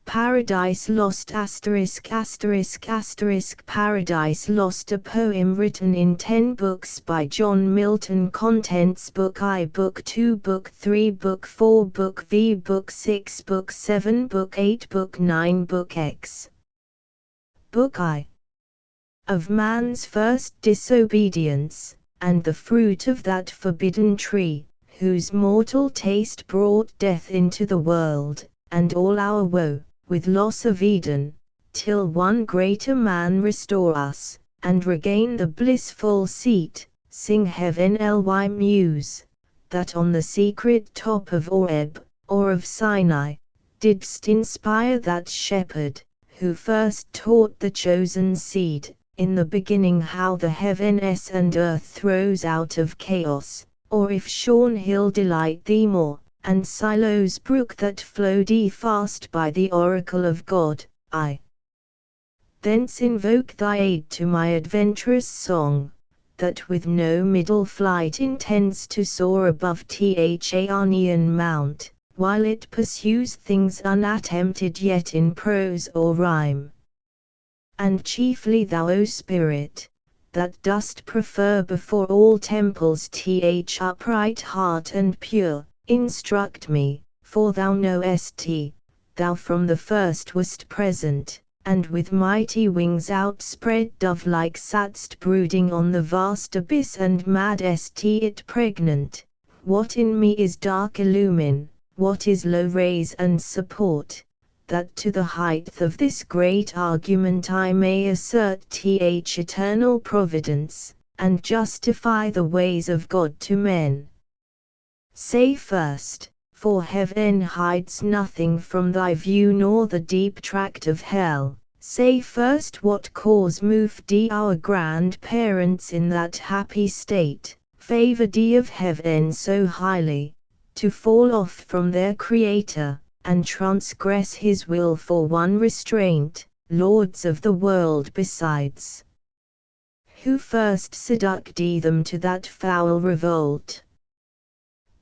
Paradise Lost ******** Paradise Lost, a poem written in 10 books by John Milton. Contents: Book I, Book 2, Book 3, Book 4, Book V, Book 6, Book 7, Book 8, Book 9, Book X. Book I. Of man's first disobedience, and the fruit of that forbidden tree, whose mortal taste brought death into the world, and all our woe, with loss of Eden, till one greater man restore us, and regain the blissful seat. Sing heavenly muse, that on the secret top of Oreb, or of Sinai, didst inspire that shepherd, who first taught the chosen seed, in the beginning how the heavens and earth throws out of chaos, or if Shorn Hill delight thee more, and Silo's brook that flowed fast by the oracle of God, I thence invoke thy aid to my adventurous song, that with no middle flight intends to soar above Aeonian mount, while it pursues things unattempted yet in prose or rhyme. And chiefly thou, O Spirit, that dost prefer before all temples upright heart and pure, instruct me, for thou knowest, thou from the first wast present, and with mighty wings outspread dove-like satst brooding on the vast abyss, and madst it pregnant. What in me is dark illumine, what is low raise and support, that to the height of this great argument I may assert eternal providence, and justify the ways of God to men. Say first, for heaven hides nothing from thy view nor the deep tract of hell. Say first, what cause moved our grandparents in that happy state, favored of heaven so highly, to fall off from their Creator, and transgress his will for one restraint, lords of the world besides? Who first seduced them to that foul revolt?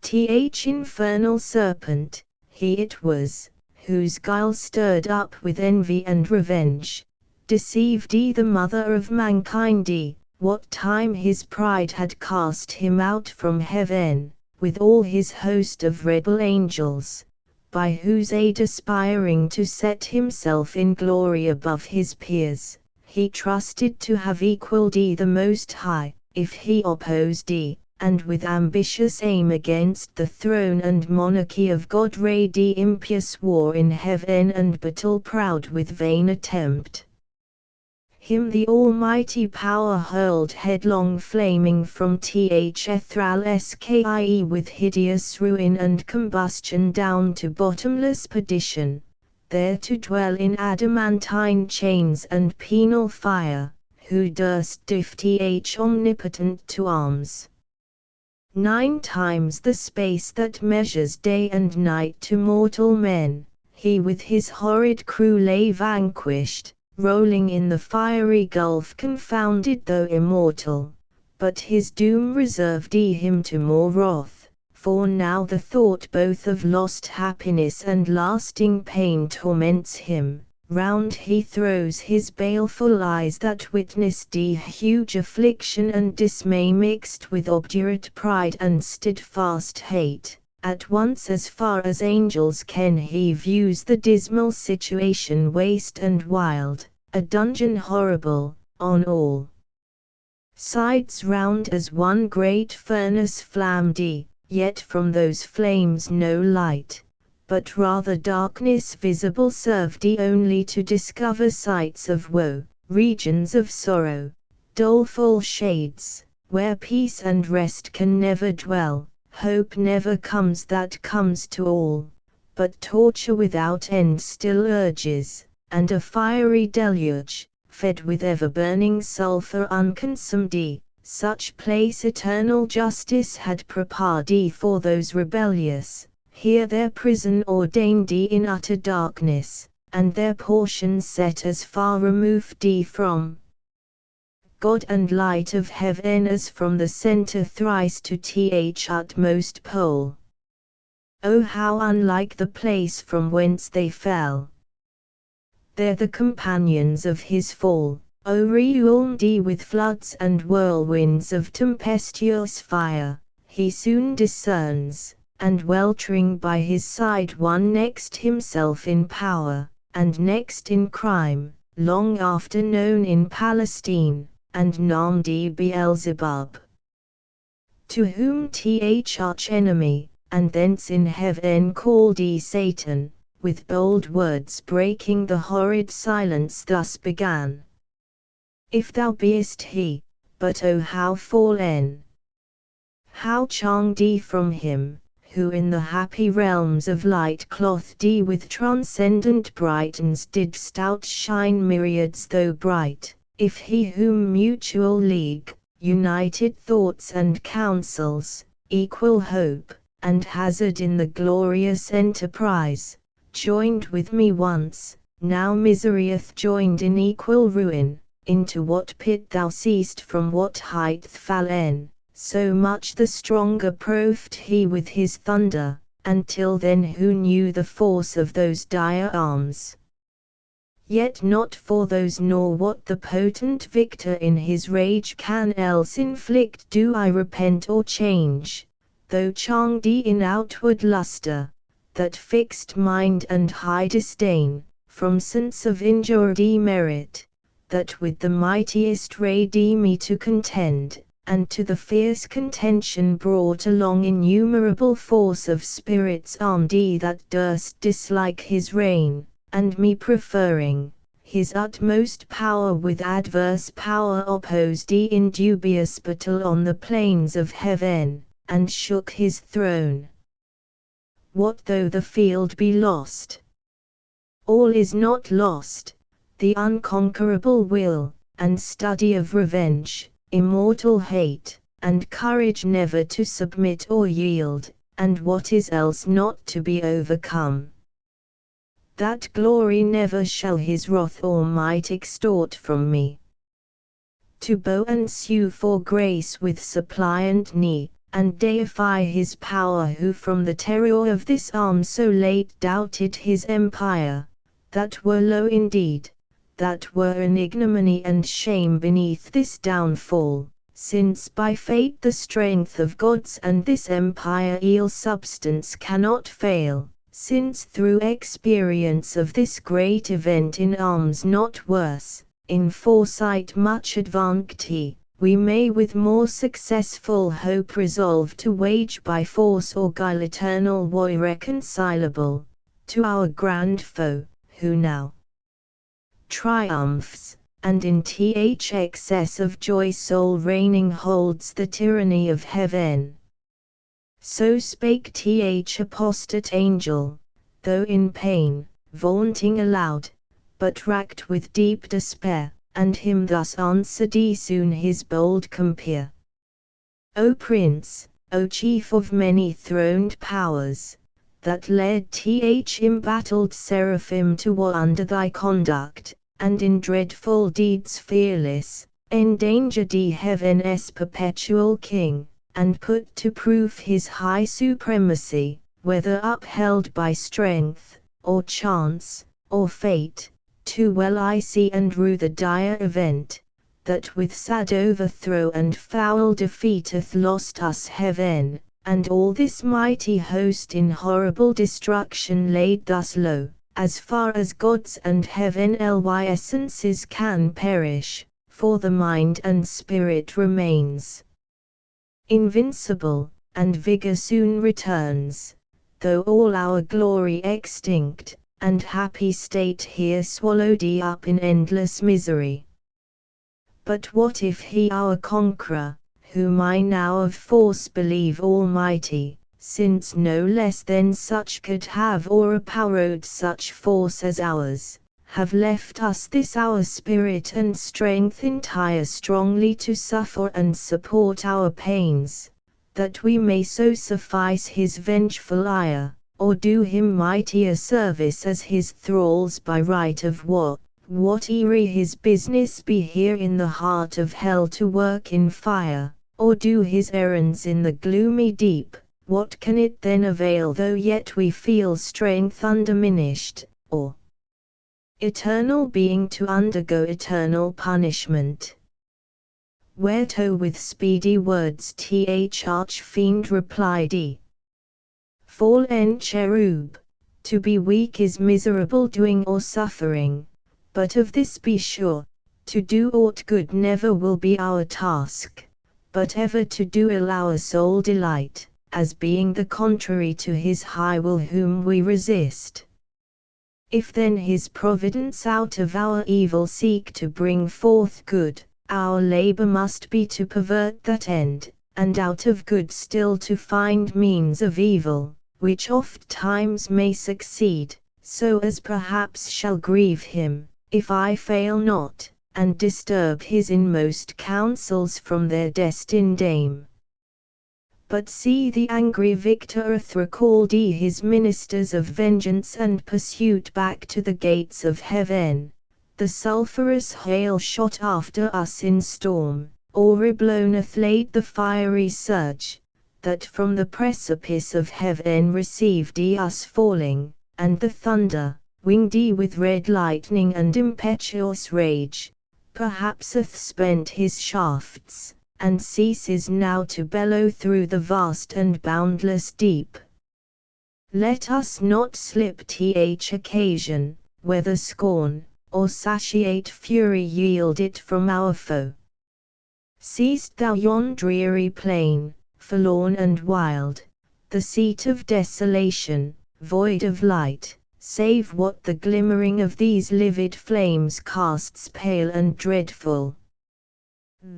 Infernal serpent, he it was, whose guile stirred up with envy and revenge, deceived the mother of mankind, what time his pride had cast him out from heaven, with all his host of rebel angels, by whose aid aspiring to set himself in glory above his peers, he trusted to have equalled the Most High, if he opposed and with ambitious aim against the throne and monarchy of God raid impious war in heaven, and battle proud with vain attempt. Him the almighty power hurled headlong flaming from Ethral sky with hideous ruin and combustion down to bottomless perdition, there to dwell in adamantine chains and penal fire, who durst diff omnipotent to arms. 9 times the space that measures day and night to mortal men, he with his horrid crew lay vanquished, rolling in the fiery gulf confounded though immortal, but his doom reserved him to more wrath, for now the thought both of lost happiness and lasting pain torments him. Round he throws his baleful eyes that witnessed huge affliction and dismay mixed with obdurate pride and steadfast hate. At once as far as angels ken he views the dismal situation waste and wild, a dungeon horrible, on all sides round as one great furnace flamed, yet from those flames no light, but rather darkness visible served only to discover sights of woe, regions of sorrow, doleful shades, where peace and rest can never dwell, hope never comes that comes to all, but torture without end still urges, and a fiery deluge, fed with ever-burning sulphur unconsumed, such place eternal justice had prepared for those rebellious. Here their prison ordained in utter darkness, and their portion set as far removed from God and light of heaven as from the centre thrice to utmost pole. Oh, how unlike the place from whence they fell! they're the companions of his fall, o'erwhelmed with floods and whirlwinds of tempestuous fire, he soon discerns, and weltering by his side one next himself in power, and next in crime, long after known in Palestine, and named Beelzebub. To whom th arch-enemy, and thence in heaven called Satan, with bold words breaking the horrid silence thus began. If thou beest he, but oh how fallen! How changed from him, who in the happy realms of light clothed with transcendent brightness didst outshine myriads though bright, if he whom mutual league, united thoughts and counsels, equal hope, and hazard in the glorious enterprise, joined with me once, now miseryeth joined in equal ruin, into what pit thou seest from what height fallen, so much the stronger proved he with his thunder, until then who knew the force of those dire arms. Yet not for those nor what the potent victor in his rage can else inflict do I repent or change, though changed in outward lustre, that fixed mind and high disdain, from sense of injured merit, that with the mightiest ready me to contend, and to the fierce contention brought along innumerable force of spirits armed that durst dislike his reign, and me preferring his utmost power with adverse power opposed in dubious battle on the plains of heaven, and shook his throne. What though the field be lost? All is not lost. The unconquerable will, and study of revenge, immortal hate, and courage never to submit or yield, and what is else not to be overcome. That glory never shall his wrath or might extort from me. To bow and sue for grace with suppliant knee, and deify his power who from the terror of this arm so late doubted his empire, that were low indeed, that were an ignominy and shame beneath this downfall, since by fate the strength of gods and this empire ill substance cannot fail, since through experience of this great event in arms not worse, in foresight much advanced we may with more successful hope resolve to wage by force or guile eternal war irreconcilable, to our grand foe, who now triumphs, and in excess of joy soul reigning holds the tyranny of heaven. So spake apostate angel, though in pain, vaunting aloud, but racked with deep despair, and him thus answered soon his bold compeer. O Prince, O Chief of many throned powers, that led embattled seraphim to war under thy conduct, and in dreadful deeds fearless, endangered heaven's perpetual King, and put to proof his high supremacy, whether upheld by strength, or chance, or fate, too well I see and rue the dire event, that with sad overthrow and foul defeat hath lost us heaven, and all this mighty host in horrible destruction laid thus low, as far as gods and heaven essences can perish, for the mind and spirit remains invincible, and vigor soon returns, though all our glory extinct, and happy state here swallowed up in endless misery. But what if he our conqueror, whom I now of force believe almighty, since no less than such could have o'erpowered such force as ours, have left us this our spirit and strength entire strongly to suffer and support our pains, that we may so suffice his vengeful ire, or do him mightier service as his thralls by right of war, whate'er his business be here in the heart of hell to work in fire, or do his errands in the gloomy deep, what can it then avail though yet we feel strength undiminished, or eternal being to undergo eternal punishment. Whereto with speedy words archfiend replied, Fallen cherub, to be weak is miserable doing or suffering, but of this be sure, to do aught good never will be our task, but ever to do ill our sole delight, as being the contrary to his high will whom we resist. If then his providence out of our evil seek to bring forth good, our labor must be to pervert that end, and out of good still to find means of evil, which oft times may succeed, so as perhaps shall grieve him, if I fail not, and disturb his inmost counsels from their destined aim. But see the angry victor hath recalled his ministers of vengeance and pursuit back to the gates of heaven. The sulphurous hail shot after us in storm, o'erblowneth late the fiery surge, that from the precipice of heaven received us falling, and the thunder, winged with red lightning and impetuous rage, perhaps hath spent his shafts, and ceases now to bellow through the vast and boundless deep. Let us not slip occasion, whether scorn, or satiate fury yield it from our foe. Seest thou yon dreary plain, forlorn and wild, the seat of desolation, void of light, save what the glimmering of these livid flames casts pale and dreadful.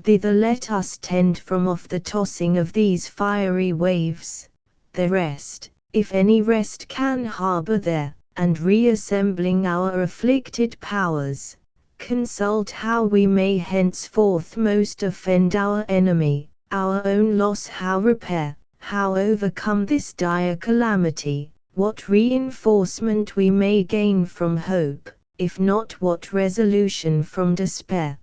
Thither let us tend from off the tossing of these fiery waves, the rest, if any rest can harbor there, and reassembling our afflicted powers, consult how we may henceforth most offend our enemy, our own loss how repair, how overcome this dire calamity, what reinforcement we may gain from hope, if not what resolution from despair.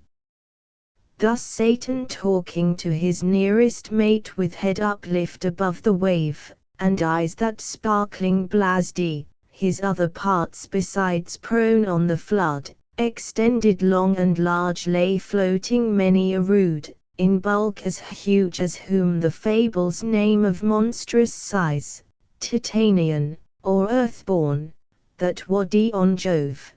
Thus Satan talking to his nearest mate with head uplift above the wave, and eyes that sparkling blasdy, his other parts besides prone on the flood, extended long and large lay floating many a rood, in bulk as huge as whom the fables name of monstrous size, Titanian, or earthborn, that waddy on Jove,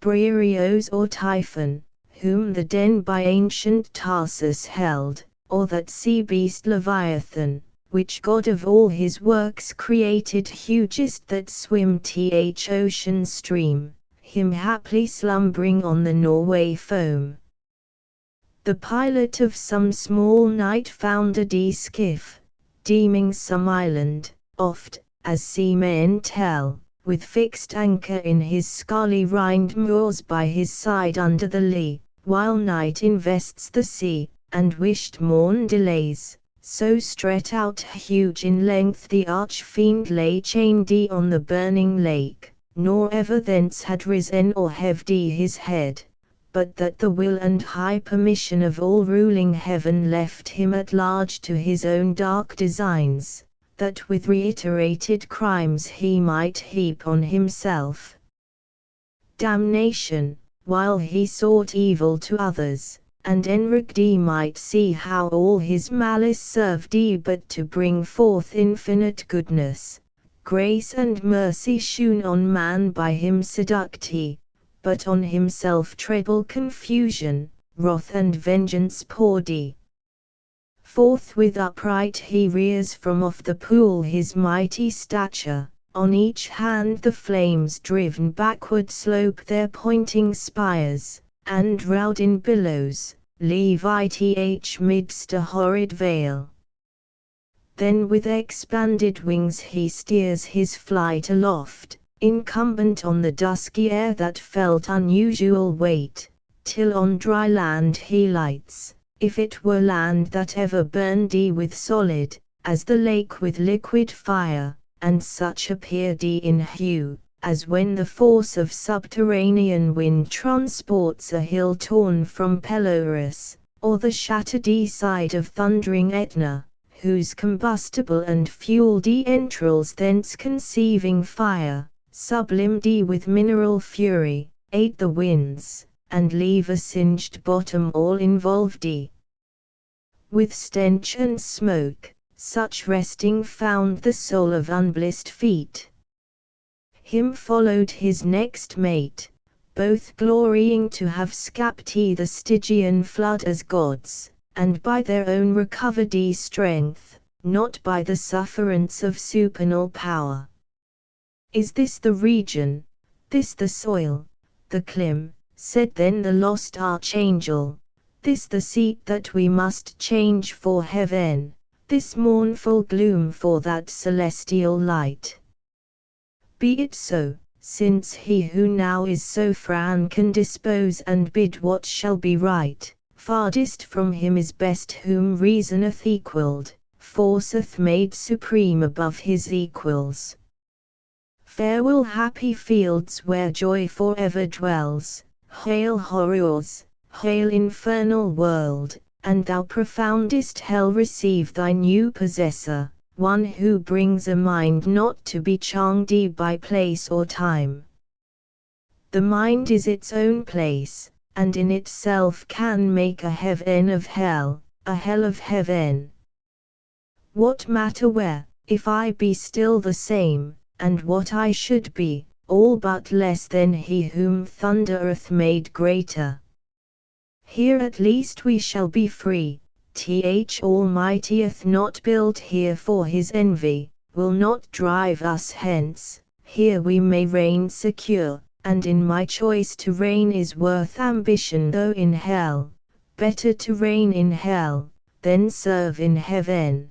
Briareos or Typhon, whom the den by ancient Tarsus held, or that sea beast Leviathan, which God of all his works created hugest that swim ocean stream, him haply slumbering on the Norway foam. The pilot of some small night-foundered skiff, deeming some island, oft, as seamen tell, with fixed anchor in his scarly-rined moors by his side under the lee, while night invests the sea, and wished morn delays, so stretched out huge in length the arch-fiend lay chained on the burning lake, nor ever thence had risen or heaved his head, but that the will and high permission of all ruling heaven left him at large to his own dark designs, that with reiterated crimes he might heap on himself damnation, while he sought evil to others, and enrigged might see how all his malice served but to bring forth infinite goodness, grace and mercy shewn on man by him seduced but on himself treble confusion, wrath and vengeance poured Forthwith upright he rears from off the pool his mighty stature, on each hand the flames driven backward slope their pointing spires, and rout in billows, leave midst a horrid veil. Then with expanded wings he steers his flight aloft, incumbent on the dusky air that felt unusual weight, till on dry land he lights, if it were land that ever burned with solid, as the lake with liquid fire, and such appeared in hue, as when the force of subterranean wind transports a hill torn from Pelorus, or the shattered side of thundering Etna, whose combustible and fueled entrails thence conceiving fire, sublimed with mineral fury, ate the winds, and leave a singed bottom all involved with stench and smoke. Such resting found the soul of unblissed feet. Him followed his next mate, both glorying to have scapt the Stygian flood as gods, and by their own recovered strength, not by the sufferance of supernal power. Is this the region, this the soil, the clime, said then the lost archangel, this the seat that we must change for heaven, this mournful gloom for that celestial light? Be it so, since he who now is so fran can dispose and bid what shall be right, farthest from him is best whom reasoneth equalled, forceth made supreme above his equals. Farewell happy fields where joy forever dwells, hail horrors, hail infernal world, and thou profoundest hell receive thy new possessor, one who brings a mind not to be charmed by place or time. The mind is its own place, and in itself can make a heaven of hell, a hell of heaven. What matter where, if I be still the same, and what I should be, all but less than he whom thundereth made greater. Here at least we shall be free. Almighty hath not built here for his envy, will not drive us hence, here we may reign secure, and in my choice to reign is worth ambition though in hell, better to reign in hell, than serve in heaven.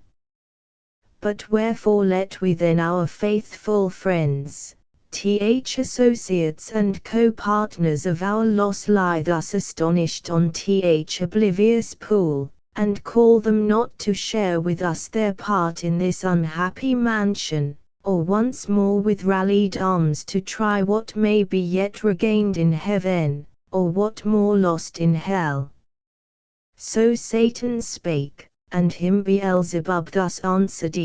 But wherefore let we then our faithful friends, associates and co-partners of our loss lie thus astonished on oblivious pool, and call them not to share with us their part in this unhappy mansion, or once more with rallied arms to try what may be yet regained in heaven, or what more lost in hell. So Satan spake, and him Beelzebub thus answered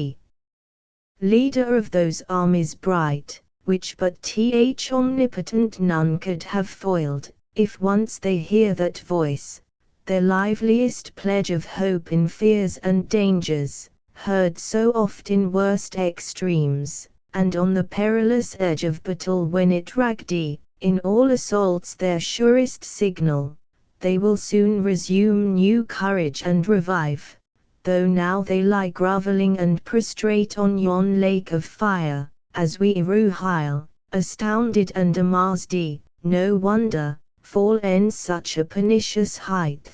Leader of those armies bright, which but omnipotent none could have foiled, if once they hear that voice, their liveliest pledge of hope in fears and dangers, heard so oft in worst extremes, and on the perilous edge of battle when it ragged in all assaults their surest signal, they will soon resume new courage and revive, though now they lie grovelling and prostrate on yon lake of fire, as we Ruhile, astounded and amazed, no wonder, fall in such a pernicious height.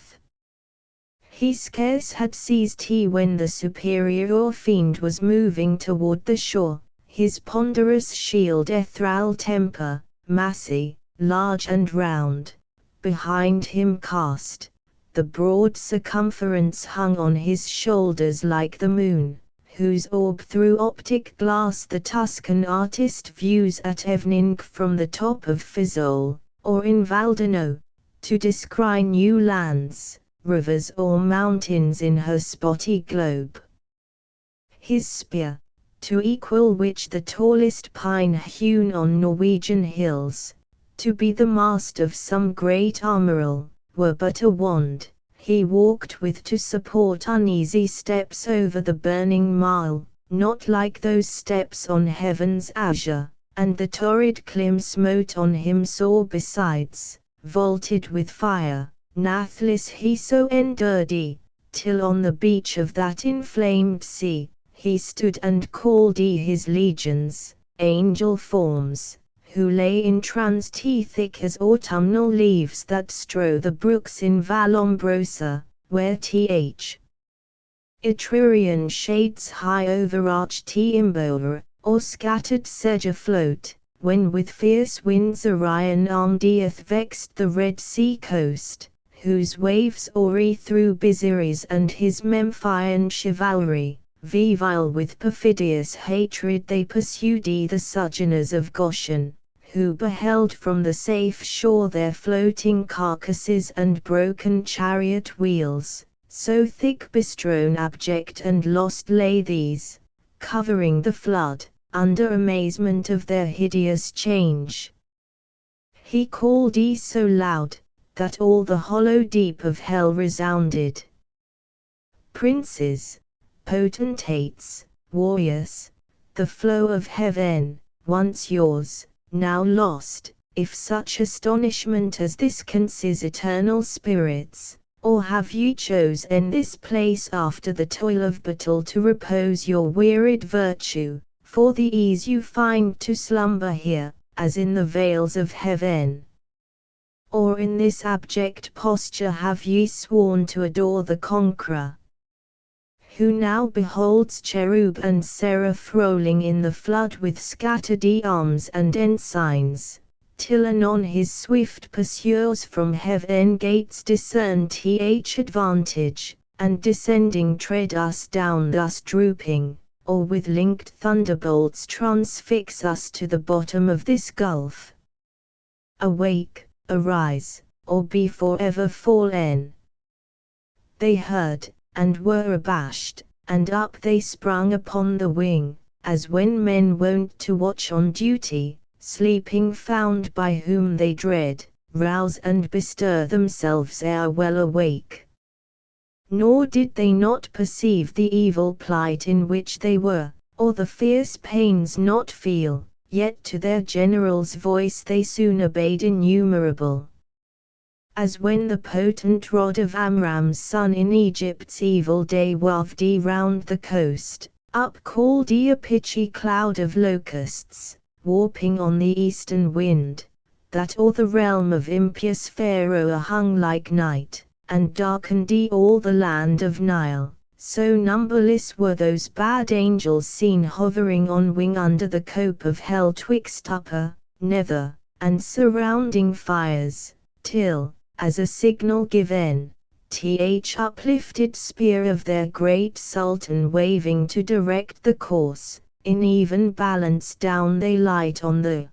He scarce had seized when the superior fiend was moving toward the shore, his ponderous shield ethereal temper, massy, large and round, behind him cast, the broad circumference hung on his shoulders like the moon, whose orb through optic glass the Tuscan artist views at evening from the top of Fiesole, or in Valdano, to descry new lands, rivers or mountains in her spotty globe. His spear, to equal which the tallest pine hewn on Norwegian hills, to be the mast of some great armorial, were but a wand, he walked with to support uneasy steps over the burning mile, not like those steps on heaven's azure, and the torrid clime smote on him sore besides, vaulted with fire, nathless he so endured till on the beach of that inflamed sea, he stood and called his legions, angel forms, who lay entranced thick as autumnal leaves that strew the brooks in Vallombrosa, where Etrurian shades high overarched Imbora, or scattered sedge afloat, when with fierce winds Orion armed vexed the Red Sea coast, whose waves o'er through Byzeres and his Memphian chivalry, vile with perfidious hatred they pursued the sojourners of Goshen, who beheld from the safe shore their floating carcasses and broken chariot wheels, so thick bestrown abject and lost lay these, covering the flood, under amazement of their hideous change. he called so loud, that all the hollow deep of hell resounded. Princes, potentates, warriors, the flow of heaven, once yours, now lost, if such astonishment as this can seize eternal spirits, or have ye chosen this place after the toil of battle to repose your wearied virtue, for the ease you find to slumber here, as in the vales of heaven? Or in this abject posture have ye sworn to adore the Conqueror, who now beholds cherub and seraph rolling in the flood with scattered arms and ensigns, till anon his swift pursuers from heaven gates discern advantage, and descending tread us down thus drooping, or with linked thunderbolts transfix us to the bottom of this gulf. Awake, arise, or be forever fallen. They heard, and were abashed, and up they sprung upon the wing, as when men wont to watch on duty, sleeping found by whom they dread, rouse and bestir themselves ere well awake. Nor did they not perceive the evil plight in which they were, or the fierce pains not feel, yet to their general's voice they soon obeyed innumerable. As when the potent rod of Amram's son in Egypt's evil day waved round the coast, up called a pitchy cloud of locusts, warping on the eastern wind, that o'er the realm of impious Pharaoh hung like night, and darkened all the land of Nile. So numberless were those bad angels seen hovering on wing under the cope of hell twixt upper, nether, and surrounding fires, till, as a signal given, uplifted spear of their great Sultan waving to direct the course, in even balance down they light on the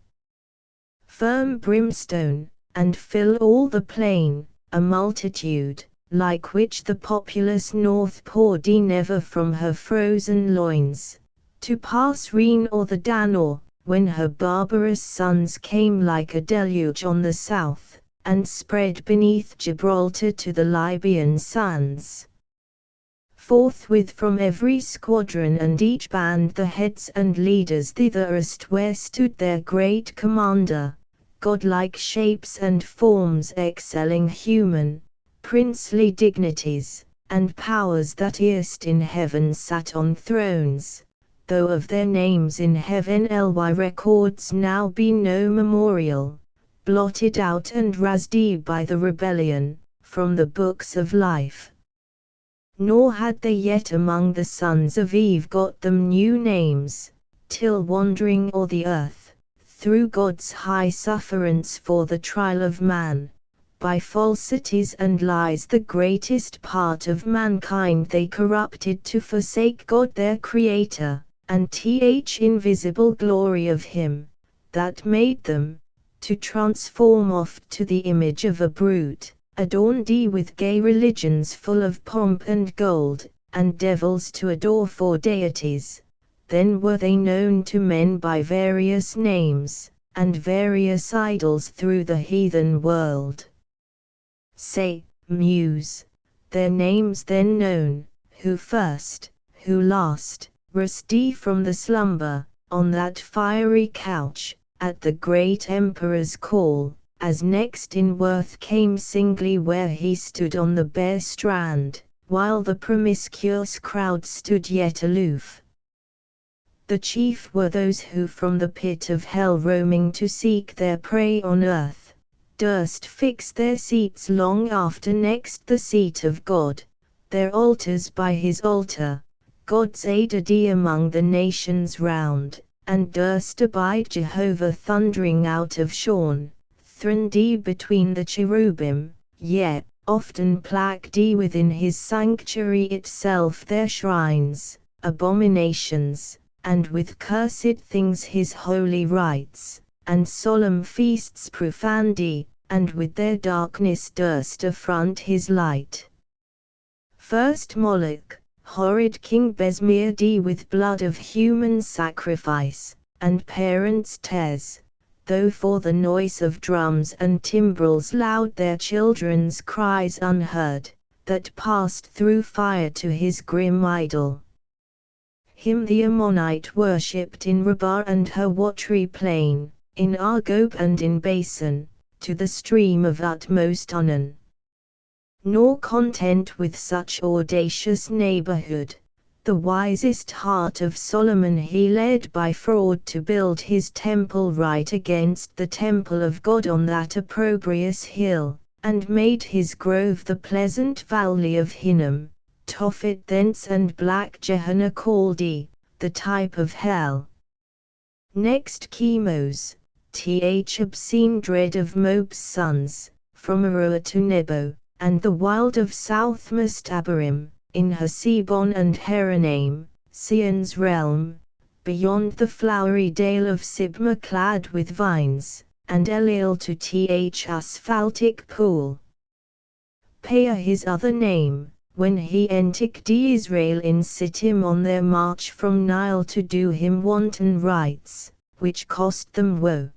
firm brimstone, and fill all the plain, a multitude, like which the populous north poured never from her frozen loins, to pass Rhine or the Danore, when her barbarous sons came like a deluge on the south, and spread beneath Gibraltar to the Libyan sands. Forthwith from every squadron and each band the heads and leaders thitherest where stood their great commander, godlike shapes and forms excelling human, princely dignities, and powers that erst in heaven sat on thrones, though of their names in heaven ly records now be no memorial, blotted out and razed by the rebellion, from the books of life. Nor had they yet among the sons of Eve got them new names, till wandering o'er the earth, through God's high sufferance for the trial of man, by falsities and lies the greatest part of mankind they corrupted to forsake God their Creator, and invisible glory of Him that made them, to transform oft to the image of a brute, adorned with gay religions full of pomp and gold, and devils to adore for deities. Then were they known to men by various names, and various idols through the heathen world. Say, Muse, their names then known, who first, who last, rest from the slumber, on that fiery couch, at the great Emperor's call, as next in worth came singly where he stood on the bare strand, while the promiscuous crowd stood yet aloof. The chief were those who from the pit of hell roaming to seek their prey on earth, durst fix their seats long after next the seat of God, their altars by his altar, God's aided among the nations round, and durst abide Jehovah thundering out of shorn, throned between the cherubim, yet, often plagued within his sanctuary itself their shrines, abominations, and with cursed things his holy rites, and solemn feasts profaned, and with their darkness durst affront his light. First Moloch, horrid king besmeared with blood of human sacrifice, and parents' tears, though for the noise of drums and timbrels loud their children's cries unheard, that passed through fire to his grim idol. Him the Ammonite worshipped in Rabbah and her watery plain, in Argob and in Basan, to the stream of utmost Unnon. Nor content with such audacious neighborhood, the wisest heart of Solomon he led by fraud to build his temple right against the temple of God on that opprobrious hill, and made his grove the pleasant valley of Hinnom, Tophet thence and black Gehenna called the type of hell. Next Chemos, obscene dread of Mob's sons, from Aroer to Nebo, and the wild of South Mustabarim, in Hasebon and Horonaim, Sion's realm, beyond the flowery dale of Sibma clad with vines, and Eliel to asphaltic pool. Peah his other name, when he entered Israel in Sittim on their march from Nile to do him wanton rites, which cost them woe.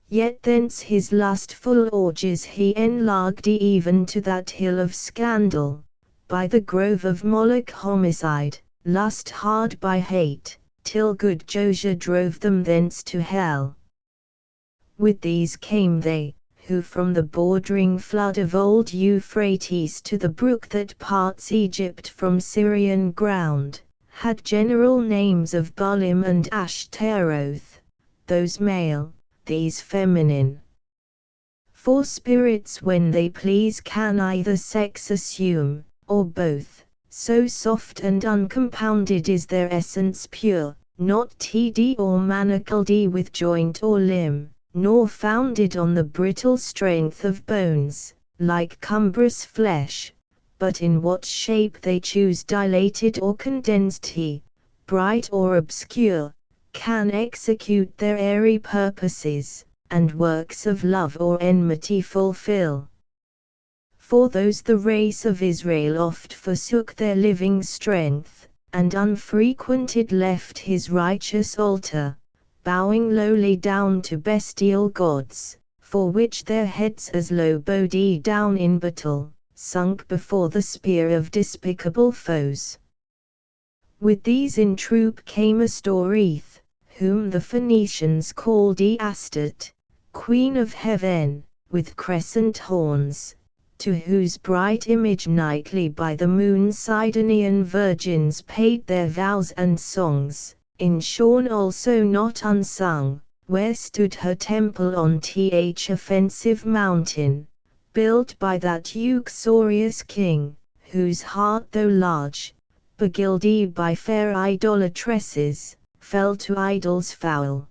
Yet thence his lustful orgies he enlarged even to that hill of scandal, by the grove of Moloch homicide, lust hard by hate, till good Josiah drove them thence to hell. With these came they, who from the bordering flood of old Euphrates to the brook that parts Egypt from Syrian ground, had general names of Baalim and Ashtaroth, those male, these feminine. For spirits when they please can either sex assume, or both, so soft and uncompounded is their essence pure, not td or manacled with joint or limb, nor founded on the brittle strength of bones, like cumbrous flesh, but in what shape they choose dilated or condensed bright or obscure, can execute their airy purposes, and works of love or enmity fulfill. For those the race of Israel oft forsook their living strength, and unfrequented left his righteous altar, bowing lowly down to bestial gods, for which their heads as low bowed down in battle, sunk before the spear of despicable foes. With these in troop came Astoreth, whom the Phoenicians called Astarte, queen of heaven, with crescent horns, to whose bright image nightly by the moon Sidonian virgins paid their vows and songs, in shorn also not unsung, where stood her temple on offensive mountain, built by that uxorious king, whose heart though large, begilded by fair idolatresses, fell to idols foul.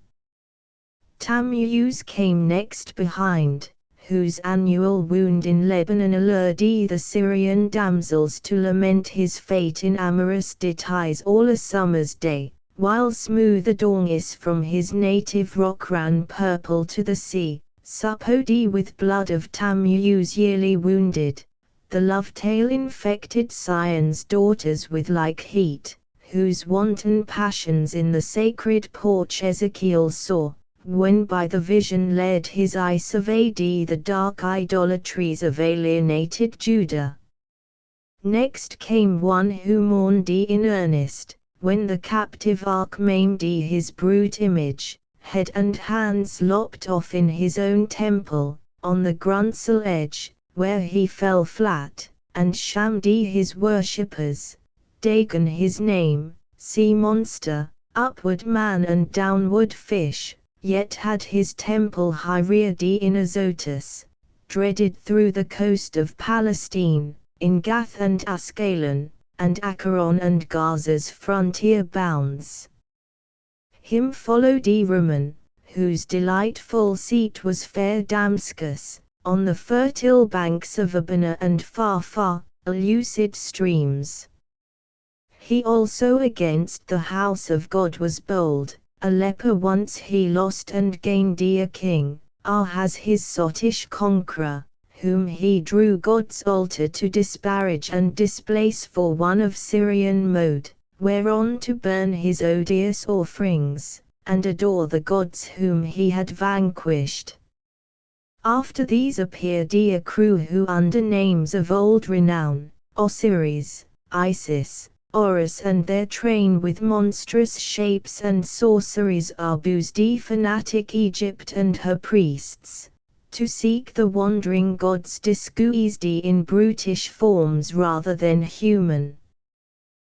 Tammuz came next behind, whose annual wound in Lebanon allured the Syrian damsels to lament his fate in amorous ditties all a summer's day, while smooth Adonis from his native rock ran purple to the sea, suppody with blood of Tammuz yearly wounded, the love-tale infected Sion's daughters with like heat, whose wanton passions in the sacred porch Ezekiel saw, when by the vision led his eye surveyed the dark idolatries of alienated Judah. Next came one who mourned in earnest, when the captive ark maimed his brute image, head and hands lopped off in his own temple, on the Grunsel edge, where he fell flat, and shammed his worshippers, Dagon his name, sea monster, upward man and downward fish, yet had his temple high reared in Azotus, dreaded through the coast of Palestine, in Gath and Ascalon, and Acheron and Gaza's frontier bounds. Him followed Rimmon, whose delightful seat was fair Damascus, on the fertile banks of Abana and far, lucid streams. He also against the house of God was bold, a leper once he lost and gained a king, Ahaz his sottish conqueror, whom he drew God's altar to disparage and displace for one of Syrian mode, whereon to burn his odious offerings, and adore the gods whom he had vanquished. After these appeared a crew who under names of old renown, Osiris, Isis, Horus and their train with monstrous shapes and sorceries abused fanatic Egypt and her priests, to seek the wandering gods disguised in brutish forms rather than human.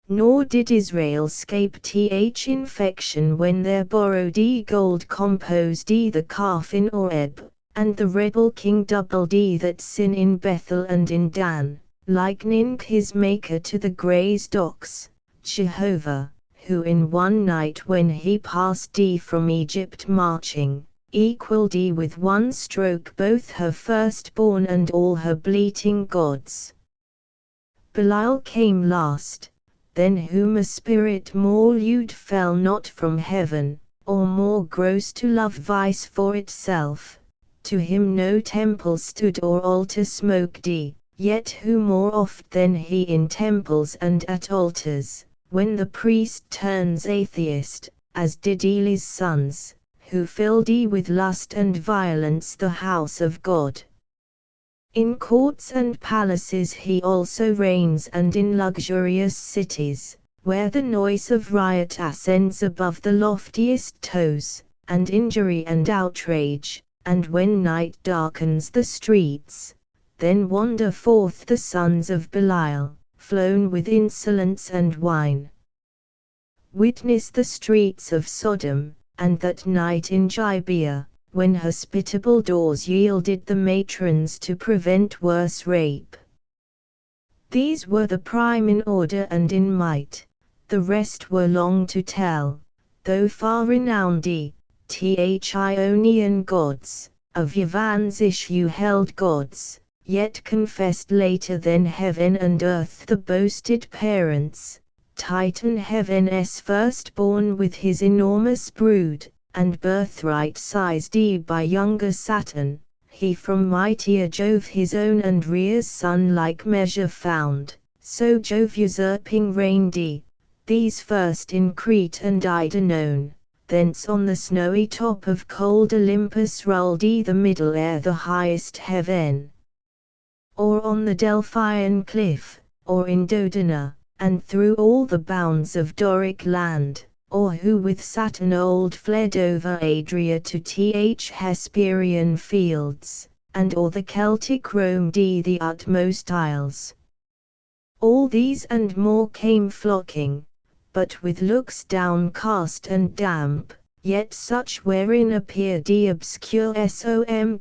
Nor did Israel scape infection when their borrowed gold composed the calf in Oreb, and the rebel king doubled that sin in Bethel and in Dan, likening his maker to the grazed ox, Jehovah, who in one night when he passed from Egypt marching, equalled with one stroke both her firstborn and all her bleating gods. Belial came last, than whom a spirit more lewd fell not from heaven, or more gross to love vice for itself. To him no temple stood or altar smoked, yet who more oft than he in temples and at altars, when the priest turns atheist, as did Eli's sons, who filled with lust and violence the house of God. In courts and palaces he also reigns, and in luxurious cities, where the noise of riot ascends above the loftiest toes, and injury and outrage, and when night darkens the streets, then wander forth the sons of Belial, flown with insolence and wine. Witness the streets of Sodom, and that night in Gibeah, when hospitable doors yielded the matrons to prevent worse rape. These were the prime in order and in might, the rest were long to tell, though far renowned Ionian gods, of Yavan's issue held gods, yet confessed later than heaven and earth the boasted parents, Titan heaven's firstborn with his enormous brood, and birthright sized by younger Saturn, he from mightier Jove his own and Rhea's son like measure found, so Jove usurping reigned, these first in Crete and Ida known, thence on the snowy top of cold Olympus rolled the middle air the highest heaven, or on the Delphian cliff, or in Dodona, and through all the bounds of Doric land, or who with Saturn old fled over Adria to Hesperian fields, and o'er the Celtic roamed the utmost isles. All these and more came flocking, but with looks downcast and damp, yet such wherein appeared obscure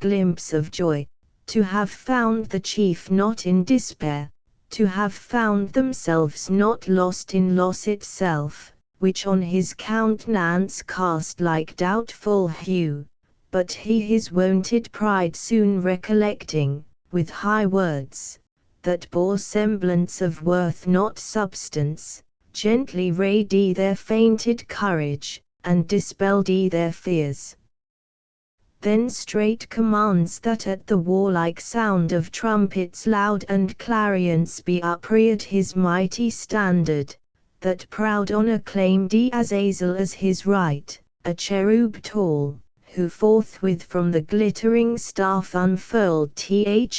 glimpse of joy, to have found the chief not in despair, to have found themselves not lost in loss itself, which on his countenance cast like doubtful hue, but he his wonted pride soon recollecting, with high words, that bore semblance of worth not substance, gently rayed their fainted courage, and dispelled their fears. Then straight commands that at the warlike sound of trumpets loud and clarions be upreared his mighty standard, that proud honor claimed Azazel as his right, a cherub tall, who forthwith from the glittering staff unfurled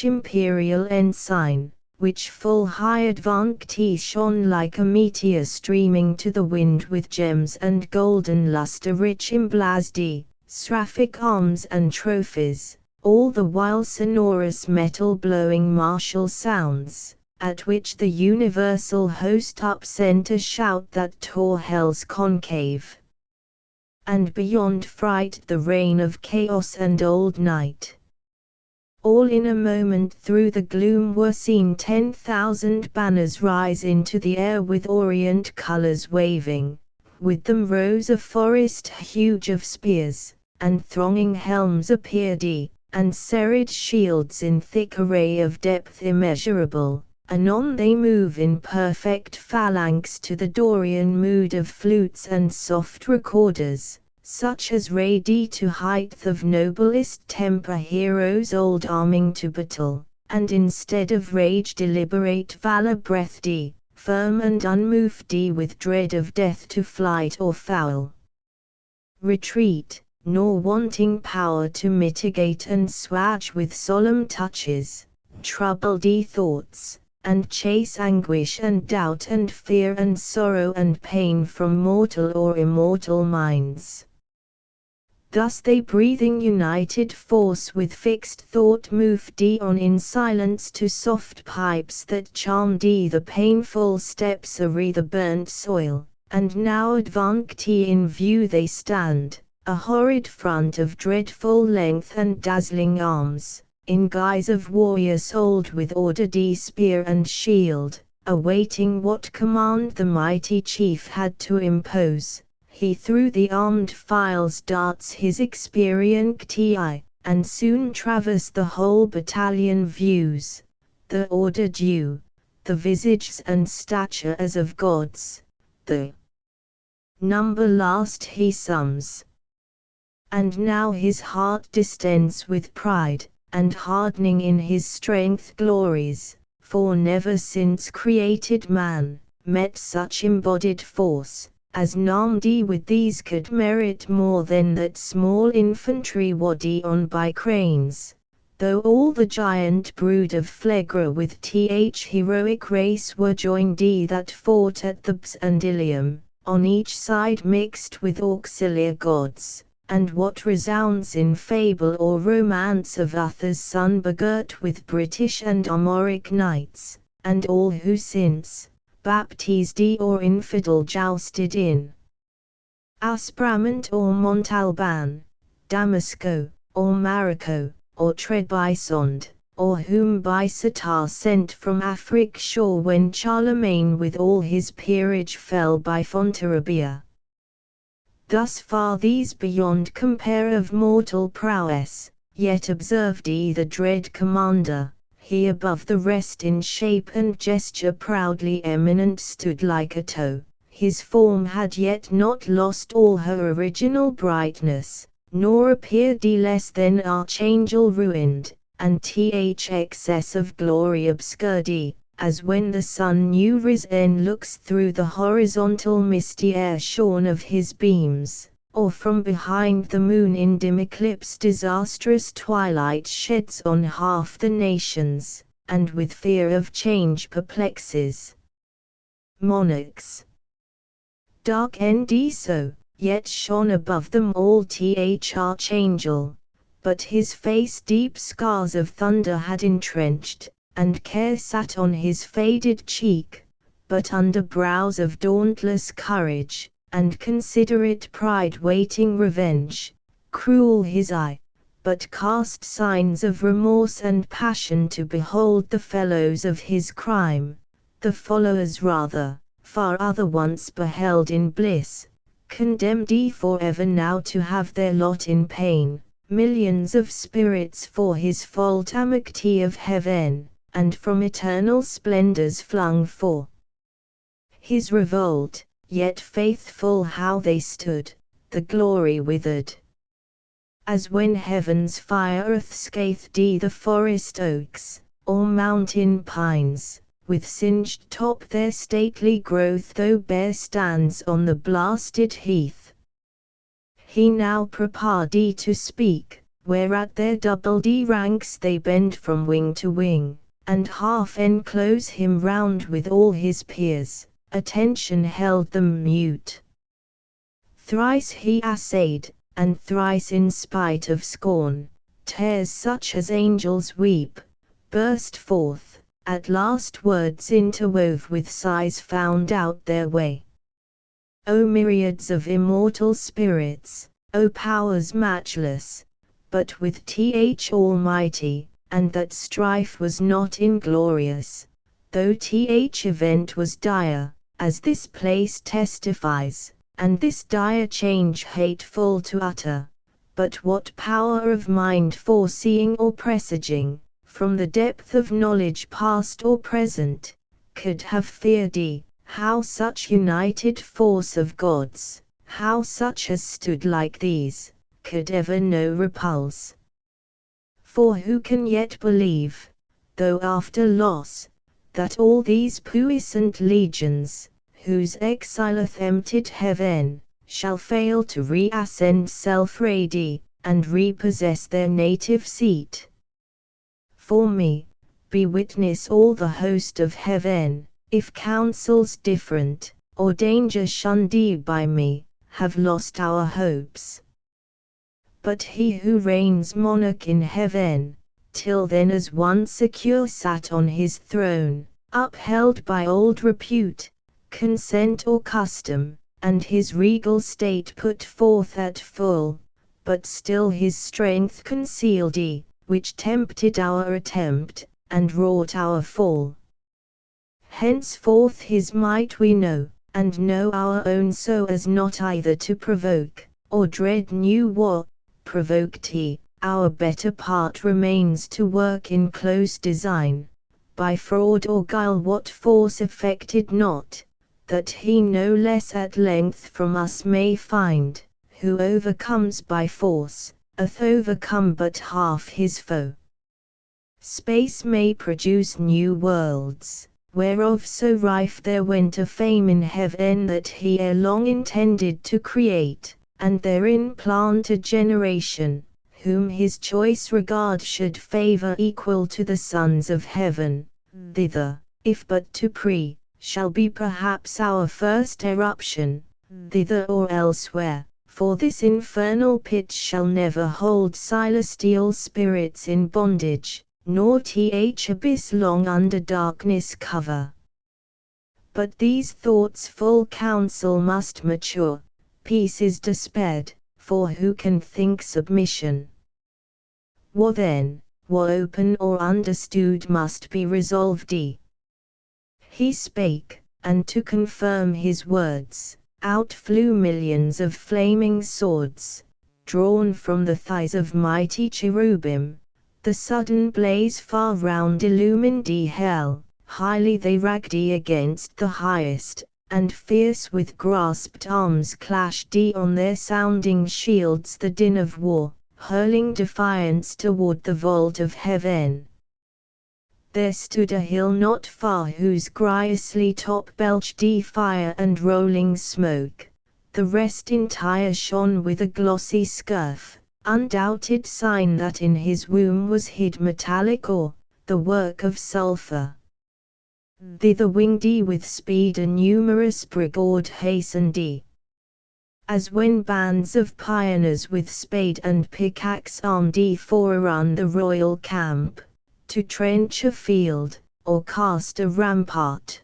imperial ensign, which full high advanced shone like a meteor streaming to the wind with gems and golden lustre rich emblazed, seraphic arms and trophies, all the while sonorous metal-blowing martial sounds, at which the universal host upsent a shout that tore hell's concave. And beyond fright the reign of chaos and old night. All in a moment through the gloom were seen 10,000 banners rise into the air with orient colors waving, with them rose a forest huge of spears, and thronging helms appeared, and serried shields in thick array of depth immeasurable. Anon they move in perfect phalanx to the Dorian mood of flutes and soft recorders, such as ready to height of noblest temper heroes old arming to battle, and instead of rage deliberate valor breathed, firm and unmoved with dread of death to flight or foul. retreat, nor wanting power to mitigate and swatch with solemn touches, troubled thoughts, and chase anguish and doubt and fear and sorrow and pain from mortal or immortal minds. Thus they breathing united force with fixed thought moved on in silence to soft pipes that charmed the painful steps the burnt soil, and now advanced in view they stand, a horrid front of dreadful length and dazzling arms, in guise of warriors old with ordered spear and shield, awaiting what command the mighty chief had to impose. He through the armed files darts his experienced eye, and soon traverse the whole battalion views, the order due, the visages and stature as of gods, the number last he sums. And now his heart distends with pride, and hardening in his strength glories, for never since created man, met such embodied force, as armed with these could merit more than that small infantry waddy on by cranes, though all the giant brood of Phlegra with heroic race were joined that fought at Thebes and Ilium, on each side mixed with auxiliar gods, and what resounds in fable or romance of Uther's son begirt with British and Armoric knights, and all who since, baptized or infidel jousted in Aspramont or Montalban, Damasco, or Maracó, or Trebisond, or whom by Sitar sent from Afric shore when Charlemagne with all his peerage fell by Fontarabia. Thus far these beyond compare of mortal prowess, yet observed the dread commander, he above the rest in shape and gesture proudly eminent stood like a toe, his form had yet not lost all her original brightness, nor appeared less than archangel ruined, and excess of glory obscured, as when the sun new risen looks through the horizontal misty air shorn of his beams, or from behind the moon in dim eclipse disastrous twilight sheds on half the nations, and with fear of change perplexes monarchs. Dark and so, yet shone above them all archangel, but his face deep scars of thunder had entrenched, and care sat on his faded cheek, but under brows of dauntless courage, and considerate pride waiting revenge, cruel his eye, but cast signs of remorse and passion to behold the fellows of his crime, the followers rather, far other once beheld in bliss, condemned forever now to have their lot in pain, millions of spirits for his fault amicity of heaven, and from eternal splendors flung for his revolt. Yet faithful how they stood, the glory withered. As when heaven's fire scathed the forest oaks, or mountain pines, with singed top their stately growth though bare stands on the blasted heath. He now prepared to speak, whereat their doubled ranks they bend from wing to wing, and half enclose him round with all his peers. Attention held them mute. Thrice he essayed, and thrice in spite of scorn, tears such as angels weep, burst forth, at last words interwove with sighs found out their way. O myriads of immortal spirits, O powers matchless, but with Almighty, and that strife was not inglorious, though event was dire, as this place testifies, and this dire change hateful to utter, but what power of mind foreseeing or presaging, from the depth of knowledge past or present, could have feared how such united force of gods, how such as stood like these, could ever know repulse? For who can yet believe, though after loss, that all these puissant legions, whose exileth emptied heaven, shall fail to reascend self-ready, and repossess their native seat. For me, be witness all the host of heaven, if counsels different, or danger shunned by me, have lost our hopes. But he who reigns monarch in heaven, till then as one secure sat on his throne, upheld by old repute, consent or custom, and his regal state put forth at full, but still his strength concealed, which tempted our attempt, and wrought our fall. Henceforth his might we know, and know our own, so as not either to provoke, or dread new war. Provoked he, our better part remains to work in close design, by fraud or guile what force effected not, that he no less at length from us may find, who overcomes by force, hath overcome but half his foe. Space may produce new worlds, whereof so rife there went a fame in heaven that he ere long intended to create, and therein plant a generation, whom his choice regard should favor equal to the sons of heaven. Thither, if but to shall be perhaps our first eruption, thither or elsewhere, for this infernal pit shall never hold celestial spirits in bondage, nor th abyss long under darkness cover. But these thoughts full counsel must mature, peace is despaired, for who can think submission? War then, war open or understood must be resolved. He spake, and to confirm his words, out flew millions of flaming swords, drawn from the thighs of mighty cherubim. The sudden blaze far round illumined hell, highly they ragged against the highest, and fierce with grasped arms clashed on their sounding shields the din of war, hurling defiance toward the vault of heaven. There stood a hill not far whose griously top belched fire and rolling smoke, the rest entire shone with a glossy scurf, undoubted sign that in his womb was hid metallic ore, the work of sulphur. Thither winged with speed a numerous brigade hastened, as when bands of pioneers with spade and pickaxe armed forerun the royal camp, to trench a field, or cast a rampart.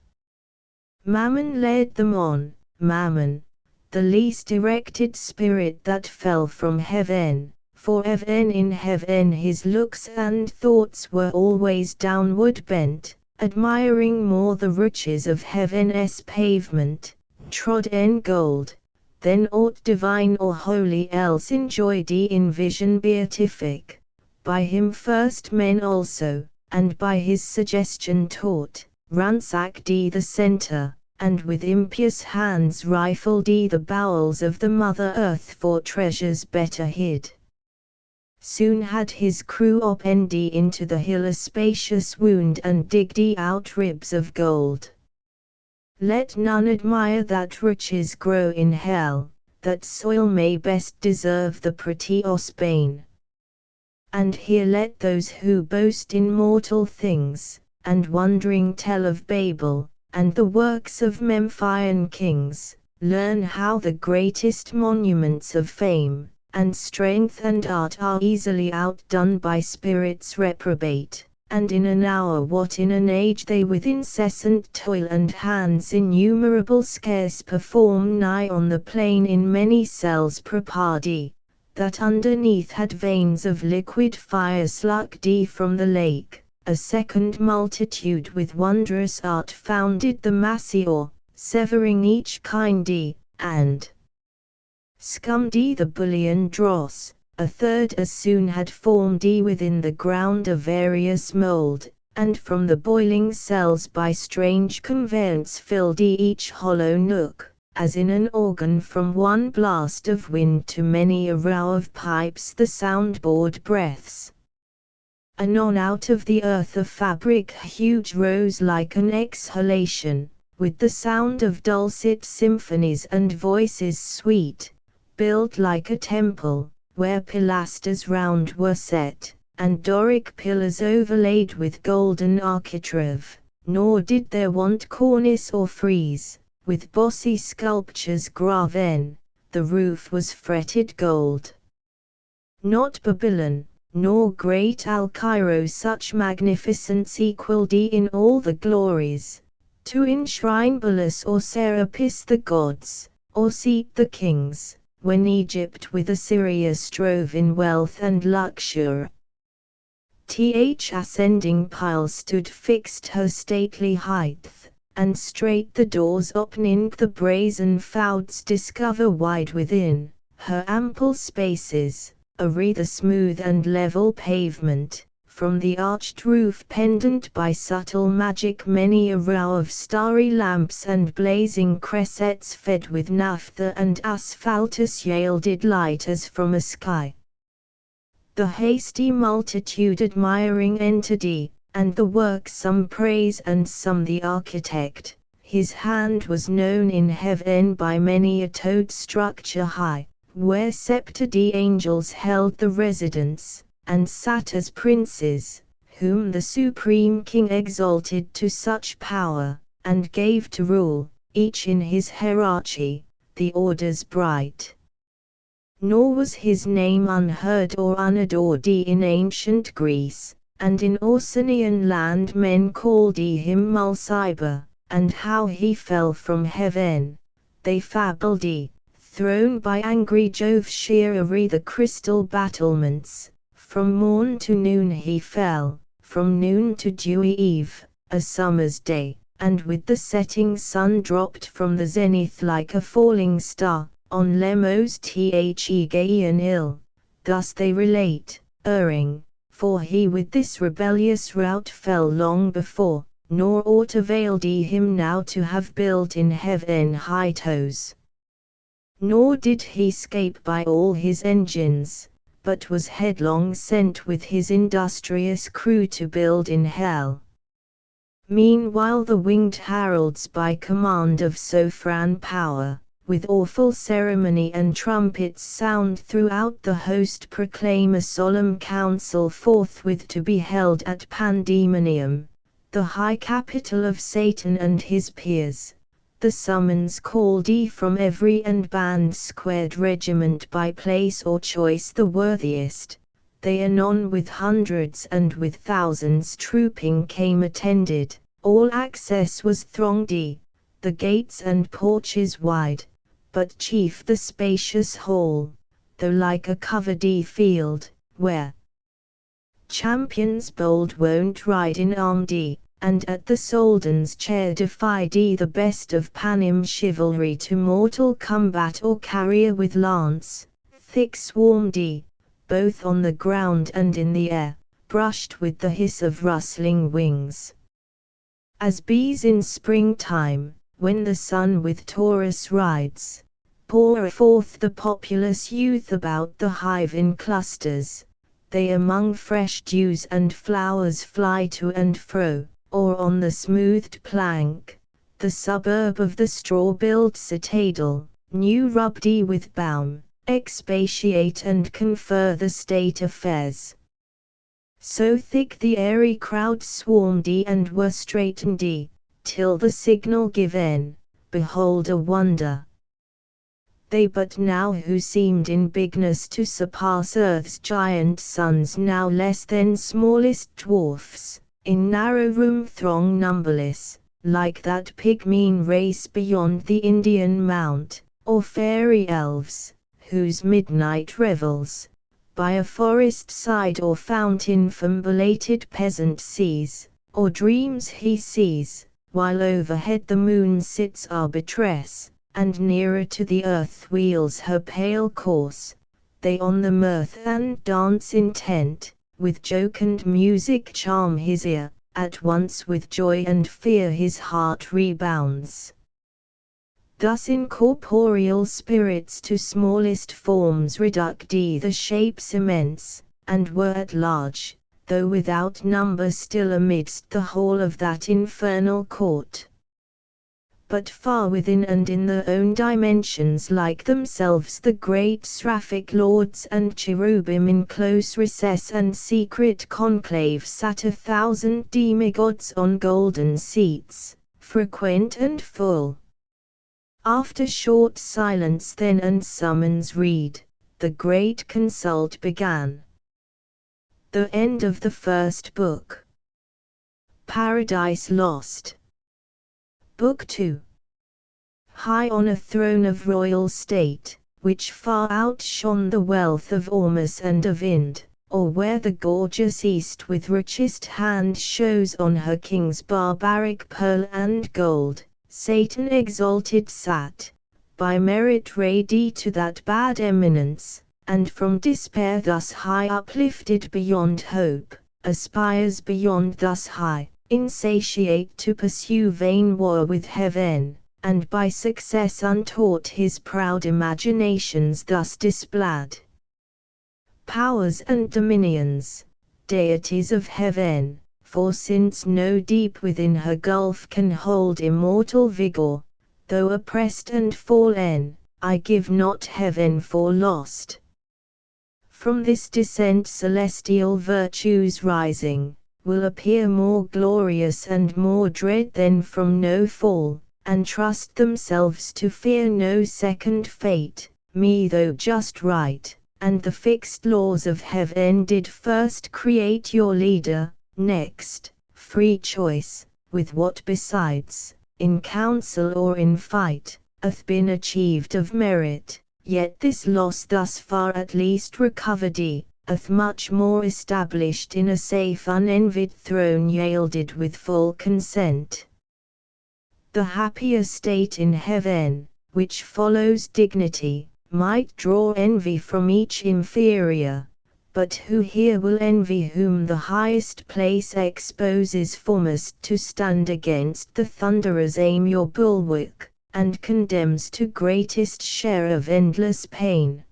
Mammon led them on, Mammon, the least erected spirit that fell from heaven, for even in heaven his looks and thoughts were always downward bent, admiring more the riches of heaven's pavement, trod in gold, than aught divine or holy else enjoyed in vision beatific, by him first men also, and by his suggestion taught, ransacked the centre, and with impious hands rifled the bowels of the mother earth for treasures better hid. Soon had his crew opened into the hill a spacious wound and digged out ribs of gold. Let none admire that riches grow in hell, that soil may best deserve the prettious bane. And here let those who boast in mortal things, and wondering tell of Babel, and the works of Memphian kings, learn how the greatest monuments of fame, and strength and art are easily outdone by spirits reprobate, and in an hour what in an age they with incessant toil and hands innumerable scarce perform nigh on the plain in many cells prepared, that underneath had veins of liquid fire slucked from the lake, a second multitude with wondrous art founded the massy ore, severing each kind and scummed the bullion dross, a third as soon had formed within the ground a various mould, and from the boiling cells by strange conveyance filled each hollow nook, as in an organ from one blast of wind to many a row of pipes the sound bored breaths. Anon out of the earth a fabric huge rose like an exhalation, with the sound of dulcet symphonies and voices sweet, built like a temple, where pilasters round were set, and Doric pillars overlaid with golden architrave, nor did there want cornice or frieze, with bossy sculptures graven, the roof was fretted gold. Not Babylon, nor great Al-Cairo such magnificence equalled in all the glories, to enshrine Belus or Serapis the gods, or seat the kings, when Egypt with Assyria strove in wealth and luxury. Ascending pile stood fixed her stately height, and straight the doors opening the brazen fouds discover wide within, her ample spaces, the smooth and level pavement, from the arched roof pendant by subtle magic many a row of starry lamps and blazing cressets fed with naphtha and asphaltus yielded light as from a sky. The hasty multitude admiring entered, and the work some praise and some the architect, his hand was known in heaven by many a toad structure high, where sceptred angels held the residence, and sat as princes, whom the supreme king exalted to such power, and gave to rule, each in his hierarchy, the orders bright. Nor was his name unheard or unadored in ancient Greece, and in Orsinian land men called him Mulciber, and how he fell from heaven, they fabled thrown by angry Jove sheer the crystal battlements, from morn to noon he fell, from noon to dewy eve, a summer's day, and with the setting sun dropped from the zenith like a falling star, on Lemos Gaian ill, thus they relate, erring, for he with this rebellious rout fell long before, nor aught availed him now to have built in heaven high toes. Nor did he scape by all his engines, but was headlong sent with his industrious crew to build in hell. Meanwhile the winged heralds by command of Sophran power, with awful ceremony and trumpets sound throughout the host proclaim a solemn council forthwith to be held at Pandemonium, the high capital of Satan and his peers. The summons called from every and band squared regiment by place or choice the worthiest, they anon with hundreds and with thousands trooping came attended, all access was thronged, the gates and porches wide, but chief the spacious hall, though like a covered field, where champions bold wont ride in armed, and at the Soldan's chair defied the best of Panem chivalry to mortal combat or carrier with lance, thick swarmed, both on the ground and in the air, brushed with the hiss of rustling wings. As bees in springtime, when the sun with Taurus rides, pour forth the populous youth about the hive in clusters, they among fresh dews and flowers fly to and fro, or on the smoothed plank, the suburb of the straw-built citadel, new rubbed with balm, expatiate and confer the state affairs. So thick the airy crowd swarmed and were straitened, till the signal given, behold a wonder. They but now who seemed in bigness to surpass earth's giant sons now less than smallest dwarfs, in narrow room throng numberless, like that pygmean race beyond the Indian mount, or fairy elves, whose midnight revels, by a forest side or fountain from belated peasant sees, or dreams he sees, while overhead the moon sits arbitress, and nearer to the earth wheels her pale course, they on the mirth and dance intent, with jocund music charm his ear, at once with joy and fear his heart rebounds. Thus incorporeal spirits to smallest forms reduced the shapes immense, and were at large, though without number still amidst the hall of that infernal court. but far within and in their own dimensions like themselves the great seraphic lords and cherubim in close recess and secret conclave sat 1,000 demigods on golden seats, frequent and full. After short silence then and summons read, the great consult began. The end of the first book. Paradise Lost. Book 2. High on a throne of royal state, which far outshone the wealth of Ormus and of Ind, or where the gorgeous East with richest hand shows on her kings barbaric pearl and gold, Satan exalted sat, by merit ready to that bad eminence, and from despair thus high uplifted beyond hope, aspires beyond thus high, insatiate to pursue vain war with heaven, and by success untaught his proud imaginations thus displad. Powers and dominions, deities of heaven, for since no deep within her gulf can hold immortal vigor, though oppressed and fallen, I give not heaven for lost. From this descent celestial virtues rising, will appear more glorious and more dread than from no fall, and trust themselves to fear no second fate, me though just right, and the fixed laws of heaven did first create your leader, next, free choice, with what besides, in council or in fight, hath been achieved of merit, yet this loss thus far at least recovered hath much more established in a safe unenvied throne yielded with full consent. The happier state in heaven, which follows dignity, might draw envy from each inferior, but who here will envy whom the highest place exposes foremost to stand against the thunderer's aim your bulwark, and condemns to greatest share of endless pain?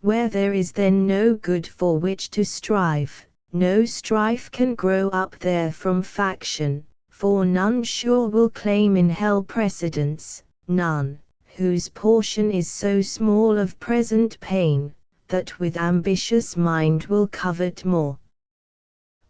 Where there is then no good for which to strive, no strife can grow up there from faction, for none sure will claim in hell precedence, none, whose portion is so small of present pain, that with ambitious mind will covet more.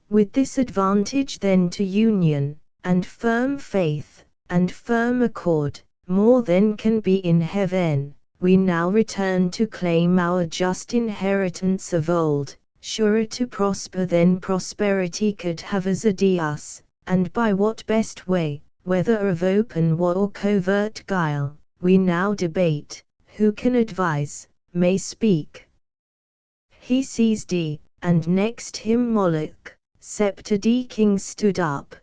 With this advantage then to union, and firm faith, and firm accord, more than can be in heaven, we now return to claim our just inheritance of old, surer to prosper than prosperity could have azaded us, and by what best way, whether of open war or covert guile, we now debate, who can advise, may speak. He seized and next him Moloch, sceptred king stood up,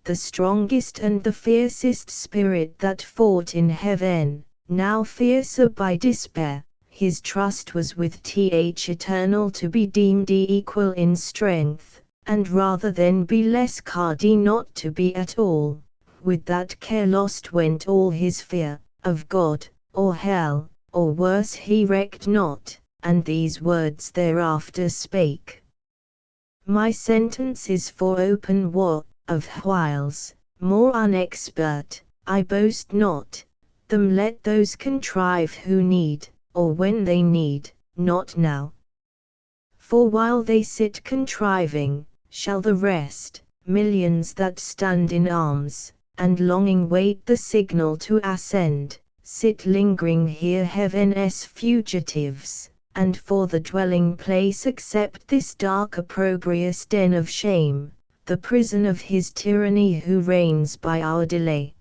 the strongest and the fiercest spirit that fought in heaven, now fiercer by despair, his trust was with th eternal to be deemed equal in strength, and rather than be less cardy not to be at all, with that care lost went all his fear, of God, or hell, or worse he recked not, and these words thereafter spake. My sentence is for open war, of whiles, more unexpert, I boast not, them let those contrive who need, or when they need, not now. For while they sit contriving, shall the rest, millions that stand in arms, and longing wait the signal to ascend, sit lingering here heaven's fugitives, and for the dwelling place accept this dark opprobrious den of shame, the prison of his tyranny who reigns by our delay.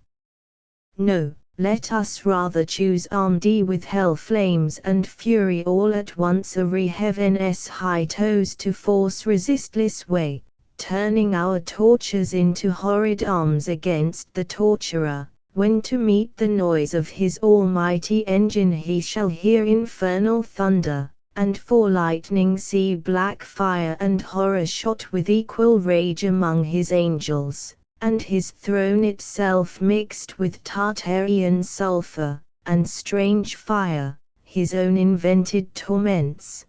No, let us rather choose armed with hell flames and fury all at once heaven's high toes to force resistless way, turning our tortures into horrid arms against the torturer, when to meet the noise of his almighty engine he shall hear infernal thunder, and for lightning see black fire and horror shot with equal rage among his angels, and his throne itself mixed with Tartarian sulphur, and strange fire, his own invented torments.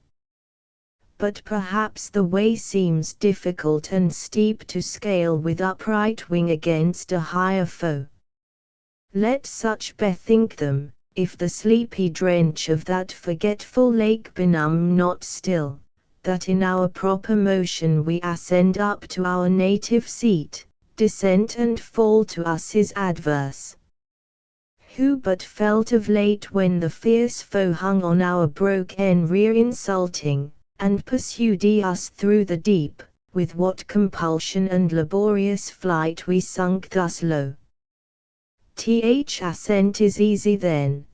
But perhaps the way seems difficult and steep to scale with upright wing against a higher foe. Let such bethink them, if the sleepy drench of that forgetful lake benumb not still, that in our proper motion we ascend up to our native seat, descent and fall to us is adverse. Who but felt of late when the fierce foe hung on our broken rear insulting, and pursued us through the deep, with what compulsion and laborious flight we sunk thus low. Ascent is easy then,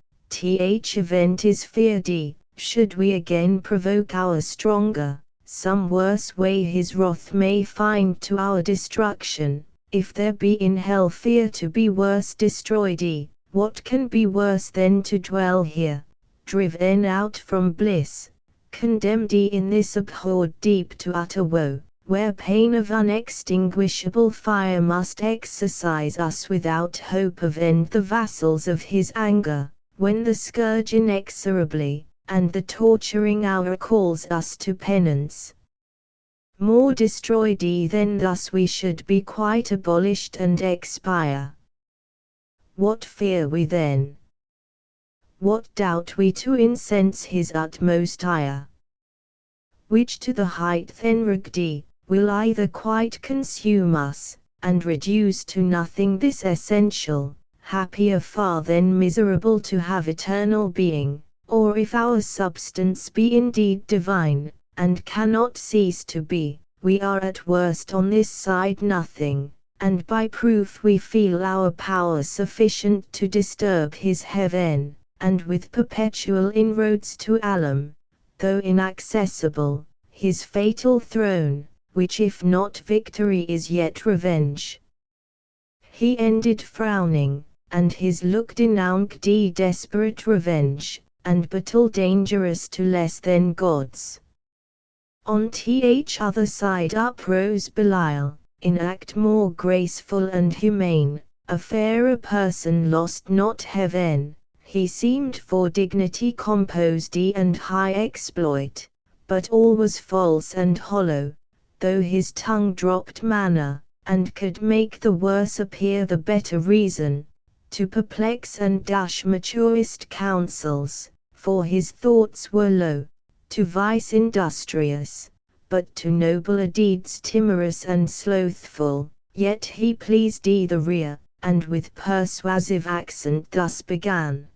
event is feared. Should we again provoke our stronger, some worse way his wrath may find to our destruction. If there be in hell fear to be worse destroyed, what can be worse than to dwell here, driven out from bliss, condemned in this abhorred deep to utter woe, where pain of unextinguishable fire must exercise us without hope of end, the vassals of his anger, when the scourge inexorably, and the torturing hour calls us to penance. More destroyed than thus we should be quite abolished and expire. What fear we then? What doubt we to incense his utmost ire? Which to the height then rugged, will either quite consume us, and reduce to nothing this essential, happier far than miserable to have eternal being, or if our substance be indeed divine, and cannot cease to be, we are at worst on this side nothing, and by proof we feel our power sufficient to disturb his heaven, and with perpetual inroads to Alam, though inaccessible, his fatal throne, which if not victory is yet revenge. He ended frowning, and his look denounced desperate revenge, and battle dangerous to less than gods. On other side uprose Belial, in act more graceful and humane, a fairer person lost not heaven, he seemed for dignity composed and high exploit, but all was false and hollow, though his tongue dropped manna, and could make the worse appear the better reason, to perplex and dash maturest counsels, for his thoughts were low, to vice industrious, but to nobler deeds timorous and slothful, yet he pleased the rear, and with persuasive accent thus began.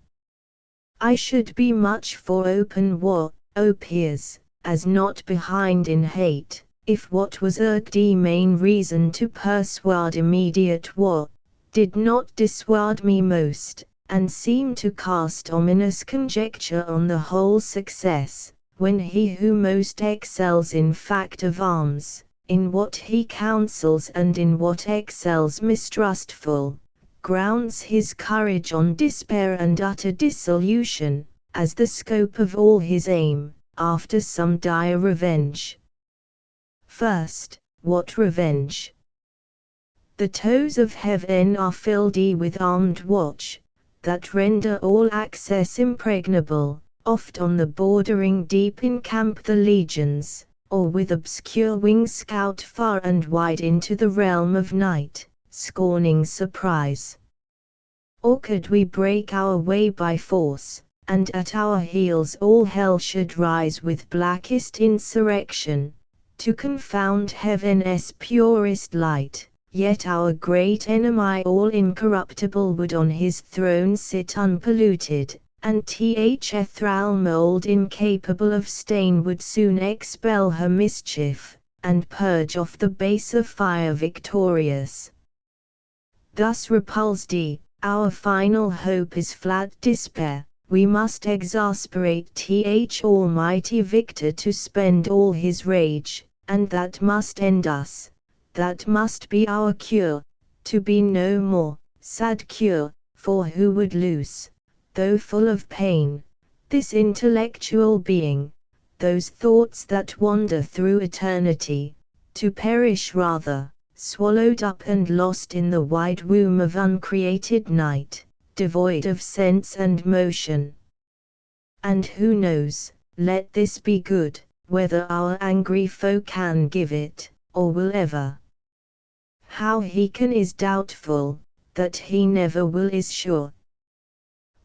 I should be much for open war, O peers, as not behind in hate, if what was urged main reason to persuade immediate war, did not dissuade me most, and seem to cast ominous conjecture on the whole success, when he who most excels in fact of arms, in what he counsels and in what excels mistrustful, grounds his courage on despair and utter dissolution, as the scope of all his aim, after some dire revenge. First, what revenge? The toes of heaven are filled with armed watch, that render all access impregnable, oft on the bordering deep encamp the legions, or with obscure wings scout far and wide into the realm of night, scorning surprise. Or could we break our way by force, and at our heels all hell should rise with blackest insurrection, to confound heaven's purest light, yet our great enemy all incorruptible would on his throne sit unpolluted, and Ethral mold incapable of stain would soon expel her mischief, and purge off the baser fire victorious. Thus repulsed, our final hope is flat despair. We must exasperate Almighty Victor to spend all his rage, and that must end us, that must be our cure, to be no more, sad cure, for who would lose, though full of pain, this intellectual being, those thoughts that wander through eternity, to perish rather, swallowed up and lost in the wide womb of uncreated night, devoid of sense and motion. And who knows, let this be good, whether our angry foe can give it, or will ever. How he can is doubtful, that he never will is sure.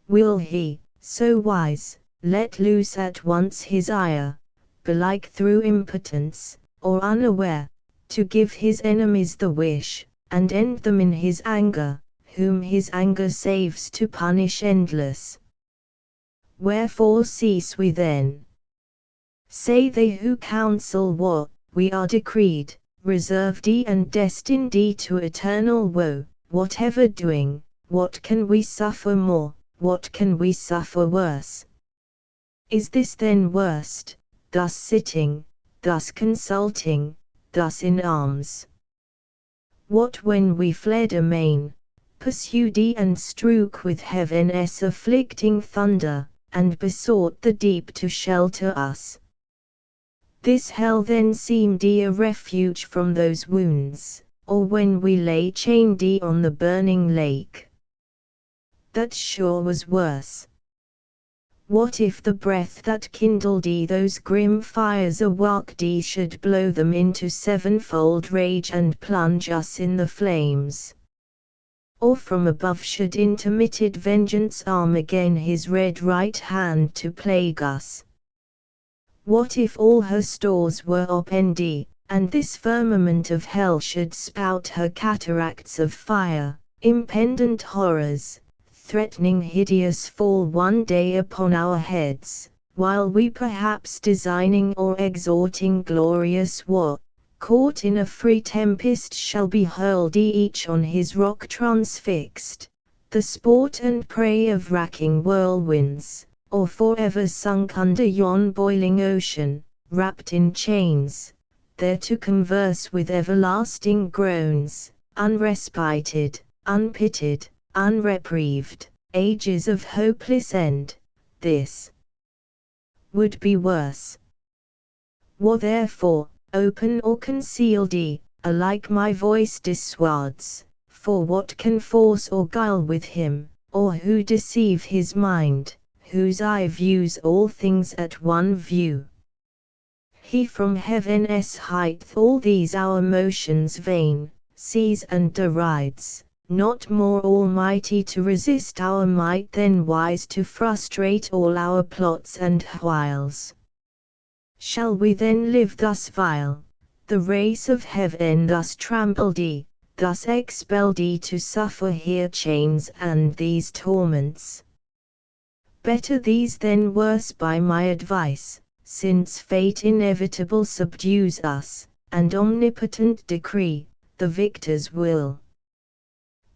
Will he, so wise, let loose at once his ire, belike through impotence, or unaware, to give his enemies the wish, and end them in his anger, whom his anger saves to punish endless? Wherefore cease we then? Say they who counsel war, we are decreed, reserved and destined to eternal woe. Whatever doing, what can we suffer more, what can we suffer worse? Is this then worst, thus sitting, thus consulting, thus in arms? What when we fled amain, pursued and strook with heaven's afflicting thunder, and besought the deep to shelter us? This hell then seemed a refuge from those wounds, or when we lay chained on the burning lake? That sure was worse. What if the breath that kindled those grim fires awoke should blow them into sevenfold rage and plunge us in the flames? Or from above should intermitted vengeance arm again his red right hand to plague us? What if all her stores were opened, and this firmament of hell should spout her cataracts of fire, impendent horrors, threatening hideous fall one day upon our heads, while we perhaps designing or exhorting glorious war, caught in a free tempest shall be hurled each on his rock transfixed, the sport and prey of racking whirlwinds, or forever sunk under yon boiling ocean, wrapped in chains, there to converse with everlasting groans, unrespited, unpitied, unreprieved, ages of hopeless end? This would be worse. War therefore, open or concealed, alike my voice dissuades, for what can force or guile with him, or who deceive his mind, whose eye views all things at one view? He from heaven's height all these our motions vain, sees and derides, not more almighty to resist our might than wise to frustrate all our plots and wiles. Shall we then live thus vile, the race of heaven thus trampled, thus expelled to suffer here chains and these torments? Better these than worse by my advice, since fate inevitable subdues us, and omnipotent decree, the victor's will.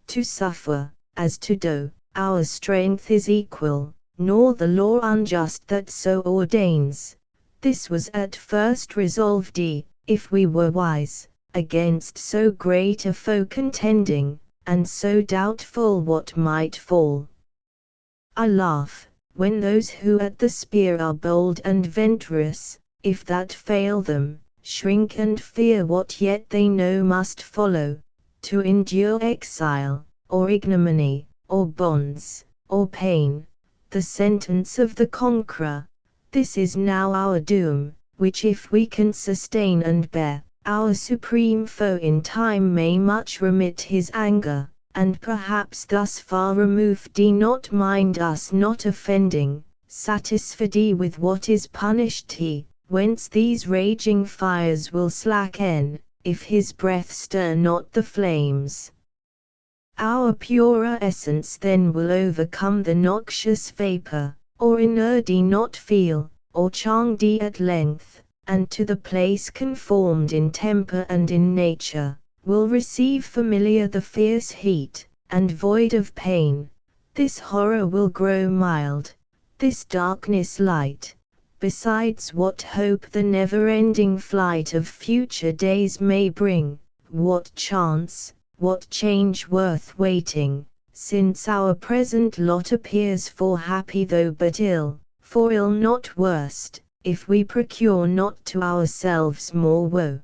To suffer, as to do, our strength is equal, nor the law unjust that so ordains. This was at first resolved, if we were wise, against so great a foe contending, and so doubtful what might fall. I laugh, when those who at the spear are bold and venturous, if that fail them, shrink and fear what yet they know must follow, to endure exile, or ignominy, or bonds, or pain, the sentence of the conqueror. This is now our doom, which if we can sustain and bear, our supreme foe in time may much remit his anger, and perhaps thus far removed not mind us not offending, satisfied with what is punished whence these raging fires will slacken, if his breath stir not the flames. Our purer essence then will overcome the noxious vapor, or inert not feel, or changed at length, and to the place conformed in temper and in nature, will receive familiar the fierce heat, and void of pain. This horror will grow mild, this darkness light, besides what hope the never-ending flight of future days may bring, what chance, what change worth waiting, since our present lot appears for happy though but ill, for ill not worst, if we procure not to ourselves more woe.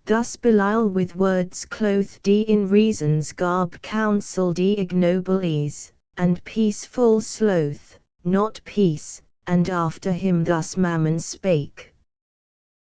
Thus Belial with words clothed in reason's garb counselled ignoble ease, and peaceful sloth, not peace, and after him thus Mammon spake.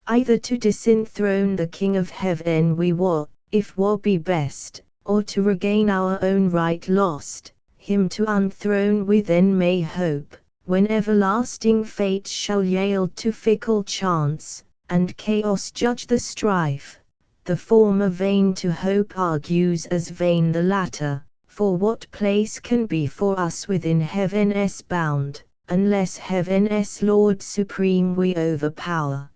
Either to disenthrone the King of Heaven we war, if war be best, or to regain our own right lost, him to unthrone we then may hope, when everlasting fate shall yield to fickle chance, and chaos judge the strife. The former vain to hope argues as vain the latter, for what place can be for us within heaven's bound, unless heaven's Lord supreme we overpower?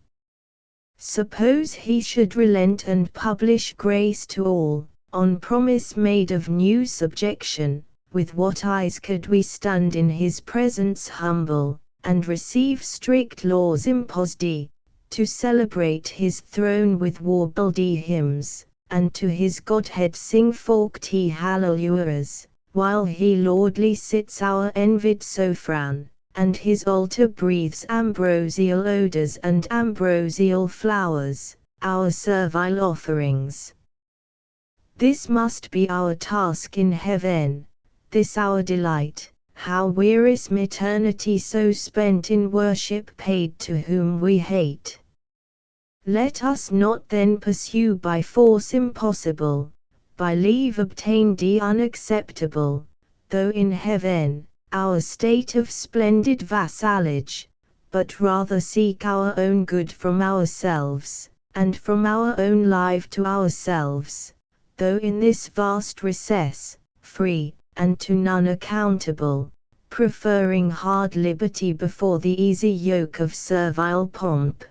Suppose he should relent and publish grace to all, on promise made of new subjection, with what eyes could we stand in his presence humble, and receive strict laws imposed, to celebrate his throne with warbled hymns, and to his Godhead sing forked hallelujahs, while he lordly sits our envied sophron, and his altar breathes ambrosial odors and ambrosial flowers, our servile offerings. This must be our task in heaven, this our delight. How wearisome eternity so spent in worship paid to whom we hate. Let us not then pursue by force impossible, by leave obtained unacceptable, though in heaven, our state of splendid vassalage, but rather seek our own good from ourselves, and from our own life to ourselves, though in this vast recess, free, and to none accountable, preferring hard liberty before the easy yoke of servile pomp.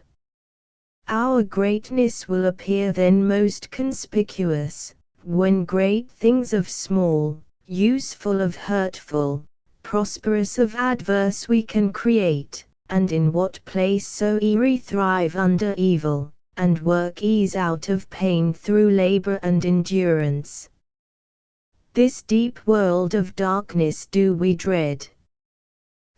Our greatness will appear then most conspicuous, when great things of small, useful of hurtful, prosperous of adverse we can create, and in what place soe'er we thrive under evil, and work ease out of pain through labor and endurance. This deep world of darkness do we dread.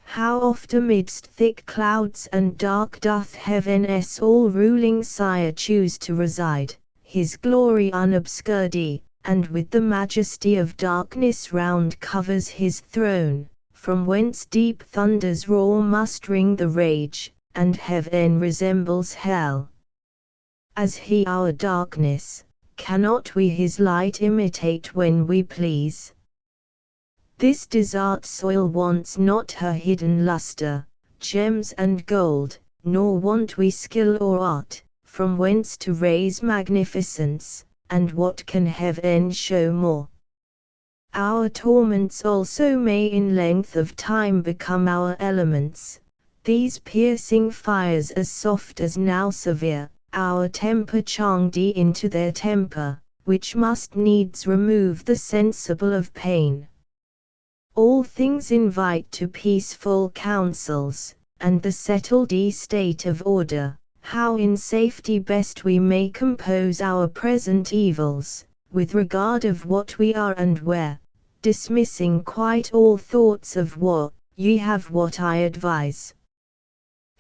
How oft amidst thick clouds and dark doth heaven's all-ruling Sire choose to reside, his glory unobscured, and with the majesty of darkness round covers his throne, from whence deep thunders roar mustering the rage, and heaven resembles hell. As he our darkness, cannot we his light imitate when we please? This desert soil wants not her hidden luster, gems and gold, nor want we skill or art, from whence to raise magnificence, and what can heaven show more? Our torments also may in length of time become our elements, these piercing fires as soft as now severe, our temper changed into their temper, which must needs remove the sensible of pain. All things invite to peaceful counsels, and the settled state of order, how in safety best we may compose our present evils, with regard of what we are and where, dismissing quite all thoughts of war. Ye have what I advise.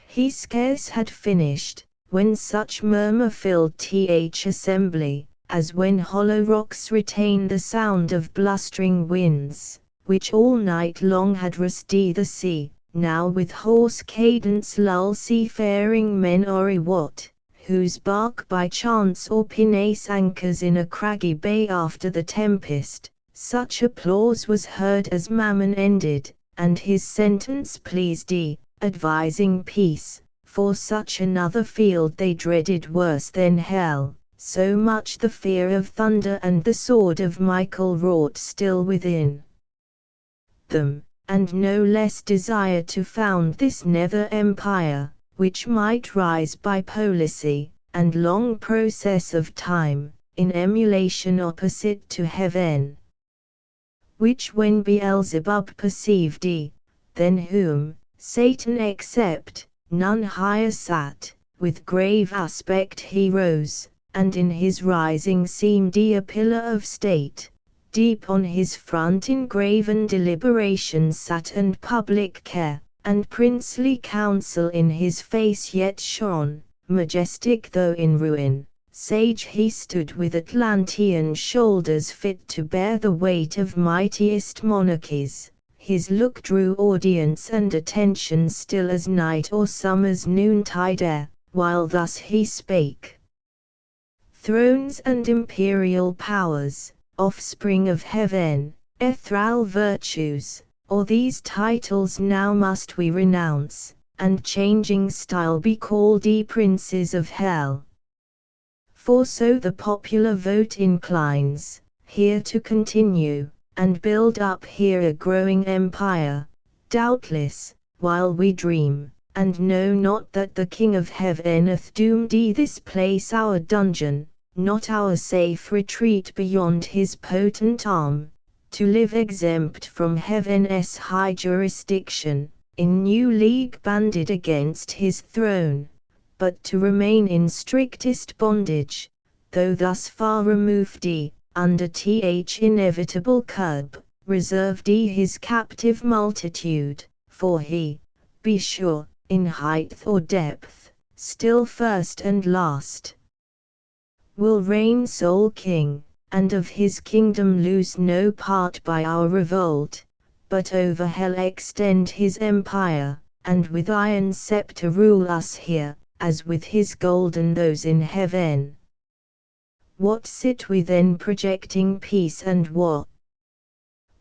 He scarce had finished, when such murmur filled th assembly, as when hollow rocks retain the sound of blustering winds, which all night long had rusty the sea, now with hoarse cadence lull seafaring men or what, whose bark by chance or pinnace anchors in a craggy bay after the tempest. Such applause was heard as Mammon ended, and his sentence pleased, advising peace, for such another field they dreaded worse than hell, so much the fear of thunder and the sword of Michael wrought still within them, and no less desire to found this nether empire, which might rise by policy, and long process of time, in emulation opposite to heaven. Which when Beelzebub perceived, then whom, Satan except, none higher sat, with grave aspect he rose, and in his rising seemed a pillar of state. Deep on his front engraven deliberation sat and public care, and princely counsel in his face yet shone, majestic though in ruin, sage he stood with Atlantean shoulders fit to bear the weight of mightiest monarchies, his look drew audience and attention still as night or summer's noontide air, while thus he spake. Thrones and imperial powers, offspring of heaven, ethereal virtues, or these titles now must we renounce, and changing style be called ye princes of hell. For so the popular vote inclines, here to continue, and build up here a growing empire, doubtless, while we dream, and know not that the King of Heaven hath doomed this place our dungeon, not our safe retreat beyond his potent arm, to live exempt from heaven's high jurisdiction, in new league banded against his throne, but to remain in strictest bondage, though thus far removed under th inevitable curb, reserved his captive multitude, for he, be sure, in height or depth, still first and last, will reign sole king, and of his kingdom lose no part by our revolt, but over hell extend his empire, and with iron scepter rule us here, as with his golden those in heaven. What sit we then projecting peace and war?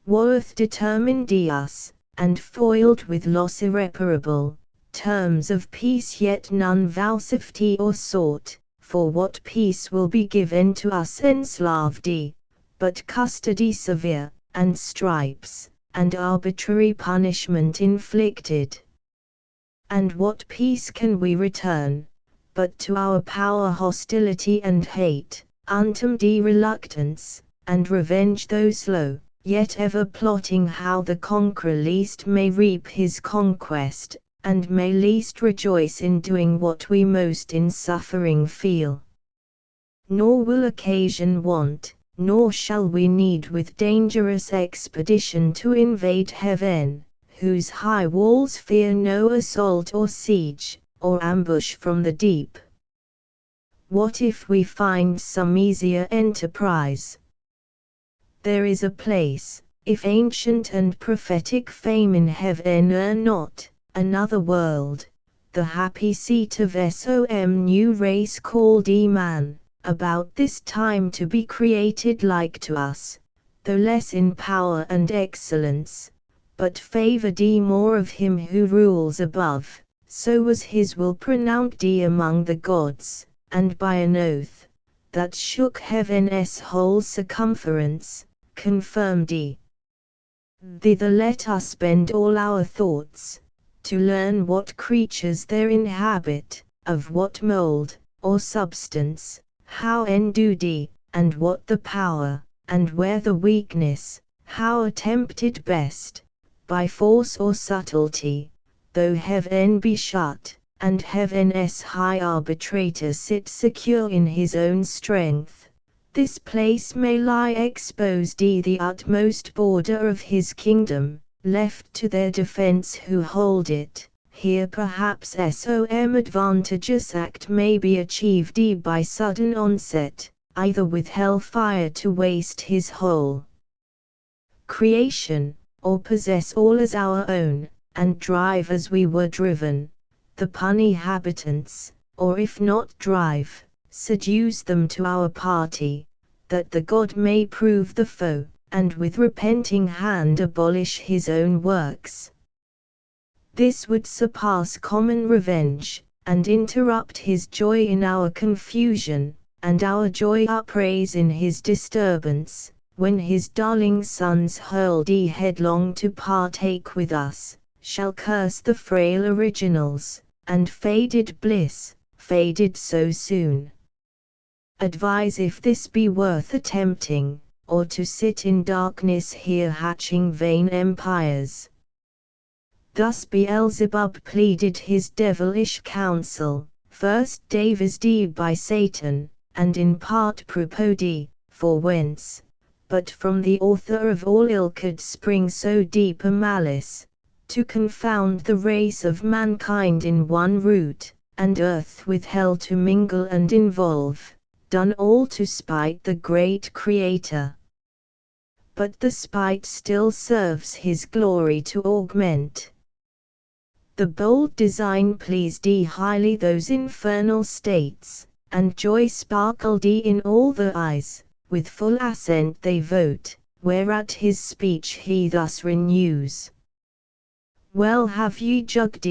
War hath determined us, and foiled with loss irreparable, terms of peace yet none vouchsafed or sought, for what peace will be given to us enslaved but custody severe, and stripes, and arbitrary punishment inflicted. And what peace can we return, but to our power hostility and hate, untum reluctance, and revenge though slow, yet ever plotting how the conqueror least may reap his conquest, and may least rejoice in doing what we most in suffering feel. Nor will occasion want, nor shall we need with dangerous expedition to invade heaven, whose high walls fear no assault or siege, or ambush from the deep. What if we find some easier enterprise? There is a place, if ancient and prophetic fame in heaven err not, another world, the happy seat of some new race called man, about this time to be created like to us, though less in power and excellence, but favoured more of him who rules above, so was his will pronounced among the gods, and by an oath, that shook heaven's whole circumference, confirmed thither let us bend all our thoughts, to learn what creatures there inhabit, of what mould, or substance, how endued, and what the power, and where the weakness, how attempted best, by force or subtlety, though heaven be shut, and heaven's high arbitrator sit secure in his own strength, this place may lie exposed the utmost border of his kingdom, left to their defense who hold it. Here perhaps some advantageous act may be achieved by sudden onset, either with hell fire to waste his whole creation, or possess all as our own, and drive as we were driven, the puny habitants, or if not drive, seduce them to our party, that the God may prove the foe, and with repenting hand abolish his own works. This would surpass common revenge, and interrupt his joy in our confusion, and our joy upraise in his disturbance, when his darling sons hurled headlong to partake with us, shall curse the frail originals, and faded bliss, faded so soon. Advise if this be worth attempting, or to sit in darkness here hatching vain empires. Thus Beelzebub pleaded his devilish counsel, first devised by Satan, and in part proposed, for whence, but from the author of all ill could spring so deep a malice, to confound the race of mankind in one root, and earth with hell to mingle and involve, done all to spite the great Creator. But the spite still serves his glory to augment. The bold design pleased highly those infernal states, and joy sparkled in all the eyes, with full assent they vote, whereat his speech he thus renews. Well have ye jugged,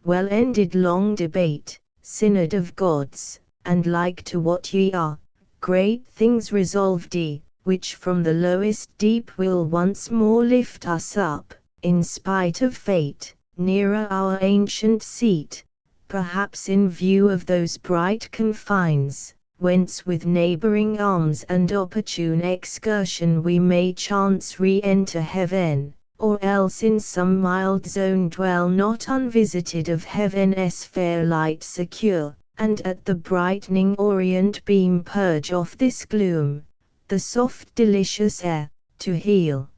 well ended long debate, synod of gods, and like to what ye are, great things resolved ye, which from the lowest deep will once more lift us up, in spite of fate, nearer our ancient seat, perhaps in view of those bright confines, whence with neighboring arms and opportune excursion we may chance re-enter heaven, or else in some mild zone dwell not unvisited of heaven's fair light secure, and at the brightening orient beam purge off this gloom, the soft delicious air, to heal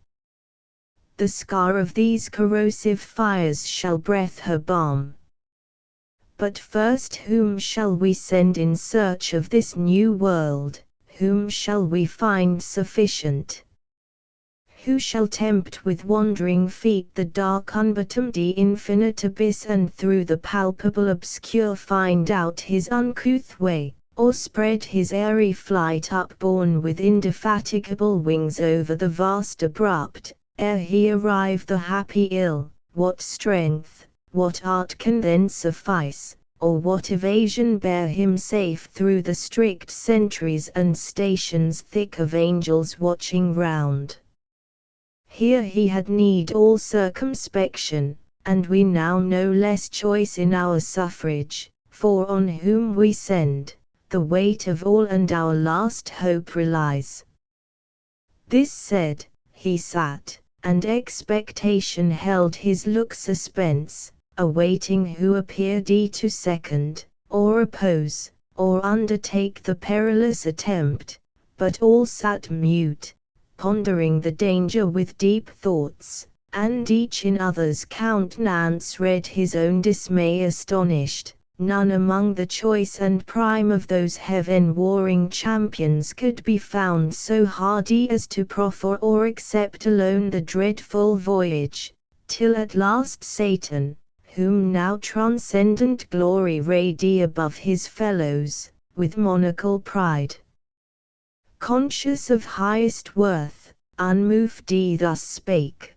the scar of these corrosive fires shall breath her balm. But first whom shall we send in search of this new world, whom shall we find sufficient? Who shall tempt with wandering feet the dark unbottomed infinite abyss, and through the palpable obscure find out his uncouth way, or spread his airy flight upborne with indefatigable wings over the vast abrupt, ere he arrive the happy ill? What strength, what art can then suffice, or what evasion bear him safe through the strict sentries and stations thick of angels watching round? Here he had need all circumspection, and we now no less choice in our suffrage, for on whom we send, the weight of all and our last hope relies. This said, he sat, and expectation held his look suspense, awaiting who appeared to second, or oppose, or undertake the perilous attempt, but all sat mute, pondering the danger with deep thoughts, and each in others' countenance read his own dismay astonished. None among the choice and prime of those heaven-warring champions could be found so hardy as to proffer or accept alone the dreadful voyage, till at last Satan, whom now transcendent glory rayed above his fellows, with monarchal pride, conscious of highest worth, unmoved thus spake.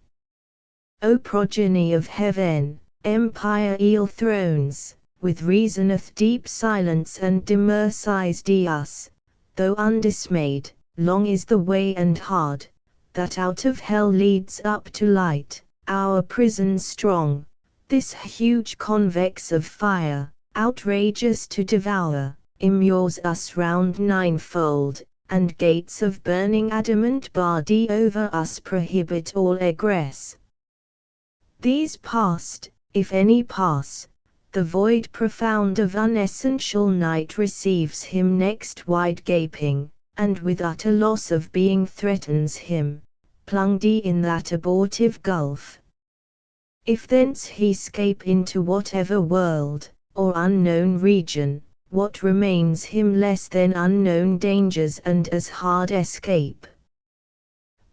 O progeny of heaven, empire-eel thrones, with reasoneth deep silence and demercised us, though undismayed, long is the way and hard, that out of hell leads up to light, our prison strong, this huge convex of fire, outrageous to devour, immures us round ninefold, and gates of burning adamant barred over us prohibit all egress. These past, if any pass, the void profound of unessential night receives him next wide gaping, and with utter loss of being threatens him, plunged in that abortive gulf. If thence he scape into whatever world, or unknown region, what remains him less than unknown dangers and as hard escape?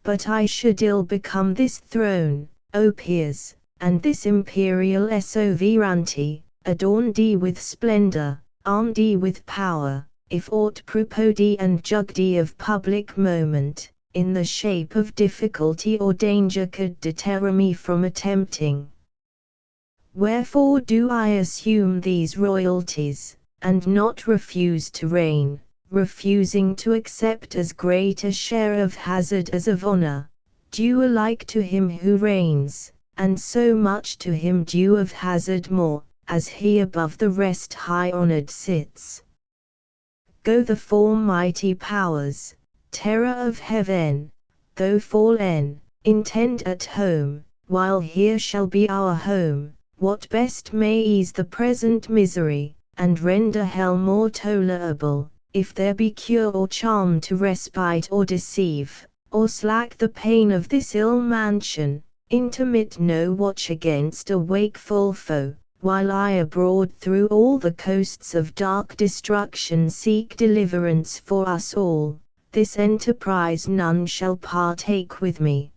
But I should ill become this throne, O peers, and this imperial sovereignty, adorned with splendor, armed with power, if aught proposed and jugged of public moment, in the shape of difficulty or danger could deter me from attempting. Wherefore do I assume these royalties, and not refuse to reign, refusing to accept as great a share of hazard as of honor, due alike to him who reigns, and so much to him due of hazard more, as he above the rest high honored sits. Go the four mighty powers, terror of heaven, though fallen, intend at home, while here shall be our home, what best may ease the present misery, and render hell more tolerable, if there be cure or charm to respite or deceive, or slack the pain of this ill mansion, intermit no watch against a wakeful foe, while I abroad through all the coasts of dark destruction seek deliverance for us all, this enterprise none shall partake with me.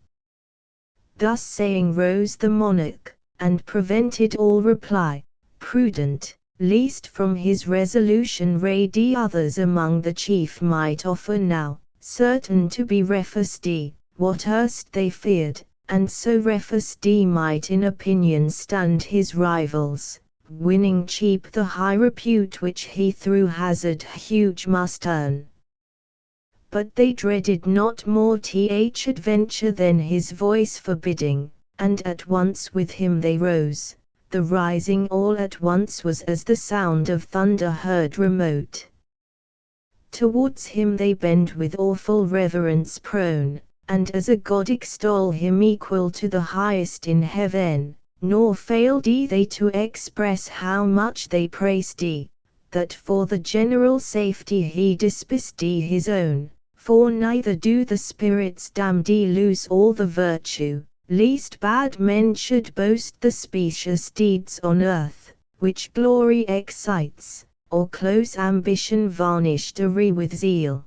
Thus saying rose the monarch, and prevented all reply, prudent, least from his resolution rayed others among the chief might offer now, certain to be refused, what erst they feared, and so refused might in opinion stand his rivals, winning cheap the high repute which he through hazard huge must earn. But they dreaded not more adventure than his voice forbidding, and at once with him they rose. The rising all at once was as the sound of thunder heard remote. Towards him they bend with awful reverence prone, and as a god extol him equal to the highest in heaven, nor failed they to express how much they praised that for the general safety he dispersed his own, for neither do the spirits damned lose all the virtue, lest bad men should boast the specious deeds on earth, which glory excites, or close ambition varnished with zeal.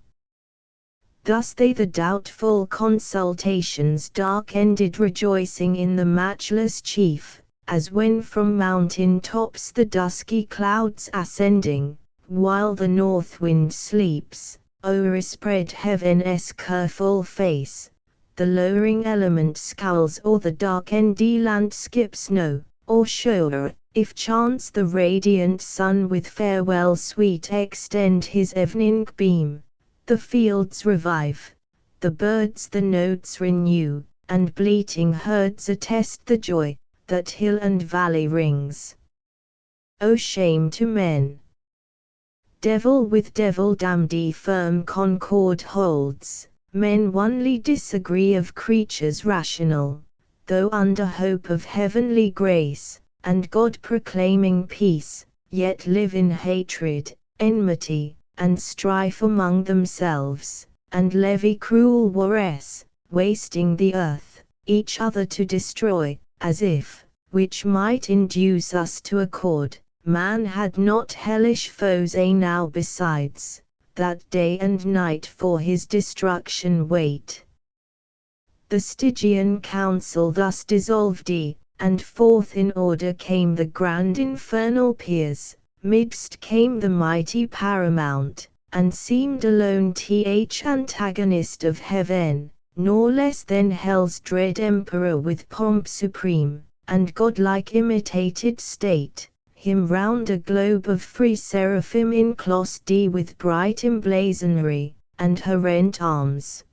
Thus they the doubtful consultations dark ended rejoicing in the matchless chief, as when from mountain tops the dusky clouds ascending, while the north wind sleeps, o'erspread heaven's careful face, the lowering element scowls o'er the darkened landscape snow, or shower, if chance the radiant sun with farewell sweet extend his evening beam, the fields revive, the birds the notes renew, and bleating herds attest the joy that hill and valley rings. O shame to men! Devil with devil damned firm concord holds, men onely disagree of creatures rational, though under hope of heavenly grace, and God proclaiming peace, yet live in hatred, enmity, and strife among themselves, and levy cruel wars, wasting the earth, each other to destroy, as if, which might induce us to accord, man had not hellish foes now besides, that day and night for his destruction wait. The Stygian council thus dissolved and forth in order came the grand infernal peers, midst came the mighty paramount, and seemed alone antagonist of heaven, nor less than hell's dread emperor with pomp supreme, and godlike imitated state, him round a globe of free seraphim enclosed with bright emblazonry, and horrent arms.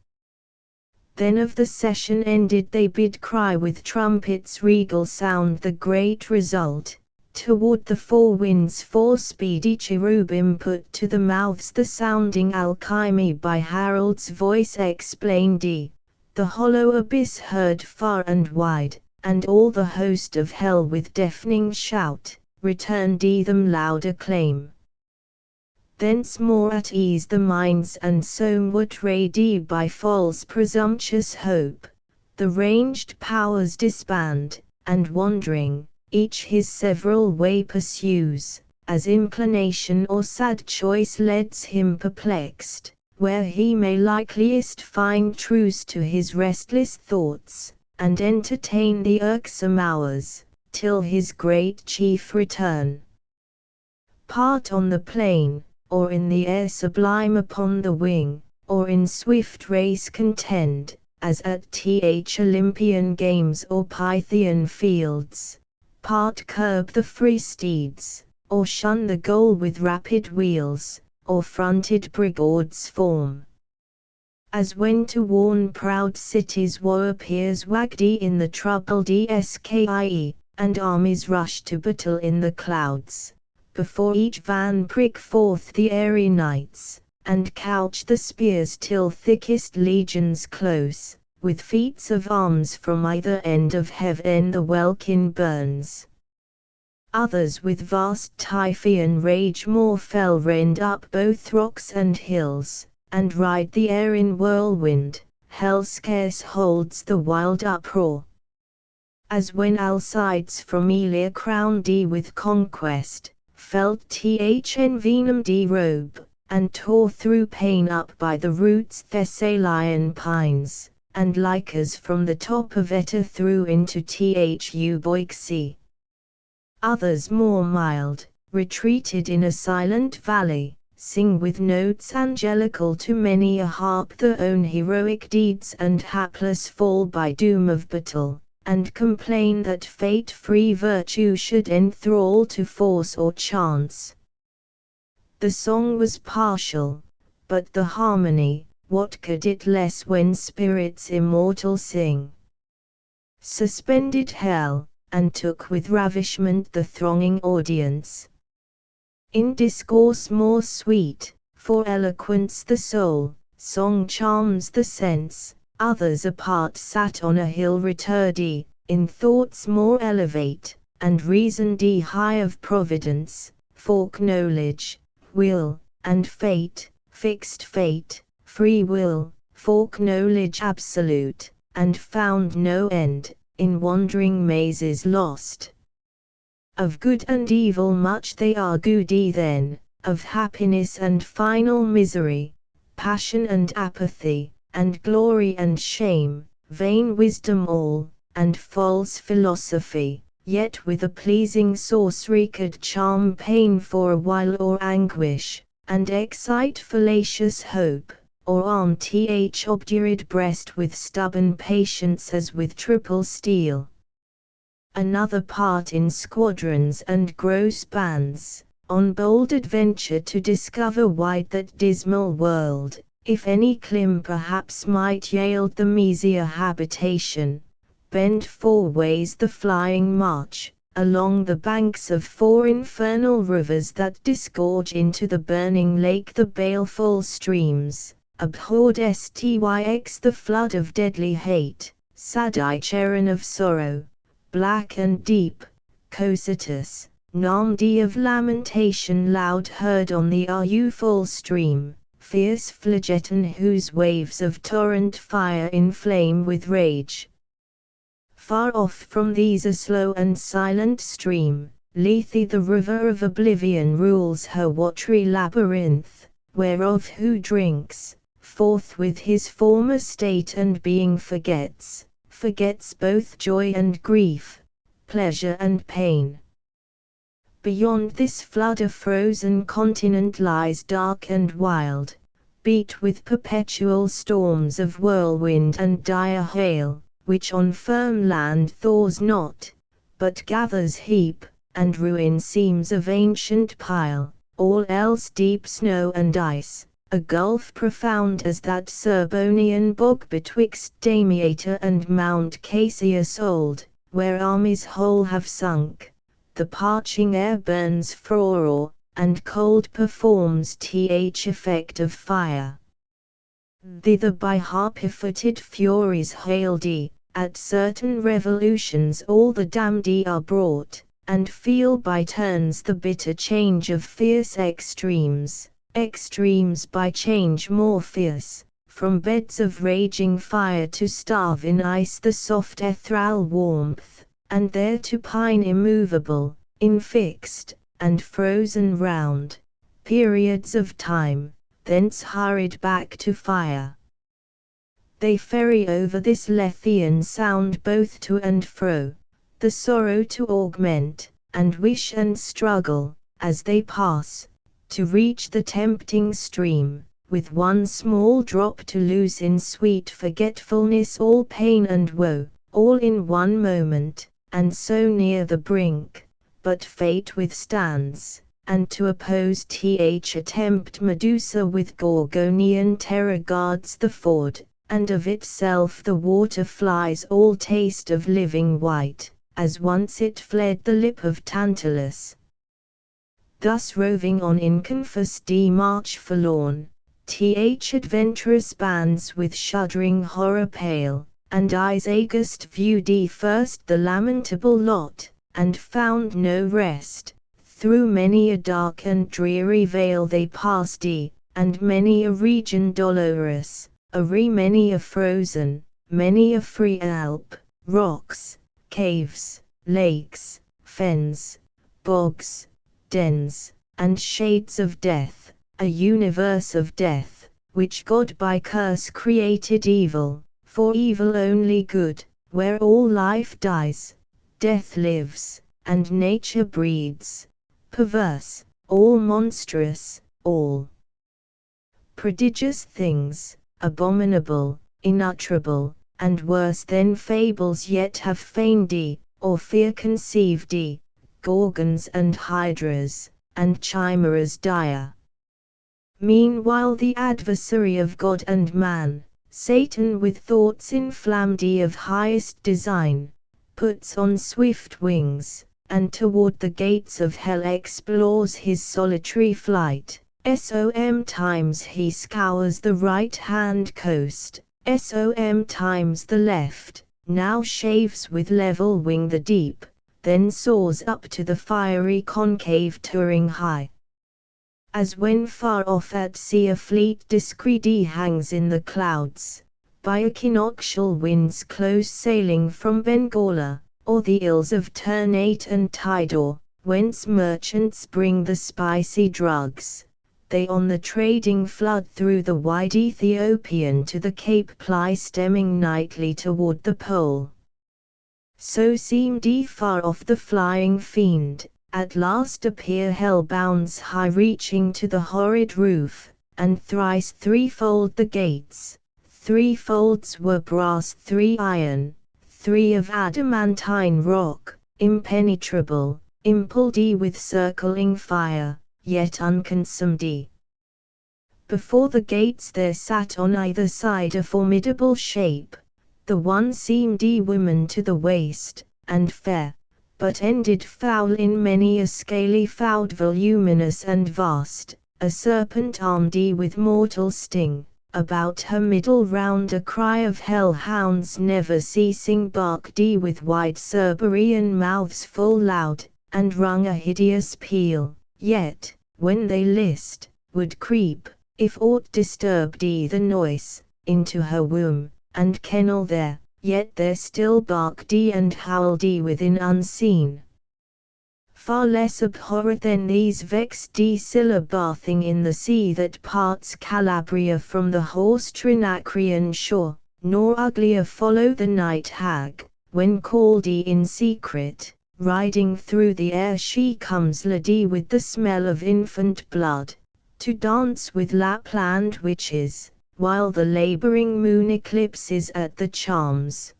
Then of the session ended they bid cry with trumpets regal sound the great result, toward the four winds four speedy cherubim put to the mouths the sounding alchemy by Harold's voice explained the hollow abyss heard far and wide, and all the host of hell with deafening shout, returned them loud acclaim. Thence more at ease the minds and somewhat rayed by false presumptuous hope, the ranged powers disband, and wandering, each his several way pursues, as inclination or sad choice leads him perplexed, where he may likeliest find truce to his restless thoughts, and entertain the irksome hours, till his great chief return. Part on the plain, or in the air sublime upon the wing, or in swift race contend, as at Olympian games or Pythian fields, part curb the free steeds, or shun the goal with rapid wheels, or fronted brigards form. As when to warn proud cities war appears wagged in the troubled sky, and armies rush to battle in the clouds, before each van prick forth the airy knights, and couch the spears till thickest legions close, with feats of arms from either end of heaven the welkin burns. Others with vast Typhoean rage more fell rend up both rocks and hills, and ride the air in whirlwind, hell scarce holds the wild uproar. As when Alcides from Aelia crowned with conquest, felt envenomed robe, and tore through pain up by the roots Thessalian pines, and Lycus from the top of Eta threw into Euboea. Others more mild, retreated in a silent valley, sing with notes angelical to many a harp their own heroic deeds and hapless fall by doom of battle, and complain that fate-free virtue should enthrall to force or chance. The song was partial, but the harmony, what could it less when spirits immortal sing? Suspended hell, and took with ravishment the thronging audience. In discourse more sweet, for eloquence the soul, song charms the sense, others apart sat on a hill returdy, in thoughts more elevate, and reasoned high of providence, folk knowledge, will, and fate, fixed fate, free will, folk knowledge absolute, and found no end, in wandering mazes lost. Of good and evil much they argued then, of happiness and final misery, passion and apathy, and glory and shame, vain wisdom all, and false philosophy, yet with a pleasing sorcery could charm pain for a while or anguish, and excite fallacious hope, or arm obdurate breast with stubborn patience as with triple steel. Another part in squadrons and gross bands, on bold adventure to discover wide that dismal world, if any climb perhaps might yield them easier habitation, bend four ways the flying march, along the banks of four infernal rivers that disgorge into the burning lake the baleful streams, abhorred styx the flood of deadly hate, Sadicheron of sorrow, black and deep, Cocytus, Namdi of lamentation loud heard on the Aruful stream, fierce Phlegeton whose waves of torrent fire inflame with rage. Far off from these a slow and silent stream, Lethe the river of oblivion rules her watery labyrinth, whereof who drinks, forth with his former state and being forgets both joy and grief, pleasure and pain. Beyond this flood a frozen continent lies dark and wild, beat with perpetual storms of whirlwind and dire hail, which on firm land thaws not, but gathers heap, and ruin seems of ancient pile, all else deep snow and ice, a gulf profound as that Serbonian bog betwixt Damietta and Mount Casius old, where armies whole have sunk, the parching air burns furor, and cold performs effect of fire. Thither by harpy-footed furies hailed at certain revolutions all the damned are brought, and feel by turns the bitter change of fierce extremes by change more fierce, from beds of raging fire to starve in ice the soft ethereal warmth, and there to pine immovable, infixed, and frozen round periods of time, thence hurried back to fire. They ferry over this Lethean sound both to and fro, the sorrow to augment, and wish and struggle, as they pass, to reach the tempting stream, with one small drop to lose in sweet forgetfulness all pain and woe, all in one moment, and so near the brink, but fate withstands, and to oppose attempt Medusa with Gorgonian terror guards the ford, and of itself the water flies all taste of living white, as once it fled the lip of Tantalus. Thus roving on in confessed march forlorn, adventurous bands with shuddering horror pale, and eyes august viewed first the lamentable lot, and found no rest. Through many a dark and dreary vale they passed and many a region dolorous, many a frozen, many a free Alp, rocks, caves, lakes, fens, bogs, dens, and shades of death, a universe of death, which God by curse created evil, for evil only good, where all life dies, death lives, and nature breeds, perverse, all monstrous, all prodigious things, abominable, unutterable, and worse than fables yet have feigned, or fear conceived, gorgons and hydras, and chimeras dire. Meanwhile the adversary of God and man, Satan with thoughts inflamed of highest design, puts on swift wings, and toward the gates of hell explores his solitary flight. Sometimes he scours the right-hand coast, sometimes the left, now shaves with level wing the deep, then soars up to the fiery concave touring high. As when far off at sea a fleet discreetly hangs in the clouds, by equinoctial winds close sailing from Bengala, or the Isles of Ternate and Tidor, whence merchants bring the spicy drugs, they on the trading flood through the wide Ethiopian to the Cape ply stemming nightly toward the pole. So seemed far off the flying fiend, at last appear hell-bounds high reaching to the horrid roof, and thrice threefold the gates, three folds were brass, three iron, three of adamantine rock, impenetrable, impelled with circling fire, yet unconsumed. Before the gates there sat on either side a formidable shape, the one seemed woman to the waist, and fair, but ended foul in many a scaly foud voluminous and vast, a serpent armed with mortal sting, about her middle round a cry of hell-hounds never ceasing barked with wide Cerberean mouths full loud, and rung a hideous peal, yet, when they list, would creep, if aught disturbed the noise, into her womb, and kennel there, yet there still barked and howled within unseen. Far less abhorrent than these vexed Scylla bathing in the sea that parts Calabria from the hoarse Trinacrian shore, nor uglier follow the night hag, when called in secret, riding through the air she comes lady with the smell of infant blood, to dance with Lapland witches, while the labouring moon eclipses at the charms.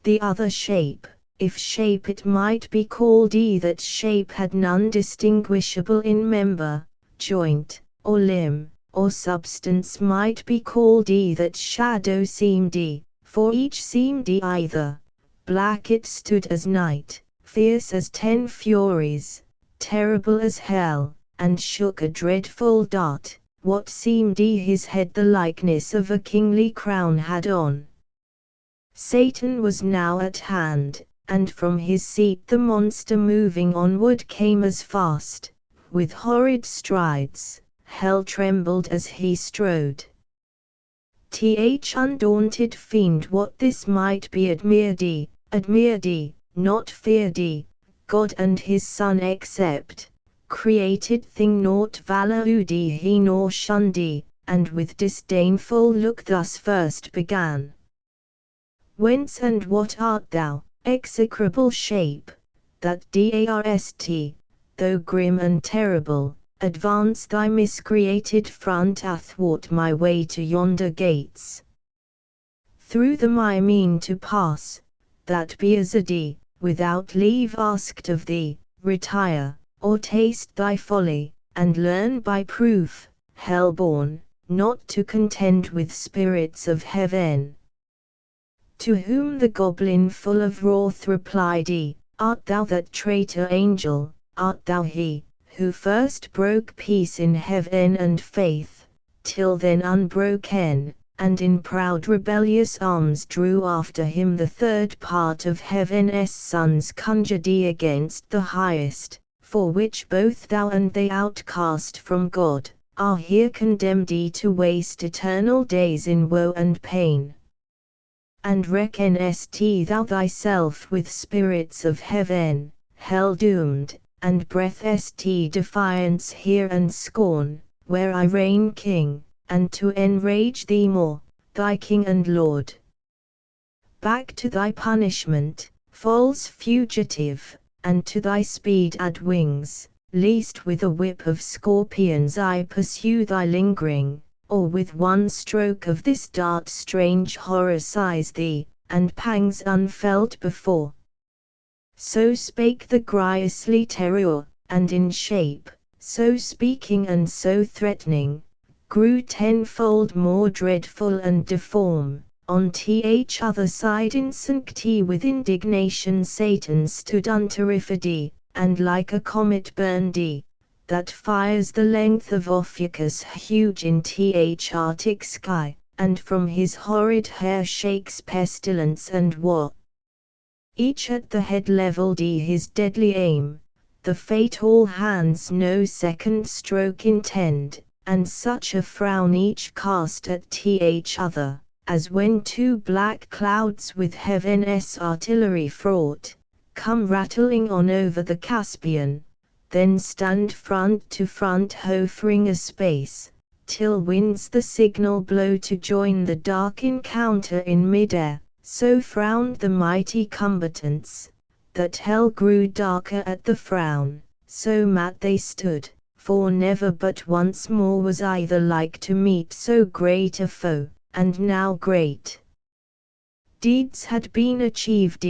The other shape, if shape it might be called, that shape had none distinguishable in member, joint, or limb, or substance might be called, that shadow seemed, for each seemed either black it stood as night, fierce as 10 furies, terrible as hell, and shook a dreadful dart, what seemed his head the likeness of a kingly crown had on. Satan was now at hand, and from his seat the monster moving onward came as fast, with horrid strides, hell trembled as he strode. Undaunted fiend, what this might be admired, not feared, God and his Son except, created thing naught valued he nor shunned, and with disdainful look thus first began. Whence and what art thou, execrable shape, that darst, though grim and terrible, advance thy miscreated front athwart my way to yonder gates? Through them I mean to pass, that be as without leave asked of thee, retire, or taste thy folly, and learn by proof, hell-born, not to contend with spirits of heaven. To whom the goblin full of wrath replied, Art thou that traitor angel, art thou he, who first broke peace in heaven and faith, till then unbroken, and in proud rebellious arms drew after him the third part of heaven's sons conjured against the highest, for which both thou and they outcast from God, are here condemned to waste eternal days in woe and pain? And reckonest thou thyself with spirits of heaven, hell doomed, and breathest defiance here and scorn, where I reign king, and to enrage thee more, thy king and lord? Back to thy punishment, false fugitive, and to thy speed add wings, least with a whip of scorpions I pursue thy lingering, or with one stroke of this dart strange horror seize thee, and pangs unfelt before. So spake the grisly terror, and in shape, so speaking and so threatening, grew tenfold more dreadful and deform. On th other side in sanctity with indignation Satan stood unterrified, and like a comet burned, that fires the length of Ophiuchus huge in th arctic sky, and from his horrid hair shakes pestilence and war. Each at the head levelled his deadly aim, the fate all hands no second stroke intend, and such a frown each cast at th other, as when two black clouds with heaven's artillery fraught, come rattling on over the Caspian, then stand front to front hovering a space, till winds the signal blow to join the dark encounter in mid-air. So frowned the mighty combatants, that hell grew darker at the frown, so mat they stood, for never but once more was either like to meet so great a foe, and now great deeds had been achieved,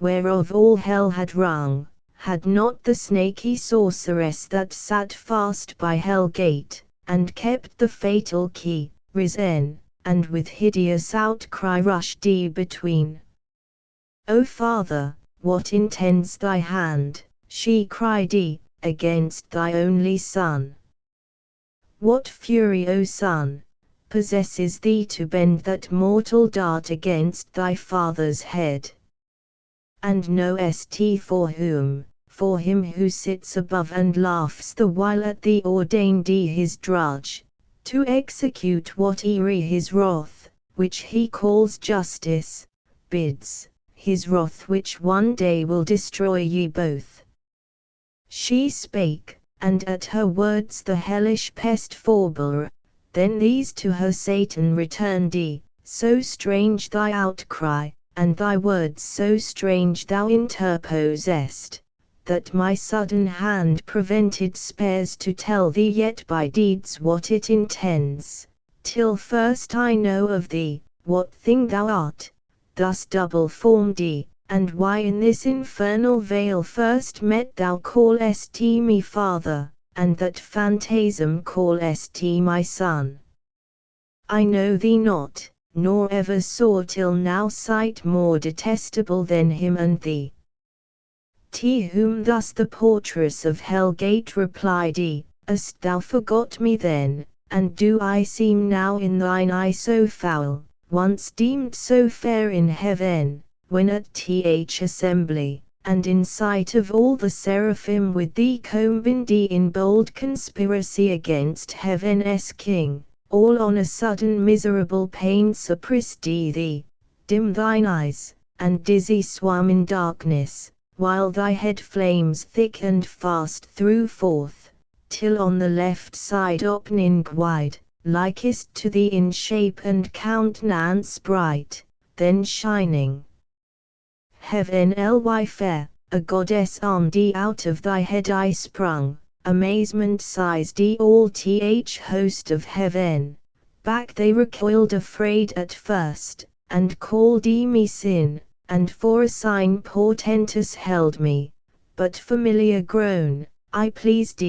whereof all hell had rung, had not the snaky sorceress that sat fast by hell gate, and kept the fatal key, risen, and with hideous outcry rushed between. O Father, what intends thy hand, she cried, against thy only Son? What fury, O Son, possesses thee to bend that mortal dart against thy Father's head? And knowest for whom? For him who sits above and laughs the while at thee ordained his drudge, to execute what his wrath, which he calls justice, bids, his wrath which one day will destroy ye both. She spake, and at her words the hellish pest forbore, then these to her Satan returned, so strange thy outcry, and thy words so strange thou interposest, that my sudden hand prevented spares to tell thee yet by deeds what it intends, till first I know of thee, what thing thou art, thus double formed, and why in this infernal vale first met thou callest me Father, and that phantasm callest my Son. I know thee not, nor ever saw till now sight more detestable than him and thee. To whom thus the portress of hell gate replied, Hast thou forgot me then, and do I seem now in thine eye so foul, once deemed so fair in heaven, when at th assembly, and in sight of all the seraphim with thee combined in bold conspiracy against heaven's King, all on a sudden miserable pain suppressed thee, dim thine eyes, and dizzy swam in darkness, while thy head flames thick and fast threw forth, till on the left side opening wide, likest to thee in shape and countenance bright, then shining. Heaven ly fair, a goddess armed out of thy head I sprung, amazement seized all th host of heaven, back they recoiled afraid at first, and called me sin, and for a sign portentous held me, but familiar grown, I pleased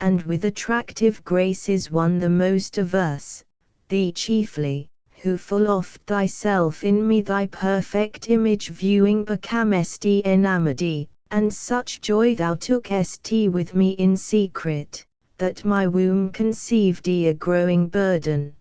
and with attractive graces won the most averse, thee chiefly, who full oft thyself in me thy perfect image viewing becamest enamoured, and such joy thou tookest with me in secret, that my womb conceived a growing burden.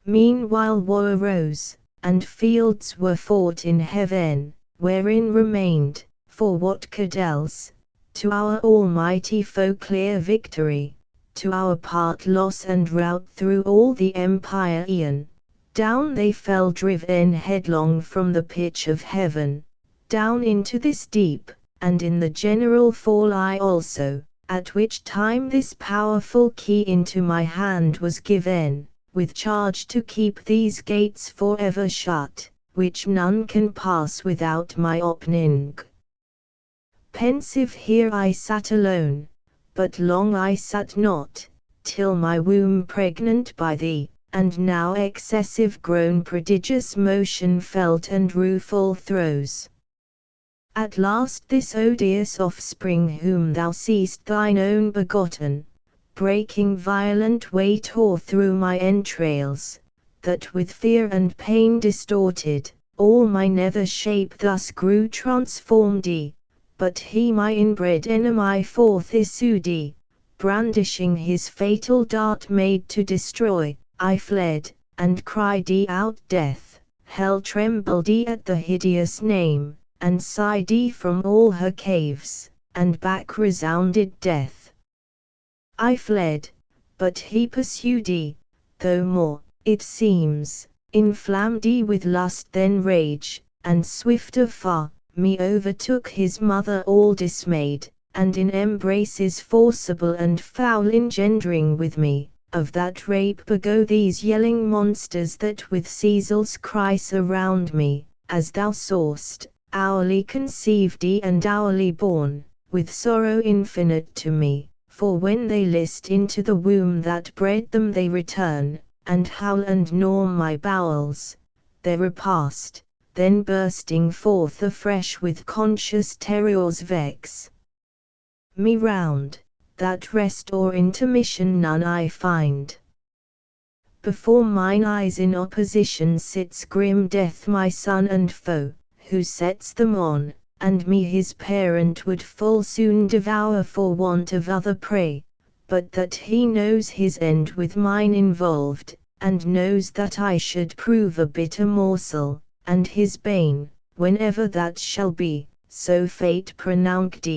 Meanwhile war arose, and fields were fought in heaven, wherein remained, for what could else, to our almighty foe clear victory, to our part loss and rout through all the empire eon. Down they fell driven headlong from the pitch of heaven, down into this deep, and in the general fall I also, at which time this powerful key into my hand was given, with charge to keep these gates forever shut, which none can pass without my opening. Pensive here I sat alone, but long I sat not, till my womb pregnant by thee, and now excessive grown prodigious motion felt and rueful throes. At last this odious offspring whom thou seest thine own begotten, breaking violent way tore through my entrails, that with fear and pain distorted, all my nether shape thus grew transformed, but he my inbred enemy forth issued, brandishing his fatal dart made to destroy. I fled, and cried out death, hell trembled at the hideous name, and sighed from all her caves, and back resounded death. I fled, but he pursued, though more, it seems, inflamed with lust than rage, and swifter far, me overtook his mother all dismayed, and in embraces forcible and foul engendering with me, of that rape bego these yelling monsters that with Cecil's cry surround me, as thou saw'st, hourly conceived and hourly born, with sorrow infinite to me, for when they list into the womb that bred them they return, and howl and gnaw my bowels, their repast, then bursting forth afresh with conscious terrors vex me round, that rest or intermission none I find. Before mine eyes in opposition sits grim death my son and foe, who sets them on, and me his parent would full soon devour for want of other prey, but that he knows his end with mine involved, and knows that I should prove a bitter morsel, and his bane, whenever that shall be, so fate pronounced.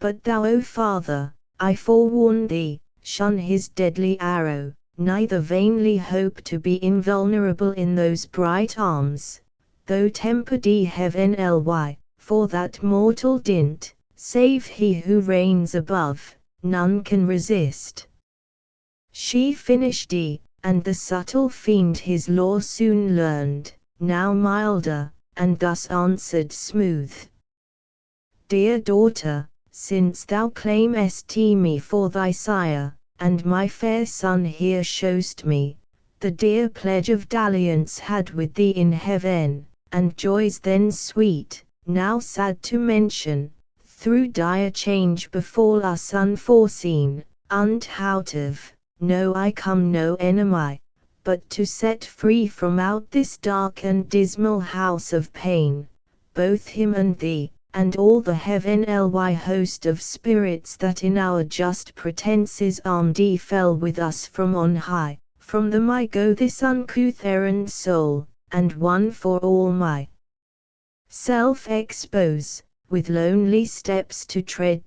But thou, O Father, I forewarn thee, shun his deadly arrow, neither vainly hope to be invulnerable in those bright arms, though tempered heavenly, for that mortal dint, save he who reigns above, none can resist. She finished, and the subtle fiend his law soon learned, now milder, and thus answered smooth. Dear daughter, since thou claimest me for thy sire, and my fair son here show'st me, the dear pledge of dalliance had with thee in heaven, and joys then sweet, now sad to mention, through dire change befall us unforeseen, unthought of, no I come no enemy, but to set free from out this dark and dismal house of pain, both him and thee, and all the heavenly host of spirits that in our just pretenses armed fell with us from on high. From them I go this uncouth errand sole, and one for all my self expose, with lonely steps to tread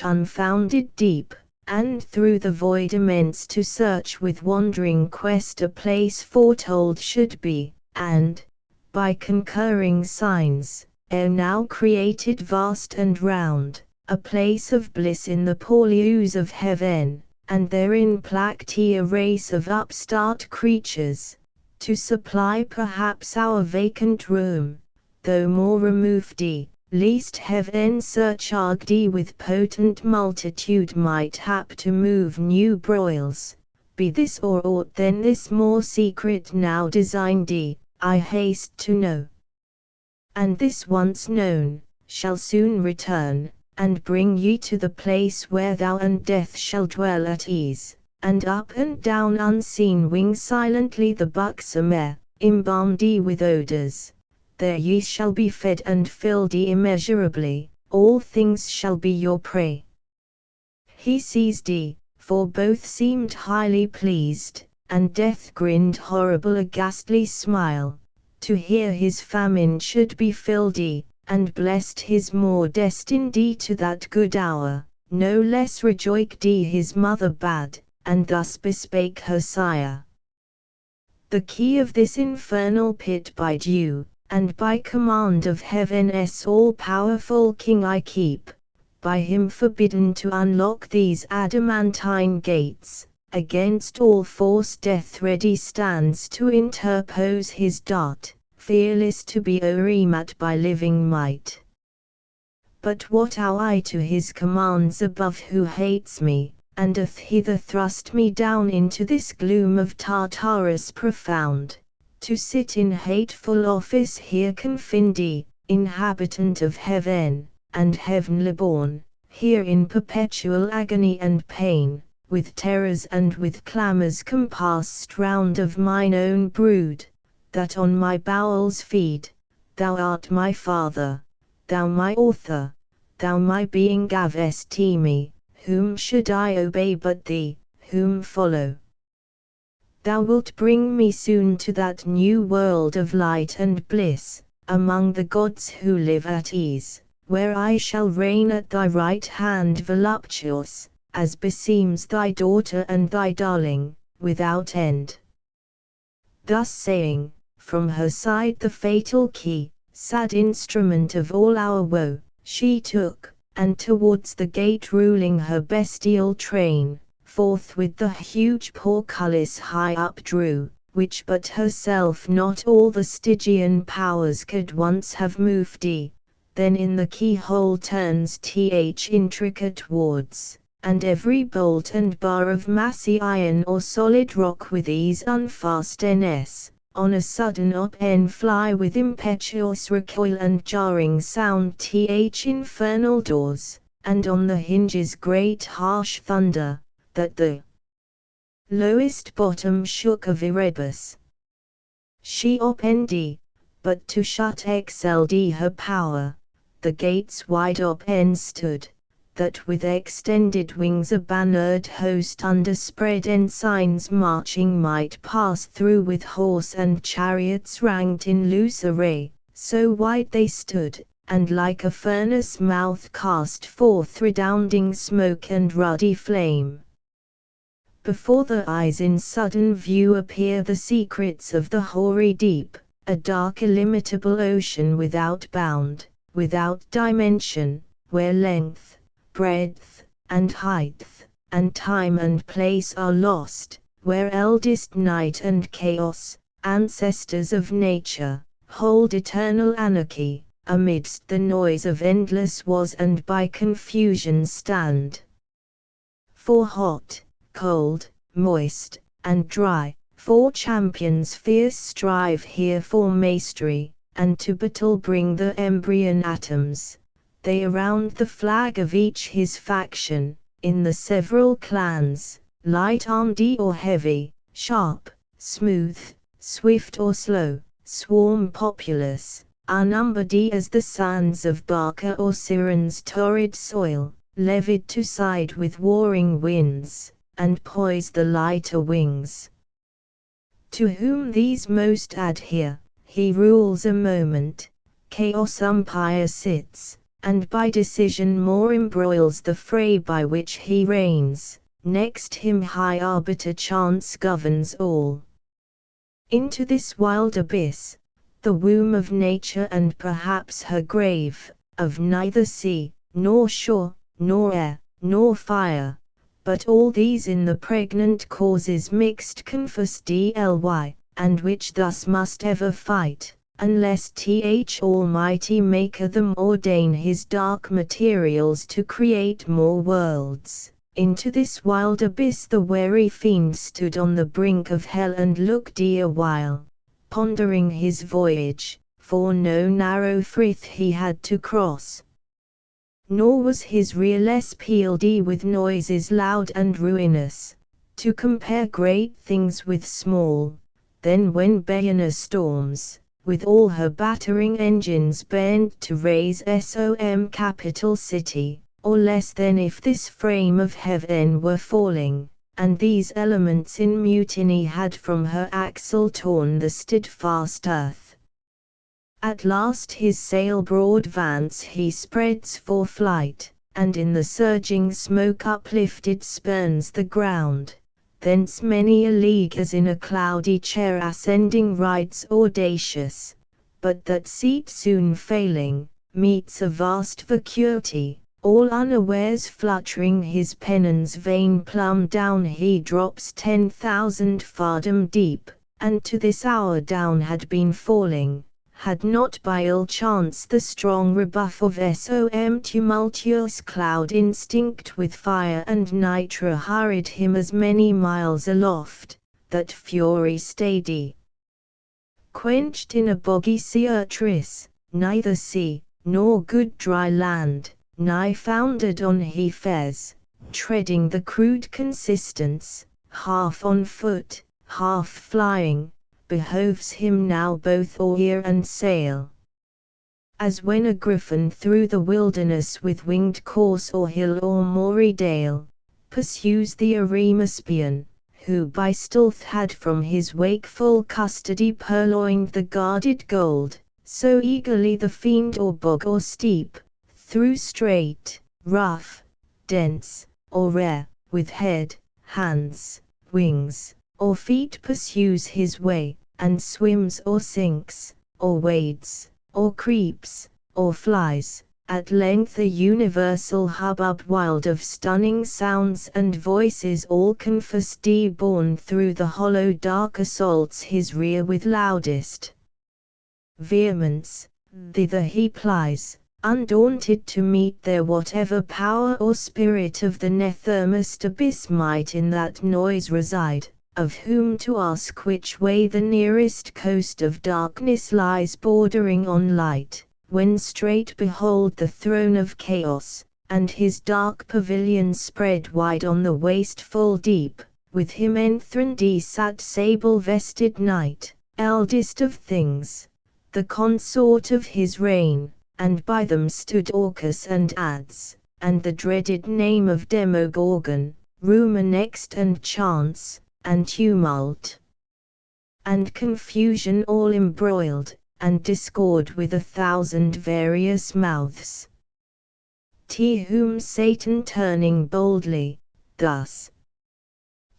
unfounded deep, and through the void immense to search with wandering quest a place foretold should be, and, by concurring signs, ere now created vast and round, a place of bliss in the purlieus of heaven, and therein placked a race of upstart creatures, to supply perhaps our vacant room, though more removed, least heaven surcharged with potent multitude might hap to move new broils, be this or aught than this more secret now designed, I haste to know. And this once known, shall soon return, and bring ye to the place where thou and death shall dwell at ease, and up and down unseen wing silently the buxom air, embalmed with odours. There ye shall be fed and filled immeasurably, all things shall be your prey. He seized, for both seemed highly pleased, and death grinned horrible a ghastly smile, to hear his famine should be filled, and blessed his more destined to that good hour, no less rejoiced his mother bade, and thus bespake her sire. The key of this infernal pit by due, and by command of heaven's all-powerful King I keep, by him forbidden to unlock these adamantine gates, against all force death ready stands to interpose his dart, fearless to be o'ermet by living might. But what owe I to his commands above who hates me, and doth hither thrust me down into this gloom of Tartarus profound, to sit in hateful office here confined, inhabitant of heaven, and heavenly born, here in perpetual agony and pain, with terrors and with clamours compassed round of mine own brood, that on my bowels feed. Thou art my Father, thou my Author, thou my being gavest me. Whom should I obey but thee, whom follow? Thou wilt bring me soon to that new world of light and bliss, among the gods who live at ease, where I shall reign at thy right hand voluptuous, as beseems thy daughter and thy darling, without end. Thus saying, from her side the fatal key, sad instrument of all our woe, she took, and towards the gate ruling her bestial train, forthwith the huge portcullis high up drew, which but herself not all the Stygian powers could once have moved. Then in the keyhole turns intricate wards, and every bolt and bar of massy iron or solid rock with ease unfastens. On a sudden up fly with impetuous recoil and jarring sound infernal doors, and on the hinges great harsh thunder, that the lowest bottom shook of Erebus. She opened, but to shut excelled her power, the gates wide open stood, that with extended wings a bannered host under spread ensigns marching might pass through with horse and chariots ranked in loose array, so wide they stood, and like a furnace mouth cast forth redounding smoke and ruddy flame. Before the eyes in sudden view appear the secrets of the hoary deep, a dark illimitable ocean without bound, without dimension, where length, breadth, and height, and time and place are lost, where eldest night and chaos, ancestors of nature, hold eternal anarchy, amidst the noise of endless was and by confusion stand. For hot, cold, moist, and dry, four champions fierce strive here for mastery, and to battle bring the embryon atoms. They around the flag of each his faction, in the several clans, light-armed or heavy, sharp, smooth, swift or slow, swarm populous, unnumbered as the sands of Barca or Siren's torrid soil, levied to side with warring winds, and poise the lighter wings. To whom these most adhere, he rules a moment, chaos umpire sits, and by decision more embroils the fray by which he reigns, next him high arbiter chance governs all. Into this wild abyss, the womb of nature and perhaps her grave, of neither sea, nor shore, nor air, nor fire, but all these in the pregnant causes mixed confess dly, and which thus must ever fight, unless Almighty Maker them ordain his dark materials to create more worlds. Into this wild abyss the wary fiend stood on the brink of hell and looked a while, pondering his voyage, for no narrow frith he had to cross. Nor was his realess pealed with noises loud and ruinous, to compare great things with small. Then when Baena storms, with all her battering engines bent to raise some capital city, or less than if this frame of heaven were falling, and these elements in mutiny had from her axle torn the steadfast earth. At last his sail broad vance he spreads for flight, and in the surging smoke uplifted spurns the ground. Thence many a league as in a cloudy chair ascending rides audacious, but that seat soon failing, meets a vast vacuity, all unawares fluttering his pennons vain plumb down he drops 10,000 fathom deep, and to this hour down had been falling, had not by ill chance the strong rebuff of some tumultuous cloud instinct with fire and nitre hurried him as many miles aloft, that fury steady quenched in a boggy Seartris, neither sea, nor good dry land, nigh foundered on he fares, treading the crude consistence, half on foot, half flying, behoves him now both oar and sail. As when a griffin through the wilderness with winged course or hill or moory dale, pursues the Eremispian, who by stealth had from his wakeful custody purloined the guarded gold, so eagerly the fiend or bog or steep, through strait, rough, dense, or rare, with head, hands, wings, or feet pursues his way, and swims or sinks, or wades, or creeps, or flies, at length a universal hubbub wild of stunning sounds and voices all confessed borne through the hollow dark assaults his rear with loudest vehemence, thither he plies, undaunted to meet there whatever power or spirit of the nethermost abyss might in that noise reside, of whom to ask which way the nearest coast of darkness lies bordering on light, when straight behold the throne of chaos, and his dark pavilion spread wide on the wasteful deep, with him enthroned sat sable-vested night, eldest of things, the consort of his reign, and by them stood Orcus and Ads, and the dreaded name of Demogorgon, rumour next and chance, and tumult, and confusion all embroiled, and discord with 1,000 various mouths. Whom Satan turning boldly, thus: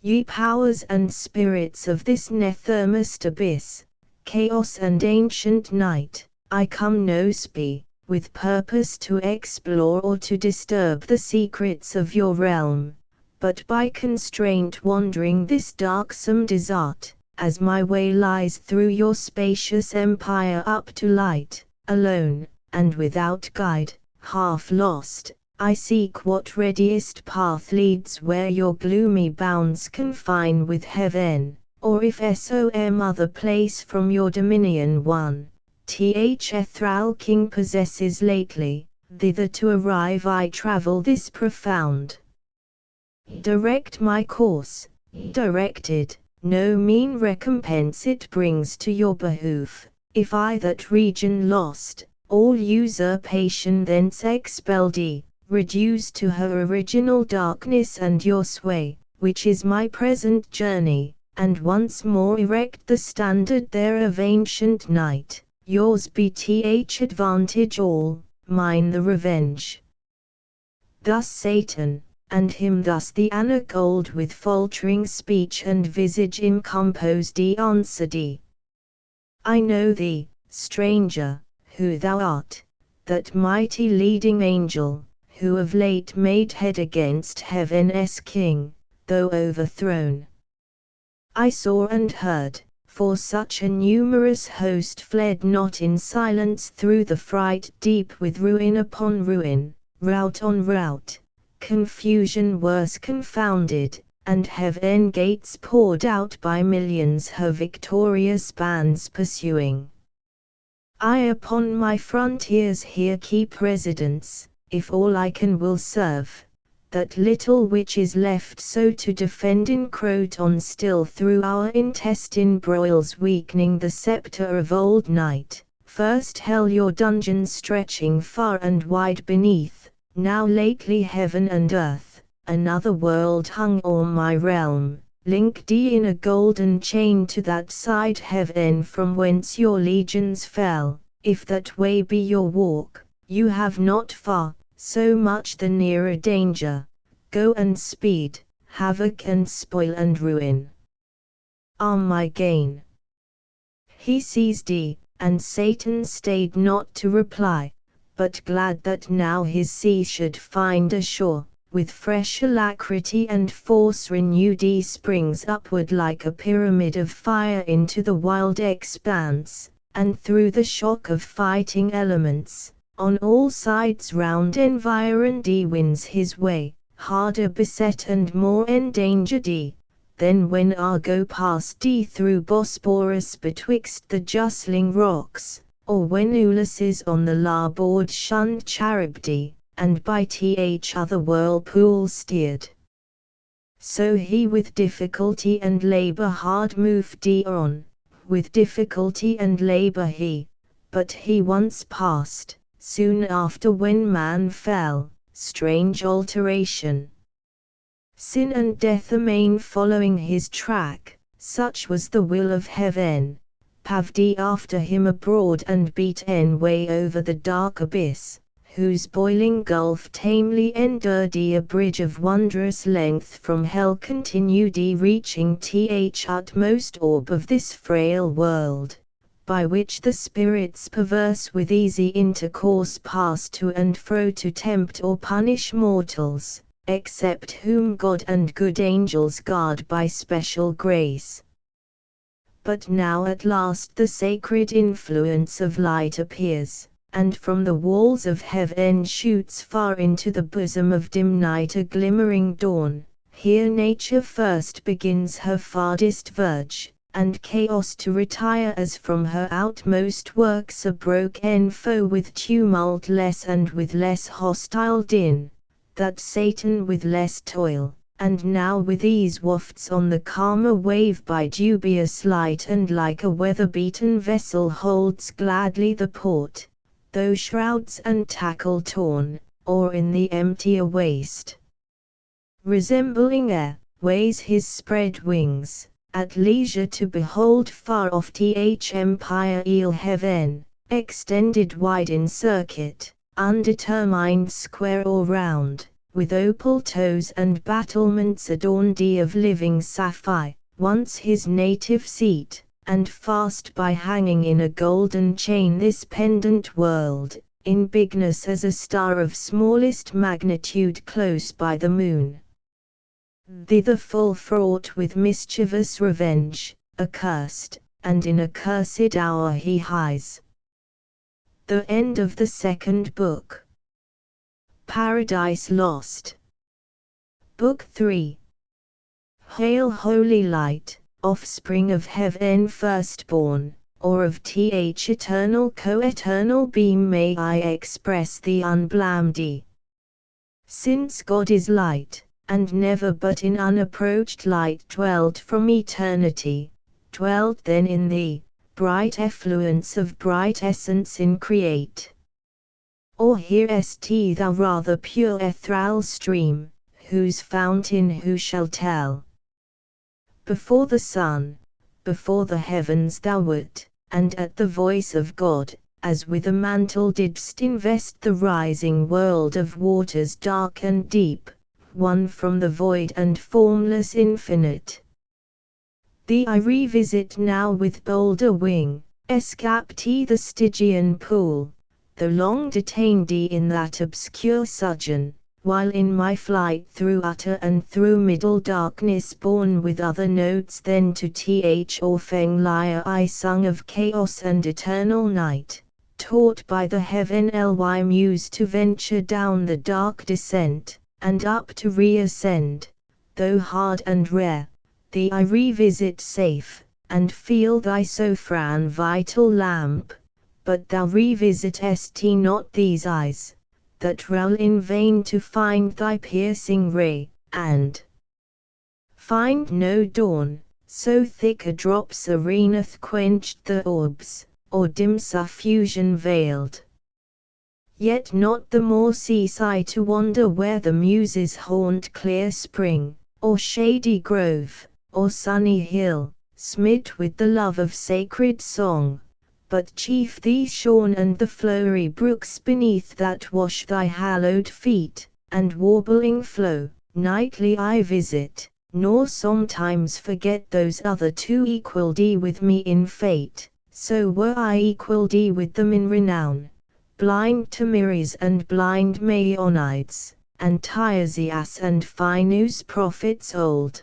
Ye powers and spirits of this nethermost abyss, chaos and ancient night, I come no spy, with purpose to explore or to disturb the secrets of your realm, but by constraint wandering this darksome desert, as my way lies through your spacious empire up to light, alone, and without guide, half lost, I seek what readiest path leads where your gloomy bounds confine with heaven, or if some other place from your dominion one, Ethral king possesses lately, thither to arrive I travel this profound. Direct my course, directed, no mean recompense it brings to your behoof, if I that region lost, all usurpation thence expelled reduced to her original darkness and your sway, which is my present journey, and once more erect the standard there of ancient night, yours be advantage all, mine the revenge. Thus Satan, and him thus the Anagold with faltering speech and visage incomposed answered. I know thee, stranger, who thou art, that mighty leading angel, who of late made head against heaven's king, though overthrown. I saw and heard, for such a numerous host fled not in silence through the fright deep with ruin upon ruin, rout on rout, confusion worse confounded, and heaven gates poured out by millions her victorious bands pursuing. I upon my frontiers here keep residence, if all I can will serve, that little which is left so to defend encroach on still through our intestine broils weakening the sceptre of old night, first hell your dungeon stretching far and wide beneath, now lately heaven and earth, another world hung o'er my realm, linked in a golden chain to that side heaven from whence your legions fell, if that way be your walk, you have not far, so much the nearer danger, go and speed, havoc and spoil and ruin are my gain. He seized and Satan stayed not to reply, but glad that now his sea should find a shore, with fresh alacrity and force renewed springs upward like a pyramid of fire into the wild expanse, and through the shock of fighting elements, on all sides round environed he wins his way, harder beset and more endangered he, than when Argo passed he through Bosporus betwixt the justling rocks, or when Ulysses on the larboard shunned Charybdis, and by other whirlpools steered. So he with difficulty and labor hard moved he on, with difficulty and labor he, but he once passed, soon after when man fell, strange alteration. Sin and death amain following his track, such was the will of heaven, paved he after him abroad and beat way over the dark abyss, whose boiling gulf tamely endured he a bridge of wondrous length from hell continued he reaching utmost orb of this frail world, by which the spirits perverse with easy intercourse pass to and fro to tempt or punish mortals, except whom God and good angels guard by special grace. But now at last the sacred influence of light appears, and from the walls of heaven shoots far into the bosom of dim night a glimmering dawn. Here nature first begins her farthest verge, and chaos to retire as from her outmost works a broken foe with tumult less and with less hostile din, that Satan with less toil, and now with ease wafts on the calmer wave by dubious light and like a weather-beaten vessel holds gladly the port, though shrouds and tackle torn, or in the emptier waste. Resembling air, weighs his spread wings, at leisure to behold far off empire eel heaven, extended wide in circuit, undetermined square or round, with opal toes and battlements adorned of living sapphire, once his native seat, and fast by hanging in a golden chain this pendant world, in bigness as a star of smallest magnitude close by the moon. Thither full fraught with mischievous revenge, accursed, and in accursed hour he hies. The end of the second book. Paradise Lost. Book 3. Hail Holy Light, offspring of heaven firstborn, or of eternal co-eternal beam may I express thee unblamed. Since God is light, and never but in unapproached light dwelt from eternity, dwelt then in thee, bright effluence of bright essence increate. Or hearest thou rather pure ethereal stream, whose fountain who shall tell? Before the sun, before the heavens thou wert, and at the voice of God, as with a mantle didst invest the rising world of waters dark and deep, one from the void and formless infinite. Thee I revisit now with bolder wing, escaped the Stygian pool, though long detained in that obscure sojourn, while in my flight through utter and through middle darkness borne with other notes than to Orpheng lyre I sung of chaos and eternal night, taught by the heaven ly muse to venture down the dark descent, and up to reascend, though hard and rare, thee I revisit safe, and feel thy sovereign vital lamp, but thou revisitest not these eyes, that roll in vain to find thy piercing ray, and find no dawn, so thick a drop sereneth quenched the orbs, or dim suffusion veiled. Yet not the more cease I to wander where the muses haunt clear spring, or shady grove, or sunny hill, smit with the love of sacred song, but chief thee shorn and the flowery brooks beneath that wash thy hallowed feet, and warbling flow, nightly I visit, nor sometimes forget those other two equalled with me in fate, so were I equalled with them in renown, blind Tamiris and blind Maeonides, and Tiresias and Phinus prophets old.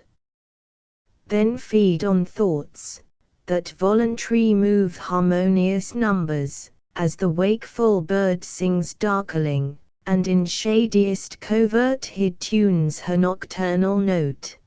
Then feed on thoughts, that voluntary move harmonious numbers, as the wakeful bird sings darkling, and in shadiest covert hid tunes her nocturnal note.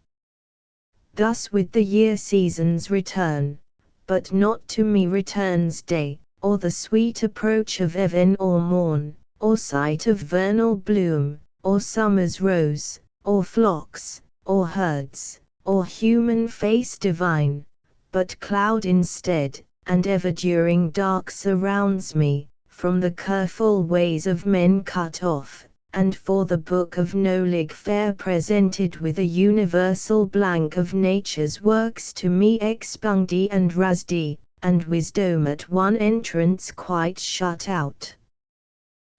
Thus with the year seasons return, but not to me returns day, or the sweet approach of even or morn, or sight of vernal bloom, or summer's rose, or flocks, or herds, or human face divine, but cloud instead, and ever-during dark surrounds me, from the careful ways of men cut off, and for the book of knowledge fair presented with a universal blank of nature's works to me expunged and rased, and wisdom at one entrance quite shut out.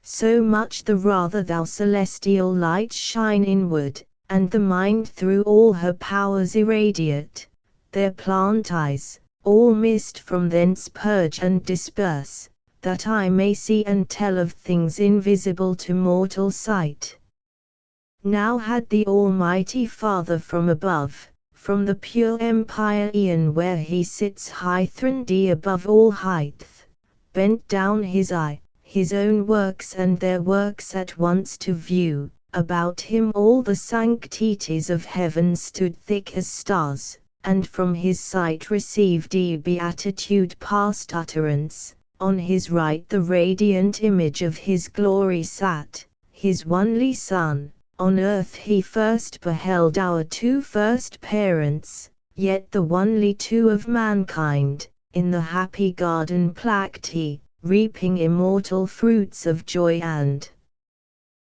So much the rather thou celestial light shine inward, and the mind through all her powers irradiate, their plant eyes, all mist from thence purge and disperse, that I may see and tell of things invisible to mortal sight. Now had the Almighty Father from above, from the pure empire eon where he sits high throned above all height, bent down his eye, his own works and their works at once to view, about him all the sanctities of heaven stood thick as stars, and from his sight received beatitude past utterance. On his right the radiant image of his glory sat, his only Son. On earth he first beheld our two first parents, yet the only two of mankind, in the happy garden plucked he, reaping immortal fruits of joy and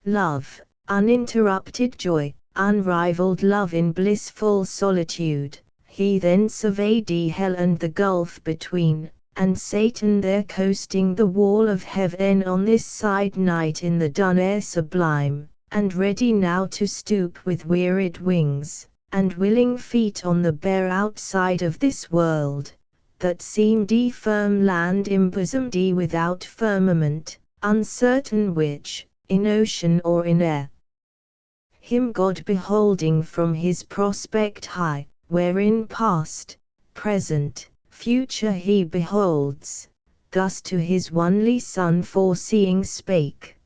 love, uninterrupted joy, unrivaled love in blissful solitude. He then surveyed hell and the gulf between, and Satan there coasting the wall of heaven on this side night in the dun air sublime, and ready now to stoop with wearied wings, and willing feet on the bare outside of this world, that seemed firm land embosomed without firmament, uncertain which, in ocean or in air. Him God beholding from his prospect high, wherein past, present, future he beholds, thus to his only Son foreseeing spake.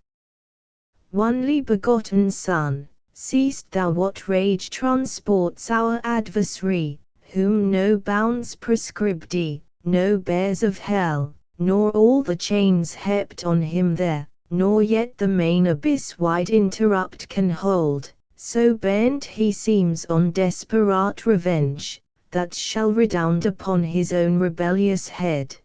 Only begotten Son, seest thou what rage transports our adversary, whom no bounds prescribed, no bears of hell, nor all the chains heaped on him there, nor yet the main abyss wide interrupt can hold, so bent he seems on desperate revenge, that shall redound upon his own rebellious head.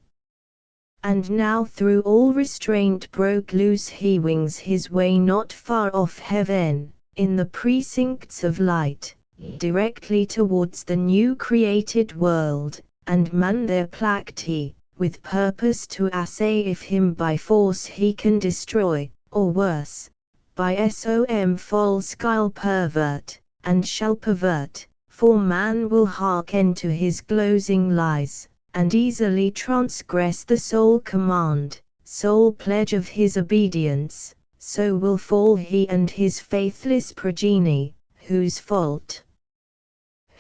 And now through all restraint broke loose he wings his way not far off heaven, in the precincts of light, directly towards the new created world, and man there plucked he, with purpose to assay if him by force he can destroy, or worse, by some false guile pervert, and shall pervert, for man will hearken to his glozing lies, and easily transgress the sole command, sole pledge of his obedience, so will fall he and his faithless progeny, whose fault?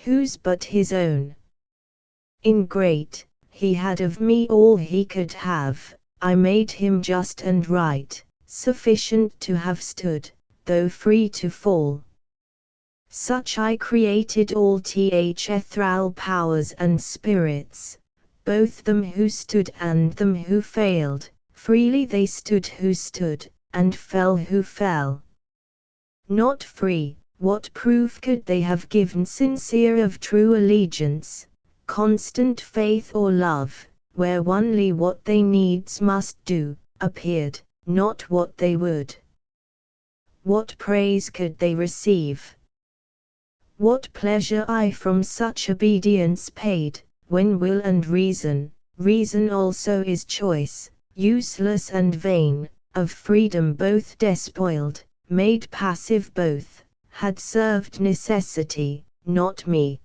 Whose but his own? Ingrate, he had of me all he could have, I made him just and right, sufficient to have stood, though free to fall. Such I created all ethereal powers and spirits, both them who stood and them who failed, freely they stood who stood, and fell who fell. Not free, what proof could they have given sincere of true allegiance, constant faith or love, where only what they needs must do, appeared, not what they would? What praise could they receive? What pleasure I from such obedience paid, when will and reason also is choice, useless and vain, of freedom both despoiled, made passive both, had served necessity, not me.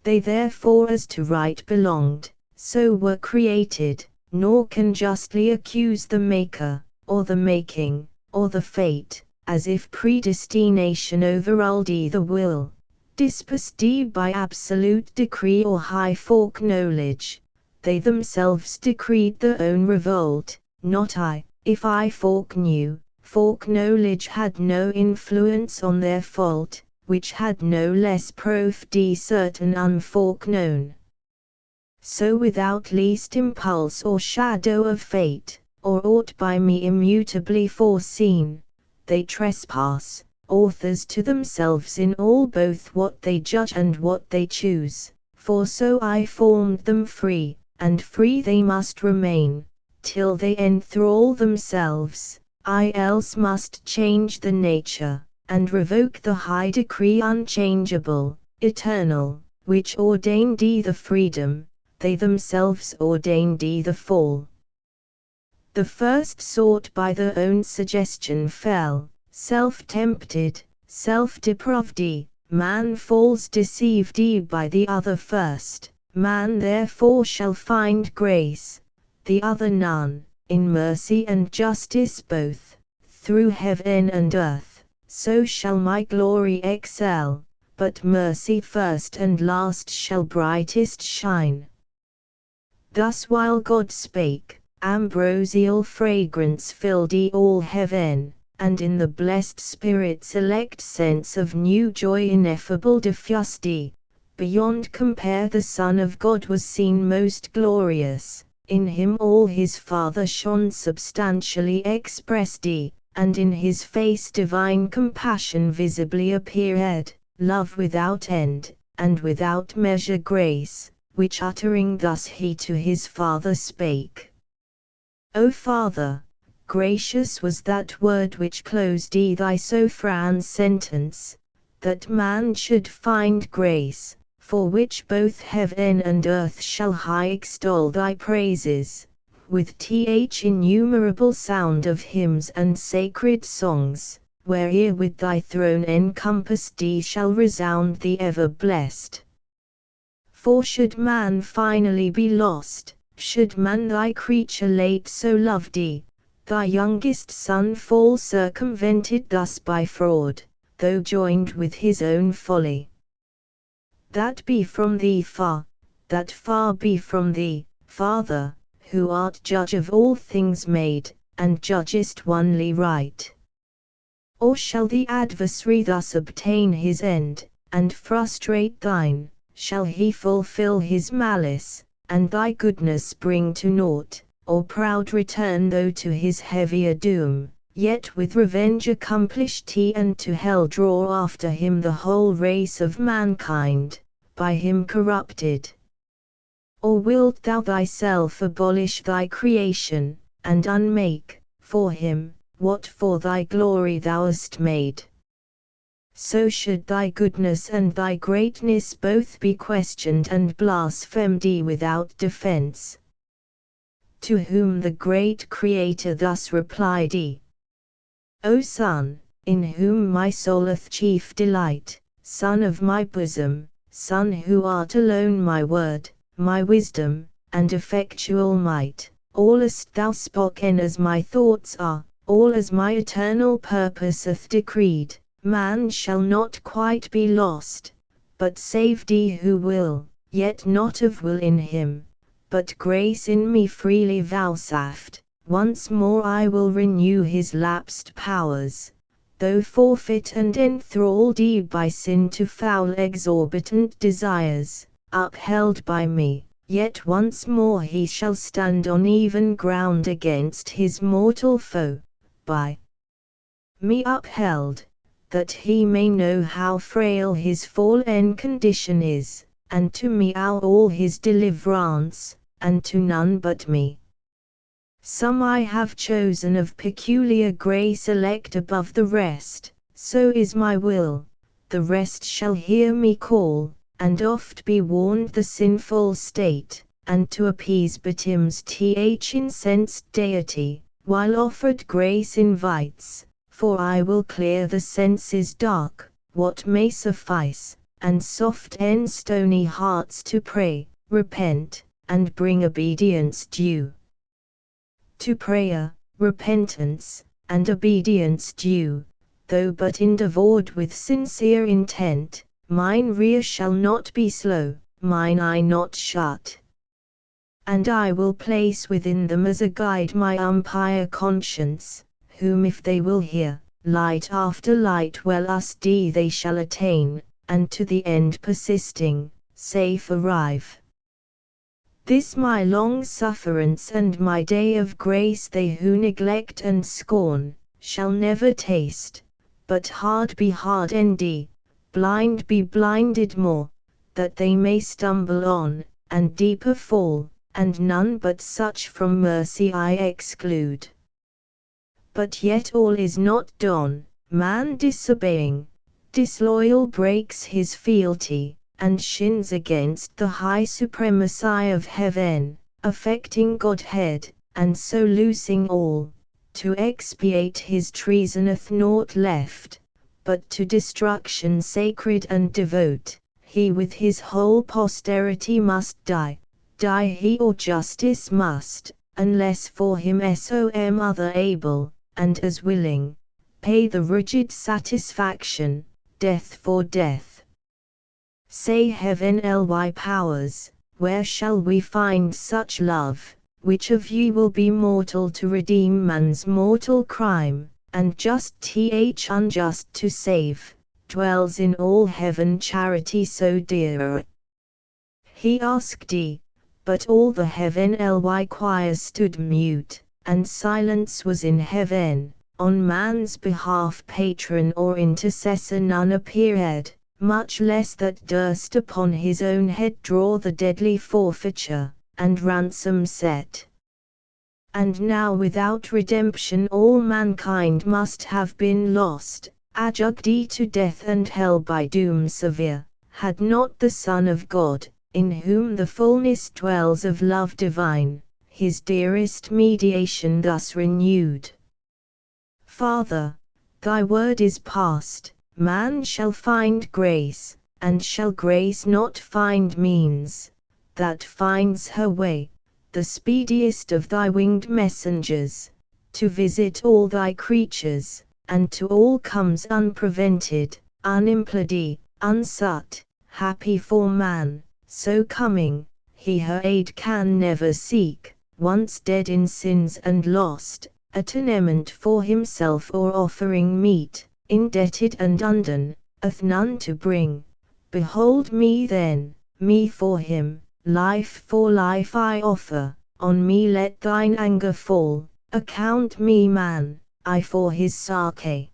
They therefore as to right belonged, so were created, nor can justly accuse the Maker, or the making, or the fate, as if predestination overruled the will, dispersed by absolute decree or high folk knowledge. They themselves decreed their own revolt, not I. If I folk knew, folk knowledge had no influence on their fault, which had no less proof certain unfolk known. So without least impulse or shadow of fate, or aught by me immutably foreseen, they trespass, authors to themselves in all both what they judge and what they choose, for so I formed them free, and free they must remain, till they enthrall themselves. I else must change the nature, and revoke the high decree unchangeable, eternal, which ordained the freedom, they themselves ordained the fall. The first sought by their own suggestion fell, self-tempted, self-depraved, man falls deceived by the other first, man therefore shall find grace, the other none, in mercy and justice both, through heaven and earth, so shall my glory excel, but mercy first and last shall brightest shine. Thus while God spake, ambrosial fragrance filled all heaven, and in the blessed Spirit's elect sense of new joy ineffable diffused, beyond compare the Son of God was seen most glorious, in him all his Father shone substantially expressed, and in his face divine compassion visibly appeared, love without end, and without measure grace, which uttering thus he to his Father spake. O Father, gracious was that word which closed thy sovereign sentence, that man should find grace, for which both heaven and earth shall high extol thy praises, with innumerable sound of hymns and sacred songs, where'er with thy throne encompassed shall resound the ever blessed. For should man finally be lost, should man thy creature late so loved, thy youngest son fall circumvented thus by fraud, though joined with his own folly. That be from thee far, that far be from thee, Father, who art judge of all things made, and judgest only right. Or shall the adversary thus obtain his end, and frustrate thine? Shall he fulfill his malice, and thy goodness bring to naught, or proud return though to his heavier doom, yet with revenge accomplished and to hell draw after him the whole race of mankind, by him corrupted? Or wilt thou thyself abolish thy creation, and unmake, for him, what for thy glory thou hast made? So should thy goodness and thy greatness both be questioned and blasphemed without defense. To whom the great Creator thus replied, O Son, in whom my soul hath chief delight, Son of my bosom, Son who art alone my word, my wisdom, and effectual might, all hast thou spoken as my thoughts are, all as my eternal purpose hath decreed. Man shall not quite be lost, but saved who will, yet not of will in him, but grace in me freely vouchsafed. Once more I will renew his lapsed powers, though forfeit and enthralled by sin to foul exorbitant desires, upheld by me, yet once more he shall stand on even ground against his mortal foe, by me upheld, that he may know how frail his fallen condition is, and to me owe all his deliverance, and to none but me. Some I have chosen of peculiar grace elect above the rest, so is my will, the rest shall hear me call, and oft be warned the sinful state, and to appease betimes incensed deity, while offered grace invites. For I will clear the senses dark, what may suffice, and soften stony hearts to pray, repent, and bring obedience due. To prayer, repentance, and obedience due, though but endavoured with sincere intent, mine ear shall not be slow, mine eye not shut. And I will place within them as a guide my umpire conscience, whom if they will hear, light after light well usd they shall attain, and to the end persisting, safe arrive. This my long sufferance and my day of grace they who neglect and scorn, shall never taste, but hard be hardened, blind be blinded more, that they may stumble on, and deeper fall, and none but such from mercy I exclude. But yet all is not done, man disobeying, disloyal breaks his fealty, and shins against the high supremacy of heaven, affecting Godhead, and so loosing all, to expiate his treason hath naught left, but to destruction sacred and devote, he with his whole posterity must die, die he or justice must, unless for him som other able, and as willing, pay the rigid satisfaction, death for death. Say heaven ly powers, where shall we find such love, which of ye will be mortal to redeem man's mortal crime, and just unjust to save, dwells in all heaven charity so dear? He asked but all the heaven ly choirs stood mute, and silence was in heaven, on man's behalf patron or intercessor none appeared, much less that durst upon his own head draw the deadly forfeiture, and ransom set. And now without redemption all mankind must have been lost, adjudged to death and hell by doom severe, had not the Son of God, in whom the fullness dwells of love divine, his dearest mediation thus renewed. Father, thy word is past, man shall find grace, and shall grace not find means, that finds her way, the speediest of thy winged messengers, to visit all thy creatures, and to all comes unprevented, unimpeded, unsought, happy for man, so coming, he her aid can never seek, once dead in sins and lost, atonement for himself or offering meet, indebted and undone, hath none to bring. Behold me then, me for him, life for life I offer, on me let thine anger fall, account me man, I for his sake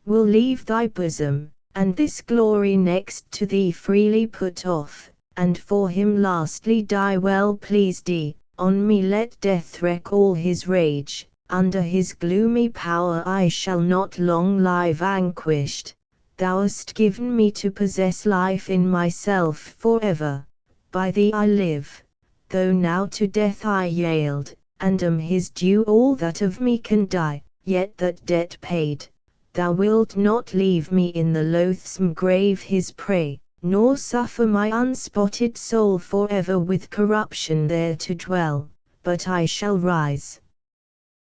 will leave thy bosom, and this glory next to thee freely put off, and for him lastly die well pleased, on me let death wreak all his rage, under his gloomy power I shall not long lie vanquished, thou hast given me to possess life in myself forever, by thee I live, though now to death I yield, and am his due all that of me can die, yet that debt paid, thou wilt not leave me in the loathsome grave his prey, nor suffer my unspotted soul forever with corruption there to dwell, but I shall rise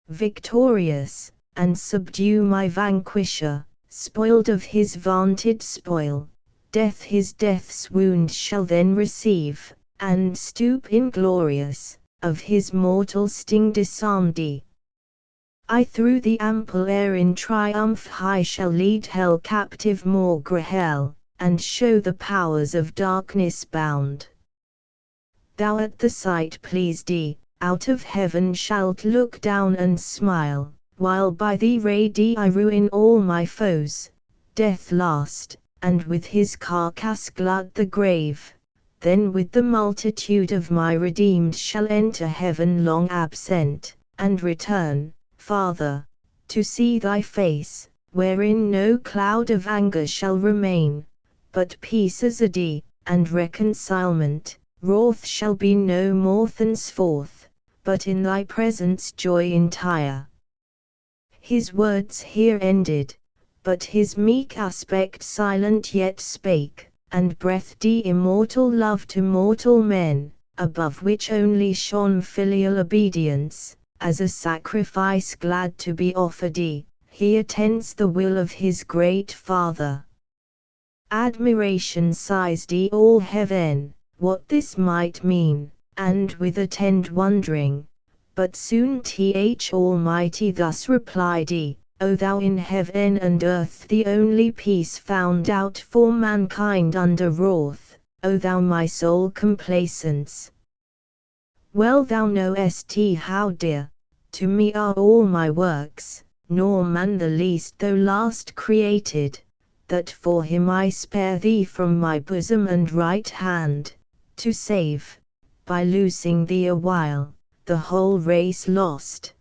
victorious, and subdue my vanquisher, spoiled of his vaunted spoil, death his death's wound shall then receive, and stoop inglorious, of his mortal sting disarmed. I through the ample air in triumph high shall lead hell captive maugre hell, and show the powers of darkness bound. Thou at the sight pleased, out of heaven shalt look down and smile, while by thee ray I ruin all my foes, death last, and with his carcass glut the grave, then with the multitude of my redeemed shall enter heaven long absent, and return, Father, to see thy face, wherein no cloud of anger shall remain, but peace as a day, and reconcilement, wrath shall be no more thenceforth, but in thy presence joy entire. His words here ended, but his meek aspect silent yet spake, and breathed immortal love to mortal men, above which only shone filial obedience, as a sacrifice glad to be offered, he attends the will of his great Father. Admiration sized all heaven, what this might mean, and with attend wondering. But soon Almighty thus replied, O thou in heaven and earth the only peace found out for mankind under wrath, O thou my sole complacence. Well thou knowest how dear to me are all my works, nor man the least though last created, that for him I spare thee from my bosom and right hand, to save, by loosing thee a while, the whole race lost.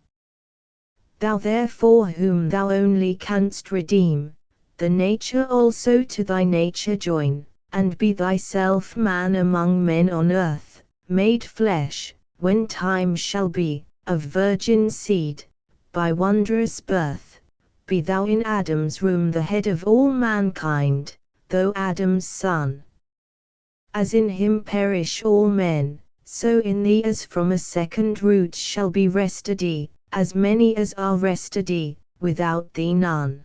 Thou therefore whom thou only canst redeem, the nature also to thy nature join, and be thyself man among men on earth, made flesh, when time shall be, of virgin seed, by wondrous birth. Be thou in Adam's room the head of all mankind, though Adam's son. As in him perish all men, so in thee as from a second root shall be wrested, as many as are wrested, without thee none.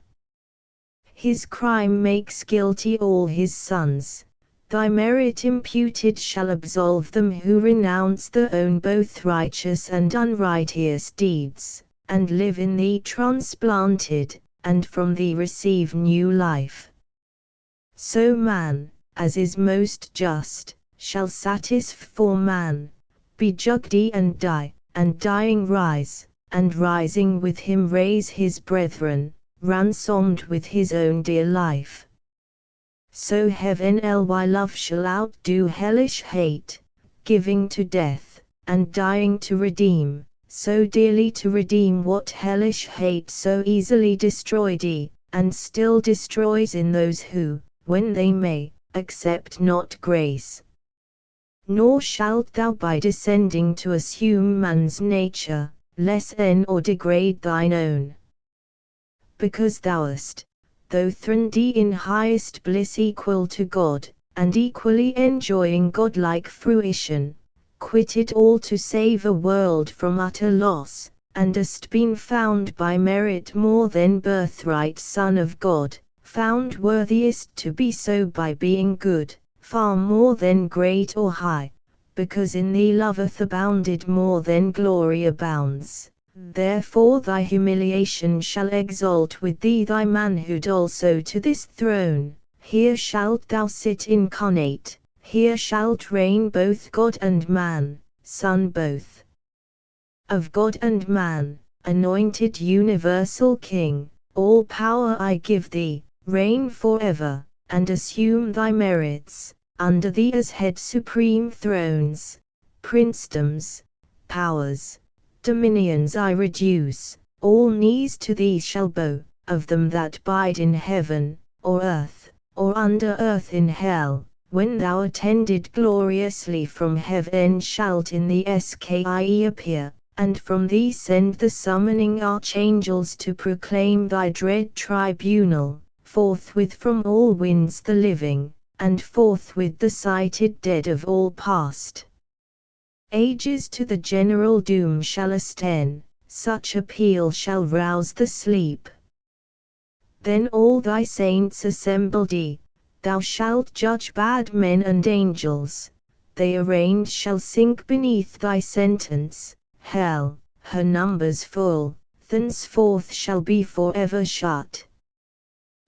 His crime makes guilty all his sons, thy merit imputed shall absolve them who renounce their own both righteous and unrighteous deeds, and live in thee transplanted, and from thee receive new life. So man, as is most just, shall satisfy for man, be judged and die, and dying rise, and rising with him raise his brethren, ransomed with his own dear life. So heaven ly love shall outdo hellish hate, giving to death, and dying to redeem, so dearly to redeem what hellish hate so easily destroyed, and still destroys in those who, when they may, accept not grace. Nor shalt thou by descending to assume man's nature, lessen or degrade thine own. Because thou hast, though throned in highest bliss equal to God, and equally enjoying godlike fruition, quitted all to save a world from utter loss, and hast been found by merit more than birthright Son of God, found worthiest to be so by being good, far more than great or high, because in thee loveth abounded more than glory abounds. Therefore thy humiliation shall exalt with thee thy manhood also to this throne. Here shalt thou sit incarnate, here shalt reign both God and man, Son both of God and man, anointed universal King. All power I give thee, reign forever, and assume thy merits, under thee as head supreme thrones, princedoms, powers, dominions I reduce, all knees to thee shall bow, of them that bide in heaven, or earth, or under earth in hell. When thou attended gloriously from heaven shalt in the sky appear, and from thee send the summoning archangels to proclaim thy dread tribunal, forthwith from all winds the living, and forthwith the sighted dead of all past ages to the general doom shall astend, such appeal shall rouse the sleep. Then all thy saints assembled, thou shalt judge bad men and angels, they arraigned shall sink beneath thy sentence. Hell, her numbers full, thenceforth shall be forever shut.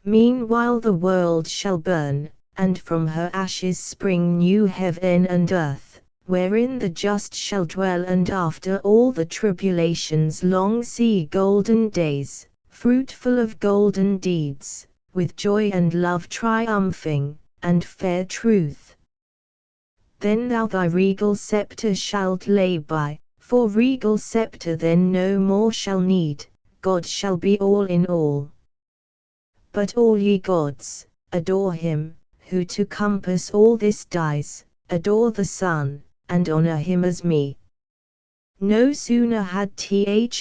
Meanwhile the world shall burn, and from her ashes spring new heaven and earth, wherein the just shall dwell, and after all the tribulations long see golden days, fruitful of golden deeds, with joy and love triumphing, and fair truth. Then thou thy regal sceptre shalt lay by, for regal sceptre then no more shall need, God shall be all in all. But all ye gods, adore him, who to compass all this dies, adore the Son, and honor him as me. No sooner had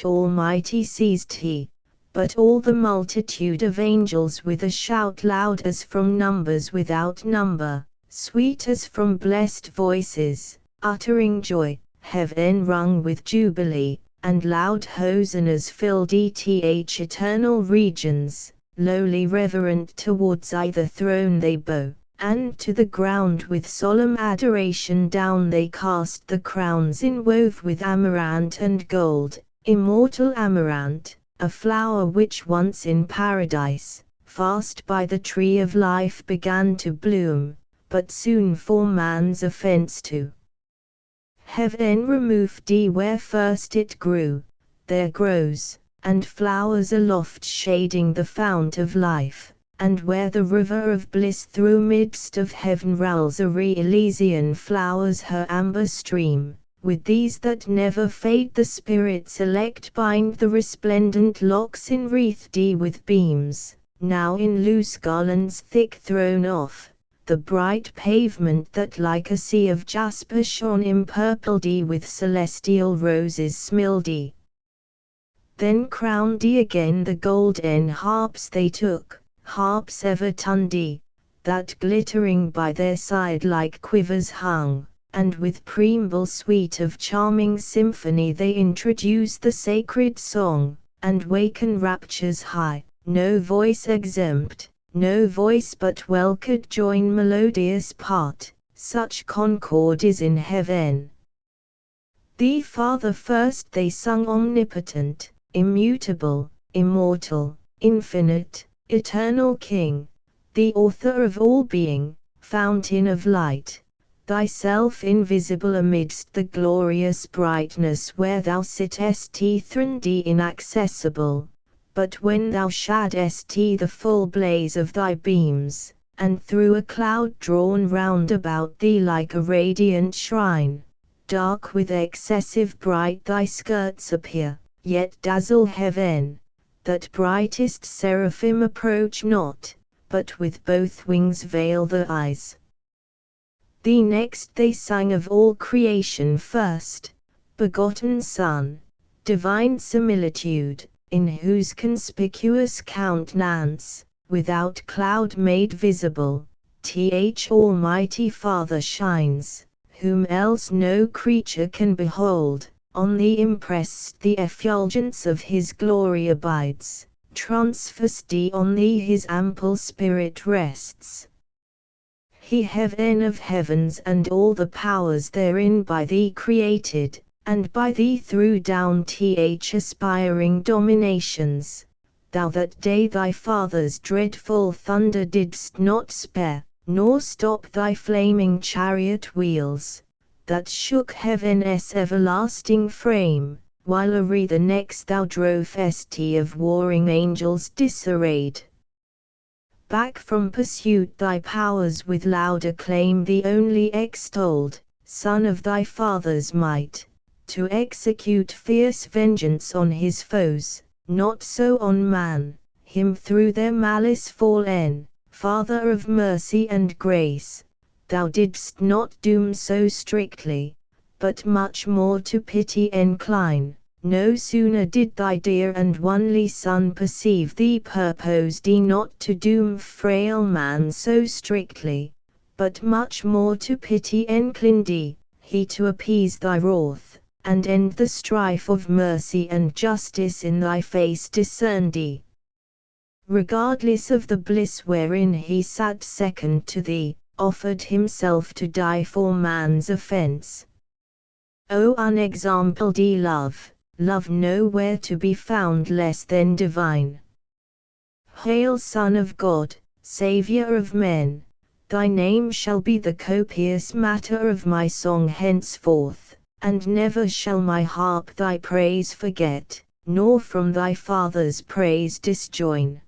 Almighty ceased he, but all the multitude of angels with a shout loud as from numbers without number, sweet as from blessed voices, uttering joy, heaven rung with jubilee, and loud hosannas filled eternal regions, lowly reverent towards either throne they bow, and to the ground with solemn adoration down they cast the crowns inwove with amaranth and gold, immortal amaranth, a flower which once in paradise, fast by the tree of life began to bloom, but soon for man's offense to heaven removed where first it grew, there grows, and flowers aloft shading the fount of life, and where the river of bliss through midst of heaven rolls Elysian flowers her amber stream, with these that never fade the spirit's elect bind the resplendent locks enwreathed with beams, now in loose garlands thick thrown off, the bright pavement that like a sea of jasper shone empurpled with celestial roses smiled. Then crowned again the golden harps they took, harps ever tuned, that glittering by their side like quivers hung, and with preamble sweet of charming symphony they introduce the sacred song, and waken raptures high, no voice exempt, no voice but well could join melodious part, such concord is in heaven. Thee Father first they sung omnipotent, immutable, immortal, infinite, eternal King, the author of all being, fountain of light, thyself invisible amidst the glorious brightness where thou sittest throned inaccessible, but when thou shadest the full blaze of thy beams, and through a cloud drawn round about thee like a radiant shrine, dark with excessive bright thy skirts appear, yet dazzle heaven, that brightest seraphim approach not, but with both wings veil the eyes. Thee next they sang of all creation first, begotten Son, divine similitude, in whose conspicuous countenance, without cloud made visible, Almighty Father shines, whom else no creature can behold, on thee impressed the effulgence of his glory abides, transfixed on thee his ample spirit rests. He heaven of heavens and all the powers therein by thee created, and by thee threw down aspiring dominations, thou that day thy father's dreadful thunder didst not spare, nor stop thy flaming chariot wheels, that shook heaven's everlasting frame, while the next thou drovest of warring angels disarrayed. Back from pursuit thy powers with loud acclaim thee only extolled, Son of thy Father's might, to execute fierce vengeance on his foes, not so on man, him through their malice fallen, Father of mercy and grace, thou didst not doom so strictly, but much more to pity incline. No sooner did thy dear and only Son perceive thee purposed not to doom frail man so strictly, but much more to pity inclined, he to appease thy wrath, and end the strife of mercy and justice in thy face discerned. Regardless of the bliss wherein he sat second to thee, offered himself to die for man's offense. O unexampled love! Love nowhere to be found less than divine. Hail Son of God, Saviour of men, thy name shall be the copious matter of my song henceforth, and never shall my harp thy praise forget, nor from thy Father's praise disjoin.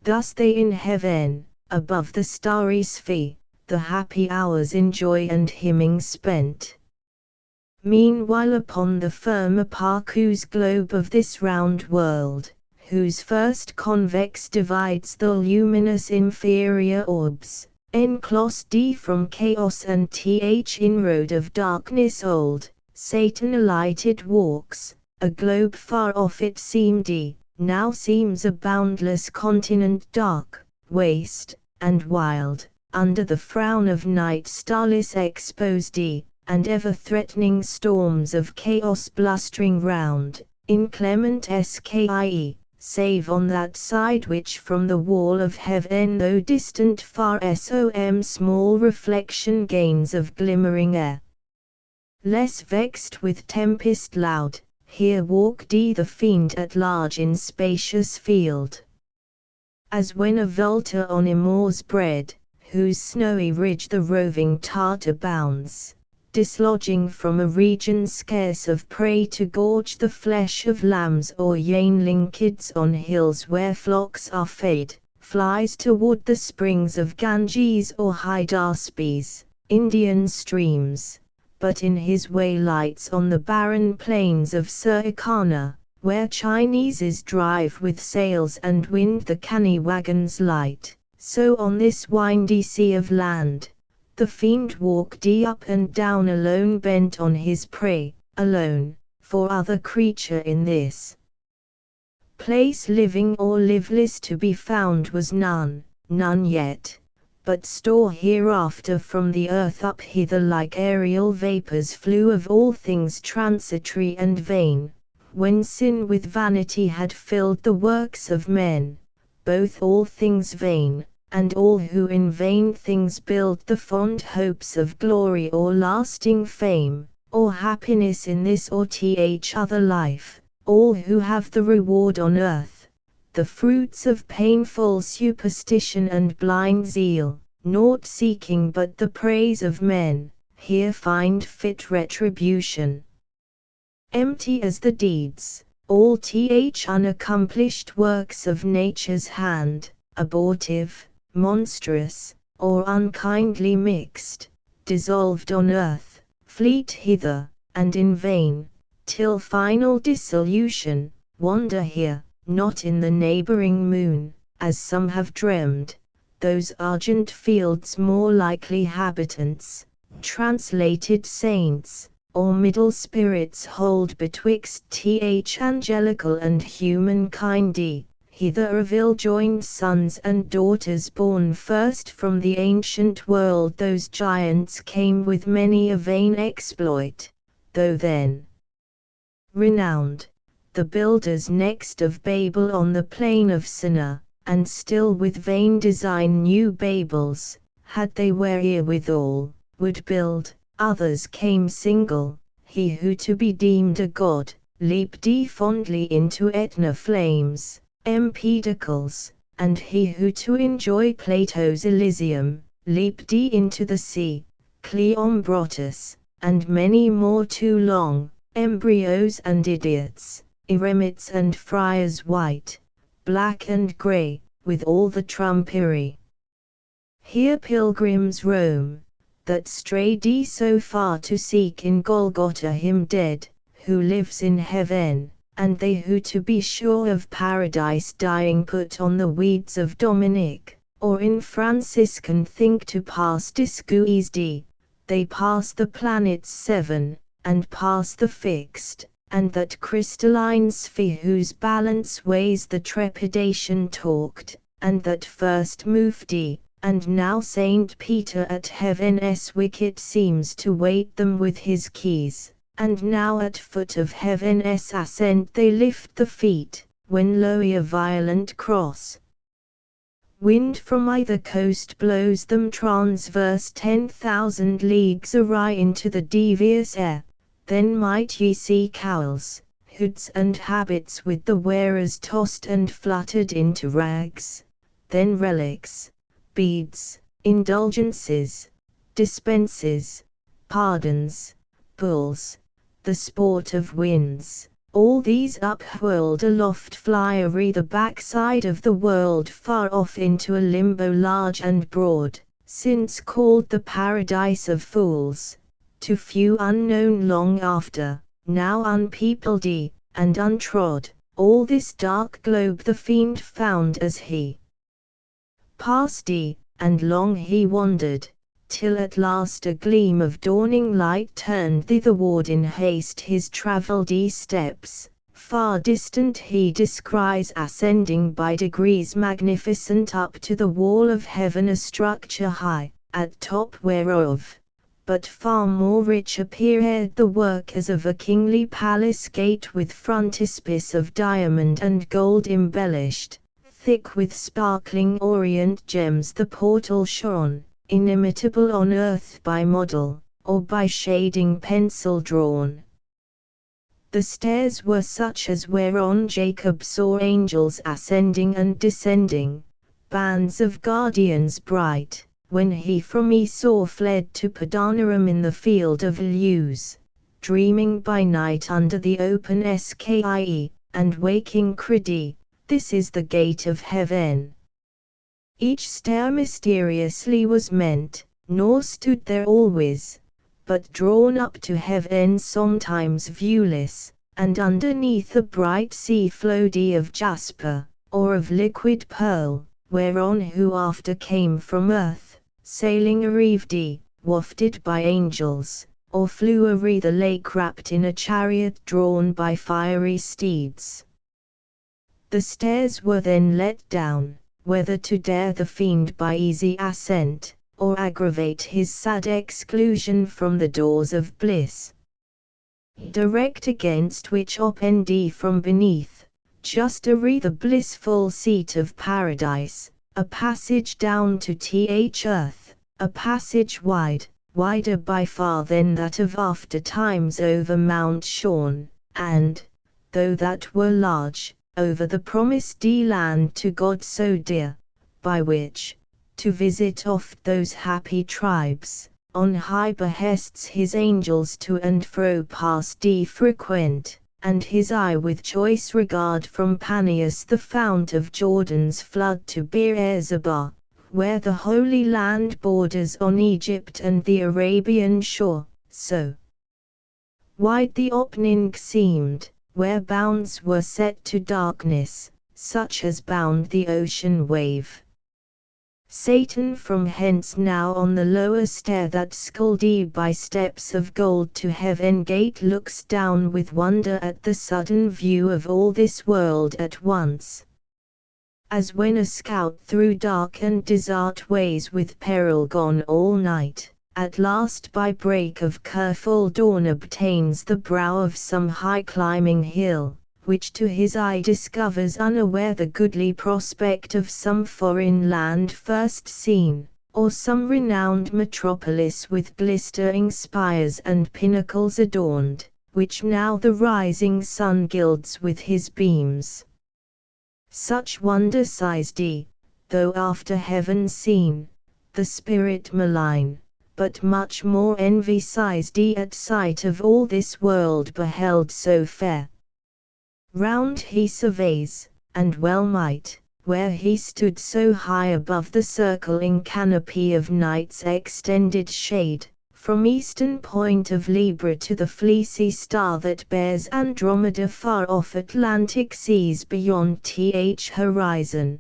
Thus they in heaven, above the starry sphere, the happy hours enjoy and hymning spent. Meanwhile upon the firm Aparcu's globe of this round world, whose first convex divides the luminous inferior orbs, enclosed from chaos and inroad of darkness old, Satan alighted walks, a globe far off it seemed, now seems a boundless continent dark, waste, and wild, under the frown of night starless exposed, and ever-threatening storms of chaos blustering round, inclement skie, save on that side which from the wall of heaven though distant far som small reflection gains of glimmering air. Less vexed with tempest loud, here walked the fiend at large in spacious field. As when a vulture on a moor's bred, whose snowy ridge the roving Tartar bounds, dislodging from a region scarce of prey to gorge the flesh of lambs or yeanling kids on hills where flocks are fed, flies toward the springs of Ganges or Hydaspes, Indian streams, but in his way lights on the barren plains of Surikana, where Chineses drive with sails and wind the canny wagons light, so on this windy sea of land, the fiend walked up and down alone bent on his prey, alone, for other creature in this place living or liveless to be found was none, none yet, but store hereafter from the earth up hither like aerial vapors flew of all things transitory and vain, when sin with vanity had filled the works of men, both all things vain, and all who in vain things build the fond hopes of glory or lasting fame, or happiness in this or other life, all who have the reward on earth, the fruits of painful superstition and blind zeal, naught seeking but the praise of men, here find fit retribution. Empty as the deeds, all unaccomplished works of nature's hand, abortive, monstrous, or unkindly mixed, dissolved on earth, fleet hither, and in vain, till final dissolution, wander here, not in the neighboring moon, as some have dreamed, those argent fields more likely habitants, translated saints, or middle spirits hold betwixt angelical and humankind, hither of ill-joined sons and daughters born first from the ancient world those giants came with many a vain exploit, though then renowned, the builders next of Babel on the plain of Sinai, and still with vain design new Babels, had they wherewithal, would build, others came single, he who to be deemed a god, leaped fondly into Etna flames, Empedocles, and he who to enjoy Plato's Elysium, leaped into the sea, Cleombrotus, and many more too long, embryos and idiots, eremites and friars white, black and grey, with all the trumpery. Here pilgrims roam, that strayed so far to seek in Golgotha him dead, who lives in heaven, and they who to be sure of paradise dying put on the weeds of Dominic, or in Franciscan think to pass disguised, they pass the planets 7, and pass the fixed, and that crystalline sphere whose balance weighs the trepidation talked, and that first moved and now Saint Peter at heaven's wicket seems to wait them with his keys, and now at foot of heaven's ascent they lift the feet, when lo a violent cross wind from either coast blows them transverse 10,000 leagues awry into the devious air, then might ye see cowls, hoods and habits with the wearers tossed and fluttered into rags, then relics, beads, indulgences, dispenses, pardons, bulls, the sport of winds, all these upwhirled aloft fly awry the backside of the world far off into a limbo large and broad, since called the paradise of fools, to few unknown long after, now unpeopled and untrod, all this dark globe the fiend found as he passed and long he wandered, till at last a gleam of dawning light turned thitherward in haste his travelled steps, far distant he descries ascending by degrees magnificent up to the wall of heaven a structure high, at top whereof, but far more rich appeared the work as of a kingly palace gate with frontispice of diamond and gold embellished, thick with sparkling orient gems. The portal shone, inimitable on earth by model, or by shading pencil drawn. The stairs were such as whereon Jacob saw angels ascending and descending, bands of guardians bright, when he from Esau fled to Padanaram in the field of Luz, dreaming by night under the open sky, and waking Cridi, this is the gate of heaven. Each stair mysteriously was meant, nor stood there always, but drawn up to heaven sometimes viewless, and underneath a bright sea floody of jasper, or of liquid pearl, whereon who after came from earth, sailing arrived, wafted by angels, or flew a the lake wrapped in a chariot drawn by fiery steeds. The stairs were then let down, whether to dare the fiend by easy ascent, or aggravate his sad exclusion from the doors of bliss. Direct against which opened from beneath, just the blissful seat of paradise, a passage down to earth, a passage wide, wider by far than that of after times over Mount Shorn, and, though that were large, over the promised land to God so dear, by which, to visit oft those happy tribes, on high behests his angels to and fro past frequent, and his eye with choice regard from Paneas the fount of Jordan's flood to Beer-Zebah, where the Holy Land borders on Egypt and the Arabian shore, so wide the opening seemed, where bounds were set to darkness, such as bound the ocean wave. Satan from hence now on the lower stair that sculled by steps of gold to heaven gate looks down with wonder at the sudden view of all this world at once. As when a scout through dark and desert ways with peril gone all night, at last by break of careful dawn obtains the brow of some high climbing hill, which to his eye discovers unaware the goodly prospect of some foreign land first seen, or some renowned metropolis with glistering spires and pinnacles adorned, which now the rising sun gilds with his beams. Such wonder seized though after heaven seen, the spirit malign, but much more envy seized at sight of all this world beheld so fair. Round he surveys, and well might, where he stood so high above the circling canopy of night's extended shade, from eastern point of Libra to the fleecy star that bears Andromeda far off Atlantic seas beyond horizon,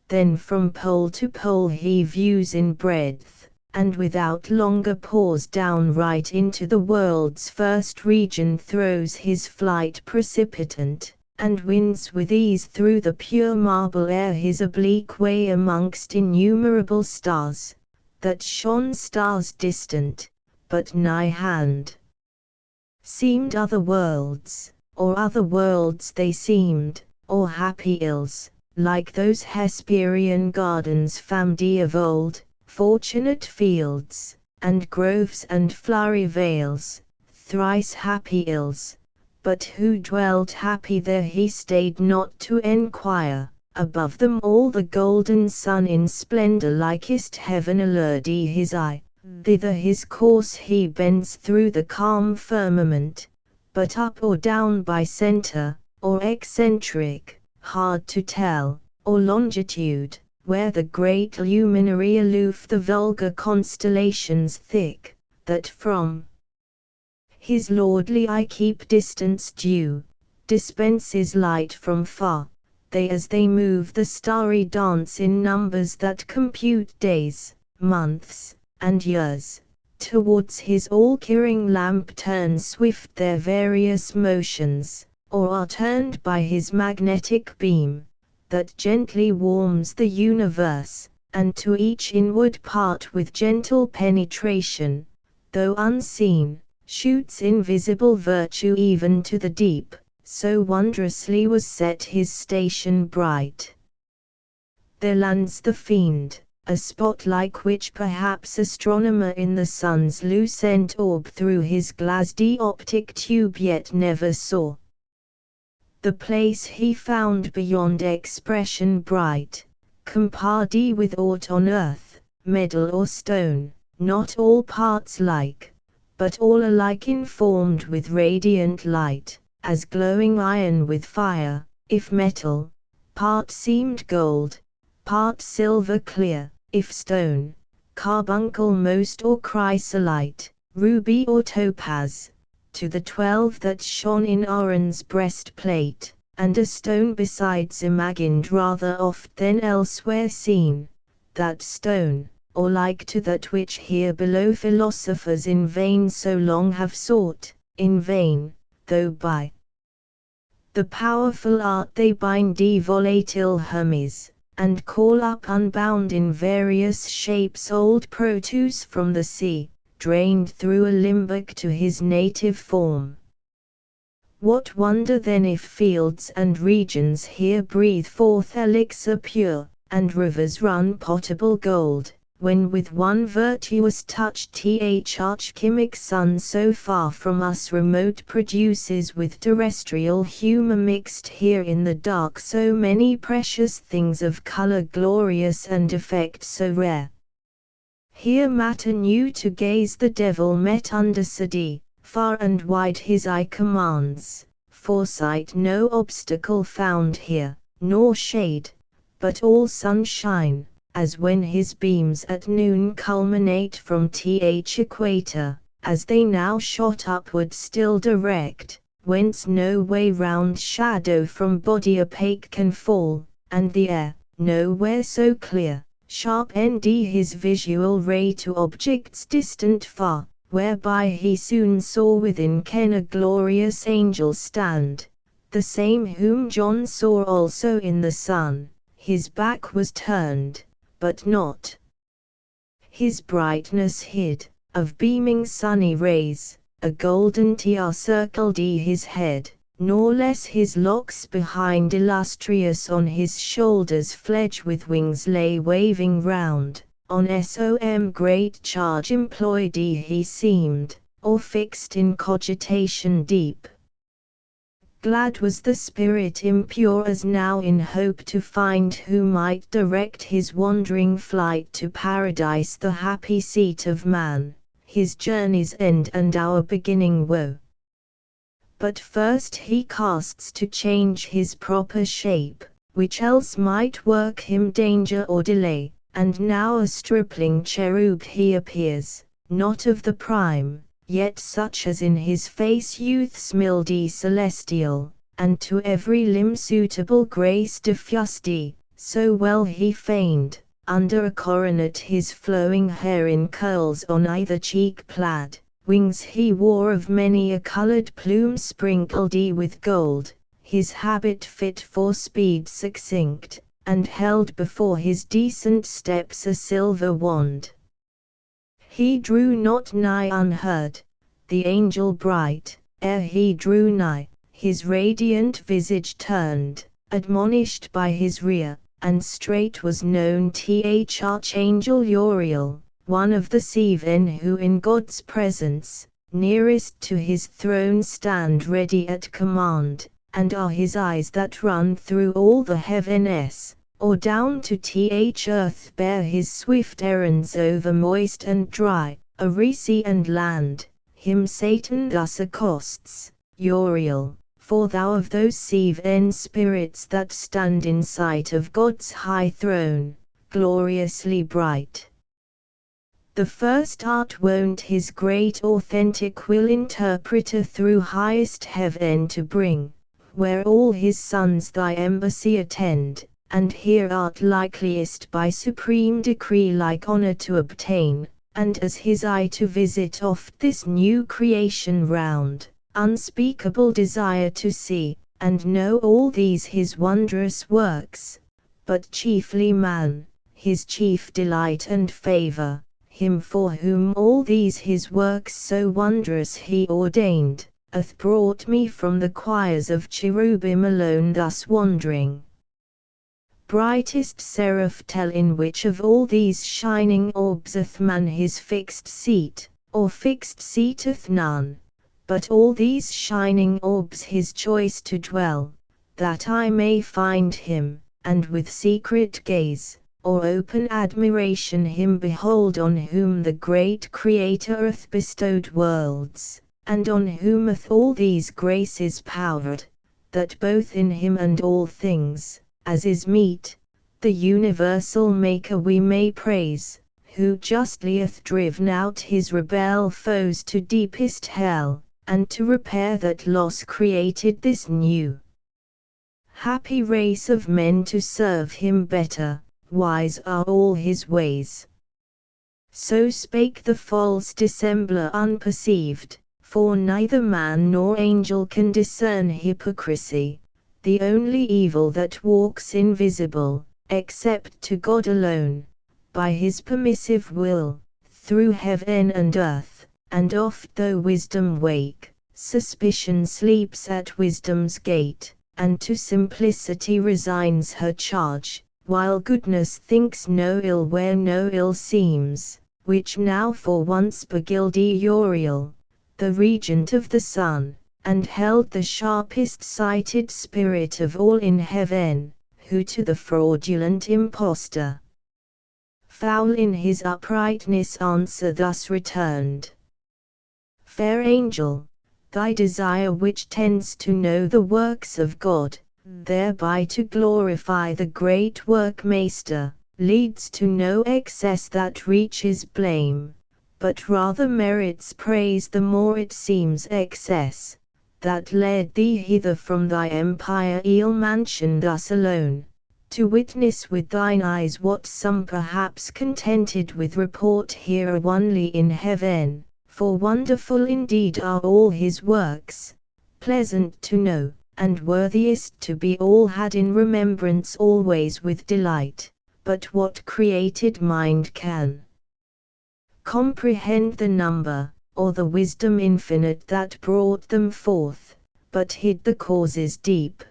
then from pole to pole he views in breadth, and without longer pause downright into the world's first region throws his flight precipitant, and wins with ease through the pure marble air his oblique way amongst innumerable stars, that shone stars distant, but nigh hand. Seemed other worlds, or other worlds they seemed, or happy ills, like those Hesperian gardens famed of old, fortunate fields, and groves and flowery vales, thrice happy ills. But who dwelled happy there he stayed not to enquire, above them all the golden sun in splendor likest heaven allured his eye, thither his course he bends through the calm firmament, but up or down by center, or eccentric, hard to tell, or longitude, where the great luminary aloof the vulgar constellations thick, that from his lordly eye keep distance due, dispenses light from far, they as they move the starry dance in numbers that compute days, months, and years, towards his all-curing lamp turn swift their various motions, or are turned by his magnetic beam, that gently warms the universe, and to each inward part with gentle penetration, though unseen, shoots invisible virtue even to the deep, so wondrously was set his station bright. There lands the fiend, a spot like which perhaps astronomer in the sun's lucent orb through his glassy optic tube yet never saw. The place he found beyond expression bright, compardy with aught on earth, metal or stone, not all parts like, but all alike informed with radiant light, as glowing iron with fire, if metal, part seemed gold, part silver clear, if stone, carbuncle most or chrysolite, ruby or topaz, to the 12 that shone in Aaron's breastplate, and a stone besides imagined rather oft than elsewhere seen, that stone, or like to that which here below philosophers in vain so long have sought, in vain, though by the powerful art they bind volatile Hermes, and call up unbound in various shapes old produce from the sea, drained through a limbec to his native form. What wonder then if fields and regions here breathe forth elixir pure, and rivers run potable gold, when with one virtuous touch archchimic sun so far from us remote produces with terrestrial humour mixed here in the dark so many precious things of colour glorious and effect so rare. Here matter new to gaze the devil met under sadi, far and wide his eye commands, foresight no obstacle found here, nor shade, but all sunshine, as when his beams at noon culminate from equator, as they now shot upward still direct, whence no way round shadow from body opaque can fall, and the air, nowhere so clear, sharp his visual ray to objects distant far, whereby he soon saw within ken a glorious angel stand, the same whom John saw also in the sun, his back was turned, but not his brightness hid, of beaming sunny rays, a golden tiara circled his head, nor less his locks behind illustrious on his shoulders fledge with wings lay waving round, on som great charge employed he seemed, or fixed in cogitation deep. Glad was the spirit impure as now in hope to find who might direct his wandering flight to paradise the happy seat of man, his journey's end and our beginning woe. But first he casts to change his proper shape, which else might work him danger or delay, and now a stripling cherub he appears, not of the prime, yet such as in his face youth's mildy celestial, and to every limb suitable grace diffused, so well he feigned, under a coronet his flowing hair in curls on either cheek plaid, wings he wore of many a coloured plume sprinkled with gold, his habit fit for speed succinct, and held before his decent steps a silver wand. He drew not nigh unheard, the angel bright, ere he drew nigh, his radiant visage turned, admonished by his rear, and straight was known archangel Uriel, one of the seven who in God's presence, nearest to his throne stand ready at command, and are his eyes that run through all the heavens, or down to earth bear his swift errands over moist and dry, over sea and land. Him Satan thus accosts, Uriel, for thou of those seven spirits that stand in sight of God's high throne, gloriously bright. The first art wont his great authentic will interpreter through highest heaven to bring, where all his sons thy embassy attend, and here art likeliest by supreme decree like honor to obtain, and as his eye to visit oft this new creation round, unspeakable desire to see, and know all these his wondrous works, but chiefly man, his chief delight and favor, him for whom all these his works so wondrous he ordained, hath brought me from the choirs of cherubim alone thus wandering. Brightest seraph, tell in which of all these shining orbs hath man his fixed seat, or fixed seateth none, but all these shining orbs his choice to dwell, that I may find him, and with secret gaze, or open admiration him behold, on whom the great Creator hath bestowed worlds, and on whom hath all these graces powered, that both in him and all things, as is meet, the universal Maker we may praise, who justly hath driven out his rebel foes to deepest hell, and to repair that loss created this new happy race of men to serve him better. Wise are all his ways. So spake the false dissembler unperceived, for neither man nor angel can discern hypocrisy, the only evil that walks invisible, except to God alone, by his permissive will, through heaven and earth, and oft though wisdom wake, suspicion sleeps at wisdom's gate, and to simplicity resigns her charge, while goodness thinks no ill where no ill seems, which now for once beguiled Uriel, the regent of the sun, and held the sharpest-sighted spirit of all in heaven, who to the fraudulent impostor, foul in his uprightness, answer thus returned: Fair angel, thy desire which tends to know the works of God, thereby to glorify the great workmaster, leads to no excess that reaches blame, but rather merits praise the more it seems excess, that led thee hither from thy empyreal mansion thus alone, to witness with thine eyes what some perhaps contented with report hear only in heaven, for wonderful indeed are all his works, pleasant to know, and worthiest to be all had in remembrance always with delight, but what created mind can comprehend the number, or the wisdom infinite that brought them forth, but hid the causes deep.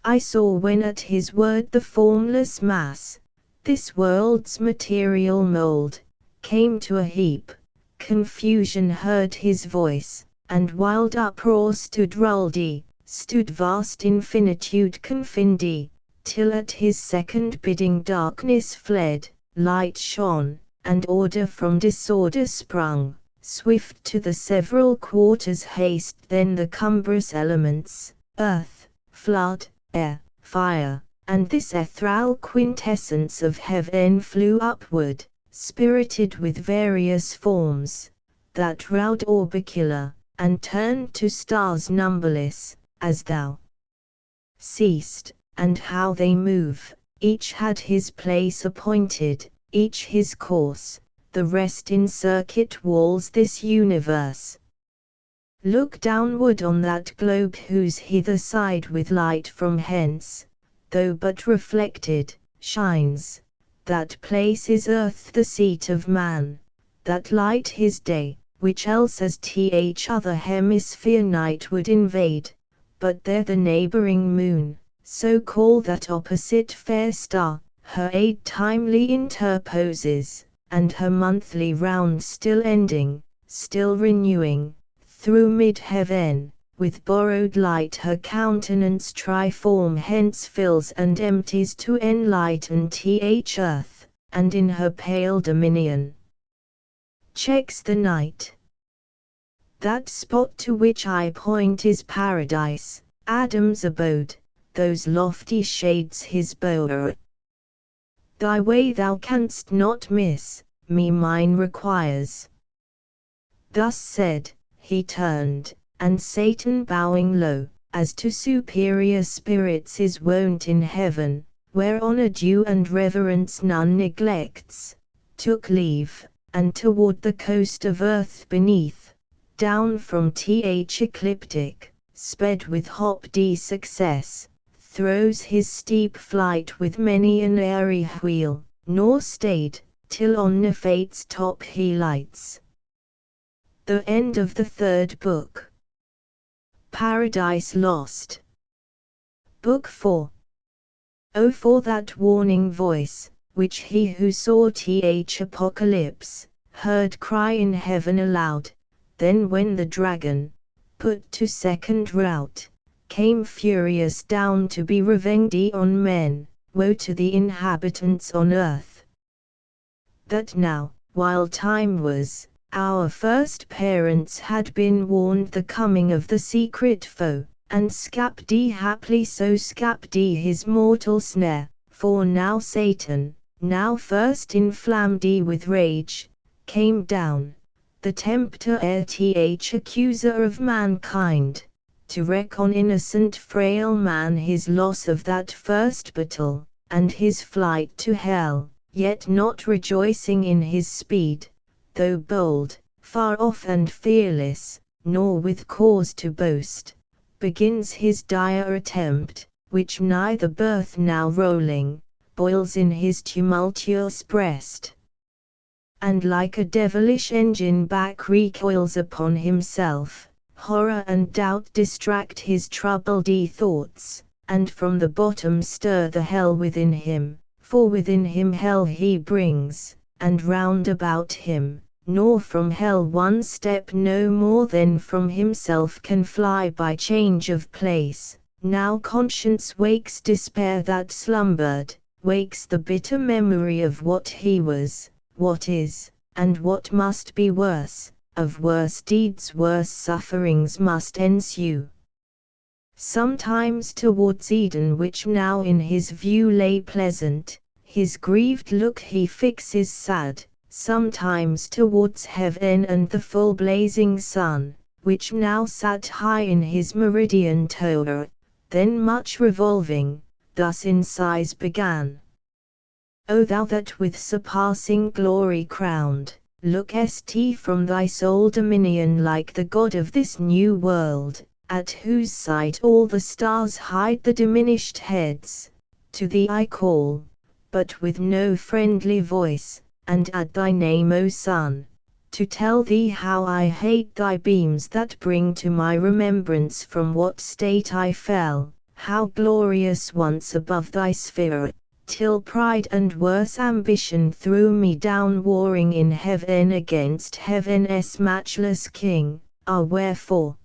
I saw when at his word the formless mass, this world's material mold, came to a heap, confusion heard his voice, and wild uproar stood ruldy, stood vast infinitude confined, till at his second bidding darkness fled, light shone, and order from disorder sprung, swift to the several quarters haste then the cumbrous elements, earth, flood, air, fire, and this ethereal quintessence of heaven flew upward, spirited with various forms, that round orbicular, and turned to stars numberless, as thou seest, and how they move, each had his place appointed, each his course, the rest in circuit walls this universe. Look downward on that globe whose hither side with light from hence, though but reflected, shines, that place is earth the seat of man, that light his day, which else as other hemisphere night would invade, but there the neighboring moon, so call that opposite fair star, her aid timely interposes, and her monthly round still ending, still renewing, through mid-heaven, with borrowed light her countenance triform hence fills and empties to enlighten earth, and in her pale dominion checks the night. That spot to which I point is paradise, Adam's abode, those lofty shades his bower. Thy way thou canst not miss, me mine requires. Thus said, he turned, and Satan bowing low, as to superior spirits is wont in heaven, where honor due and reverence none neglects, took leave, and toward the coast of earth beneath, down from ecliptic, sped with hop-de success, throws his steep flight with many an airy wheel, nor stayed, till on the fate's top he lights. The end of the third book. Paradise Lost. Book 4. Oh, for that warning voice, which he who saw th Apocalypse, heard cry in heaven aloud, then when the dragon, put to second rout, came furious down to be revenged on men, woe to the inhabitants on earth. That now, while time was, our first parents had been warned the coming of the secret foe, and scapt haply so scapt his mortal snare, for now Satan, now first inflamed with rage, came down, the tempter th accuser of mankind, to wreak on innocent frail man his loss of that first battle, and his flight to hell, yet not rejoicing in his speed, though bold, far off and fearless, nor with cause to boast, begins his dire attempt, which nigh the birth now rolling, boils in his tumultuous breast, and like a devilish engine back recoils upon himself. Horror and doubt distract his troubled thoughts, and from the bottom stir the hell within him, for within him hell he brings, and round about him, nor from hell one step no more than from himself can fly by change of place. Now conscience wakes despair that slumbered, wakes the bitter memory of what he was, what is, and what must be worse, of worse deeds worse sufferings must ensue. Sometimes towards Eden which now in his view lay pleasant, his grieved look he fixes sad, sometimes towards heaven and the full blazing sun, which now sat high in his meridian tower, then much revolving, thus in sighs began. O thou that with surpassing glory crowned, lookest from thy sole dominion like the God of this new world, at whose sight all the stars hide the diminished heads, to thee I call, but with no friendly voice, and add thy name O Sun, to tell thee how I hate thy beams that bring to my remembrance from what state I fell, how glorious once above thy sphere, till pride and worse ambition threw me down warring in heaven against heaven's matchless King. Ah, wherefore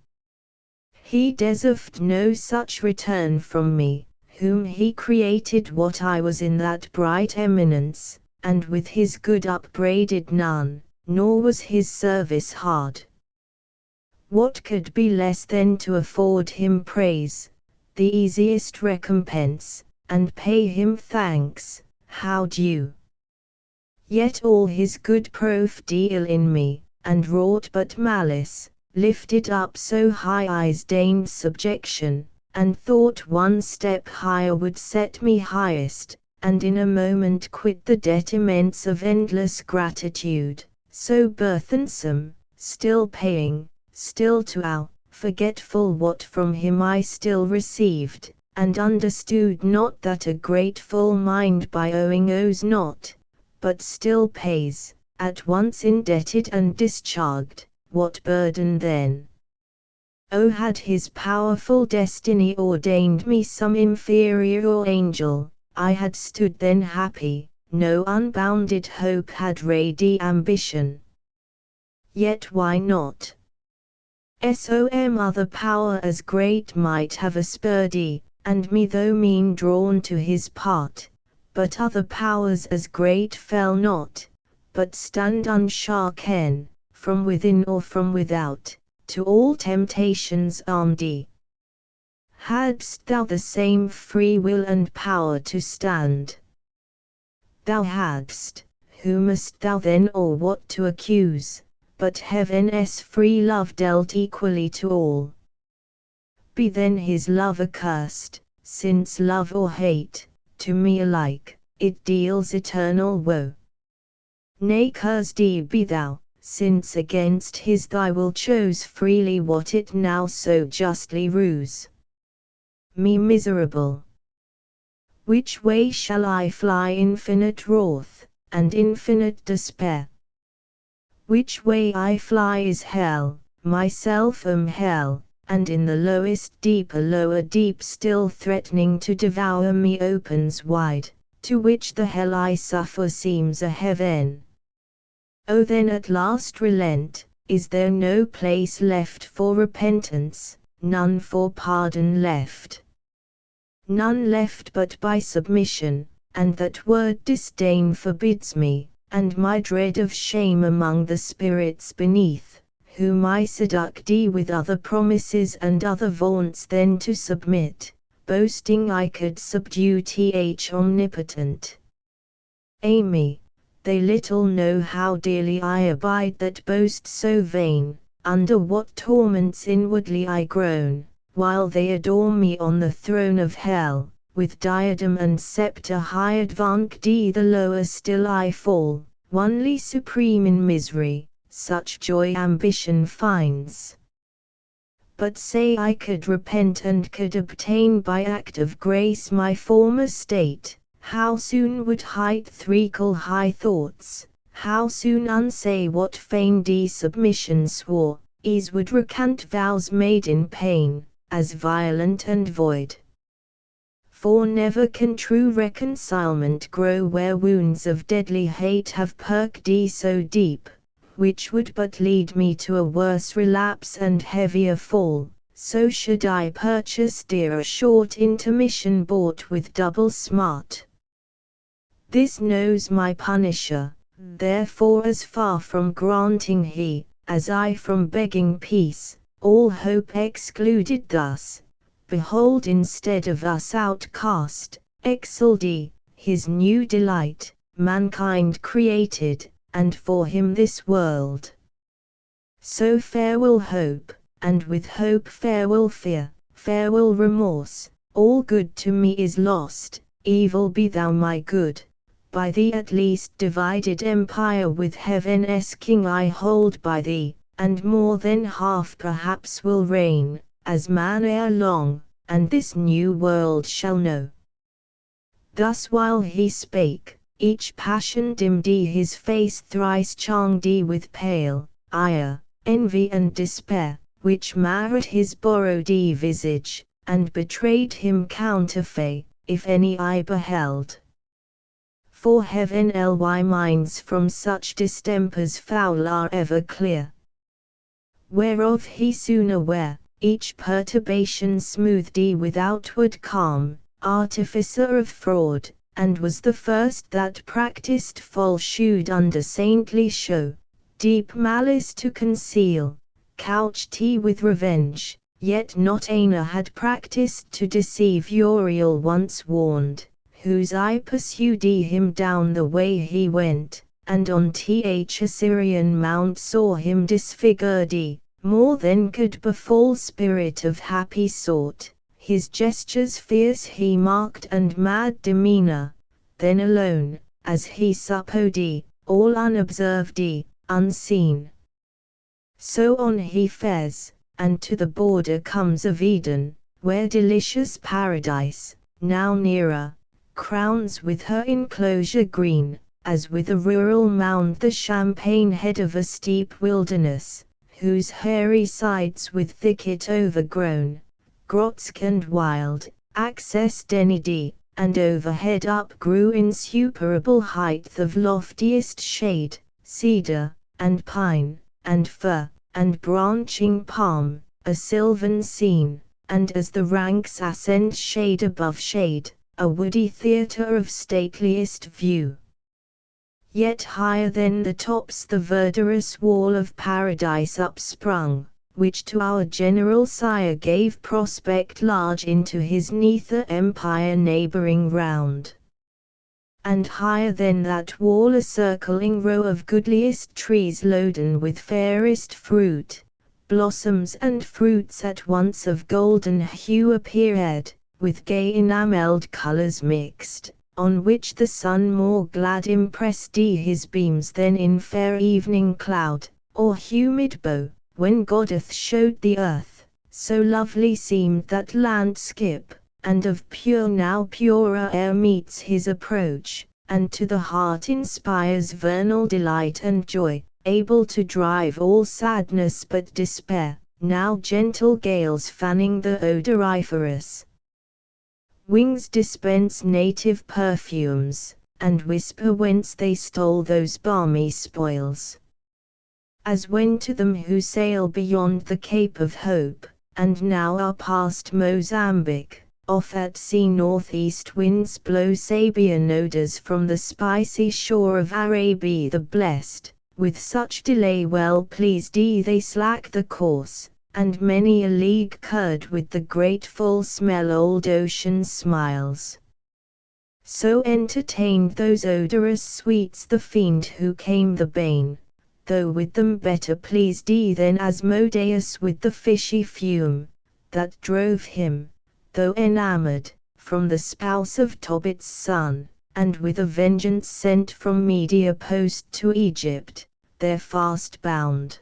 he deserved no such return from me, whom he created what I was in that bright eminence, and with his good upbraided none, nor was his service hard. What could be less than to afford him praise, the easiest recompense, and pay him thanks, how due? Yet all his good proof deal in me, and wrought but malice, lifted up so high I deigned subjection, and thought one step higher would set me highest, and in a moment quit the debt immense of endless gratitude, so burthensome, still paying, still to owe, forgetful what from him I still received, and understood not that a grateful mind by owing owes not, but still pays, at once indebted and discharged. What burden then? Oh, had his powerful destiny ordained me some inferior angel, I had stood then happy, no unbounded hope had ready ambition. Yet why not? Some other power as great might have aspurred and me though mean drawn to his part, but other powers as great fell not, but stand unshaken, from within or from without, to all temptations armed. Hadst thou the same free will and power to stand? Thou hadst, who must thou then or what to accuse, but heaven's free love dealt equally to all. Be then his love accursed, since love or hate, to me alike, it deals eternal woe. Nay, cursed be thou, since against his thy will chose freely what it now so justly rues me miserable. Which way shall I fly infinite wrath, and infinite despair. Which way I fly is hell, myself am hell, and in the lowest deep a lower deep still threatening to devour me opens wide, to which the hell I suffer seems a heaven. Oh then at last relent, is there no place left for repentance, none for pardon left? None left but by submission, and that word disdain forbids me, and my dread of shame among the spirits beneath, whom I seduct with other promises and other vaunts then to submit, boasting I could subdue omnipotent. Amy, they little know how dearly I abide that boast so vain, under what torments inwardly I groan, while they adore me on the throne of hell, with diadem and scepter high advanced the lower still I fall, onely supreme in misery, such joy ambition finds. But say I could repent and could obtain by act of grace my former state, how soon would height recall high thoughts, how soon unsay what feigned submission swore, would recant vows made in pain, as violent and void. For never can true reconcilement grow where wounds of deadly hate have perked so deep, which would but lead me to a worse relapse and heavier fall, so should I purchase dear a short intermission bought with double smart. This knows my punisher, therefore as far from granting he, as I from begging peace, all hope excluded thus, behold instead of us outcast, exiled, his new delight, mankind created, and for him this world. So farewell hope, and with hope farewell fear, farewell remorse, all good to me is lost, evil be thou my good, by thee at least divided empire with heaven's king I hold by thee, and more than half perhaps will reign, as man ere long, and this new world shall know. Thus while he spake, each passion dimmed his face thrice charmed with pale ire, envy and despair, which marred his borrowed visage, and betrayed him counterfeit, if any eye beheld. For heaven ly minds from such distempers foul are ever clear. Whereof he soon aware, each perturbation smoothed with outward calm, artificer of fraud, and was the first that practiced falsehood under saintly show, deep malice to conceal, couched with revenge, yet not Ana had practiced to deceive Uriel once warned, whose eye pursued him down the way he went, and on Assyrian mount saw him disfigured, more than could befall spirit of happy sort, his gestures fierce he marked and mad demeanor, then alone, as he supposed, all unobserved, unseen. So on he fares, and to the border comes of Eden, where delicious paradise, now nearer, crowns with her enclosure green, as with a rural mound the champaign head of a steep wilderness, whose hairy sides with thicket overgrown, grotesque and wild, access denied, and overhead up grew insuperable height of loftiest shade, cedar, and pine, and fir, and branching palm, a sylvan scene, and as the ranks ascend shade above shade, a woody theatre of stateliest view. Yet higher than the tops the verdurous wall of paradise upsprung, which to our general sire gave prospect large into his nether empire neighboring round. And higher than that wall a circling row of goodliest trees loaden with fairest fruit, blossoms and fruits at once of golden hue appeared, with gay enamelled colours mixed, on which the sun more glad impressed his beams than in fair evening cloud, or humid bow, when Goddess showed the earth, so lovely seemed that landskip, and of pure now purer air meets his approach, and to the heart inspires vernal delight and joy, able to drive all sadness but despair, now gentle gales fanning the odoriferous wings dispense native perfumes, and whisper whence they stole those balmy spoils. As when to them who sail beyond the Cape of Hope, and now are past Mozambique, off at sea northeast winds blow Sabian odors from the spicy shore of Arabia the blessed, with such delay well pleased they slack the course, and many a league curd with the grateful smell old ocean smiles. So entertained those odorous sweets the fiend who came the bane, though with them better pleased than Asmodeus with the fishy fume, that drove him, though enamoured, from the spouse of Tobit's son, and with a vengeance sent from Media post to Egypt, there fast bound.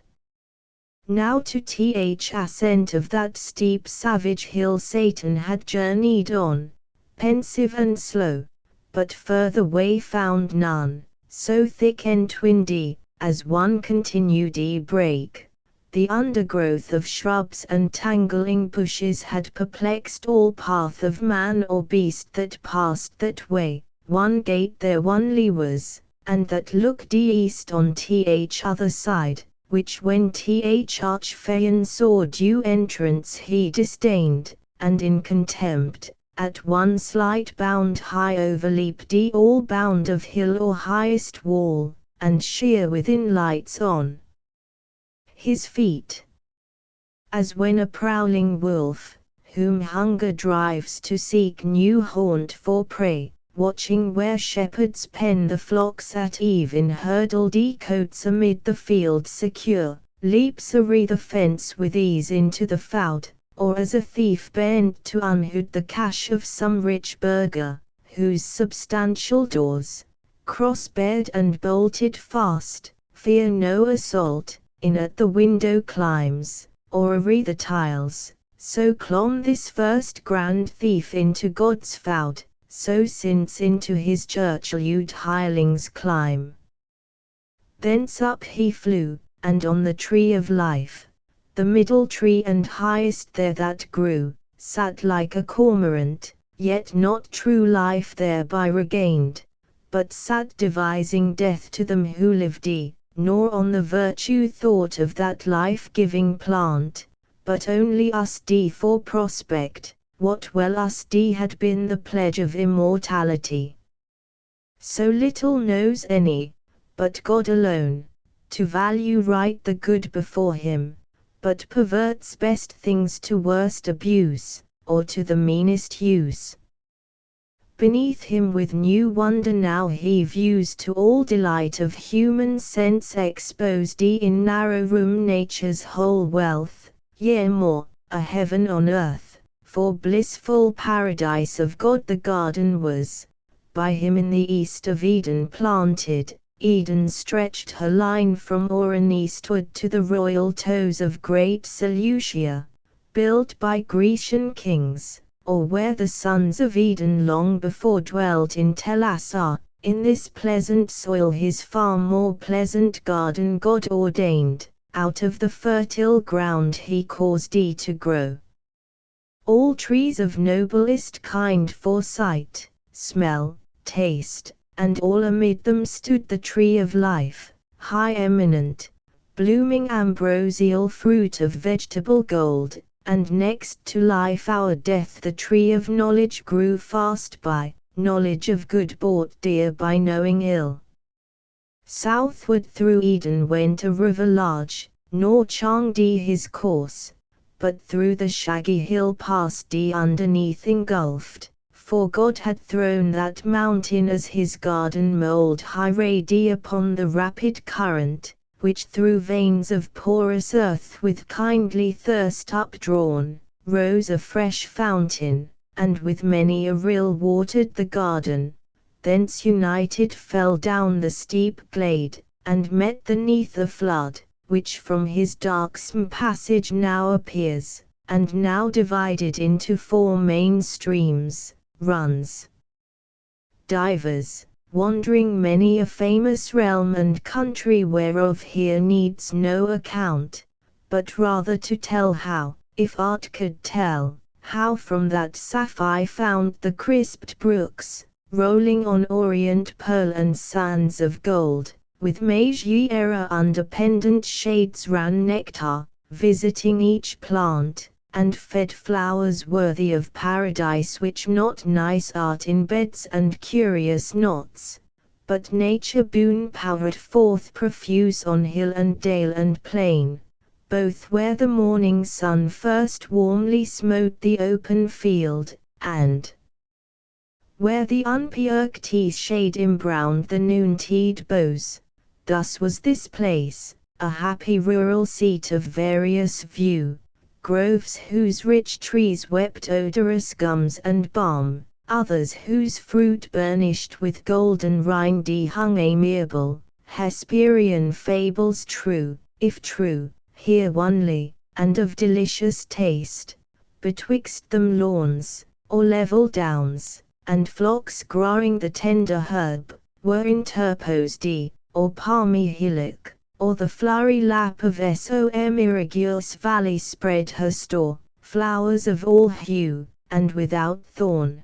Now to th ascent of that steep savage hill Satan had journeyed on, pensive and slow, but further way found none, so thick and windy, as one continued brake. The undergrowth of shrubs and tangling bushes had perplexed all path of man or beast that passed that way. One gate there only was, and that looked east on th other side, which when th Archphaeon saw due entrance he disdained, and in contempt, at one slight bound high overleaped all bound of hill or highest wall, and sheer within lights on his feet. As when a prowling wolf, whom hunger drives to seek new haunt for prey, watching where shepherds pen the flocks at eve in hurdled coats amid the field secure, leaps o'er the fence with ease into the fout, or as a thief bent to unhood the cash of some rich burgher, whose substantial doors, cross-barred and bolted fast, fear no assault, in at the window climbs, or o'er the tiles, so clomb this first grand thief into God's fout, so since into his church lewd hirelings climb. Thence up he flew, and on the tree of life, the middle tree and highest there that grew, sat like a cormorant, yet not true life thereby regained, but sat devising death to them who lived nor on the virtue thought of that life-giving plant, but only us for prospect, what well us had been the pledge of immortality. So little knows any, but God alone, to value right the good before him, but perverts best things to worst abuse, or to the meanest use. Beneath him with new wonder now he views to all delight of human sense exposed in narrow room nature's whole wealth, yea more, a heaven on earth, for blissful paradise of God the garden was, by him in the east of Eden planted. Eden stretched her line from Oran eastward to the royal toes of great Seleucia, built by Grecian kings, or where the sons of Eden long before dwelt in Telassar. In this pleasant soil his far more pleasant garden God ordained, out of the fertile ground he caused to grow all trees of noblest kind for sight, smell, taste, and all amid them stood the tree of life, high eminent, blooming ambrosial fruit of vegetable gold, and next to life our death the tree of knowledge grew fast by, knowledge of good bought dear by knowing ill. Southward through Eden went a river large, nor charmed his course, but through the shaggy hill passed underneath engulfed, for God had thrown that mountain as his garden mould high ready upon the rapid current, which through veins of porous earth with kindly thirst updrawn, rose a fresh fountain, and with many a rill watered the garden, thence united fell down the steep glade, and met the nether flood, which from his darksome passage now appears, and now divided into four main streams, runs, divers, wandering many a famous realm and country whereof here needs no account, but rather to tell how, if art could tell, how from that sapphire found the crisped brooks, rolling on orient pearl and sands of gold, with Magyar under pendant shades ran nectar, visiting each plant, and fed flowers worthy of paradise which not nice art in beds and curious knots, but nature boon powered forth profuse on hill and dale and plain, both where the morning sun first warmly smote the open field, and where the unperked shade embrowned the noontide boughs. Thus was this place, a happy rural seat of various view, groves whose rich trees wept odorous gums and balm, others whose fruit burnished with golden rind hung amiable, Hesperian fables true, if true, here only, and of delicious taste, betwixt them lawns, or level downs, and flocks growing the tender herb, were interposed, or palmy hillock, or the flowery lap of Som irreguous valley spread her store, flowers of all hue, and without thorn.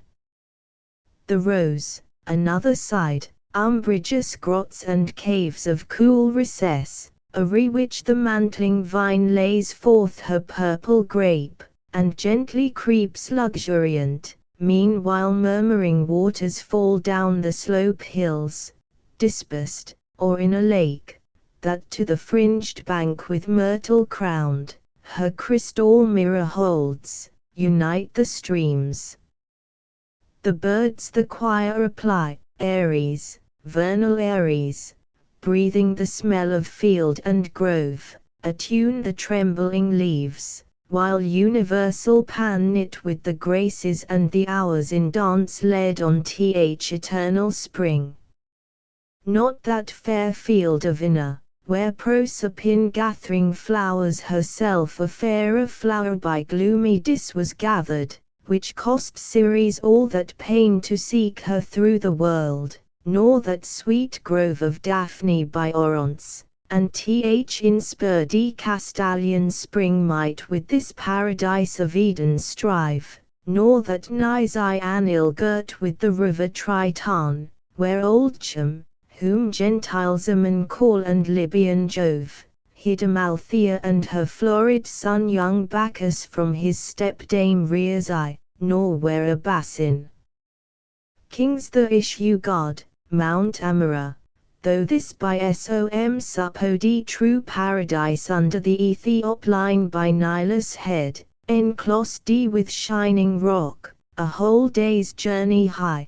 The rose, another side, umbrageous grots and caves of cool recess, are which the mantling vine lays forth her purple grape, and gently creeps luxuriant, meanwhile murmuring waters fall down the slope hills, dispersed, or in a lake, that to the fringed bank with myrtle crowned, her crystal mirror holds, unite the streams. The birds the choir apply, Aries, vernal Aries, breathing the smell of field and grove, attune the trembling leaves, while universal Pan knit with the graces and the hours in dance led on eternal spring. Not that fair field of Inna, where Proserpine gathering flowers herself a fairer flower by gloomy Dis was gathered, which cost Ceres all that pain to seek her through the world, nor that sweet grove of Daphne by Orontes, and in spurdy Castalian spring might with this paradise of Eden strive, nor that Nisaeanil girt with the river Triton, where old Chum, whom Gentiles Ammon call and Libyan Jove, hid Amalthea and her florid son young Bacchus from his stepdame Rhea's eye, nor where a basin kings the issue god, Mount Amara, though this by Som suppodi true paradise under the Ethiop line by Nilus head, enclosed with shining rock, a whole day's journey high,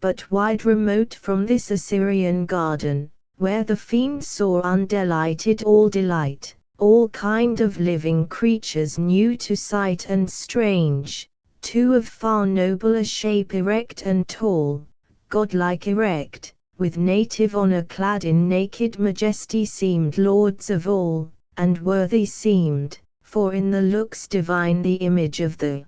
but wide remote from this Assyrian garden, where the fiends saw undelighted all delight, all kind of living creatures new to sight and strange, two of far nobler shape erect and tall, godlike erect, with native honor clad in naked majesty seemed lords of all, and worthy seemed, for in the looks divine the image of the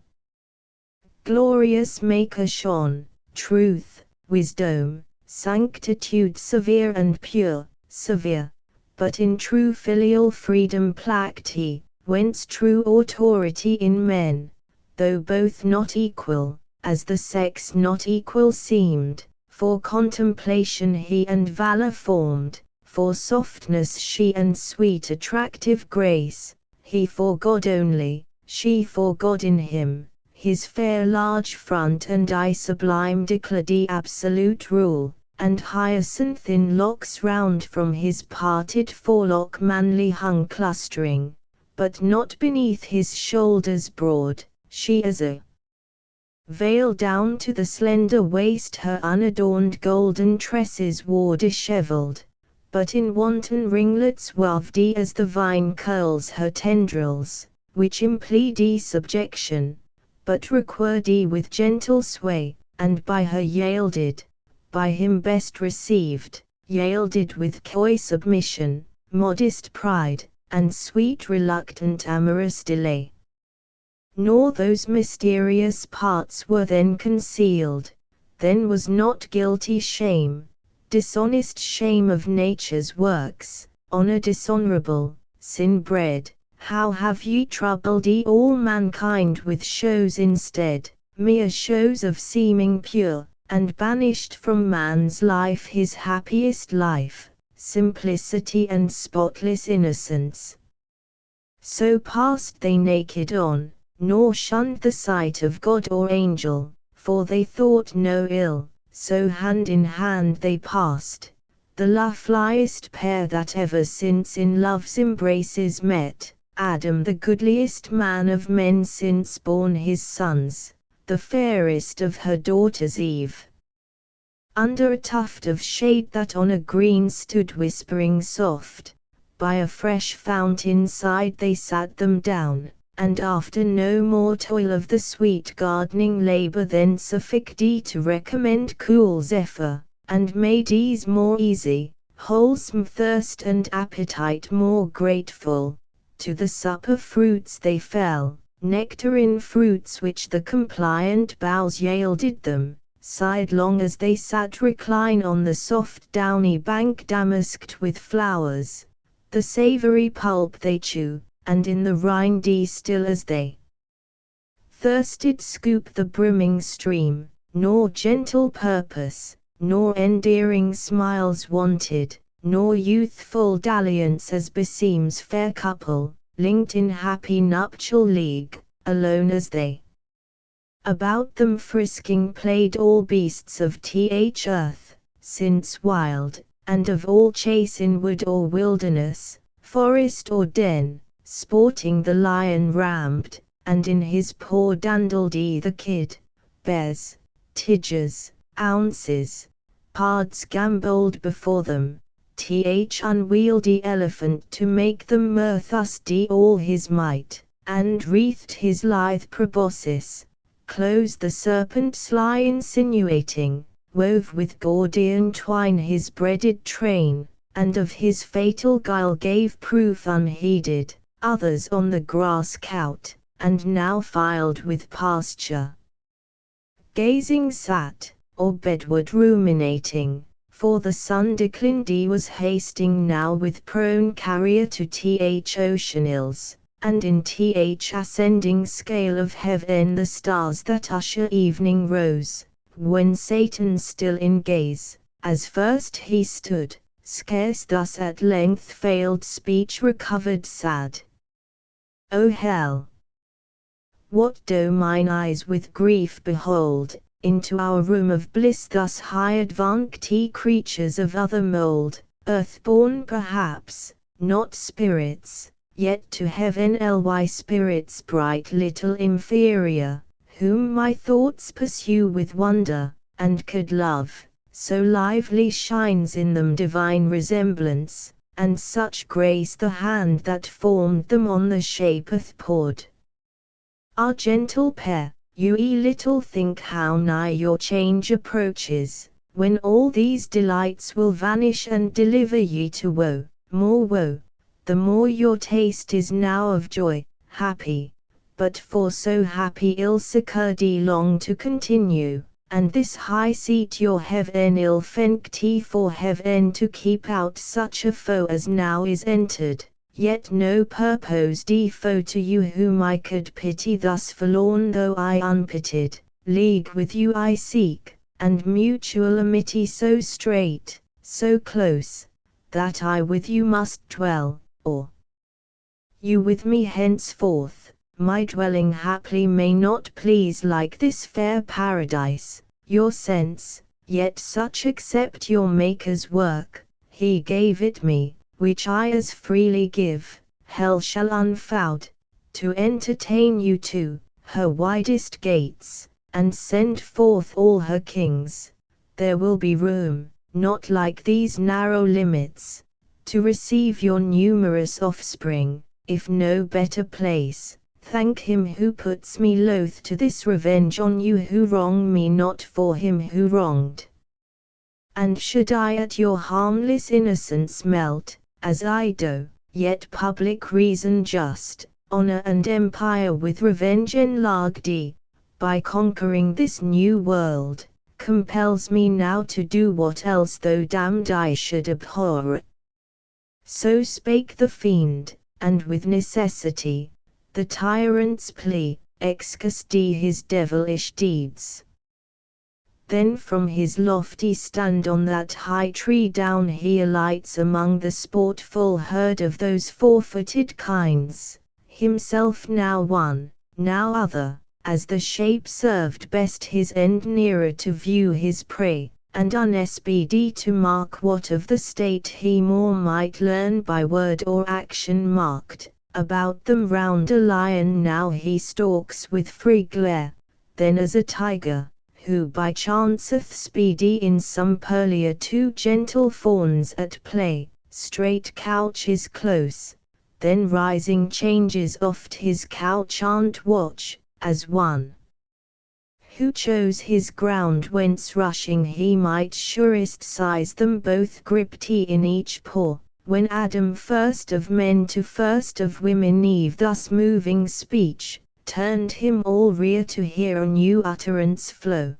glorious Maker shone, truth, wisdom, sanctitude severe and pure, severe, but in true filial freedom placked he, whence true authority in men, though both not equal, as the sex not equal seemed, for contemplation he and valor formed, for softness she and sweet attractive grace, he for God only, she for God in him. His fair large front and eye sublime declared absolute rule, and hyacinthine locks round from his parted forelock manly hung clustering, but not beneath his shoulders broad, she as a veil down to the slender waist her unadorned golden tresses wore dishevelled, but in wanton ringlets waved as the vine curls her tendrils, which implead subjection, but required with gentle sway, and by her yielded, by him best received, yielded with coy submission, modest pride, and sweet reluctant amorous delay. Nor those mysterious parts were then concealed, then was not guilty shame, dishonest shame of nature's works, honor dishonorable, sin bred. How have ye troubled all mankind with shows instead, mere shows of seeming pure, and banished from man's life his happiest life, simplicity and spotless innocence. So passed they naked on, nor shunned the sight of God or angel, for they thought no ill, so hand in hand they passed, the loveliest pair that ever since in love's embraces met, Adam the goodliest man of men since born his sons, the fairest of her daughters Eve. Under a tuft of shade that on a green stood whispering soft, by a fresh fountain side they sat them down, and after no more toil of the sweet gardening labor then sufficed to recommend cool zephyr, and made ease more easy, wholesome thirst and appetite more grateful, to the supper fruits they fell, nectarine fruits which the compliant boughs yielded them, sidelong as they sat recline on the soft downy bank damasked with flowers, the savory pulp they chew, and in the rindy still as they thirsted scoop the brimming stream, nor gentle purpose, nor endearing smiles wanted, nor youthful dalliance as beseems fair couple, linked in happy nuptial league, alone as they about them frisking played all beasts of earth, since wild, and of all chase in wood or wilderness, forest or den, sporting the lion rammed, and in his paw dandled the kid, bears, tigers, ounces, pards gamboled before them, unwieldy elephant to make them mirth all his might, and wreathed his lithe proboscis, closed the serpent sly insinuating, wove with Gordian twine his breaded train, and of his fatal guile gave proof unheeded, others on the grass couched, and now filed with pasture. Gazing sat, or bedward ruminating, for the sun declined was hasting now with prone carrier to ocean ills, and in ascending scale of heaven the stars that usher evening rose, when Satan still in gaze, as first he stood, scarce thus at length failed speech recovered sad. O hell! What do mine eyes with grief behold, into our room of bliss thus high advanced creatures of other mould, earth-born perhaps, not spirits, yet to heaven spirits bright little inferior, whom my thoughts pursue with wonder, and could love, so lively shines in them divine resemblance, and such grace the hand that formed them on the shape hath poured. Our gentle pair, you little think how nigh your change approaches, when all these delights will vanish and deliver ye to woe, more woe, the more your taste is now of joy, happy, but for so happy ill succored long to continue, and this high seat your heaven ill fenced for heaven to keep out such a foe as now is entered, yet no purposed foe to you whom I could pity thus forlorn though I unpitied, league with you I seek, and mutual amity so strait, so close, that I with you must dwell, or you with me henceforth, my dwelling haply may not please like this fair paradise, your sense, yet such accept your Maker's work, he gave it me, which I as freely give, hell shall unfold, to entertain you to her widest gates, and send forth all her kings, there will be room, not like these narrow limits, to receive your numerous offspring, if no better place, thank him who puts me loath to this revenge on you who wrong me not for him who wronged. And should I at your harmless innocence melt, as I do, yet public reason just, honor and empire with revenge enlarged, by conquering this new world, compels me now to do what else though damned I should abhor. So spake the fiend, and with necessity, the tyrant's plea, excused his devilish deeds. Then from his lofty stand on that high tree down he alights among the sportful herd of those four-footed kinds, himself now one, now other, as the shape served best his end, nearer to view his prey, and unspeedy to mark what of the state he more might learn by word or action marked. About them round a lion now he stalks with free glare, then as a tiger, who by chanceth speedy in some purlieu two gentle fawns at play, straight couches close, then rising changes oft his couchant watch, as one who chose his ground whence rushing he might surest seize them both, gripped he in each paw. When Adam first of men to first of women Eve thus moving speech, turned him all rear to hear a new utterance flow.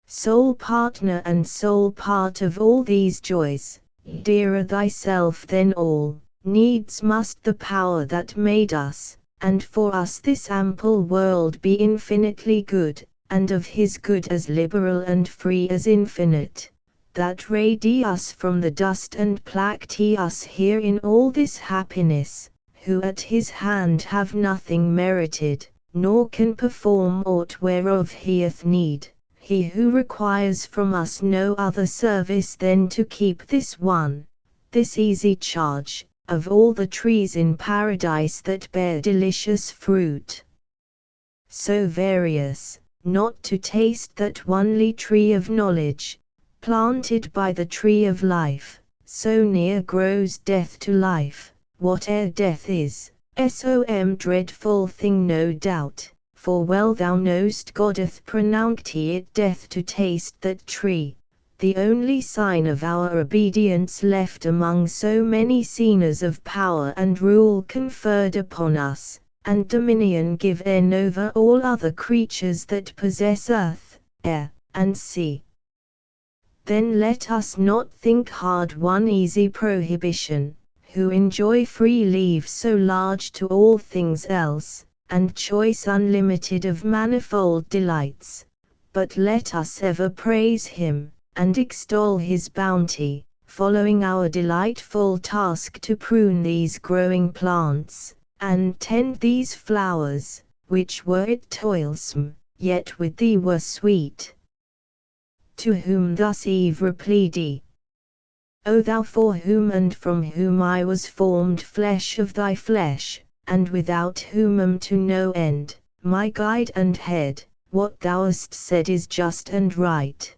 Sole partner and sole part of all these joys, dearer thyself than all, needs must the power that made us, and for us this ample world be infinitely good, and of his good as liberal and free as infinite, that radiate us from the dust and placed us here in all this happiness, who at his hand have nothing merited, nor can perform aught whereof he hath need, he who requires from us no other service than to keep this one, this easy charge, of all the trees in paradise that bear delicious fruit. So various, not to taste that onely tree of knowledge, planted by the tree of life, so near grows death to life, whate'er death is, som dreadful thing no doubt, for well thou know'st God hath pronounced it death to taste that tree, the only sign of our obedience left among so many sinners of power and rule conferred upon us, and dominion given over all other creatures that possess earth, air, and sea. Then let us not think hard one easy prohibition, who enjoy free leave so large to all things else, and choice unlimited of manifold delights, but let us ever praise him, and extol his bounty, following our delightful task to prune these growing plants, and tend these flowers, which were it toilsome, yet with thee were sweet. To whom thus Eve replied, O thou for whom and from whom I was formed flesh of thy flesh, and without whom to no end, my guide and head, what thou hast said is just and right.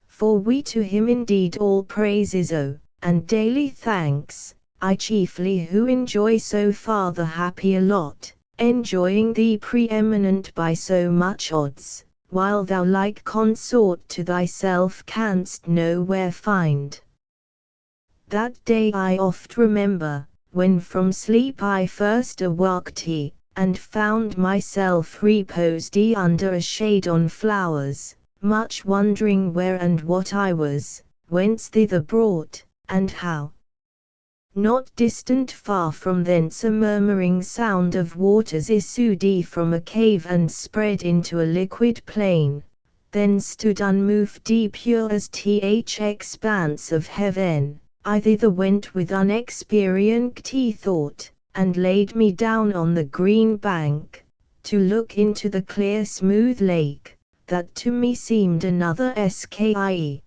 For we to him indeed all praises owe, and daily thanks, I chiefly who enjoy so far the happier lot, enjoying thee preeminent by so much odds, while thou like consort to thyself canst nowhere find. That day I oft remember, when from sleep I first awaked, and found myself reposed under a shade on flowers, much wondering where and what I was, whence thither brought, and how. Not distant far from thence a murmuring sound of waters issued from a cave and spread into a liquid plain, then stood unmoved pure as th expanse of heaven. I thither went with unexperienced thought, and laid me down on the green bank, to look into the clear smooth lake, that to me seemed another sky.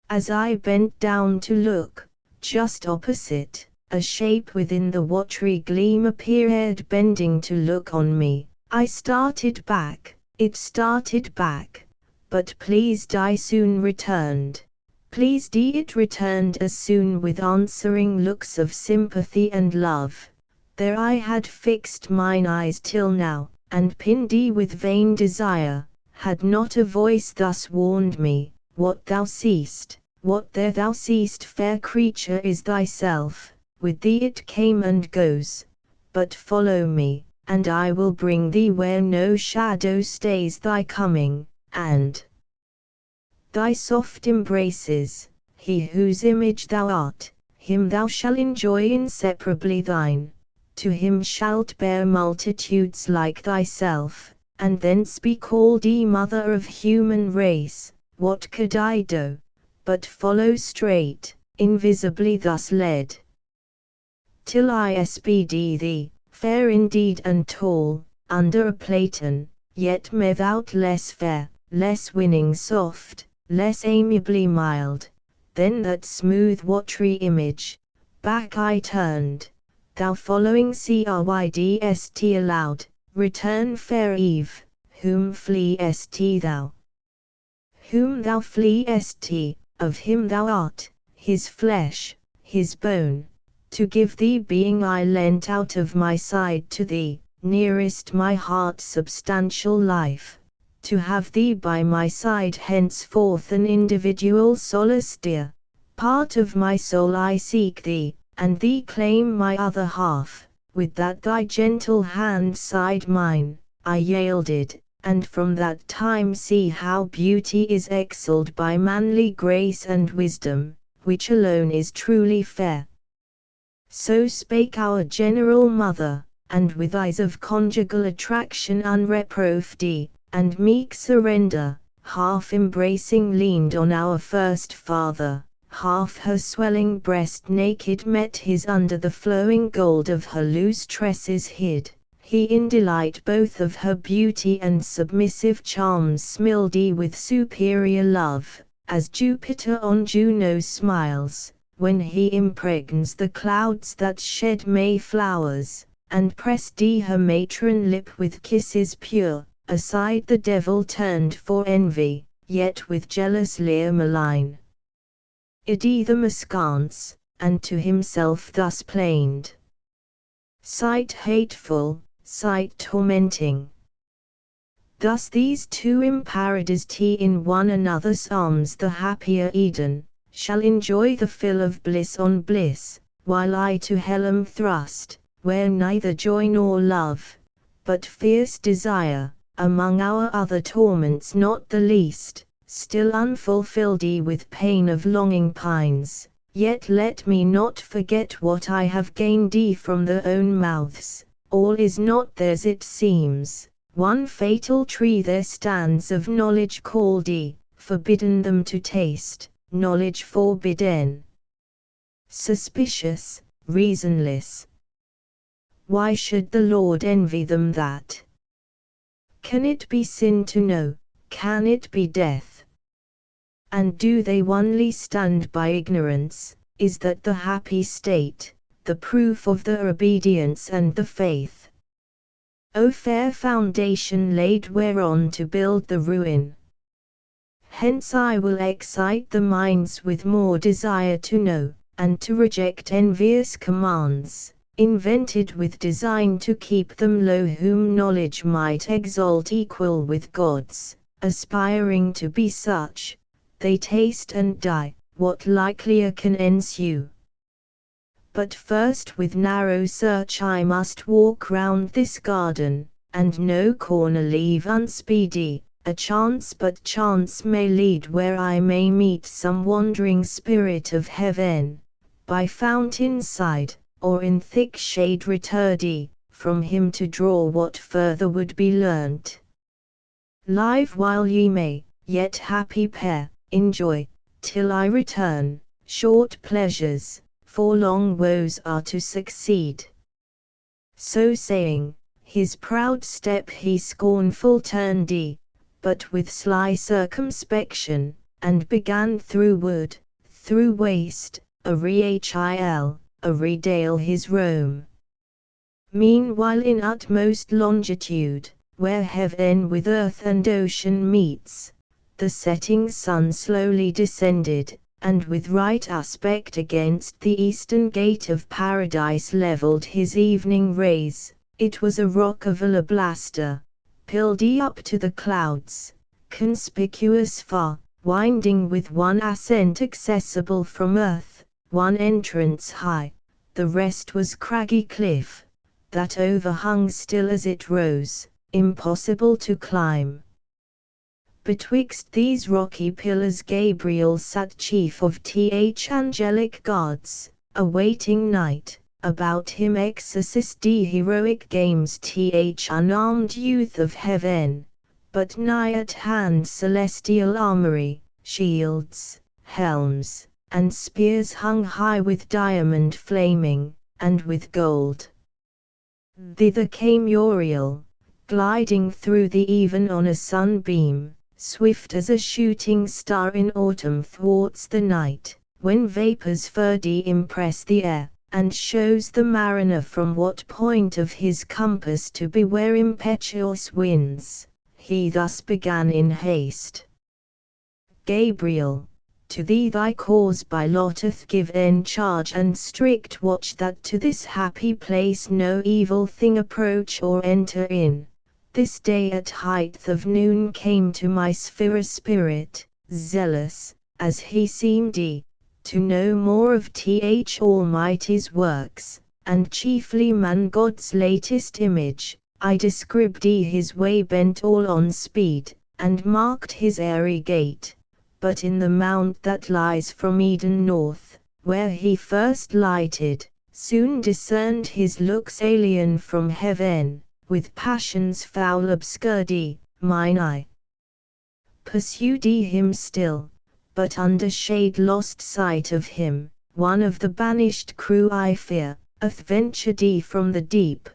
As I bent down to look, just opposite, a shape within the watery gleam appeared bending to look on me. I started back, it started back, but pleased I soon returned. Pleased it returned as soon with answering looks of sympathy and love. There I had fixed mine eyes till now, and pinned with vain desire, had not a voice thus warned me, what thou seest. What there thou seest, fair creature, is thyself, with thee it came and goes, but follow me, and I will bring thee where no shadow stays thy coming, and thy soft embraces, he whose image thou art, him thou shalt enjoy inseparably thine, to him shalt bear multitudes like thyself, and thence be called mother of human race. What could I do, but follow straight, invisibly thus led, till I sped thee, fair indeed and tall, under a platen, yet without less fair, less winning soft, less amiably mild, than that smooth watery image, back I turned, thou following crydst aloud, return fair Eve, whom fleest thou? Whom thou fleest, of him thou art, his flesh, his bone, to give thee being I lent out of my side to thee, nearest my heart substantial life, to have thee by my side henceforth an individual solace dear, part of my soul I seek thee, and thee claim my other half, with that thy gentle hand side mine, I yielded, and from that time see how beauty is excelled by manly grace and wisdom, which alone is truly fair. So spake our general mother, and with eyes of conjugal attraction unreproved, and meek surrender, half embracing leaned on our first father, half her swelling breast naked met his under the flowing gold of her loose tresses hid. He in delight both of her beauty and submissive charms smiled with superior love, as Jupiter on Juno smiles, when he impregns the clouds that shed May flowers, and pressed her matron lip with kisses pure. Aside the devil turned for envy, yet with jealous leer malign id them askance, and to himself thus plained: sight hateful, sight tormenting. Thus these two imparadised in one another's arms the happier Eden, shall enjoy the fill of bliss on bliss, while I to hell am thrust, where neither joy nor love, but fierce desire, among our other torments not the least, still unfulfilled with pain of longing pines. Yet let me not forget what I have gained from their own mouths. All is not theirs it seems, one fatal tree there stands of knowledge called forbidden them to taste, knowledge forbidden. Suspicious, reasonless. Why should the Lord envy them that? Can it be sin to know, can it be death? And do they only stand by ignorance, is that the happy state, the proof of their obedience and the faith? O fair foundation laid whereon to build the ruin! Hence I will excite the minds with more desire to know, and to reject envious commands, invented with design to keep them low whom knowledge might exalt equal with gods, aspiring to be such, they taste and die, what likelier can ensue? But first with narrow search I must walk round this garden, and no corner leave unspeedy, a chance but chance may lead where I may meet some wandering spirit of heaven, by fountain side, or in thick shade return from him to draw what further would be learnt. Live while ye may, yet happy pair, enjoy, till I return, short pleasures, for long woes are to succeed. So saying, his proud step he scornful turned but with sly circumspection, and began through wood, through waste, a redale his roam. Meanwhile in utmost longitude, where heaven with earth and ocean meets, the setting sun slowly descended, and with right aspect against the eastern gate of paradise levelled his evening rays. It was a rock of alabaster, pilled up to the clouds, conspicuous far, winding with one ascent accessible from earth, one entrance high, the rest was craggy cliff, that overhung still as it rose, impossible to climb. Betwixt these rocky pillars Gabriel sat, chief of angelic gods, awaiting night. About him exercised heroic games unarmed youth of heaven, but nigh at hand celestial armory, shields, helms, and spears hung high with diamond flaming, and with gold. Thither came Uriel, gliding through the even on a sunbeam, swift as a shooting star in autumn thwarts the night, when vapors furdy impress the air, and shows the mariner from what point of his compass to beware impetuous winds. He thus began in haste. Gabriel, to thee thy cause by lot doth give in charge and strict watch, that to this happy place no evil thing approach or enter in. This day at height of noon came to my sphere a spirit, zealous, as he seemed, to know more of Almighty's works, and chiefly man God's latest image. I described his way bent all on speed, and marked his airy gait. But in the mount that lies from Eden north, where he first lighted, soon discerned his looks alien from heaven, with passions foul obscured. Mine eye pursued him still, but under shade lost sight of him. One of the banished crew I fear, hath ventured from the deep,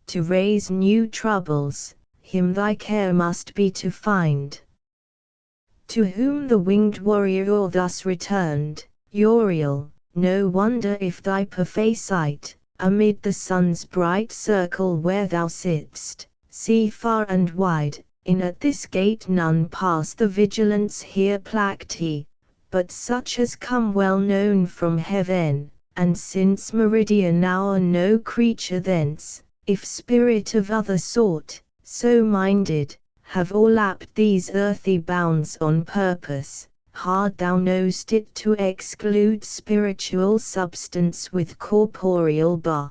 to raise new troubles. Him thy care must be to find. To whom the winged warrior thus returned, Uriel, no wonder if thy perfect sight, amid the sun's bright circle where thou sitt'st, see far and wide, in at this gate none pass. The vigilance here plagued he, but such as come well known from heaven, and since meridian hour no creature thence, if spirit of other sort, so minded, have o'erlapped these earthy bounds on purpose. Hard thou know'st it to exclude spiritual substance with corporeal bar.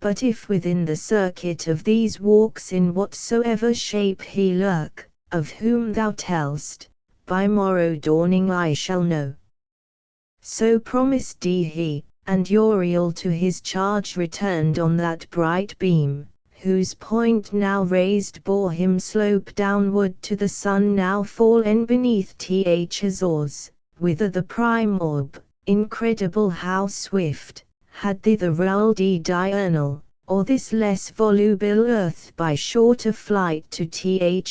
But if within the circuit of these walks in whatsoever shape he lurk, of whom thou tell'st, by morrow dawning I shall know. So promised he, and Uriel to his charge returned on that bright beam, whose point now raised bore him slope downward to the sun now fallen beneath Azores, whither the prime orb, incredible how swift, had thither rolled diurnal, or this less voluble earth by shorter flight to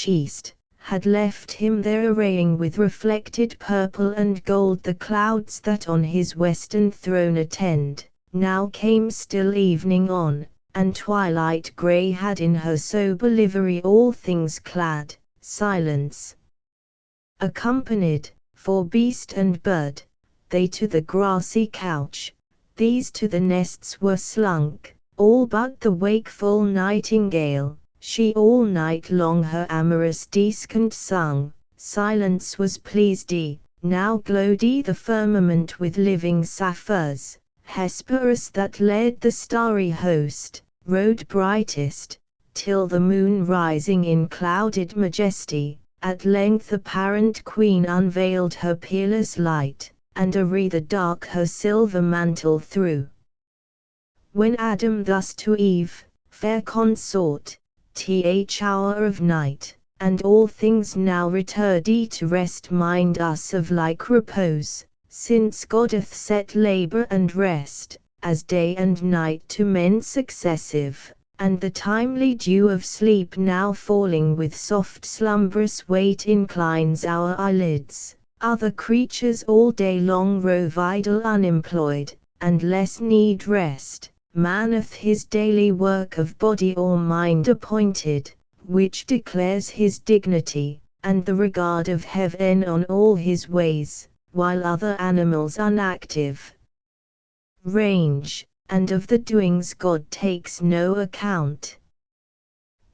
east, had left him there arraying with reflected purple and gold the clouds that on his western throne attend. Now came still evening on, and twilight grey had in her sober livery all things clad. Silence accompanied, for beast and bird, they to the grassy couch, these to the nests were slunk, all but the wakeful nightingale. She all night long her amorous descant sung. Silence was pleased, now glowed the firmament with living sapphires. Hesperus that led the starry host, rode brightest, till the moon rising in clouded majesty, at length apparent queen unveiled her peerless light, and a dark her silver mantle threw. When Adam thus to Eve, fair consort, hour of night, and all things now returned to rest, mind us of like repose, since God hath set labor and rest, as day and night to men successive, and the timely dew of sleep now falling with soft slumbrous weight inclines our eyelids. Other creatures all day long rove idle unemployed, and less need rest. Man hath his daily work of body or mind appointed, which declares his dignity, and the regard of heaven on all his ways, while other animals unactive range, and of the doings God takes no account.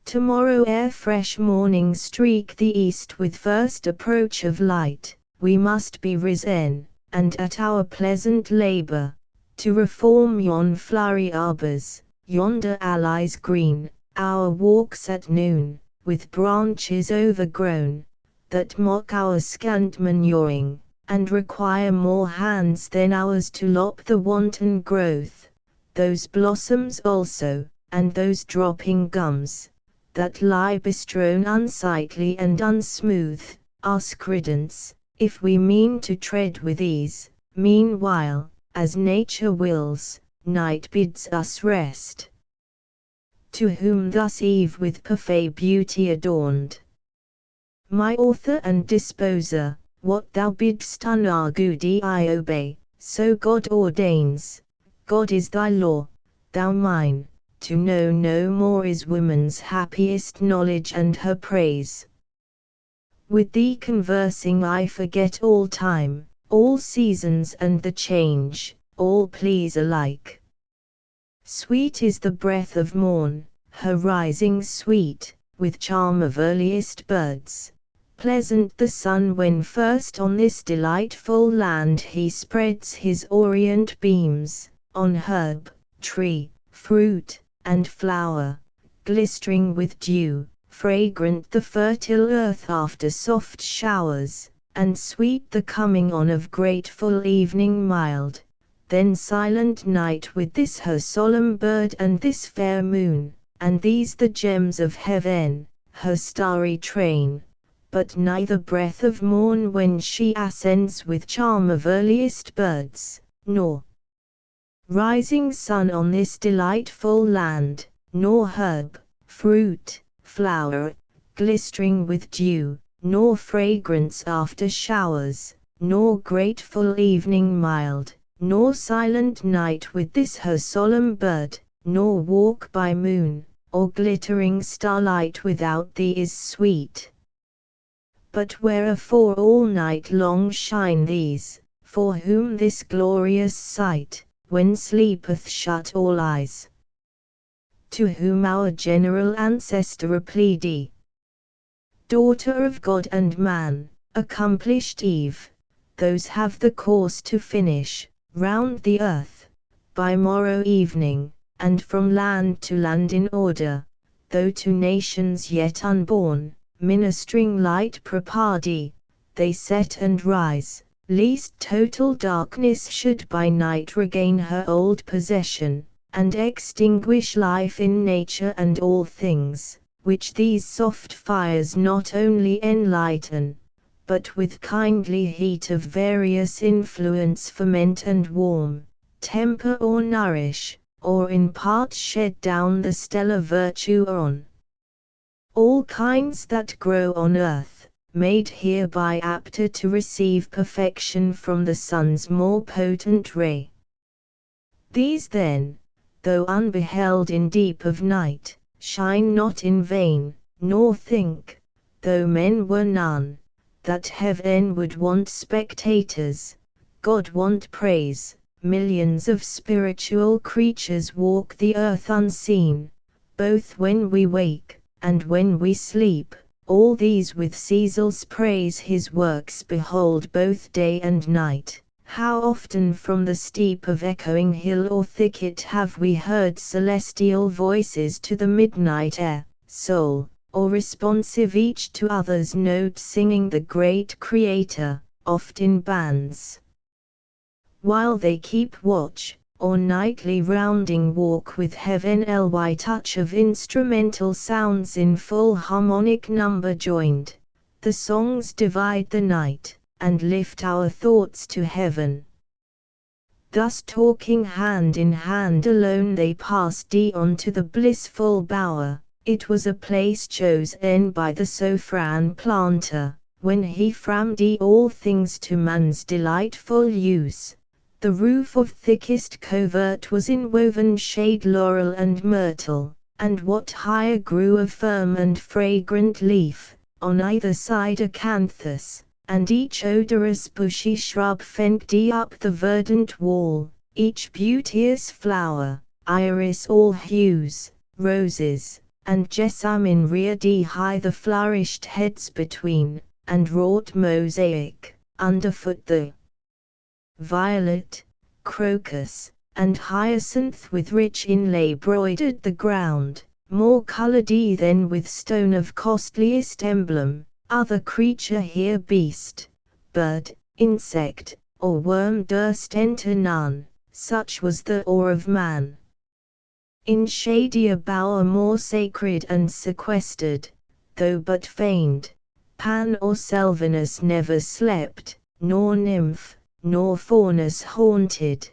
Tomorrow ere fresh morning streak the east with first approach of light, we must be risen, and at our pleasant labor, to reform yon flowery arbors, yonder alleys green, our walks at noon, with branches overgrown, that mock our scant manuring, and require more hands than ours to lop the wanton growth. Those blossoms also, and those dropping gums, that lie bestrown unsightly and unsmooth, are scridants, if we mean to tread with ease. Meanwhile, as nature wills, night bids us rest. To whom thus Eve with perfect beauty adorned: My author and disposer, what thou bidst unargued I obey, so God ordains. God is thy law, thou mine. To know no more is woman's happiest knowledge and her praise. With thee conversing I forget all time, all seasons and the change, all please alike. Sweet is the breath of morn, her rising sweet, with charm of earliest birds. Pleasant the sun when first on this delightful land he spreads his orient beams, on herb, tree, fruit, and flower, glistering with dew, fragrant the fertile earth after soft showers, and sweet the coming on of grateful evening mild. Then silent night with this her solemn bird and this fair moon, and these the gems of heaven, her starry train. But neither breath of morn when she ascends with charm of earliest birds, nor rising sun on this delightful land, nor herb, fruit, flower, glistering with dew, nor fragrance after showers, nor grateful evening mild, nor silent night with this her solemn bird, nor walk by moon, or glittering starlight without thee is sweet. But wherefore all night long shine these, for whom this glorious sight, when sleepeth shut all eyes? To whom our general ancestor replied: Daughter of God and man, accomplished Eve, those have the course to finish, round the earth, by morrow evening, and from land to land in order, though to nations yet unborn, ministering light propardy, they set and rise, lest total darkness should by night regain her old possession, and extinguish life in nature and all things, which these soft fires not only enlighten, but with kindly heat of various influence ferment and warm, temper or nourish, or in part shed down the stellar virtue on all kinds that grow on earth, made hereby apter to receive perfection from the sun's more potent ray. These then, though unbeheld in deep of night, shine not in vain, nor think, though men were none, that heaven would want spectators, God want praise. Millions of spiritual creatures walk the earth unseen, both when we wake, and when we sleep, all these with Cecil's praise his works behold both day and night. How often from the steep of echoing hill or thicket have we heard celestial voices to the midnight air, soul, or responsive each to other's note singing the great Creator, oft in bands, while they keep watch, or nightly rounding walk with heaven ly touch of instrumental sounds in full harmonic number joined. The songs divide the night, and lift our thoughts to heaven. Thus talking hand in hand alone they passed on to the blissful bower. It was a place chosen by the sovereign planter, when he framed all things to man's delightful use. The roof of thickest covert was inwoven shade laurel and myrtle, and what higher grew of firm and fragrant leaf, on either side acanthus, and each odorous bushy shrub flanked up the verdant wall, each beauteous flower, iris all hues, roses, and jessamine reared high the flourished heads between, and wrought mosaic, underfoot the violet, crocus, and hyacinth with rich inlay broidered the ground, more coloured than with stone of costliest emblem, other creature here beast, bird, insect, or worm durst enter none, such was the awe of man. In shadier bower more sacred and sequestered, though but feigned, Pan or Selvinus never slept, nor nymph, nor Faunus haunted.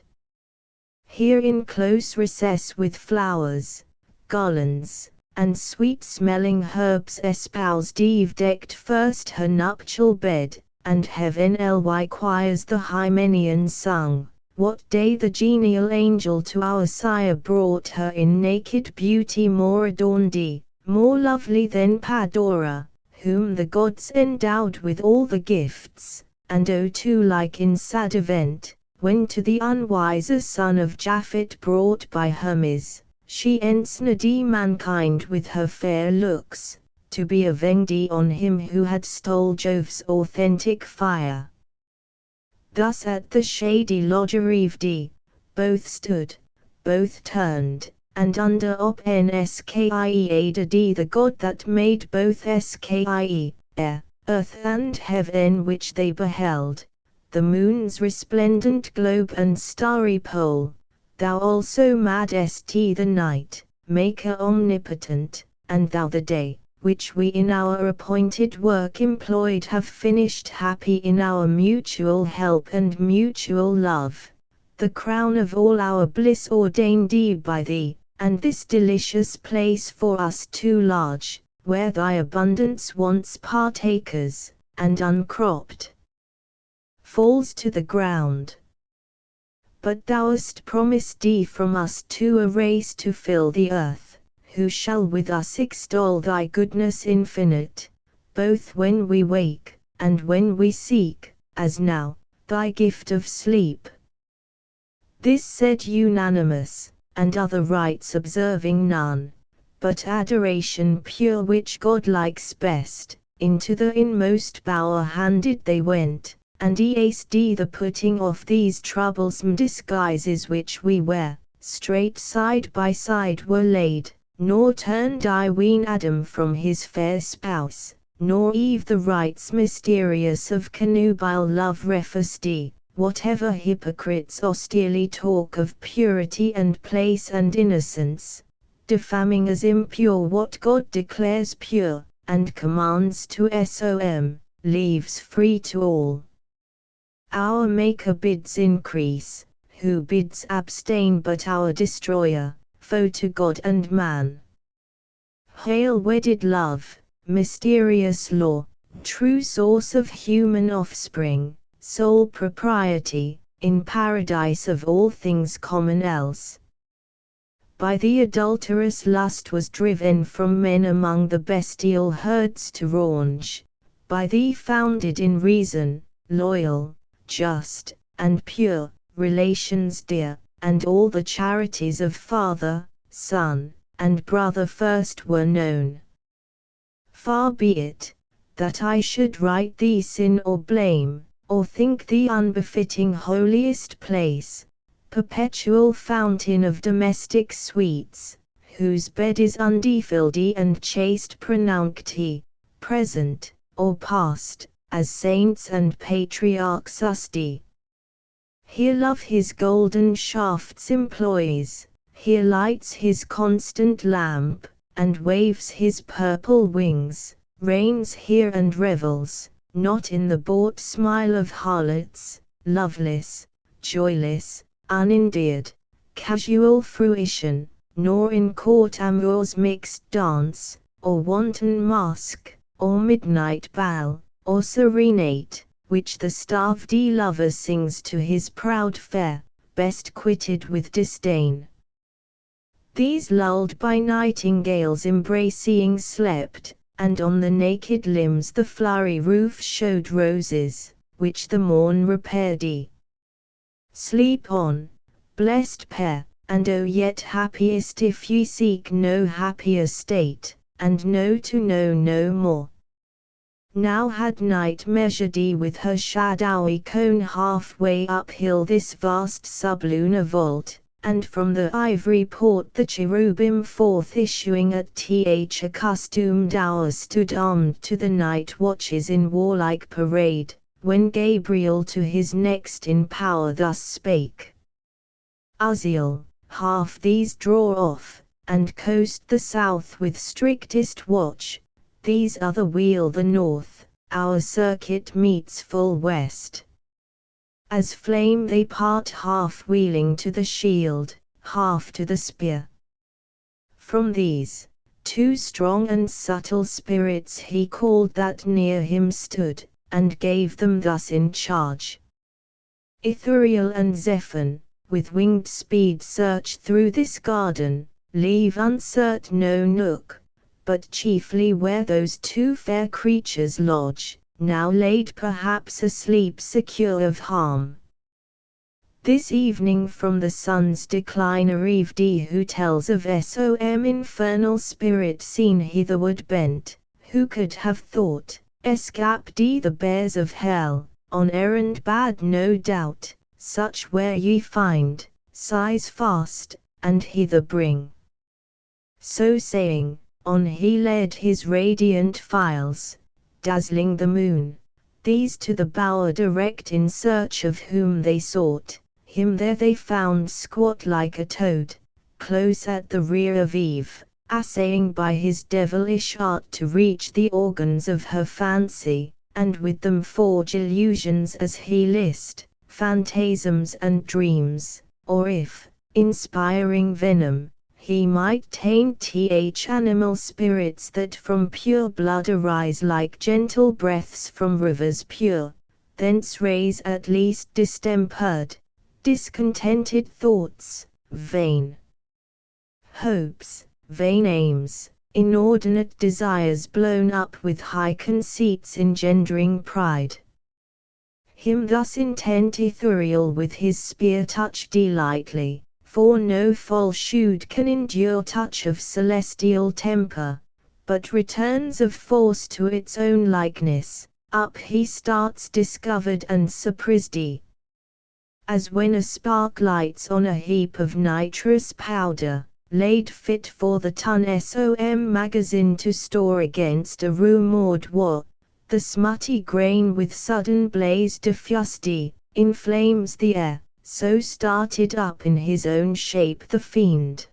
Here in close recess with flowers, garlands, and sweet-smelling herbs espoused Eve decked first her nuptial bed, and heaven ly choirs the Hymenean sung, what day the genial angel to our sire brought her in naked beauty more adorned, more lovely than Pandora, whom the gods endowed with all the gifts, and too like in sad event, when to the unwiser son of Japhet brought by Hermes, she ensnared mankind with her fair looks, to be avenged on him who had stole Jove's authentic fire. Thus at the shady lodge Arived, both stood, both turned, and under op nskie aided the god that made both skie, air, earth and heaven which they beheld, the moon's resplendent globe and starry pole, thou also madst the night, maker omnipotent, and thou the day, which we in our appointed work employed have finished happy in our mutual help and mutual love, the crown of all our bliss ordained by thee, and this delicious place for us too large, where thy abundance wants partakers, and uncropped falls to the ground. But thou hast promised from us to a race to fill the earth, who shall with us extol thy goodness infinite, both when we wake, and when we seek, as now, thy gift of sleep. This said unanimous, and other rites observing none, but adoration pure which God likes best, into the inmost bower handed they went, and eased the putting off these troublesome disguises which we wear, straight side by side were laid, nor turned I ween Adam from his fair spouse, nor Eve the rites mysterious of connubial love refused, whatever hypocrites austerely talk of purity and place and innocence, defaming as impure what God declares pure, and commands to leaves free to all. Our Maker bids increase, who bids abstain but our destroyer, foe to God and man. Hail wedded love, mysterious law, true source of human offspring, sole propriety, in paradise of all things common else. By the adulterous lust was driven from men among the bestial herds to range, by thee founded in reason, loyal, just, and pure, relations dear, and all the charities of father, son, and brother first were known. Far be it, that I should write thee sin or blame, or think thee unbefitting holiest place, perpetual fountain of domestic sweets, whose bed is undefiled and chaste pronounced, present, or past, as saints and patriarchs used. Here love his golden shafts employs, here lights his constant lamp, and waves his purple wings, reigns here and revels, not in the bought smile of harlots, loveless, joyless, unendeared, casual fruition, nor in court amour's mixed dance, or wanton masque, or midnight ball, or serenade, which the starved lover sings to his proud fair, best quitted with disdain. These lulled by nightingales embracing slept, and on the naked limbs the flowery roof showed roses, which the morn repaired. Sleep on, blessed pair, and O yet happiest if ye seek no happier state, and know to know no more. Now had night measured with her shadowy cone halfway uphill this vast sublunar vault, and from the ivory port the cherubim forth issuing at accustomed hours stood armed to the night watches in warlike parade, when Gabriel to his next in power thus spake. Uzziel, half these draw off, and coast the south with strictest watch, these other wheel the north, our circuit meets full west. As flame they part half wheeling to the shield, half to the spear. From these, two strong and subtle spirits he called that near him stood, and gave them thus in charge. Ithuriel and Zephon, with winged speed search through this garden, leave uncert no nook, but chiefly where those two fair creatures lodge, now laid perhaps asleep secure of harm. This evening from the sun's decline arrived he who tells of some infernal spirit seen hitherward bent, who could have thought, escaped ye the bears of hell, on errand bad no doubt, such where ye find, size fast, and hither bring. So saying, on he led his radiant files, dazzling the moon, these to the bower direct in search of whom they sought, him there they found squat like a toad, close at the rear of Eve, assaying by his devilish art to reach the organs of her fancy, and with them forge illusions as he list, phantasms and dreams, or if, inspiring venom, he might taint animal spirits that from pure blood arise like gentle breaths from rivers pure, thence raise at least distempered, discontented thoughts, vain hopes, vain aims, inordinate desires blown up with high conceits engendering pride. Him thus intent Ithuriel with his spear touched lightly, for no falsehood can endure touch of celestial temper, but returns of force to its own likeness, up he starts discovered and surprised, as when a spark lights on a heap of nitrous powder, laid fit for the ton magazine to store against a rumored war, the smutty grain with sudden blaze diffused, inflames the air, so started up in his own shape the fiend.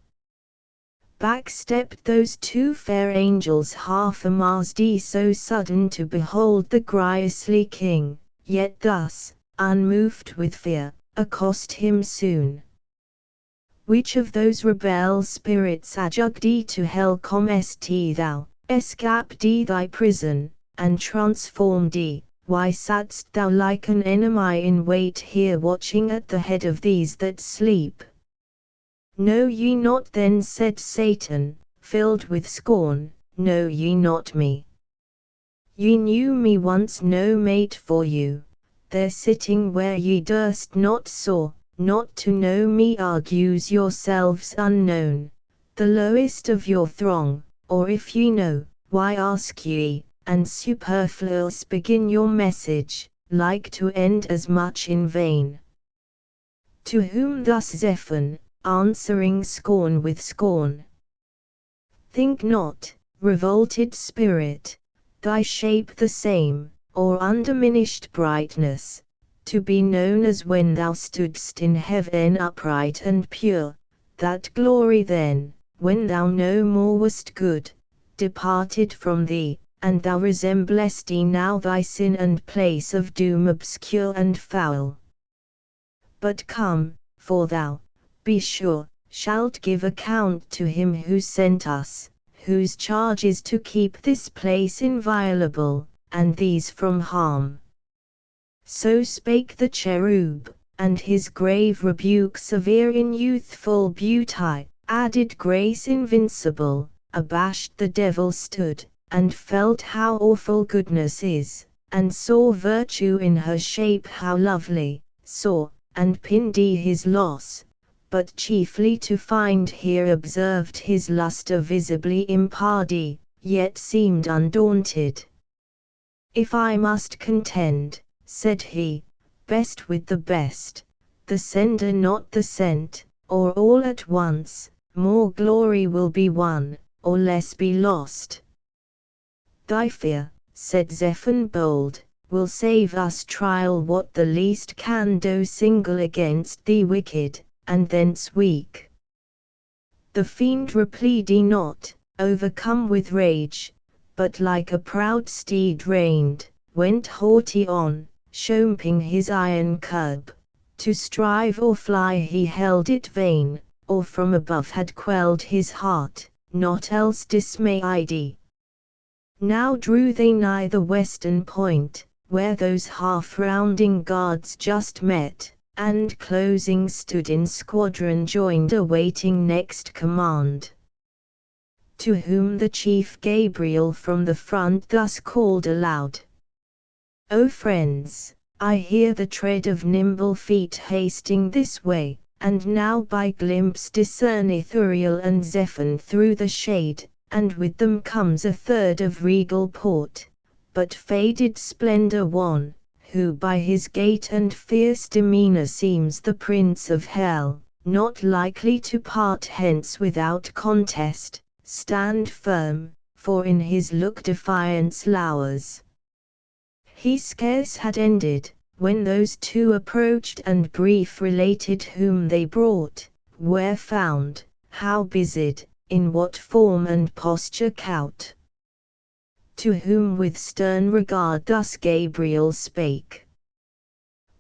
Back stepped those two fair angels half amazed, so sudden to behold the grisly king, yet thus, unmoved with fear, accost him soon. Which of those rebel spirits adjuged to hell comest thou, escaped thy prison, and transformed? Why sadst thou like an enemy in wait here watching at the head of these that sleep? Know ye not then, said Satan, filled with scorn, know ye not me? Ye knew me once no mate for you, there sitting where ye durst not soar, not to know me argues yourselves unknown, the lowest of your throng, or if ye know, why ask ye? And superfluous begin your message, like to end as much in vain. To whom thus Zephon, answering scorn with scorn. Think not, revolted spirit, thy shape the same, or undiminished brightness, to be known as when thou stoodst in heaven upright and pure, that glory then, when thou no more wast good, departed from thee, and thou resemblest now thy sin and place of doom obscure and foul. But come, for thou, be sure, shalt give account to him who sent us, whose charge is to keep this place inviolable, and these from harm. So spake the cherub, and his grave rebuke severe in youthful beauty, added grace invincible, abashed the devil stood, and felt how awful goodness is, and saw virtue in her shape how lovely, saw, and pined his loss, but chiefly to find here observed his lustre visibly imparted, yet seemed undaunted. If I must contend, said he, best with the best, the sender not the sent, or all at once, more glory will be won, or less be lost. Thy fear, said Zephon bold, will save us trial what the least can do single against thee wicked, and thence weak. The fiend replied not, overcome with rage, but like a proud steed reined, went haughty on, shomping his iron curb. To strive or fly he held it vain, or from above had quelled his heart, not else dismayed. Now drew they nigh the western point, where those half-rounding guards just met, and closing stood in squadron joined awaiting next command. To whom the chief Gabriel from the front thus called aloud. O friends, I hear the tread of nimble feet hasting this way, and now by glimpse discern Ithuriel and Zephon through the shade, and with them comes a third of regal port, but faded splendor one, who by his gait and fierce demeanor seems the prince of hell, not likely to part hence without contest. Stand firm, for in his look defiance lowers. He scarce had ended, when those two approached and brief related whom they brought, where found, how busied, in what form and posture count. To whom with stern regard thus Gabriel spake.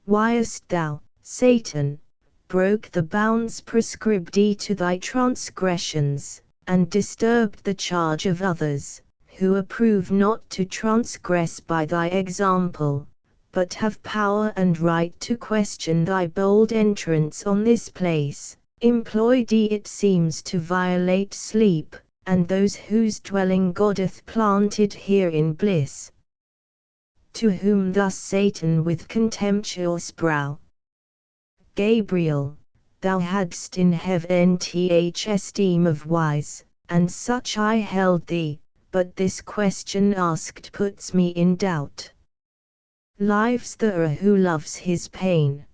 Why hast thou, Satan, broke the bounds prescribed to thy transgressions, and disturbed the charge of others, who approve not to transgress by thy example, but have power and right to question thy bold entrance on this place, employed it seems to violate sleep, and those whose dwelling God hath planted here in bliss. To whom thus Satan with contemptuous brow. Gabriel, thou hadst in heaven esteem of wise, and such I held thee, but this question asked puts me in doubt. Lives there who loves his pain?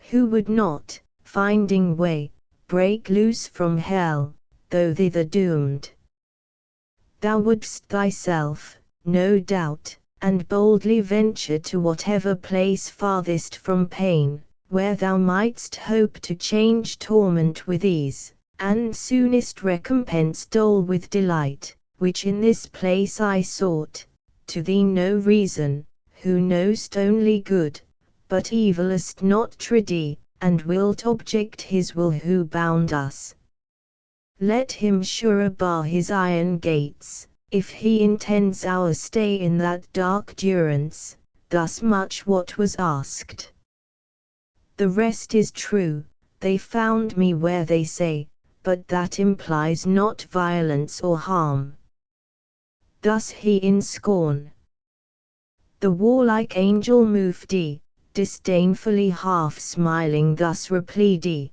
Who would not, finding way, break loose from hell, though thither doomed? Thou wouldst thyself, no doubt, and boldly venture to whatever place farthest from pain, where thou mightst hope to change torment with ease, and soonest recompense dole with delight, which in this place I sought, to thee no reason, who knowst only good, but evilest not tready, and wilt object his will who bound us. Let him surer bar his iron gates, if he intends our stay in that dark durance. Thus much what was asked. The rest is true, they found me where they say, but that implies not violence or harm. Thus he in scorn. The warlike angel moved, disdainfully half smiling thus replied.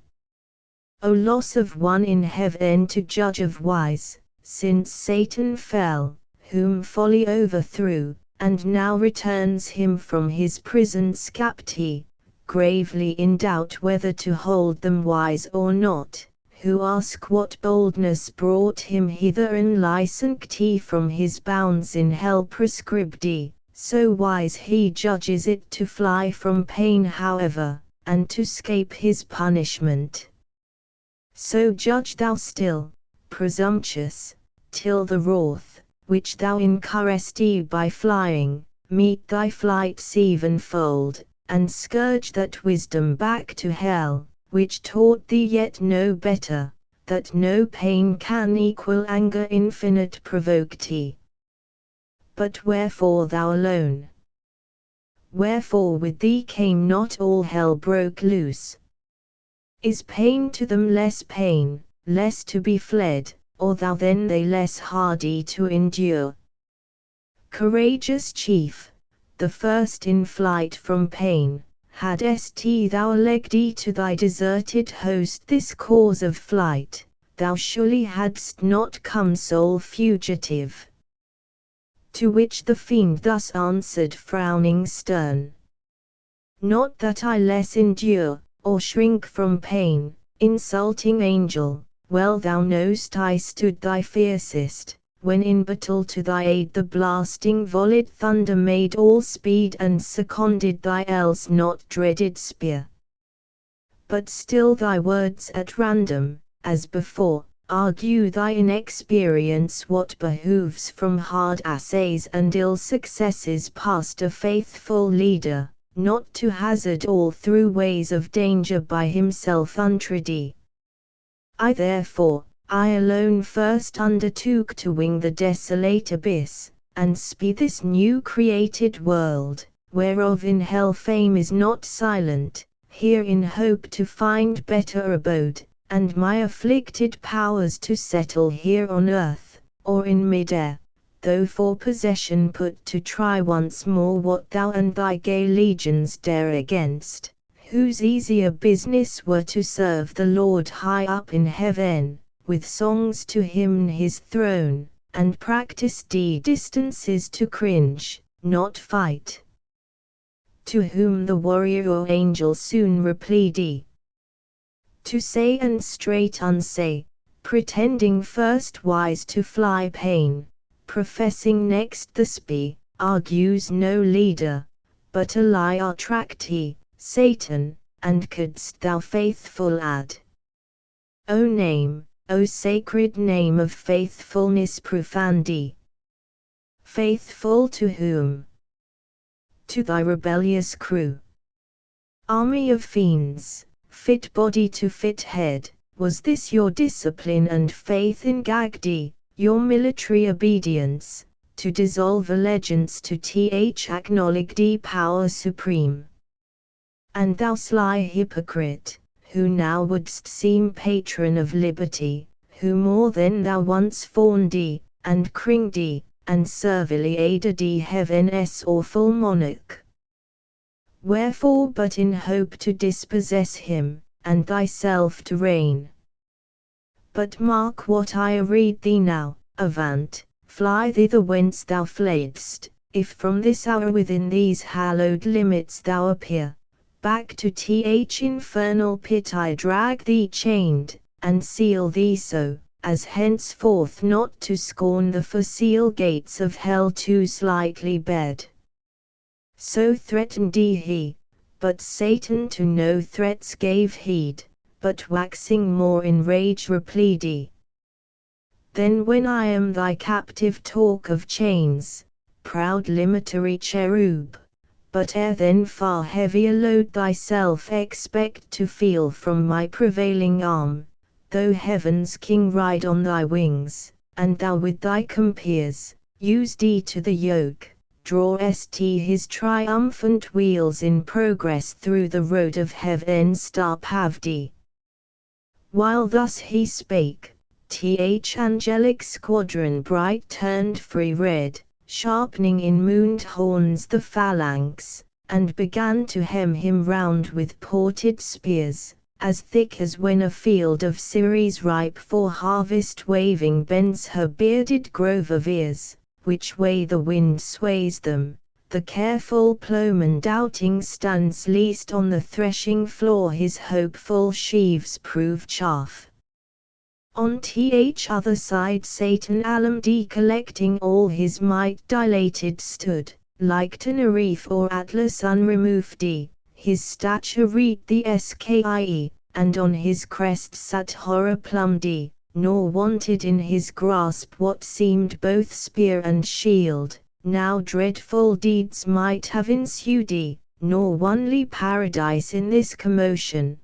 O loss of one in heaven to judge of wise, since Satan fell, whom folly overthrew, and now returns him from his prison scapt, gravely in doubt whether to hold them wise or not, who ask what boldness brought him hither and licensed from his bounds in hell prescribed, so wise he judges it to fly from pain however, and to scape his punishment. So judge thou still, presumptuous, till the wrath, which thou incurrest by flying, meet thy flight sevenfold, and scourge that wisdom back to hell, which taught thee yet no better, that no pain can equal anger infinite provoked. But wherefore thou alone? Wherefore with thee came not all hell broke loose? Is pain to them less pain, less to be fled, or thou then they less hardy to endure? Courageous chief, the first in flight from pain, hadst thou legged to thy deserted host this cause of flight, thou surely hadst not come sole fugitive. To which the fiend thus answered frowning stern. Not that I less endure, or shrink from pain, Insulting angel, well thou know'st I stood thy fiercest, when in battle to thy aid the blasting volleyed thunder made all speed and seconded thy else not dreaded spear. But still thy words at random, as before, argue thy inexperience what behooves from hard assays and ill successes past a faithful leader, not to hazard all through ways of danger by himself untready. I therefore, I alone first undertook to wing the desolate abyss, and spy this new created world, whereof in hell fame is not silent, here in hope to find better abode, and my afflicted powers to settle here on earth, or in mid-air, though for possession put to try once more what thou and thy gay legions dare against, whose easier business were to serve the Lord high up in heaven, with songs to hymn his throne, and practice distances to cringe, not fight. To whom the warrior or angel soon replied, to say and straight unsay, pretending first wise to fly pain, professing next the spy, argues no leader, but a liar tracked he, Satan, and couldst thou faithful add? O name, O sacred name of faithfulness profaned. Faithful to whom? To thy rebellious crew. Army of fiends, fit body to fit head, was this your discipline and faith in Gagdi, your military obedience, to dissolve allegiance to acknowledged power supreme? And thou sly hypocrite, who now wouldst seem patron of liberty, who more than thou once fawned, and cringed, and servilely aided heaven's awful monarch. Wherefore but in hope to dispossess him, and thyself to reign? But mark what I read thee now, avant, fly thither whence thou fledst, if from this hour within these hallowed limits thou appear, back to infernal pit I drag thee chained, and seal thee so, as henceforth not to scorn the facile gates of hell too slightly bed. So threatened he, but Satan to no threats gave heed, but waxing more in rage replied, then when I am thy captive talk of chains, proud limitary cherub, but ere then far heavier load thyself expect to feel from my prevailing arm, though heaven's king ride on thy wings, and thou with thy compeers, use to the yoke, drawest his triumphant wheels in progress through the road of heaven's star paved. While thus he spake, angelic squadron bright turned free red, sharpening in mooned horns the phalanx, and began to hem him round with ported spears, as thick as when a field of Ceres ripe for harvest waving bends her bearded grove of ears, which way the wind sways them, the careful ploughman doubting stands least on the threshing floor his hopeful sheaves prove chaff. On other side Satan Alamd collecting all his might dilated stood, like Tenerife or Atlas unremoved, his stature reached the sky, and on his crest sat horror plumbed, nor wanted in his grasp what seemed both spear and shield, now dreadful deeds might have ensued, nor onely paradise in this commotion,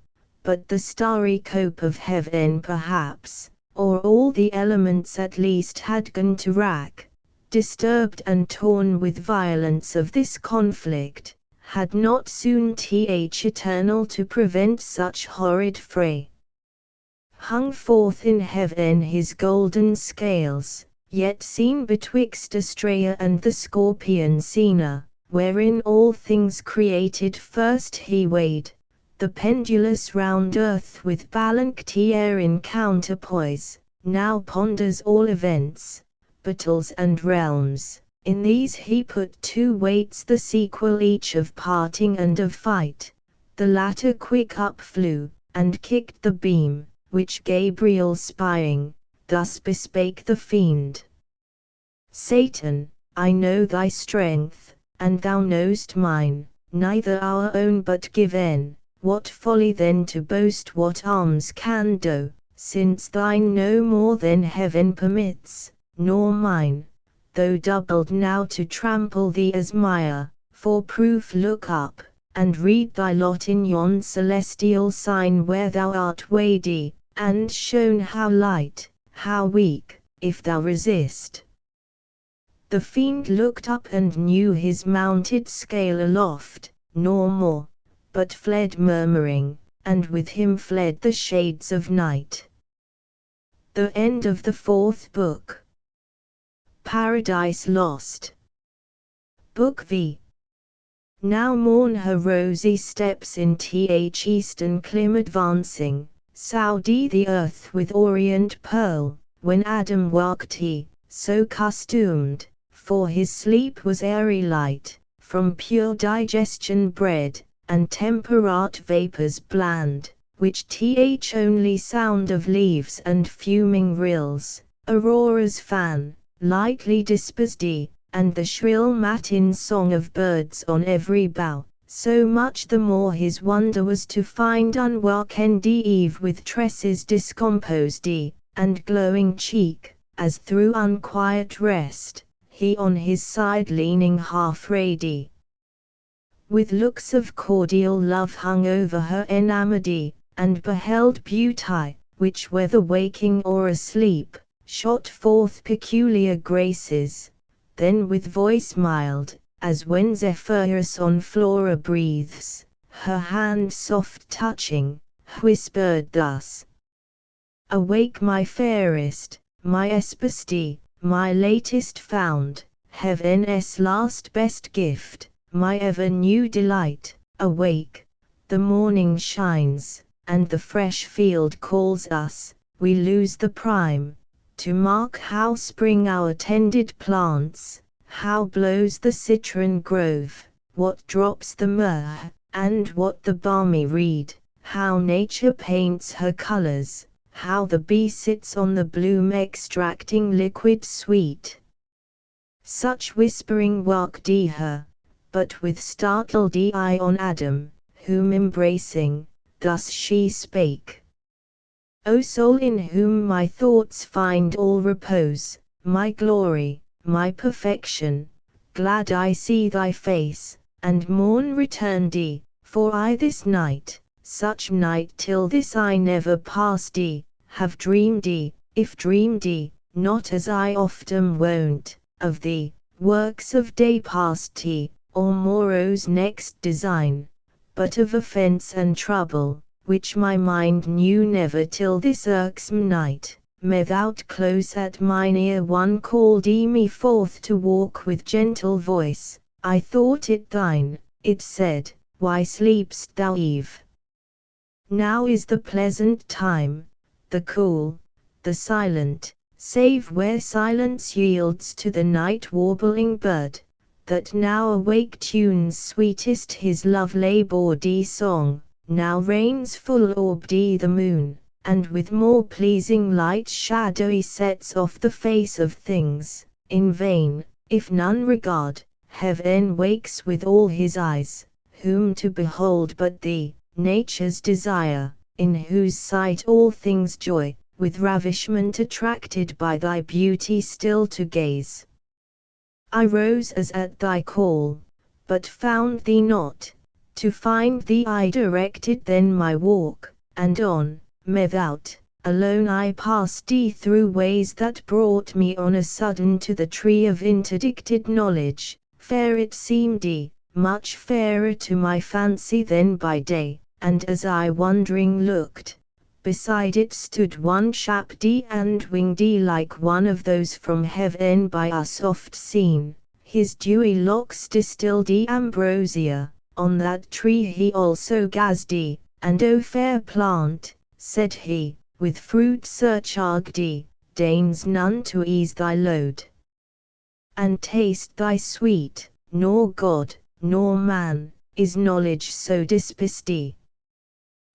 but the starry cope of heaven perhaps, or all the elements at least had gone to rack, disturbed and torn with violence of this conflict, had not soon eternal to prevent such horrid fray. Hung forth in heaven his golden scales, yet seen betwixt Astraea and the Scorpion Sena, wherein all things created first he weighed, the pendulous round earth with balanced air in counterpoise, now ponders all events, battles and realms, in these he put two weights the sequel each of parting and of fight, the latter quick up flew, and kicked the beam, which Gabriel spying, thus bespake the fiend. Satan, I know thy strength, and thou know'st mine, neither our own but given. What folly then to boast what arms can do, since thine no more than heaven permits, nor mine, though doubled now to trample thee as mire. For proof look up, and read thy lot in yon celestial sign where thou art weighed, and shown how light, how weak, if thou resist. The fiend looked up and knew his mounted scale aloft, nor more, but fled murmuring, and with him fled the shades of night. The end of the 4th book. Paradise Lost. Book V. Now morn her rosy steps in th eastern clime advancing, Saudi the earth with orient pearl, when Adam waked he, so costumed, for his sleep was airy light, from pure digestion bred, and temperate vapours bland, which th only sound of leaves and fuming rills, aurora's fan, lightly dispersed, and the shrill matin song of birds on every bough. So much the more his wonder was to find unwakened Eve with tresses discomposed, and glowing cheek, as through unquiet rest, he on his side leaning half ready. With looks of cordial love hung over her enamoured, and beheld beauty, which whether waking or asleep, shot forth peculiar graces. Then with voice mild, as when Zephyrus on Flora breathes, her hand soft touching, whispered thus: Awake my fairest, my espeste, my latest found, heaven's last best gift, my ever new delight, awake, the morning shines, and the fresh field calls us, we lose the prime, to mark how spring our tended plants, how blows the citron grove, what drops the myrrh, and what the balmy reed, how nature paints her colours, how the bee sits on the bloom extracting liquid sweet. Such whispering waked her, but with startled eye on Adam, whom embracing, thus she spake. O soul in whom my thoughts find all repose, my glory, my perfection, glad I see thy face, and morn returned, for I this night, such night till this I never passed, have dreamed, if dreamed, not as I often wont, of the works of day past, or morrow's next design, but of offence and trouble, which my mind knew never till this irksome night, methought close at mine ear one called me forth to walk with gentle voice. I thought it thine. It said, Why sleep'st thou, Eve? Now is the pleasant time, the cool, the silent, save where silence yields to the night warbling bird, that now awake tunes sweetest his love-laboured song. Now reigns full-orbed the moon, and with more pleasing light shadowy sets off the face of things. In vain, if none regard, heaven wakes with all his eyes, whom to behold but thee, nature's desire, in whose sight all things joy, with ravishment attracted by thy beauty still to gaze. I rose as at thy call, but found thee not. To find thee I directed then my walk, and on, methought, alone I passed through ways that brought me on a sudden to the tree of interdicted knowledge. Fair it seemed, much fairer to my fancy than by day, and as I wondering looked, beside it stood one chapped and winged like one of those from heaven by us oft seen, his dewy locks distilled ambrosia. On that tree he also gazed, and O fair plant, said he, with fruit surcharged, deigns none to ease thy load, and taste thy sweet, nor God, nor man, is knowledge so dispersed.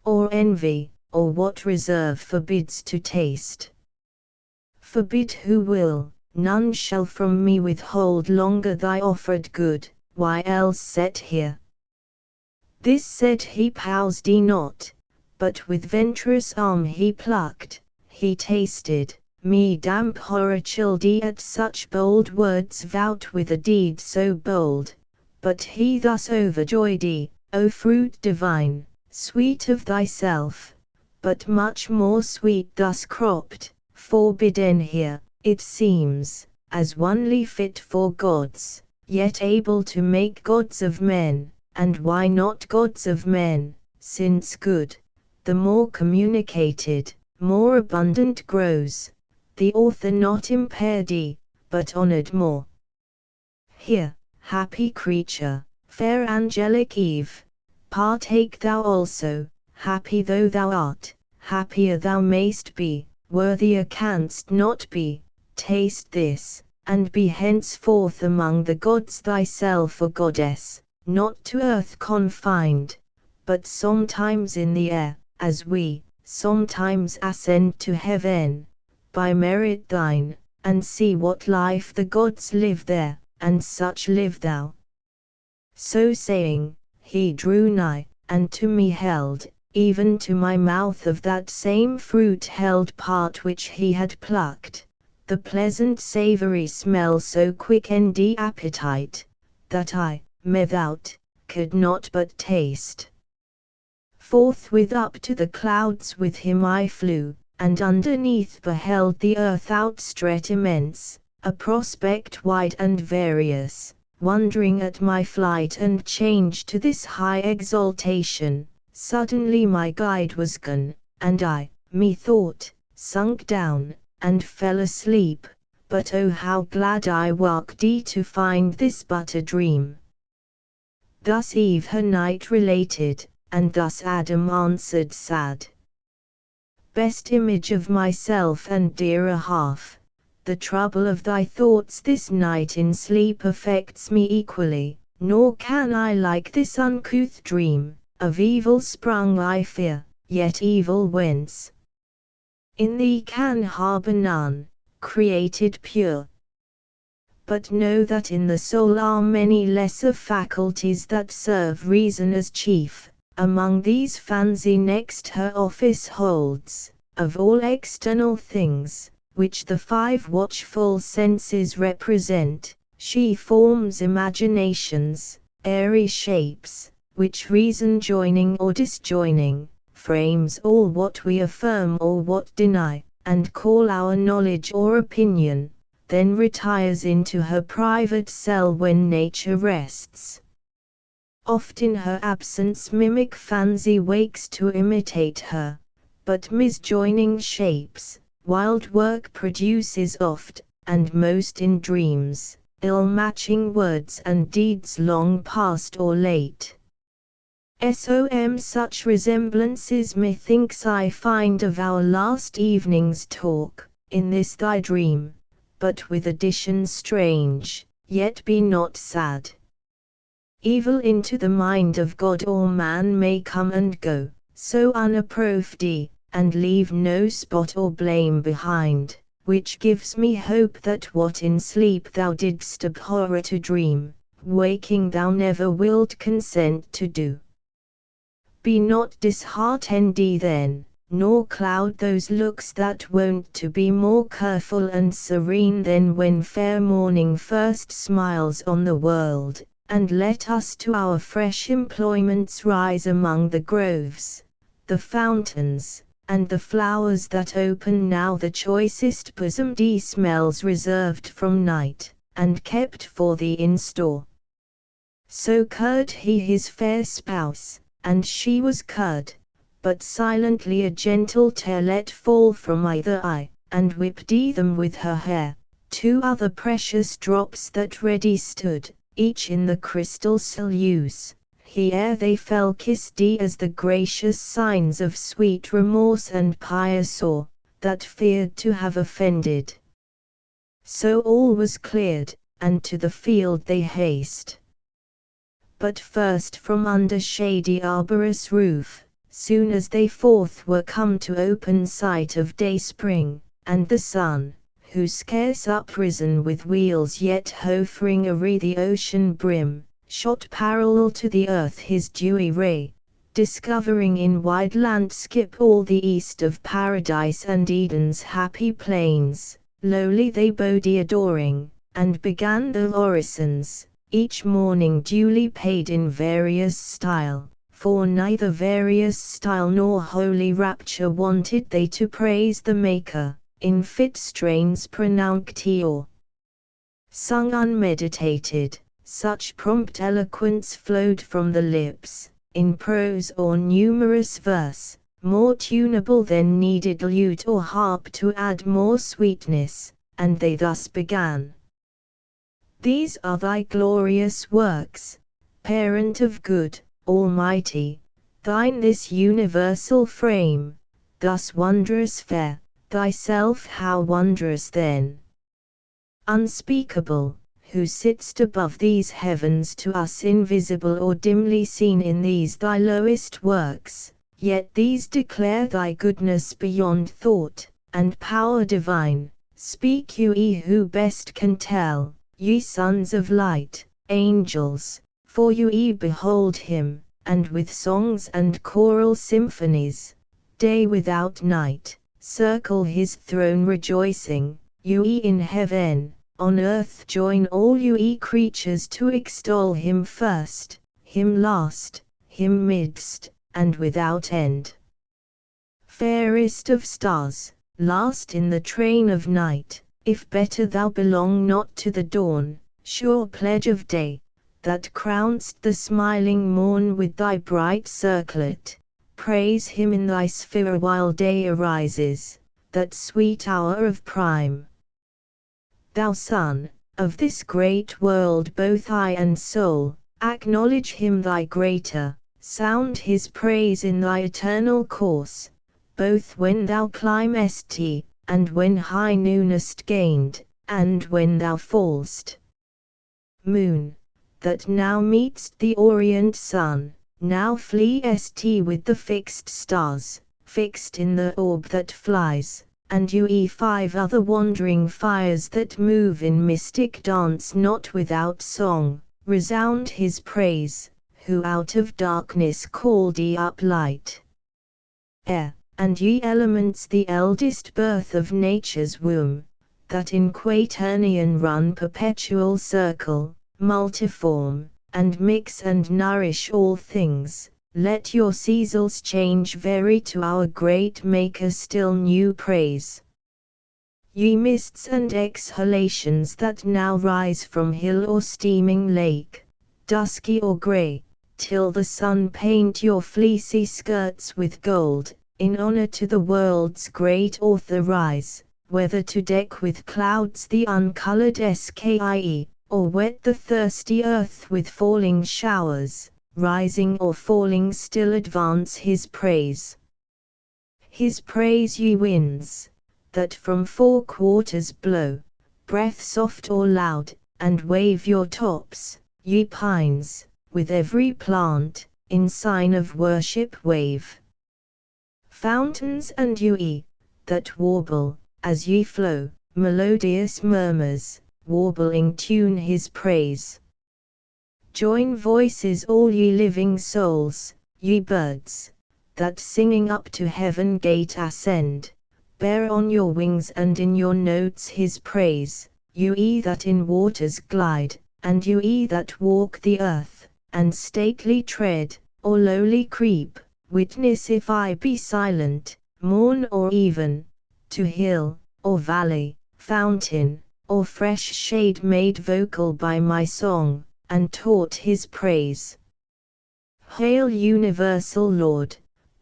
or envy, or what reserve forbids to taste. Forbid who will, none shall from me withhold longer thy offered good, why else set here? This said he paused not, but with venturous arm he plucked, he tasted, me damp horror chilled at such bold words vowed with a deed so bold, but he thus overjoyed, O fruit divine, sweet of thyself, but much more sweet thus cropped, forbidden here, it seems, as onely fit for gods, yet able to make gods of men. And why not gods of men, since good, the more communicated, more abundant grows, the author not impaired, but honored more. Here, happy creature, fair angelic Eve, partake thou also, happy though thou art, happier thou mayst be, worthier canst not be, taste this, and be henceforth among the gods thyself a goddess. Not to earth confined, but sometimes in the air, as we sometimes ascend to heaven, by merit thine, and see what life the gods live there, and such live thou. So saying, he drew nigh, and to me held, even to my mouth of that same fruit held part which he had plucked, the pleasant savoury smell so quickened the appetite, that I, methought, could not but taste. Forthwith up to the clouds with him I flew, and underneath beheld the earth outstretched immense, a prospect wide and various, wondering at my flight and change to this high exaltation, suddenly my guide was gone, and I, methought, sunk down, and fell asleep, but oh how glad I waked to find this but a dream. Thus Eve her night related, and thus Adam answered sad. Best image of myself and dearer half, the trouble of thy thoughts this night in sleep affects me equally, nor can I like this uncouth dream, of evil sprung I fear, yet evil whence? In thee can harbour none, created pure. But know that in the soul are many lesser faculties that serve reason as chief, among these fancy next her office holds, of all external things, which the five watchful senses represent, she forms imaginations, airy shapes, which reason joining or disjoining, frames all what we affirm or what deny, and call our knowledge or opinion, then retires into her private cell when nature rests. Oft in her absence mimic fancy wakes to imitate her, but misjoining shapes, wild work produces oft, and most in dreams, ill-matching words and deeds long past or late. Such resemblances methinks I find of our last evening's talk, in this thy dream, but with addition strange, yet be not sad. Evil into the mind of God or man may come and go, so unapproved, and leave no spot or blame behind, which gives me hope that what in sleep thou didst abhor to dream, waking thou never wilt consent to do. Be not disheartened then, nor cloud those looks that wont to be more careful and serene than when fair morning first smiles on the world, and let us to our fresh employments rise among the groves, the fountains, and the flowers that open now the choicest bosomed smells reserved from night, and kept for thee in store. So curd he his fair spouse, and she was curd, but silently a gentle tear let fall from either eye, and whipped them with her hair, two other precious drops that ready stood, each in the crystal salus, he ere they fell kissed as the gracious signs of sweet remorse and pious awe, that feared to have offended. So all was cleared, and to the field they haste. But first from under shady arborous roof, soon as they forth were come to open sight of day spring, and the sun, who scarce uprisen with wheels yet hovering a the ocean brim, shot parallel to the earth his dewy ray, discovering in wide landskip all the east of paradise and Eden's happy plains. Lowly they body adoring, and began the orisons, each morning duly paid in various style, for neither various style nor holy rapture wanted they to praise the Maker, in fit strains pronounced or sung unmeditated. Such prompt eloquence flowed from the lips, in prose or numerous verse, more tunable than needed lute or harp to add more sweetness, and they thus began. These are thy glorious works, Parent of good, Almighty, thine this universal frame, thus wondrous fair, thyself how wondrous then. Unspeakable, who sitst above these heavens to us invisible or dimly seen in these thy lowest works, yet these declare thy goodness beyond thought, and power divine. Speak ye who best can tell, ye sons of light, angels, for ye behold him, and with songs and choral symphonies, day without night, circle his throne rejoicing, ye in heaven. On earth join all ye creatures to extol him first, him last, him midst, and without end. Fairest of stars, last in the train of night, if better thou belong not to the dawn, sure pledge of day, that crown'st the smiling morn with thy bright circlet, praise him in thy sphere while day arises, that sweet hour of prime. Thou Son, of this great world both eye and soul, acknowledge him thy greater, sound his praise in thy eternal course, both when thou climbest, and when high noonest gained, and when thou fall'st. Moon, that now meet'st the orient sun, now fleest with the fixed stars, fixed in the orb that flies. And ye 5 other wandering fires that move in mystic dance not without song, resound his praise, who out of darkness called ye up light. Air, and ye elements the eldest birth of nature's womb, that in quaternion run perpetual circle, multiform, and mix and nourish all things. Let your seasons change vary to our great Maker still new praise. Ye mists and exhalations that now rise from hill or steaming lake, dusky or grey, till the sun paint your fleecy skirts with gold, in honor to the world's great author rise, whether to deck with clouds the uncolored sky, or wet the thirsty earth with falling showers. Rising or falling still advance his praise. His praise ye winds, that from 4 quarters blow, breath soft or loud, and wave your tops, ye pines, with every plant, in sign of worship wave. Fountains and ye, that warble, as ye flow, melodious murmurs, warbling tune his praise. Join voices all ye living souls, ye birds, that singing up to heaven gate ascend, bear on your wings and in your notes his praise, ye that in waters glide, and ye that walk the earth, and stately tread, or lowly creep, witness if I be silent, morn or even, to hill, or valley, fountain, or fresh shade made vocal by my song, and taught his praise. Hail universal Lord,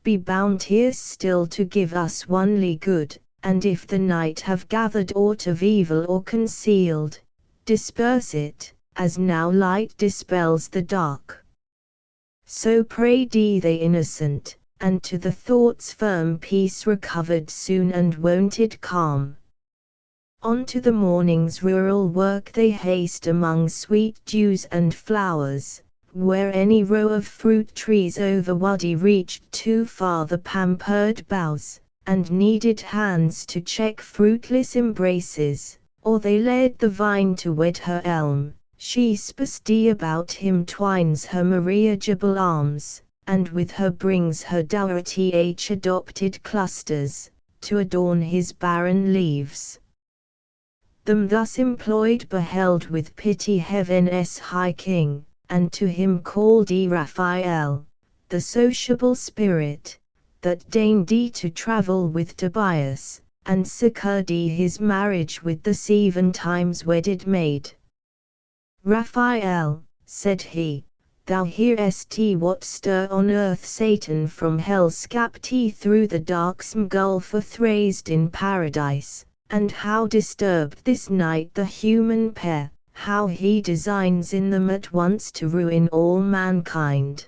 be bounteous still to give us onely good, and if the night have gathered aught of evil or concealed, disperse it, as now light dispels the dark. So prayed ye the innocent, and to the thoughts firm peace recovered soon and wonted calm. On to the morning's rural work they haste among sweet dews and flowers, where any row of fruit trees overwadi reached too far the pampered boughs, and needed hands to check fruitless embraces, or they led the vine to wed her elm, she spasty about him twines her marriageable arms, and with her brings her dower th adopted clusters, to adorn his barren leaves. Them thus employed beheld with pity heaven's high king, and to him called Raphael, the sociable spirit, that deigned to travel with Tobias, and secured his marriage with the 7 times wedded maid. Raphael, said he, thou hearest what stir on earth Satan from hell scapt through the darksome gulf thrased in paradise, and how disturbed this night the human pair, how he designs in them at once to ruin all mankind.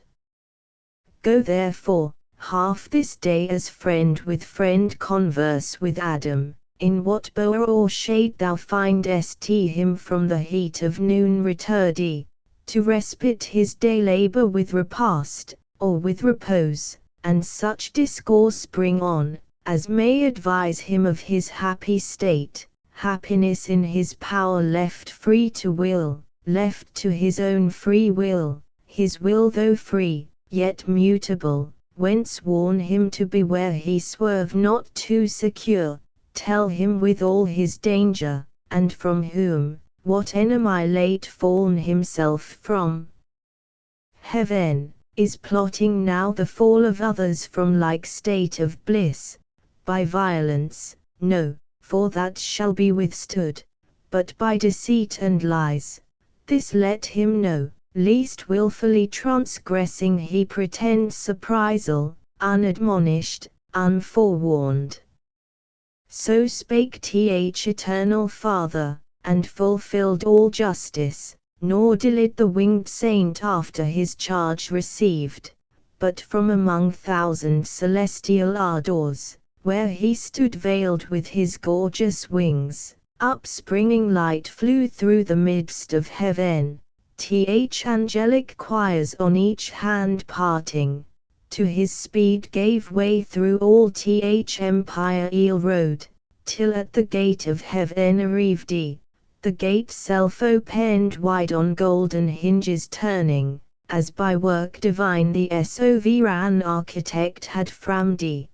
Go therefore, half this day as friend with friend converse with Adam, in what bower or shade thou findest him from the heat of noon returdy, to respite his day labour with repast, or with repose, and such discourse bring on, as may advise him of his happy state, happiness in his power left free to will, left to his own free will, his will though free, yet mutable, whence warn him to beware he swerve not too secure, tell him with all his danger, and from whom, what enemy late fallen himself from. Heaven is plotting now the fall of others from like state of bliss, by violence, no, for that shall be withstood, but by deceit and lies. This let him know, lest wilfully transgressing he pretend surprisal, unadmonished, unforewarned. So spake th eternal Father, and fulfilled all justice, nor delayed the winged saint after his charge received, but from among 1,000 celestial ardors, where he stood veiled with his gorgeous wings, upspringing light flew through the midst of heaven, th angelic choirs on each hand parting, to his speed gave way through all th empire road, till at the gate of heaven arrived the gate self opened wide on golden hinges turning, as by work divine the sovereign architect had framed.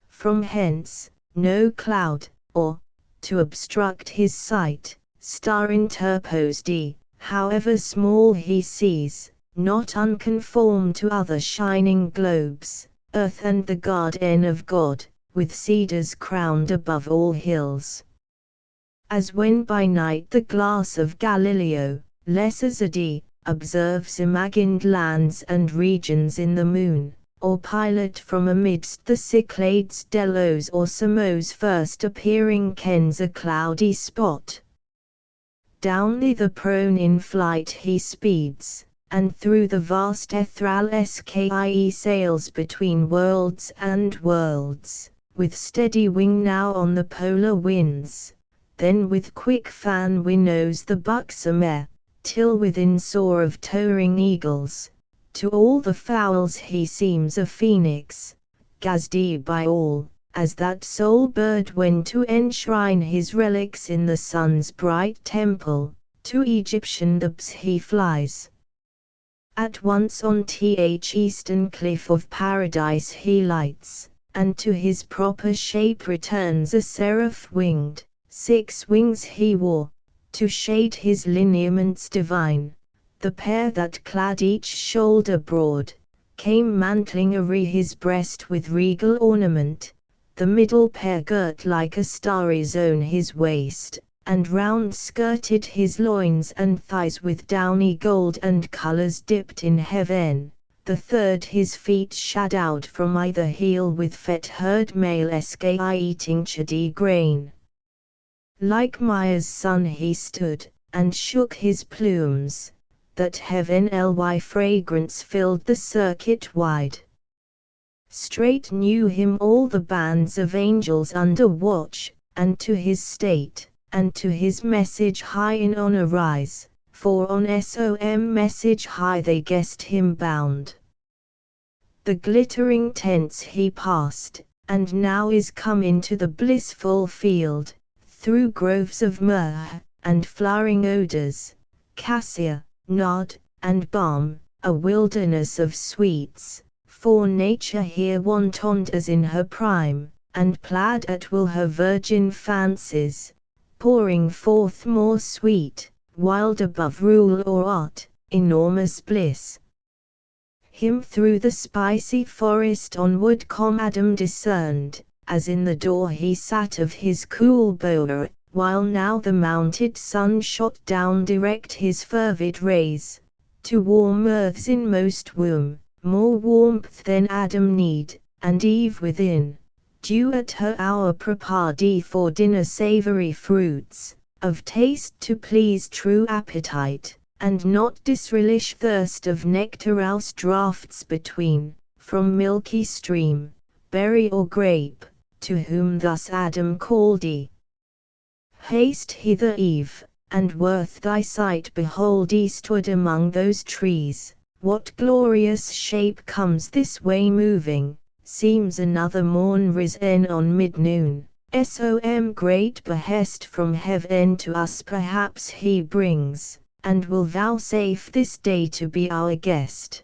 From hence, no cloud, or, to obstruct his sight, star interposed, however small he sees, not unconform to other shining globes, earth and the garden of God, with cedars crowned above all hills. As when by night the glass of Galileo, lesser Zadi, observes imagined lands and regions in the moon, or Pilate from amidst the Cyclades Delos or Samos first appearing kens a cloudy spot. Down the prone in flight he speeds, and through the vast ethereal sky sails between worlds and worlds, with steady wing now on the polar winds, then with quick fan winnows the buxom air, till within soar of towering eagles. To all the fowls he seems a phoenix, gazed by all, as that sole bird when to enshrine his relics in the sun's bright temple, to Egyptian depths he flies. At once on th eastern cliff of paradise he lights, and to his proper shape returns a seraph winged, 6 wings he wore, to shade his lineaments divine. The pair that clad each shoulder broad, came mantling his breast with regal ornament, the middle pair girt like a starry zone his waist, and round skirted his loins and thighs with downy gold and colours dipped in heaven, the third his feet shadowed from either heel with fet-herd male sky eating chadi grain. Like Maya's son he stood, and shook his plumes, that heaven ly fragrance filled the circuit wide. Straight knew him all the bands of angels under watch, and to his state, and to his message high in honour rise, for on som message high they guessed him bound. The glittering tents he passed, and now is come into the blissful field, through groves of myrrh, and flowering odors, cassia, nard, and balm, a wilderness of sweets, for nature here wantoned as in her prime, and plaid at will her virgin fancies, pouring forth more sweet, wild above rule or art, enormous bliss. Him through the spicy forest onward come Adam discerned, as in the door he sat of his cool bower, while now the mounted sun shot down direct his fervid rays, to warm earth's inmost womb, more warmth than Adam need, and Eve within, due at her hour prepared for dinner savory fruits, of taste to please true appetite, and not disrelish thirst of nectarous draughts between, from milky stream, berry or grape, to whom thus Adam called ye. Haste hither Eve, and worth thy sight behold eastward among those trees, what glorious shape comes this way moving, seems another morn risen on mid-noon, som great behest from heaven to us perhaps he brings, and will vouchsafe this day to be our guest.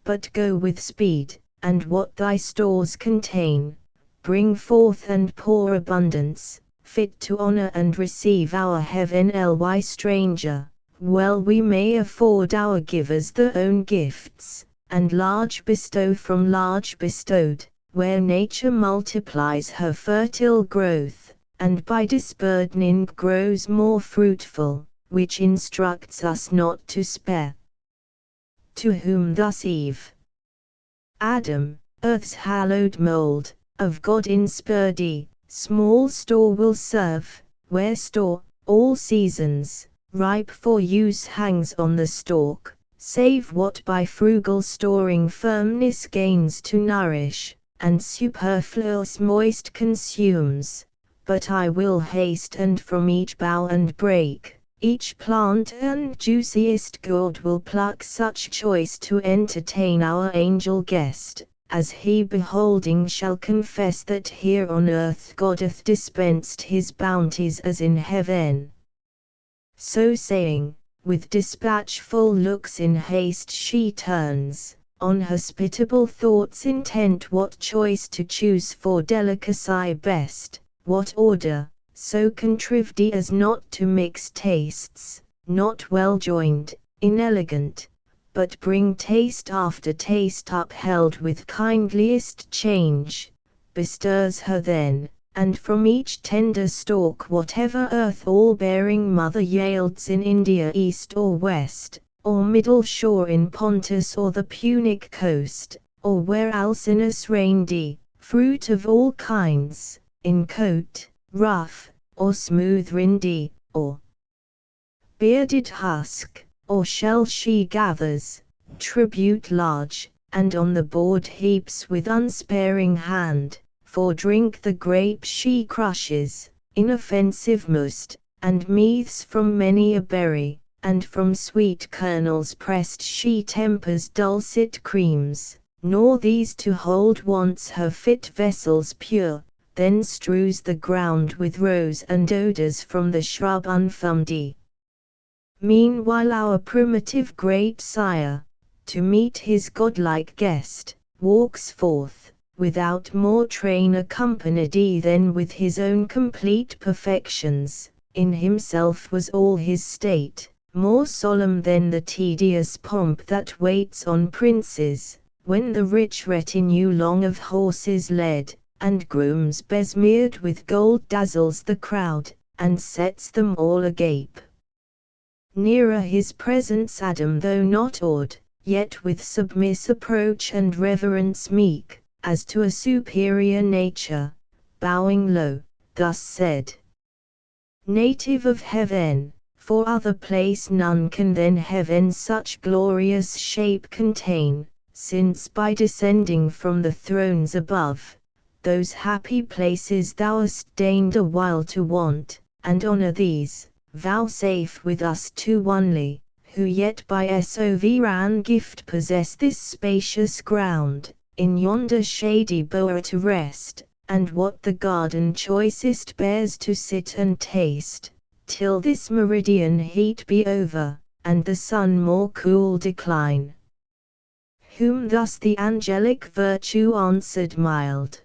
But go with speed, and what thy stores contain, bring forth and pour abundance, fit to honor and receive our heavenly stranger, well we may afford our givers their own gifts, and large bestow from large bestowed, where nature multiplies her fertile growth, and by disburdening grows more fruitful, which instructs us not to spare. To whom thus Eve: Adam, earth's hallowed mold, of God inspired, small store will serve, where store, all seasons, ripe for use hangs on the stalk, save what by frugal storing firmness gains to nourish, and superfluous moist consumes. But I will haste and from each bough and brake, each plant and juiciest gourd will pluck such choice to entertain our angel guest, as he beholding shall confess that here on earth God hath dispensed his bounties as in heaven. So saying, with dispatchful looks in haste she turns, on hospitable thoughts intent what choice to choose for delicacy best, what order, so contrived as not to mix tastes, not well joined, inelegant, but bring taste after taste upheld with kindliest change, bestirs her then, and from each tender stalk whatever earth all-bearing mother yields in India east or west, or middle shore in Pontus or the Punic coast, or where Alcinous reigned, fruit of all kinds, in coat, rough, or smooth rindy, or bearded husk, or shell she gathers, tribute large, and on the board heaps with unsparing hand, for drink the grape she crushes, inoffensive must, and meaths from many a berry, and from sweet kernels pressed she tempers dulcet creams, nor these to hold wants her fit vessels pure, then strews the ground with rose and odors from the shrub unfumedy. Meanwhile our primitive great sire, to meet his godlike guest, walks forth, without more train accompanied than with his own complete perfections, in himself was all his state, more solemn than the tedious pomp that waits on princes, when the rich retinue long of horses led, and grooms besmeared with gold dazzles the crowd, and sets them all agape. Nearer his presence Adam though not awed, yet with submiss approach and reverence meek, as to a superior nature, bowing low, thus said: Native of heaven, for other place none can than heaven such glorious shape contain, since by descending from the thrones above, those happy places thou hast deigned a while to want, and honor these, vouchsafe with us two onely, who yet by sovereign gift possess this spacious ground, in yonder shady bower to rest, and what the garden choicest bears to sit and taste, till this meridian heat be over, and the sun more cool decline. Whom thus the angelic virtue answered mild.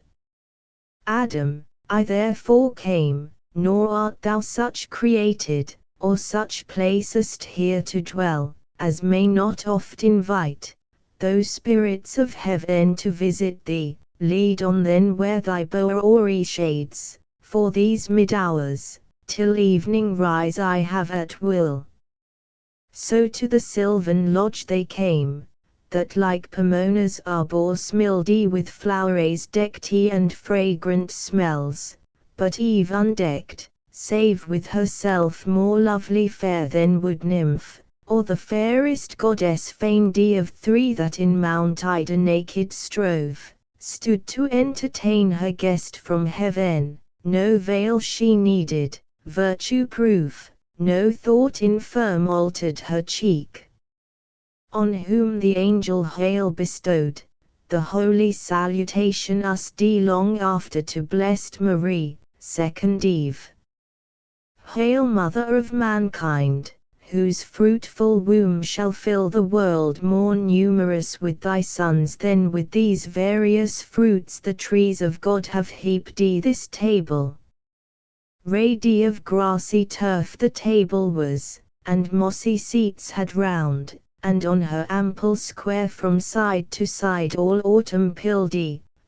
Adam, I therefore came, nor art thou such created, or such placest here to dwell, as may not oft invite those spirits of heaven to visit thee. Lead on then where thy bowery shades, for these mid-hours, till evening rise I have at will. So to the sylvan lodge they came, that like Pomona's arbour smildy with flowers decked and fragrant smells, but Eve undecked, save with herself more lovely fair than wood nymph, or the fairest goddess feigned of three that in Mount Ida naked strove, stood to entertain her guest from heaven. No veil she needed, virtue proof, no thought infirm altered her cheek. On whom the angel hail bestowed the holy salutation us long after to blessed Marie, second Eve. Hail Mother of mankind, whose fruitful womb shall fill the world more numerous with thy sons than with these various fruits the trees of God have heaped this table. Ready of grassy turf the table was, and mossy seats had round, and on her ample square from side to side all autumn pilled,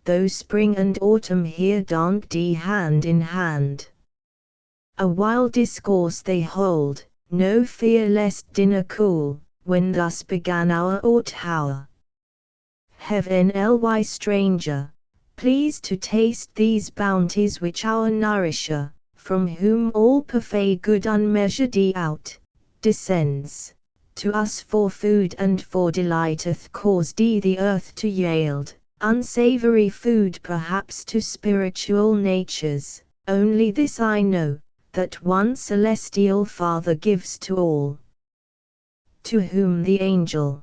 though spring and autumn here danced hand in hand. A while discourse they hold, no fear lest dinner cool, when thus began our aught hour. Heaven ly stranger, please to taste these bounties which our nourisher, from whom all parfait good unmeasured out, descends, to us for food and for delighteth caused the earth to yield, unsavory food perhaps to spiritual natures, only this I know, that one celestial Father gives to all. To whom the angel,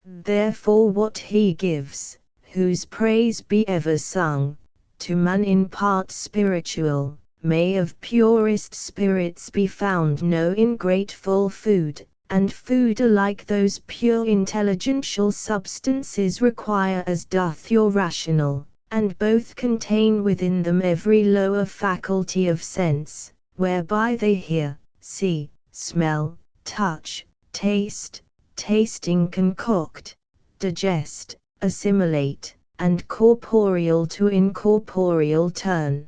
therefore what he gives, whose praise be ever sung, to man in part spiritual, may of purest spirits be found no ingrateful food, and food alike those pure intelligential substances require as doth your rational, and both contain within them every lower faculty of sense, whereby they hear, see, smell, touch, taste, tasting concoct, digest, assimilate, and corporeal to incorporeal turn.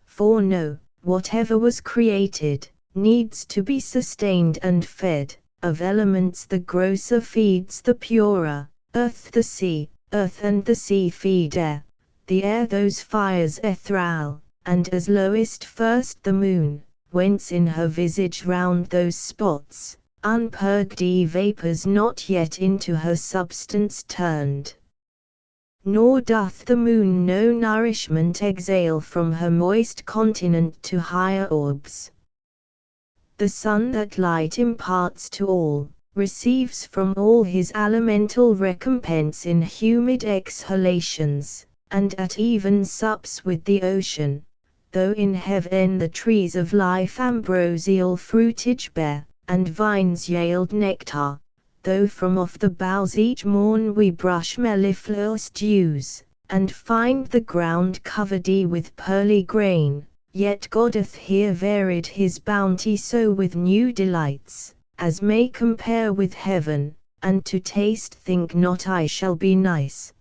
For no, whatever was created, needs to be sustained and fed, of elements the grosser feeds the purer, earth and the sea feed air, the air those fires ethereal, and as lowest first the moon, whence in her visage round those spots, unpurged vapours not yet into her substance turned. Nor doth the moon no nourishment exhale from her moist continent to higher orbs. The sun that light imparts to all, receives from all his elemental recompense in humid exhalations, and at even sups with the ocean, though in heaven the trees of life ambrosial fruitage bear, and vines yield nectar, though from off the boughs each morn we brush mellifluous dews, and find the ground covered with pearly grain, yet God hath here varied his bounty so with new delights, as may compare with heaven, and to taste think not I shall be nice.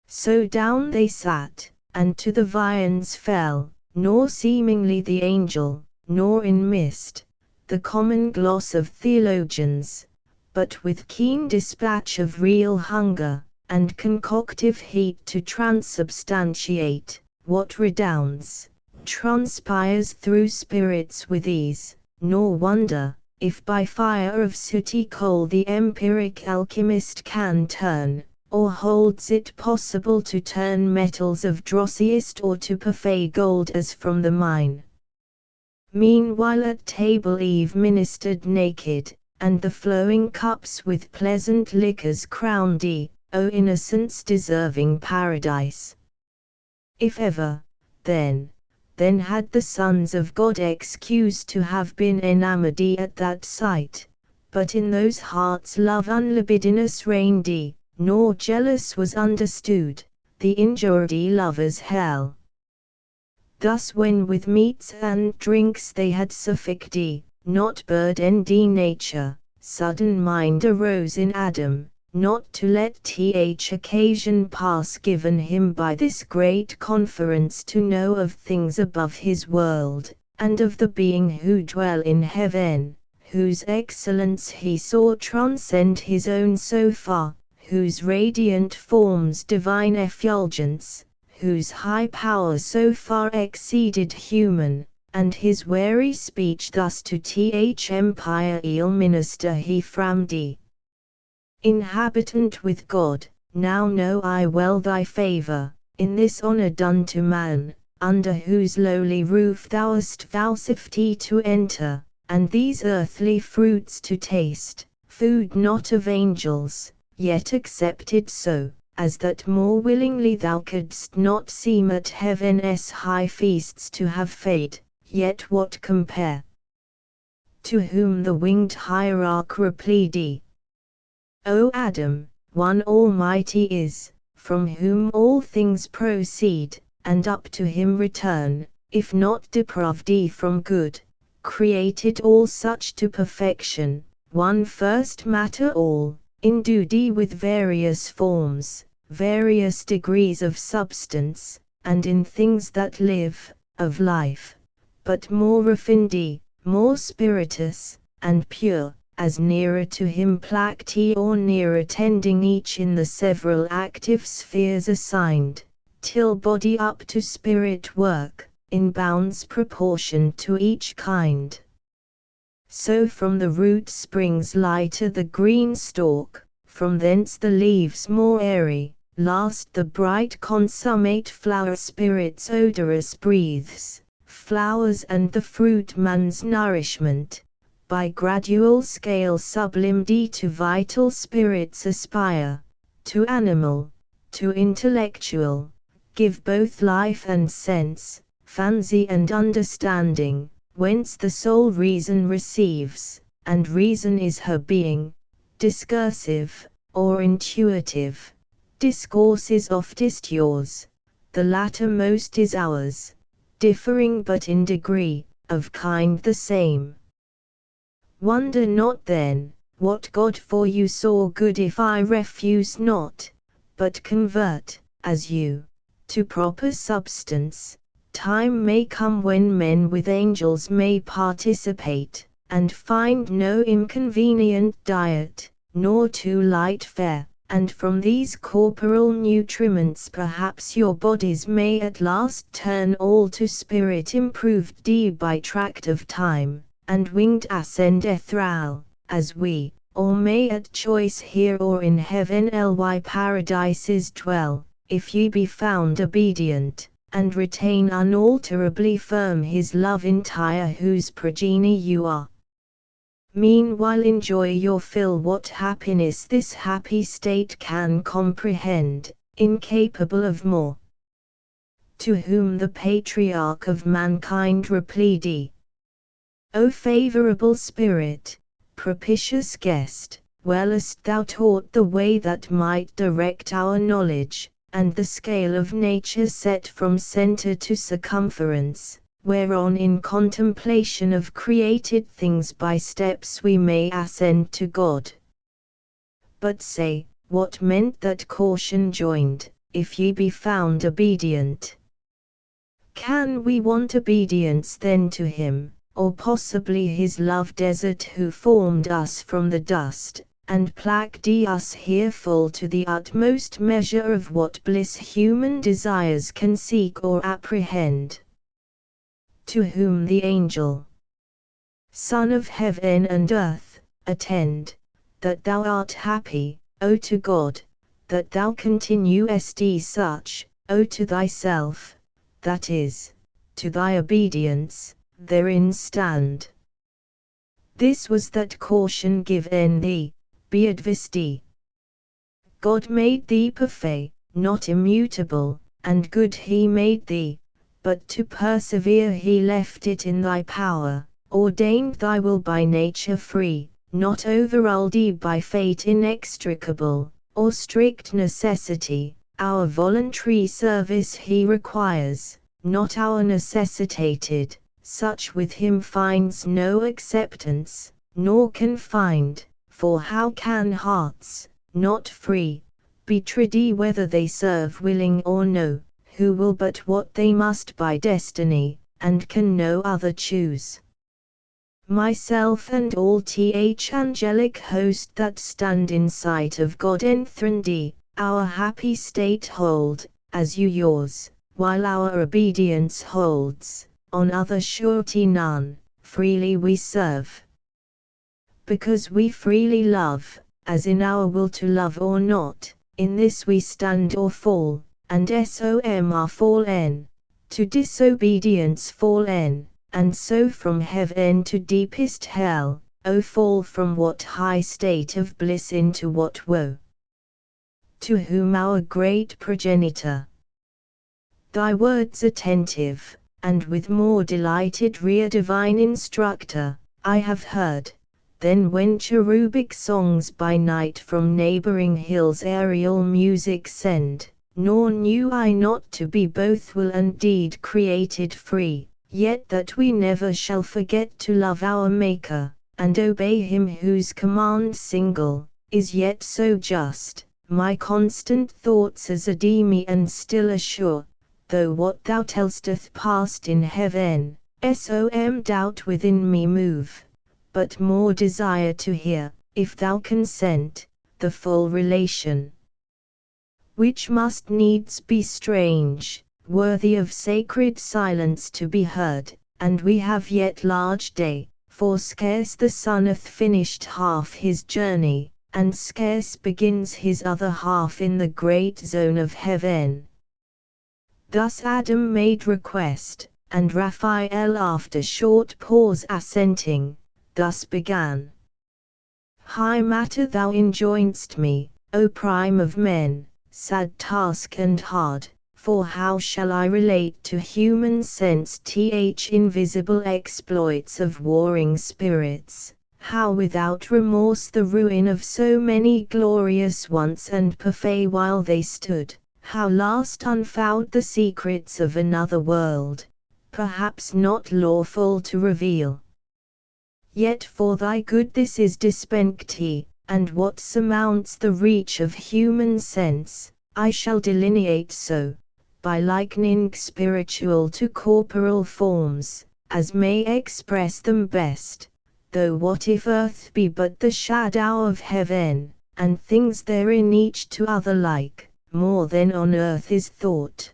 So down they sat, and to the viands fell, nor seemingly the angel, nor in mist, the common gloss of theologians, but with keen dispatch of real hunger, and concoctive heat to transubstantiate, what redounds, transpires through spirits with ease, nor wonder, if by fire of sooty coal the empiric alchemist can turn, or holds it possible to turn metals of drossiest or to parfait gold as from the mine. Meanwhile at table Eve ministered naked, and the flowing cups with pleasant liquors crowned thee, O innocence deserving paradise. If ever, then had the sons of God excuse to have been enamored at that sight, but in those hearts love unlibidinous reigned, nor jealous was understood, the injured lovers hell. Thus when with meats and drinks they had sufficed, not burdened nature, sudden mind arose in Adam, not to let occasion pass given him by this great conference to know of things above his world, and of the being who dwell in heaven, whose excellence he saw transcend his own so far, whose radiant forms divine effulgence, whose high power so far exceeded human, and his wary speech thus to empire minister he framed. Inhabitant with God, now know I well thy favor, in this honor done to man, under whose lowly roof thou hast vouchsafed to enter, and these earthly fruits to taste, food not of angels, yet accepted so, as that more willingly thou couldst not seem at heaven's high feasts to have fed, yet what compare? To whom the winged hierarch replied, O Adam, one Almighty is, from whom all things proceed, and up to him return, if not depraved from good, created all such to perfection, one first matter all, endued with various forms, various degrees of substance, and in things that live, of life, but more refined, more spirituous, and pure, as nearer to him placed or nearer tending each in the several active spheres assigned, till body up to spirit work, in bounds proportioned to each kind. So from the root springs lighter the green stalk, from thence the leaves more airy, last the bright consummate flower spirit's odorous breathes, flowers and the fruit man's nourishment, by gradual scale sublimed to vital spirits aspire, to animal, to intellectual, give both life and sense, fancy and understanding, whence the soul reason receives, and reason is her being, discursive, or intuitive, discourse is oftest yours, the latter most is ours, differing but in degree, of kind the same. Wonder not then, what God for you saw good if I refuse not, but convert, as you, to proper substance. Time may come when men with angels may participate, and find no inconvenient diet, nor too light fare, and from these corporal nutriments perhaps your bodies may at last turn all to spirit improved by tract of time, and winged ascend ethereal, as we, or may at choice here or in heaven ly paradises dwell, if ye be found obedient, and retain unalterably firm his love entire whose progeny you are. Meanwhile enjoy your fill what happiness this happy state can comprehend, incapable of more. To whom the patriarch of mankind replied, O favorable spirit, propitious guest, well hast thou taught the way that might direct our knowledge, and the scale of nature set from center to circumference, whereon in contemplation of created things by steps we may ascend to God. But say, what meant that caution joined, if ye be found obedient? Can we want obedience then to him, or possibly his love desert who formed us from the dust, and placed us here full to the utmost measure of what bliss human desires can seek or apprehend? To whom the angel, Son of heaven and earth, attend, that thou art happy, O to God, that thou continuest such, O to thyself, that is, to thy obedience, therein stand. This was that caution given thee, be advised. God made thee perfect, not immutable, and good he made thee, but to persevere he left it in thy power, ordained thy will by nature free, not overruled by fate inextricable, or strict necessity. Our voluntary service he requires, not our necessitated, such with him finds no acceptance, nor can find, for how can hearts, not free, be tried whether they serve willing or no, who will but what they must by destiny, and can no other choose. Myself and all angelic host that stand in sight of God enthroned, our happy state hold, as you yours, while our obedience holds, on other surety none, freely we serve. Because we freely love, as in our will to love or not, in this we stand or fall, and som are fallen, to disobedience fallen, and so from heaven to deepest hell, O fall from what high state of bliss into what woe. To whom our great progenitor, thy words attentive, and with more delighted rear divine instructor, I have heard, then when cherubic songs by night from neighboring hills aerial music send, nor knew I not to be both will and deed created free, yet that we never shall forget to love our Maker, and obey him whose command single, is yet so just, my constant thoughts as adee me and still assure, though what thou tell'st hath passed in heaven, som doubt within me move, but more desire to hear, if thou consent, the full relation, which must needs be strange, worthy of sacred silence to be heard, and we have yet large day, for scarce the sun hath finished half his journey, and scarce begins his other half in the great zone of heaven. Thus Adam made request, and Raphael after short pause assenting, thus began. High matter thou enjoin'st me, O prime of men, sad task and hard, for how shall I relate to human sense invisible exploits of warring spirits, how without remorse the ruin of so many glorious once and perfect while they stood, how last unfound the secrets of another world, perhaps not lawful to reveal. Yet for thy good this is dispensed, and what surmounts the reach of human sense, I shall delineate so, by likening spiritual to corporal forms, as may express them best, though what if earth be but the shadow of heaven, and things therein each to other like, more than on earth is thought.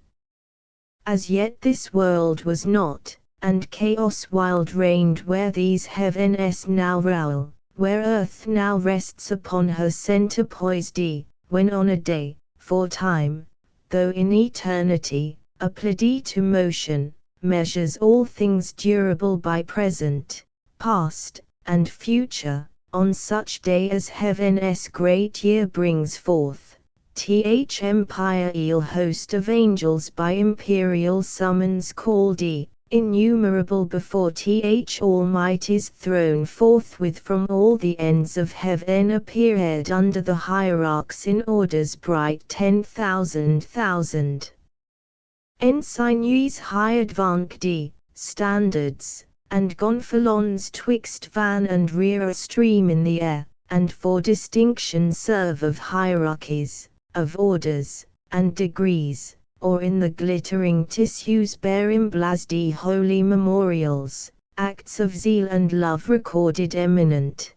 As yet this world was not, and chaos wild reigned where these heavens now rowl, where earth now rests upon her centre poised, when on a day, for time, though in eternity, applied to motion, measures all things durable by present, past, and future, on such day as heaven's great year brings forth, empire host of angels by imperial summons called, innumerable before Almighty's throne forthwith from all the ends of heaven appeared under the hierarchs in orders bright 10,000,000. Ensignes high advanced, standards, and gonfalons twixt van and rear stream in the air, and for distinction serve of hierarchies, of orders, and degrees, or in the glittering tissues bear emblazoned holy memorials, acts of zeal and love recorded eminent.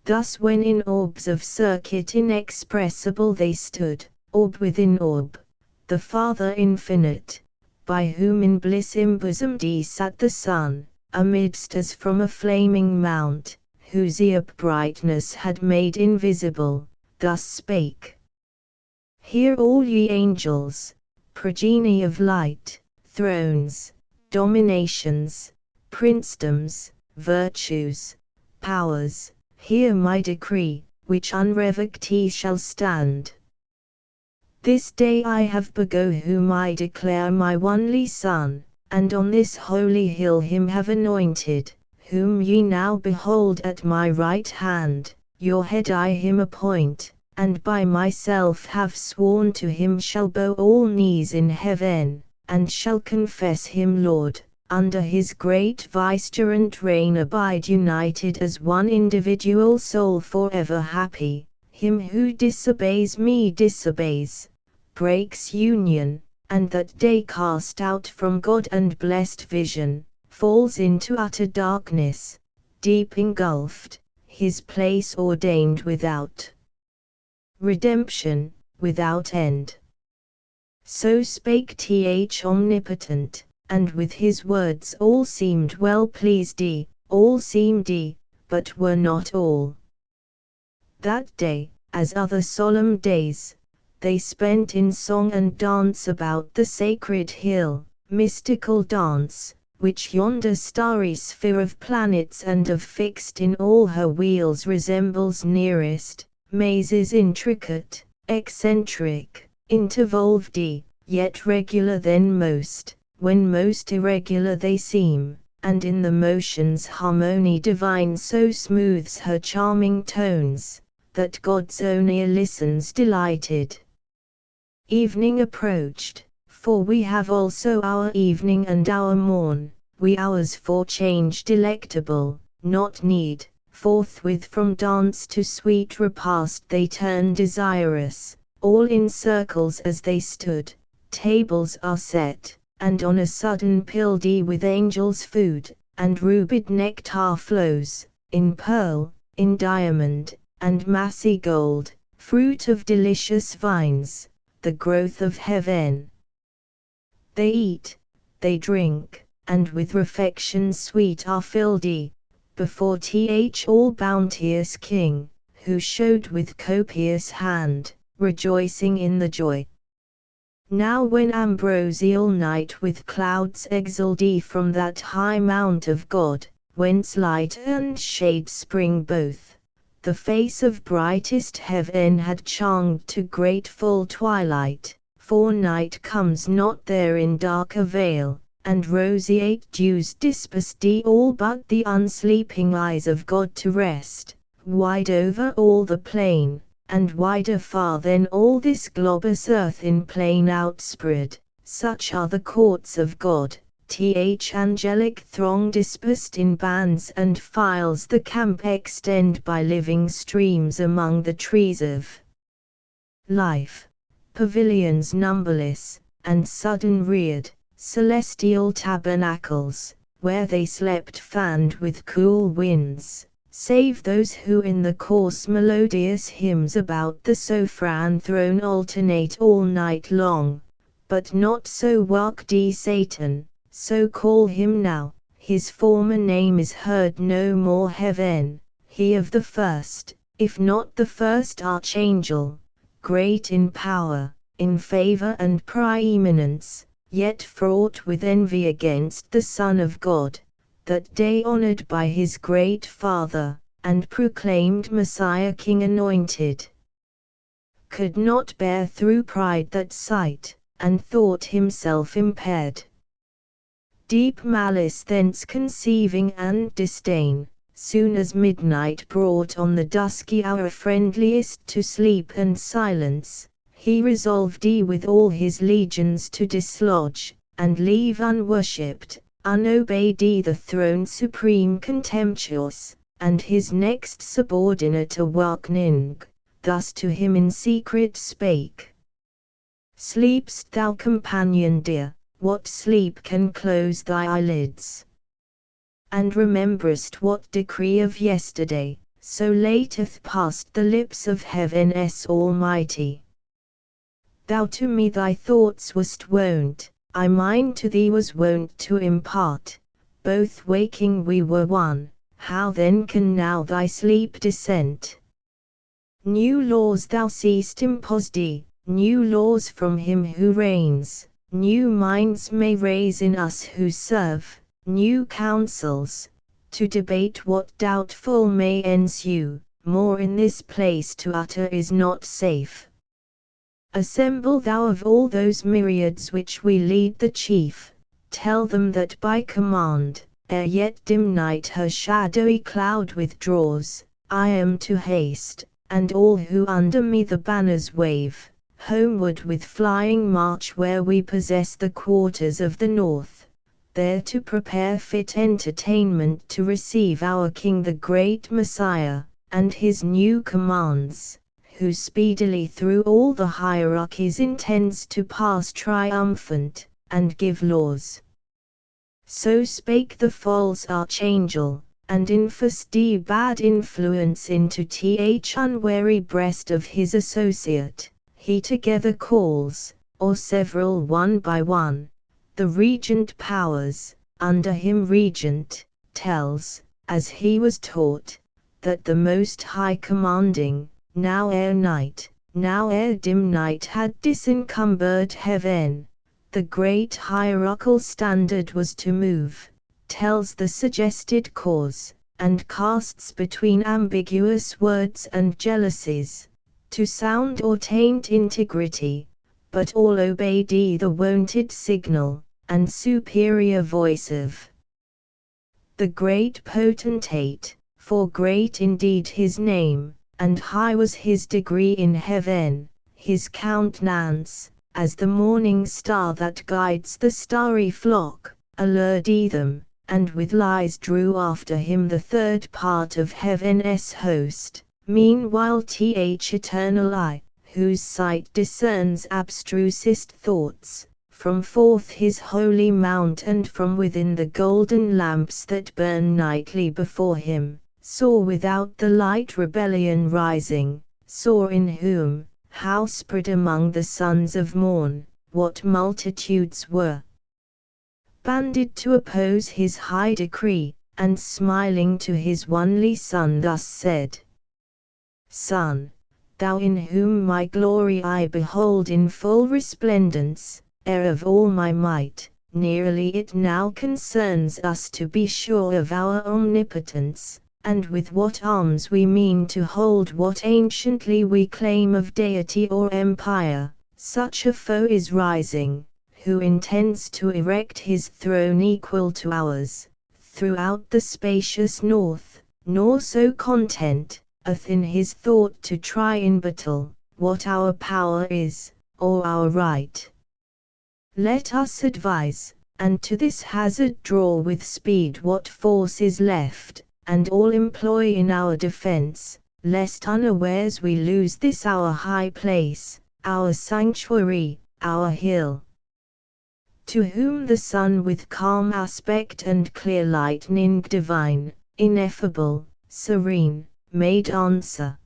Thus when in orbs of circuit inexpressible they stood, orb within orb, the Father infinite, by whom in bliss embosomed sat the Son, amidst as from a flaming mount, whose brightness had made invisible, thus spake. Hear all ye angels, progeny of light, thrones, dominations, princedoms, virtues, powers, hear my decree, which unrevoked shall stand. This day I have begot whom I declare my only Son, and on this holy hill him have anointed, whom ye now behold at my right hand. Your head I him appoint, and by myself have sworn to him shall bow all knees in heaven, and shall confess him Lord. Under his great vicegerent reign abide united as one individual soul forever happy. Him who disobeys me disobeys, breaks union, and that day cast out from God and blessed vision, falls into utter darkness, deep engulfed, his place ordained without redemption, without end. So spake Th Omnipotent, and with his words all seemed well pleased, all seemed, but were not all. That day, as other solemn days, they spent in song and dance about the sacred hill, mystical dance, which yonder starry sphere of planets and of fixed in all her wheels resembles nearest, mazes intricate, eccentric, intervolved, yet regular than most, when most irregular they seem, and in the motion's harmony divine so smooths her charming tones, that God's own ear listens delighted. Evening approached, for we have also our evening and our morn, we ours for change delectable, not need. Forthwith from dance to sweet repast they turn desirous, all in circles as they stood, tables are set, and on a sudden pilled with angels' food, and rubid nectar flows, in pearl, in diamond, and massy gold, fruit of delicious vines, the growth of heaven. They eat, they drink, and with refections sweet are filled, before Th all bounteous King, who showed with copious hand, rejoicing in the joy. Now when ambrosial night with clouds exhaled from that high mount of God, whence light and shade spring both, the face of brightest heaven had changed to grateful twilight, for night comes not there in darker veil, and roseate dews dispersed all but the unsleeping eyes of God to rest, wide over all the plain, and wider far than all this globous earth in plain outspread. Such are the courts of God, Th angelic throng dispersed in bands and files, the camp extend by living streams among the trees of life, pavilions numberless, and sudden reared, celestial tabernacles, where they slept fanned with cool winds, save those who in the coarse melodious hymns about the sophron throne alternate all night long, but not so worked Satan, so call him now, his former name is heard no more heaven, he of the first, if not the first archangel, great in power, in favor and preeminence, yet fraught with envy against the Son of God, that day honored by his great Father, and proclaimed Messiah King anointed, could not bear through pride that sight, and thought himself impaired. Deep malice thence conceiving and disdain, soon as midnight brought on the dusky hour friendliest to sleep and silence, he resolved with all his legions to dislodge, and leave unworshipped, unobeyed the throne supreme contemptuous, and his next subordinate awakening, thus to him in secret spake. Sleep'st thou, companion dear? What sleep can close thy eyelids? And rememberest what decree of yesterday, so lateth past the lips of heaven's Almighty? Thou to me thy thoughts wast wont, I mine to thee was wont to impart, both waking we were one, how then can now thy sleep dissent? New laws thou seest imposed, new laws from him who reigns, new minds may raise in us who serve, new counsels, to debate what doubtful may ensue, more in this place to utter is not safe. Assemble thou of all those myriads which we lead the chief, tell them that by command, ere yet dim night her shadowy cloud withdraws, I am to haste, and all who under me the banners wave, homeward with flying march where we possess the quarters of the north, there to prepare fit entertainment to receive our King the great Messiah, and his new commands, who speedily through all the hierarchies intends to pass triumphant, and give laws. So spake the false archangel, and infused bad influence into th unwary breast of his associate. He together calls, or several one by one, the regent powers, under him regent, tells, as he was taught, that the Most High commanding, now ere night, now ere dim night had disencumbered heaven, the great hierarchical standard was to move, tells the suggested cause, and casts between ambiguous words and jealousies, to sound or taint integrity, but all obeyed the wonted signal, and superior voice of the great potentate, for great indeed his name, and high was his degree in heaven, his countenance, as the morning star that guides the starry flock, allured them, and with lies drew after him the third part of heaven's host. Meanwhile eternal eye, whose sight discerns abstrusest thoughts, from forth his holy mount and from within the golden lamps that burn nightly before him, saw without the light rebellion rising, saw in whom, how spread among the sons of morn, what multitudes were banded to oppose his high decree, and smiling to his only Son thus said, Son, thou in whom my glory I behold in full resplendence, heir of all my might, nearly it now concerns us to be sure of our omnipotence, and with what arms we mean to hold what anciently we claim of deity or empire. Such a foe is rising, who intends to erect his throne equal to ours, throughout the spacious north, nor so content, in his thought to try in battle, what our power is, or our right. Let us advise, and to this hazard draw with speed what force is left, and all employ in our defense, lest unawares we lose this our high place, our sanctuary, our hill. To whom the sun with calm aspect and clear lightning divine, ineffable, serene, made answer,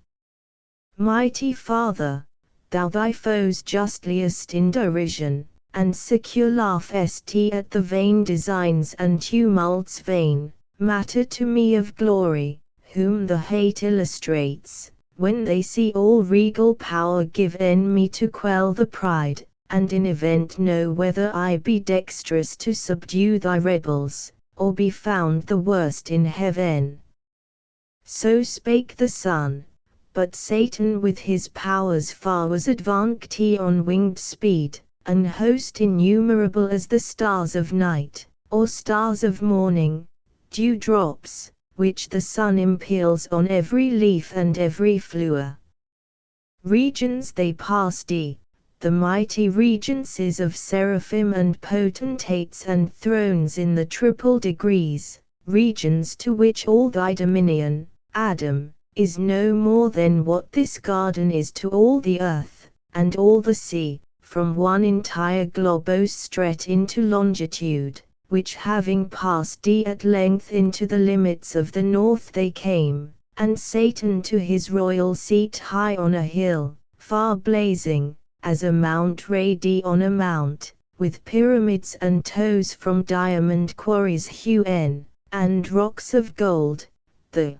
Mighty Father, thou thy foes justliest in derision, and secure laughest at the vain designs and tumults vain, matter to me of glory, whom the hate illustrates, when they see all regal power given me to quell the pride, and in event know whether I be dexterous to subdue thy rebels, or be found the worst in heaven. So spake the Son, but Satan with his powers far was advanced on winged speed, an host innumerable as the stars of night, or stars of morning, dewdrops, which the sun impels on every leaf and every flower. Regions they passed the mighty regencies of seraphim and potentates and thrones in the triple degrees, regions to which all thy dominion, Adam, is no more than what this garden is to all the earth, and all the sea, from one entire globose stret into longitude, which having passed at length into the limits of the north they came, and Satan to his royal seat high on a hill, far blazing, as a mount ready on a mount, with pyramids and toes from diamond quarries hewn, and rocks of gold, the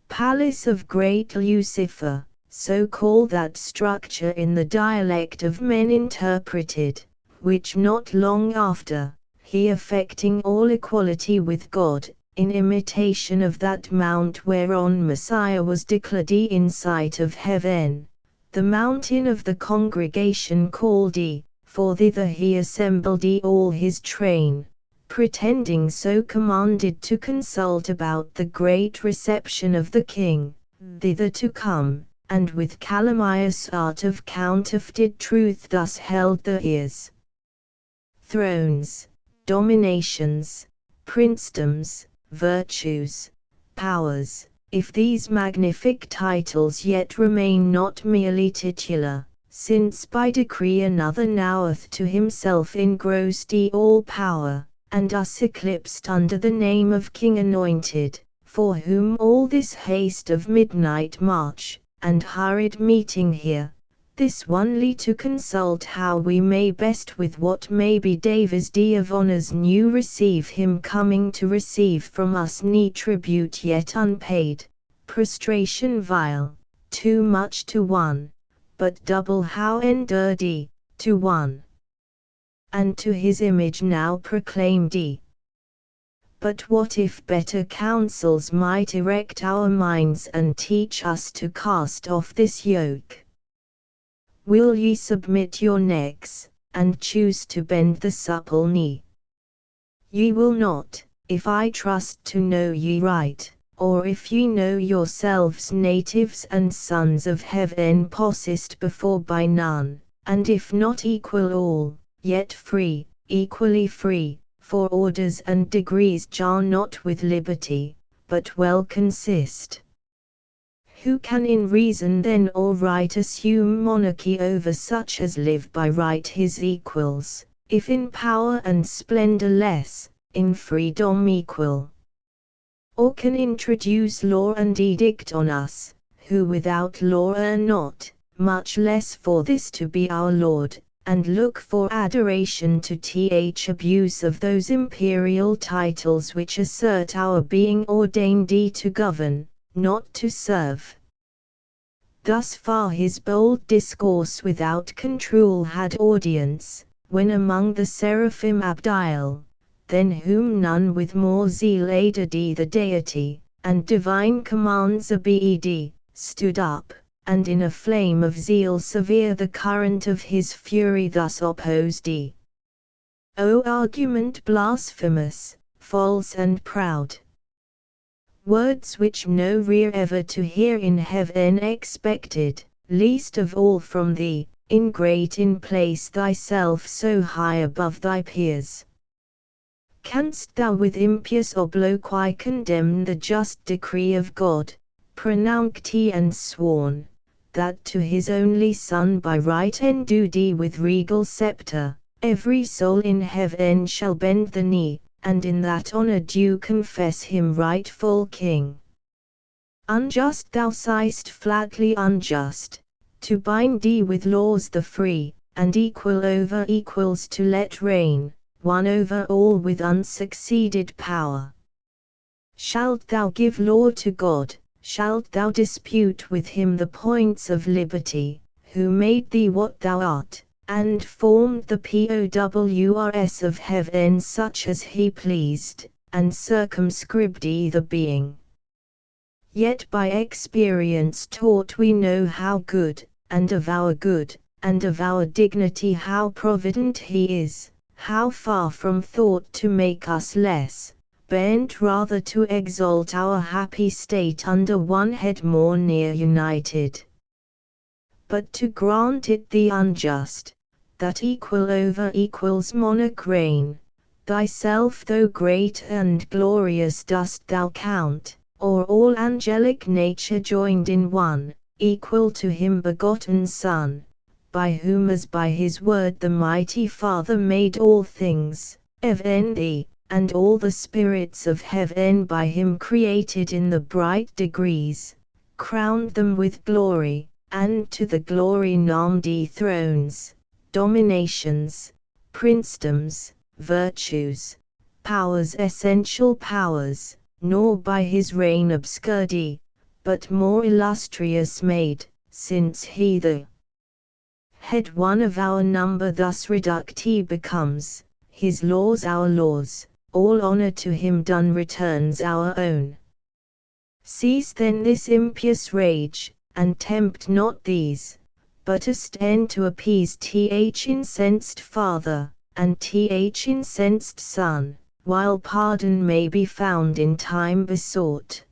palace of great Lucifer, so call that structure in the dialect of men interpreted, which not long after, he affecting all equality with God, in imitation of that mount whereon Messiah was declared in sight of heaven, the mountain of the congregation called for thither he assembled all his train, pretending so commanded to consult about the great reception of the king, thither to come, and with calumnious art of counterfeited truth thus held the ears. Thrones, dominations, princedoms, virtues, powers, if these magnific titles yet remain not merely titular, since by decree another knoweth to himself engrossed all power, and us eclipsed under the name of King Anointed, for whom all this haste of midnight march, and hurried meeting here, this only to consult how we may best with what may be Davis of honors new receive him coming to receive from us ne tribute yet unpaid, prostration vile, too much to one, but double how endured to one, and to his image now proclaimed But what if better counsels might erect our minds and teach us to cast off this yoke? Will ye submit your necks, and choose to bend the supple knee? Ye will not, if I trust to know ye right, or if ye know yourselves natives and sons of heaven possessed before by none, and if not equal all, yet free, equally free, for orders and degrees jar not with liberty, but well consist. Who can in reason then or right assume monarchy over such as live by right his equals, if in power and splendor less, in freedom equal? Or can introduce law and edict on us, who without law are not, much less for this to be our Lord, and look for adoration to th abuse of those imperial titles which assert our being ordained to govern, not to serve. Thus far his bold discourse without control had audience, when among the seraphim Abdiel, than whom none with more zeal aided the deity, and divine commands obeyed, stood up, and in a flame of zeal severe the current of his fury thus opposed O argument blasphemous, false and proud! Words which no ear ever to hear in heaven expected, least of all from thee, ingrate in place thyself so high above thy peers. Canst thou with impious obloquy condemn the just decree of God, pronounced and sworn, that to his only Son by right endued with regal sceptre, every soul in heaven shall bend the knee, and in that honor due confess him rightful King? Unjust thou sighst, flatly unjust, to bind with laws the free, and equal over equals to let reign, one over all with unsucceeded power. Shalt thou give law to God, shalt thou dispute with him the points of liberty, who made thee what thou art, and formed the powers of heaven such as he pleased, and circumscribed the being? Yet by experience taught we know how good, and of our good, and of our dignity how provident he is, how far from thought to make us less, bent rather to exalt our happy state under one head more near united. But to grant it the unjust, that equal over equals monarch reign, thyself though great and glorious dost thou count, or all angelic nature joined in one, equal to him begotten Son, by whom as by his word the mighty Father made all things, even thee, and all the spirits of heaven by him created in the bright degrees, crowned them with glory, and to the glory named thrones, dominations, princedoms, virtues, powers, essential powers, nor by his reign obscured, but more illustrious made, since he the head one of our number thus reduced he becomes, his laws our laws, all honor to him done returns our own. Cease then this impious rage, and tempt not these, but ostend to appease th incensed Father, and th incensed Son, while pardon may be found in time besought.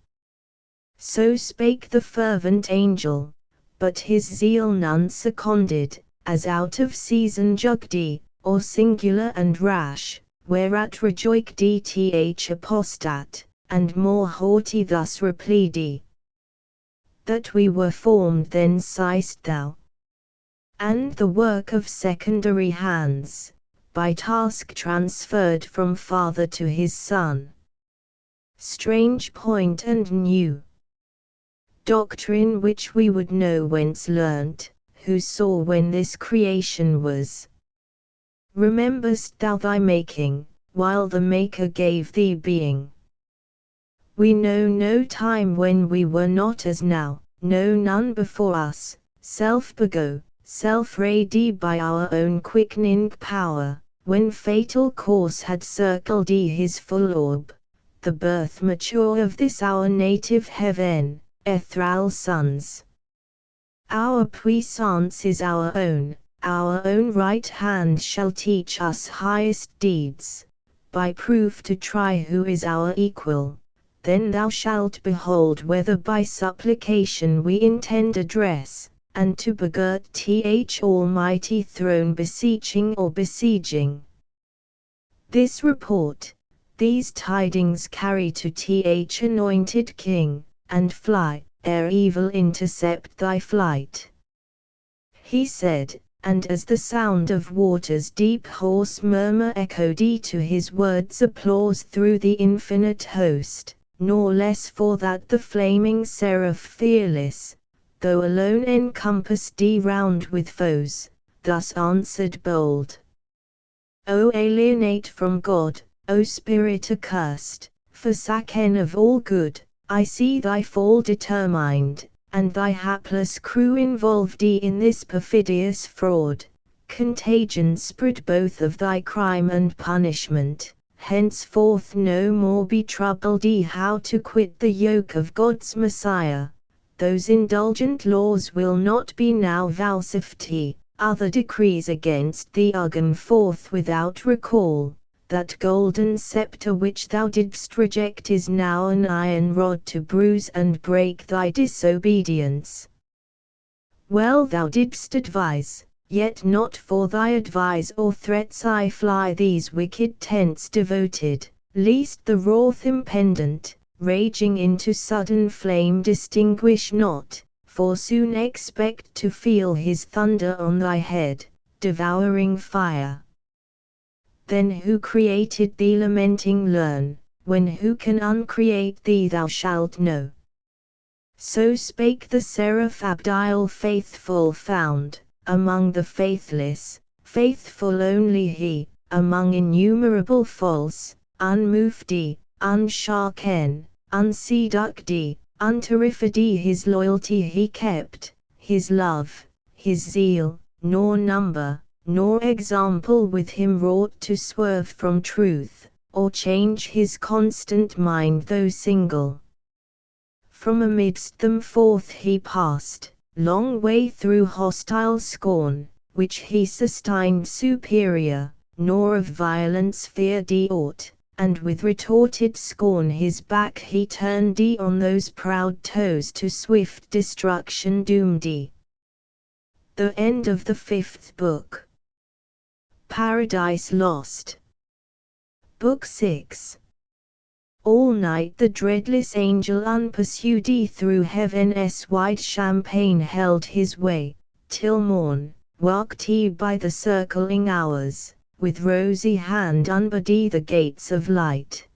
So spake the fervent angel, but his zeal none seconded, as out of season jugde, or singular and rash, whereat rejoiced th apostat, and more haughty thus replied, that we were formed then seest thou, and the work of secondary hands, by task transferred from Father to his Son. Strange point and new doctrine which we would know whence learnt, who saw when this creation was. Rememberest thou thy making, while the Maker gave thee being? We know no time when we were not as now, no none before us, self-bego, self-ready by our own quickening power, when fatal course had circled his full orb, the birth mature of this our native heaven, ethereal sons. Our puissance is our own right hand shall teach us highest deeds, by proof to try who is our equal. Then thou shalt behold whether by supplication we intend address, and to begirt th almighty throne beseeching or besieging. This report, these tidings carry to th anointed King, and fly, ere evil intercept thy flight. He said, and as the sound of water's deep hoarse murmur echoed to his words applause through the infinite host, nor less for that the flaming seraph fearless, though alone encompassed round with foes, thus answered bold. O alienate from God, O spirit accursed, forsaken of all good, I see thy fall determined, and thy hapless crew involved in this perfidious fraud. Contagion spread both of thy crime and punishment. Henceforth no more be troubled how to quit the yoke of God's Messiah. Those indulgent laws will not be now vouchsafed, other decrees against thee are gone forth without recall. That golden scepter which thou didst reject is now an iron rod to bruise and break thy disobedience. Well thou didst advise, yet not for thy advice or threats I fly these wicked tents devoted, lest the wrath impendent, raging into sudden flame distinguish not, for soon expect to feel his thunder on thy head, devouring fire. Then who created thee lamenting learn, when who can uncreate thee thou shalt know. So spake the seraph Abdiel faithful found, among the faithless, faithful only he, among innumerable false, unmoved, unshaken, unseduced, unterrified his loyalty he kept, his love, his zeal, nor number, nor example with him wrought to swerve from truth, or change his constant mind though single. From amidst them forth he passed, long way through hostile scorn, which he sustained superior, nor of violence feared aught, and with retorted scorn his back he turned on those proud toes to swift destruction doomed. The end of the 5th book. Paradise Lost. Book 6. All night the dreadless angel unpursued through heaven's wide champaign held his way, till morn, walked he by the circling hours, with rosy hand unbarred the gates of light.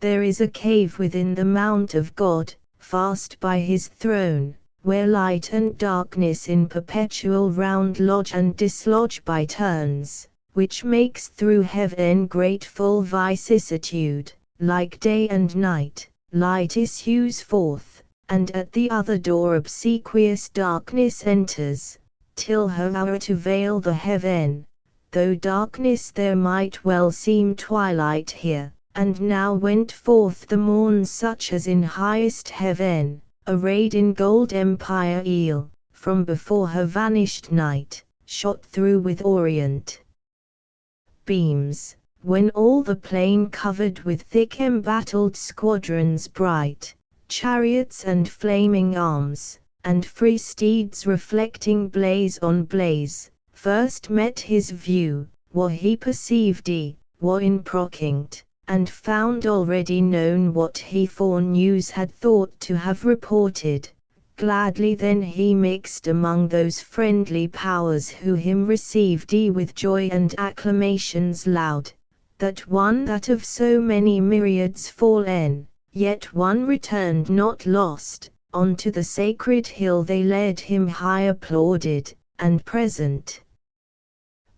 There is a cave within the mount of God, fast by his throne, where light and darkness in perpetual round lodge and dislodge by turns, which makes through heaven grateful vicissitude. Like day and night, light issues forth, and at the other door obsequious darkness enters, till her hour to veil the heaven, though darkness there might well seem twilight here. And now went forth the morn such as in highest heaven, arrayed in gold empire eel, from before her vanished night, shot through with orient beams, when all the plain covered with thick embattled squadrons bright, chariots and flaming arms, and free steeds reflecting blaze on blaze, first met his view, were he perceived were in procinct, and found already known what he forenews had thought to have reported. Gladly then he mixed among those friendly powers who him received with joy and acclamations loud, that one that of so many myriads fallen, yet one returned not lost, unto the sacred hill they led him high applauded, and present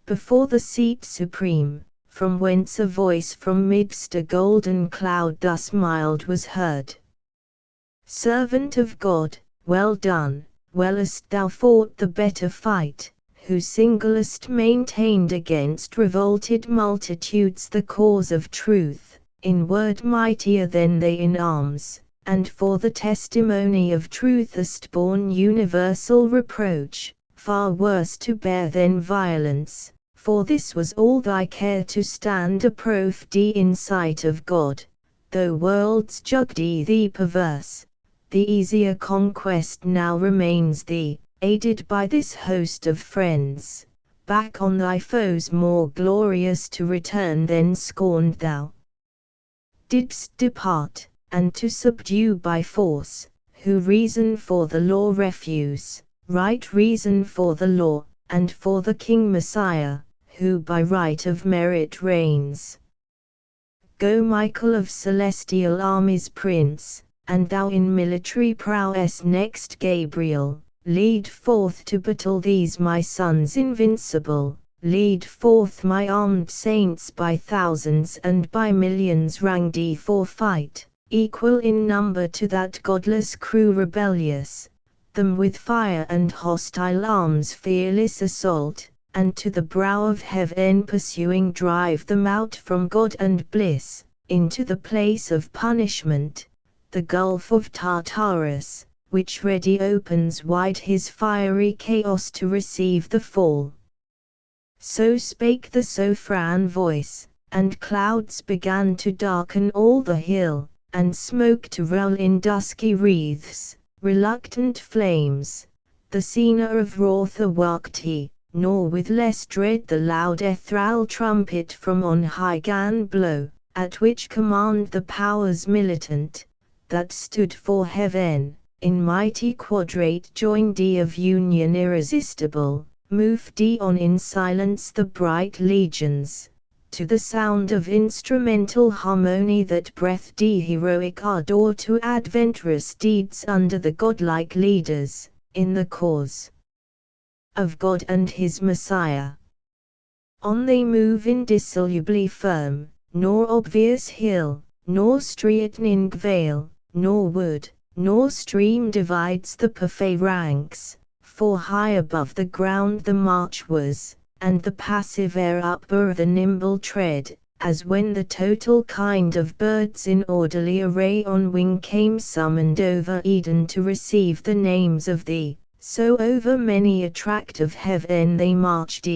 before the seat supreme, from whence a voice from midst a golden cloud thus mild was heard. Servant of God, well done, well hast thou fought the better fight, who singlest maintained against revolted multitudes the cause of truth, in word mightier than they in arms, and for the testimony of truth hast borne universal reproach, far worse to bear than violence. For this was all thy care to stand approof in sight of God, though worlds judged thee perverse. The easier conquest now remains thee, aided by this host of friends, back on thy foes more glorious to return than scorned thou didst depart, and to subdue by force, who reason for the law refuse, right reason for the law, and for the King Messiah, who by right of merit reigns. Go Michael of celestial armies prince, and thou in military prowess next Gabriel, lead forth to battle these my sons invincible, lead forth my armed saints by thousands and by millions ranged for fight, equal in number to that godless crew rebellious, them with fire and hostile arms fearless assault, and to the brow of heaven pursuing drive them out from God and bliss, into the place of punishment, the gulf of Tartarus, which ready opens wide his fiery chaos to receive the fall. So spake the sovereign voice, and clouds began to darken all the hill, and smoke to roll in dusky wreaths, reluctant flames. The scener of wrath awoke he, nor with less dread the loud ethereal trumpet from on high gan blow, at which command the powers militant, that stood for heaven, in mighty quadrate joined of union irresistible, moved on in silence the bright legions, to the sound of instrumental harmony that breathed heroic ardor to adventurous deeds under the godlike leaders, in the cause of God and his Messiah. On they move indissolubly firm, nor obvious hill, nor straitening vale, nor wood, nor stream divides the parfait ranks, for high above the ground the march was, and the passive air upbore the nimble tread, as when the total kind of birds in orderly array on wing came summoned over Eden to receive the names of thee. So over many a tract of heaven they marched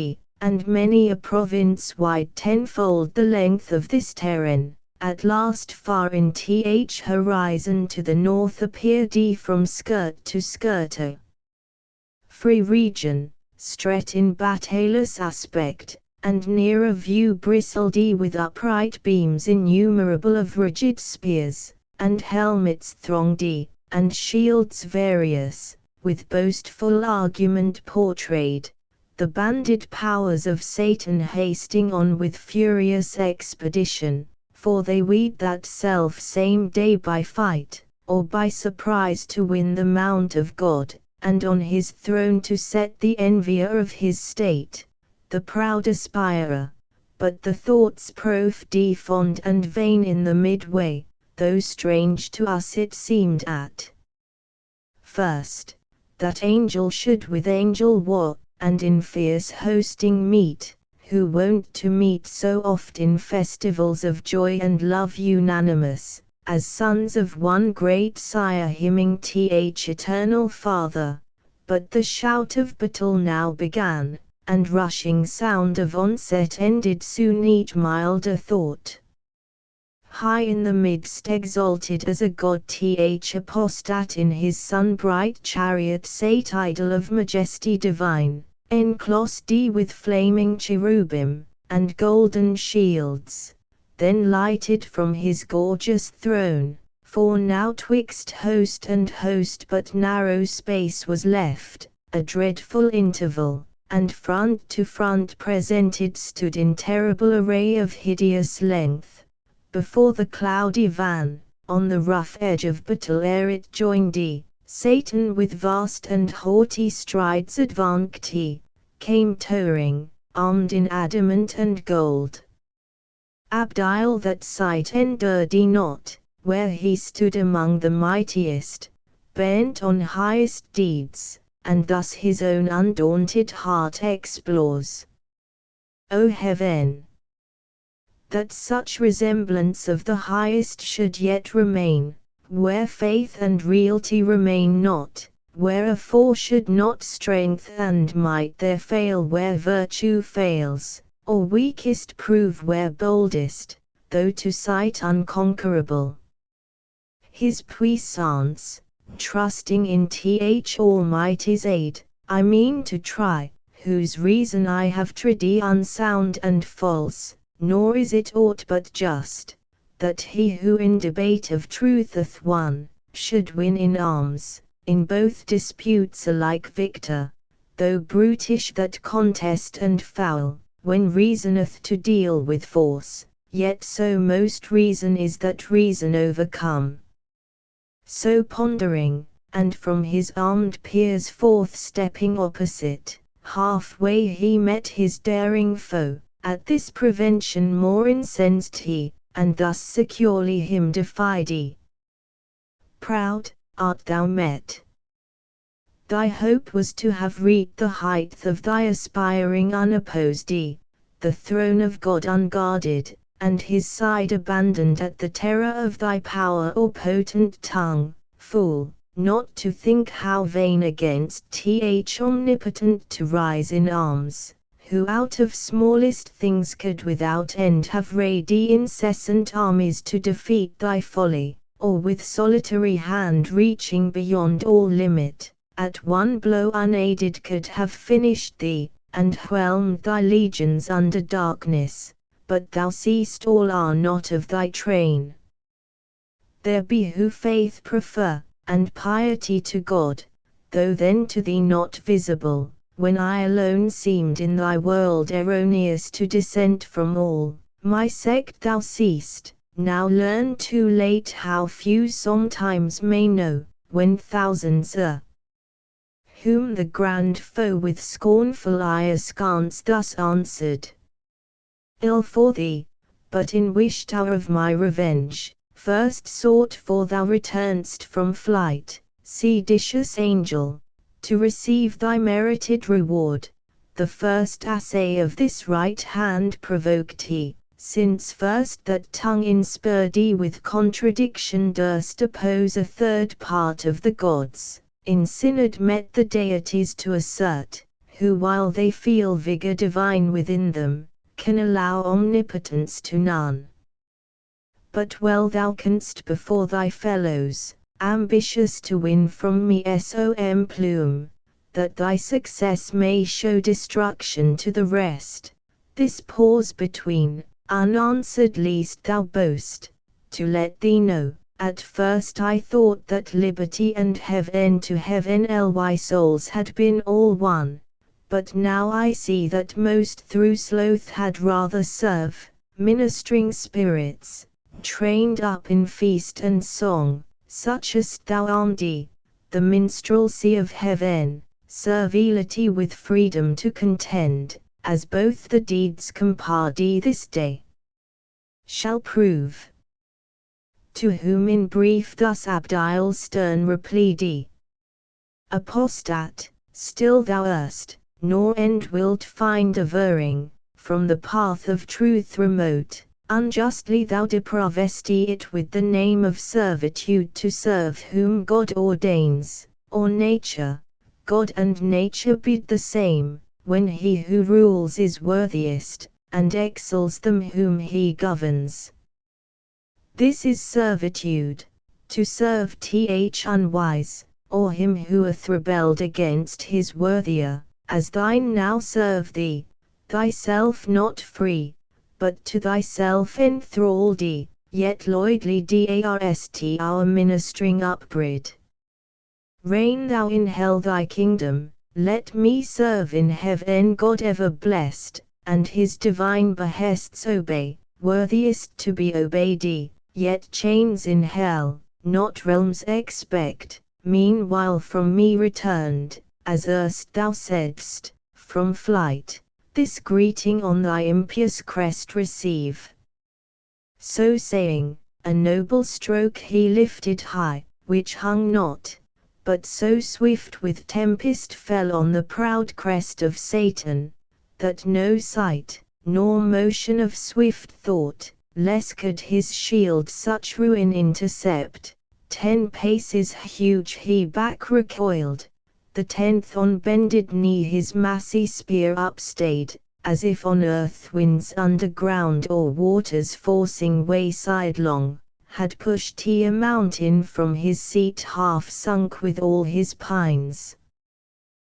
and many a province wide tenfold the length of this terrain, at last far in horizon to the north appeared from skirt to skirt a free region, stret in battailous aspect, and nearer view bristled with upright beams innumerable of rigid spears, and helmets thronged and shields various, with boastful argument portrayed, the banded powers of Satan hasting on with furious expedition, for they weed that self same day by fight, or by surprise to win the mount of God, and on his throne to set the envier of his state, the proud aspirer. But the thoughts proved fond and vain in the midway, though strange to us it seemed at first, that angel should with angel war, and in fierce hosting meet, who wont to meet so oft in festivals of joy and love unanimous, as sons of one great sire hymning th eternal Father. But the shout of battle now began, and rushing sound of onset ended soon each milder thought. High in the midst exalted as a god th apostate in his sun-bright chariot sate idol of majesty divine, enclosed with flaming cherubim, and golden shields. Then lighted from his gorgeous throne, for now twixt host and host but narrow space was left, a dreadful interval, and front to front presented stood in terrible array of hideous length. Before the cloudy van, on the rough edge of battle ere it joined Satan with vast and haughty strides advanced he, came towering, armed in adamant and gold. Abdiel that sight endured he not, where he stood among the mightiest, bent on highest deeds, and thus his own undaunted heart explores. O heaven! That such resemblance of the highest should yet remain, where faith and reality remain not, where afore should not strength and might there fail where virtue fails, or weakest prove where boldest, though to sight unconquerable. His puissance, trusting in th Almighty's aid, I mean to try, whose reason I have tried unsound and false. Nor is it aught but just, that he who in debate of trutheth won, should win in arms, in both disputes alike victor, though brutish that contest and foul, when reasoneth to deal with force, yet so most reason is that reason overcome. So pondering, and from his armed peers forth stepping opposite, halfway he met his daring foe. At this prevention more incensed he, and thus securely him defied he. Proud, art thou met. Thy hope was to have reached the height of thy aspiring unopposed the throne of God unguarded, and his side abandoned at the terror of thy power or potent tongue, fool, not to think how vain against th omnipotent to rise in arms. Who out of smallest things could without end have raised incessant armies to defeat thy folly, or with solitary hand reaching beyond all limit, at one blow unaided could have finished thee, and whelmed thy legions under darkness, but thou seest all are not of thy train. There be who faith prefer, and piety to God, though then to thee not visible. When I alone seemed in thy world erroneous to dissent from all, my sect thou seest, now learn too late how few sometimes may know, when thousands are. Whom the grand foe with scornful eye askance thus answered. Ill for thee, but in wished hour of my revenge, first sought for thou return'st from flight, seditious angel. To receive thy merited reward, the first assay of this right hand provoked he, since first that tongue inspurred with contradiction durst oppose a third part of the gods, in synod met the deities to assert, who while they feel vigor divine within them, can allow omnipotence to none. But well thou canst before thy fellows, ambitious to win from me som plume, that thy success may show destruction to the rest, this pause between, unanswered least thou boast, to let thee know, at first I thought that liberty and heaven to heaven ly souls had been all one, but now I see that most through sloth had rather serve, ministering spirits, trained up in feast and song, such as thou art, the minstrelsy of heaven, servility with freedom to contend, as both the deeds compared this day shall prove. To whom in brief thus Abdiel stern replied, Apostate, still thou erst, nor end wilt find averring, from the path of truth remote. Unjustly thou depravest it with the name of servitude to serve whom God ordains, or nature. God and nature bid the same, when he who rules is worthiest, and excels them whom he governs. This is servitude, to serve unwise, or him who hath rebelled against his worthier, as thine now serve thee, thyself not free, but to thyself enthralled, yet loyally darst our ministering upbred. Reign thou in hell thy kingdom, let me serve in heaven God ever blessed, and his divine behests obey, worthiest to be obeyed, yet chains in hell, not realms expect, meanwhile from me returned, as erst thou saidst, from flight. This greeting on thy impious crest receive. So saying, a noble stroke he lifted high, which hung not, but so swift with tempest fell on the proud crest of Satan, that no sight, nor motion of swift thought, less could his shield such ruin intercept. 10 paces huge he back recoiled, the 10th on bended knee his massy spear upstayed, as if on earth winds underground or waters forcing way sidelong, had pushed he a mountain from his seat half sunk with all his pines.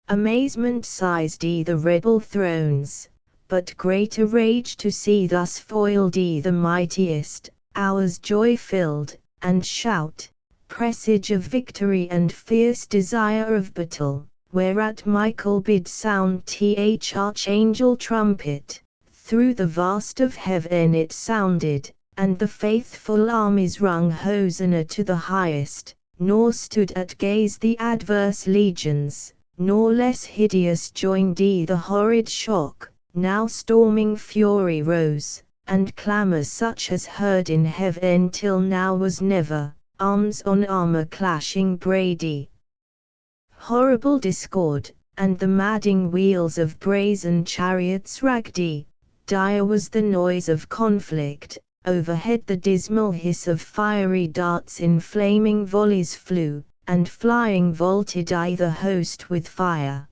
Amazement seized the rebel thrones, but greater rage to see thus foiled the mightiest, ours joy filled, and shout, presage of victory and fierce desire of battle, whereat Michael bid sound archangel trumpet, through the vast of heaven it sounded, and the faithful armies rung Hosanna to the highest, nor stood at gaze the adverse legions, nor less hideous joined the horrid shock, now storming fury rose, and clamour such as heard in heaven till now was never, arms on armour clashing brady. Horrible discord, and the madding wheels of brazen chariots raggedy, dire was the noise of conflict, overhead the dismal hiss of fiery darts in flaming volleys flew, and flying vaulted the host with fire.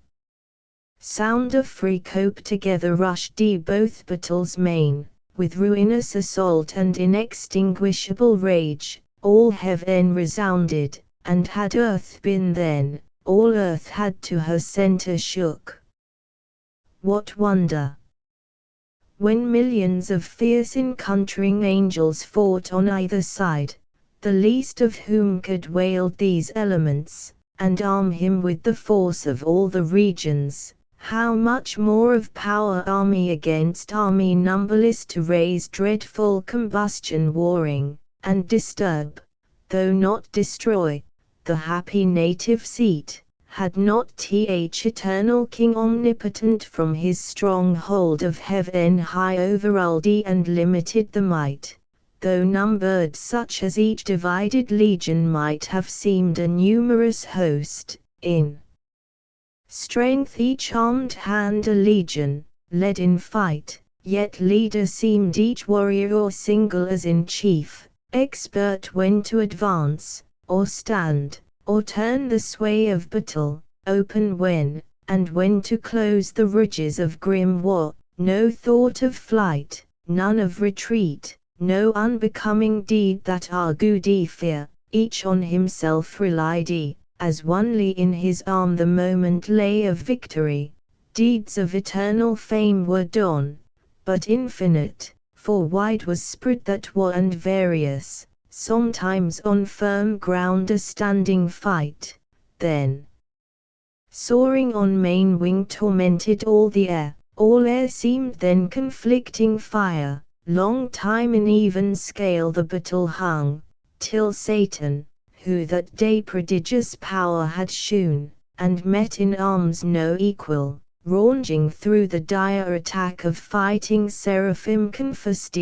Sound of free cope together rushed both battles main, with ruinous assault and inextinguishable rage, all heaven resounded, and had earth been then, all earth had to her centre shook. What wonder? When millions of fierce encountering angels fought on either side, the least of whom could wield these elements, and arm him with the force of all the regions, how much more of power army against army numberless to raise dreadful combustion warring, and disturb, though not destroy, the happy native seat, had not eternal King omnipotent from his stronghold of heaven high overruled and limited the might, though numbered such as each divided legion might have seemed a numerous host, in strength each armed hand a legion, led in fight, yet leader seemed each warrior or single as in chief, expert when to advance, or stand, or turn the sway of battle, open when, and when to close the ridges of grim war, no thought of flight, none of retreat, no unbecoming deed that argued fear, each on himself relied, as onely in his arm the moment lay of victory. Deeds of eternal fame were done, but infinite, for wide was spread that war and various, sometimes on firm ground a standing fight, then soaring on main wing tormented all air seemed then conflicting fire, long time in even scale the battle hung, till Satan, who that day prodigious power had shewn, and met in arms no equal, ranging through the dire attack of fighting seraphim confessed,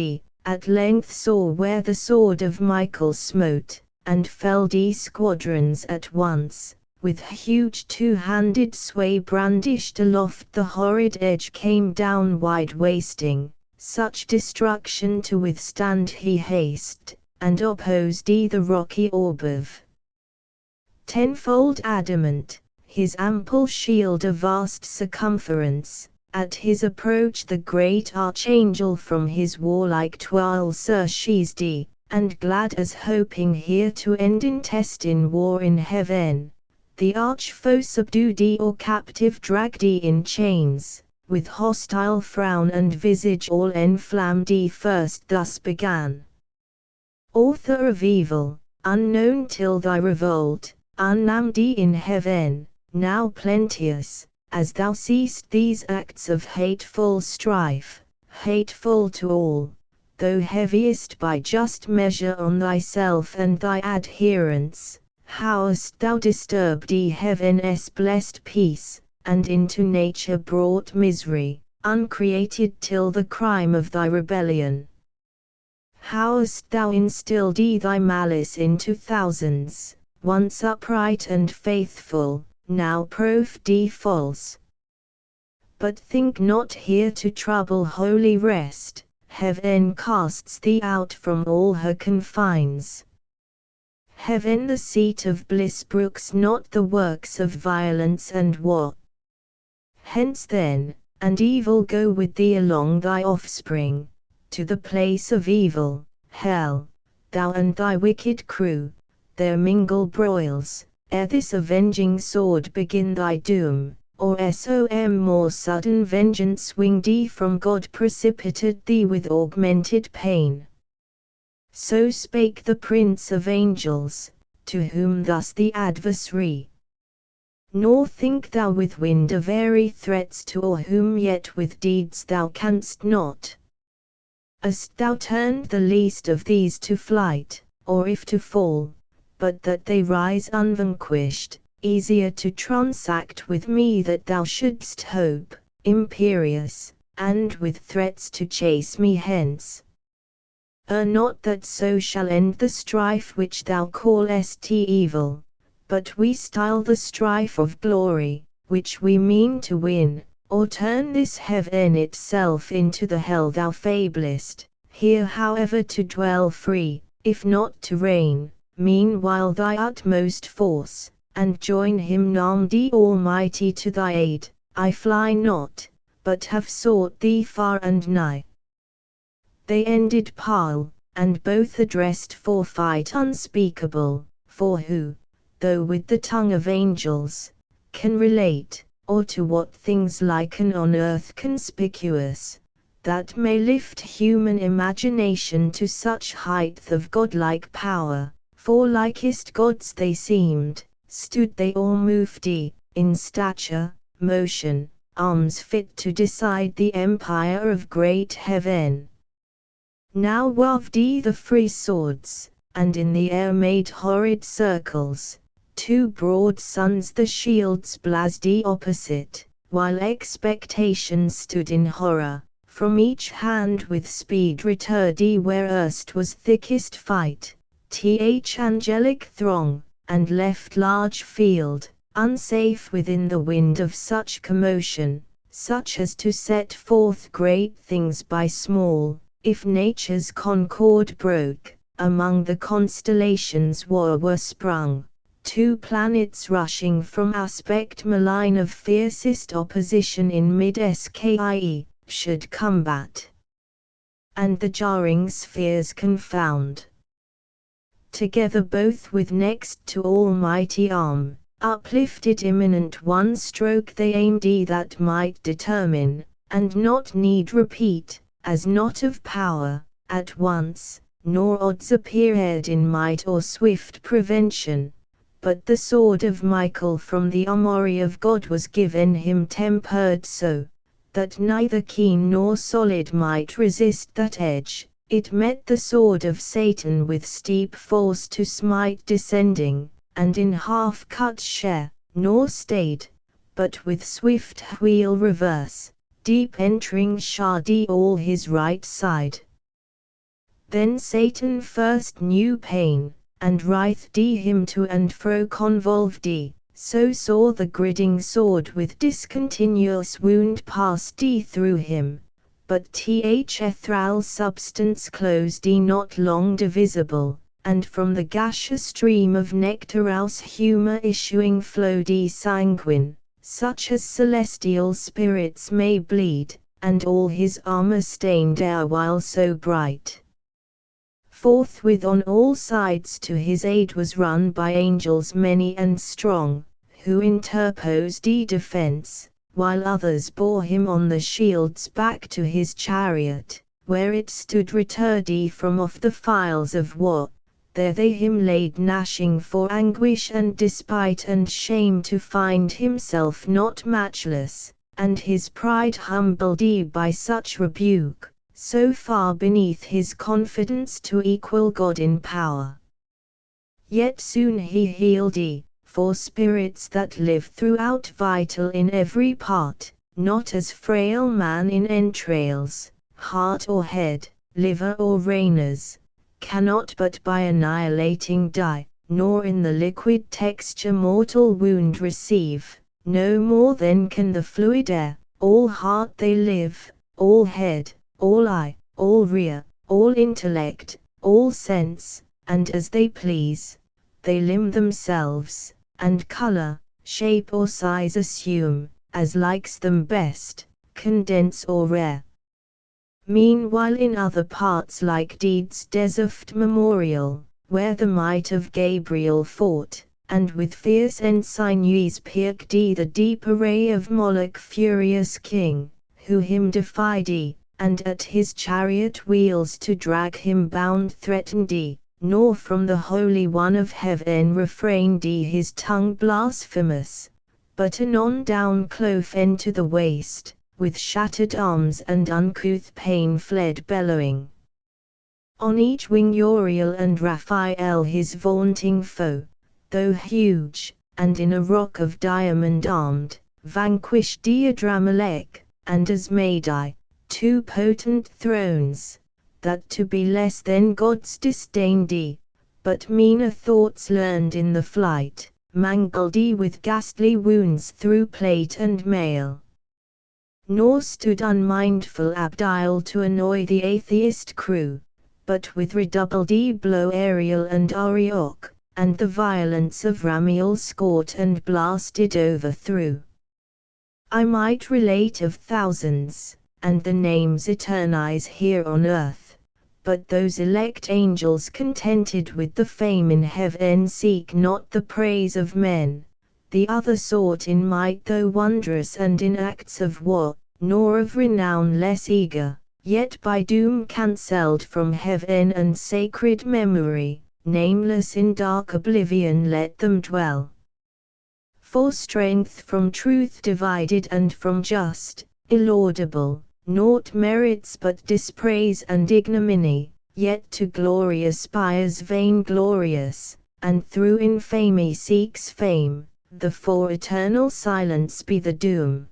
at length saw where the sword of Michael smote, and felled squadrons at once, with huge two-handed sway brandished aloft the horrid edge came down wide wasting, such destruction to withstand he haste, and opposed the rocky orb of tenfold adamant, his ample shield of vast circumference. At his approach the great archangel from his warlike toil surseized, and glad as hoping here to end intestine war in heaven, the arch-foe subdued or captive dragged in chains, with hostile frown and visage all enflammed first thus began. Author of evil, unknown till thy revolt, unnamed in heaven, now plenteous, as thou seest these acts of hateful strife, hateful to all, though heaviest by just measure on thyself and thy adherents, how hast thou disturbed heaven's blessed peace, and into nature brought misery, uncreated till the crime of thy rebellion. How hast thou instilled thy malice into thousands, once upright and faithful, now proved false. But think not here to trouble holy rest, heaven casts thee out from all her confines. Heaven the seat of bliss brooks not the works of violence and war. Hence then, and evil go with thee along thy offspring, to the place of evil, hell, thou and thy wicked crew, there mingle broils, ere this avenging sword begin thy doom, or som more sudden vengeance wing thee from God precipitate thee with augmented pain. So spake the Prince of Angels, to whom thus the adversary. Nor think thou with wind of airy threats to awe whom yet with deeds thou canst not. Hast thou turned the least of these to flight, or if to fall, but that they rise unvanquished, easier to transact with me that thou shouldst hope, imperious, and with threats to chase me hence. Not that so shall end the strife which thou callest evil, but we style the strife of glory, which we mean to win, or turn this heaven itself into the hell thou fablest, here however to dwell free, if not to reign, meanwhile thy utmost force, and join him named Almighty to thy aid. I fly not, but have sought thee far and nigh. They ended parle, and both addressed forfight unspeakable, for who, though with the tongue of angels, can relate, or to what things liken on earth conspicuous, that may lift human imagination to such height of godlike power, for likest gods they seemed, stood they or moved in stature, motion, arms fit to decide the empire of great heaven. Now waved the free swords, and in the air made horrid circles, two broad suns the shields blazed opposite, while expectation stood in horror, from each hand with speed returred where erst was thickest fight, angelic throng, and left large field, unsafe within the wind of such commotion, such as to set forth great things by small, if nature's concord broke, among the constellations war were sprung, two planets rushing from aspect malign of fiercest opposition in mid-sky, should combat, and the jarring spheres confound. Together both with next to almighty arm, uplifted imminent one stroke they aimed that might determine, and not need repeat, as not of power, at once, nor odds appeared in might or swift prevention, but the sword of Michael from the armory of God was given him tempered so, that neither keen nor solid might resist that edge. It met the sword of Satan with steep force to smite descending, and in half cut share, nor stayed, but with swift wheel reverse, deep entering shard all his right side. Then Satan first knew pain, and writhed him to and fro convolved, so saw the gritting sword with discontinuous wound pass through him, but ethereal substance closed not long divisible, and from the gash a stream of nectarous humour issuing flowed sanguine, such as celestial spirits may bleed, and all his armour stained erewhile so bright. Forthwith on all sides to his aid was run by angels many and strong, who interposed defence, while others bore him on the shields back to his chariot, where it stood returred from off the files of war. There they him laid gnashing for anguish and despite and shame to find himself not matchless, and his pride humbled by such rebuke, so far beneath his confidence to equal God in power. Yet soon he healed for spirits that live throughout vital in every part, not as frail man in entrails, heart or head, liver or reins, cannot but by annihilating die, nor in the liquid texture mortal wound receive, no more than can the fluid air. All heart they live, all head, all eye, all rear, all intellect, all sense, and as they please, they limn themselves, and colour, shape or size assume, as likes them best, condense or rare. Meanwhile in other parts like deeds deserved memorial, where the might of Gabriel fought, and with fierce ensignes pierced the deep array of Moloch furious king, who him defied and at his chariot wheels to drag him bound threatened nor from the Holy One of Heaven refrained his tongue blasphemous, but anon down clove to the waist, with shattered arms and uncouth pain fled bellowing. On each wing Uriel and Raphael his vaunting foe, though huge, and in a rock of diamond armed, vanquished Adramelech, and as made two potent thrones, that to be less than gods disdained but meaner thoughts learned in the flight, mangled with ghastly wounds through plate and mail. Nor stood unmindful Abdiel to annoy the atheist crew, but with redoubled blow Ariel and Arioch, and the violence of Ramiel scoured and blasted overthrew. I might relate of thousands, and the names eternize here on earth, but those elect angels contented with the fame in heaven seek not the praise of men, the other sought in might though wondrous and in acts of war, nor of renown less eager, yet by doom cancelled from heaven and sacred memory, nameless in dark oblivion let them dwell. For strength from truth divided and from just, illaudable, naught merits but dispraise and ignominy, yet to glory aspires vainglorious, and through infamy seeks fame, the for eternal silence be the doom.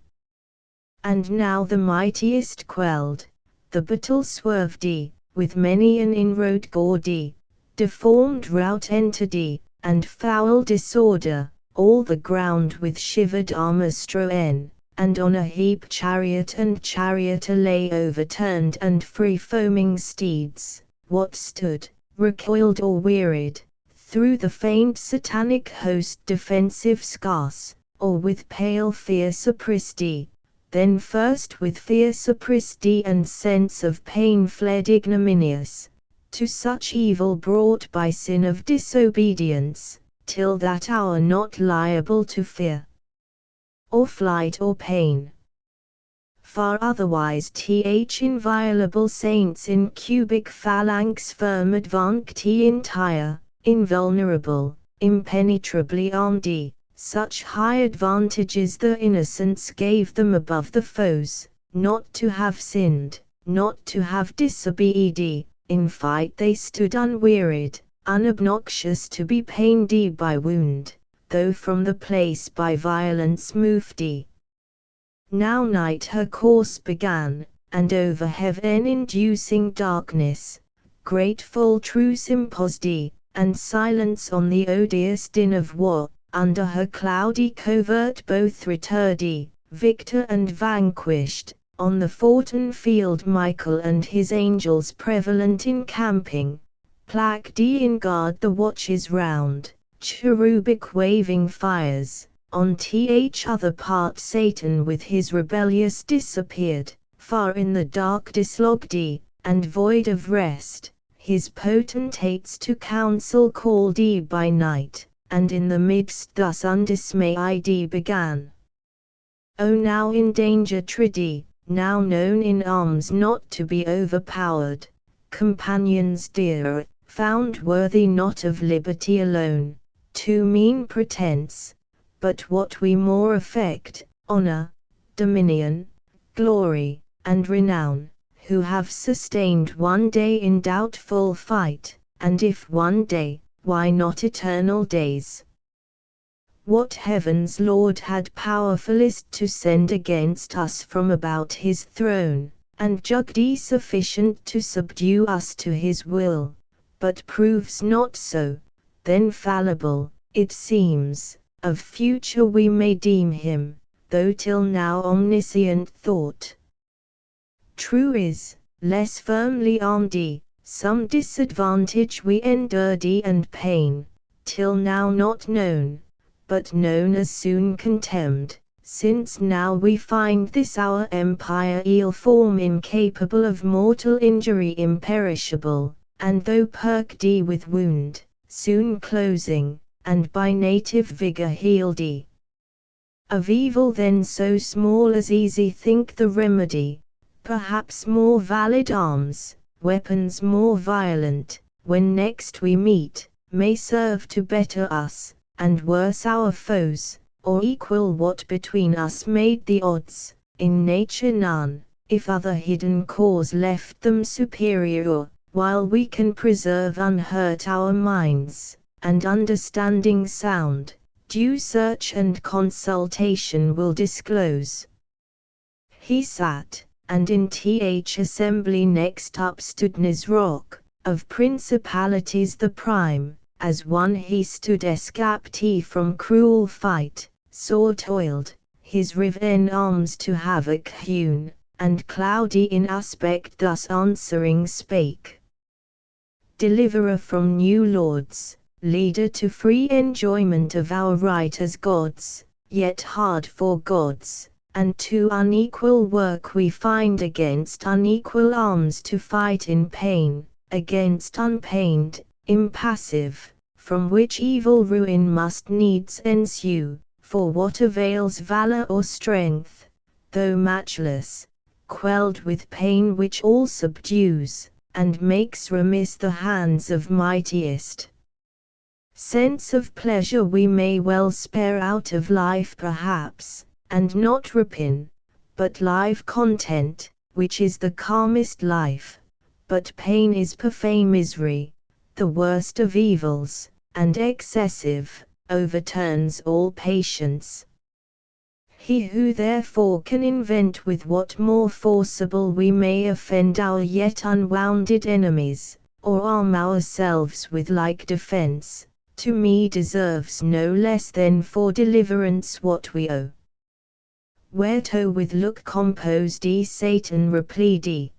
And now the mightiest quelled, the battle swerved with many an inroad gaudy, deformed rout entered and foul disorder, all the ground with shivered armour strown, and on a heap chariot and charioteer lay overturned and free foaming steeds, what stood, recoiled or wearied, through the faint satanic host defensive scarce, or with pale fear suppressed, then first with fear suppressed and sense of pain fled ignominious, to such evil brought by sin of disobedience, till that hour not liable to fear, or flight or pain. Far otherwise inviolable saints in cubic phalanx firm advanced entire, invulnerable, impenetrably armed, such high advantages the innocents gave them above the foes, not to have sinned, not to have disobeyed, in fight they stood unwearied, unobnoxious to be pained by wound, though from the place by violence moved. Now night her course began, and over heaven inducing darkness, grateful truce imposed, and silence on the odious din of war, under her cloudy covert both returredy, victor and vanquished, on the foughten field Michael and his angels prevalent encamping, placed in guard the watches round, cherubic waving fires, on th other part Satan with his rebellious disappeared, far in the dark dislodged, and void of rest, his potentates to council called by night, and in the midst thus undismayed began. O now in danger triddy, now known in arms not to be overpowered, companions dear, found worthy not of liberty alone, to mean pretence, but what we more affect, honor, dominion, glory, and renown, who have sustained one day in doubtful fight, and if one day, why not eternal days? What heaven's Lord had powerfulest to send against us from about his throne, and jugged sufficient to subdue us to his will, but proves not so, then fallible, it seems, of future we may deem him, though till now omniscient thought. True is, less firmly armed, some disadvantage we endured and pain, till now not known, but known as soon contemned, since now we find this our empire ill form incapable of mortal injury imperishable, and though perked with wound, soon closing, and by native vigor healed. Of evil then so small as easy think the remedy, perhaps more valid arms, weapons more violent, when next we meet, may serve to better us, and worse our foes, or equal what between us made the odds, in nature none, if other hidden cause left them superior, while we can preserve unhurt our minds, and understanding sound, due search and consultation will disclose. He sat, and in th assembly next up stood Nisroch, of principalities the prime, as one he stood escaped from cruel fight, sore toiled, his riven arms to havoc hewn, and cloudy in aspect thus answering spake. Deliverer from new lords, leader to free enjoyment of our right as gods, yet hard for gods, and to unequal work we find against unequal arms to fight in pain, against unpained, impassive, from which evil ruin must needs ensue, for what avails valor or strength, though matchless, quelled with pain which all subdues, and makes remiss the hands of mightiest. Sense of pleasure we may well spare out of life perhaps, and not repine, but live content, which is the calmest life, but pain is profane misery, the worst of evils, and excessive, overturns all patience. He who therefore can invent with what more forcible we may offend our yet unwounded enemies, or arm ourselves with like defense, to me deserves no less than for deliverance what we owe. Whereto with look composed Satan replied,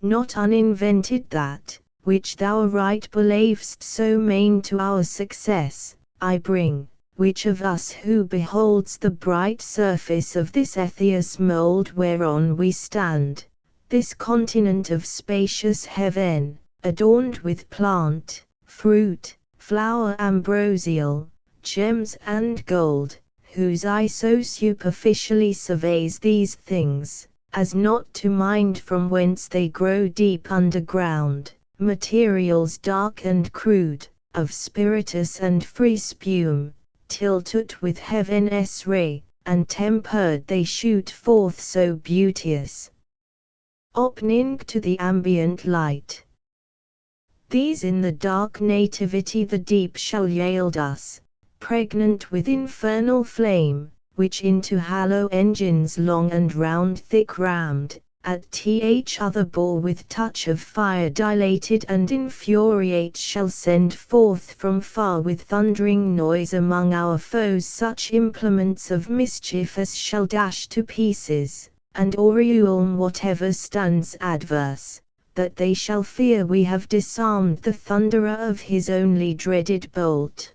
not uninvented that, which thou right believ'st so main to our success, I bring, which of us who beholds the bright surface of this etheus mould whereon we stand, this continent of spacious heaven, adorned with plant, fruit, flower ambrosial, gems and gold, whose eye so superficially surveys these things, as not to mind from whence they grow deep underground, materials dark and crude, of spiritus and free spume, till toot with heaven's ray, and tempered they shoot forth so beauteous, opening to the ambient light. These in the dark nativity the deep shall yield us, pregnant with infernal flame, which into hollow engines long and round thick rammed, at th other bore with touch of fire dilated and infuriate shall send forth from far with thundering noise among our foes such implements of mischief as shall dash to pieces, and overwhelm whatever stands adverse, that they shall fear we have disarmed the thunderer of his only dreaded bolt.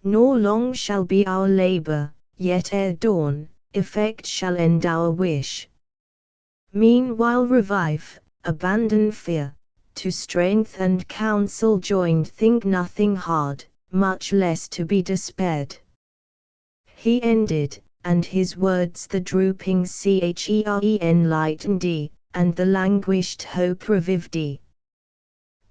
Nor long shall be our labor, yet ere dawn, effect shall end our wish. Meanwhile revive, abandon fear, to strength and counsel joined think nothing hard, much less to be despaired. He ended, and his words the drooping Chen lightened, and the languished hope revived.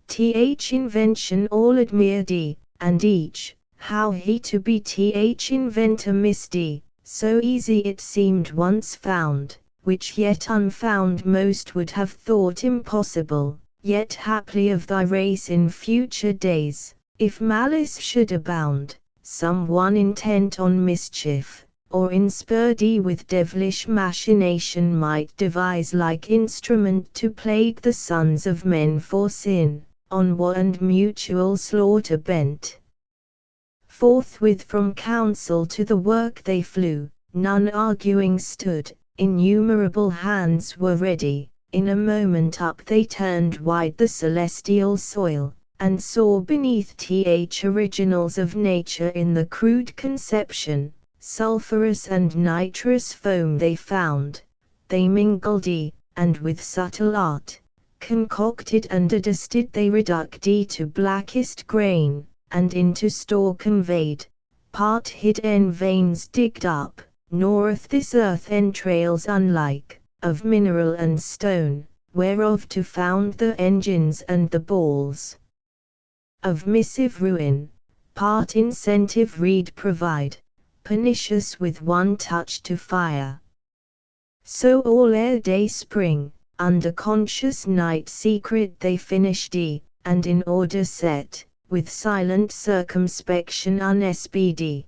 Th invention all admired, and each, how he to be th inventor missed, so easy it seemed once found, which yet unfound most would have thought impossible, yet haply of thy race in future days, if malice should abound, some one intent on mischief, or inspurred with devilish machination might devise like instrument to plague the sons of men for sin, on war and mutual slaughter bent. Forthwith from council to the work they flew, none arguing stood, innumerable hands were ready, in a moment up they turned wide the celestial soil, and saw beneath th originals of nature in the crude conception, sulphurous and nitrous foam they found, they mingled, and with subtle art, concocted and adjusted they reduced to blackest grain, and into store conveyed, part hidden veins digged up, nor of this earth entrails unlike, of mineral and stone, whereof to found the engines and the balls. Of missive ruin, part incentive reed provide, pernicious with one touch to fire. So all ere day spring, under conscious night secret they finished, and in order set, with silent circumspection unespied.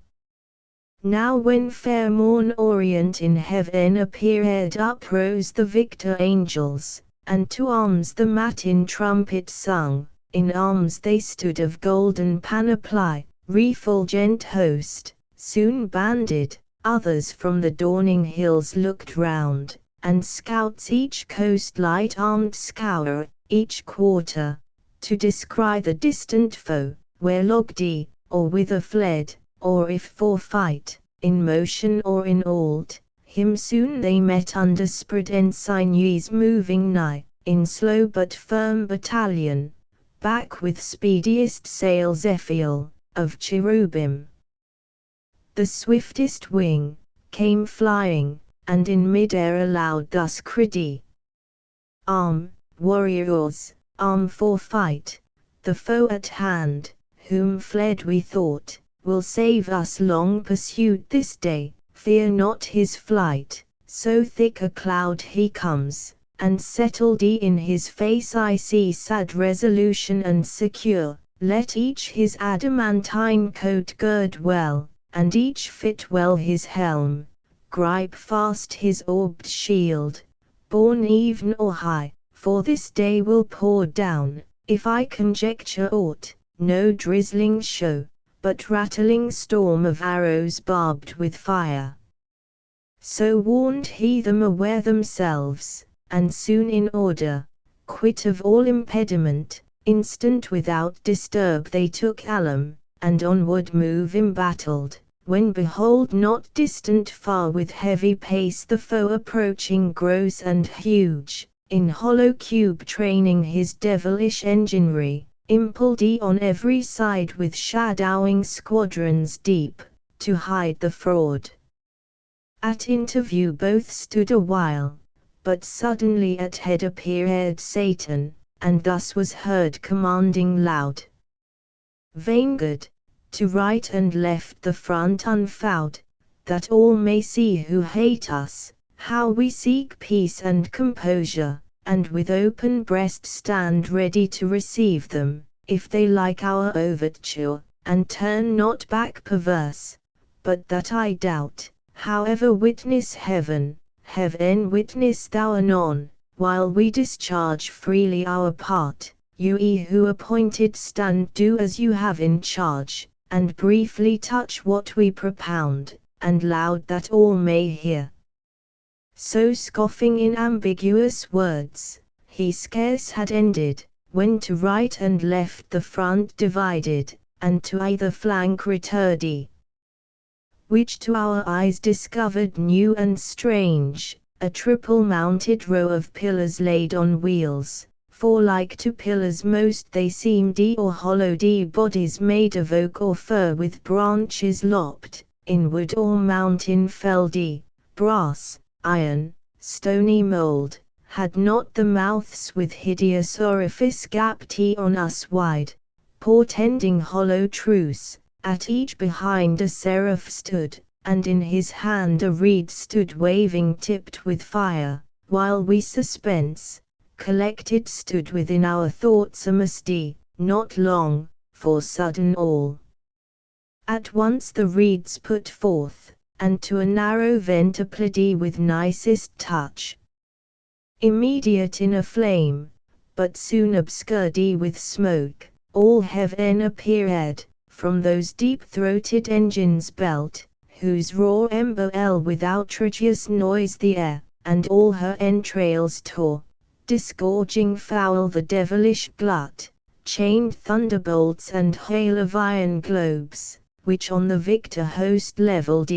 Now when fair morn orient in heaven appeared uprose the victor angels, and to arms the matin trumpet sung, in arms they stood of golden panoply, refulgent host, soon banded, others from the dawning hills looked round, and scouts each coast light armed scour, each quarter, to descry the distant foe, where logged, or whither fled, or if for fight, in motion or in alt, him soon they met under spread ensignes moving nigh, in slow but firm battalion, back with speediest sails Ephial, of cherubim. The swiftest wing, came flying, and in mid-air aloud thus cried, Arm, warriors, arm for fight, the foe at hand, whom fled we thought, will save us long pursuit this day, fear not his flight, so thick a cloud he comes, and settled in his face I see sad resolution and secure, let each his adamantine coat gird well, and each fit well his helm, gripe fast his orbed shield, borne even or high, for this day will pour down, if I conjecture aught, no drizzling show, but rattling storm of arrows barbed with fire. So warned he them aware themselves, and soon in order, quit of all impediment, instant without disturb they took alum, and onward move embattled, when behold not distant far with heavy pace the foe approaching gross and huge, in hollow cube training his devilish enginery, impelled on every side with shadowing squadrons deep, to hide the fraud. At interview both stood a while, but suddenly at head appeared Satan, and thus was heard commanding loud. Vanguard, to right and left the front unfouled, that all may see who hate us, how we seek peace and composure, and with open breast stand ready to receive them, if they like our overture, and turn not back perverse, but that I doubt, however witness heaven, heaven witness thou anon, while we discharge freely our part, you who appointed stand do as you have in charge, and briefly touch what we propound, and loud that all may hear. So scoffing in ambiguous words, he scarce had ended, when to right and left the front divided, and to either flank returred he, which to our eyes discovered new and strange, a triple-mounted row of pillars laid on wheels, for like to pillars most they seemed or hollowed bodies made of oak or fir with branches lopped, in wood or mountain felled brass, iron, stony mould, had not the mouths with hideous orifice gapped on us wide, portending hollow truce. At each behind a seraph stood, and in his hand a reed stood waving tipped with fire, while we suspense, collected stood within our thoughts amazed, not long, for sudden all at once the reeds put forth, and to a narrow vent applied with nicest touch. Immediate in a flame, but soon obscured with smoke, all heaven appeared, from those deep-throated engines belt, whose roar ember with outrageous noise the air, and all her entrails tore, disgorging foul the devilish glut, chained thunderbolts and hail of iron globes, which on the victor host levelled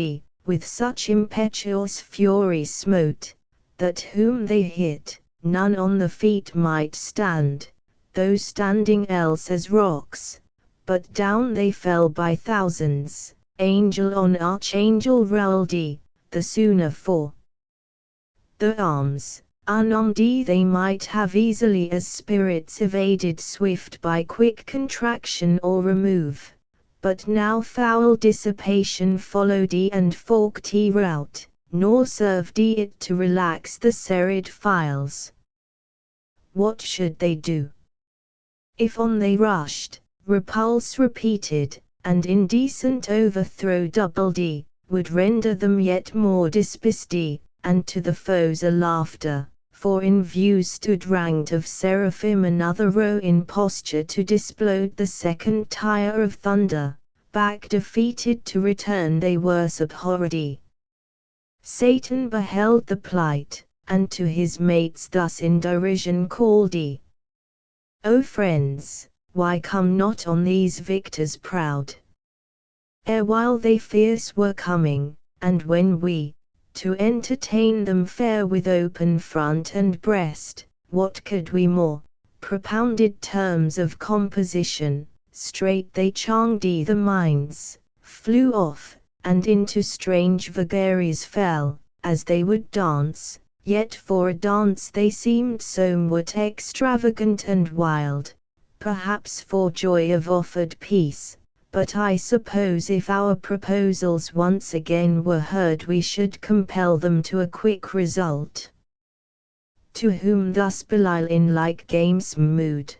with such impetuous fury smote, that whom they hit, none on the feet might stand, though standing else as rocks, but down they fell by thousands, angel on archangel rolled the sooner for the arms, unarmed they might have easily as spirits evaded swift by quick contraction or remove, but now foul dissipation followed and forked rout, nor served it to relax the serried files. What should they do? If on they rushed, repulse repeated, and indecent overthrow doubled would render them yet more dispissed, and to the foes a laughter, for in view stood ranked of seraphim another row in posture to displode the second tire of thunder, back defeated to return they were abhorred. Satan beheld the plight, and to his mates thus in derision called O friends, why come not on these victors proud? Erewhile they fierce were coming, and when we, to entertain them fair with open front and breast, what could we more? Propounded terms of composition, straight they charmed the minds, flew off, and into strange vagaries fell, as they would dance, yet for a dance they seemed somewhat extravagant and wild, perhaps for joy of offered peace, but I suppose if our proposals once again were heard we should compel them to a quick result. To whom thus Belial in like games mood: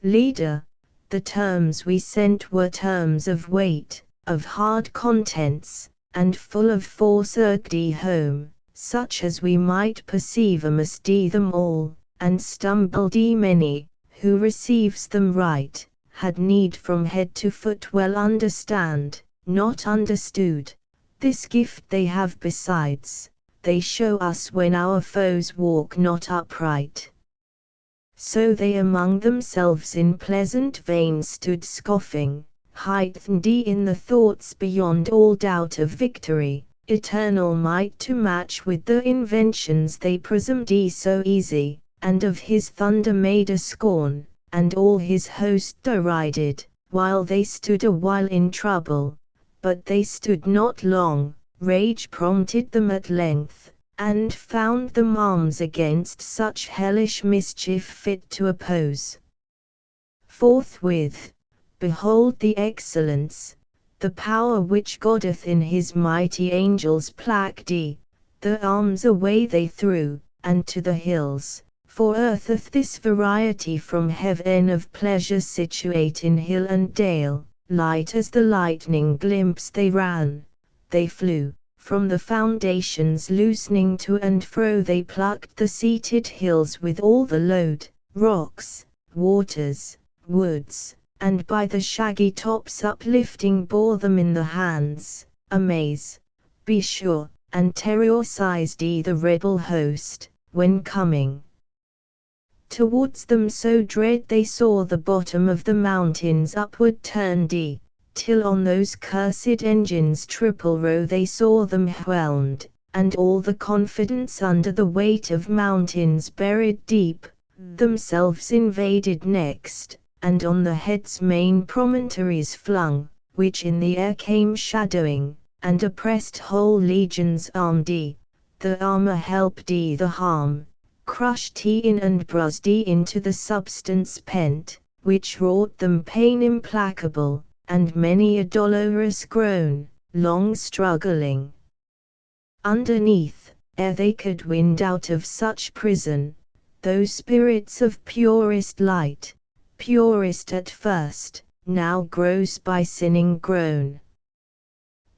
Leader, the terms we sent were terms of weight, of hard contents, and full of force urged home, such as we might perceive amidst them all, and stumbled many, who receives them right, had need from head to foot well understand, not understood. This gift they have besides, they show us when our foes walk not upright. So they among themselves in pleasant vein stood scoffing, heightened in the thoughts beyond all doubt of victory, eternal might to match with the inventions they presumed so easy, and of his thunder made a scorn, and all his host derided, while they stood a while in trouble, but they stood not long, rage prompted them at length, and found them arms against such hellish mischief fit to oppose. Forthwith, behold the excellence, the power which Goddeth in his mighty angels placked the arms away they threw, and to the hills, for eartheth this variety from heaven of pleasure situate in hill and dale, light as the lightning glimpse they ran, they flew, From the foundations loosening to and fro they plucked the seated hills with all the load, rocks, waters, woods, and by the shaggy tops uplifting bore them in the hands, amaze, be sure, and terror-seized the rebel host, when coming towards them so dread they saw the bottom of the mountains upward turned till on those cursed engines triple row they saw them whelmed, and all the confidence under the weight of mountains buried deep, themselves invaded next, and on the head's main promontories flung, which in the air came shadowing, and oppressed whole legions armed the armor helped the harm, crushed in and bruised into the substance pent, which wrought them pain implacable, and many a dolorous groan, long struggling underneath, ere they could wind out of such prison, those spirits of purest light, purest at first, now gross by sinning grown.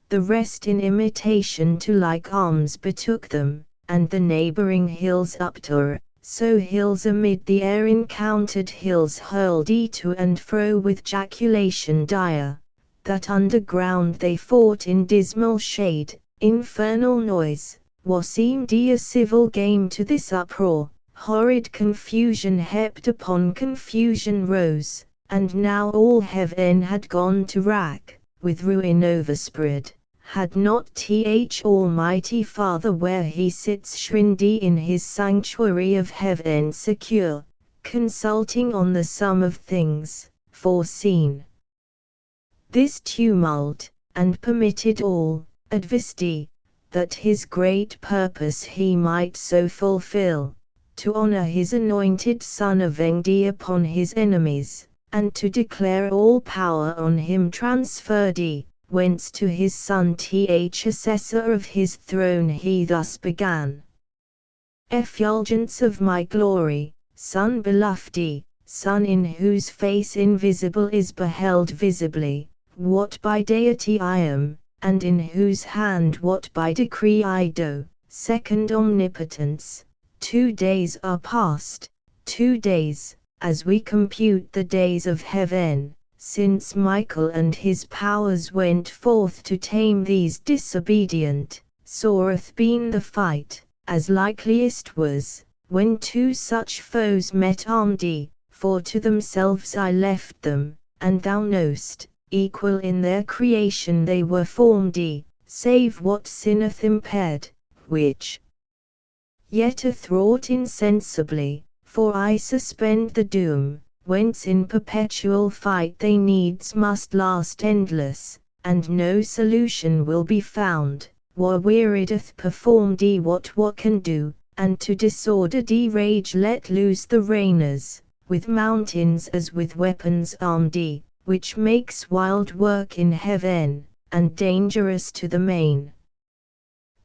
The rest in imitation to like arms betook them, and the neighboring hills uptore, so hills amid the air encountered hills hurled to and fro with jaculation dire, that underground they fought in dismal shade, infernal noise, what seemed a civil game to this uproar, horrid confusion heaped upon confusion rose, and now all heaven had gone to wrack, with ruin overspread. Had not Almighty Father where he sits shrindy in his sanctuary of heaven secure, consulting on the sum of things, foreseen this tumult, and permitted all, advised, that his great purpose he might so fulfill, to honor his anointed Son avenged upon his enemies, and to declare all power on him transferred, whence to his Son assessor of his throne he thus began. Effulgence of my glory, Son beloved, Son in whose face invisible is beheld visibly, what by deity I am, and in whose hand what by decree I do, second omnipotence, 2 days are past, 2 days, as we compute the days of heaven, since Michael and his powers went forth to tame these disobedient, soreth been the fight, as likeliest was, when 2 such foes met armed, for to themselves I left them, and thou know'st, equal in their creation they were formed, save what sinneth impaired, which yet athwart insensibly, for I suspend the doom, whence in perpetual fight they needs must last endless, and no solution will be found, war weariedeth performed what can do, and to disordered rage let loose the reigners, with mountains as with weapons armed, which makes wild work in heaven, and dangerous to the main.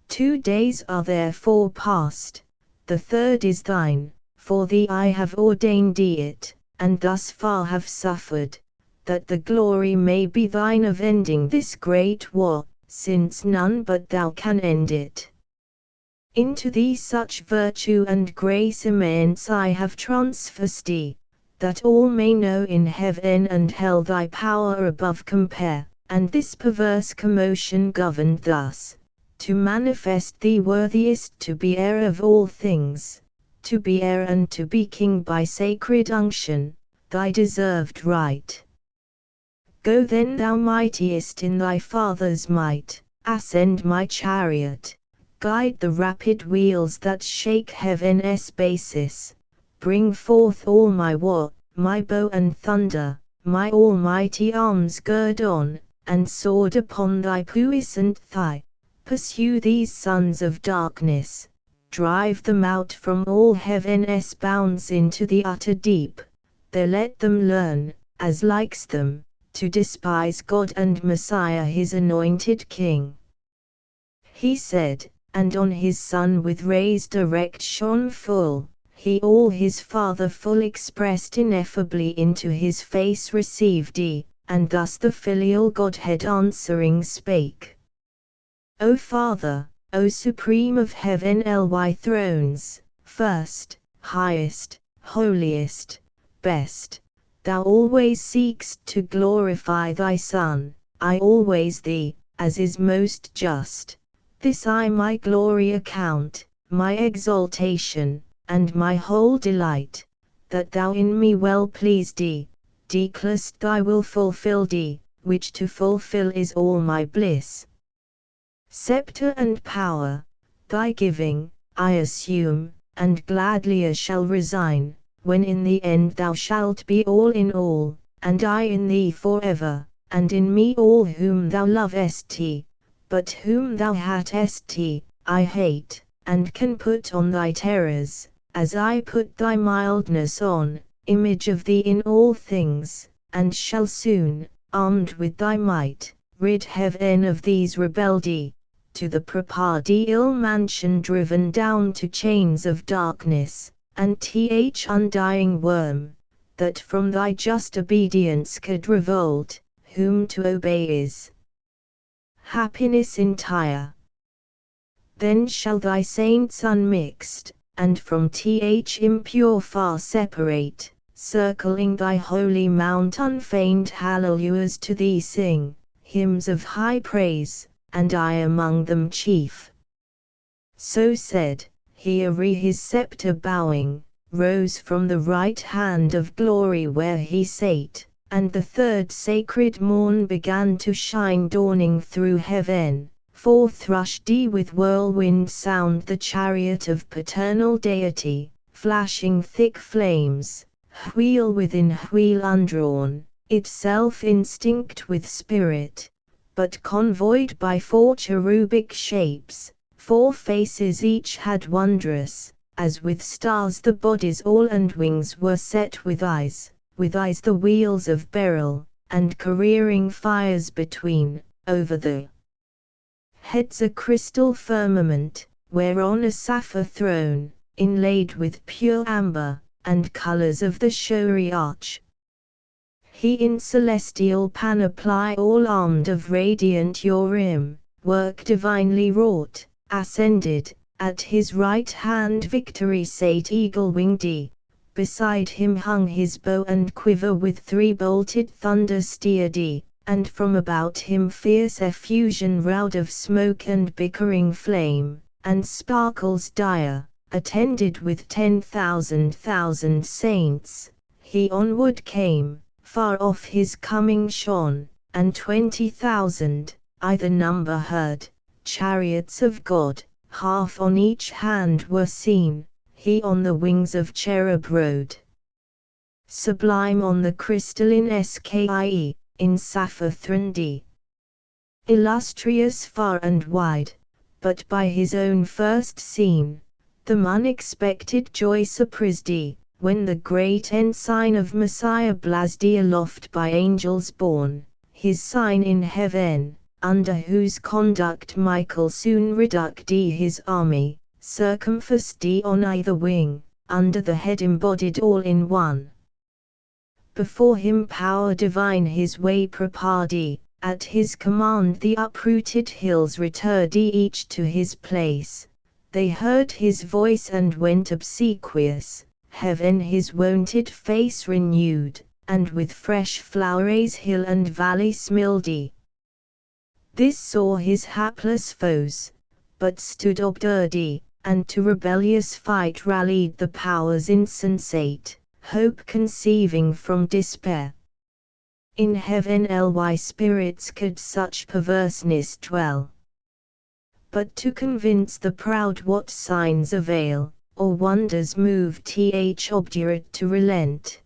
2 days are therefore past, the 3rd is thine, for thee I have ordained it, and thus far have suffered, that the glory may be thine of ending this great war, since none but thou can end it. Into thee such virtue and grace immense I have transfused, that all may know in heaven and hell thy power above compare, and this perverse commotion governed thus, to manifest thee worthiest to be heir of all things, to be heir and to be king by sacred unction, thy deserved right. Go then thou mightiest in thy Father's might, ascend my chariot, guide the rapid wheels that shake heaven's basis, bring forth all my war, my bow and thunder, my almighty arms gird on, and sword upon thy puissant thigh, pursue these sons of darkness, drive them out from all heaven's bounds into the utter deep, there let them learn, as likes them, to despise God and Messiah his anointed King. He said, and on his Son with rays direct shone full, he all his Father full expressed ineffably into his face received, and thus the filial Godhead answering spake. O Father, O Supreme of heaven ly thrones, first, highest, holiest, best, thou always seekst to glorify thy Son, I always thee, as is most just. This I my glory account, my exaltation, and my whole delight, that thou in me well pleased declarest thy will fulfilled, which to fulfill is all my bliss. Scepter and power, thy giving, I assume, and gladlier shall resign, when in the end thou shalt be all in all, and I in thee forever, and in me all whom thou lovest, but whom thou hatest, I hate, and can put on thy terrors, as I put thy mildness on, image of thee in all things, and shall soon, armed with thy might, rid heaven of these rebelled, to the prepared ill mansion driven down to chains of darkness, and undying worm, that from thy just obedience could revolt, whom to obey is happiness entire. Then shall thy saints unmixed, and from impure far separate, circling thy holy mount unfeigned hallelujahs to thee sing, hymns of high praise, and I among them chief. So said, he his scepter bowing, rose from the right hand of glory where he sate, and the third sacred morn began to shine dawning through heaven, forth rushed with whirlwind sound the chariot of paternal deity, flashing thick flames, wheel within wheel undrawn, itself instinct with spirit, but convoyed by 4 cherubic shapes, 4 faces each had wondrous, as with stars the bodies all and wings were set with eyes the wheels of beryl, and careering fires between, over the heads a crystal firmament, whereon a sapphire throne, inlaid with pure amber, and colors of the showy arch. He in celestial panoply all armed of radiant urim, work divinely wrought, ascended, at his right hand victory sate eagle-winged, beside him hung his bow and quiver with 3 bolted thunder steered, and from about him fierce effusion rout of smoke and bickering flame, and sparkles dire, attended with 10,000 saints, he onward came. Far off his coming shone, and 20,000, I the number heard, chariots of God, half on each hand were seen, he on the wings of cherub rode. Sublime on the crystalline sky, in sapphire throned, illustrious far and wide, but by his own first seen, them unexpected joy surprised, when the great ensign of Messiah blazed aloft by angels borne, his sign in heaven, under whose conduct Michael soon reduced his army, circumfused on either wing, under the head embodied all in one. Before him power divine his way prepared, at his command the uprooted hills returned each to his place, they heard his voice and went obsequious. Heaven his wonted face renewed, and with fresh flowers hill and valley smiled. This saw his hapless foes, but stood obdurred, and to rebellious fight rallied the powers insensate, hope conceiving from despair. In heaven ly spirits could such perverseness dwell? But to convince the proud what signs avail, or wonders move obdurate to relent.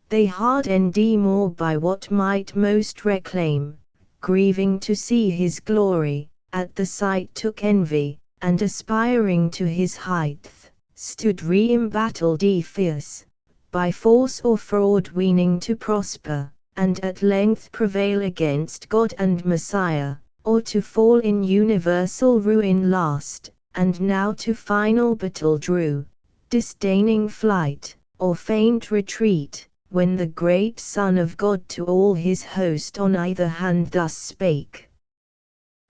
They hardened more by what might most reclaim, grieving to see his glory, at the sight took envy, and aspiring to his height, stood re-embattled fierce, by force or fraud weening to prosper, and at length prevail against God and Messiah, or to fall in universal ruin last, and now to final battle drew, disdaining flight, or faint retreat, when the great Son of God to all his host on either hand thus spake.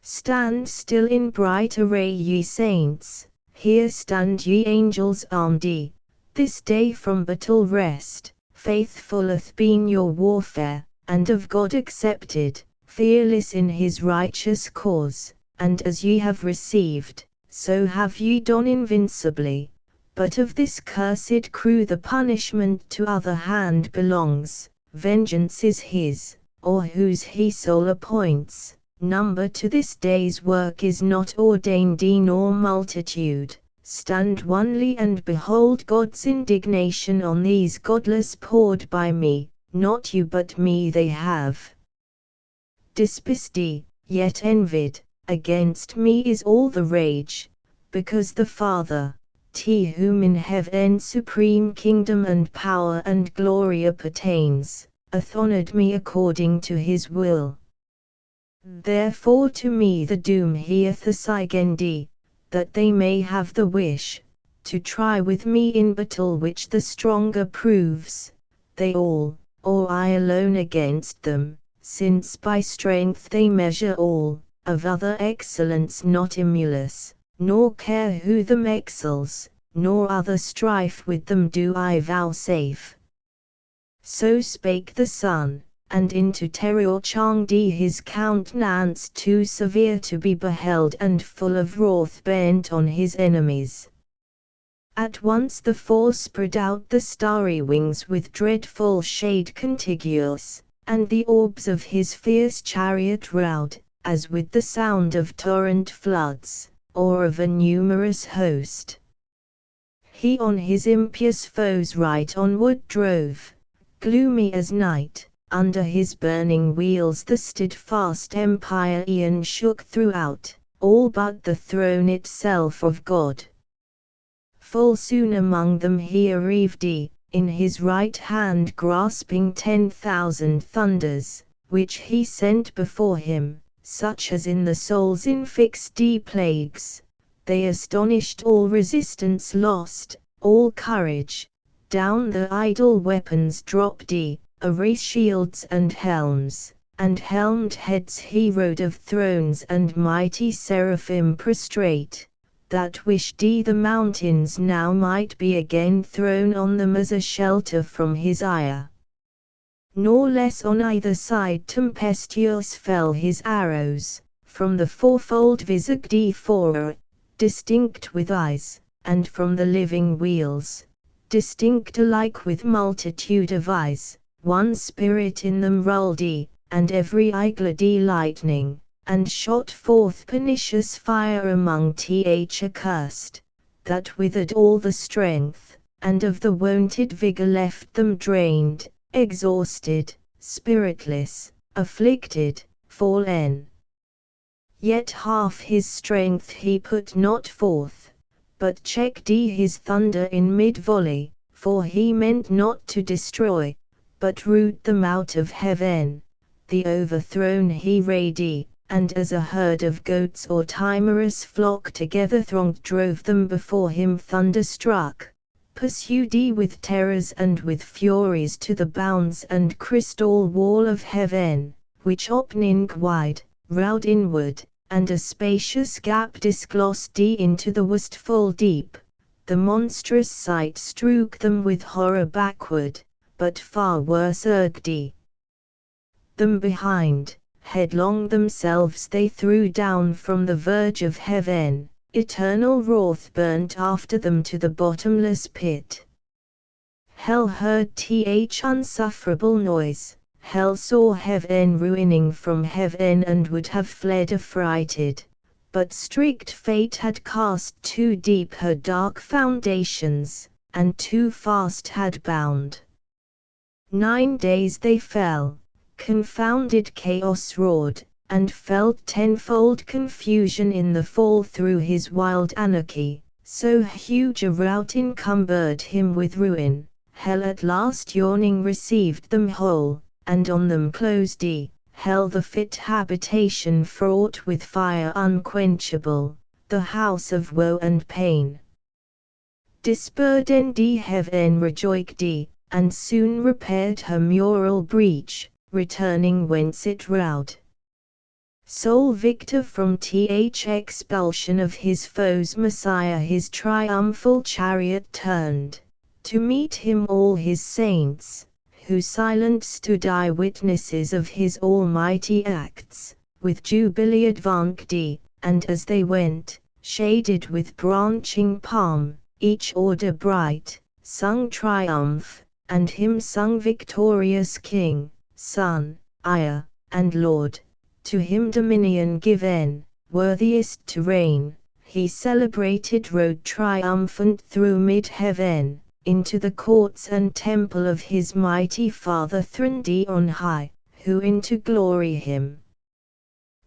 Stand still in bright array, ye saints, here stand ye angels armed ye, this day from battle rest, faithful hath been your warfare, and of God accepted, fearless in his righteous cause, and as ye have received, so have ye done invincibly. But of this cursed crew the punishment to other hand belongs, vengeance is his, or whose he sole appoints. Number to this day's work is not ordained nor multitude. Stand onely and behold God's indignation on these godless poured by me, not you but me they have despised, yet envied, against me is all the rage, because the Father, to whom in heaven supreme kingdom and power and glory appertains, hath honored me according to his will. Therefore to me the doom he hath assigned, that they may have the wish, to try with me in battle which the stronger proves, they all, or I alone against them, since by strength they measure all, of other excellence not emulous, nor care who them excels, nor other strife with them do I vouchsafe. So spake the Son, and into terror changed his countenance too severe to be beheld and full of wrath bent on his enemies. At once the four spread out the starry wings with dreadful shade contiguous, and the orbs of his fierce chariot rout, as with the sound of torrent floods, or of a numerous host. He on his impious foes right onward drove, gloomy as night. Under his burning wheels the steadfast empire e'en shook throughout, all but the throne itself of God. Full soon among them he arrived, in his right hand grasping 10,000 thunders, which he sent before him, such as in the souls infixed plagues. They astonished, all resistance lost, all courage, down the idle weapons dropped, array shields and helms, and helmed heads he rode of thrones and mighty seraphim prostrate, that wished the mountains now might be again thrown on them as a shelter from his ire. Nor less on either side tempestuous fell his arrows, from the fourfold visaged four, distinct with eyes, and from the living wheels, distinct alike with multitude of eyes. One spirit in them rolled, and every eye glad lightning, and shot forth pernicious fire among th accursed, that withered all the strength, and of the wonted vigor left them drained, exhausted, spiritless, afflicted, fallen. Yet half his strength he put not forth, but checked his thunder in mid-volley, for he meant not to destroy, but root them out of heaven. The overthrown he rayed, and as a herd of goats or timorous flock together thronged drove them before him thunderstruck, pursued with terrors and with furies to the bounds and crystal wall of heaven, which opening wide, round inward, and a spacious gap disclosed into the wasteful deep. The monstrous sight struck them with horror backward, but far worse urged them behind, headlong themselves they threw down from the verge of heaven, eternal wrath burnt after them to the bottomless pit. Hell heard th unsufferable noise, hell saw heaven ruining from heaven and would have fled affrighted, but strict fate had cast too deep her dark foundations, and too fast had bound. 9 days they fell, confounded chaos roared, and felt tenfold confusion in the fall through his wild anarchy, so huge a rout encumbered him with ruin. Hell at last yawning received them whole, and on them closed hell the fit habitation fraught with fire unquenchable, the house of woe and pain. Disburdened heaven rejoiced, and soon repaired her mural breach, returning whence it rowed. Sole victor from expulsion of his foes, Messiah his triumphal chariot turned, to meet him all his saints, who silent stood eye-witnesses of his almighty acts, with jubilee advanced, and as they went, shaded with branching palm, each order bright, sung triumph, and hymn sung victorious King, Son, Heir, and Lord. To him dominion given, worthiest to reign, he celebrated rode triumphant through mid-heaven, into the courts and temple of his mighty Father throned on high, who into glory him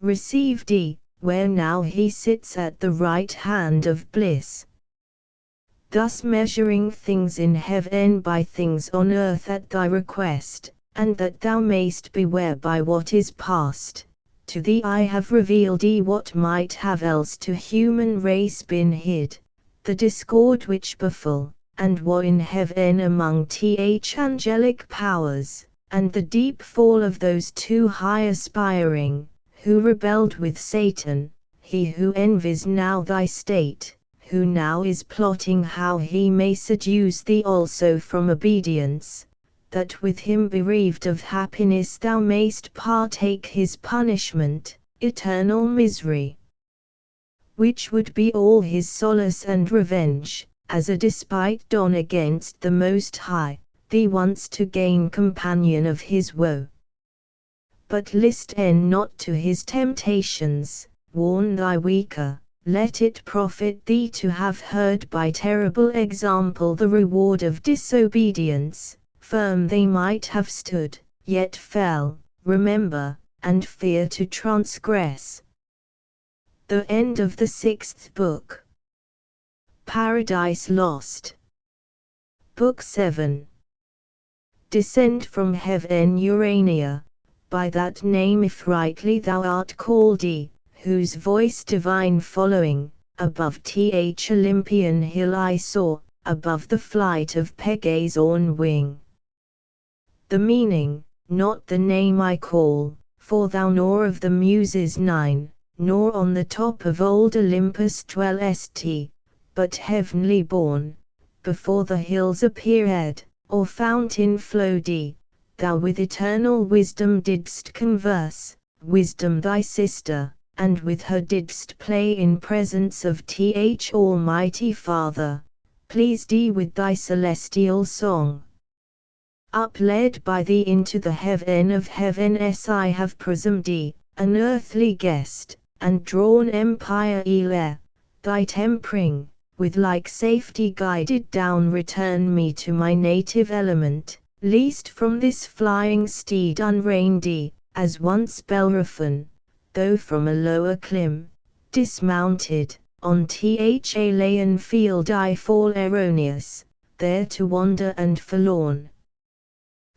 received, where now he sits at the right hand of bliss. Thus measuring things in heaven by things on earth at thy request, and that thou mayst beware by what is past. To thee I have revealed what might have else to human race been hid, the discord which befell, and war in heaven among angelic powers, and the deep fall of those too high aspiring, who rebelled with Satan, he who envies now thy state, who now is plotting how he may seduce thee also from obedience, that with him bereaved of happiness thou mayst partake his punishment, eternal misery, which would be all his solace and revenge, as a despite done against the Most High, thee once to gain companion of his woe. But list not to his temptations, warn thy weaker, let it profit thee to have heard by terrible example the reward of disobedience. Firm they might have stood, yet fell, remember, and fear to transgress. The end of the 6th book. Paradise Lost. Book 7. Descend from heaven Urania, by that name if rightly thou art called, whose voice divine following, above Olympian hill I saw, above the flight of Pegasus on wing. The meaning, not the name I call, for thou nor of the Muses 9, nor on the top of old Olympus dwellest, but heavenly born, before the hills appeared, or fountain flowed, thou with eternal wisdom didst converse, wisdom thy sister, and with her didst play in presence of Almighty Father, pleased with thy celestial song. Upled by thee into the heaven of heavens I have presumed, an earthly guest, and drawn empire ere, thy tempering, with like safety guided down return me to my native element, least from this flying steed unreined, as once Bellerophon, though from a lower climb, dismounted, on alien field I fall erroneous, there to wander and forlorn.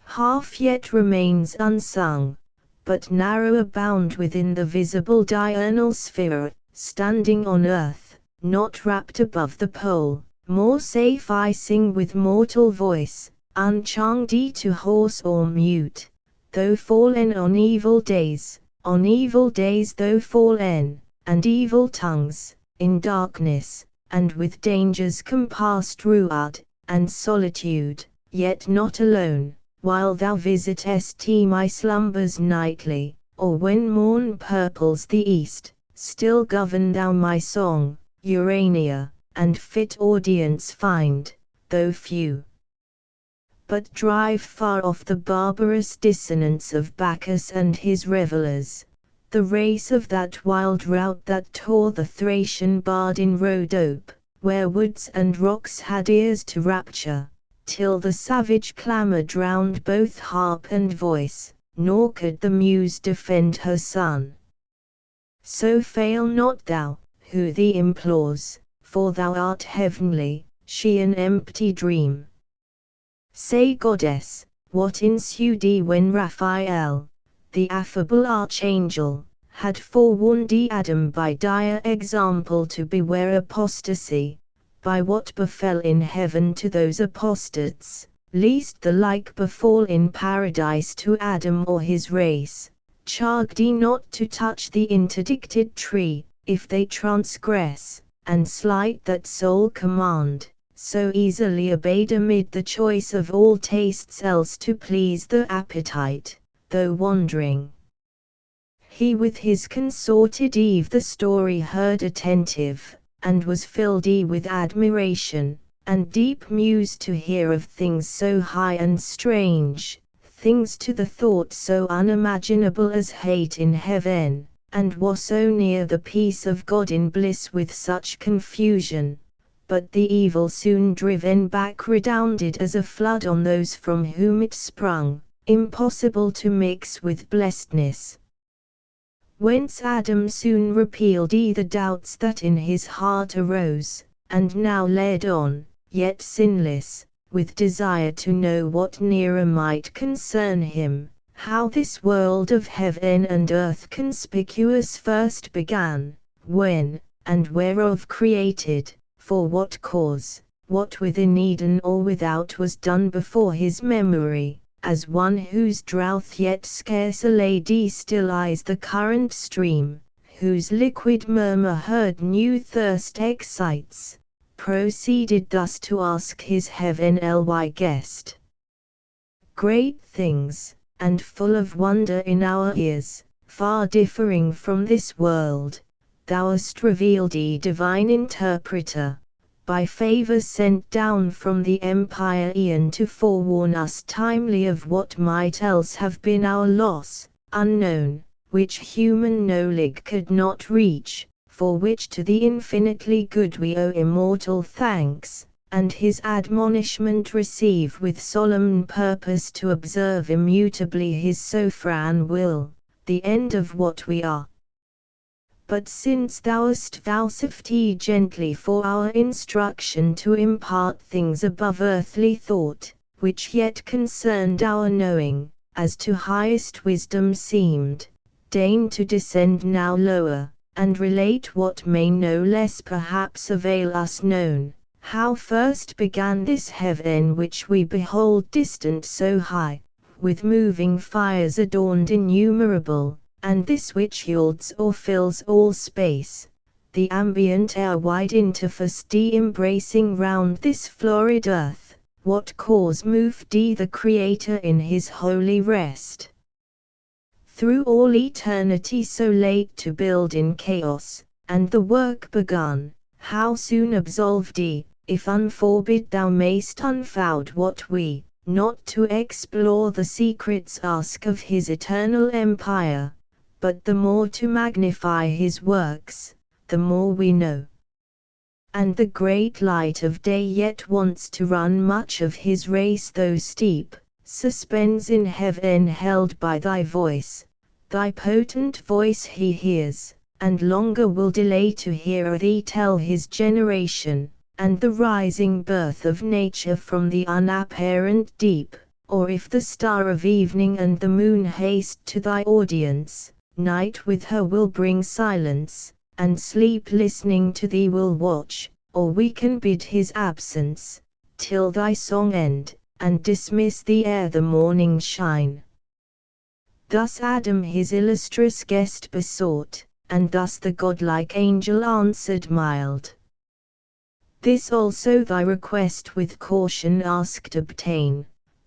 Half yet remains unsung, but narrower bound within the visible diurnal sphere, standing on earth, not wrapped above the pole, more safe I sing with mortal voice, unchanged to hoarse or mute, though fallen on evil days though fallen, and evil tongues, in darkness, and with dangers compassed throughout, and solitude, yet not alone. While thou visitest my slumbers nightly, or when morn purples the east, still govern thou my song, Urania, and fit audience find, though few. But drive far off the barbarous dissonance of Bacchus and his revellers, the race of that wild rout that tore the Thracian bard in Rhodope, where woods and rocks had ears to rapture, till the savage clamour drowned both harp and voice, nor could the muse defend her son. So fail not thou, who thee implores, for thou art heavenly, she an empty dream. Say, goddess, what ensued when Raphael, the affable archangel, had forewarned Adam by dire example to beware apostasy, by what befell in heaven to those apostates, lest the like befall in paradise to Adam or his race, charge thee not to touch the interdicted tree, if they transgress, and slight that sole command, so easily obeyed amid the choice of all tastes else to please the appetite, though wandering. He with his consorted Eve the story heard attentive, and was filled with admiration, and deep muse to hear of things so high and strange, things to the thought so unimaginable as hate in heaven, and was so near the peace of God in bliss with such confusion. But the evil soon driven back redounded as a flood on those from whom it sprung, impossible to mix with blessedness. Whence Adam soon repealed the doubts that in his heart arose, and now led on, yet sinless, with desire to know what nearer might concern him, how this world of heaven and earth conspicuous first began, when, and whereof created, for what cause, what within Eden or without was done before his memory, as one whose drouth yet scarce allayed still eyes the current stream, whose liquid murmur heard new thirst excites, proceeded thus to ask his heavenly guest. Great things, and full of wonder in our ears, far differing from this world, thou hast revealed, divine interpreter, by favor sent down from the empire eon to forewarn us timely of what might else have been our loss, unknown, which human knowledge could not reach, for which to the infinitely good we owe immortal thanks, and his admonishment receive with solemn purpose to observe immutably his sovereign will, the end of what we are. But since thou hast vouchsafed gently for our instruction to impart things above earthly thought, which yet concerned our knowing, as to highest wisdom seemed, deign to descend now lower, and relate what may no less perhaps avail us known, how first began this heaven which we behold distant so high, with moving fires adorned innumerable, and this which yields or fills all space, the ambient air wide interface embracing round this florid earth, what cause moved the Creator in his holy rest? Through all eternity so late to build in chaos, and the work begun, how soon absolved if unforbid thou mayst unfold what we, not to explore the secrets ask of his eternal empire, but the more to magnify his works, the more we know. And the great light of day yet wants to run much of his race, though steep, suspends in heaven held by thy voice, thy potent voice he hears, and longer will delay to hear thee tell his generation, and the rising birth of nature from the unapparent deep, or if the star of evening and the moon haste to thy audience, night with her will bring silence, and sleep listening to thee will watch, or we can bid his absence, till thy song end, and dismiss thee ere the morning shine. Thus Adam his illustrious guest besought, and thus the godlike angel answered mild. This also thy request with caution asked obtain,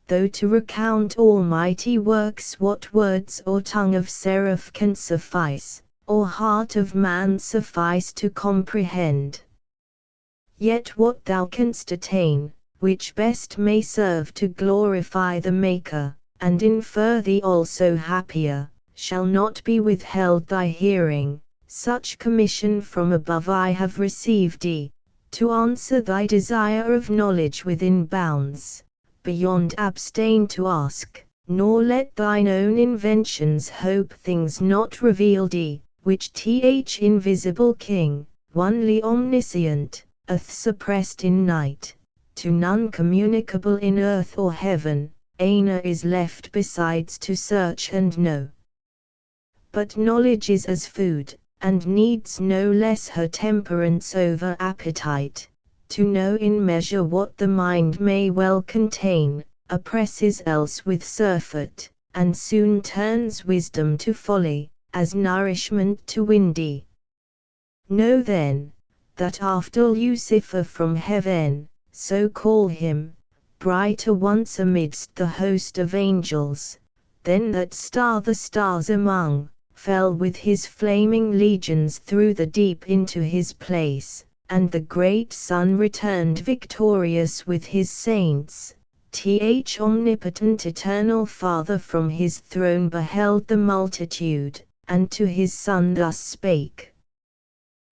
though to recount almighty works what words or tongue of seraph can suffice, or heart of man suffice to comprehend. Yet what thou canst attain, which best may serve to glorify the Maker, and infer thee also happier, shall not be withheld thy hearing, such commission from above I have received to answer thy desire of knowledge within bounds, beyond abstain to ask, nor let thine own inventions hope things not revealed which invisible King, onely omniscient, hath suppressed in night, to none communicable in earth or heaven, aina is left besides to search and know. But knowledge is as food, and needs no less her temperance over appetite, to know in measure what the mind may well contain, oppresses else with surfeit, and soon turns wisdom to folly, as nourishment to windy. Know then, that after Lucifer from heaven, so call him, brighter once amidst the host of angels, then that star the stars among, fell with his flaming legions through the deep into his place, and the great sun returned victorious with his saints. Omnipotent eternal Father from his throne beheld the multitude, and to his Son thus spake.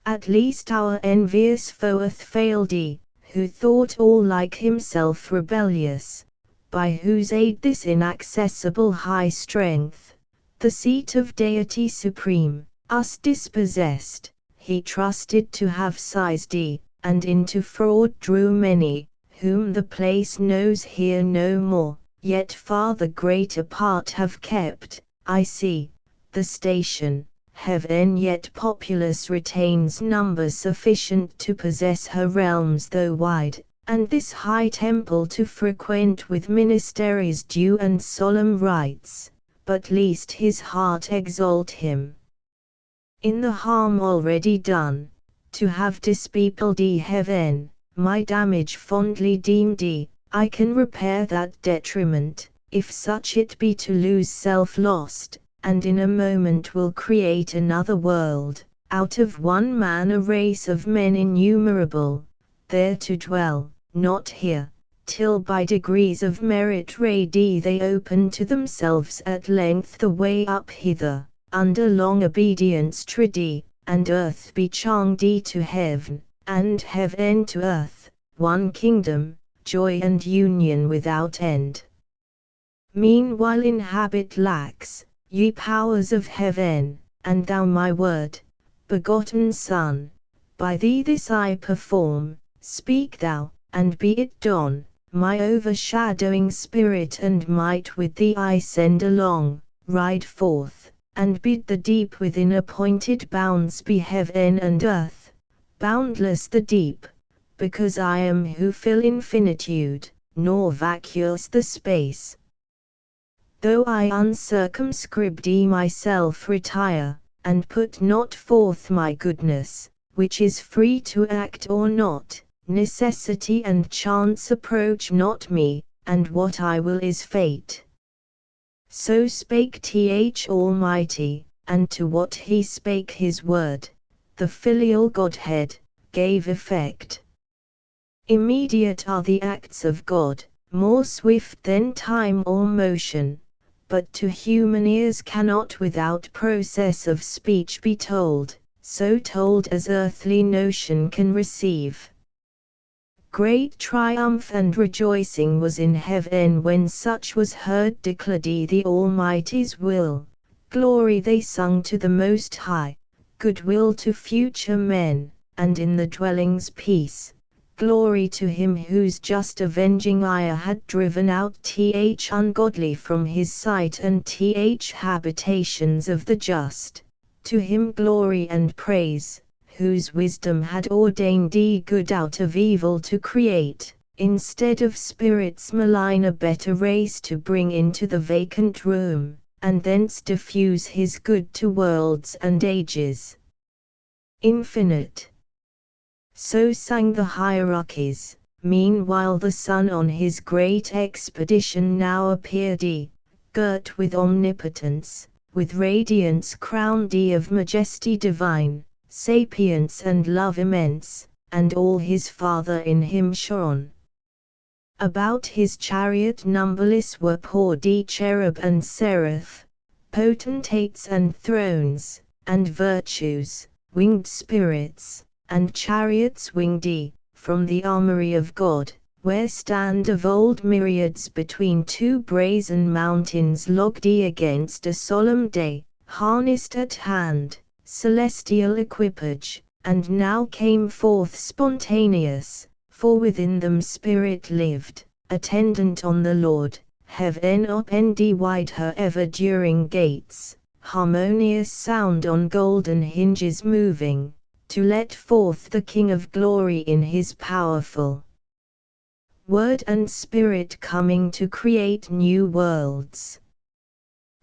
At least our envious foe hath failed, who thought all like himself rebellious, by whose aid this inaccessible high strength, the seat of Deity supreme, us dispossessed, he trusted to have seized, and into fraud drew many, whom the place knows here no more, yet far the greater part have kept. I see, the station, heaven yet populous retains numbers sufficient to possess her realms though wide, and this high temple to frequent with ministeries due and solemn rites, but least his heart exalt him in the harm already done, to have dispeopled heaven. My damage fondly deemed, I can repair that detriment, if such it be to lose self lost, and in a moment will create another world, out of one man a race of men innumerable, there to dwell, not here, till by degrees of merit they open to themselves at length the way up hither, under long obedience tridi, and earth be changed to heaven, and heaven to earth, one kingdom, joy and union without end. Meanwhile inhabit lax, ye powers of heaven, and thou my word, begotten Son, by thee this I perform, speak thou, and be it done, my overshadowing spirit and might with thee I send along, ride forth, and bid the deep within appointed bounds be heaven and earth, boundless the deep, because I am who fill infinitude, nor vacuous the space. Though I uncircumscribed myself retire, and put not forth my goodness, which is free to act or not, necessity and chance approach not me, and what I will is fate. So spake Almighty, and to what he spake his word, the filial Godhead, gave effect. Immediate are the acts of God, more swift than time or motion, but to human ears cannot without process of speech be told, so told as earthly notion can receive. Great triumph and rejoicing was in heaven when such was heard declared the Almighty's will, glory they sung to the Most High, goodwill to future men, and in the dwellings peace, glory to him whose just avenging ire had driven out ungodly from his sight and habitations of the just, to him glory and praise, whose wisdom had ordained good out of evil to create, instead of spirits malign a better race to bring into the vacant room, and thence diffuse his good to worlds and ages infinite. So sang the hierarchies. Meanwhile the sun on his great expedition now appeared, girt with omnipotence, with radiance crowned of majesty divine, sapience and love immense, and all his Father in him shone. About his chariot numberless were poured cherub and seraph, potentates and thrones, and virtues, winged spirits, and chariots winged, from the armory of God, where stand of old myriads between two brazen mountains logged against a solemn day, harnessed at hand, celestial equipage, and now came forth spontaneous, for within them spirit lived, attendant on the Lord, heaven opened wide her ever-during gates, harmonious sound on golden hinges moving, to let forth the King of glory in his powerful word and spirit coming to create new worlds.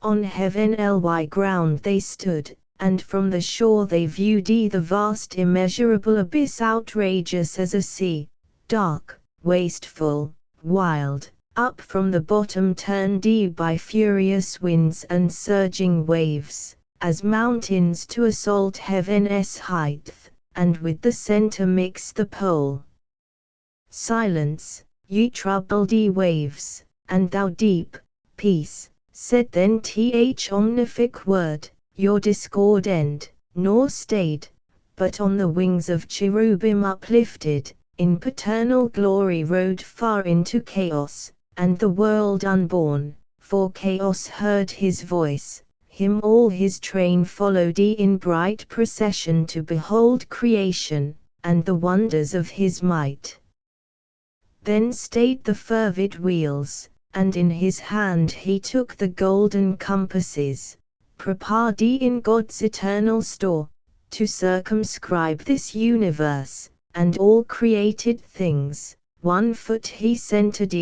On heavenly ground they stood, and from the shore they viewed the vast immeasurable abyss, outrageous as a sea, dark, wasteful, wild. Up from the bottom turned by furious winds and surging waves, as mountains to assault heaven's height, and with the center mix the pole. Silence, ye troubled waves, and thou deep, peace, said then th omnific word, your discord end, nor stayed, but on the wings of cherubim uplifted, in paternal glory rode far into chaos, and the world unborn, for chaos heard his voice, him all his train followed in bright procession to behold creation, and the wonders of his might. Then stayed the fervid wheels, and in his hand he took the golden compasses, prepared in God's eternal store, to circumscribe this universe, and all created things. One foot he centered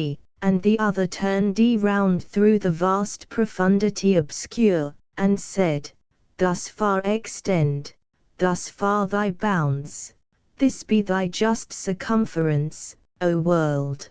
and the other turned round through the vast profundity obscure, and said, thus far extend, thus far thy bounds, this be thy just circumference, O world.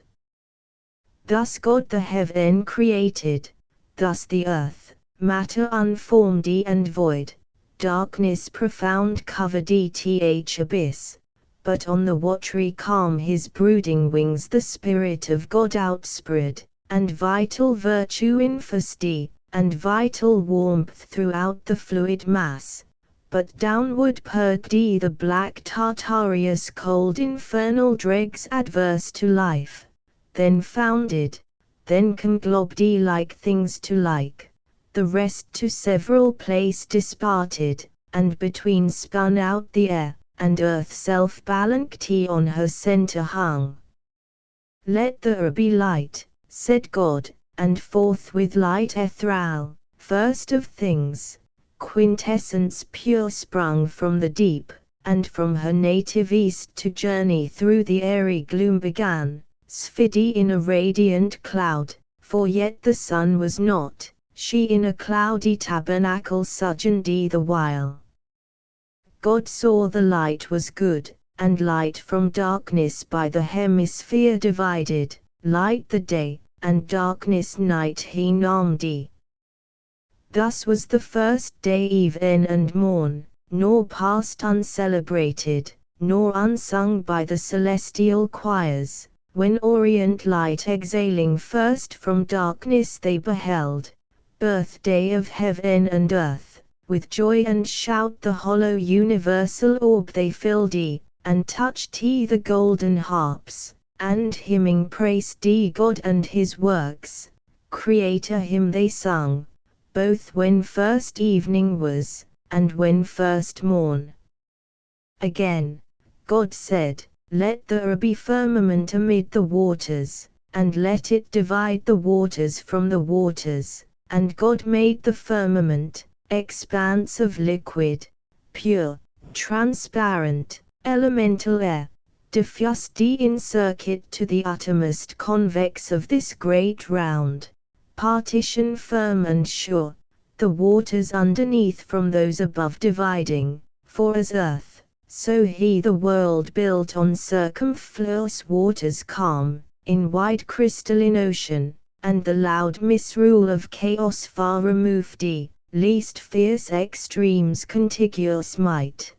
Thus God the heaven created, thus the earth, matter unformed and void, darkness profound covered th abyss, but on the watery calm his brooding wings the Spirit of God outspread, and vital virtue infused, and vital warmth throughout the fluid mass, but downward purged the black Tartareus cold infernal dregs adverse to life, then founded, then conglobed like things to like, the rest to several place disparted, and between spun out the air, and earth self-balanced on her center hung. Let there be light, said God, and forthwith light ethereal, first of things, quintessence pure sprung from the deep, and from her native east to journey through the airy gloom began, sphered in a radiant cloud, for yet the sun was not, she in a cloudy tabernacle sojourned the while. God saw the light was good, and light from darkness by the hemisphere divided, light the day, and darkness night he named. Thus was the first day even and morn, nor passed uncelebrated, nor unsung by the celestial choirs, when orient light exhaling first from darkness they beheld, birthday of heaven and earth. With joy and shout the hollow universal orb they filled and touched the golden harps, and hymning praised God and his works, Creator hymn they sung, both when first evening was, and when first morn. Again, God said, let there be firmament amid the waters, and let it divide the waters from the waters, and God made the firmament, expanse of liquid, pure, transparent, elemental air, diffused in circuit to the uttermost convex of this great round, partition firm and sure, the waters underneath from those above dividing, for as earth, so he the world built on circumfluous waters calm, in wide crystalline ocean, and the loud misrule of chaos far removed least fierce extremes contiguous might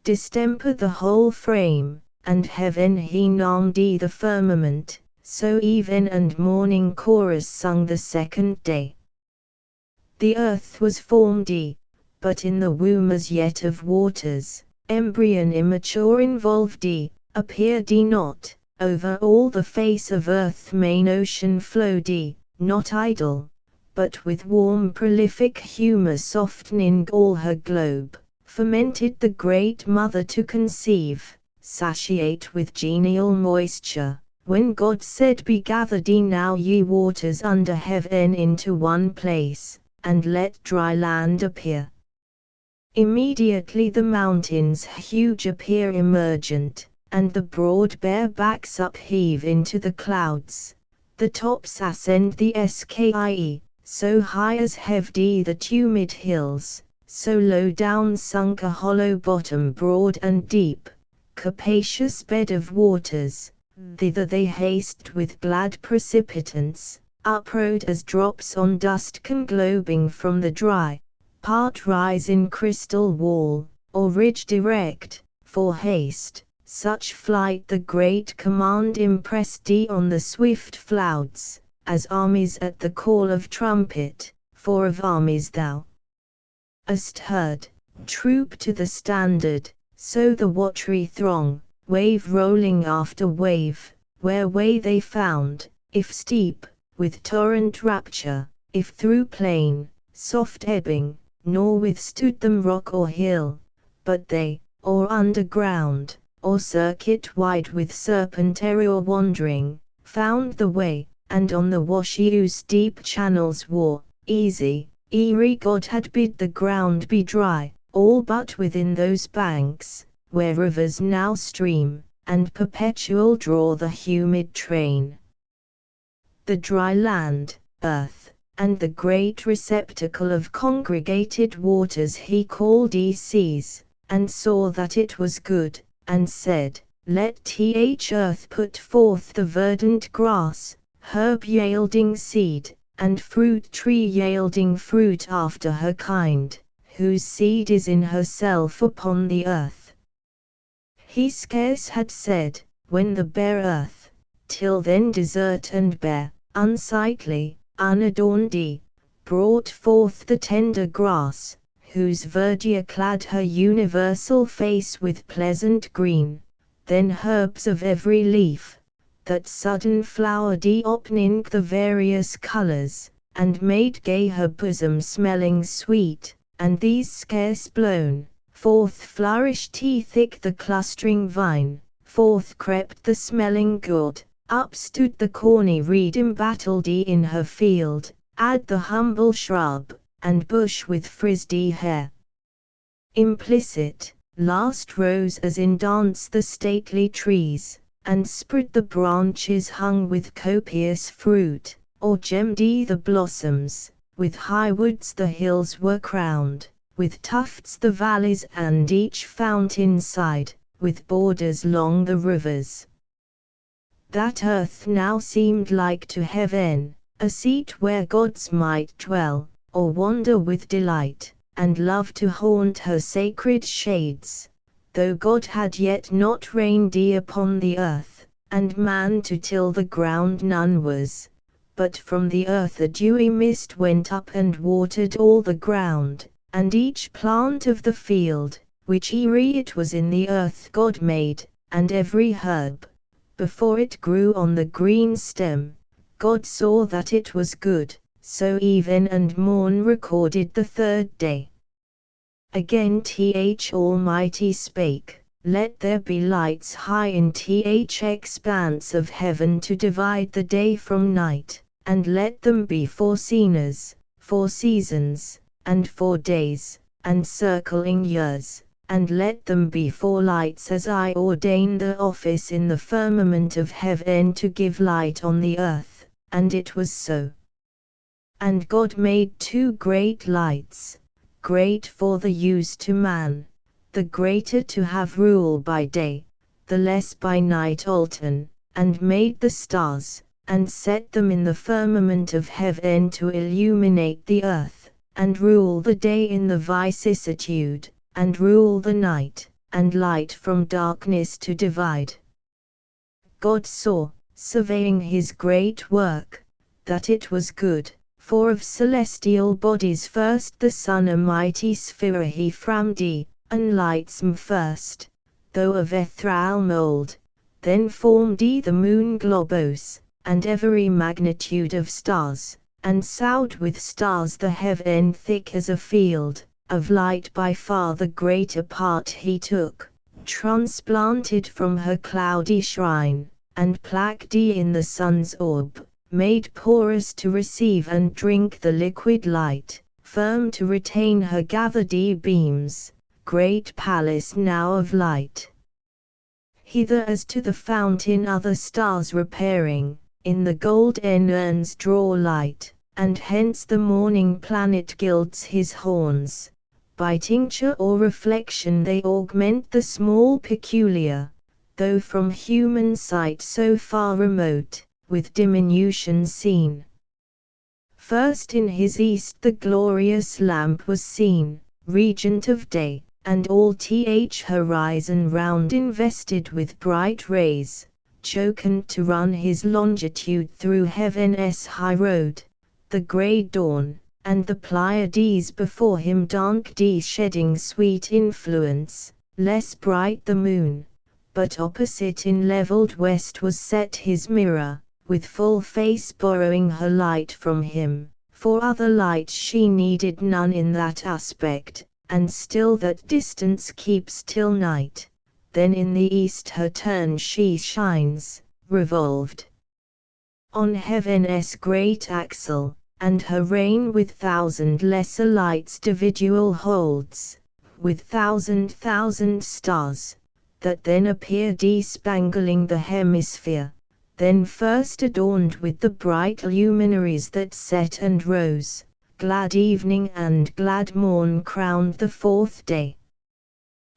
distemper the whole frame, and heaven he named the firmament, so even and morning chorus sung the second day. The earth was formed but in the womb as yet of waters, embryon immature involved appeared not, over all the face of earth main ocean flowed not idle, but with warm prolific humour softening all her globe, fermented the great mother to conceive, satiate with genial moisture, when God said be gathered now ye waters under heaven into one place, and let dry land appear. Immediately the mountains huge appear emergent, and the broad bare backs upheave into the clouds, the tops ascend the sky, so high as have the tumid hills, so low down sunk a hollow bottom broad and deep, capacious bed of waters, thither they haste with glad precipitance, uprode as drops on dust conglobing from the dry, part rise in crystal wall, or ridge direct, for haste, such flight the great command impressed on the swift clouds, as armies at the call of trumpet, for of armies thou hast heard, troop to the standard, so the watery throng, wave rolling after wave, where way they found, if steep, with torrent rapture, if through plain, soft ebbing, nor withstood them rock or hill, but they, or underground, or circuit wide with serpentarial wandering, found the way, and on the Washew's deep channels wore, easy, ere God had bid the ground be dry, all but within those banks, where rivers now stream, and perpetual draw the humid train. The dry land, earth, and the great receptacle of congregated waters he called seas, and saw that it was good, and said, Let earth put forth the verdant grass, herb yielding seed, and fruit tree yielding fruit after her kind, whose seed is in herself upon the earth. He scarce had said, when the bare earth, till then desert and bare, unsightly, unadorned, brought forth the tender grass, whose verdure clad her universal face with pleasant green, then herbs of every leaf, that sudden flowered opening the various colors, and made gay her bosom smelling sweet, and these scarce blown, forth flourished thick the clustering vine, forth crept the smelling gourd, up stood the corny reed embattled in her field, add the humble shrub, and bush with frizzed hair. Implicit, last rose as in dance the stately trees, and spread the branches hung with copious fruit, or gemmed the blossoms, with high woods the hills were crowned, with tufts the valleys and each fountain side, with borders long the rivers. That earth now seemed like to heaven, a seat where gods might dwell, or wander with delight, and love to haunt her sacred shades, though God had yet not reigned upon the earth, and man to till the ground none was, but from the earth a dewy mist went up and watered all the ground, and each plant of the field, which ere it was in the earth God made, and every herb, before it grew on the green stem, God saw that it was good, so even and morn recorded the third day. Again Almighty spake, Let there be lights high in expanse of heaven to divide the day from night, and let them be for seasons, and for days, and circling years, and let them be for lights as I ordain the office in the firmament of heaven to give light on the earth, and it was so. And God made two great lights, great for the use to man, the greater to have rule by day, the less by night altern, and made the stars, and set them in the firmament of heaven to illuminate the earth, and rule the day in the vicissitude, and rule the night, and light from darkness to divide. God saw, surveying his great work, that it was good, for of celestial bodies first the sun a mighty sphere he framed, and lightsome first, though of ethereal mould, then formed the moon globose, and every magnitude of stars, and sowed with stars the heaven thick as a field, of light by far the greater part he took, transplanted from her cloudy shrine, and plaqued in the sun's orb, made porous to receive and drink the liquid light, firm to retain her gathered beams, great palace now of light. Hither as to the fountain other stars repairing, in the golden urns draw light, and hence the morning planet gilds his horns. By tincture or reflection they augment the small peculiar, though from human sight so far remote, with diminution seen. First in his east the glorious lamp was seen, regent of day, and all horizon round invested with bright rays, jocund to run his longitude through heaven's high road, the grey dawn, and the Pleiades before him danced shedding sweet influence, less bright the moon, but opposite in levelled west was set his mirror, with full face borrowing her light from him, for other light she needed none in that aspect, and still that distance keeps till night, then in the east her turn she shines, revolved on heaven's great axle, and her reign with thousand lesser lights dividual holds, with thousand stars, that then appear spangling the hemisphere, then first adorned with the bright luminaries that set and rose, glad evening and glad morn crowned the fourth day.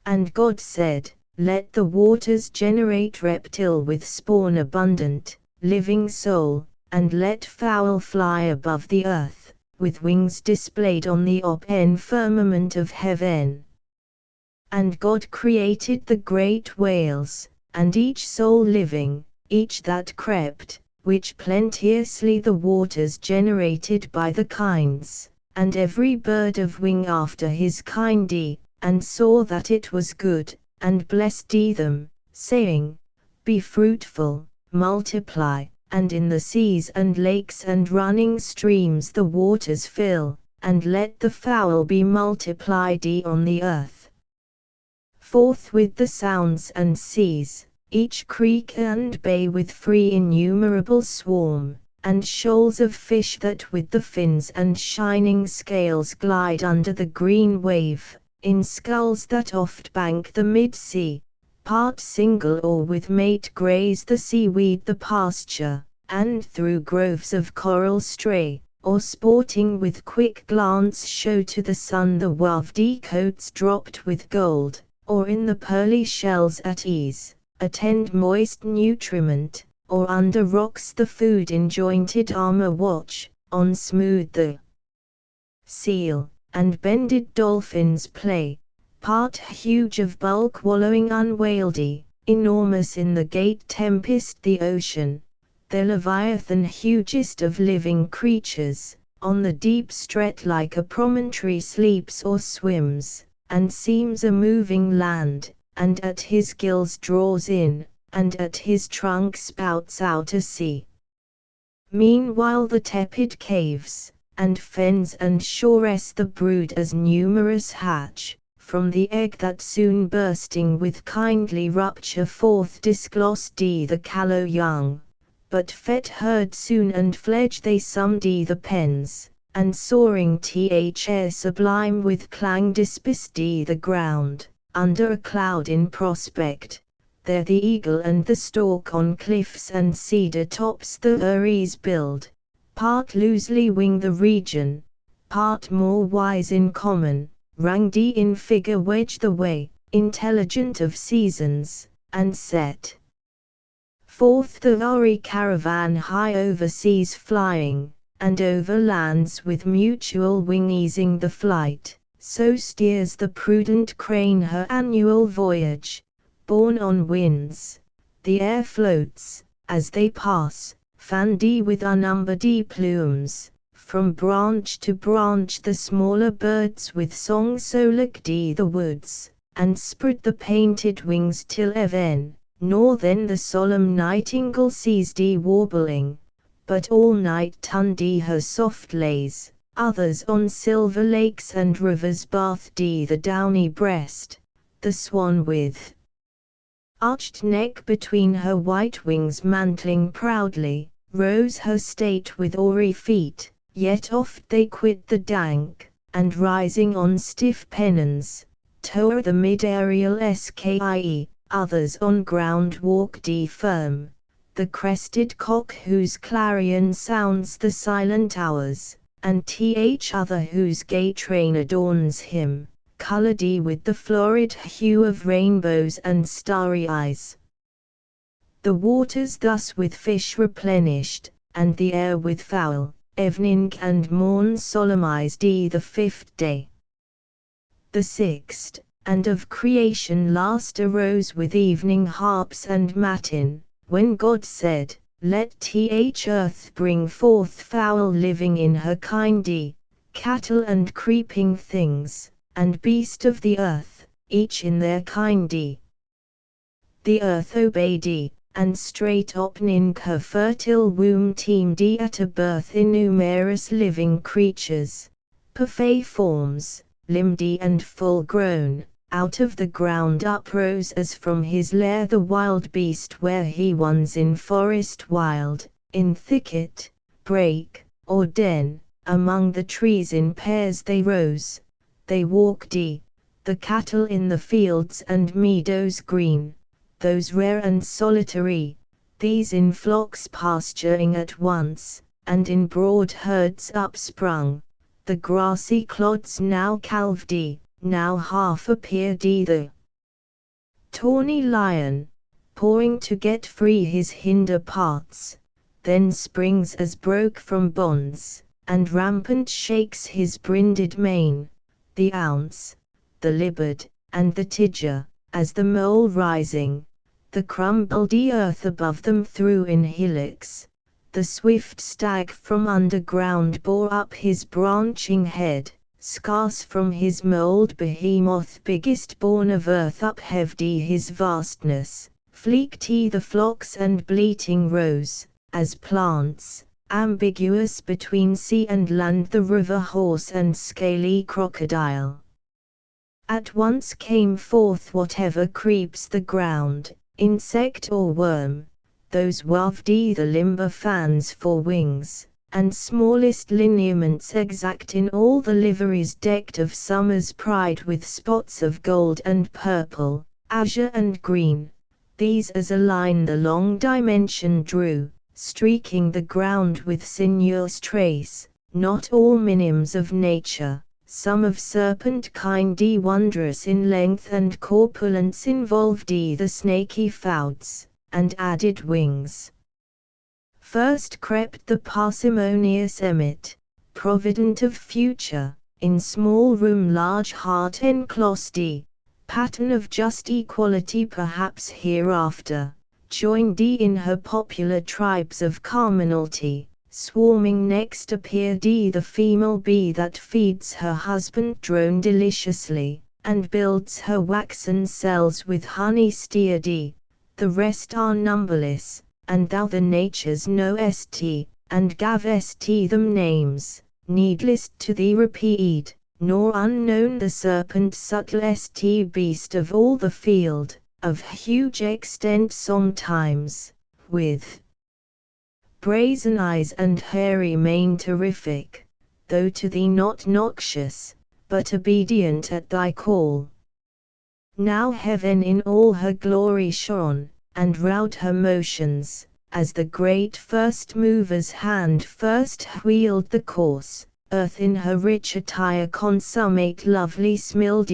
And God said, let the waters generate reptile with spawn abundant, living soul, and let fowl fly above the earth, with wings displayed on the open firmament of heaven. And God created the great whales, and each soul living, each that crept, which plenteously the waters generated by the kinds, and every bird of wing after his kind, and saw that it was good, and blessed them, saying, be fruitful, multiply, and in the seas and lakes and running streams the waters fill, and let the fowl be multiplied on the earth. Forthwith the sounds and seas, each creek and bay with free innumerable swarm, and shoals of fish that with the fins and shining scales glide under the green wave, in skulls that oft bank the mid-sea, part single or with mate graze the seaweed the pasture, and through groves of coral stray, or sporting with quick glance show to the sun the waved coats dropped with gold, or in the pearly shells at ease, attend moist nutriment, or under rocks the food in jointed armor watch, on smooth the seal, and bended dolphins play, part huge of bulk wallowing unwieldy, enormous in the great tempest the ocean, the leviathan hugest of living creatures, on the deep stret like a promontory sleeps or swims, and seems a moving land, and at his gills draws in, and at his trunk spouts out a sea. Meanwhile the tepid caves, and fens and shores the brood as numerous hatch, from the egg that soon bursting with kindly rupture forth disclosed the callow young, but fet herd soon and fledge they some the pens, and soaring sublime with clang dispist the ground, under a cloud in prospect, there the eagle and the stork on cliffs and cedar tops the uries build, part loosely wing the region, part more wise in common, ranged in figure wedge the way, intelligent of seasons, and set forth the hoary caravan high over seas flying, and over lands with mutual wing easing the flight, so steers the prudent crane her annual voyage, borne on winds, the air floats, as they pass, fanned with unnumbered plumes, from branch to branch the smaller birds with song so lick the woods, and spread the painted wings till even, nor then the solemn nightingale ceased warbling, but all night tunned her soft lays, others on silver lakes and rivers bathed the downy breast, the swan with arched neck between her white wings mantling proudly, rose her state with oary feet, yet oft they quit the dank, and rising on stiff pennons, tore the mid-aerial skie, others on ground walked firm, the crested cock whose clarion sounds the silent hours, and other whose gay train adorns him, colored with the florid hue of rainbows and starry eyes. The waters thus with fish replenished, and the air with fowl, evening and morn solemnized the 5th day. The 6th, and of creation last arose with evening harps and matin, when God said, Let earth bring forth fowl living in her kind, cattle and creeping things, and beast of the earth, each in their kind. The earth obeyed, and straight open in her fertile womb teemed at a birth innumerous living creatures, perfect forms, limbed and full grown. Out of the ground uprose as from his lair the wild beast where he once in forest wild, in thicket, brake, or den, among the trees in pairs they rose, they walked the cattle in the fields and meadows green, those rare and solitary, these in flocks pasturing at once, and in broad herds upsprung, the grassy clods now calved now half appeared the tawny lion, pawing to get free his hinder parts, then springs as broke from bonds, and rampant shakes his brinded mane, the ounce, the libard, and the tidger, as the mole rising, the crumbled earth above them threw in hillocks, the swift stag from underground bore up his branching head, scarce from his mould behemoth biggest born of earth upheved his vastness, fleeked the flocks and bleating rose, as plants, ambiguous between sea and land the river horse and scaly crocodile. At once came forth whatever creeps the ground, insect or worm, those waved the limber fans for wings, and smallest lineaments exact in all the liveries decked of summer's pride with spots of gold and purple, azure and green, these as a line the long dimension drew, streaking the ground with sinuous trace, not all minims of nature, some of serpent kind wondrous in length and corpulence involved the snaky fouts, and added wings. First crept the parsimonious emmet, provident of future, in small room large heart enclosed, pattern of just equality perhaps hereafter, joined in her popular tribes of commonalty, swarming next appeared the female bee that feeds her husband drone deliciously, and builds her waxen cells with honey steered, the rest are numberless, and thou the natures knowest, and gavest them names, needless to thee repeat, nor unknown the serpent subtlest beast of all the field, of huge extent sometimes, with brazen eyes and hairy mane terrific, though to thee not noxious, but obedient at thy call. Now heaven in all her glory shone, and wrought her motions, as the great first mover's hand first wheeled the course, earth in her rich attire consummate lovely smiled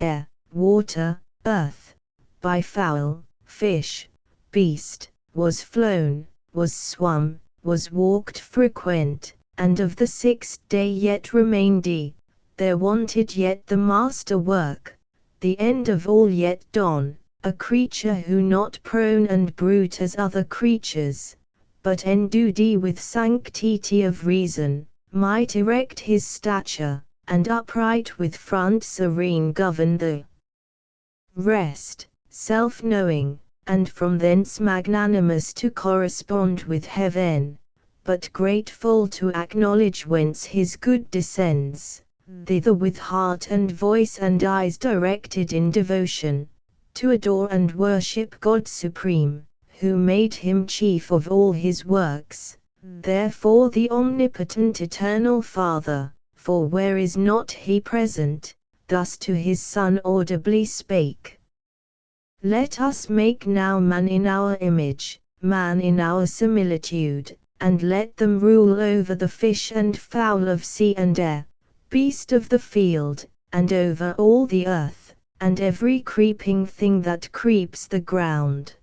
air, water, earth, by fowl, fish, beast, was flown, was swum, was walked frequent, and of the 6th day yet remained there wanted yet the master work, the end of all yet dawn, a creature who not prone and brute as other creatures, but endued with sanctity of reason, might erect his stature, and upright with front serene govern the rest, self-knowing, and from thence magnanimous to correspond with heaven, but grateful to acknowledge whence his good descends, thither with heart and voice and eyes directed in devotion, to adore and worship God supreme, who made him chief of all his works, therefore the omnipotent eternal Father, for where is not he present, thus to his Son audibly spake. Let us make now man in our image, man in our similitude, and let them rule over the fish and fowl of sea and air, beast of the field, and over all the earth, and every creeping thing that creeps the ground.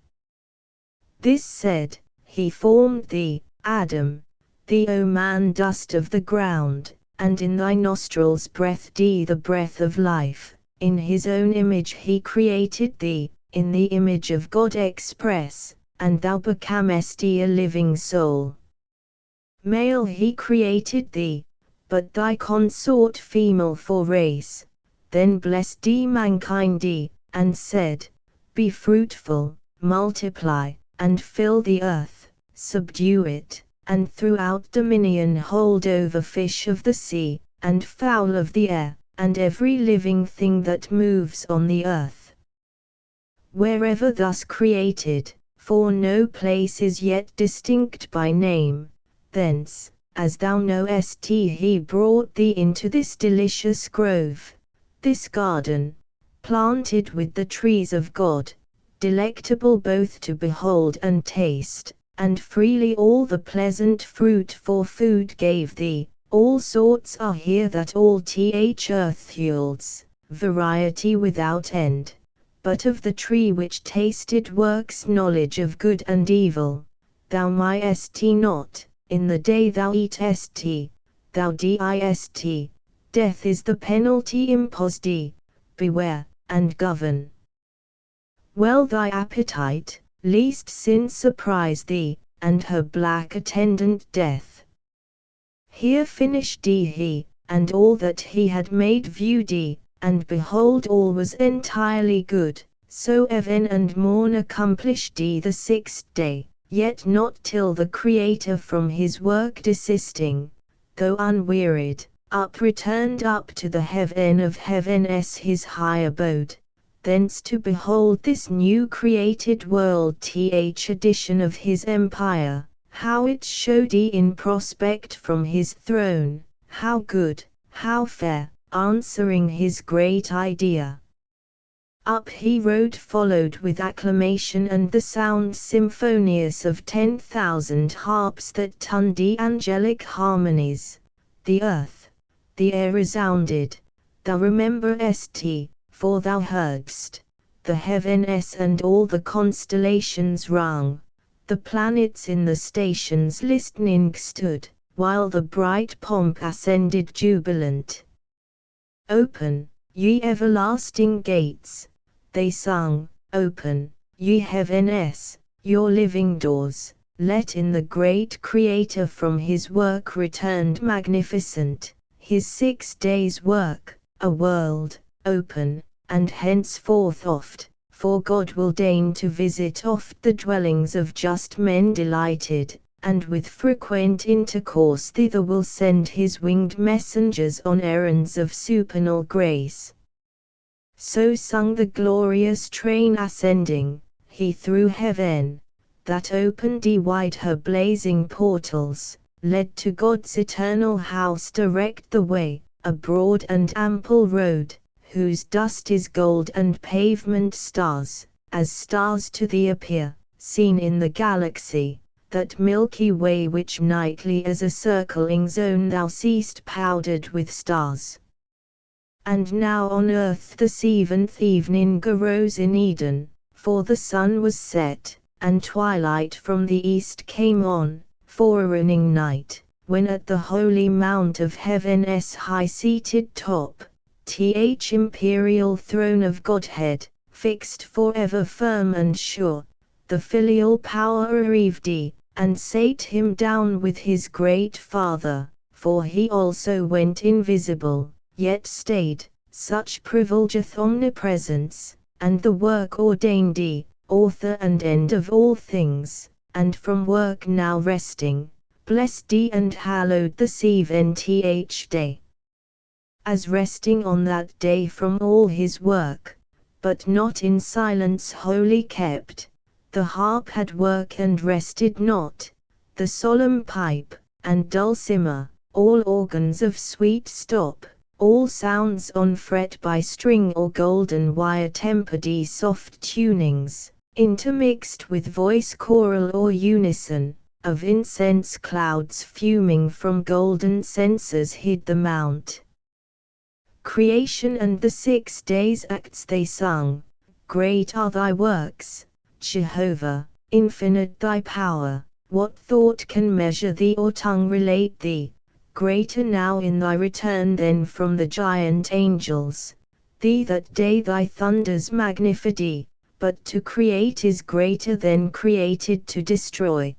This said, he formed thee, Adam, thee O man dust of the ground, and in thy nostrils breathed he the breath of life, in his own image he created thee, in the image of God express, and thou becamest a living soul. Male he created thee, but thy consort female for race. Then blessed he mankind and said, Be fruitful, multiply, and fill the earth, subdue it, and throughout dominion hold over fish of the sea, and fowl of the air, and every living thing that moves on the earth. Wherever thus created, for no place is yet distinct by name, thence, as thou knowest, he brought thee into this delicious grove, this garden, planted with the trees of God, delectable both to behold and taste, and freely all the pleasant fruit for food gave thee. All sorts are here that all earth yields, variety without end. But of the tree which tasted works knowledge of good and evil, thou mayest not, in the day thou eatest, thou dist. Death is the penalty imposed. Beware, and govern well thy appetite, lest sin surprise thee, and her black attendant death. Here finished he, and all that he had made viewed he, and behold all was entirely good. So even and morn accomplished he the sixth day, yet not till the Creator from his work desisting, though unwearied, returned up to the heaven of heavens his high abode, thence to behold this new created world addition of his empire, how it showed in prospect from his throne, how good, how fair, answering his great idea. Up he rode followed with acclamation and the sound symphonious of 10,000 harps that tuned angelic harmonies. The earth, the air resounded, thou rememberest, for thou heardst, the heavens and all the constellations rung, the planets in the stations listening stood, while the bright pomp ascended jubilant. Open, ye everlasting gates, they sung, open, ye heavens, your living doors, let in the great Creator from his work returned magnificent, his 6 days' work, a world, open, and henceforth oft, for God will deign to visit oft the dwellings of just men delighted, and with frequent intercourse thither will send his winged messengers on errands of supernal grace. So sung the glorious train ascending, he through heaven, that opened wide her blazing portals, led to God's eternal house direct the way, a broad and ample road, whose dust is gold and pavement stars, as stars to thee appear, seen in the galaxy, that Milky Way which nightly as a circling zone thou seest powdered with stars. And now on earth the 7th evening arose in Eden, for the sun was set, and twilight from the east came on, forerunning night, when at the holy mount of heaven's high-seated top, imperial throne of Godhead, fixed forever firm and sure, the filial power arrived, and sate him down with his great Father, for he also went invisible, yet stayed, such privilegeth omnipresence, and the work ordained, author and end of all things, and from work now resting, blessed and hallowed the 7th day. As resting on that day from all his work, but not in silence wholly kept, the harp had work and rested not, the solemn pipe, and dulcimer, all organs of sweet stop, all sounds on fret by string or golden wire tempered soft tunings, intermixed with voice choral or unison, of incense clouds fuming from golden censers hid the mount. Creation and the 6 days' acts they sung, great are thy works, Jehovah, infinite thy power, what thought can measure thee or tongue relate thee, greater now in thy return than from the giant angels, thee that day thy thunders magnify, but to create is greater than created to destroy.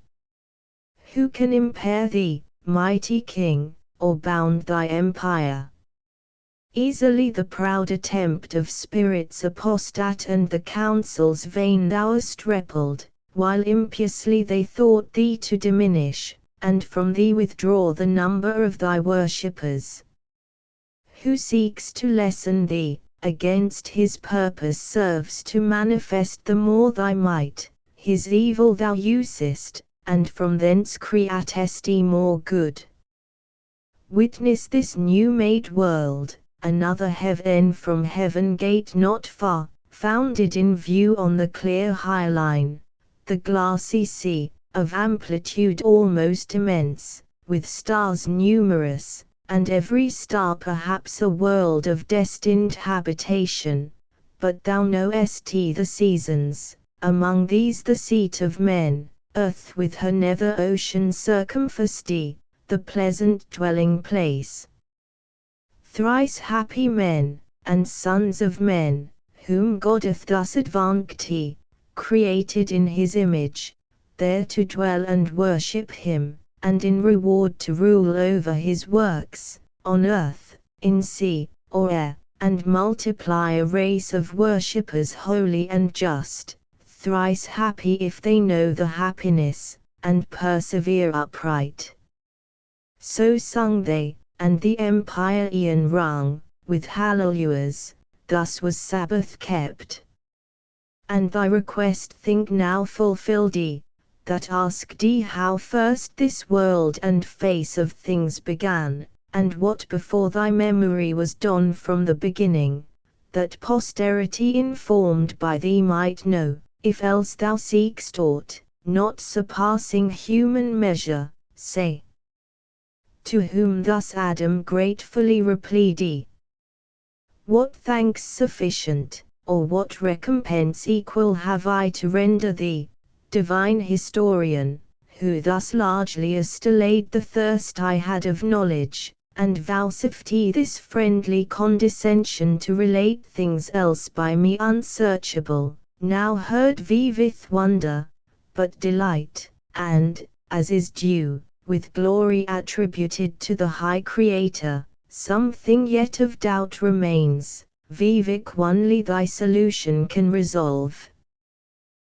Who can impair thee, mighty King, or bound thy empire? Easily the proud attempt of spirits apostate and the counsels vain thou hast repelled, while impiously they thought thee to diminish, and from thee withdraw the number of thy worshippers. Who seeks to lessen thee, against his purpose serves to manifest the more thy might, his evil thou usest, and from thence createst more good. Witness this new-made world, another heaven from heaven gate not far, founded in view on the clear high line, the glassy sea, of amplitude almost immense, with stars numerous, and every star perhaps a world of destined habitation, but thou knowest the seasons, among these the seat of men, earth with her nether ocean circumfers, the pleasant dwelling place. Thrice happy men, and sons of men, whom God hath thus advanced, created in his image, there to dwell and worship him, and in reward to rule over his works, on earth, in sea, or air, and multiply a race of worshippers holy and just, thrice happy if they know the happiness, and persevere upright. So sung they, and the empire e'en rung, with hallelujahs, thus was Sabbath kept. And thy request think now fulfilled, that asked how first this world and face of things began, and what before thy memory was done from the beginning, that posterity informed by thee might know, if else thou seekst aught, not surpassing human measure, say. To whom thus Adam gratefully replied, what thanks sufficient, or what recompense equal have I to render thee, divine historian, who thus largely hast allayed the thirst I had of knowledge, and vouchsafed this friendly condescension to relate things else by me unsearchable, now heard with wonder, but delight, and, as is due, with glory attributed to the high Creator, something yet of doubt remains, vivic only thy solution can resolve.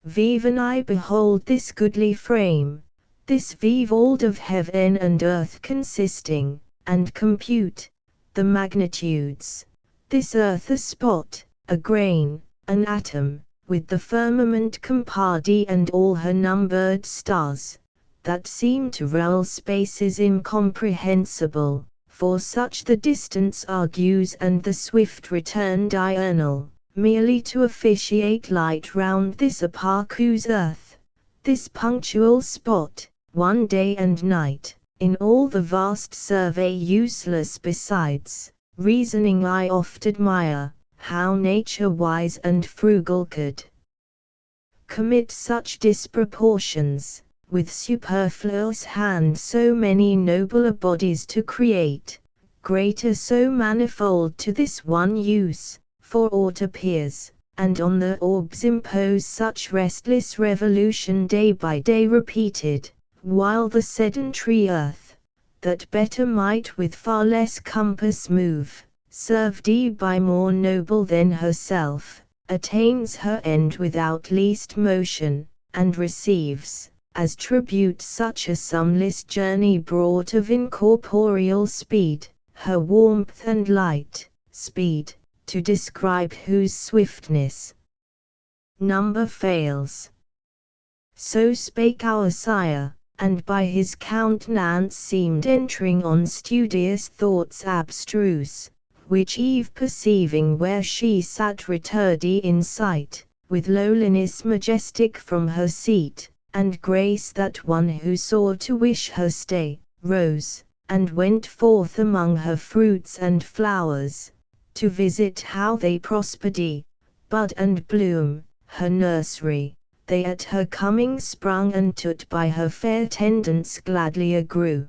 Viven I behold this goodly frame, this vivald of heaven and earth consisting, and compute, the magnitudes, this earth a spot, a grain, an atom, with the firmament compared and all her numbered stars, that seem to roll spaces incomprehensible, for such the distance argues and the swift return diurnal, merely to officiate light round this aparcus earth, this punctual spot, one day and night, in all the vast survey useless besides, reasoning I oft admire, how nature wise and frugal could commit such disproportions, with superfluous hand so many nobler bodies to create, greater so manifold to this one use, for aught appears, and on the orbs impose such restless revolution day by day repeated, while the sedentary earth, that better might with far less compass move, served by more noble than herself, attains her end without least motion, and receives, as tribute such a sumless journey brought of incorporeal speed, her warmth and light, speed, to describe whose swiftness number fails. So spake our sire, and by his countenance seemed entering on studious thoughts abstruse, which Eve perceiving where she sat returned in sight, with lowliness majestic from her seat, and grace that one who saw to wish her stay, rose, and went forth among her fruits and flowers, to visit how they prospered, bud and bloom, her nursery. They at her coming sprung, and tut by her fair tendance gladly agrew.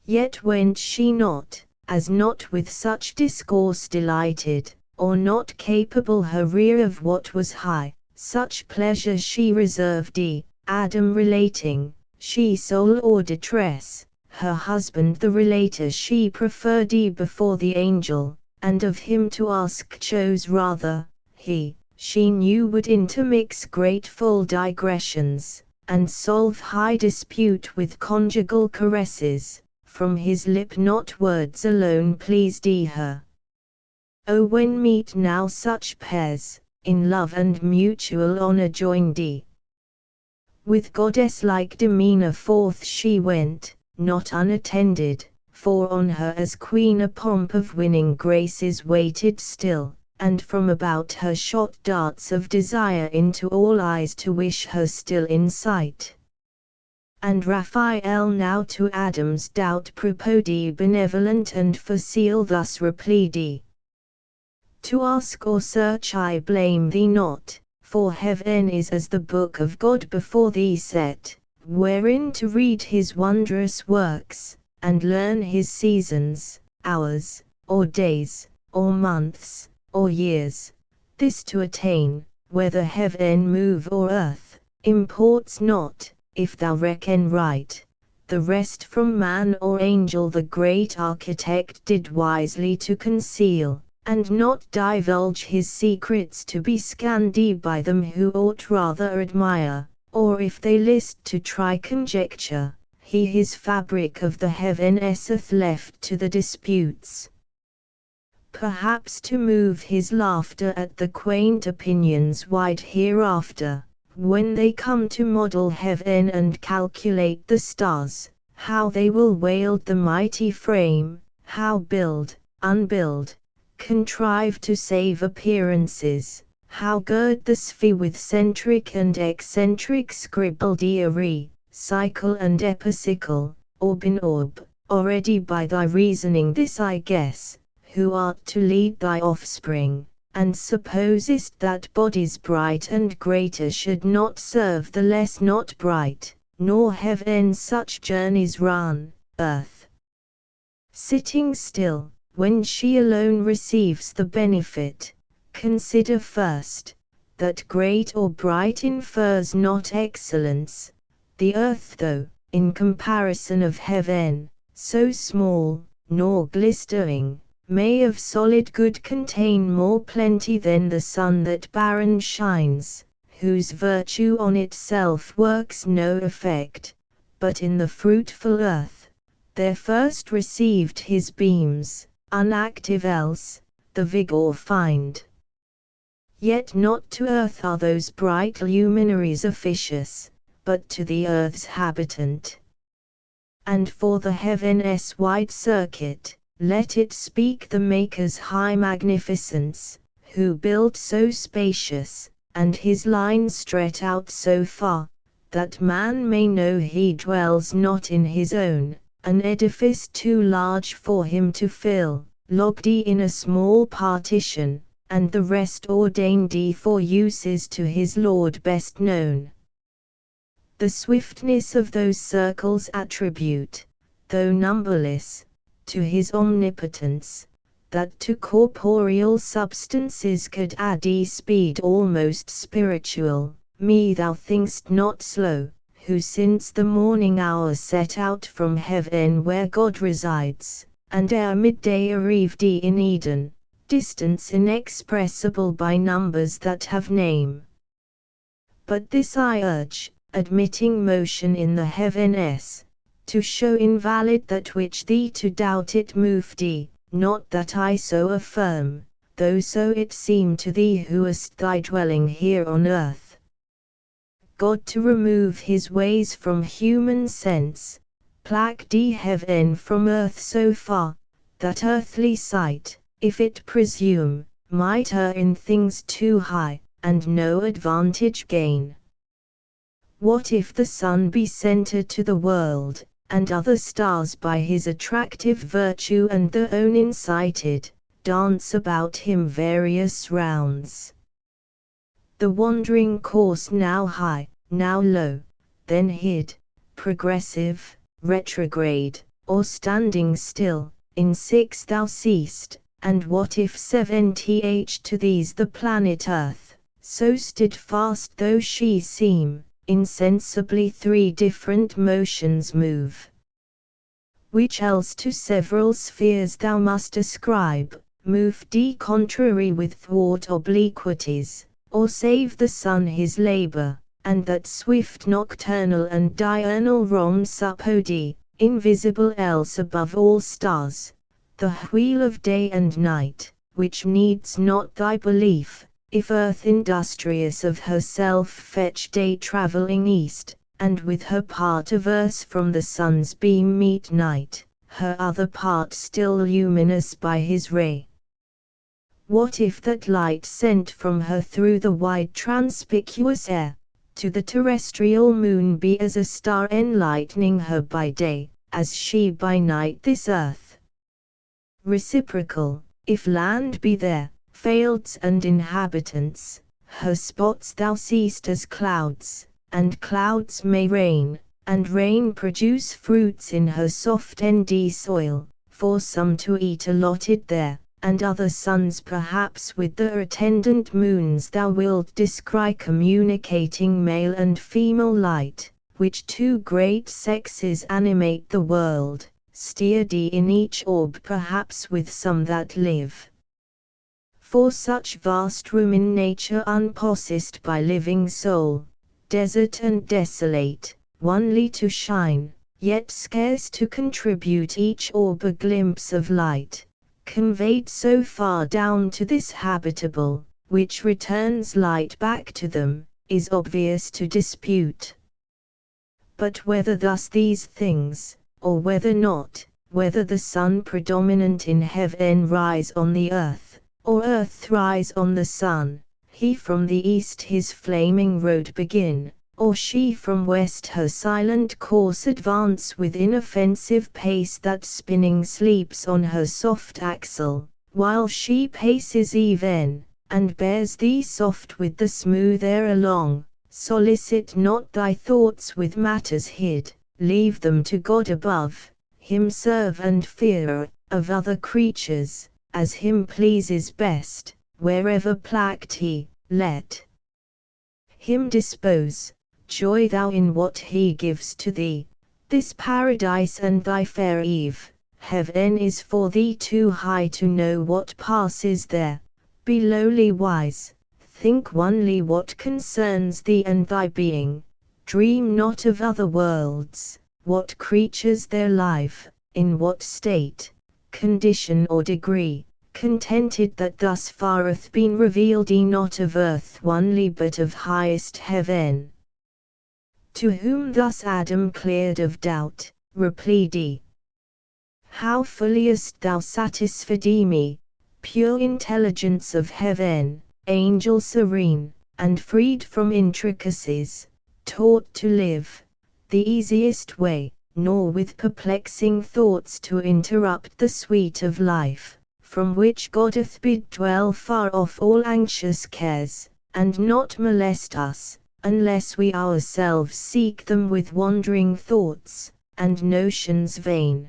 Yet went she not, as not with such discourse delighted, or not capable her rear of what was high, such pleasure she reserved Adam relating, she sole or distress, her husband the relator she preferred before the angel, and of him to ask chose rather, she knew would intermix grateful digressions, and solve high dispute with conjugal caresses, from his lip not words alone pleased her. O when meet now such pairs, in love and mutual honor joined with goddess-like demeanor forth she went, not unattended, for on her as queen a pomp of winning graces waited still, and from about her shot darts of desire into all eyes to wish her still in sight. And Raphael now to Adam's doubt proposed benevolent and facile thus replied, to ask or search I blame thee not, for heaven is as the book of God before thee set, wherein to read his wondrous works, and learn his seasons, hours, or days, or months, or years. This to attain, whether heaven move or earth, imports not, if thou reckon right. The rest from man or angel the great architect did wisely to conceal, and not divulge his secrets to be scanned by them who ought rather admire, or if they list to try conjecture, he his fabric of the heavens hath left to the disputes. Perhaps to move his laughter at the quaint opinions wide hereafter, when they come to model heaven and calculate the stars, how they will wield the mighty frame, how build, unbuild, contrive to save appearances, how gird the sphere with centric and eccentric scribblediery, cycle and epicycle, orb in orb. Already by thy reasoning this I guess, who art to lead thy offspring, and supposest that bodies bright and greater should not serve the less not bright, nor heaven such journeys run, earth sitting still, when she alone receives the benefit. Consider first, that great or bright infers not excellence. The earth though, in comparison of heaven, so small, nor glistering, may of solid good contain more plenty than the sun that barren shines, whose virtue on itself works no effect, but in the fruitful earth, there first received his beams, unactive else, the vigor find. Yet not to earth are those bright luminaries officious, but to the earth's habitant. And for the heaven's wide circuit, let it speak the Maker's high magnificence, who built so spacious, and his lines stretch out so far, that man may know he dwells not in his own, an edifice too large for him to fill, logged in a small partition, and the rest ordained for uses to his Lord best known. The swiftness of those circles attribute, though numberless, to his omnipotence, that to corporeal substances could add speed almost spiritual. Me thou think'st not slow, who since the morning hour set out from heaven where God resides, and ere midday arrived in Eden, distance inexpressible by numbers that have name. But this I urge, admitting motion in the heavens, to show invalid that which thee to doubt it moved, not that I so affirm, though so it seem to thee who hast thy dwelling here on earth. God to remove his ways from human sense, plucked heaven from earth so far, that earthly sight, if it presume, might err in things too high, and no advantage gain. What if the sun be center to the world, and other stars by his attractive virtue and their own incited, dance about him various rounds? The wandering course now high, now low, then hid, progressive, retrograde, or standing still, in six thou seest, and what if 70h to these the planet Earth, so steadfast though she seem, insensibly three different motions move? Which else to several spheres thou must ascribe, move D contrary with thwart obliquities, or save the sun his labor, and that swift nocturnal and diurnal Rhomsupody, invisible else above all stars, the wheel of day and night, which needs not thy belief, if earth industrious of herself fetch day travelling east, and with her part averse from the sun's beam meet night, her other part still luminous by his ray? What if that light sent from her through the wide transpicuous air, to the terrestrial moon be as a star enlightening her by day, as she by night this earth? Reciprocal, if land be there, fields and inhabitants, her spots thou seest as clouds, and clouds may rain, and rain produce fruits in her soft endy soil, for some to eat allotted there, and other suns perhaps with their attendant moons thou wilt descry communicating male and female light, which two great sexes animate the world, steered in each orb perhaps with some that live. For such vast room in nature unpossessed by living soul, desert and desolate, only to shine, yet scarce to contribute each orb a glimpse of light, conveyed so far down to this habitable, which returns light back to them, is obvious to dispute. But whether thus these things, or whether not, whether the sun predominant in heaven rise on the earth, or earth rise on the sun, he from the east his flaming road begin, or she from west her silent course advance with inoffensive pace that spinning sleeps on her soft axle, while she paces even, and bears thee soft with the smooth air along, solicit not thy thoughts with matters hid, leave them to God above, him serve and fear, of other creatures, as him pleases best, wherever plact he, let him dispose. Joy thou in what he gives to thee, this paradise and thy fair Eve, heaven is for thee too high to know what passes there, be lowly wise, think only what concerns thee and thy being, dream not of other worlds, what creatures there live, in what state, condition or degree, contented that thus fareth been revealed not of earth only but of highest heaven. To whom thus Adam cleared of doubt, replied, how fulliest thou satisfied me, pure intelligence of heaven, angel serene, and freed from intricacies, taught to live the easiest way, nor with perplexing thoughts to interrupt the sweet of life, from which God doth bid dwell far off all anxious cares, and not molest us, unless we ourselves seek them with wandering thoughts, and notions vain.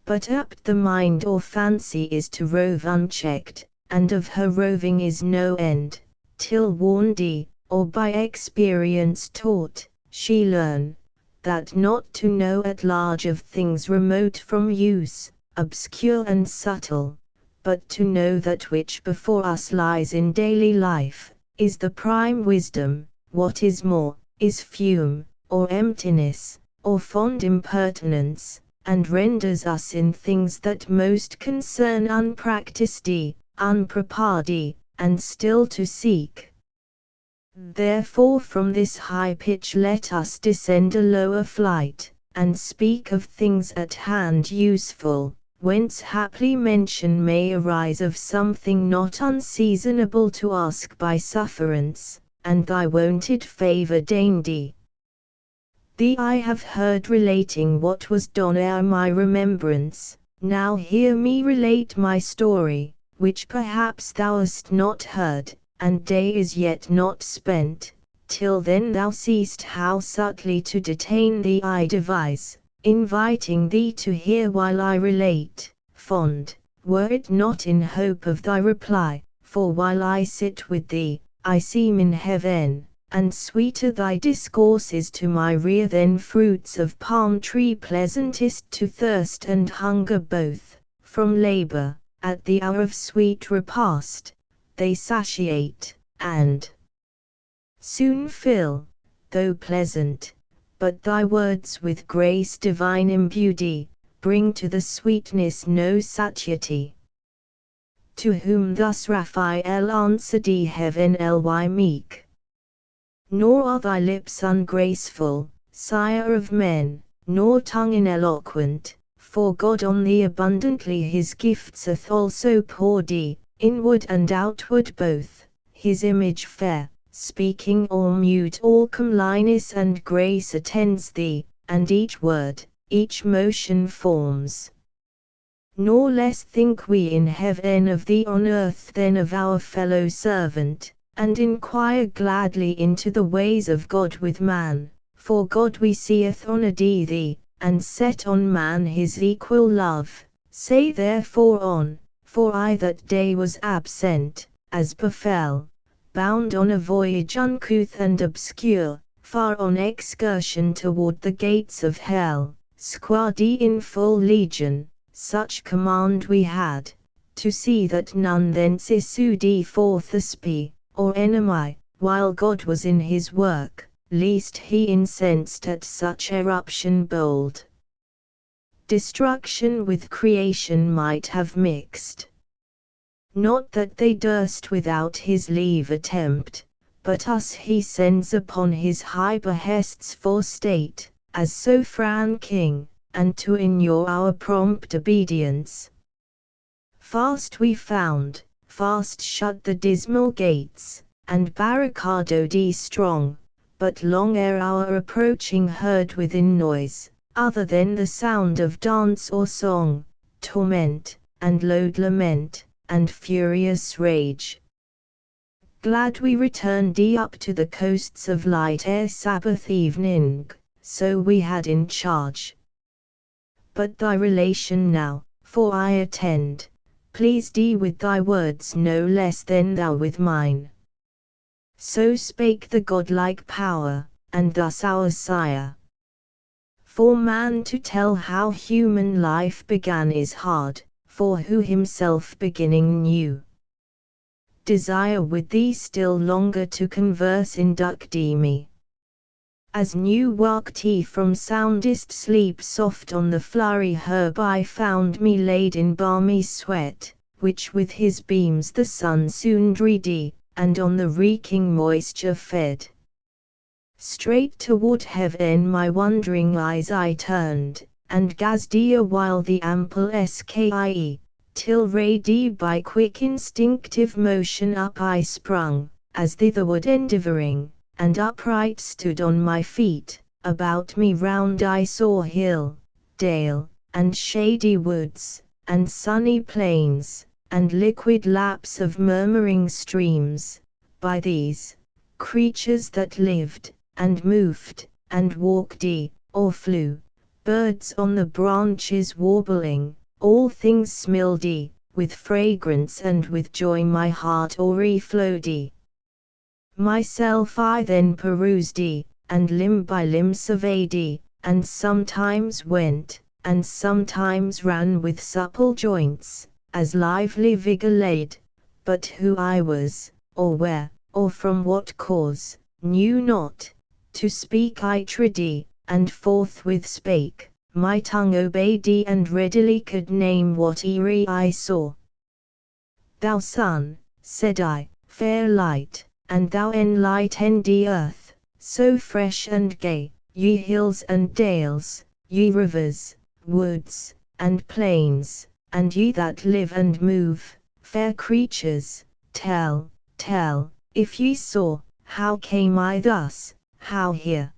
But apt the mind or fancy is to rove unchecked, and of her roving is no end, till warned, or by experience taught, she learn, that not to know at large of things remote from use, obscure and subtle, but to know that which before us lies in daily life, is the prime wisdom, what is more, is fume, or emptiness, or fond impertinence, and renders us in things that most concern unpractised, unprepared, and still to seek. Therefore from this high pitch let us descend a lower flight, and speak of things at hand useful, whence haply mention may arise of something not unseasonable to ask by sufferance, and thy wonted favour deign thee. Thee I have heard relating what was done ere my remembrance, now hear me relate my story, which perhaps thou hast not heard, and day is yet not spent, till then thou seest how subtly to detain thee I devise, inviting thee to hear while I relate, fond, were it not in hope of thy reply, for while I sit with thee, I seem in heaven, and sweeter thy discourses to my rear than fruits of palm tree pleasantest to thirst and hunger both, from labour, at the hour of sweet repast, they satiate, and soon fill, though pleasant, but thy words with grace divine imbued, bring to the sweetness no satiety. To whom thus Raphael answered, Heaven ly meek. Nor are thy lips ungraceful, sire of men, nor tongue ineloquent, for God on thee abundantly his gifts hath also poured thee, inward and outward both, his image fair, speaking or mute all comeliness and grace attends thee, and each word, each motion forms. Nor less think we in heaven of thee on earth than of our fellow servant, and inquire gladly into the ways of God with man, for God we seeth honour thee, and set on man his equal love, say therefore on, for I that day was absent, as befell, bound on a voyage uncouth and obscure, far on excursion toward the gates of hell, squaddy in full legion, such command we had, to see that none thence issued forth a spy, or enemy, while God was in his work, lest he incensed at such eruption bold. Destruction with creation might have mixed. Not that they durst without his leave attempt, but us he sends upon his high behests for state, as sovereign king, and to inure our prompt obedience. Fast we found, fast shut the dismal gates, and barricadoed strong, but long ere our approaching heard within noise, other than the sound of dance or song, torment, and loud lament, and furious rage. Glad we returned up to the coasts of light ere Sabbath evening, so we had in charge. But thy relation now, for I attend, please thee with thy words no less than thou with mine. So spake the godlike power, and thus our sire. For man to tell how human life began is hard, for who himself beginning knew. Desire with thee still longer to converse induct me. As new waked he from soundest sleep soft on the flowery herb I found me laid in balmy sweat, which with his beams the sun soon dreedy, and on the reeking moisture fed. Straight toward heaven my wondering eyes I turned, and gazed a while the ample sky, till ready by quick instinctive motion up I sprung, as thitherward endeavouring, and upright stood on my feet. About me round I saw hill, dale, and shady woods, and sunny plains, and liquid laps of murmuring streams. By these creatures that lived, and moved, and walked, or flew, birds on the branches warbling, all things smilled, with fragrance and with joy my heart o'erflowed. Myself I then perused, and limb by limb surveyed, and sometimes went, and sometimes ran with supple joints, as lively vigour laid, but who I was, or where, or from what cause, knew not. To speak I tried, and forthwith spake, my tongue obeyed, and readily could name what I saw. Thou sun, said I, fair light, and thou enlightened the earth, so fresh and gay, ye hills and dales, ye rivers, woods, and plains, and ye that live and move, fair creatures, tell, if ye saw, how came I thus, how here?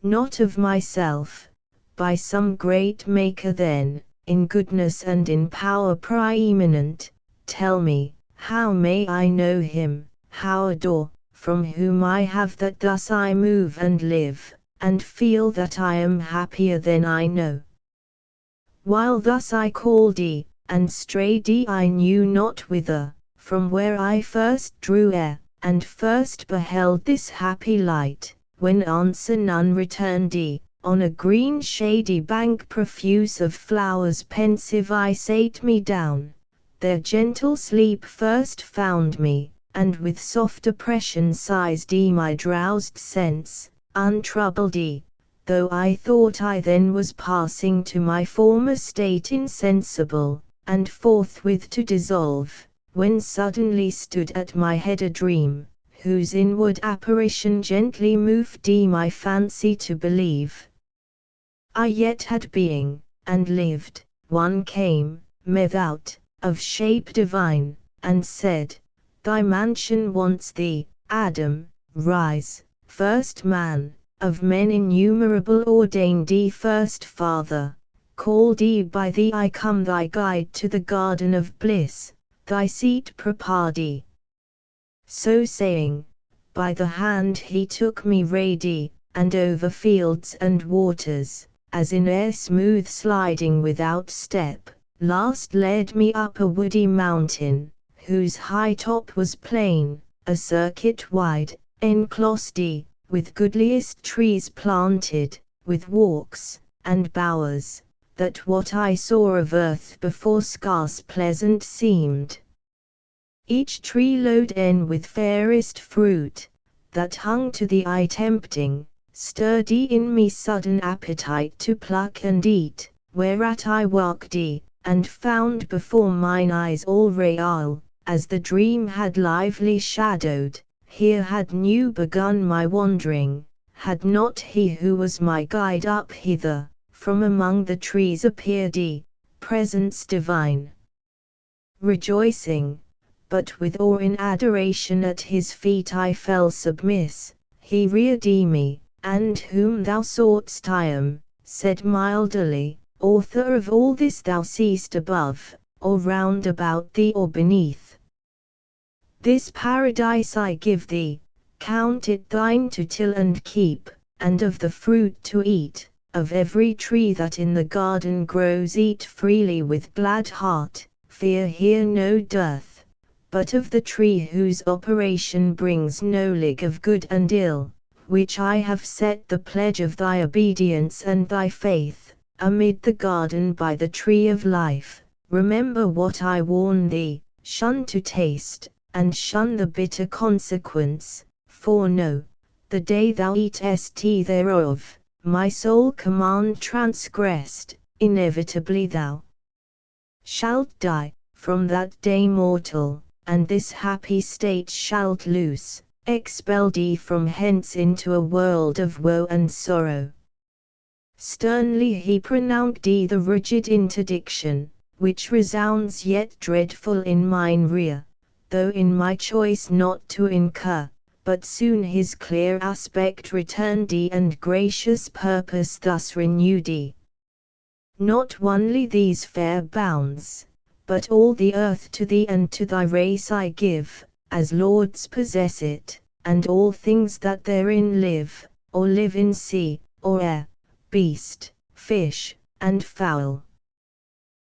Not of myself, by some great Maker then, in goodness and in power preeminent, tell me, how may I know him, how adore, from whom I have that thus I move and live, and feel that I am happier than I know. While thus I called ye, and strayed ye I knew not whither, from where I first drew air, and first beheld this happy light, when answer none returned ye, on a green shady bank profuse of flowers pensive I sate me down, their gentle sleep first found me, and with soft oppression sized ye my drowsed sense, untroubled ye, though I thought I then was passing to my former state insensible, and forthwith to dissolve, when suddenly stood at my head a dream, whose inward apparition gently moved ye my fancy to believe I yet had being, and lived. One came, without, of shape divine, and said, Thy mansion wants thee, Adam, rise, first man, of men innumerable ordained thee first father, called thee by thee I come thy guide to the garden of bliss, thy seat prepared thee. So saying, by the hand he took me rade, and over fields and waters, as in air smooth sliding without step, last led me up a woody mountain, whose high top was plain, a circuit wide, enclosed with goodliest trees planted, with walks, and bowers, that what I saw of earth before scarce pleasant seemed. Each tree loaden with fairest fruit, that hung to the eye tempting, stirred in me sudden appetite to pluck and eat, whereat I walked and found before mine eyes all real, as the dream had lively shadowed. Here had new begun my wandering, had not he who was my guide up hither, from among the trees appeared presence divine. Rejoicing, but with awe in adoration at his feet I fell submiss, he reared me, and whom thou soughtst I am, said mildly, author of all this thou seest above, or round about thee or beneath. This paradise I give thee, count it thine to till and keep, and of the fruit to eat, of every tree that in the garden grows eat freely with glad heart, fear here no dearth, but of the tree whose operation brings no lig of good and ill, which I have set the pledge of thy obedience and thy faith, amid the garden by the tree of life, remember what I warn thee, shun to taste, and shun the bitter consequence, for know, the day thou eatest thereof, my sole command transgressed, inevitably thou shalt die, from that day mortal, and this happy state shalt loose, expelled from hence into a world of woe and sorrow. Sternly he pronounced the rigid interdiction, which resounds yet dreadful in mine rear, though in my choice not to incur, but soon his clear aspect returned and gracious purpose thus renewed. Not only these fair bounds, but all the earth to thee and to thy race I give, as lords possess it, and all things that therein live, or live in sea, or air, beast, fish, and fowl.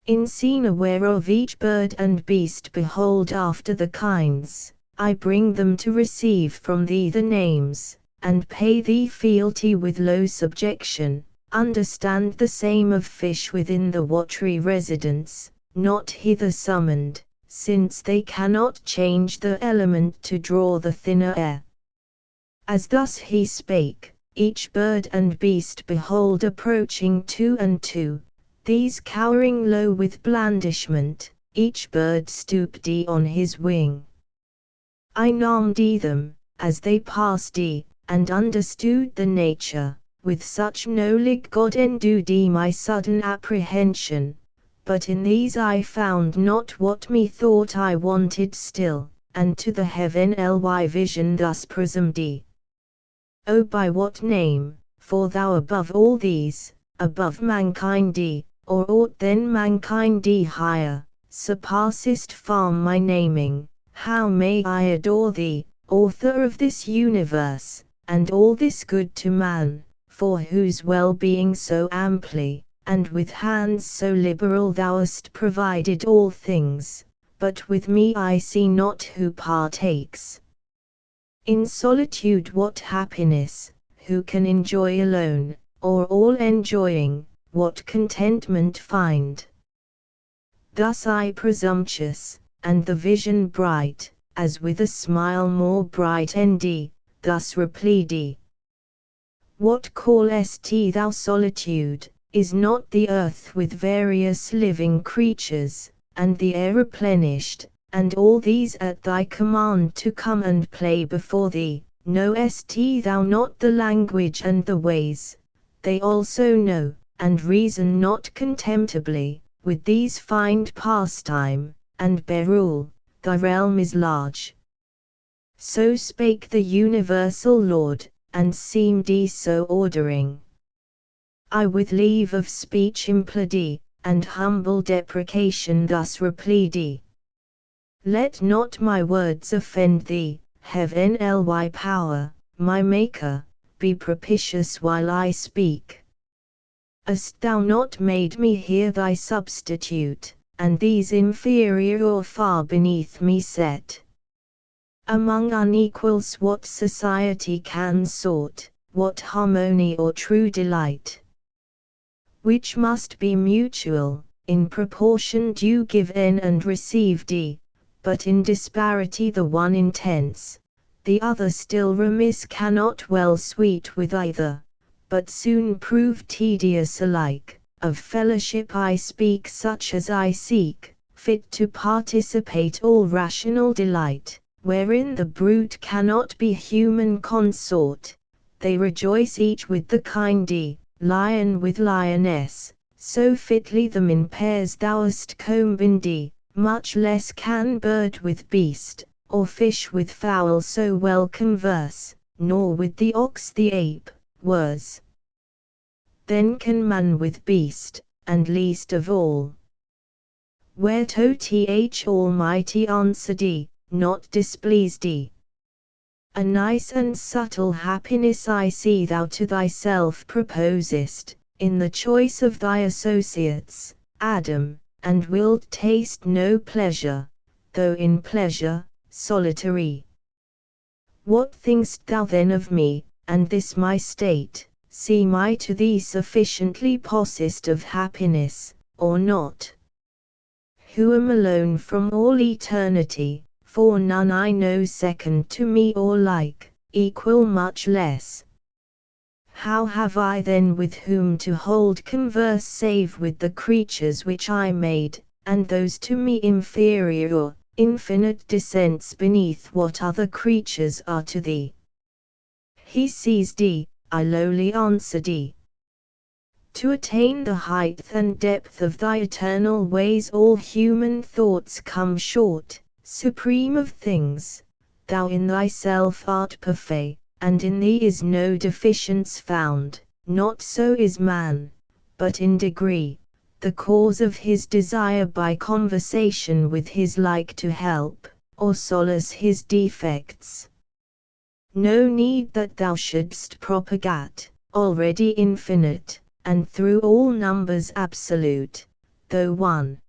In scene whereof each bird and beast behold after the kinds, I bring them to receive from thee the names, and pay thee fealty with low subjection, understand the same of fish within the watery residence, not hither summoned, since they cannot change the element to draw the thinner air. As thus he spake, each bird and beast behold approaching two and two, these cowering low with blandishment, each bird stooped on his wing. I named them, as they passed and understood the nature, with such knowledge God endue my sudden apprehension, but in these I found not what methought I wanted still, and to the heavenly vision thus presumed. O by what name, for thou above all these, above mankind, or aught than mankind higher, surpassest far my naming, how may I adore thee, author of this universe, and all this good to man, for whose well-being so amply, and with hands so liberal thou hast provided all things, but with me I see not who partakes. In solitude what happiness, who can enjoy alone, or all enjoying, what contentment find? Thus I presumptuous, and the vision bright, as with a smile more bright thus replied. What callest thou solitude? Is not the earth with various living creatures, and the air replenished, and all these at thy command to come and play before thee? Knowest thou not the language and the ways? They also know, and reason not contemptibly, with these find pastime, and bear rule. Thy realm is large. So spake the universal Lord, and seemed so ordering. I with leave of speech implode, and humble deprecation thus replied. Let not my words offend thee, heavenly power, my Maker, be propitious while I speak. Hast thou not made me here thy substitute, and these inferior or far beneath me set? Among unequals what society can sort, what harmony or true delight? Which must be mutual, in proportion due given and received, but in disparity the one intense, the other still remiss cannot well sweet with either, but soon prove tedious alike. Of fellowship I speak such as I seek, fit to participate all rational delight, wherein the brute cannot be human consort. They rejoice each with the kind, lion with lioness, so fitly them in pairs thou hast combined, much less can bird with beast, or fish with fowl so well converse, nor with the ox the ape, worse. Then can man with beast, and least of all. Whereto th Almighty answered, not displeased. A nice and subtle happiness I see thou to thyself proposest, in the choice of thy associates, Adam, and wilt taste no pleasure, though in pleasure, solitary. What think'st thou then of me, and this my state? Seem I to thee sufficiently possessed of happiness, or not? Who am alone from all eternity, for none I know second to me or like, equal much less. How have I then with whom to hold converse save with the creatures which I made, and those to me inferior, infinite descents beneath what other creatures are to thee? He sees thee, I lowly answered. To attain the height and depth of thy eternal ways all human thoughts come short. Supreme of things, thou in thyself art perfect, and in thee is no deficience found. Not so is man, but in degree, the cause of his desire by conversation with his like to help, or solace his defects. No need that thou shouldst propagate, already infinite, and through all numbers absolute, though one.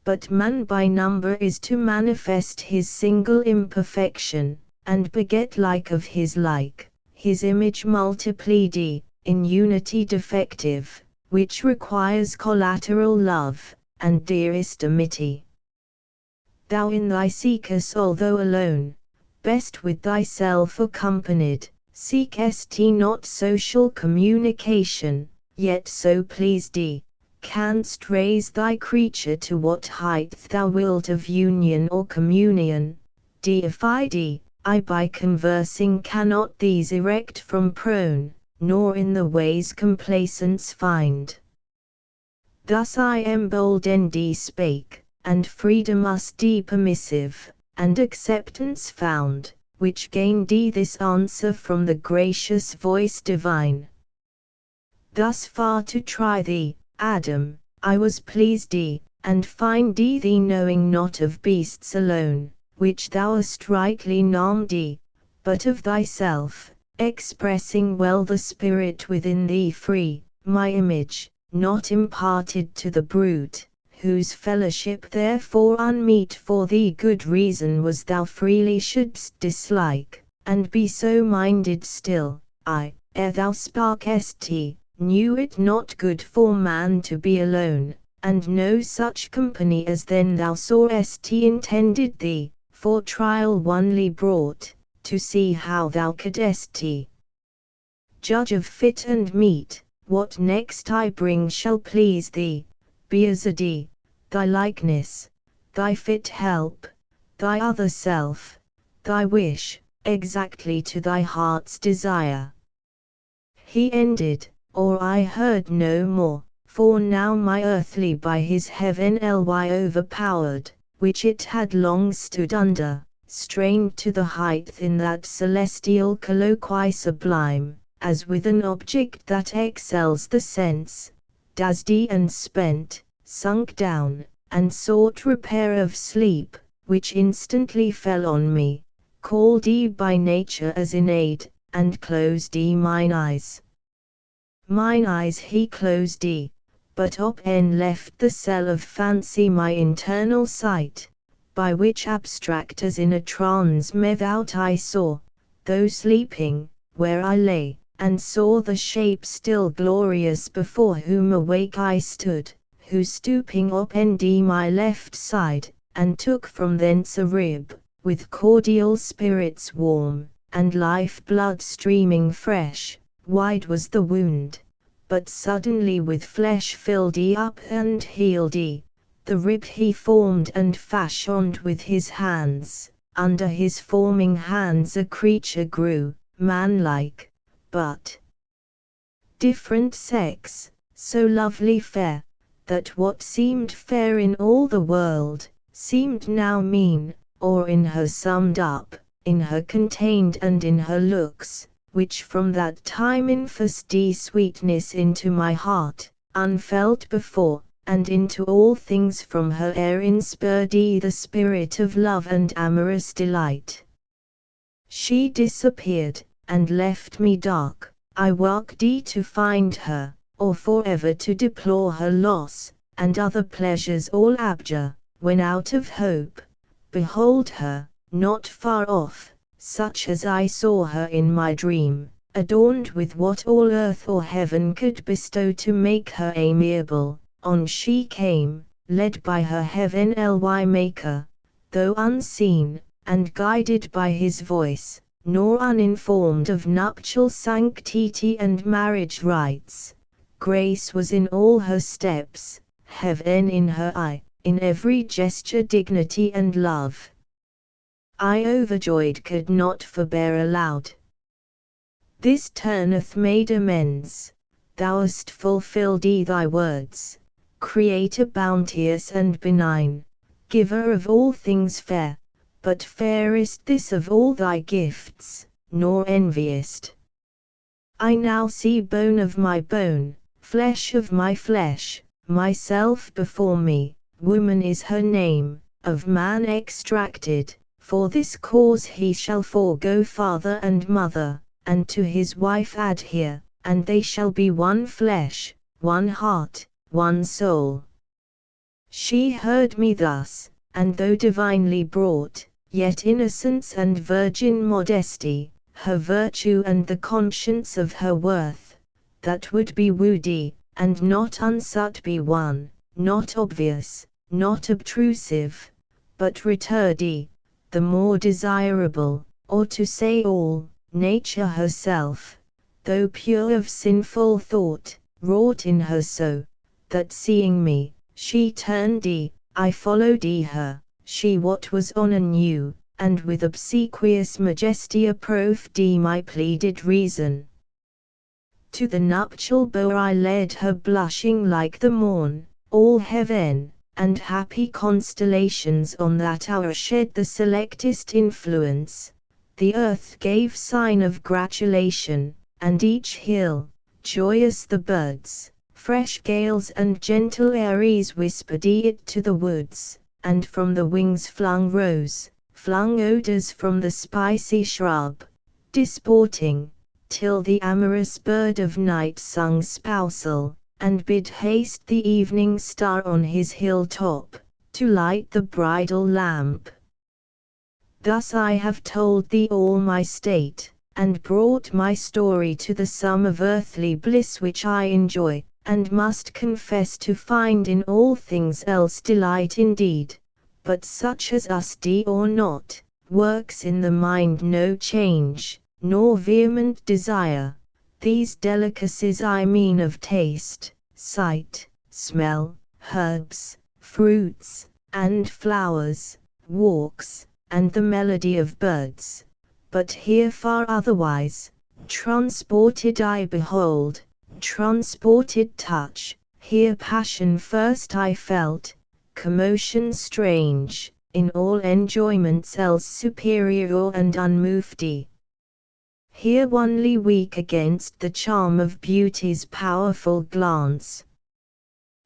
But man by number is to manifest his single imperfection, and beget like of his like, his image multiplied, in unity defective, which requires collateral love, and dearest amity. Thou in thy seekest although alone, best with thyself accompanied, seekest not social communication, yet so pleased canst raise thy creature to what height thou wilt of union or communion, deified. I by conversing cannot these erect from prone, nor in the ways complacence find. Thus I emboldened spake, and freedom us permissive, and acceptance found, which gained this answer from the gracious voice divine. Thus far to try thee, Adam, I was pleased and find thee knowing not of beasts alone, which thou hast rightly named but of thyself, expressing well the spirit within thee free, my image, not imparted to the brute, whose fellowship therefore unmeet for thee good reason was thou freely shouldst dislike, and be so minded still. Ere thou sparkest knew it not good for man to be alone, and no such company as then thou sawest intended thee, for trial only brought, to see how thou couldst judge of fit and meet. What next I bring shall please thee, be as thy likeness, thy fit help, thy other self, thy wish, exactly to thy heart's desire. He ended, or I heard no more, for now my earthly by his heavenly overpowered, which it had long stood under, strained to the height in that celestial colloquy sublime, as with an object that excels the sense, dazed and spent, sunk down, and sought repair of sleep, which instantly fell on me, called by nature as in aid, and closed mine eyes. Mine eyes he closed but open left the cell of fancy my internal sight, by which abstract as in a trance methought I saw, though sleeping, where I lay, and saw the shape still glorious before whom awake I stood, who stooping opened my left side, and took from thence a rib, with cordial spirits warm, and life blood streaming fresh. Wide was the wound, but suddenly with flesh filled up and healed the rib he formed and fashioned with his hands. Under his forming hands a creature grew, man-like, but different sex, so lovely fair, that what seemed fair in all the world, seemed now mean, or in her summed up, in her contained and in her looks, which from that time infused sweetness into my heart, unfelt before, and into all things from her air inspurred the spirit of love and amorous delight. She disappeared, and left me dark. I woke to find her, or forever to deplore her loss, and other pleasures all abjure, when out of hope, behold her, not far off, such as I saw her in my dream, adorned with what all earth or heaven could bestow to make her amiable. On she came, led by her heavenly Maker, though unseen, and guided by his voice, nor uninformed of nuptial sanctity and marriage rites. Grace was in all her steps, heaven in her eye, in every gesture dignity and love. I overjoyed could not forbear aloud. This turneth made amends, thou hast fulfilled thy words, Creator bounteous and benign, giver of all things fair, but fairest this of all thy gifts, nor enviest. I now see bone of my bone, flesh of my flesh, myself before me, woman is her name, of man extracted. For this cause he shall forego father and mother, and to his wife adhere, and they shall be one flesh, one heart, one soul. She heard me thus, and though divinely brought, yet innocence and virgin modesty, her virtue and the conscience of her worth, that would be woody, and not unsut be won, not obvious, not obtrusive, but returdy, the more desirable, or to say all, nature herself, though pure of sinful thought, wrought in her so, that seeing me, she turned I followed her, she what was on anew, and with obsequious majesty approved my pleaded reason. To the nuptial bower I led her blushing like the morn, all heaven, and happy constellations on that hour shed the selectest influence. The earth gave sign of gratulation, and each hill, joyous the birds, fresh gales and gentle airies whispered it to the woods, and from the wings flung odours from the spicy shrub, disporting, till the amorous bird of night sung spousal, and bid haste the evening star on his hilltop, to light the bridal lamp. Thus I have told thee all my state, and brought my story to the sum of earthly bliss which I enjoy, and must confess to find in all things else delight indeed, but such as us or not, works in the mind no change, nor vehement desire. These delicacies I mean of taste, sight, smell, herbs, fruits, and flowers, walks, and the melody of birds. But here far otherwise, transported I behold, transported touch, here passion first I felt, commotion strange, in all enjoyments else superior and unmoved. Here only weak against the charm of beauty's powerful glance.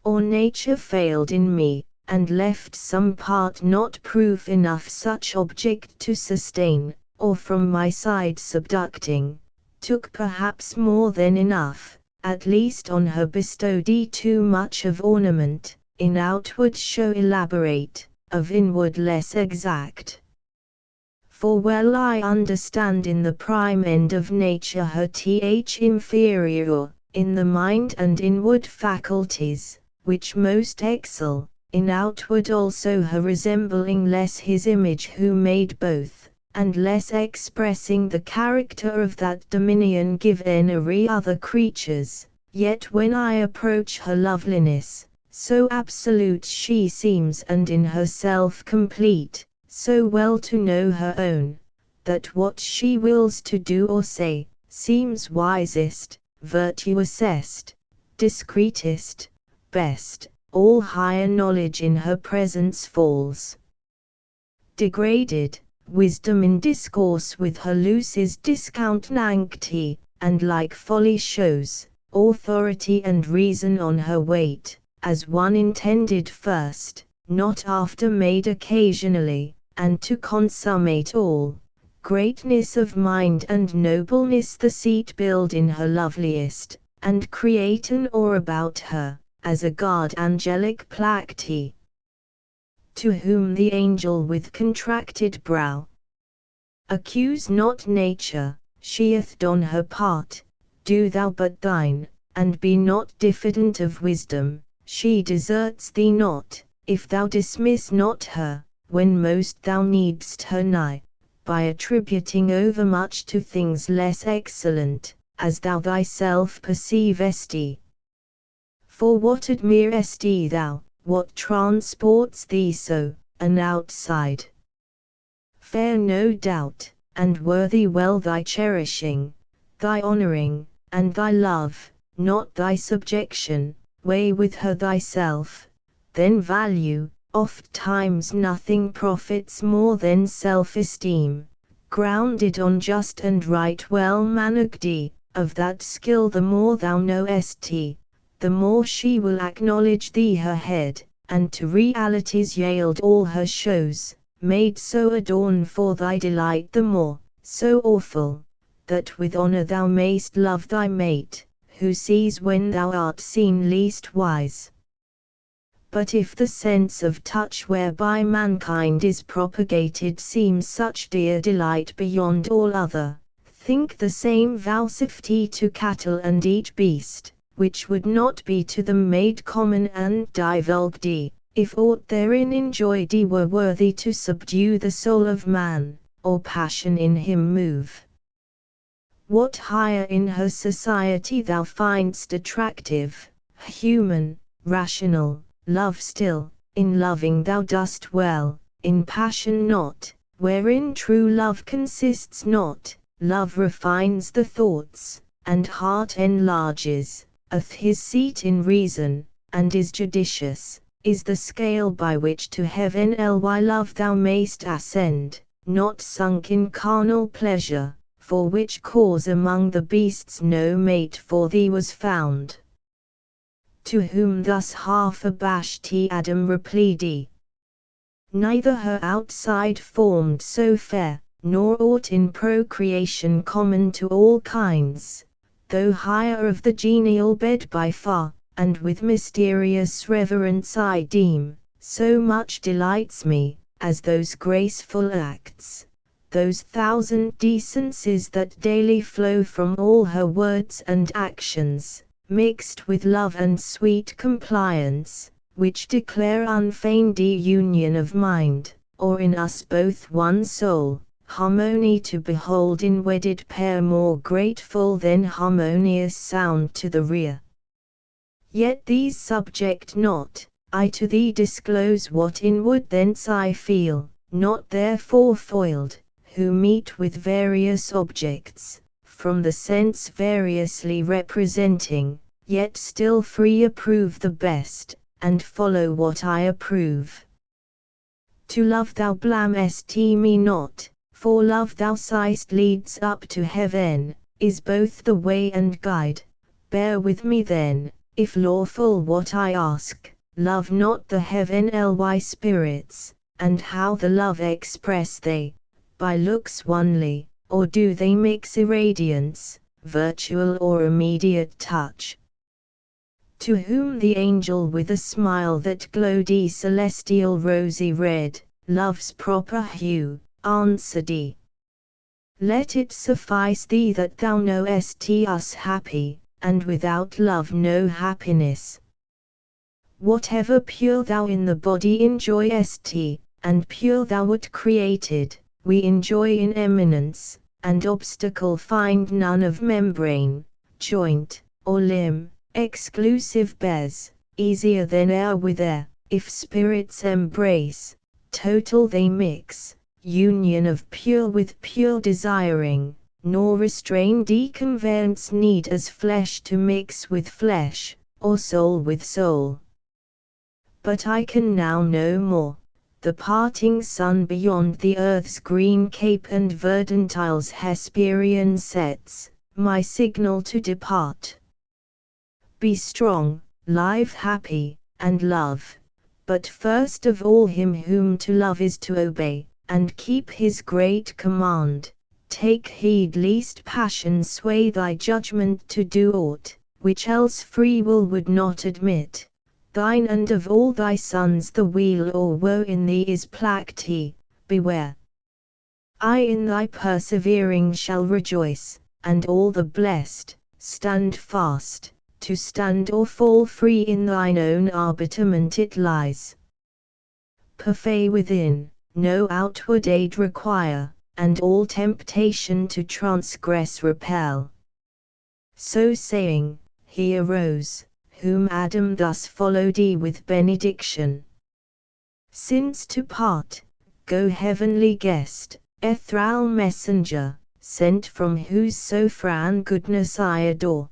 Or nature failed in me, and left some part not proof enough such object to sustain, or from my side subducting, took perhaps more than enough, at least on her bestowed too much of ornament, in outward show elaborate, of inward less exact. For well I understand in the prime end of nature her inferior, in the mind and inward faculties, which most excel, in outward also her resembling less his image who made both, and less expressing the character of that dominion given every other creatures, yet when I approach her loveliness, so absolute she seems and in herself complete, so well to know her own, that what she wills to do or say, seems wisest, virtuousest, discreetest, best, all higher knowledge in her presence falls. Degraded, wisdom in discourse with her loses discountenance, and like folly shows, authority and reason on her weight, as one intended first, not after made occasionally, and to consummate all, greatness of mind and nobleness the seat build in her loveliest, and create an awe about her, as a god angelic placti. To whom the angel with contracted brow, accuse not nature, sheath on her part, do thou but thine, and be not diffident of wisdom, she deserts thee not, if thou dismiss not her, when most thou needst her nigh, by attributing overmuch to things less excellent, as thou thyself perceivest. For what admirest thou, what transports thee so, an outside? Fair no doubt, and worthy well thy cherishing, thy honoring, and thy love, not thy subjection, weigh with her thyself, then value, oft times nothing profits more than self-esteem, grounded on just and right well-managed, of that skill the more thou knowest, the more she will acknowledge thee her head, and to realities yield all her shows, made so adorn for thy delight the more, so awful, that with honor thou mayst love thy mate, who sees when thou art seen least wise. But if the sense of touch whereby mankind is propagated seems such dear delight beyond all other, think the same vouchsafed to cattle and each beast, which would not be to them made common and divulged, if aught therein enjoyed were worthy to subdue the soul of man, or passion in him move. What higher in her society thou find'st attractive, human, rational, love still, in loving thou dost well, in passion not, wherein true love consists not, love refines the thoughts, and heart enlarges, his seat in reason, and is judicious, is the scale by which to heaven ly love thou mayst ascend, not sunk in carnal pleasure, for which cause among the beasts no mate for thee was found. To whom thus half abashed he Adam replied, neither her outside formed so fair, nor aught in procreation common to all kinds, though higher of the genial bed by far, and with mysterious reverence I deem, so much delights me, as those graceful acts, those thousand decencies that daily flow from all her words and actions, mixed with love and sweet compliance, which declare unfeigned union of mind, or in us both one soul, harmony to behold in wedded pair more grateful than harmonious sound to the rear. Yet these subject not, I to thee disclose what inward thence I feel, not therefore foiled, who meet with various objects, from the sense variously representing, yet still free approve the best, and follow what I approve. To love thou blamest me not, for love thou sighst leads up to heaven, is both the way and guide. Bear with me then, if lawful what I ask, love not the heaven ly spirits, and how the love express they, by looks only, or do they mix irradiance, virtual or immediate touch? To whom the angel with a smile that glowed celestial rosy red, love's proper hue, answered, let it suffice thee that thou knowest us happy, and without love no happiness. Whatever pure thou in the body enjoyest, and pure thou wert created, we enjoy in eminence, and obstacle find none of membrane, joint, or limb, exclusive bears, easier than air with air, if spirits embrace, total they mix, union of pure with pure desiring, nor restrain deconveyance need as flesh to mix with flesh, or soul with soul. But I can now no more, the parting sun beyond the earth's green cape and verdant isles Hesperian sets, my signal to depart. Be strong, live happy, and love, but first of all him whom to love is to obey, and keep his great command. Take heed lest passion sway thy judgment to do aught, which else free will would not admit. Thine and of all thy sons the weal or woe in thee is plagued. Beware. I in thy persevering shall rejoice, and all the blessed, stand fast, to stand or fall free in thine own arbitrament it lies. Parfait within, no outward aid require, and all temptation to transgress repel. So saying, he arose, whom Adam thus followed with benediction. Since to part, go heavenly guest, ethereal messenger, sent from whose sovereign goodness I adore.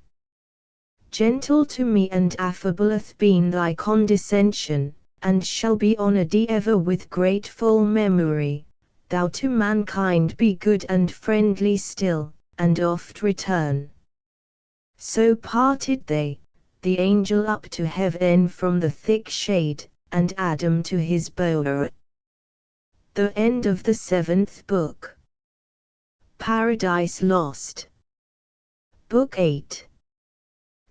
Gentle to me and affable hath been thy condescension, and shall be honoured ever with grateful memory. Thou to mankind be good and friendly still, and oft return. So parted they, the angel up to heaven from the thick shade, and Adam to his bower. The end of the 7th book. Paradise Lost. Book 8.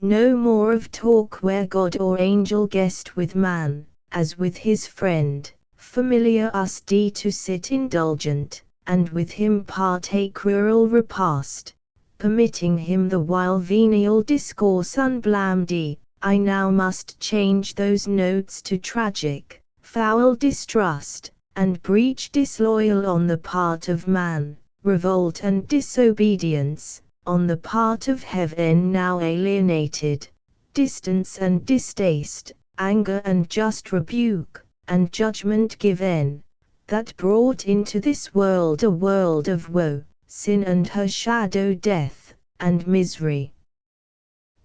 No more of talk where God or angel guessed with man, as with his friend, familiar us to sit indulgent, and with him partake rural repast, permitting him the while venial discourse unblamed. I now must change those notes to tragic, foul distrust, and breach disloyal on the part of man, revolt and disobedience, on the part of heaven now alienated, distance and distaste, anger and just rebuke, and judgment given, that brought into this world a world of woe, sin and her shadow death, and misery.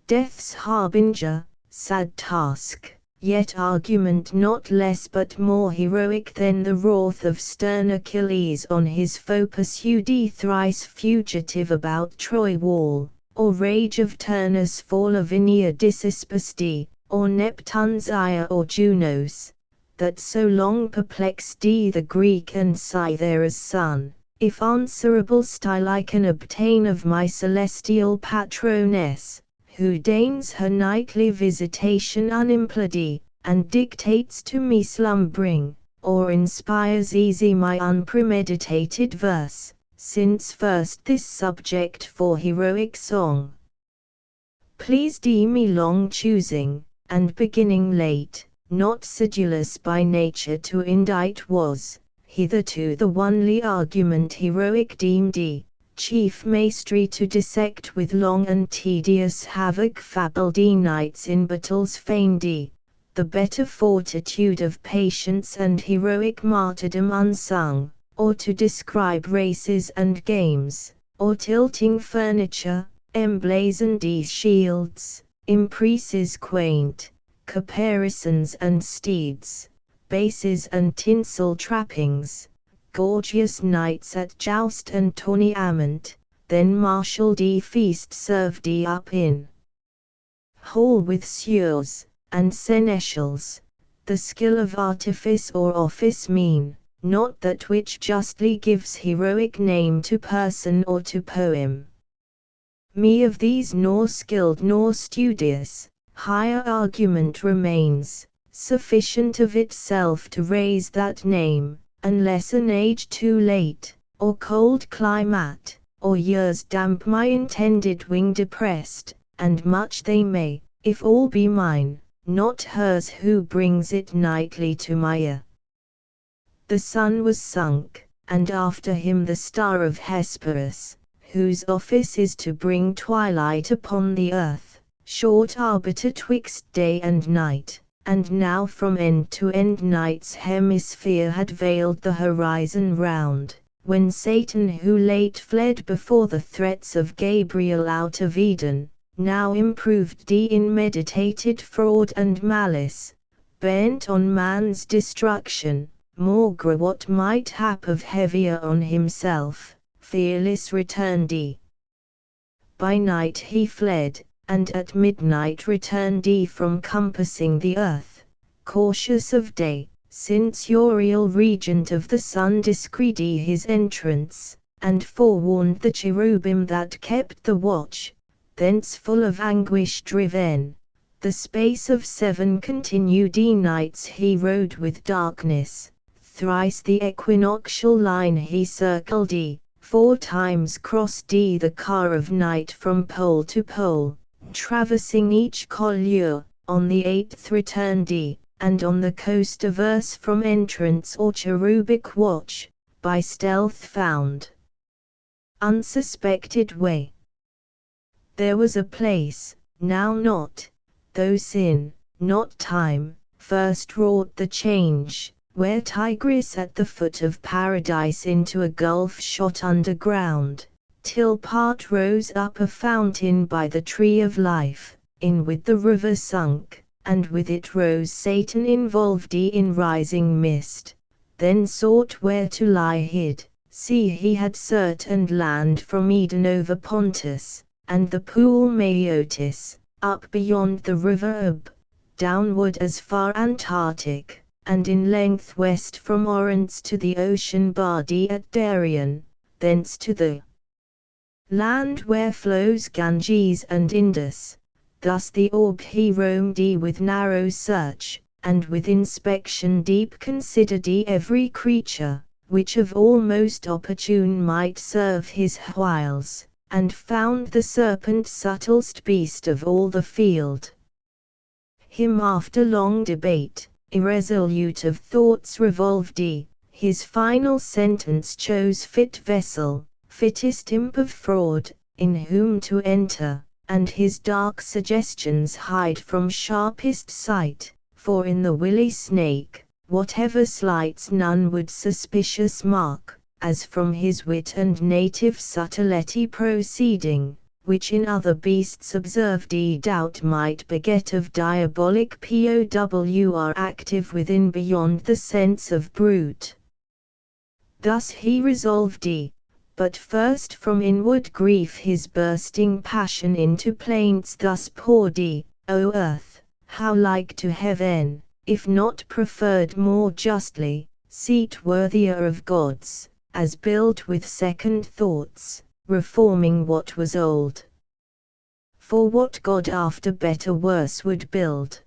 Death's harbinger, sad task, yet argument not less but more heroic than the wrath of stern Achilles on his foe pursued thrice fugitive about Troy wall, or rage of Turnus fall of Aeneas past, or Neptune's ire or Juno's, that so long perplexed the Greek and Cythera's son. If answerable style I can obtain of my celestial patroness, who deigns her nightly visitation unimplored, and dictates to me slumbering, or inspires easy my unpremeditated verse, since first this subject for heroic song pleased me long choosing, and beginning late, not sedulous by nature to indite was, hitherto the onely argument heroic deemed, chief mastery to dissect with long and tedious havoc fabled knights in battles feigned, the better fortitude of patience and heroic martyrdom unsung, or to describe races and games, or tilting furniture, emblazoned shields, impreces quaint, caparisons and steeds, bases and tinsel trappings, gorgeous knights at joust and tournament, then martial feast served up in hall with sieurs and seneschals, the skill of artifice or office mean, not that which justly gives heroic name to person or to poem. Me of these nor skilled nor studious, higher argument remains, sufficient of itself to raise that name, unless an age too late, or cold climate, or years damp my intended wing depressed, and much they may, if all be mine, not hers who brings it nightly to my ear. The sun was sunk, and after him the star of Hesperus, whose office is to bring twilight upon the earth, short arbiter twixt day and night, and now from end to end night's hemisphere had veiled the horizon round, when Satan, who late fled before the threats of Gabriel out of Eden, now improved in meditated fraud and malice, bent on man's destruction, maugre what might hap of heavier on himself, fearless returned by night he fled, and at midnight returned from compassing the earth, cautious of day, since Uriel regent of the sun discreed his entrance, and forewarned the cherubim that kept the watch. Thence full of anguish driven, the space of 7 continued nights he rode with darkness, thrice the equinoctial line he circled 4 times crossed the car of night from pole to pole, traversing each collure, on the 8th returned and on the coast averse from entrance or cherubic watch, by stealth found unsuspected way. There was a place, now not, though sin, not time, first wrought the change, where Tigris at the foot of paradise into a gulf shot underground, till part rose up a fountain by the tree of life, in with the river sunk, and with it rose Satan involved in rising mist, then sought where to lie hid, see he had certain land from Eden over Pontus, and the pool Maeotis, up beyond the river Ob, downward as far Antarctic, and in length west from Orontes to the ocean Bardi at Darien, thence to the land where flows Ganges and Indus. Thus the orb he roamed with narrow search, and with inspection deep considered every creature, which of all most opportune might serve his whiles, and found the serpent subtlest beast of all the field. Him after long debate, irresolute of thoughts revolved his final sentence chose fit vessel, fittest imp of fraud, in whom to enter, and his dark suggestions hide from sharpest sight, for in the willy snake, whatever slights none would suspicious mark, as from his wit and native subtlety proceeding, which in other beasts observed doubt might beget of diabolic powr active within beyond the sense of brute. Thus he resolved but first from inward grief his bursting passion into plaints thus poured O earth, how like to heaven, if not preferred more justly, seat worthier of gods, as built with second thoughts, reforming what was old. For what God after better worse would build?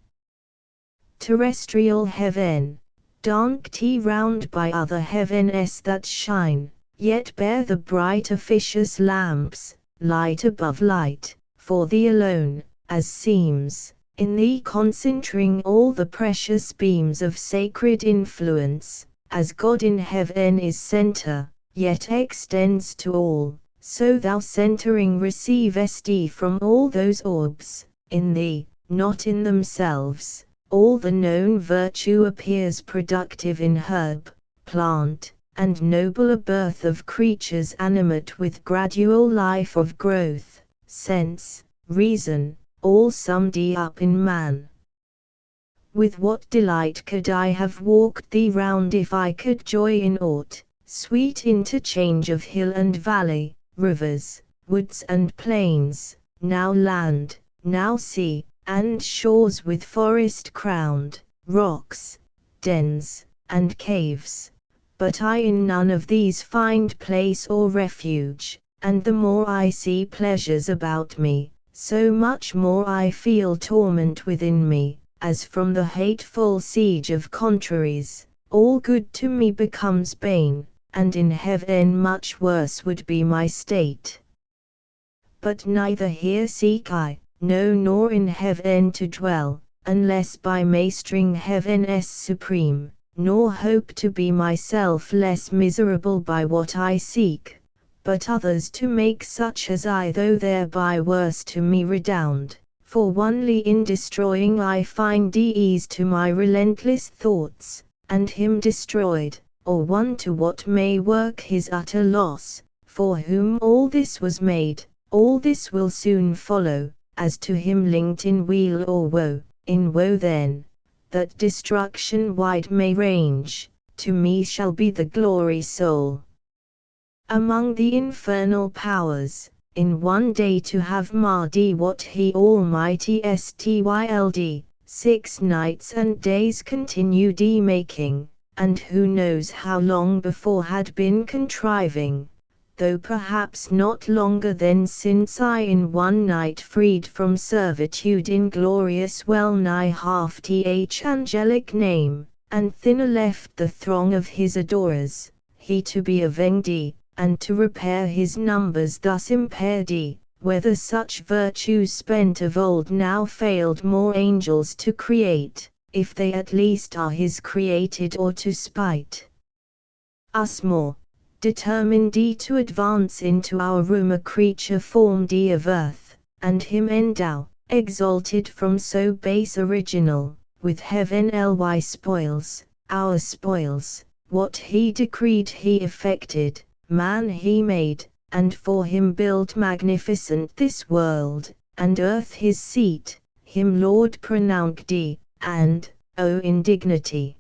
Terrestrial heaven, danked round by other heavens that shine, yet bear the bright officious lamps, light above light, for thee alone, as seems, in thee concentring all the precious beams of sacred influence, as God in heaven is center, yet extends to all, so thou centering receivest from all those orbs, in thee, not in themselves, all the known virtue appears productive in herb, plant, and nobler birth of creatures animate with gradual life of growth, sense, reason, all summed up in man. With what delight could I have walked thee round if I could joy in aught, sweet interchange of hill and valley, rivers, woods and plains, now land, now sea, and shores with forest crowned, rocks, dens, and caves. But I in none of these find place or refuge, and the more I see pleasures about me, so much more I feel torment within me, as from the hateful siege of contraries, all good to me becomes bane, and in heaven much worse would be my state. But neither here seek I, no nor in heaven to dwell, unless by mastering heaven's supreme, nor hope to be myself less miserable by what I seek, but others to make such as I though thereby worse to me redound, for only in destroying I find ease to my relentless thoughts, and him destroyed, or one to what may work his utter loss, for whom all this was made, all this will soon follow, as to him linked in weal or woe, in woe then, that destruction wide may range, to me shall be the glory sole. Among the infernal powers, in one day to have marred what he almighty styled, 6 nights and days continued making, and who knows how long before had been contriving, though perhaps not longer than since I in one night freed from servitude in glorious well nigh half th angelic name, and thinner left the throng of his adorers, he to be avenged, and to repair his numbers thus impaired, whether such virtues spent of old now failed more angels to create, if they at least are his created, or to spite us more, determined to advance into our room a creature formed of earth, and him endow, exalted from so base original, with heavenly spoils, our spoils, what he decreed he effected, man he made, and for him built magnificent this world, and earth his seat, him Lord pronounced, and, O indignity,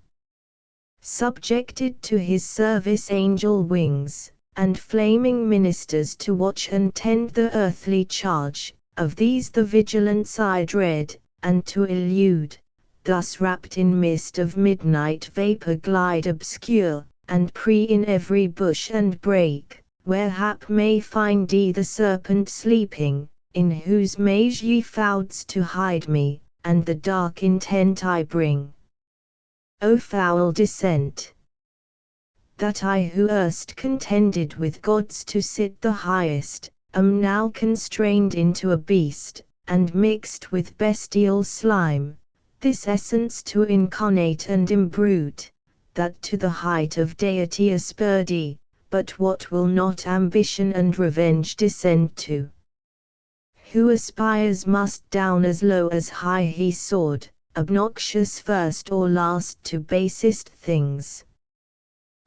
subjected to his service angel wings, and flaming ministers to watch and tend the earthly charge, of these the vigilance I dread, and to elude, thus wrapped in mist of midnight vapor glide obscure, and prey in every bush and brake, where hap may find the serpent sleeping, in whose maze ye fouds to hide me, and the dark intent I bring. O foul descent! That I who erst contended with gods to sit the highest, am now constrained into a beast, and mixed with bestial slime, this essence to incarnate and imbrute, that to the height of deity aspired, but what will not ambition and revenge descend to? Who aspires must down as low as high he soared, obnoxious first or last to basest things.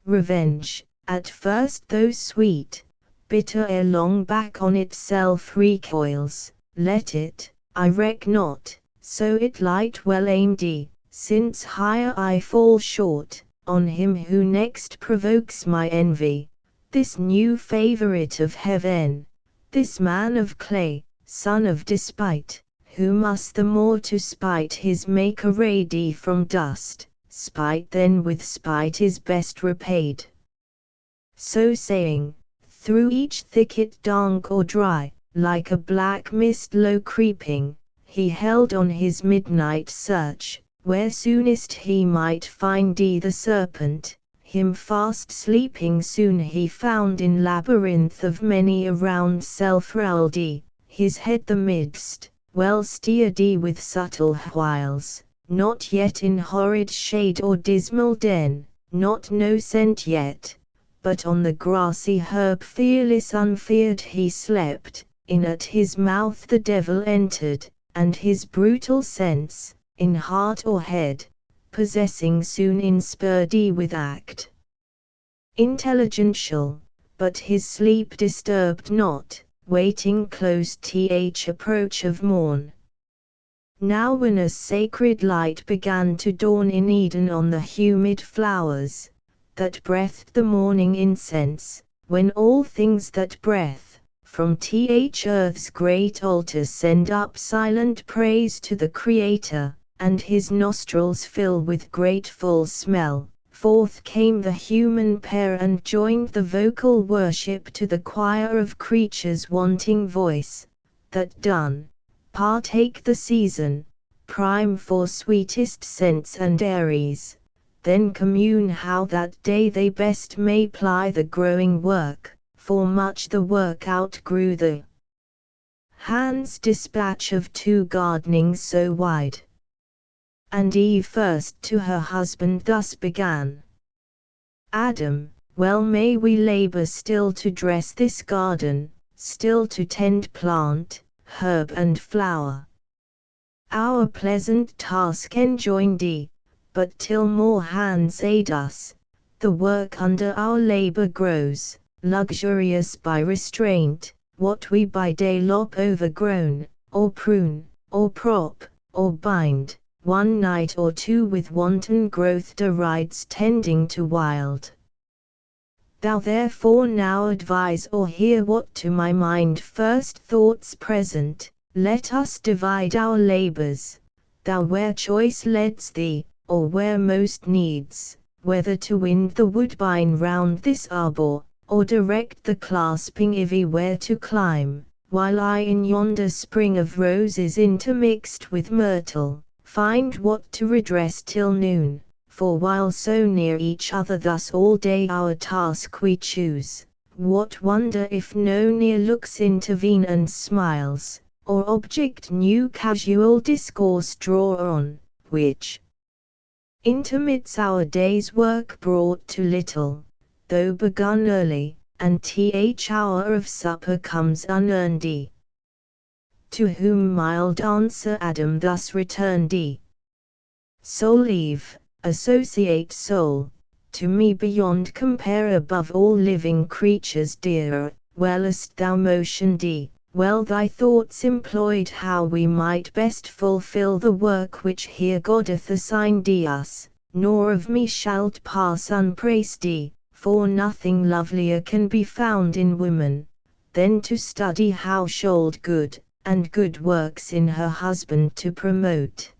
Revenge, at first though sweet, bitter ere long back on itself recoils. Let it, I reck not, so it light well aimed, since higher I fall short, on him who next provokes my envy, this new favourite of heaven, this man of clay, son of despite, who must the more to spite his maker ready from dust, spite then with spite is best repaid. So saying, through each thicket dank or dry, like a black mist low creeping, he held on his midnight search, where soonest he might find the serpent. Him fast sleeping soon he found in labyrinth of many around self-rolled, his head the midst, well steered with subtle wiles, not yet in horrid shade or dismal den, not no scent yet, but on the grassy herb fearless unfeared he slept, in at his mouth the devil entered, and his brutal sense, in heart or head, possessing soon inspurred with act intelligential, but his sleep disturbed not, waiting close approach of morn. Now when a sacred light began to dawn in Eden on the humid flowers, that breathed the morning incense, when all things that breath, from earth's great altar send up silent praise to the Creator, and his nostrils fill with grateful smell, forth came the human pair and joined the vocal worship to the choir of creatures wanting voice, that done, partake the season, prime for sweetest scents and airies, then commune how that day they best may ply the growing work, for much the work outgrew the hand's dispatch of two gardenings so wide. And Eve first to her husband thus began. Adam, well may we labour still to dress this garden, still to tend plant, herb and flower. Our pleasant task enjoined, but till more hands aid us, the work under our labour grows, luxurious by restraint, what we by day lop overgrown, or prune, or prop, or bind, one night or two with wanton growth derides tending to wild. Thou therefore now advise or hear what to my mind first thoughts present, let us divide our labours, thou where choice leads thee, or where most needs, whether to wind the woodbine round this arbour, or direct the clasping ivy where to climb, while I in yonder spring of roses intermixed with myrtle, find what to redress till noon, for while so near each other thus all day our task we choose, what wonder if no near looks intervene and smiles, or object new casual discourse draw on, which intermits our day's work brought to little, though begun early, and hour of supper comes unearned. To whom mild answer Adam thus returned: Soul Eve, associate soul, to me beyond compare above all living creatures dearer, wellest thou motioned, well thy thoughts employed how we might best fulfill the work which here God hath assigned us, nor of me shalt pass unpraised, for nothing lovelier can be found in woman, than to study how should good, and good works in her husband to promote.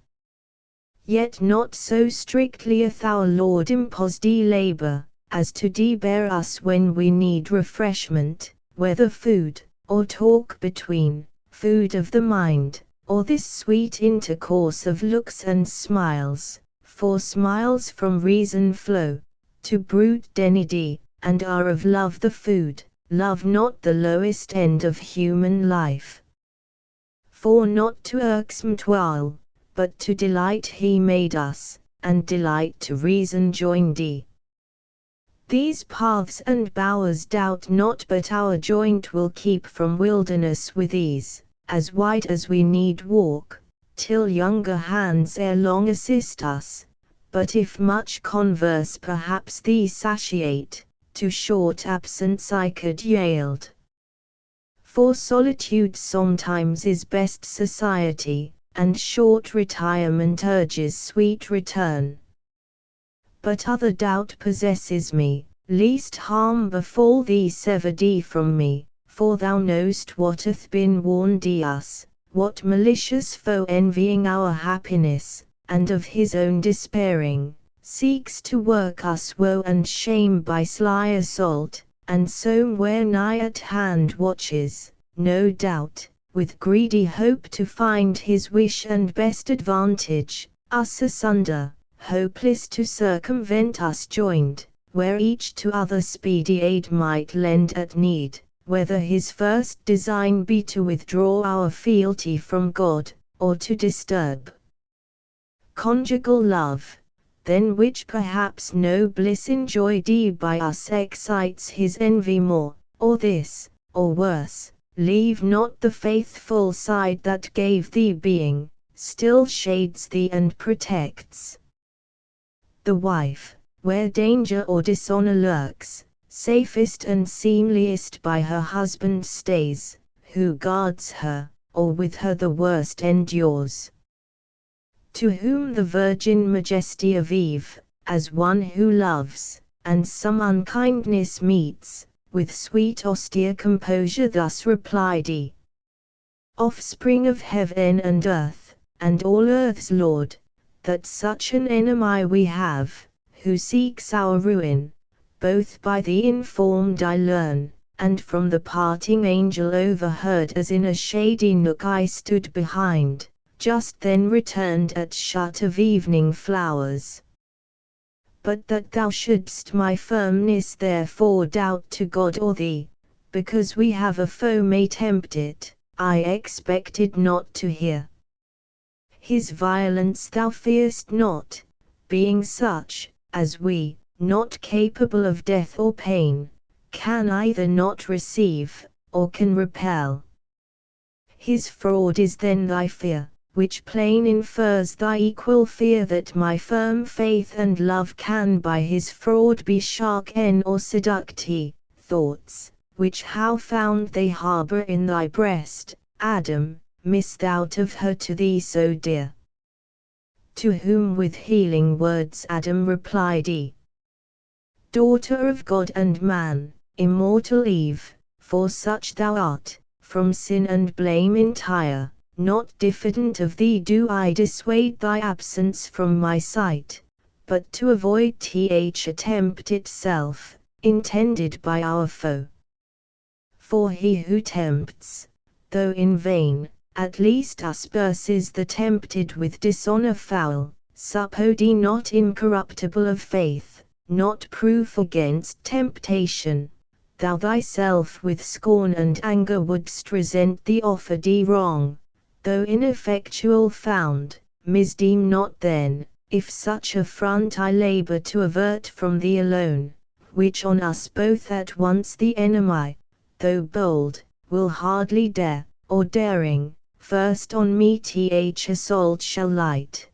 Yet not so strictly hath our Lord imposed labour, as to debar us when we need refreshment, whether food, or talk between, food of the mind, or this sweet intercourse of looks and smiles, for smiles from reason flow, to brute denity, and are of love the food, love not the lowest end of human life. For not to irksome toil, but to delight he made us, and delight to reason joined. These paths and bowers doubt not but our joint will keep from wilderness with ease, as wide as we need walk, till younger hands ere long assist us, but if much converse perhaps thee satiate, to short absence I could yield. For solitude sometimes is best society, and short retirement urges sweet return. But other doubt possesses me, lest harm befall thee, sever thee from me, for thou know'st what hath been warned us, what malicious foe envying our happiness, and of his own despairing, seeks to work us woe and shame by sly assault, and so where nigh at hand watches, no doubt, with greedy hope to find his wish and best advantage, us asunder, hopeless to circumvent us joined, where each to other speedy aid might lend at need, whether his first design be to withdraw our fealty from God, or to disturb conjugal love, than which perhaps no bliss enjoyed by us excites his envy more, or this, or worse, leave not the faithful side that gave thee being, still shades thee and protects. The wife, where danger or dishonor lurks, safest and seemliest by her husband stays, who guards her, or with her the worst endures. To whom the virgin majesty of Eve, as one who loves, and some unkindness meets, with sweet austere composure thus replied he: Offspring of heaven and earth, and all earth's Lord, that such an enemy we have, who seeks our ruin, both by thee informed I learn, and from the parting angel overheard as in a shady nook I stood behind, just then returned at shut of evening flowers. But that thou shouldst my firmness therefore doubt to God or thee, because we have a foe may tempt it, I expected not to hear. His violence thou fear'st not, being such, as we, not capable of death or pain, can either not receive, or can repel. His fraud is then thy fear, which plain infers thy equal fear that my firm faith and love can by his fraud be sharken or seduct he, thoughts, which how found they harbor in thy breast, Adam, missed out of her to thee so dear. To whom with healing words Adam replied he: Daughter of God and man, immortal Eve, for such thou art, from sin and blame entire, not diffident of thee do I dissuade thy absence from my sight, but to avoid attempt itself, intended by our foe. For he who tempts, though in vain, at least asperses the tempted with dishonor foul, suppose not incorruptible of faith, not proof against temptation, thou thyself with scorn and anger wouldst resent the offered wrong, though ineffectual found, misdeem not then, if such affront I labor to avert from thee alone, which on us both at once the enemy, though bold, will hardly dare, or daring, first on me assault shall light.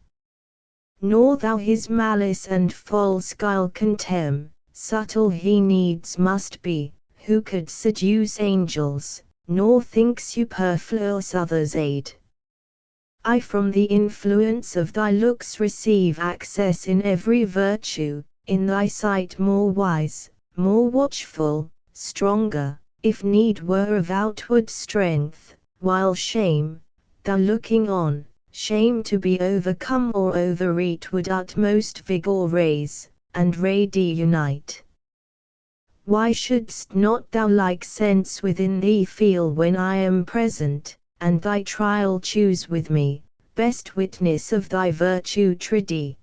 Nor thou his malice and false guile contemn, subtle he needs must be, who could seduce angels, nor think superfluous others' aid. I from the influence of thy looks receive access in every virtue, in thy sight more wise, more watchful, stronger, if need were of outward strength, while shame, thou looking on, shame to be overcome or overeat would utmost vigor raise, and unite. Why shouldst not thou like sense within thee feel when I am present, and thy trial choose with me, best witness of thy virtue triddy?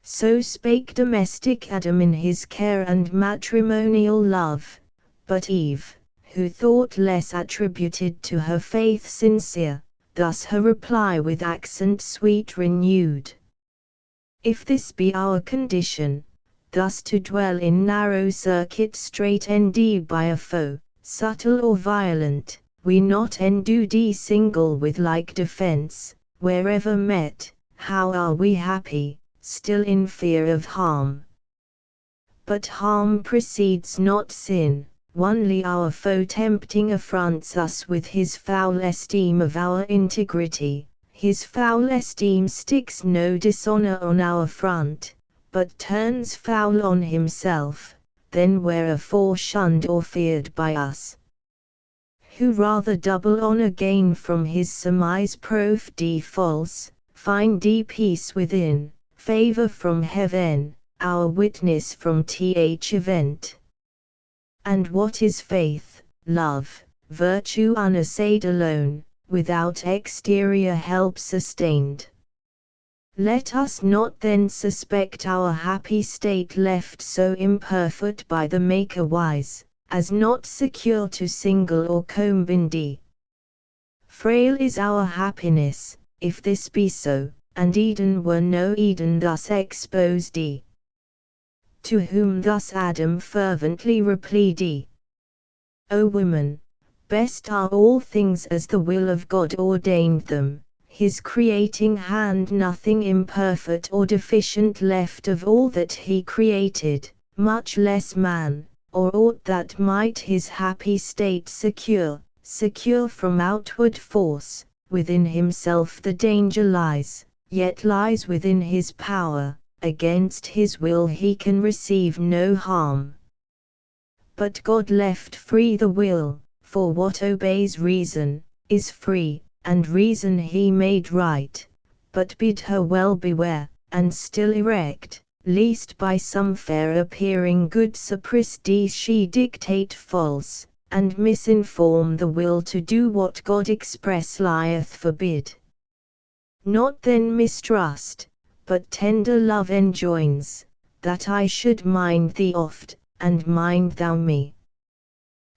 So spake domestic Adam in his care and matrimonial love, but Eve, who thought less attributed to her faith sincere, thus her reply with accent sweet renewed: If this be our condition, thus to dwell in narrow circuit strait by a foe, subtle or violent, we not endue single with like defense, wherever met, how are we happy, still in fear of harm. But harm precedes not sin, onely our foe tempting affronts us with his foul esteem of our integrity. His foul esteem sticks no dishonor on our front, but turns foul on himself, then wherefore shunned or feared by us. Who rather double honor gain from his surmise proof d false, find d peace within, favor from heaven, our witness from th event. And what is faith, love, virtue unassayed alone, without exterior help sustained? Let us not then suspect our happy state left so imperfect by the Maker wise, as not secure to single or combined. Frail is our happiness, if this be so, and Eden were no Eden thus exposed. To whom thus Adam fervently replied, O woman, best are all things as the will of God ordained them, his creating hand nothing imperfect or deficient left of all that he created, much less man, or aught that might his happy state secure from outward force. Within himself the danger lies, yet lies within his power, against his will he can receive no harm. But God left free the will, for what obeys reason, is free, and reason he made right, but bid her well beware, and still erect, lest by some fair appearing good sapristi she dictate false, and misinform the will to do what God express lieth forbid. Not then mistrust, but tender love enjoins, that I should mind thee oft, and mind thou me.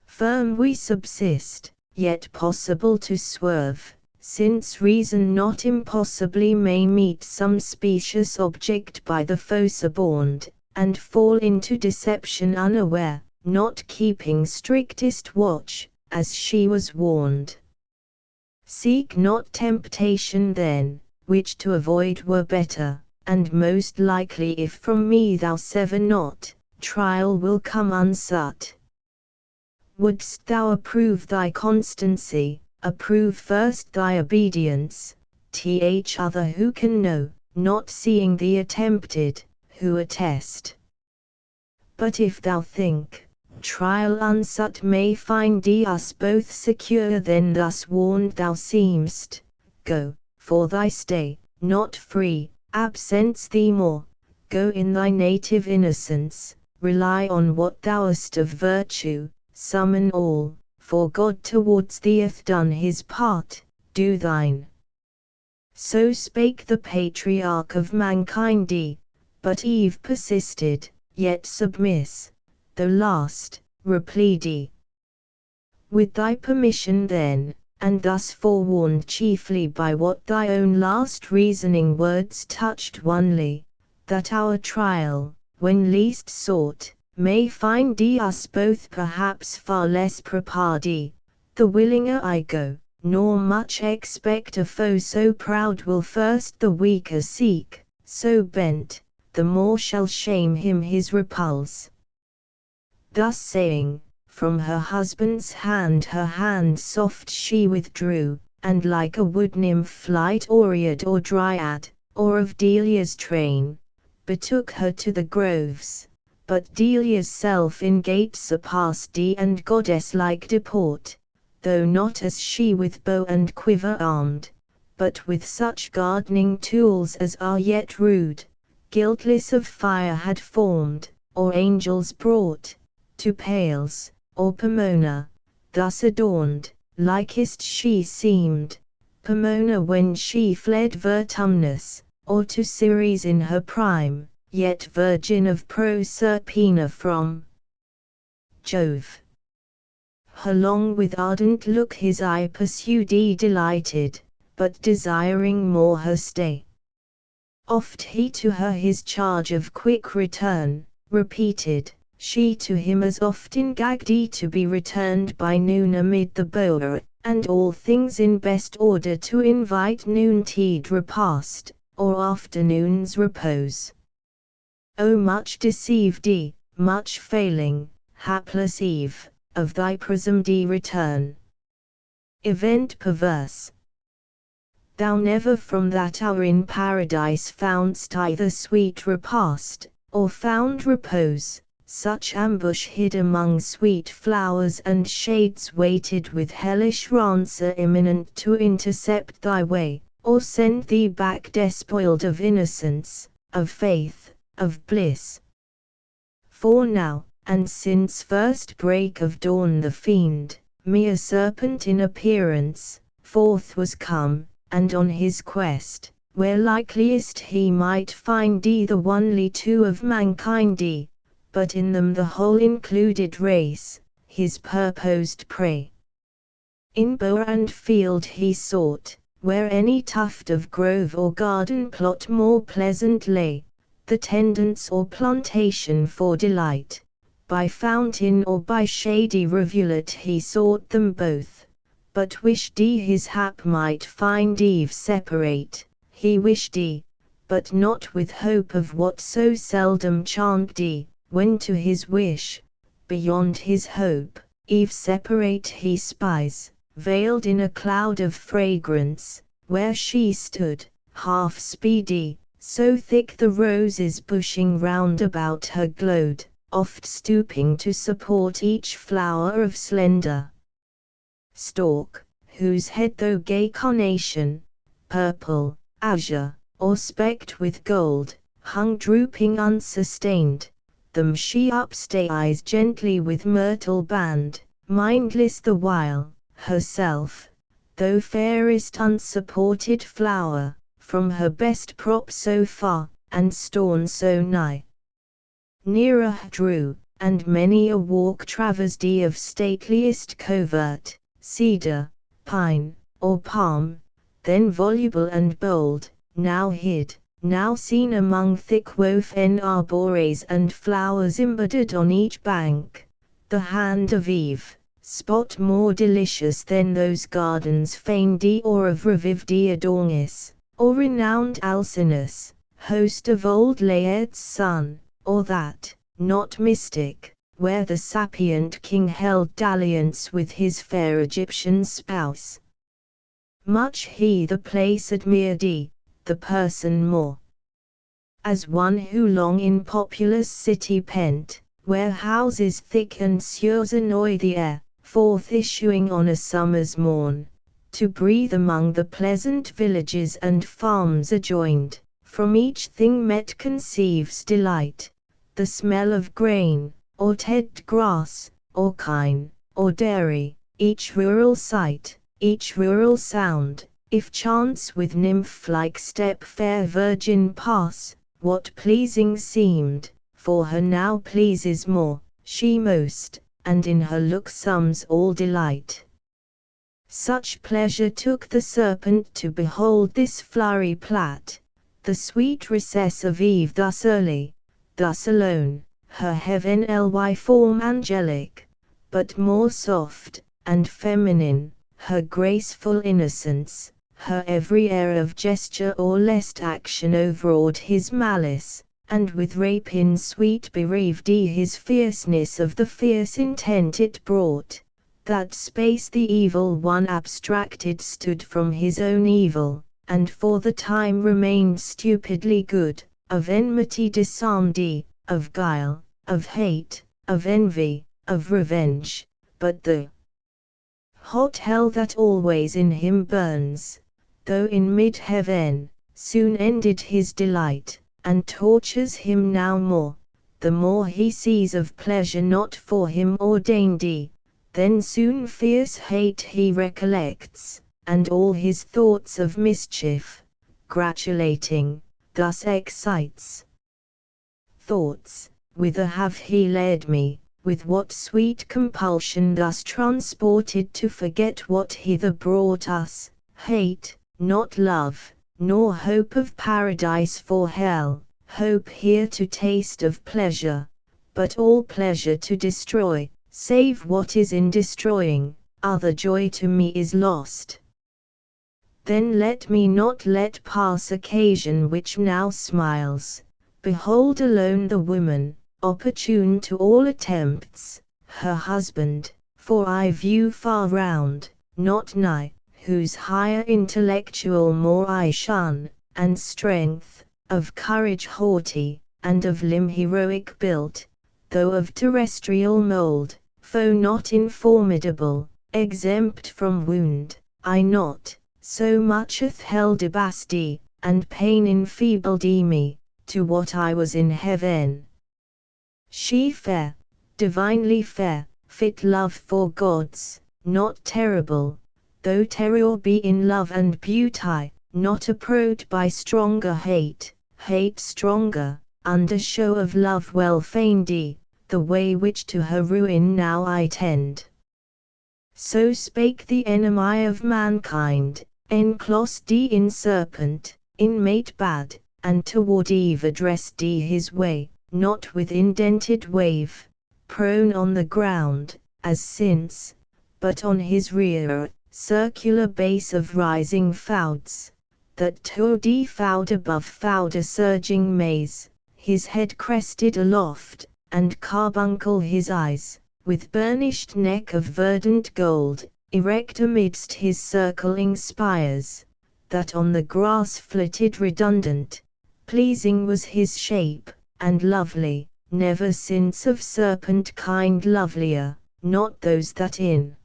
Firm we subsist, yet possible to swerve, since reason not impossibly may meet some specious object by the foe suborned, and fall into deception unaware, not keeping strictest watch, as she was warned. Seek not temptation then, which to avoid were better, and most likely if from me thou sever not, trial will come unsought. Wouldst thou approve thy constancy, approve first thy obedience, th other who can know, not seeing thee attempted, who attest. But if thou think, trial unsought may find us both secure, then thus warned thou seemst, go, for thy stay, not free, absents thee more, go in thy native innocence, rely on what thou hast of virtue, summon all, for God towards thee hath done his part, do thine. So spake the patriarch of mankind, but Eve persisted, yet submiss, though last, replied. With thy permission then, and thus forewarned chiefly by what thy own last reasoning words touched onely, that our trial, when least sought, may find us both perhaps far less prepared, the willinger I go, nor much expect a foe so proud will first the weaker seek, so bent, the more shall shame him his repulse. Thus saying, from her husband's hand her hand soft she withdrew, and like a wood nymph light Oread or Dryad, or of Delia's train, betook her to the groves, but Delia's self in gait surpassed and goddess-like deport, though not as she with bow and quiver armed, but with such gardening tools as are yet rude, guiltless of fire had formed, or angels brought, to pails, or Pomona, thus adorned, likest she seemed, Pomona when she fled Vertumnus, or to Ceres in her prime, yet virgin of Proserpina from Jove. Her long with ardent look his eye pursued delighted, but desiring more her stay. Oft he to her his charge of quick return, repeated, she to him as often gagged to be returned by noon amid the bower, and all things in best order to invite noontide repast, or afternoon's repose. O much deceived much failing, hapless Eve, of thy presumed return. Event perverse! Thou never from that hour in paradise foundst either sweet repast, or found repose. Such ambush hid among sweet flowers and shades waited with hellish rancour imminent to intercept thy way, or send thee back despoiled of innocence, of faith, of bliss. For now, and since first break of dawn the fiend, mere serpent in appearance, forth was come, and on his quest, where likeliest he might find the onely two of mankind, but in them the whole included race, his purposed prey. In bower and field he sought, where any tuft of grove or garden plot more pleasant lay, the tendance or plantation for delight. By fountain or by shady rivulet he sought them both, but wished his hap might find Eve separate. He wished but not with hope of what so seldom chanced, when to his wish, beyond his hope, Eve separate he spies, veiled in a cloud of fragrance, where she stood, half speedy, so thick the roses bushing round about her glowed, oft stooping to support each flower of slender stalk, whose head though gay carnation, purple, azure, or specked with gold, hung drooping unsustained, them she upstays gently with myrtle band, mindless the while, herself, though fairest unsupported flower, from her best prop so far, and storn so nigh, nearer drew, and many a walk traversed of stateliest covert, cedar, pine, or palm, then voluble and bold, now hid, now seen among thick woven arbores and flowers embedded on each bank, the hand of Eve, spot more delicious than those gardens feigned or of revived Adonis, or renowned Alcinous, host of old Laert's son, or that, not mystic, where the sapient king held dalliance with his fair Egyptian spouse. Much he the place admired, the person more, as one who long in populous city pent, where houses thick and sures annoy the air, forth issuing on a summer's morn, to breathe among the pleasant villages and farms adjoined, from each thing met conceives delight, the smell of grain, or ted grass, or kine, or dairy, each rural sight, each rural sound, if chance with nymph-like step fair virgin pass, what pleasing seemed, for her now pleases more, she most, and in her look sums all delight. Such pleasure took the serpent to behold this flowery plat, the sweet recess of Eve thus early, thus alone, her heavenly form angelic, but more soft, and feminine, her graceful innocence, her every air of gesture or lest action overawed his malice, and with rapine sweet bereaved his fierceness of the fierce intent it brought, that space the evil one abstracted stood from his own evil, and for the time remained stupidly good, of enmity disarmed, of guile, of hate, of envy, of revenge, but the hot hell that always in him burns, though in mid-heaven, soon ended his delight, and tortures him now more, the more he sees of pleasure not for him ordained, then soon fierce hate he recollects, and all his thoughts of mischief, gratulating, thus excites. Thoughts, whither have he led me, with what sweet compulsion thus transported to forget what hither brought us, hate, not love, nor hope of paradise for hell, hope here to taste of pleasure, but all pleasure to destroy, save what is in destroying, other joy to me is lost. Then let me not let pass occasion which now smiles, behold alone the woman, opportune to all attempts, her husband, for I view far round, not nigh, whose higher intellectual more I shun, and strength, of courage haughty, and of limb heroic built, though of terrestrial mould, foe not informidable, exempt from wound, I not, so mucheth held abasty, and pain enfeebled me, to what I was in heaven. She fair, divinely fair, fit love for gods, not terrible, though terror be in love and beauty, not approached by stronger hate, hate stronger, under show of love well feigned, the way which to her ruin now I tend. So spake the enemy of mankind, enclosed in serpent, inmate bad, and toward Eve addressed his way, not with indented wave, prone on the ground, as since, but on his rear, circular base of rising fouds, that towed foude above foude a surging maze, his head crested aloft, and carbuncle his eyes, with burnished neck of verdant gold, erect amidst his circling spires, that on the grass flitted redundant, pleasing was his shape, and lovely, never since of serpent kind lovelier, not those that in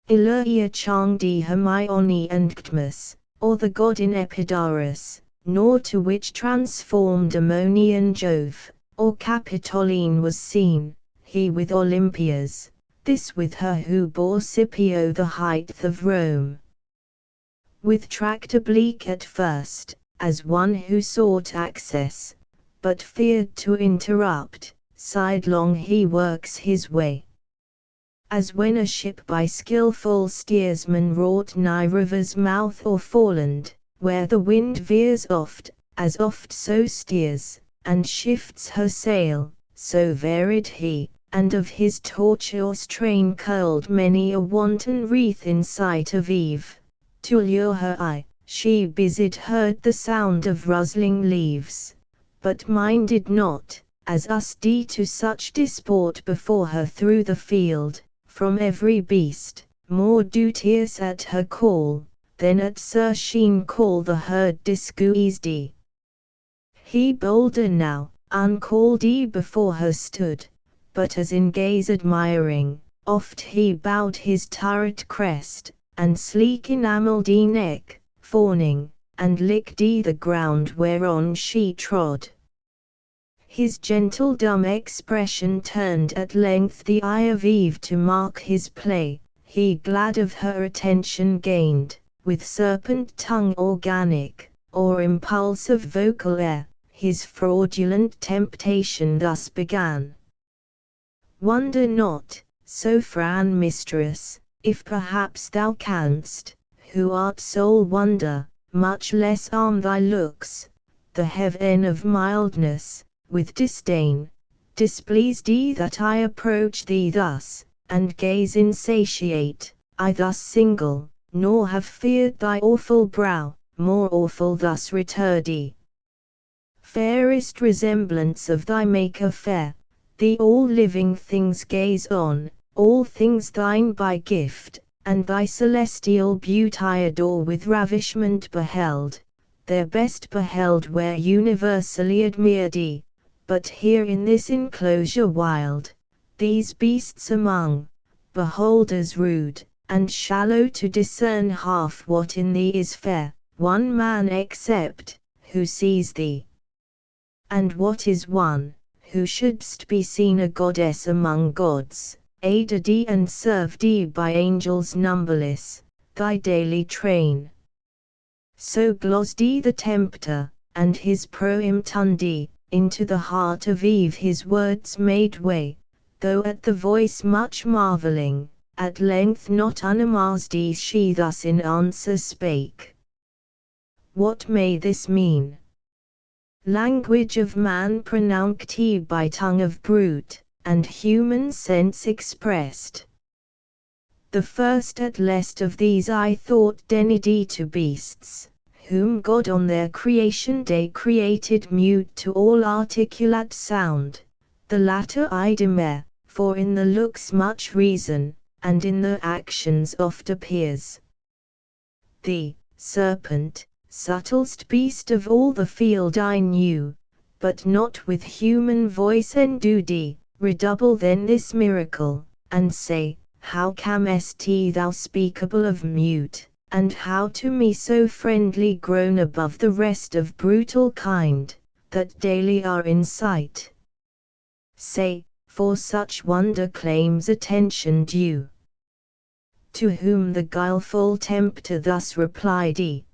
Illyria charmed Hermione and Cadmus, or the god in Epidaurus, nor to which transformed Ammonian Jove, or Capitoline was seen, he with Olympias, this with her who bore Scipio the height of Rome. With tract oblique at first, as one who sought access, but feared to interrupt, sidelong he works his way. As when a ship by skilful steersman wrought nigh river's mouth or foreland, where the wind veers oft, as oft so steers, and shifts her sail, so varied he, and of his tortuous train curled many a wanton wreath in sight of Eve, to lure her eye, she busied heard the sound of rustling leaves, but minded not, as us to such disport before her through the field, from every beast, more duteous at her call, than at Circene call the herd disguised. He bolder now, uncalled before her stood, but as in gaze admiring, oft he bowed his turret crest, and sleek enamelled neck, fawning, and licked the ground whereon she trod. His gentle dumb expression turned at length the eye of Eve to mark his play, he glad of her attention gained, with serpent tongue organic, or impulse of vocal air, his fraudulent temptation thus began. Wonder not, Sophron mistress, if perhaps thou canst, who art sole wonder, much less arm thy looks, the heaven of mildness, with disdain, displeased that I approach thee thus, and gaze insatiate, I thus single, nor have feared thy awful brow, more awful thus returred. Fairest resemblance of thy Maker fair, thee all living things gaze on, all things thine by gift, and thy celestial beauty adore with ravishment beheld, their best beheld were universally admired, but here in this enclosure wild, these beasts among, beholders rude, and shallow to discern half what in thee is fair, one man except, who sees thee. And what is one, who shouldst be seen a goddess among gods, aided and served by angels numberless, thy daily train. So glozed the tempter, and his proemptundi, into the heart of Eve his words made way, though at the voice much marvelling, at length not unamazed she thus in answer spake. What may this mean? Language of man pronounced by tongue of brute, and human sense expressed. The first at least of these I thought dened to beasts, whom God on their creation day created mute to all articulate sound, the latter idem for in the looks much reason, and in the actions oft appears. The serpent, subtlest beast of all the field I knew, but not with human voice and duty, redouble then this miracle, and say, how camest thou speakable of mute, and how to me so friendly grown above the rest of brutal kind, that daily are in sight? Say, for such wonder claims attention due. To whom the guileful tempter thus replied he,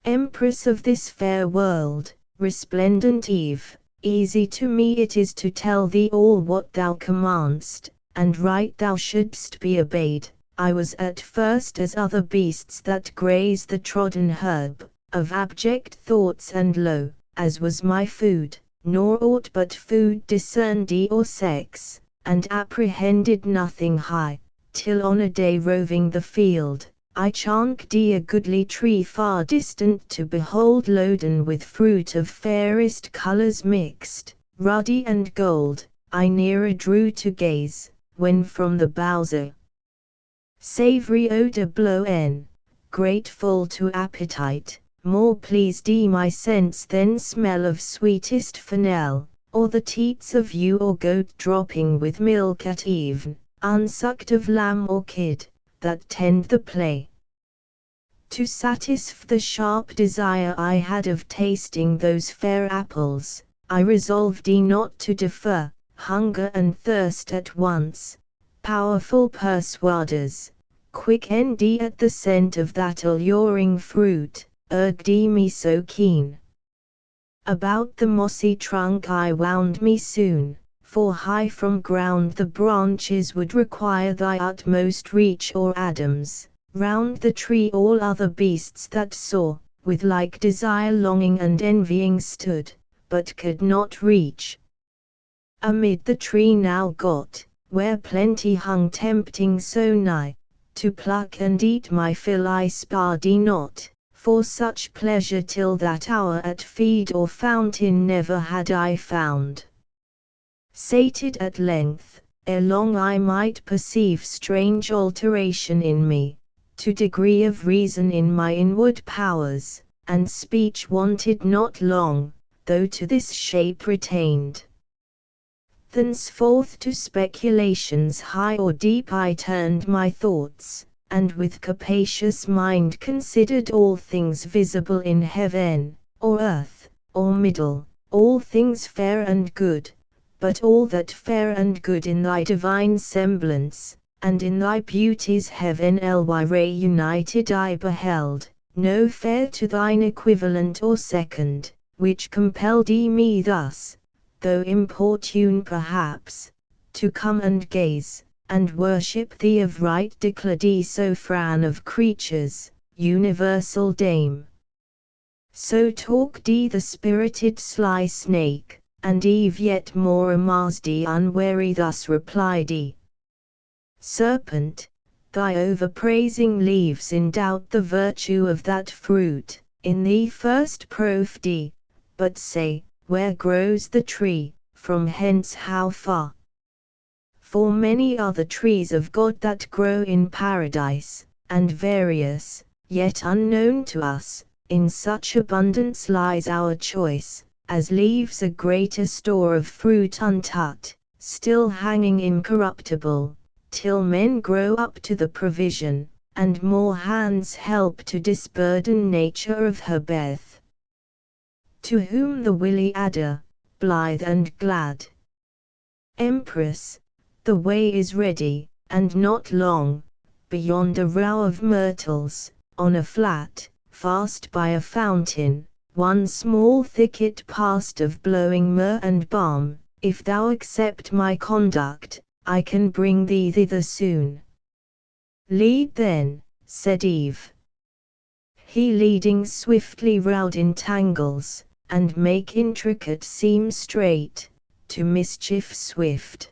Empress of this fair world, resplendent Eve, easy to me it is to tell thee all what thou commandst, and right thou shouldst be obeyed. I was at first as other beasts that graze the trodden herb, of abject thoughts and low, as was my food, nor aught but food discerned or sex, and apprehended nothing high, till on a day roving the field, I chanced a goodly tree far distant to behold loaden with fruit of fairest colours mixed, ruddy and gold. I nearer drew to gaze, when from the boughs a savoury odour blown, grateful to appetite, more pleased my sense than smell of sweetest fennel, or the teats of ewe or goat dropping with milk at even, unsucked of lamb or kid, that tend the play. To satisfy the sharp desire I had of tasting those fair apples, I resolved not to defer, hunger and thirst at once, powerful persuaders, quick at the scent of that alluring fruit, urged me so keen. About the mossy trunk I wound me soon, for high from ground the branches would require thy utmost reach or Adams. Round the tree all other beasts that saw, with like desire longing and envying stood, but could not reach. Amid the tree now got, where plenty hung tempting so nigh, to pluck and eat my fill I sparred not, for such pleasure till that hour at feed or fountain never had I found. Sated at length, ere long I might perceive strange alteration in me, to degree of reason in my inward powers, and speech wanted not long, though to this shape retained. Thenceforth to speculations high or deep I turned my thoughts, and with capacious mind considered all things visible in heaven, or earth, or middle, all things fair and good, but all that fair and good in thy divine semblance, and in thy beauties heavenly united I beheld, no fair to thine equivalent or second, which compelled me thus, though importune perhaps, to come and gaze, and worship thee of right declared so fran of creatures, universal dame. So talked the spirited sly snake, and Eve yet more amazed unwary thus replied Serpent, thy overpraising leaves in doubt the virtue of that fruit, in thee first proved but say, where grows the tree, from hence how far? For many are the trees of God that grow in paradise, and various, yet unknown to us, in such abundance lies our choice, as leaves a greater store of fruit untouched, still hanging incorruptible, till men grow up to the provision, and more hands help to disburden nature of her breath. To whom the willy adder, blithe and glad, Empress, the way is ready, and not long, beyond a row of myrtles, on a flat, fast by a fountain, one small thicket past of blowing myrrh and balm. If thou accept my conduct, I can bring thee thither soon. Lead then, said Eve. He leading swiftly round in tangles, and make intricate seem straight, to mischief swift.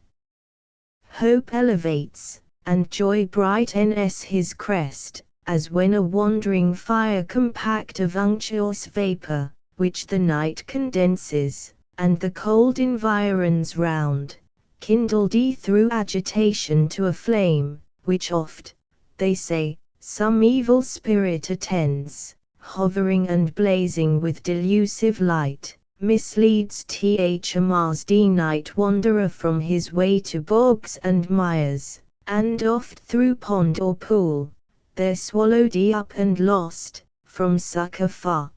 Hope elevates, and joy brightens his crest, as when a wandering fire compact of unctuous vapour, which the night condenses, and the cold environs round, kindled ye through agitation to a flame, which oft, they say, some evil spirit attends, hovering and blazing with delusive light, misleads a Mars night wanderer from his way to bogs and mires, and oft through pond or pool, there swallowed ye up and lost, from succor far.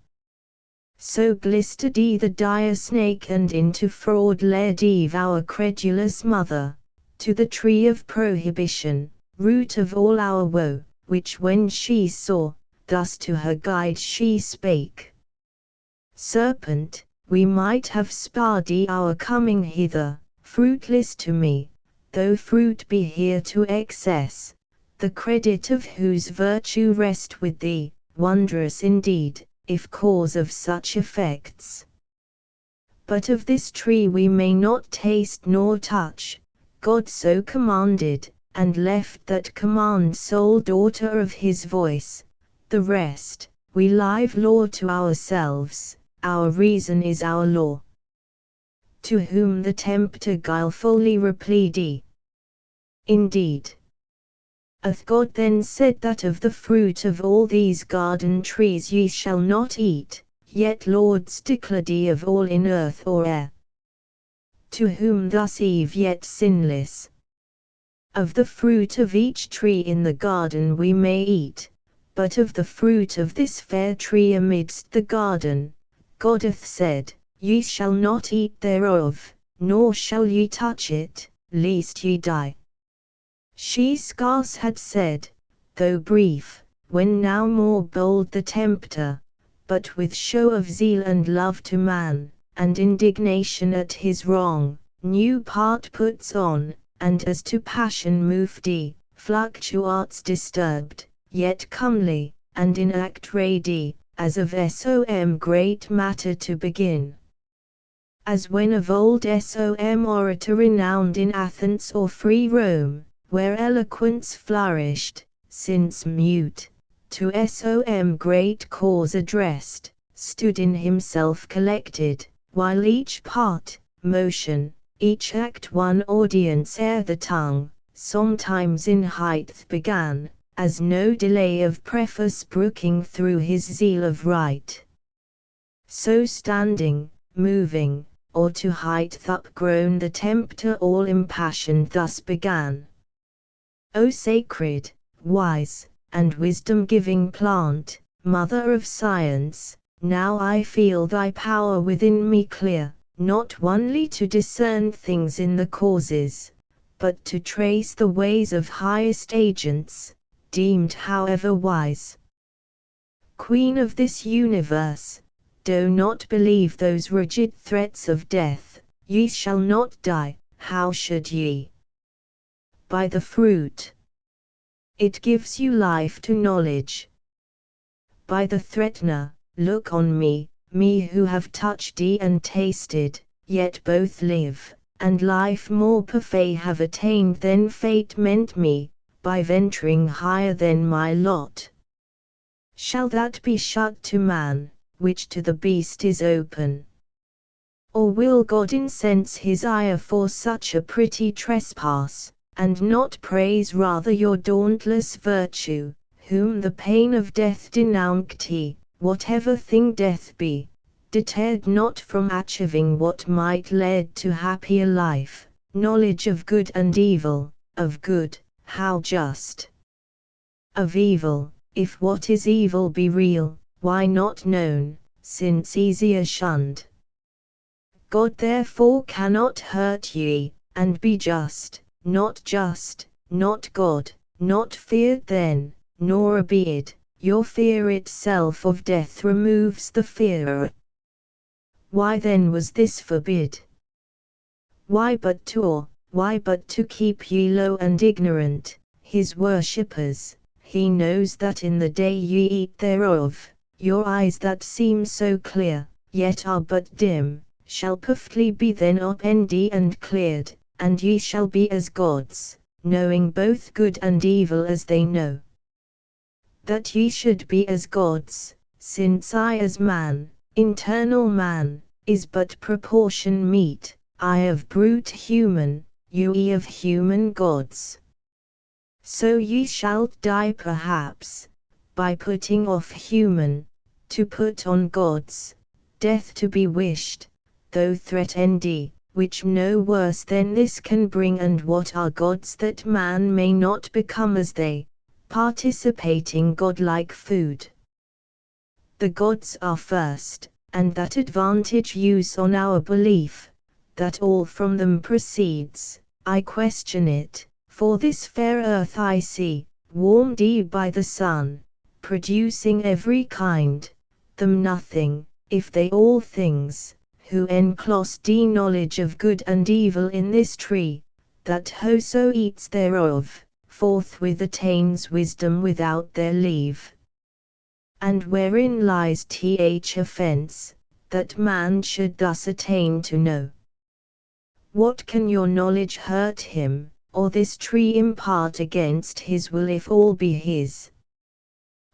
So glistered ye the dire snake and into fraud led Eve our credulous mother, to the tree of prohibition, root of all our woe, which when she saw, thus to her guide she spake. Serpent, we might have sparred ye our coming hither, fruitless to me, though fruit be here to excess, the credit of whose virtue rest with thee, wondrous indeed, if cause of such effects. But of this tree we may not taste nor touch, God so commanded, and left that command sole daughter of his voice, the rest, we live law to ourselves, our reason is our law. To whom the tempter guilefully replied, indeed, hath God then said that of the fruit of all these garden trees ye shall not eat, yet Lords declared ye of all in earth or air. To whom thus Eve yet sinless, of the fruit of each tree in the garden we may eat, but of the fruit of this fair tree amidst the garden, God hath said, ye shall not eat thereof, nor shall ye touch it, lest ye die. She scarce had said, though brief, when now more bold the tempter, but with show of zeal and love to man, and indignation at his wrong, new part puts on, and as to passion moved he, fluctuates disturbed, yet comely, and in act ready, as of some great matter to begin. As when of old some orator renowned in Athens or free Rome, where eloquence flourished, since mute, to some great cause addressed, stood in himself collected, while each part, motion, each act one audience ere the tongue, sometimes in height began, as no delay of preface brooking through his zeal of right. So standing, moving, or to height upgrown the tempter all impassioned thus began. O sacred, wise, and wisdom-giving plant, mother of science, now I feel thy power within me clear, not only to discern things in the causes, but to trace the ways of highest agents, deemed however wise. Queen of this universe, do not believe those rigid threats of death, ye shall not die, how should ye? By the fruit. It gives you life to knowledge. By the threatener, look on me, me who have touched ye and tasted, yet both live, and life more parfait have attained than fate meant me, by venturing higher than my lot. Shall that be shut to man, which to the beast is open? Or will God incense his ire for such a pretty trespass, and not praise rather your dauntless virtue, whom the pain of death denounced he, whatever thing death be, deterred not from achieving what might lead to happier life, knowledge of good and evil, of good, how just. Of evil, if what is evil be real, why not known, since easier shunned? God therefore cannot hurt ye, and be just, not God, not feared then, nor obeyed, your fear itself of death removes the fearer. Why then was this forbid? Why but to awe, why but to keep ye low and ignorant, his worshippers? He knows that in the day ye eat thereof, your eyes that seem so clear, yet are but dim, shall perfectly be then opened and cleared, and ye shall be as gods, knowing both good and evil as they know. That ye should be as gods, since I as man, internal man, is but proportion meet, I of brute human, ye of human gods. So ye shall die perhaps, by putting off human, to put on gods, death to be wished, though threatened, which no worse than this can bring. And what are gods that man may not become as they, participating godlike food? The gods are first, and that advantage use on our belief, that all from them proceeds, I question it, for this fair earth I see, warmed by the sun, producing every kind, them nothing, if they all things, who enclose knowledge of good and evil in this tree, that whoso eats thereof, forthwith attains wisdom without their leave. And wherein lies offense, that man should thus attain to know? What can your knowledge hurt him, or this tree impart against his will if all be his?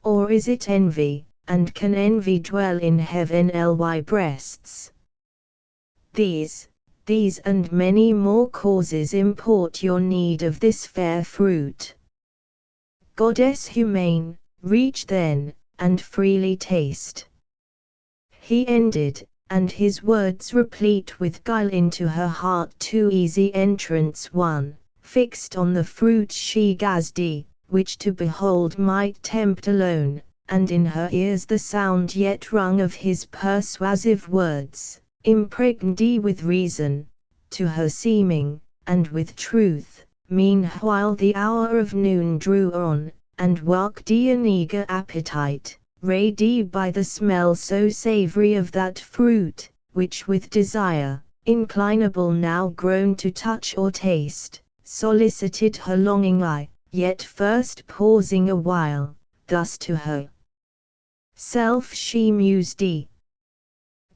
Or is it envy, and can envy dwell in heavenly breasts? These and many more causes import your need of this fair fruit. Goddess humane, reach then, and freely taste. He ended, and his words replete with guile into her heart too easy entrance one, fixed on the fruit she gazed, which to behold might tempt alone, and in her ears the sound yet rung of his persuasive words, impregned with reason, to her seeming, and with truth. Meanwhile the hour of noon drew on, and waked an eager appetite, rayed by the smell so savory of that fruit, which with desire, inclinable now grown to touch or taste, solicited her longing eye, yet first pausing a while, thus to her self she mused,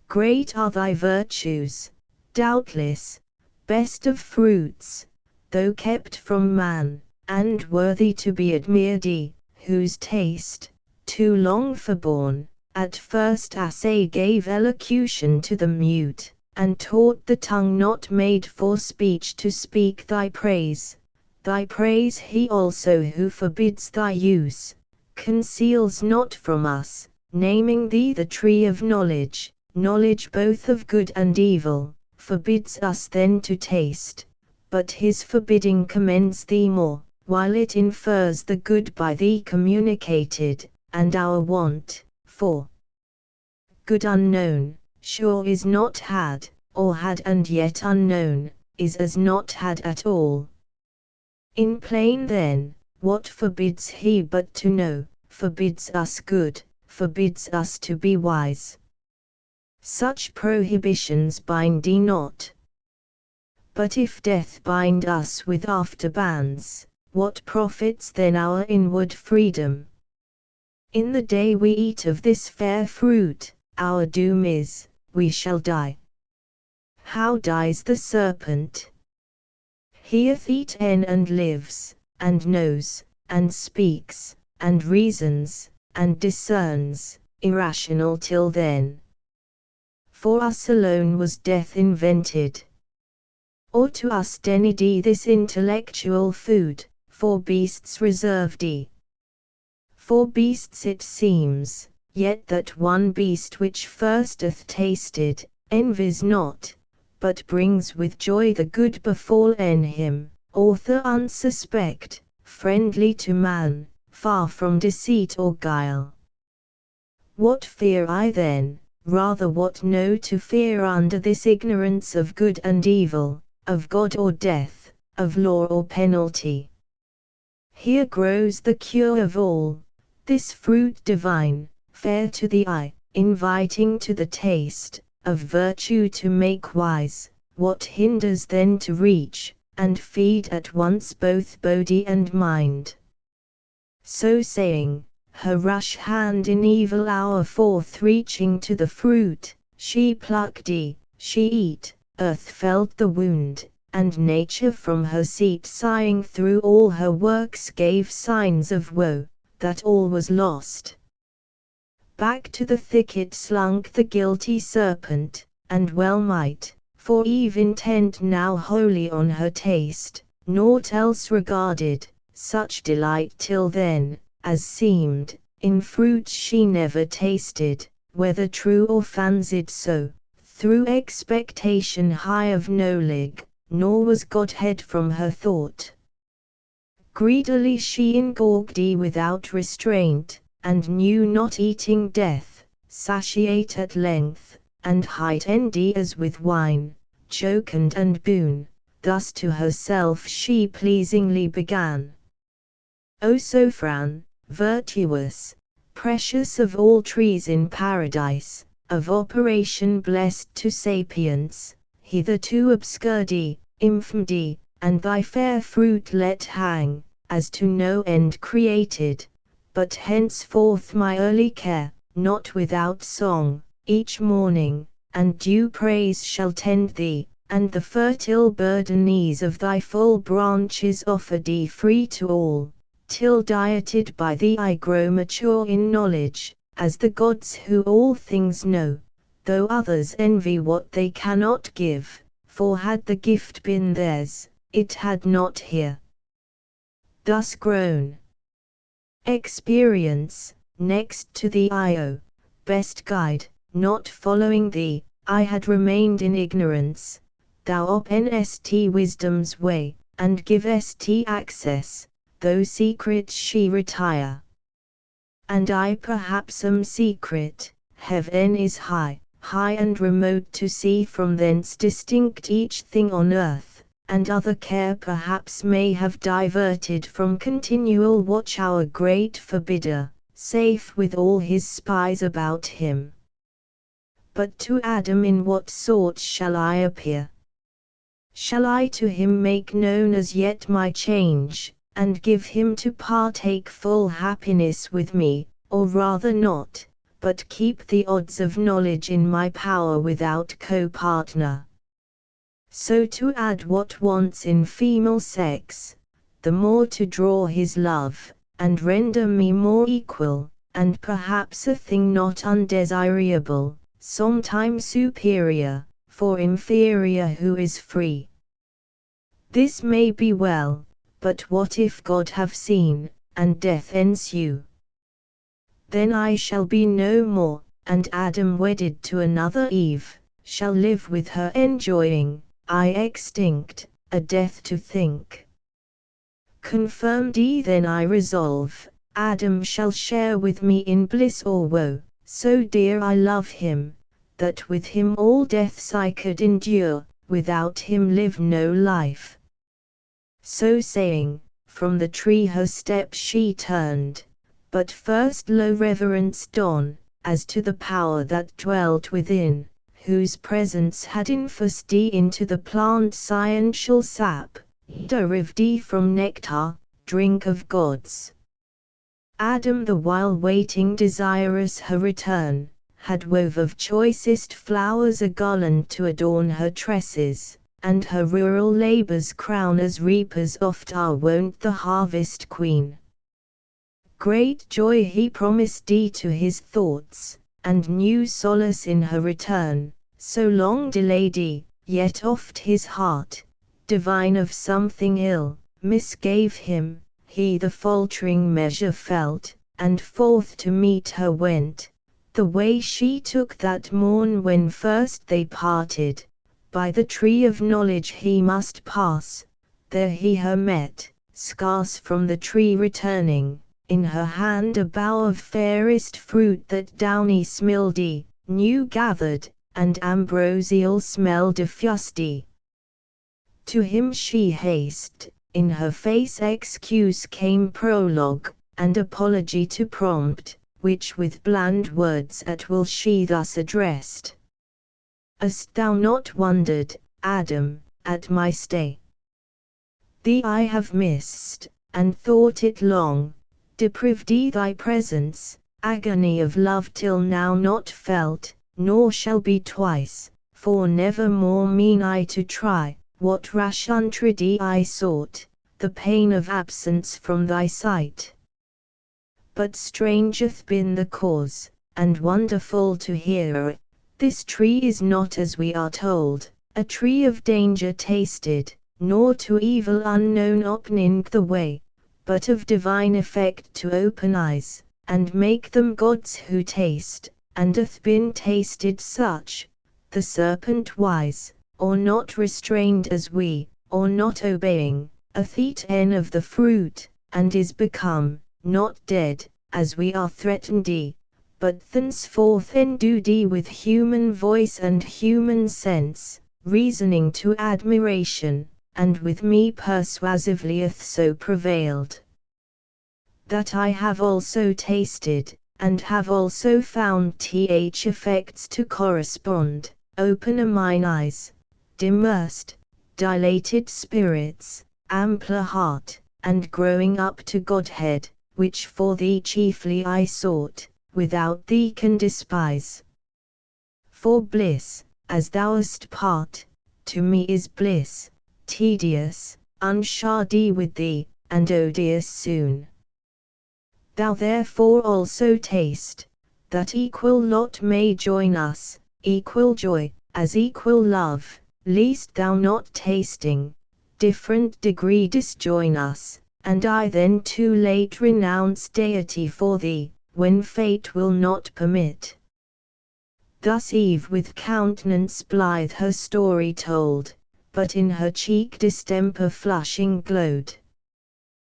great are thy virtues, doubtless, best of fruits, though kept from man, and worthy to be admired, whose taste, too long forborne, at first assay gave elocution to the mute, and taught the tongue not made for speech to speak thy praise. Thy praise he also who forbids thy use, conceals not from us, naming thee the tree of knowledge, knowledge both of good and evil, forbids us then to taste, but his forbidding commends thee more, while it infers the good by thee communicated, and our want, for good unknown, sure is not had, or had and yet unknown, is as not had at all. In plain then, what forbids he but to know, forbids us good, forbids us to be wise. Such prohibitions bind thee not. But if death bind us with after bands, what profits then our inward freedom? In the day we eat of this fair fruit, our doom is, we shall die. How dies the serpent? He hath eaten and lives, and knows, and speaks, and reasons, and discerns, irrational till then. For us alone was death invented. Or to us dened this intellectual food, for beasts reserved. For beasts it seems, yet that one beast which first hath tasted, envies not, but brings with joy the good befallen him, author unsuspect, friendly to man, far from deceit or guile. What fear I then? Rather what know to fear under this ignorance of good and evil, of God or death, of law or penalty. Here grows the cure of all, this fruit divine, fair to the eye, inviting to the taste, of virtue to make wise. What hinders then to reach, and feed at once both body and mind? So saying, her rush hand in evil hour forth reaching to the fruit, she plucked, she eat, earth felt the wound, and nature from her seat sighing through all her works gave signs of woe, that all was lost. Back to the thicket slunk the guilty serpent, and well might, For Eve intent now wholly on her taste, naught else regarded, such delight till then, as seemed, in fruits she never tasted, whether true or fancied so, through expectation high of knowledge, nor was Godhead from her thought. Greedily she ingorged without restraint, and knew not eating death, satiate at length, and heightened as with wine, jocund and boon, thus to herself she pleasingly began. O Sophron, virtuous, precious of all trees in paradise, of operation blessed to sapience, hitherto obscured, infirmed, and thy fair fruit let hang, as to no end created, but henceforth my early care, not without song, each morning, and due praise shall tend thee, and the fertile burdens of thy full branches offer thee free to all, till dieted by thee I grow mature in knowledge, as the gods who all things know, though others envy what they cannot give, for had the gift been theirs, it had not here thus grown. Experience, next to thee O best guide, not following thee, I had remained in ignorance, thou openest wisdom's way, and givest access, though secret she retire. And I perhaps am secret, heaven is high, high and remote to see from thence distinct each thing on earth, and other care perhaps may have diverted from continual watch our great forbidder, safe with all his spies about him. But to Adam in what sort shall I appear? Shall I to him make known as yet my change, and give him to partake full happiness with me, or rather not, but keep the odds of knowledge in my power without co-partner? So to add what wants in female sex, the more to draw his love, and render me more equal, and perhaps a thing not undesirable, sometime superior, for inferior who is free. This may be well, but what if God have seen, and death ensue? Then I shall be no more, and Adam wedded to another Eve, shall live with her enjoying, I extinct, a death to think. Confirmed then I resolve, Adam shall share with me in bliss or woe, so dear I love him, that with him all deaths I could endure, without him live no life. So saying, from the tree her steps she turned, but first low reverenced on, as to the power that dwelt within, whose presence had infused into the plant sciential sap, derived from nectar, drink of gods. Adam the while waiting desirous her return, had wove of choicest flowers a garland to adorn her tresses, and her rural labours crown as reapers oft are wont the harvest queen. Great joy he promised to his thoughts, and new solace in her return, so long delayed, yet oft his heart, divine of something ill, misgave him, he the faltering measure felt, and forth to meet her went, the way she took that morn when first they parted, by the tree of knowledge he must pass, there he her met, scarce from the tree returning, in her hand a bough of fairest fruit that downy smelled, new gathered, and ambrosial smell diffused. To him she haste, in her face excuse came prologue, and apology to prompt, which with bland words at will she thus addressed. Hast thou not wondered, Adam, at my stay? Thee I have missed, and thought it long, deprived thy presence, agony of love till now not felt, nor shall be twice, for never more mean I to try, what rash entreaty I sought, the pain of absence from thy sight. But strange hath been the cause, and wonderful to hear, this tree is not as we are told, a tree of danger tasted, nor to evil unknown opening the way, but of divine effect to open eyes, and make them gods who taste, and hath been tasted such, the serpent wise, or not restrained as we, or not obeying, hath eaten of the fruit, and is become, not dead, as we are threatened, but thenceforth endued with human voice and human sense, reasoning to admiration, and with me persuasively hath so prevailed, that I have also tasted, and have also found th effects to correspond, open a mine eyes, dimmersed, dilated spirits, ampler heart, and growing up to Godhead, which for thee chiefly I sought, without thee can despise. For bliss, as thou hast part, to me is bliss, tedious, unshardy with thee, and odious soon. Thou therefore also taste, that equal lot may join us, equal joy, as equal love, least thou not tasting, different degree disjoin us, and I then too late renounce deity for thee, when fate will not permit. Thus Eve with countenance blithe her story told, but in her cheek distemper flushing glowed.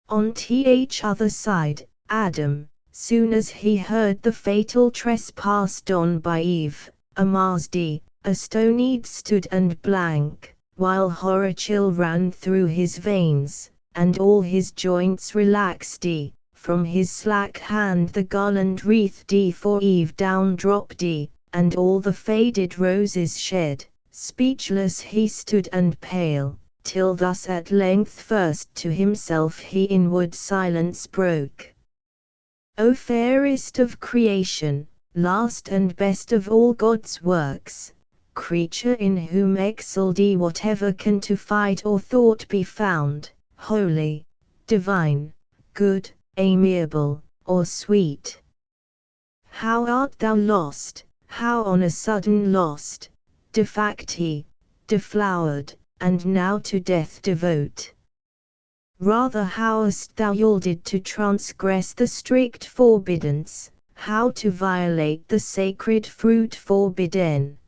On th other side, Adam, soon as he heard the fatal trespass done by Eve, amazed, astonied stood and blank, while horror chill ran through his veins, and all his joints relaxed, from his slack hand the garland wreath for Eve down dropped, and all the faded roses shed, speechless he stood and pale, till thus at length first to himself he inward silence broke. O fairest of creation, last and best of all God's works, creature in whom excelled whatever can to fight or thought be found, holy, divine, good, amiable, or sweet. How art thou lost, how on a sudden lost, defacti, deflowered, and now to death devote. Rather how hast thou yielded to transgress the strict forbiddance, how to violate the sacred fruit forbidden.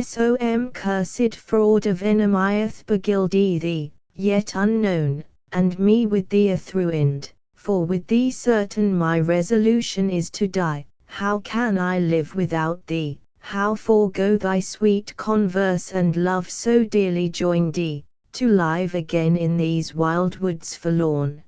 Som cursed fraud of enemieth begildy thee, yet unknown, and me with thee athruined, for with thee certain my resolution is to die. How can I live without thee, how forego thy sweet converse and love so dearly joined, to live again in these wild woods forlorn?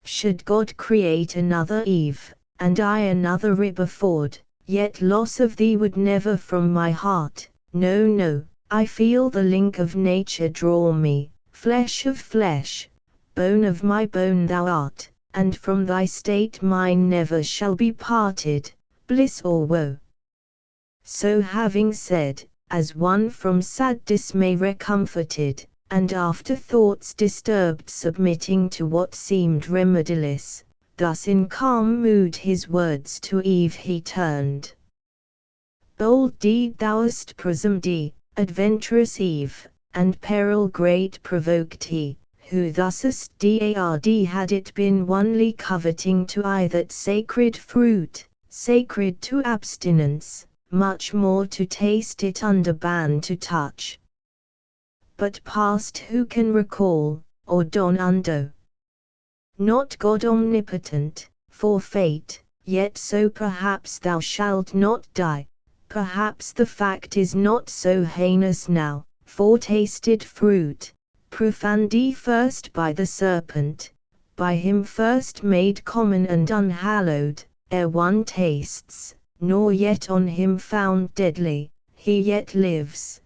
Should God create another Eve, and I another rib afford, yet loss of thee would never from my heart, no, I feel the link of nature draw me, flesh of flesh, bone of my bone thou art, and from thy state mine never shall be parted, bliss or woe. So having said, as one from sad dismay recomforted, and after thoughts disturbed submitting to what seemed remediless, thus in calm mood his words to Eve he turned. Bold deed thou hast presumed, adventurous Eve, and peril great provoked he, who thus hast dard had it been onely coveting to eye that sacred fruit, sacred to abstinence, much more to taste it under ban to touch. But past who can recall, or don undo? Not God omnipotent, for fate, yet so perhaps thou shalt not die, perhaps the fact is not so heinous now, for tasted fruit, profaned first by the serpent, by him first made common and unhallowed, ere one tastes, nor yet on him found deadly, he yet lives,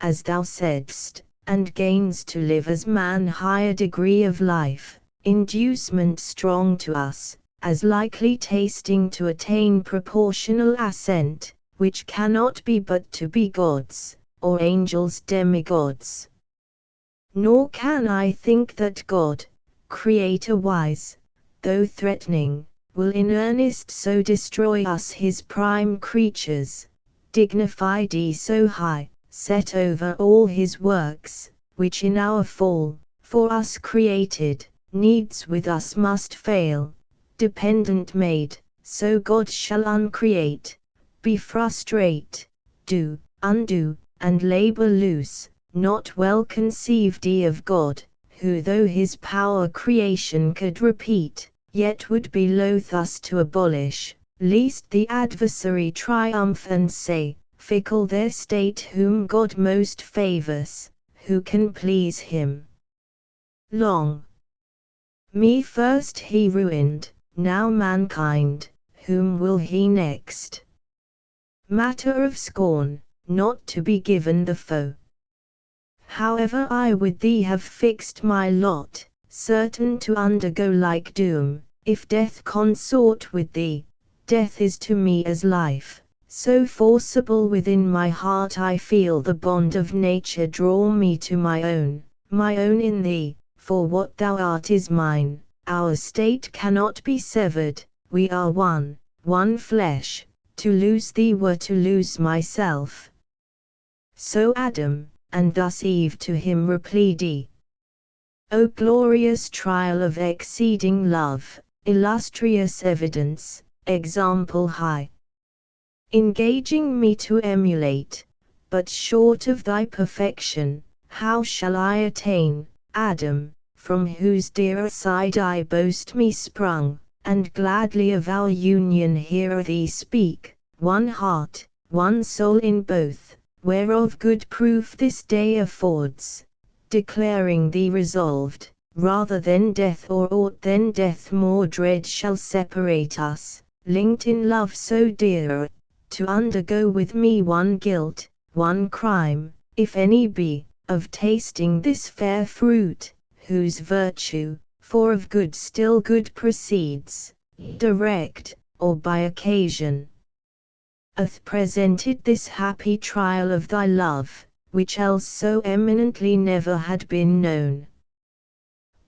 as thou saidst, and gains to live as man higher degree of life, inducement strong to us, as likely tasting to attain proportional assent, which cannot be but to be gods, or angels demigods. Nor can I think that God, Creator wise, though threatening, will in earnest so destroy us his prime creatures, dignified so high, set over all his works, which in our fall, for us created, needs with us must fail, dependent made, so God shall uncreate, be frustrate, do, undo, and labor loose, not well conceived of God, who though his power creation could repeat, yet would be loath us to abolish, lest the adversary triumph and say, fickle their state whom God most favors, who can please him. Long me first he ruined, now mankind, whom will he next? Matter of scorn, not to be given the foe. However I with thee have fixed my lot, certain to undergo like doom, if death consort with thee, death is to me as life, so forcible within my heart I feel the bond of nature draw me to my own in thee, for what thou art is mine, our state cannot be severed, we are one flesh, to lose thee were to lose myself. So Adam, and thus Eve to him replied, O glorious trial of exceeding love, illustrious evidence, example high, engaging me to emulate, but short of thy perfection, how shall I attain, Adam, from whose dear side I boast me sprung, and gladly of our union hear thee speak, one heart, one soul in both, whereof good proof this day affords, declaring thee resolved, rather than death or aught than death more dread shall separate us, linked in love so dear, to undergo with me one guilt, one crime, if any be, of tasting this fair fruit, whose virtue, for of good still good proceeds, direct, or by occasion, hath presented this happy trial of thy love, which else so eminently never had been known.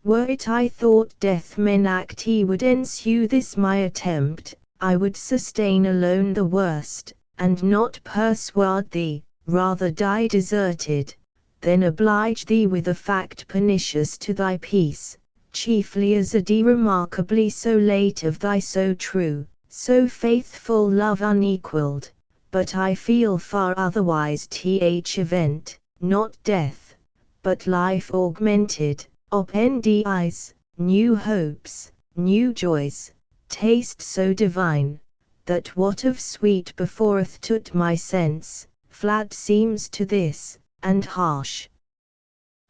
Were it I thought death menacti would ensue this my attempt, I would sustain alone the worst, and not persuade thee, rather die deserted, than oblige thee with a fact pernicious to thy peace, chiefly as a d remarkably so late of thy so true, so faithful love unequalled, but I feel far otherwise th event, not death, but life augmented, opendis, new hopes, new joys, taste so divine, that what of sweet beforeth to my sense, flat seems to this, and harsh.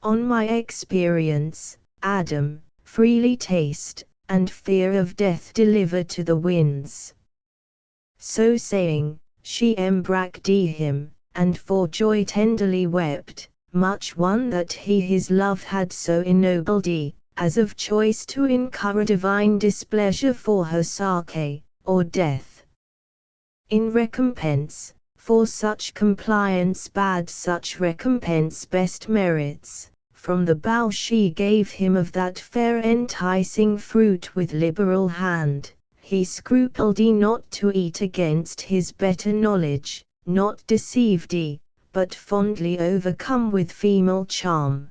On my experience, Adam, freely taste, and fear of death deliver to the winds. So saying, she embraced him, and for joy tenderly wept, much won that he his love had so ennobled, as of choice to incur divine displeasure for her Sake, or death. In recompense, for such compliance bad such recompense best merits, from the bough she gave him of that fair enticing fruit with liberal hand, he scrupled not to eat against his better knowledge, not deceived but fondly overcome with female charm.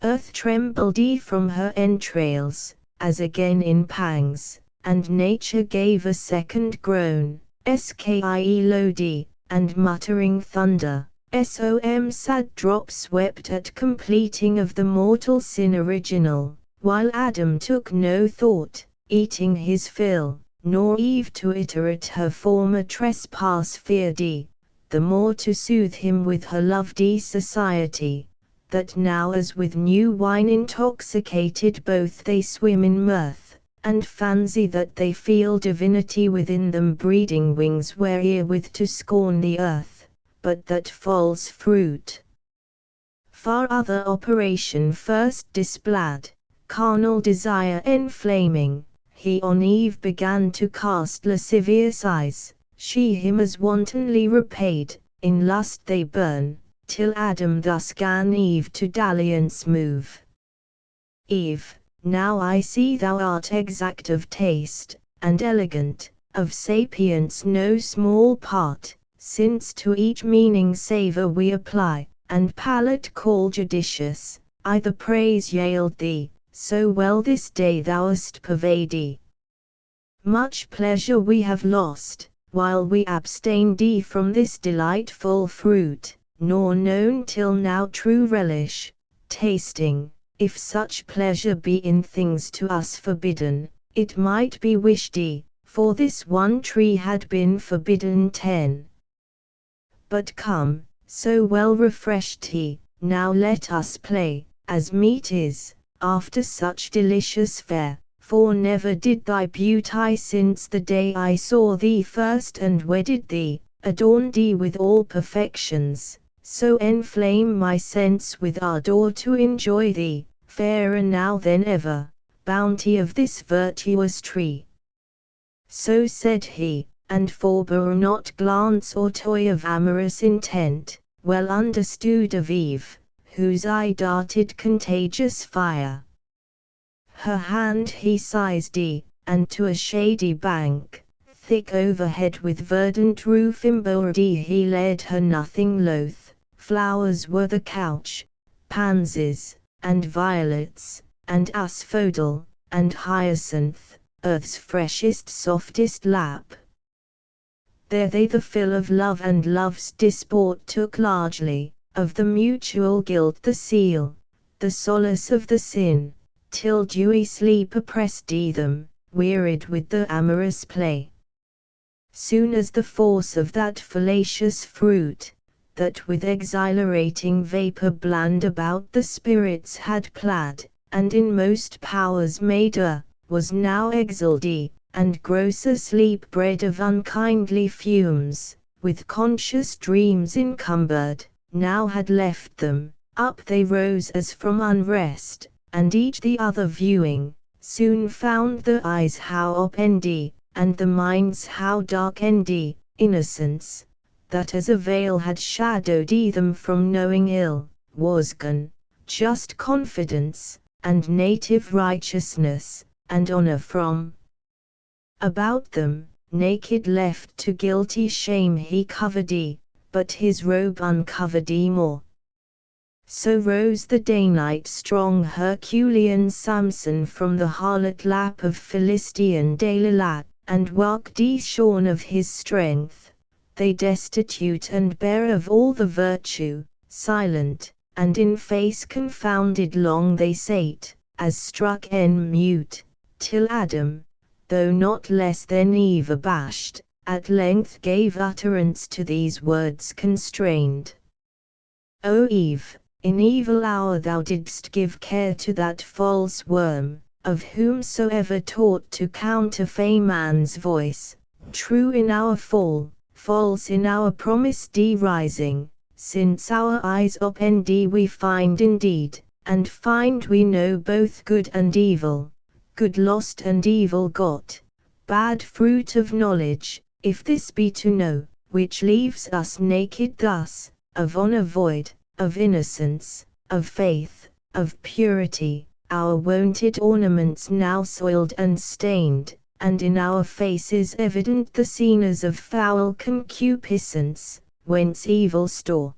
Earth trembled from her entrails, as again in pangs, and nature gave a second groan, skie lodi, and muttering thunder, som sad drops wept at completing of the mortal sin original, while Adam took no thought, eating his fill, nor Eve to iterate her former trespass feared, the more to soothe him with her loved society, that now as with new wine intoxicated both they swim in mirth, and fancy that they feel divinity within them breeding wings wherewith to scorn the earth, but that false fruit. Far other operation first displayed, carnal desire enflaming, he on Eve began to cast lascivious eyes, she him as wantonly repaid, in lust they burn, till Adam thus 'gan Eve to dalliance move. Eve, now I see thou art exact of taste, and elegant, of sapience no small part, since to each meaning savour we apply, and palate call judicious, I the praise yield thee, so well this day thou'st pervaded. Much pleasure we have lost, while we abstained thee from this delightful fruit, nor known till now true relish, tasting, if such pleasure be in things to us forbidden, it might be wished for this one tree had been forbidden 10. But come, so well refreshed he, now let us play, as meet is, after such delicious fare, for never did thy beauty since the day I saw thee first and wedded thee, adorn thee with all perfections, so enflame my sense with ardour to enjoy thee, fairer now than ever, bounty of this virtuous tree. So said he, and forbore not glance or toy of amorous intent, well understood of Eve, whose eye darted contagious fire. Her hand he seized, and to a shady bank, thick overhead with verdant roof embowered he led her nothing loath. Flowers were the couch, pansies, and violets, and asphodel, and hyacinth, earth's freshest softest lap. There they the fill of love and love's disport took largely, of the mutual guilt the seal, the solace of the sin, till dewy sleep oppressed them, wearied with the amorous play. Soon as the force of that fallacious fruit, that with exhilarating vapour bland about the spirits had clad, and in most powers made was now exhaled, and grosser sleep bred of unkindly fumes, with conscious dreams encumbered, now had left them, up they rose as from unrest, and each the other viewing, soon found the eyes how opened, and the minds how darkened, innocence, that as a veil had shadowed them from knowing ill, was gone, just confidence, and native righteousness, and honour from about them, naked left to guilty shame he covered, but his robe uncovered more. So rose the day-night strong Herculean Samson from the harlot lap of Philistine Delilah, and walked shorn of his strength, they destitute and bare of all the virtue, silent, and in face confounded long they sate, as struck en mute, till Adam, though not less than Eve abashed, at length gave utterance to these words constrained. O Eve, in evil hour thou didst give care to that false worm, of whomsoever taught to counterfeit man's voice, true in our fall, false in our promised rising, since our eyes opened we find indeed, and find we know both good and evil, good lost and evil got, bad fruit of knowledge, if this be to know, which leaves us naked thus, of honour void, of innocence, of faith, of purity, our wonted ornaments now soiled and stained, and in our faces evident the scenes of foul concupiscence, whence evil store.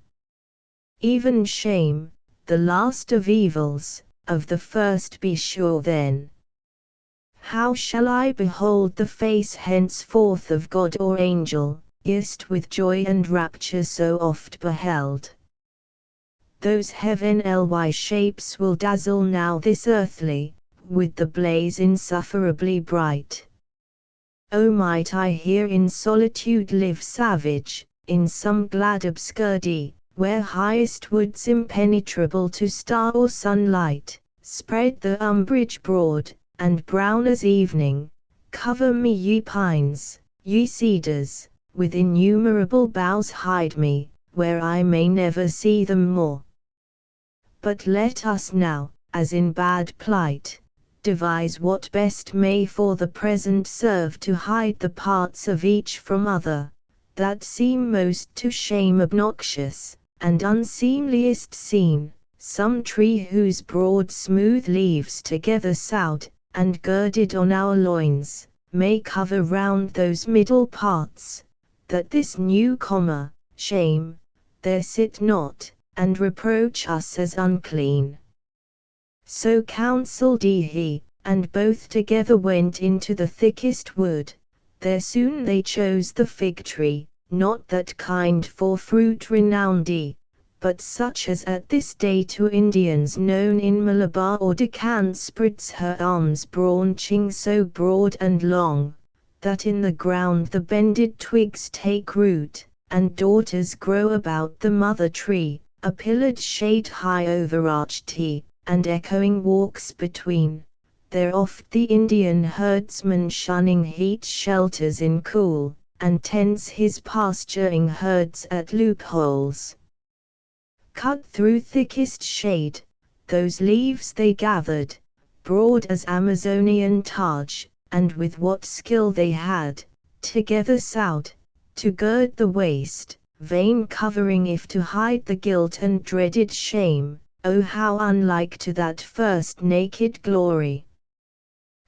Even shame, the last of evils, of the first be sure then. How shall I behold the face henceforth of God or angel, erst with joy and rapture so oft beheld? Those heavenly shapes will dazzle now this earthly, with the blaze insufferably bright. O might I here in solitude live savage, in some glad obscurity, where highest woods impenetrable to star or sunlight, spread the umbrage broad, and brown as evening, cover me ye pines, ye cedars, with innumerable boughs hide me, where I may never see them more. But let us now, as in bad plight, devise what best may for the present serve to hide the parts of each from other, that seem most to shame obnoxious, and unseemliest seen, some tree whose broad smooth leaves together sowed, and girded on our loins, may cover round those middle parts, that this newcomer, shame, there sit not, and reproach us as unclean. So counselled he, and both together went into the thickest wood. There soon they chose the fig tree, not that kind for fruit renowned, but such as at this day to Indians known in Malabar or Deccan spreads her arms branching so broad and long, that in the ground the bended twigs take root, and daughters grow about the mother tree, a pillared shade high overarched he, and echoing walks between. There oft the Indian herdsman shunning heat shelters in cool, and tends his pasturing herds at loopholes. Cut through thickest shade, those leaves they gathered, broad as Amazonian Taj, and with what skill they had, together sewed, to gird the waist, vain covering if to hide the guilt and dreaded shame. Oh, how unlike to that first naked glory!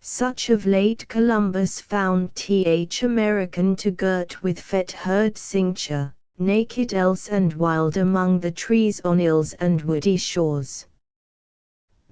Such of late Columbus found American to girt with fet herd cincture, naked else and wild among the trees on hills and woody shores.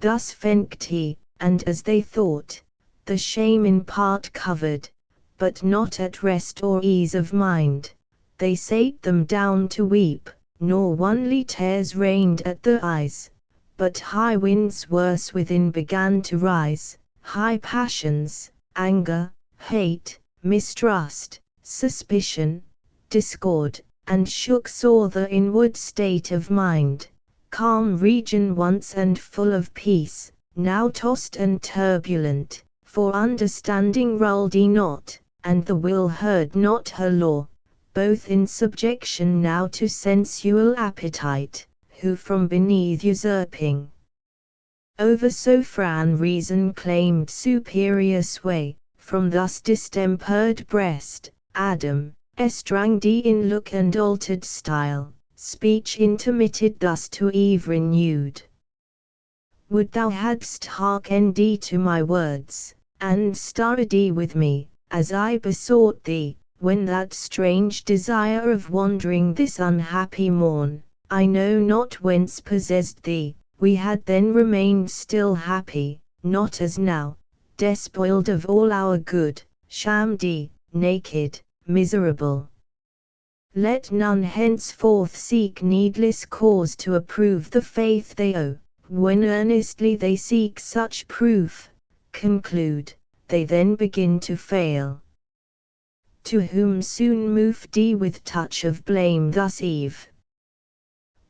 Thus fenked he, and as they thought, the shame in part covered, but not at rest or ease of mind, they sate them down to weep, nor onely tears rained at the eyes, but high winds worse within began to rise, high passions, anger, hate, mistrust, suspicion, discord, and shook sore the inward state of mind, calm region once and full of peace, now tossed and turbulent, for understanding ruled not, and the will heard not her law, both in subjection now to sensual appetite, who from beneath usurping over sovereign reason claimed superior sway, from thus distempered breast, Adam, estranged in look and altered style, speech intermitted thus to Eve renewed. Would thou hadst hearkened to my words, and starred with me, as I besought thee, when that strange desire of wandering this unhappy morn, I know not whence possessed thee, we had then remained still happy, not as now, despoiled of all our good, shamed, naked, miserable. Let none henceforth seek needless cause to approve the faith they owe, when earnestly they seek such proof, conclude, they then begin to fail. To whom soon moved with touch of blame thus Eve: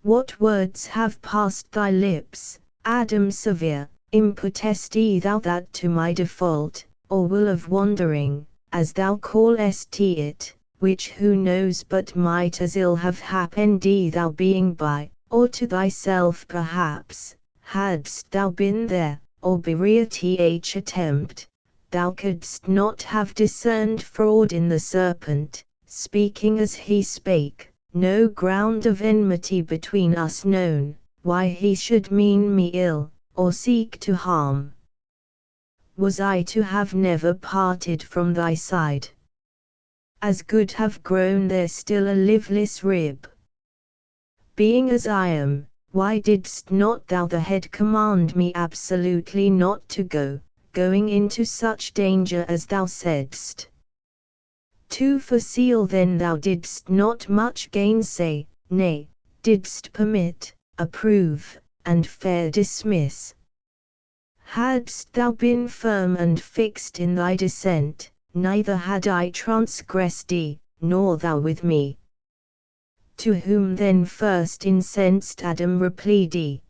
what words have passed thy lips, Adam severe, imputest thou that to my default, or will of wandering, as thou callest it, which who knows but might as ill have happened thou being by, or to thyself perhaps, hadst thou been there, or bereaved attempt, thou couldst not have discerned fraud in the serpent, speaking as he spake, no ground of enmity between us known, why he should mean me ill, or seek to harm. Was I to have never parted from thy side, as good have grown there still a liveless rib? Being as I am, why didst not thou the head command me absolutely not to go, going into such danger as thou saidst? To foreseal then thou didst not much gainsay, nay, didst permit, approve, and fair dismiss. Hadst thou been firm and fixed in thy dissent, neither had I transgressed nor thou with me. To whom then first incensed Adam replied: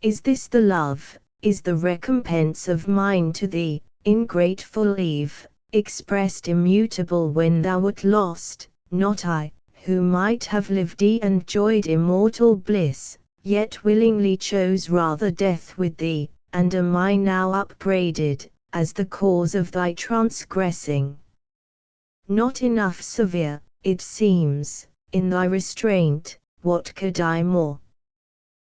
Is this the love, is the recompense of mine to thee, ingrateful Eve, expressed immutable when thou wert lost, not I, who might have lived and enjoyed immortal bliss, yet willingly chose rather death with thee, and am I now upbraided, as the cause of thy transgressing? Not enough severe, it seems, in thy restraint, what could I more?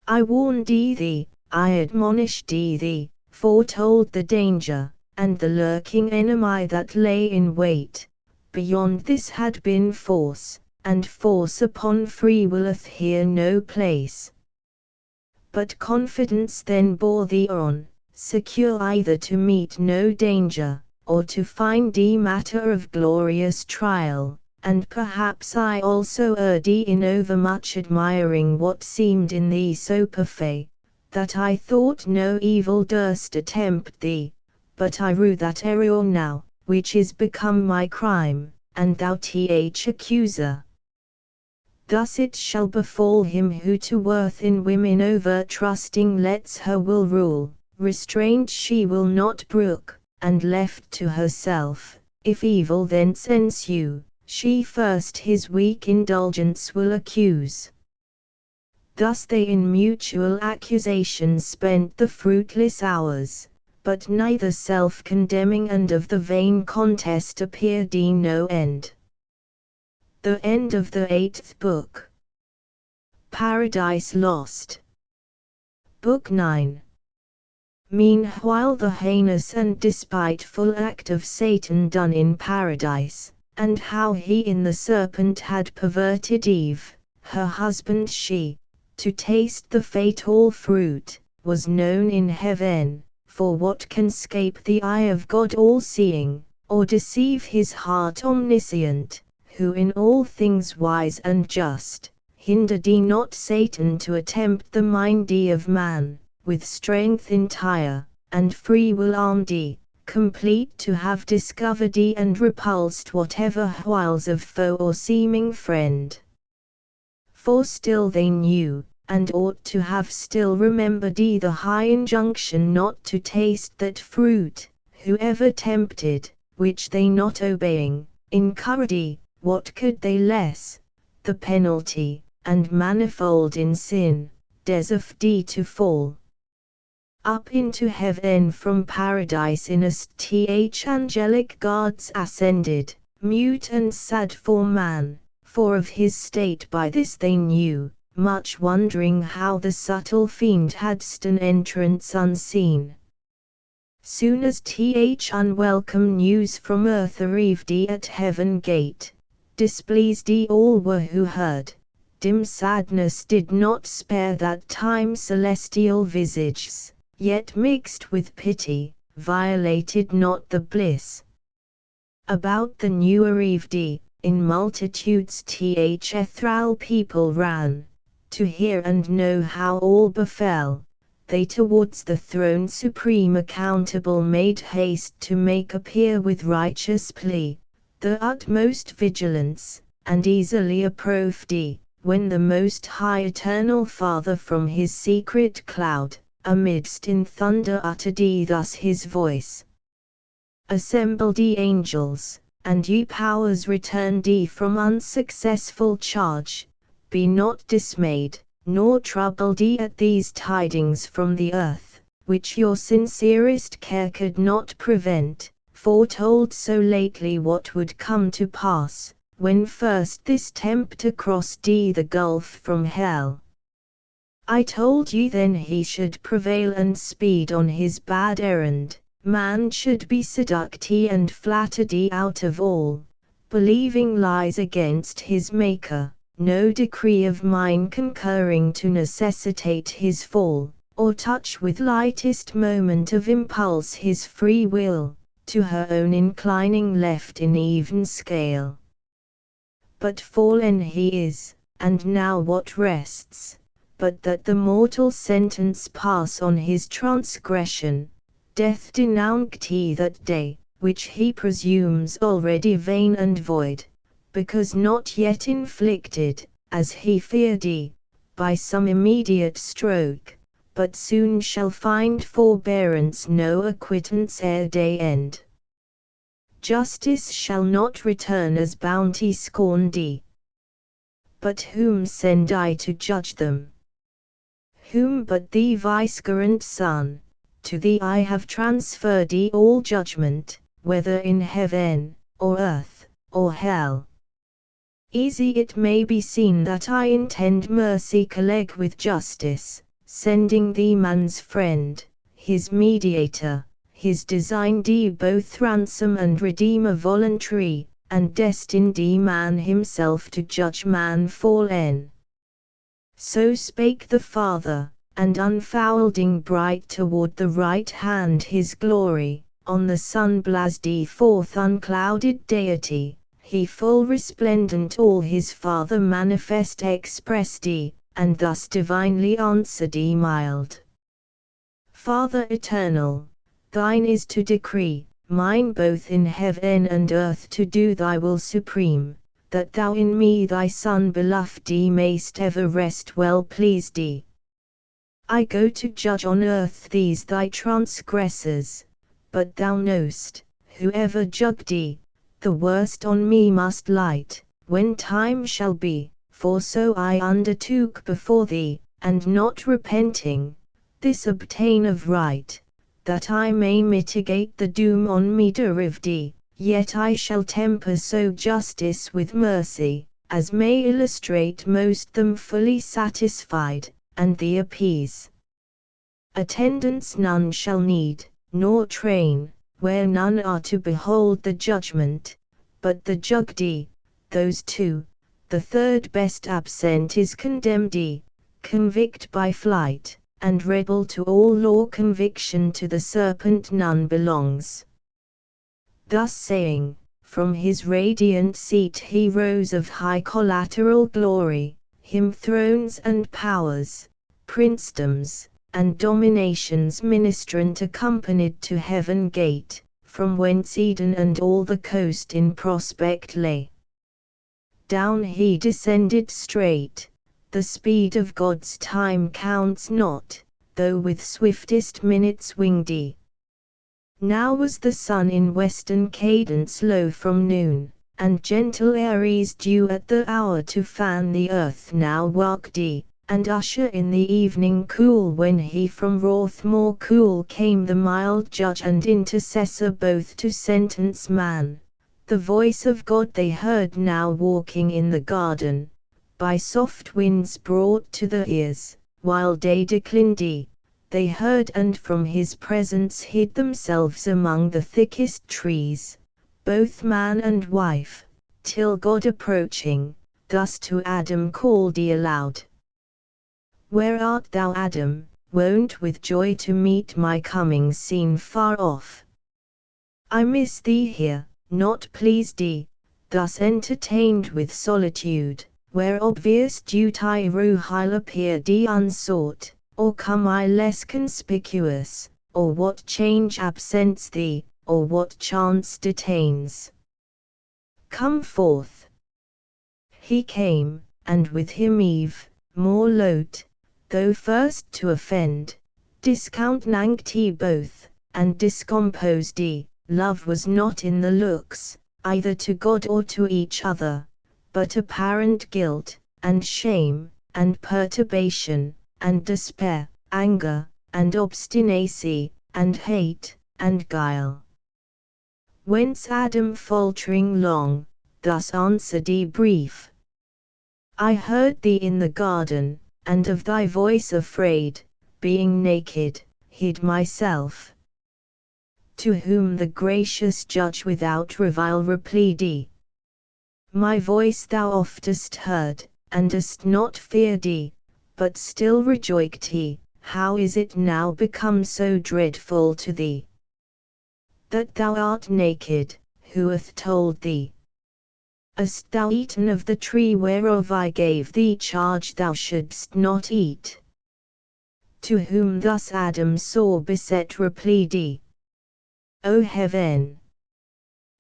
I warned thee, I admonished thee, foretold the danger, and the lurking enemy that lay in wait, beyond this had been force, and force upon free willeth here no place. But confidence then bore thee on, secure either to meet no danger, or to find thee matter of glorious trial. And perhaps I also erred in overmuch admiring what seemed in thee so perfect, that I thought no evil durst attempt thee, but I rue that error now, which is become my crime, and thou accuser. Thus it shall befall him who to worth in women over trusting lets her will rule, restrained she will not brook, and left to herself, if evil thence ensue, she first his weak indulgence will accuse. Thus they in mutual accusations spent the fruitless hours, but neither self-condemning, and of the vain contest appeared no end. The end of the 8th book. Paradise Lost. Book 9. Meanwhile the heinous and despiteful act of Satan done in paradise, and how he in the serpent had perverted Eve, her husband to taste the fatal fruit, was known in heaven, for what can scape the eye of God all-seeing, or deceive his heart omniscient, who in all things wise and just, hindered not Satan to attempt the mind of man, with strength entire, and free will armed complete to have discovered and repulsed whatever wiles of foe or seeming friend. For still they knew, and ought to have still remembered the high injunction not to taste that fruit, whoever tempted, which they not obeying, incurred what could they less, the penalty, and manifold in sin, deserved to fall. Up into heaven from paradise in angelic guards ascended, mute and sad for man, for of his state by this they knew, much wondering how the subtle fiend hadst an entrance unseen. Soon as unwelcome news from earth arrived at heaven gate, displeased all were who heard, dim sadness did not spare that time celestial visages, yet mixed with pity, violated not the bliss. About the new arrived in multitudes ethereal people ran, to hear and know how all befell. They towards the throne supreme accountable made haste to make appear with righteous plea, the utmost vigilance, and easily approved when the Most High Eternal Father from his secret cloud, amidst in thunder uttered thus his voice. Assembled angels, and ye powers returned from unsuccessful charge, be not dismayed, nor troubled at these tidings from the earth, which your sincerest care could not prevent, foretold so lately what would come to pass, when first this tempter crossed the gulf from hell. I told ye then he should prevail and speed on his bad errand, man should be seduced and flattered out of all, believing lies against his Maker, no decree of mine concurring to necessitate his fall, or touch with lightest moment of impulse his free will, to her own inclining left in even scale. But fallen he is, and now what rests, but that the mortal sentence pass on his transgression, death denounced he that day, which he presumes already vain and void, because not yet inflicted, as he feared by some immediate stroke, but soon shall find forbearance no acquittance ere day end. Justice shall not return as bounty scorned but whom send I to judge them? Whom but thee, vicegerent Son? To thee I have transferred all judgment, whether in heaven, or earth, or hell. Easy it may be seen that I intend mercy colleg with justice, sending thee man's friend, his mediator, his design both ransom and redeemer voluntary, and destined man himself to judge man fallen. So spake the Father, and unfolding bright toward the right hand his glory, on the Son blazed forth unclouded deity, he full resplendent all his Father manifest expressed, and thus divinely answered mild. Father eternal, thine is to decree, mine both in heaven and earth to do thy will supreme, that thou in me thy Son beloved mayst ever rest well pleased. I go to judge on earth these thy transgressors, but thou know'st, whoever judged the worst on me must light, when time shall be, for so I undertook before thee, and not repenting, this obtain of right, that I may mitigate the doom on me derived, yet I shall temper so justice with mercy, as may illustrate most them fully satisfied, and thee appease. Attendance none shall need, nor train, where none are to behold the judgment, but the judged, those two, the third best absent is condemned, convict by flight, and rebel to all law conviction to the serpent none belongs. Thus saying, from his radiant seat he rose of high collateral glory, him thrones and powers, princedoms, and dominations ministrant accompanied to heaven gate, from whence Eden and all the coast in prospect lay. Down he descended straight, the speed of God's time counts not, though with swiftest minutes winged. Now was the sun in western cadence low from noon, and gentle Aries due at the hour to fan the earth now walked, and usher in the evening cool when he from wrath more cool came the mild judge and intercessor both to sentence man. The voice of God they heard now walking in the garden, by soft winds brought to the ears, while day declined, they heard and from his presence hid themselves among the thickest trees, both man and wife, till God approaching, thus to Adam called aloud. Where art thou, Adam, wont with joy to meet my coming seen far off? I miss thee here, not pleased, thus entertained with solitude, where obvious duty ruhile appeared unsought, or come I less conspicuous, or what change absents thee, or what chance detains. Come forth. He came, and with him Eve, more loth, though first to offend, discountenanced both, and discomposed. Love was not in the looks, either to God or to each other, but apparent guilt, and shame, and perturbation, and despair, anger, and obstinacy, and hate, and guile. Whence Adam faltering long, thus answered brief. I heard thee in the garden, and of thy voice afraid, being naked, hid myself. To whom the gracious judge without revile replied, my voice thou oftest heard, and dost not fear, but still rejoiced, how is it now become so dreadful to thee? That thou art naked, who hath told thee? Hast thou eaten of the tree whereof I gave thee charge thou shouldst not eat? To whom thus Adam sore beset replied, O heaven!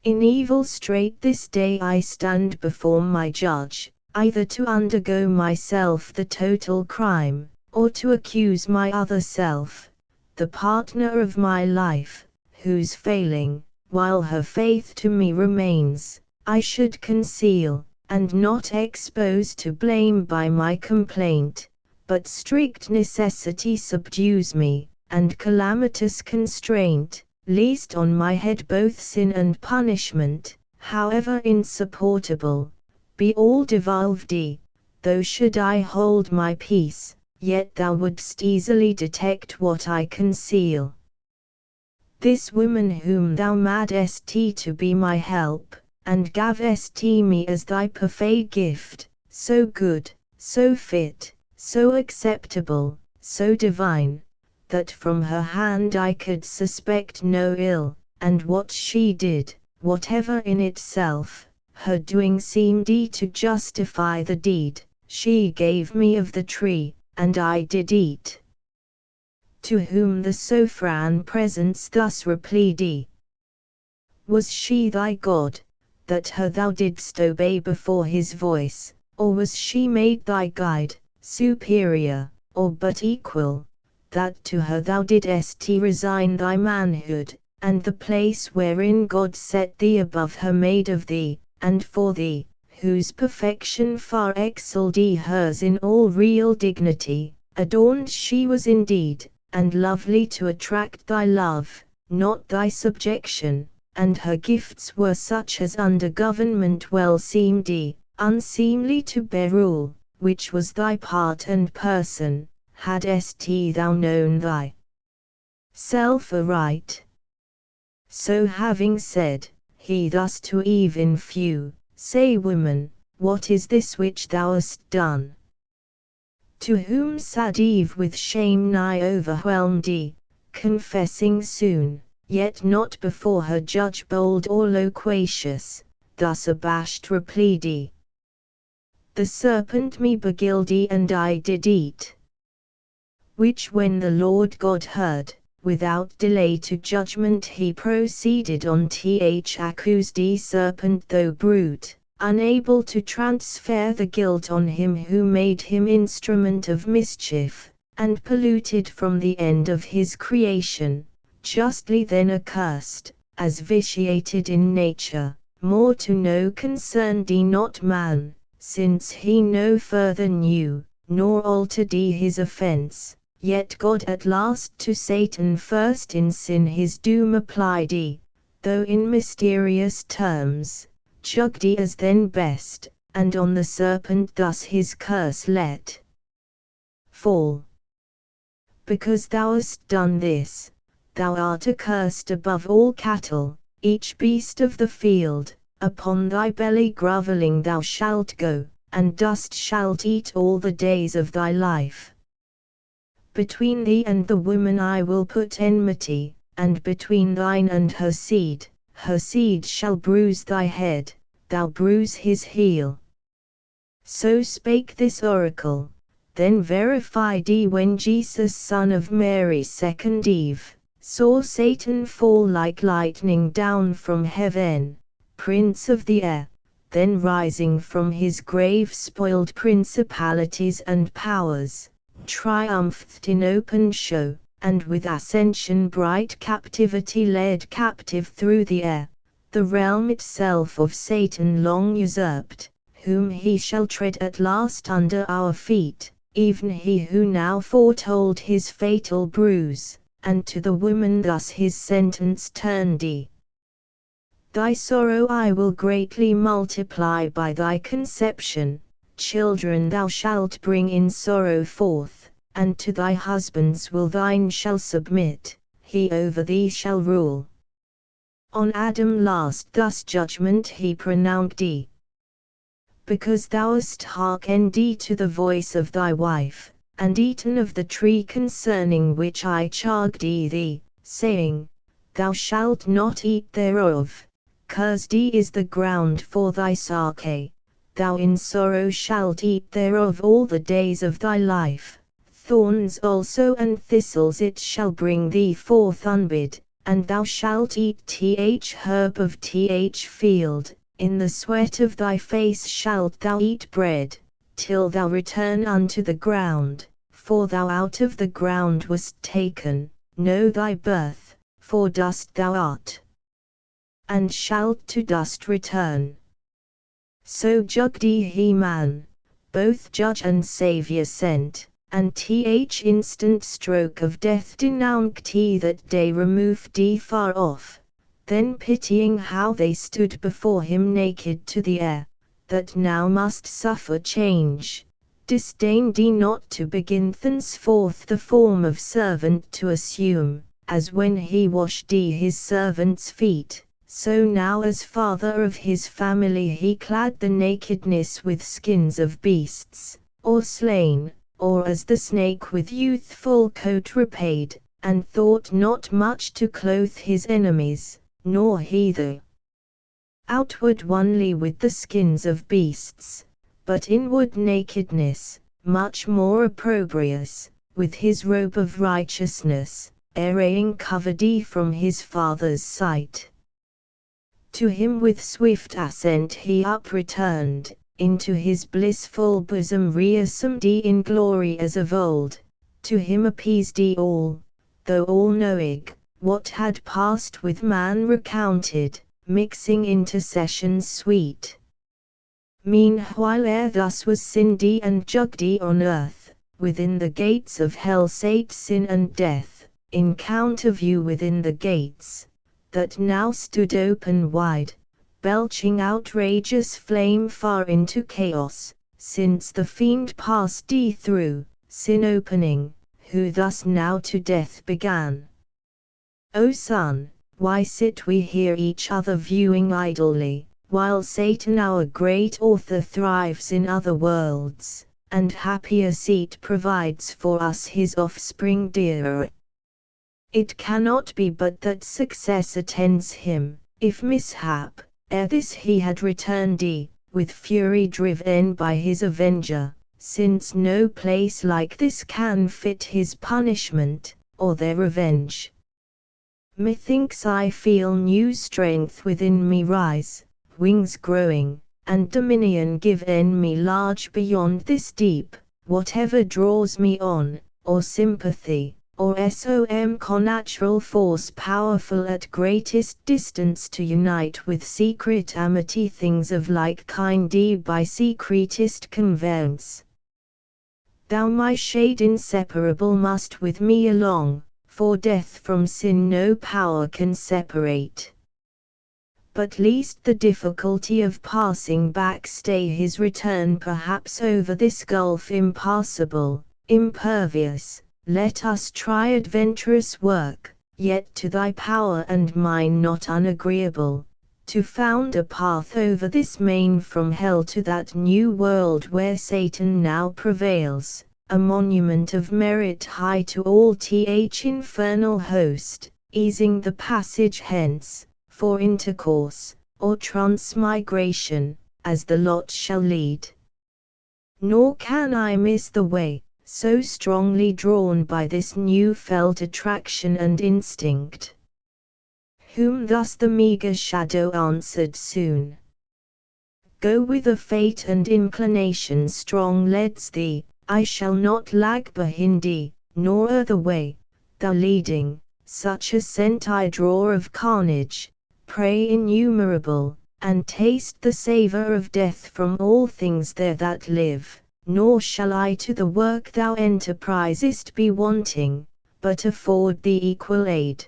In evil strait this day I stand before my judge, either to undergo myself the total crime, or to accuse my other self, the partner of my life, whose failing, while her faith to me remains, I should conceal, and not expose to blame by my complaint, but strict necessity subdues me, and calamitous constraint, least on my head both sin and punishment, however insupportable, be all devolved. Though should I hold my peace, yet thou wouldst easily detect what I conceal. This woman whom thou madest to be my help, and gavest me as thy perfect gift, so good, so fit, so acceptable, so divine, that from her hand I could suspect no ill, and what she did, whatever in itself, her doing seemed to justify the deed, she gave me of the tree, and I did eat. To whom the sovereign presence thus replied, was she thy God, that her thou didst obey before his voice, or was she made thy guide, superior, or but equal, that to her thou didst resign thy manhood, and the place wherein God set thee above her made of thee, and for thee, whose perfection far excelled hers in all real dignity, adorned she was indeed, and lovely to attract thy love, not thy subjection, and her gifts were such as under government well seemed unseemly to bear rule, which was thy part and person, hadst thou known thy self aright. So having said, he thus to Eve in few, say woman, what is this which thou hast done? To whom sad Eve with shame nigh overwhelmed, confessing soon, yet not before her judge bold or loquacious, thus abashed replied, the serpent me beguiled and I did eat. Which when the Lord God heard, without delay to judgment he proceeded on accused serpent though brute, unable to transfer the guilt on him who made him instrument of mischief, and polluted from the end of his creation, justly then accursed, as vitiated in nature, more to no concerned not man, since he no further knew, nor altered his offense, yet God at last to Satan first in sin his doom applied, though in mysterious terms, judged as then best, and on the serpent thus his curse let fall. Because thou hast done this, thou art accursed above all cattle, each beast of the field, upon thy belly grovelling thou shalt go, and dust shalt eat all the days of thy life. Between thee and the woman I will put enmity, and between thine and her seed shall bruise thy head, thou bruise his heel. So spake this oracle, then verified when Jesus son of Mary second Eve, saw Satan fall like lightning down from heaven, prince of the air, then rising from his grave spoiled principalities and powers, triumphed in open show, and with ascension bright captivity led captive through the air, the realm itself of Satan long usurped, whom he shall tread at last under our feet, even he who now foretold his fatal bruise, and to the woman thus his sentence turned. Thy sorrow I will greatly multiply by thy conception, children thou shalt bring in sorrow forth, and to thy husbands will thine shall submit, he over thee shall rule. On Adam last thus judgment he pronounced, because thou hast hearkened to the voice of thy wife, and eaten of the tree concerning which I charged thee, saying, thou shalt not eat thereof, cursed is the ground for thy sake, thou in sorrow shalt eat thereof all the days of thy life, thorns also and thistles it shall bring thee forth unbid, and thou shalt eat herb of field, in the sweat of thy face shalt thou eat bread, till thou return unto the ground, for thou out of the ground wast taken, know thy birth, for dust thou art, and shalt to dust return. So judged he man, both judge and Saviour sent, and instant stroke of death denounced that day removed far off, then pitying how they stood before him naked to the air, that now must suffer change, disdained not to begin thenceforth the form of servant to assume, as when he washed his servant's feet, so now as father of his family he clad the nakedness with skins of beasts, or slain, or as the snake with youthful coat repaid, and thought not much to clothe his enemies, nor he the outward only with the skins of beasts, but inward nakedness, much more opprobrious, with his robe of righteousness, arraying covered from his father's sight. To him with swift ascent he up returned, into his blissful bosom reassumed in glory as of old, to him appeased all, though all knowing, what had passed with man recounted, mixing intercessions sweet. Meanwhile ere thus was sin and judged on earth, within the gates of hell sate sin and death, in counter view within the gates, that now stood open wide, belching outrageous flame far into chaos, since the fiend passed through, sin opening, who thus now to death began. O Son, why sit we here each other viewing idly, while Satan our great author thrives in other worlds, and happier seat provides for us his offspring dearer? It cannot be but that success attends him, if mishap, ere this he had returned with fury driven by his avenger, since no place like this can fit his punishment, or their revenge. Methinks I feel new strength within me rise, wings growing, and dominion given me large beyond this deep, whatever draws me on, or sympathy, or some connatural force powerful at greatest distance to unite with secret amity things of like kind by secretest conveyance. Thou my shade inseparable must with me along, for death from sin no power can separate. But least the difficulty of passing back stay his return perhaps over this gulf impassable, impervious. Let us try adventurous work, yet to thy power and mine not unagreeable, to found a path over this main from hell to that new world where Satan now prevails, a monument of merit high to all infernal host, easing the passage hence, for intercourse, or transmigration, as the lot shall lead. Nor can I miss the way, so strongly drawn by this new felt attraction and instinct. Whom thus the meagre shadow answered soon. Go whither fate and inclination strong leads thee, I shall not lag behind thee, nor other way, thou leading, such ascent I draw of carnage, prey innumerable, and taste the savour of death from all things there that live. Nor shall I to the work thou enterprisest be wanting, but afford thee equal aid.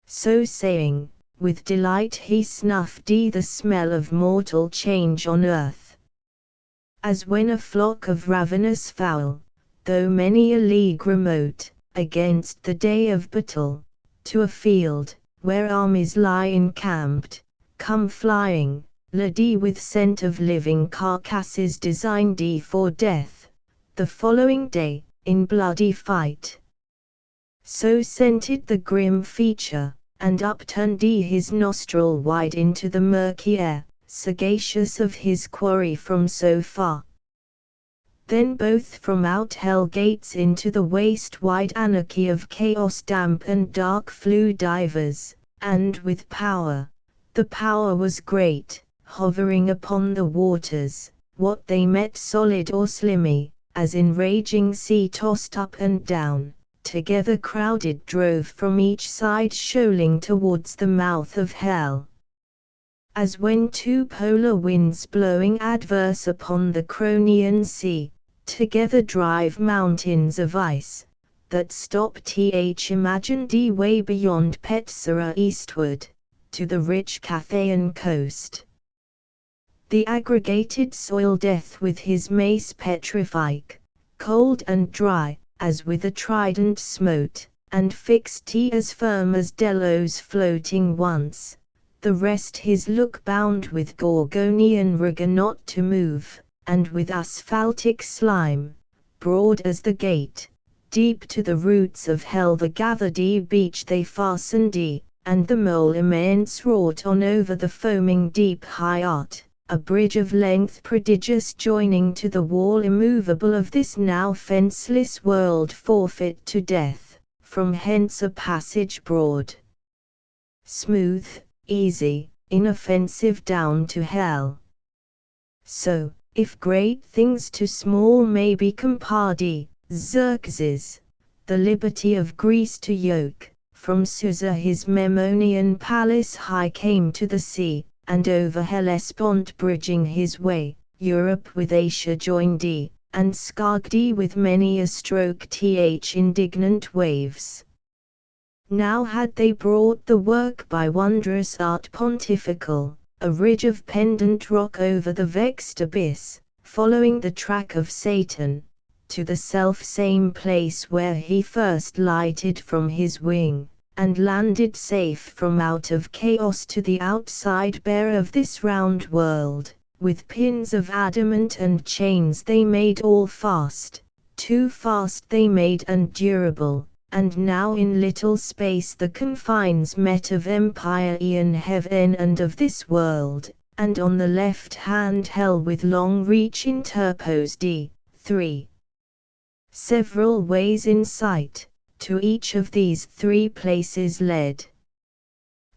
So saying, with delight he snuffed the smell of mortal change on earth. As when a flock of ravenous fowl, though many a league remote, against the day of battle, to a field, where armies lie encamped, come flying, laden with scent of living carcasses designed for death, the following day, in bloody fight. So scented the grim feature, and upturned his nostril wide into the murky air, sagacious of his quarry from so far. Then both from out hell gates into the waste-wide anarchy of chaos damp and dark flew divers, and with power, the power was great, hovering upon the waters, what they met solid or slimy, as in raging sea tossed up and down, together crowded drove from each side shoaling towards the mouth of hell. As when two polar winds blowing adverse upon the Cronian sea, together drive mountains of ice, that stop imagined way beyond Petsera eastward, to the rich Cathaean coast. The aggregated soil death with his mace petrific, cold and dry, as with a trident smote, and fixed as firm as Delos floating once, the rest his look bound with Gorgonian rigor not to move, and with asphaltic slime, broad as the gate, deep to the roots of hell the gathered beach they fastened and the mole immense wrought on over the foaming deep high art, a bridge of length prodigious joining to the wall immovable of this now fenceless world forfeit to death, from hence a passage broad, smooth, easy, inoffensive down to hell. So, if great things to small may be compared, Xerxes, the liberty of Greece to yoke, from Susa his Memnonian palace high came to the sea, and over Hellespont bridging his way, Europe with Asia joined and scarred with many a stroke indignant waves. Now had they brought the work by wondrous art pontifical, a ridge of pendant rock over the vexed abyss, following the track of Satan, to the self-same place where he first lighted from his wing, and landed safe from out of chaos to the outside bare of this round world, with pins of adamant and chains they made all fast, too fast they made and durable, and now in little space the confines met of empire in heaven and of this world, and on the left hand hell with long reach interposed 3. Several ways in sight, to each of these 3 places led.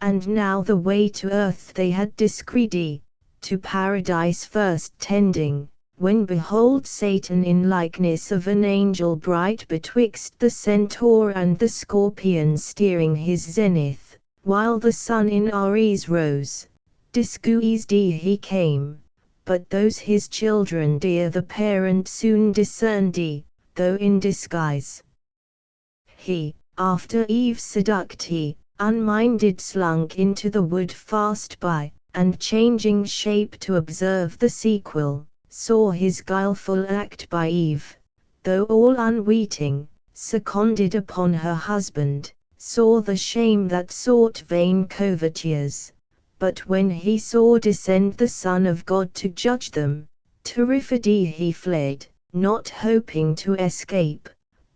And now the way to earth they had discreed, to paradise first tending, when behold Satan in likeness of an angel bright betwixt the centaur and the scorpion steering his zenith, while the sun in Aries rose, disguised he came, but those his children dear the parent soon discerned, though in disguise. He, after Eve seduct unminded slunk into the wood fast by, and changing shape to observe the sequel, saw his guileful act by Eve, though all unweeting, seconded upon her husband, saw the shame that sought vain covertures, but when he saw descend the Son of God to judge them, terrified he fled, not hoping to escape,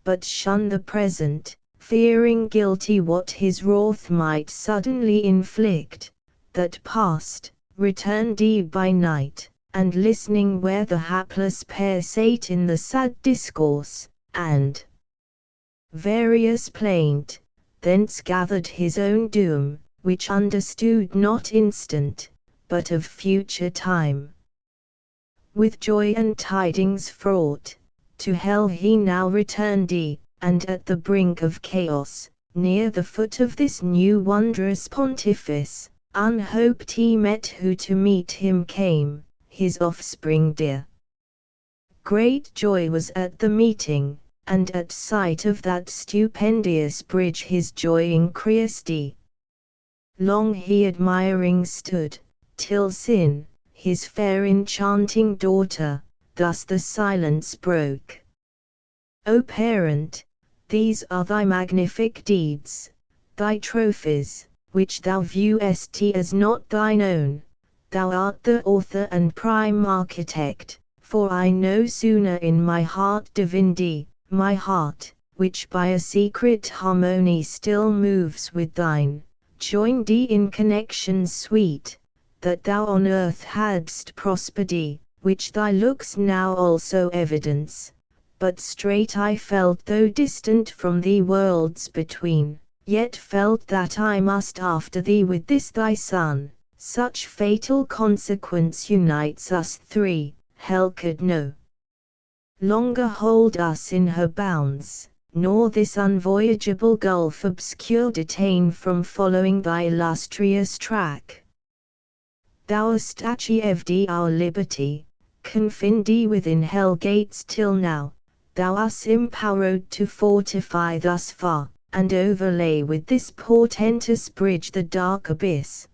but shun the present, fearing guilty what his wrath might suddenly inflict, that past, returned by night, and listening where the hapless pair sate in the sad discourse, and various plaint, thence gathered his own doom, which understood not instant, but of future time. With joy and tidings fraught, to hell he now returned and at the brink of chaos, near the foot of this new wondrous pontifice, unhoped he met who to meet him came, his offspring dear. Great joy was at the meeting, and at sight of that stupendous bridge his joy increased. Long he admiring stood, till Sin, his fair enchanting daughter, thus the silence broke. O parent, these are thy magnific deeds, thy trophies, which thou viewest as not thine own. Thou art the author and prime architect, for I no sooner in my heart divined, my heart, which by a secret harmony still moves with thine, joined in connections sweet, that thou on earth hadst prospered, which thy looks now also evidence. But straight I felt though distant from thee worlds between, yet felt that I must after thee with this thy son, such fatal consequence unites us 3, hell could no longer hold us in her bounds, nor this unvoyageable gulf obscure detain from following thy illustrious track. Thou hast achieved our liberty, confined within hell gates till now, thou us empowered to fortify thus far, and overlay with this portentous bridge the dark abyss.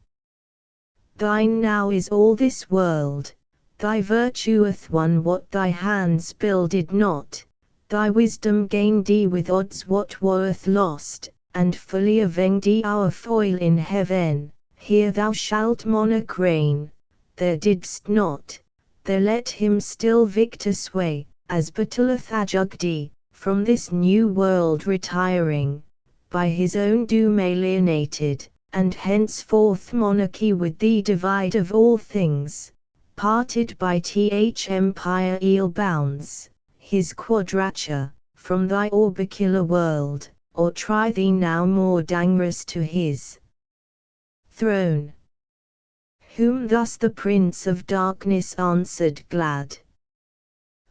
Thine now is all this world, thy virtue hath won what thy hands builded not, thy wisdom gained with odds what wareth lost, and fully avenged our foil in heaven, Here thou shalt monarch reign. There didst not, there let him still victor sway, as battleth Ajugdi, from this new world retiring, by his own doom alienated, and henceforth monarchy with thee divide of all things, parted by empire eel bounds, his quadrature, from thy orbicular world, or try thee now more dangerous to his throne. Whom thus the Prince of Darkness answered glad: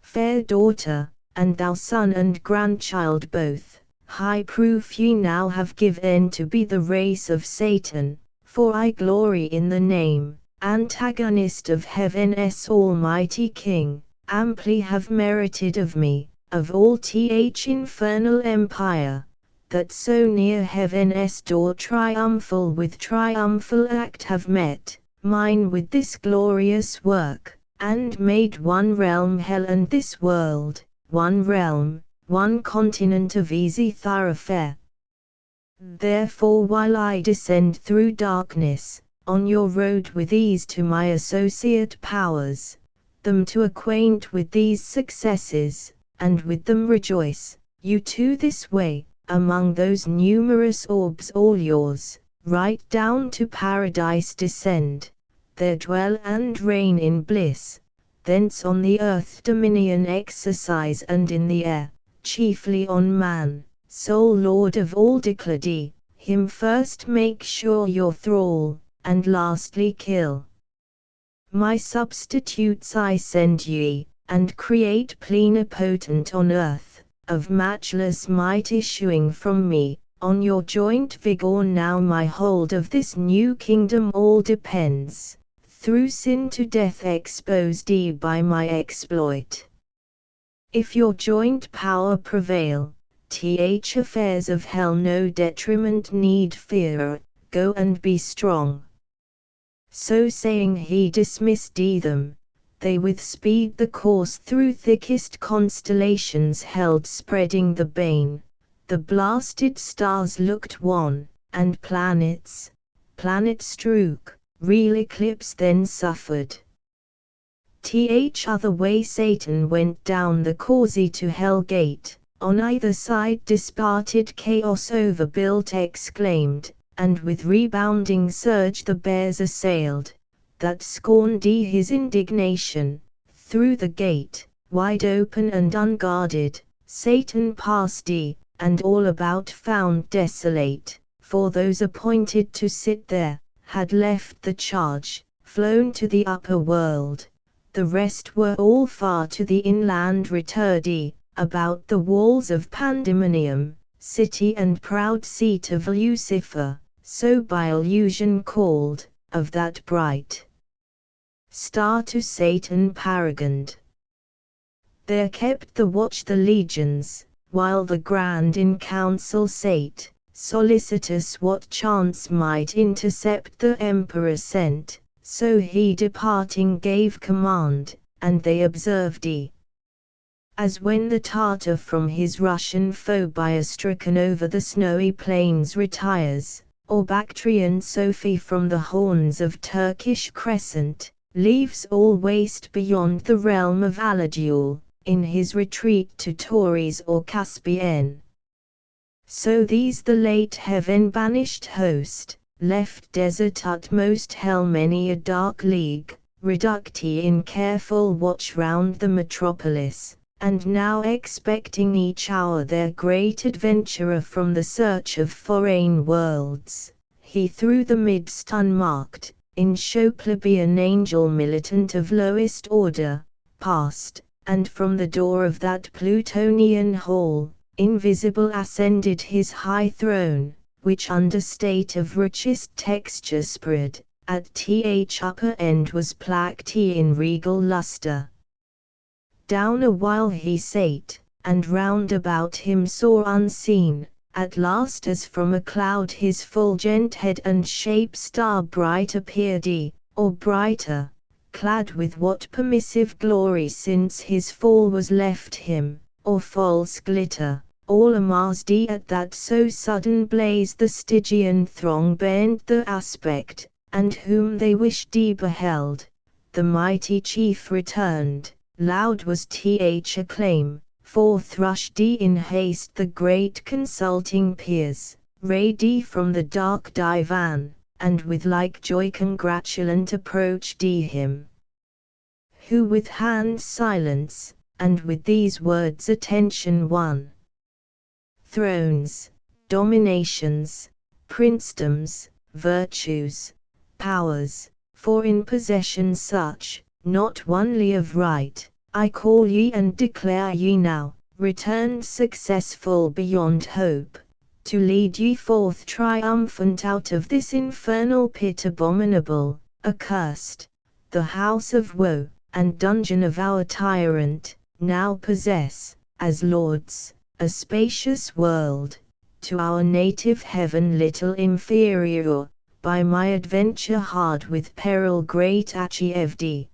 Fair daughter, and thou son and grandchild both, high proof ye now have given to be the race of Satan, for I glory in the name, antagonist of heaven's almighty King, amply have merited of me, of all infernal empire, that so near heaven's door triumphal with triumphal act have met, mine with this glorious work, and made one realm hell and this world, one realm, one continent of easy thoroughfare. Therefore while I descend through darkness, on your road with ease to my associate powers, them to acquaint with these successes, and with them rejoice, you too this way, among those numerous orbs all yours, right down to paradise descend, there dwell and reign in bliss, thence on the earth dominion exercise and in the air, chiefly on man, sole lord of all declady, him first make sure your thrall, and lastly kill. My substitutes I send ye, and create plenipotent on earth, of matchless might issuing from me, on your joint vigor now my hold of this new kingdom all depends, through sin to death exposed ye by my exploit. If your joint power prevail, affairs of hell no detriment need fear, go and be strong. So saying he dismissed them. They with speed the course through thickest constellations held spreading the bane, the blasted stars looked wan, and planets strook, real eclipse then suffered. Other way Satan went down the causey to hell gate, on either side disparted chaos overbuilt exclaimed, and with rebounding surge the bears assailed, that scorned his indignation. Through the gate, wide open and unguarded, Satan passed and all about found desolate, for those appointed to sit there, had left the charge, flown to the upper world, the rest were all far to the inland returred about the walls of Pandemonium, city and proud seat of Lucifer, so by illusion called, of that bright star to Satan paragoned. There kept the watch the legions, while the grand in council sate, solicitous what chance might intercept the emperor sent, so he departing gave command, and they observed as when the Tartar from his Russian foe stricken over the snowy plains retires, or Bactrian Sophie from the horns of Turkish crescent, leaves all waste beyond the realm of Aladule, in his retreat to Taurus or Caspian. So these the late heaven-banished host, left desert utmost hell many a dark league, reducti in careful watch round the metropolis, and now expecting each hour their great adventurer from the search of foreign worlds, he through the midst unmarked, in show plebeian angel militant of lowest order, passed, and from the door of that Plutonian hall, invisible ascended his high throne, which under state of richest texture spread, at upper end was plaqued in regal lustre. Down a while he sate, and round about him saw unseen, at last as from a cloud his fulgent head and shape star bright appeared or brighter, clad with what permissive glory since his fall was left him, or false glitter, all amazed at that so sudden blaze the Stygian throng bent the aspect, and whom they wished D beheld. The mighty chief returned, loud was Th acclaim, forth rushed D in haste the great consulting peers, ready from the dark divan, and with like joy congratulant approached D him, who with hands silence, and with these words attention won. Thrones, dominations, princedoms, virtues, powers, for in possession such, not onely of right, I call ye and declare ye now, returned successful beyond hope, to lead ye forth triumphant out of this infernal pit abominable, accursed, the house of woe, and dungeon of our tyrant, now possess, as lords, a spacious world, to our native heaven little inferior, by my adventure hard with peril great achieved.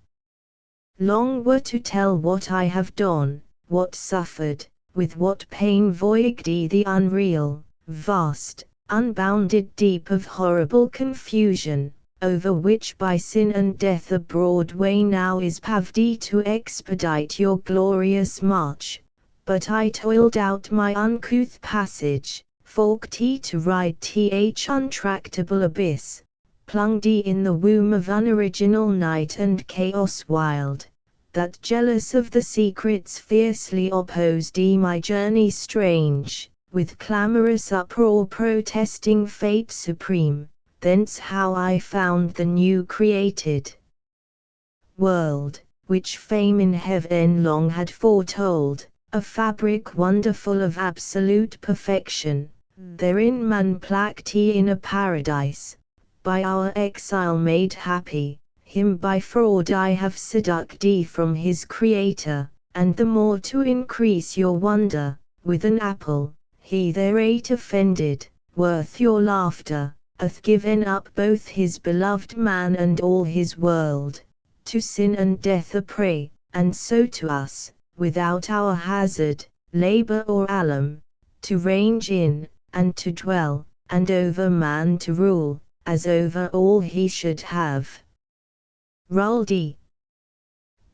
Long were to tell what I have done, what suffered, with what pain voyaged the unreal, vast, unbounded deep of horrible confusion, over which by sin and death a broad way now is paved to expedite your glorious march. But I toiled out my uncouth passage, forked to ride Th untractable abyss, plunged in the womb of unoriginal night and chaos wild, that jealous of the secrets fiercely opposed my journey strange, with clamorous uproar protesting fate supreme. Thence how I found the new created world, which fame in heaven long had foretold, a fabric wonderful of absolute perfection, therein man plucked in a paradise, by our exile made happy, him by fraud I have seduced from his creator, and the more to increase your wonder, with an apple, he there ate offended, worth your laughter, hath given up both his beloved man and all his world, to sin and death a prey, and so to us, without our hazard, labor or alum, to range in, and to dwell, and over man to rule, as over all he should have ruled.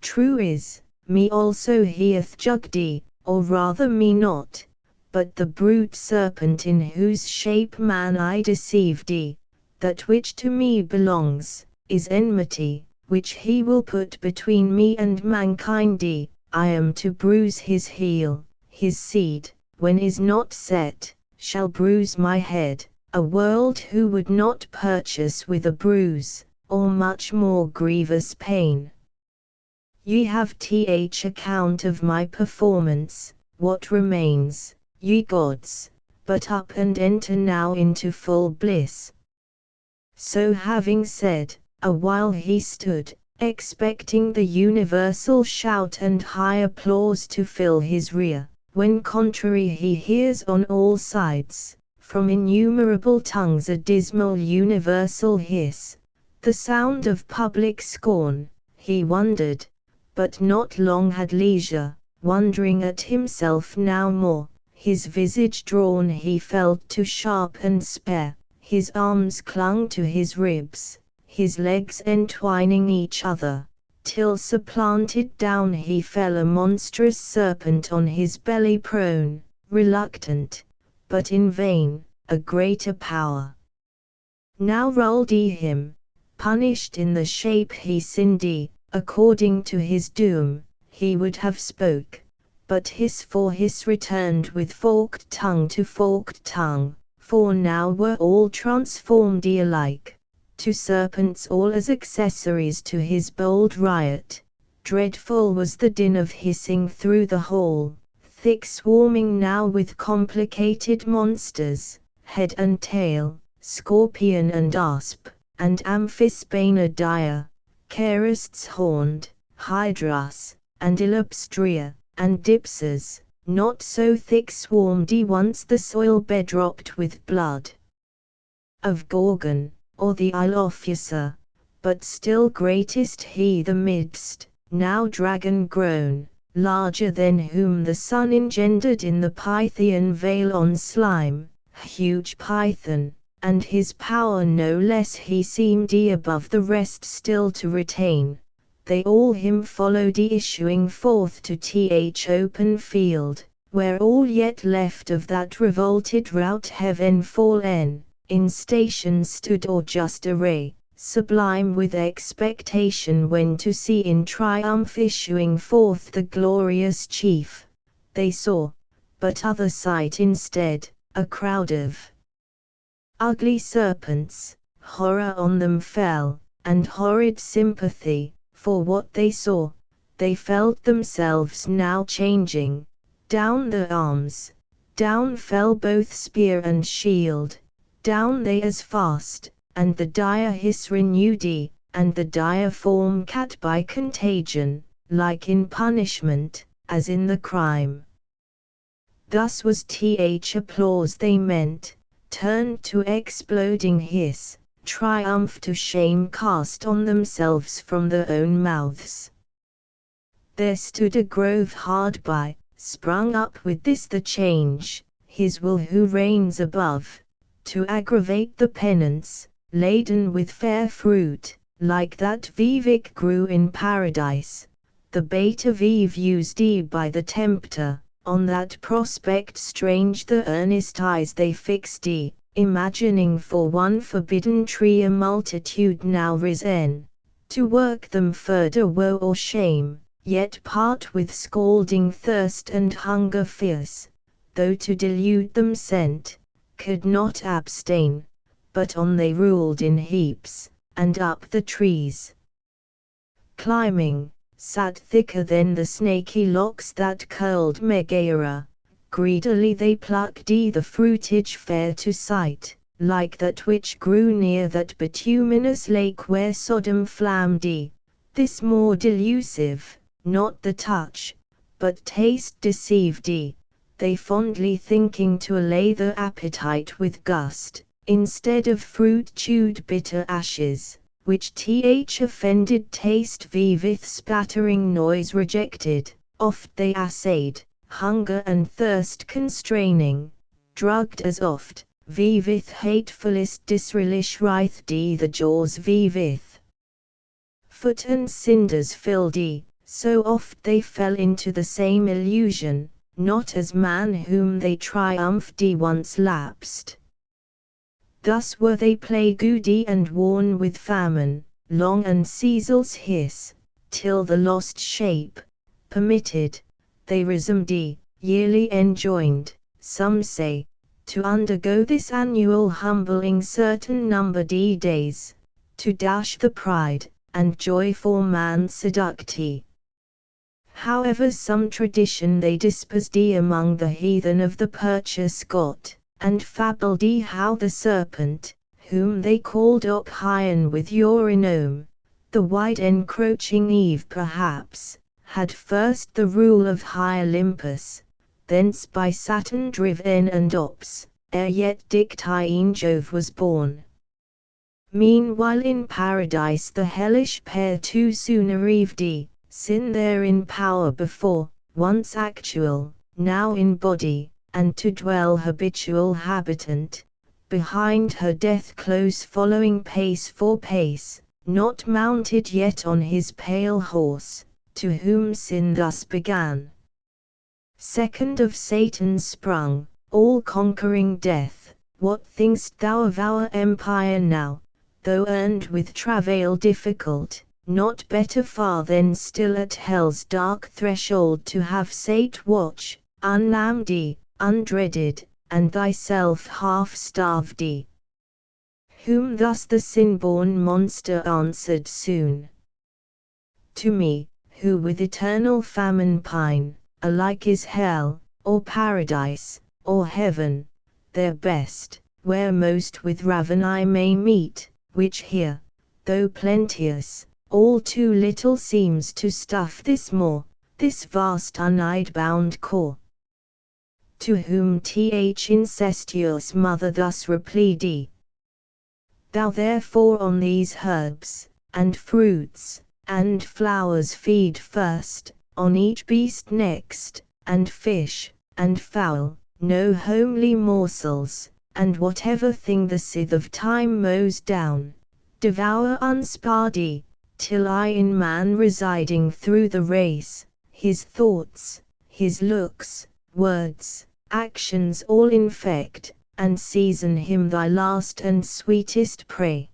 True is, me also he hath jugged, or rather me not, but the brute serpent in whose shape man I deceived, that which to me belongs, is enmity, which he will put between me and mankind. I am to bruise his heel, his seed, when is not set, shall bruise my head, a world who would not purchase with a bruise, or much more grievous pain. Ye have Th account of my performance, what remains, ye gods, but up and enter now into full bliss. So having said, a while he stood, expecting the universal shout and high applause to fill his rear, when contrary he hears on all sides, from innumerable tongues a dismal universal hiss, the sound of public scorn. He wondered, but not long had leisure, wondering at himself now more, his visage drawn he felt too sharp and spare, his arms clung to his ribs, his legs entwining each other, till supplanted down he fell a monstrous serpent on his belly prone, reluctant, but in vain, a greater power now rolled him, punished in the shape he sinned, according to his doom, he would have spoke, but hiss for hiss returned with forked tongue to forked tongue, for now were all transformed alike, to serpents all as accessories to his bold riot. Dreadful was the din of hissing through the hall, thick swarming now with complicated monsters, head and tail, scorpion and asp, and amphisbaena dire, charists horned, hydras, and elopstria, and dipsas, not so thick swarmed once the soil bedropped with blood of Gorgon, or the Ilophusa, but still greatest he the midst, now dragon grown, larger than whom the sun engendered in the Pythian veil on slime, huge python, and his power no less he seemed above the rest still to retain. They all him followed issuing forth to open field, where all yet left of that revolted rout heaven fallen, in station stood or just array, sublime with expectation when to see in triumph issuing forth the glorious chief. They saw, but other sight instead, a crowd of ugly serpents. Horror on them fell, and horrid sympathy, for what they saw. They felt themselves now changing. Down the arms, down fell both spear and shield, down they as fast, and the dire hiss renewed, and the dire form cat by contagion, like in punishment, as in the crime. Thus was applause they meant, turned to exploding hiss, triumph to shame cast on themselves from their own mouths. There stood a grove hard by, sprung up with this the change, his will who reigns above, to aggravate the penance, laden with fair fruit, like that Vivic grew in paradise, the bait of Eve used by the tempter. On that prospect strange the earnest eyes they fixed, imagining for one forbidden tree a multitude now risen, to work them further woe or shame, yet part with scalding thirst and hunger fierce, though to delude them sent, could not abstain, but on they ruled in heaps, and up the trees, climbing, sat thicker than the snaky locks that curled Megara. Greedily they plucked the fruitage fair to sight, like that which grew near that bituminous lake where Sodom flamed. This more delusive, not the touch, but taste deceived. They fondly thinking to allay their appetite with gust, instead of fruit chewed bitter ashes, which offended taste vivith spattering noise rejected, oft they assayed, hunger and thirst constraining, drugged as oft, vivith hatefullest disrelish writhed the jaws vivith foot and cinders filled, so oft they fell into the same illusion, not as man whom they triumphed once lapsed. Thus were they plagued and worn with famine, long and Caesal's hiss, till the lost shape, permitted, they resumed, yearly enjoined, some say, to undergo this annual humbling certain numbered days, to dash the pride, and joy for man seduct. However some tradition they dispersed among the heathen of the purchase got, and fabled how the serpent, whom they called Ochion with Eurinome, the wide encroaching Eve perhaps, had first the rule of high Olympus, thence by Saturn driven and Ops, ere yet dictying Jove was born. Meanwhile in paradise the hellish pair too soon arrived, sin there in power before, once actual, now in body, and to dwell habitual habitant, behind her death close following pace for pace, not mounted yet on his pale horse, to whom sin thus began. Second of Satan sprung, all-conquering death, what think'st thou of our empire now, though earned with travail difficult, not better far than still at hell's dark threshold to have sate watch, unnamed, undreaded, and thyself half-starved? Whom thus the sin-born monster answered soon. To me, who with eternal famine pine, alike is hell, or paradise, or heaven, their best, where most with ravin I may meet, which here, though plenteous, all too little seems to stuff this vast uneyed bound core. To whom incestuous mother thus replied, thou therefore on these herbs, and fruits, and flowers feed first, on each beast next, and fish, and fowl, no homely morsels, and whatever thing the scythe of time mows down, devour unspared, till I in man residing through the race, his thoughts, his looks, words, actions all infect, and season him thy last and sweetest prey.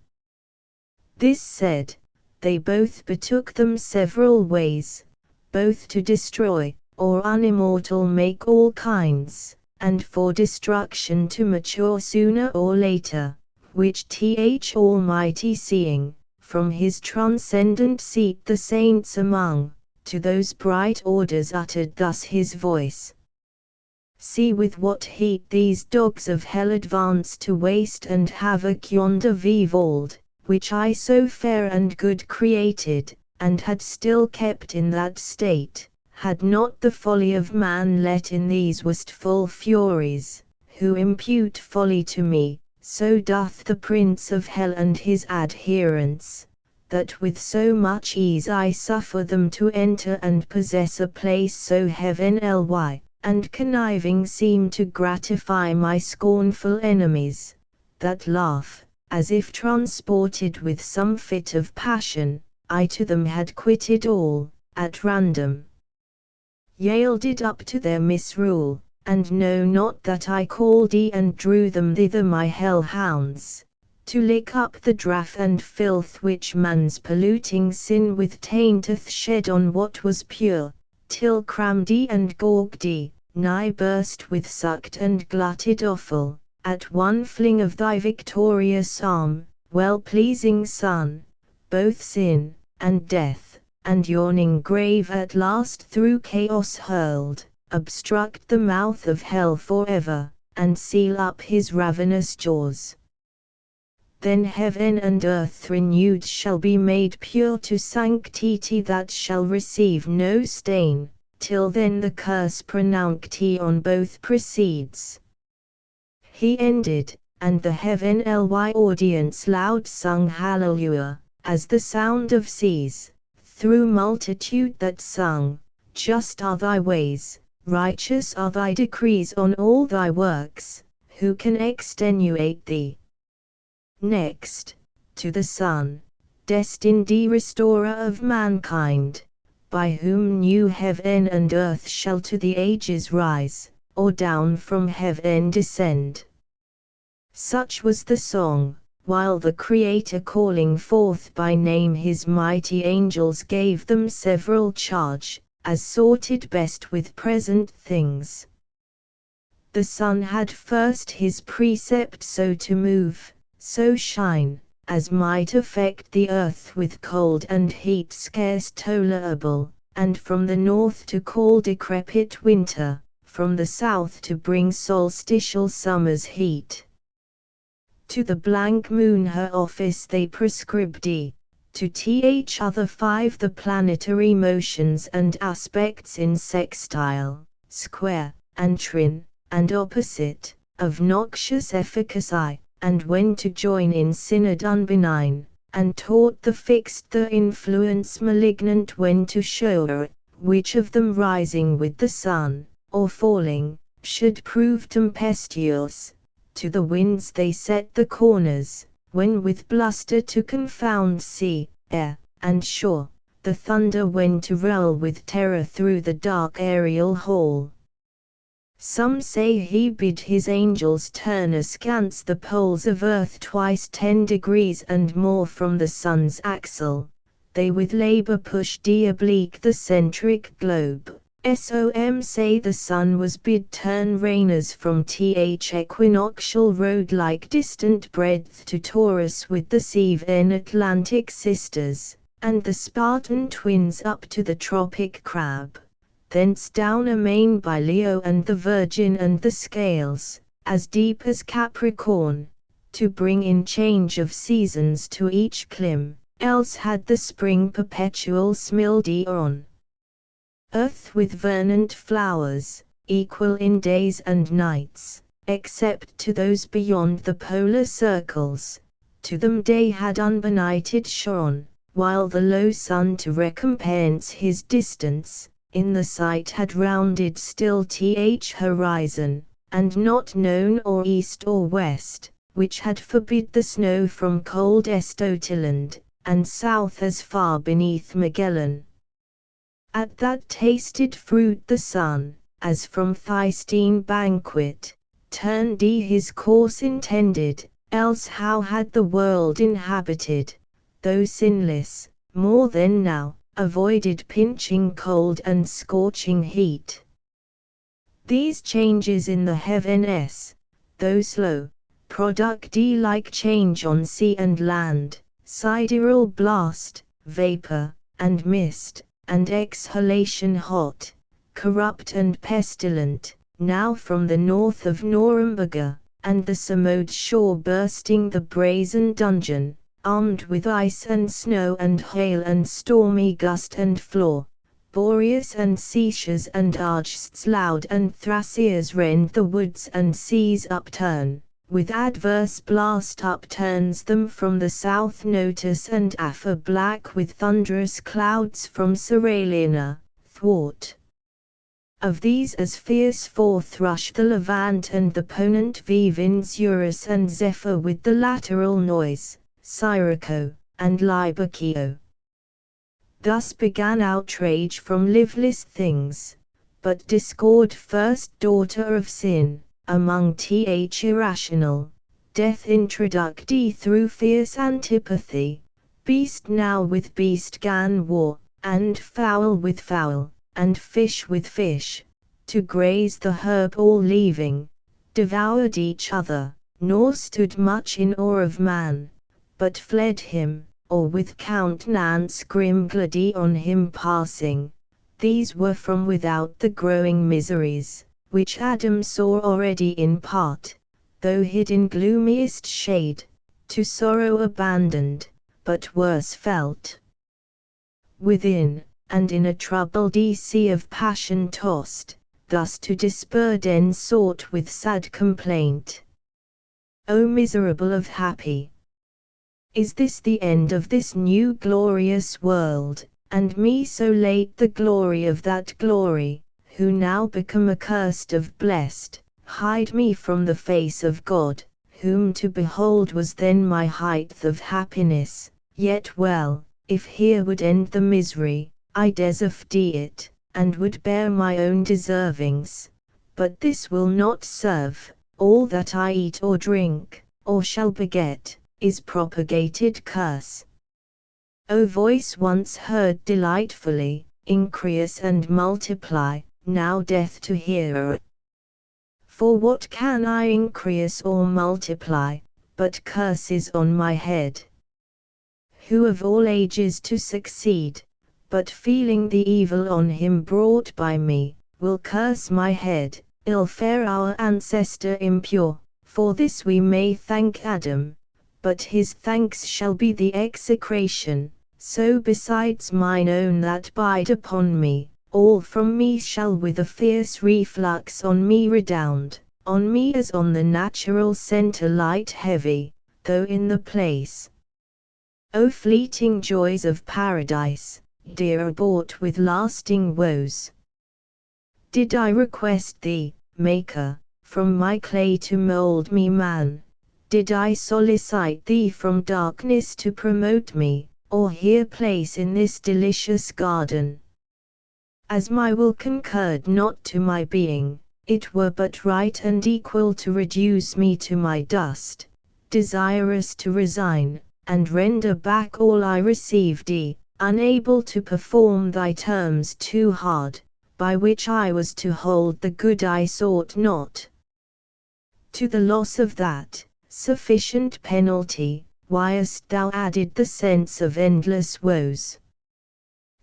This said, they both betook them several ways, both to destroy, or unimmortal make all kinds, and for destruction to mature sooner or later, which th Almighty seeing, from his transcendent seat the saints among, to those bright orders uttered thus his voice. See with what heat these dogs of hell advance to waste and havoc yonder vivold, which I so fair and good created, and had still kept in that state, had not the folly of man let in these wasteful furies, who impute folly to me, so doth the prince of hell and his adherents, that with so much ease I suffer them to enter and possess a place so heavenly, and conniving seem to gratify my scornful enemies, that laugh, as if transported with some fit of passion, I to them had quitted all, at random, yielded up to their misrule, and know not that I called and drew them thither my hell hounds, to lick up the draught and filth which man's polluting sin with tainteth shed on what was pure, till crammed and gorged, nigh burst with sucked and glutted offal, at one fling of thy victorious arm, well-pleasing Son, both sin, and death, and yawning grave at last through chaos hurled, obstruct the mouth of hell forever, and seal up his ravenous jaws. Then heaven and earth renewed shall be made pure to sanctity that shall receive no stain, till then the curse pronounced on both proceeds. He ended, and the heavenly audience loud sung Hallelujah, as the sound of seas, through multitude that sung, Just are thy ways, righteous are thy decrees on all thy works, who can extenuate thee? Next, to the Son, destined restorer of mankind, by whom new heaven and earth shall to the ages rise, or down from heaven descend. Such was the song, while the Creator calling forth by name his mighty angels gave them several charge, as sorted best with present things. The sun had first his precept so to move, so shine, as might affect the earth with cold and heat scarce tolerable, and from the north to call decrepit winter, from the south to bring solstitial summer's heat. To the blank moon her office they prescribed, to th other five the planetary motions and aspects in sextile, square, and trin, and opposite, of noxious efficacy, and when to join in synod unbenign, and taught the fixed the influence malignant when to show which of them rising with the sun, or falling, should prove tempestuous. To the winds they set the corners, when with bluster to confound sea, air, and shore, the thunder when to roll with terror through the dark aerial hall. Some say he bid his angels turn askance the poles of earth twice 10 degrees and more from the sun's axle, they with labor pushed oblique the centric globe. Some say the sun was bid turn reiners from th equinoctial road like distant breadth to Taurus with the Seven Atlantic sisters, and the Spartan twins up to the tropic crab, thence down amain by Leo and the Virgin and the Scales, as deep as Capricorn, to bring in change of seasons to each clim, else had the spring perpetual smiled on earth with verdant flowers, equal in days and nights, except to those beyond the polar circles, to them day had unbenighted shone, while the low sun to recompense his distance, in the sight had rounded still th horizon, and not known or east or west, which had forbid the snow from cold Estotiland, and south as far beneath Magellan. At that tasted fruit the sun, as from Thystine banquet, turned his course intended, else how had the world inhabited, though sinless, more than now, avoided pinching cold and scorching heat. These changes in the heavens, though slow, product like change on sea and land, sidereal blast, vapor, and mist, and exhalation hot, corrupt and pestilent, now from the north of Norumbega, and the Samode shore bursting the brazen dungeon, armed with ice and snow and hail and stormy gust and flaw. Boreas and Cetias and Argests loud and Thracias rend the woods and seas upturn, with adverse blast upturns them from the south Notus and Apha black with thunderous clouds from Ceraliana, thwart. Of these as fierce forth rush the Levant and the ponent Vivins Eurus and Zephyr with the lateral noise, Sirocco, and Libaccio. Thus began outrage from liveless things, but discord first daughter of sin, among irrational, death introduced through fierce antipathy, beast now with beast gan war, and fowl with fowl, and fish with fish, to graze the herb all leaving, devoured each other, nor stood much in awe of man, but fled him, or with countenance grim glady on him passing. These were from without the growing miseries, which Adam saw already in part, though hid in gloomiest shade, to sorrow abandoned, but worse felt within, and in a troubled sea of passion tossed, thus to despair then sought with sad complaint. O miserable of happy! Is this the end of this new glorious world, and me so late the glory of that glory, who now become accursed of blessed, hide me from the face of God, whom to behold was then my height of happiness, yet well, if here would end the misery, I deserved it, and would bear my own deservings, but this will not serve, all that I eat or drink, or shall beget, is propagated curse. O voice once heard delightfully, increase and multiply, now death to hear. For what can I increase or multiply, but curses on my head? Who of all ages to succeed, but feeling the evil on him brought by me, will curse my head, ill-fare our ancestor impure, for this we may thank Adam, but his thanks shall be the execration, so besides mine own that bide upon me, all from me shall with a fierce reflux on me redound, on me as on the natural centre light heavy, though in the place. O fleeting joys of paradise, dear bought with lasting woes! Did I request thee, Maker, from my clay to mould me man? Did I solicite thee from darkness to promote me, or here place in this delicious garden? As my will concurred not to my being, it were but right and equal to reduce me to my dust, desirous to resign, and render back all I received, unable to perform thy terms too hard, by which I was to hold the good I sought not. To the loss of that sufficient penalty, why hast thou added the sense of endless woes?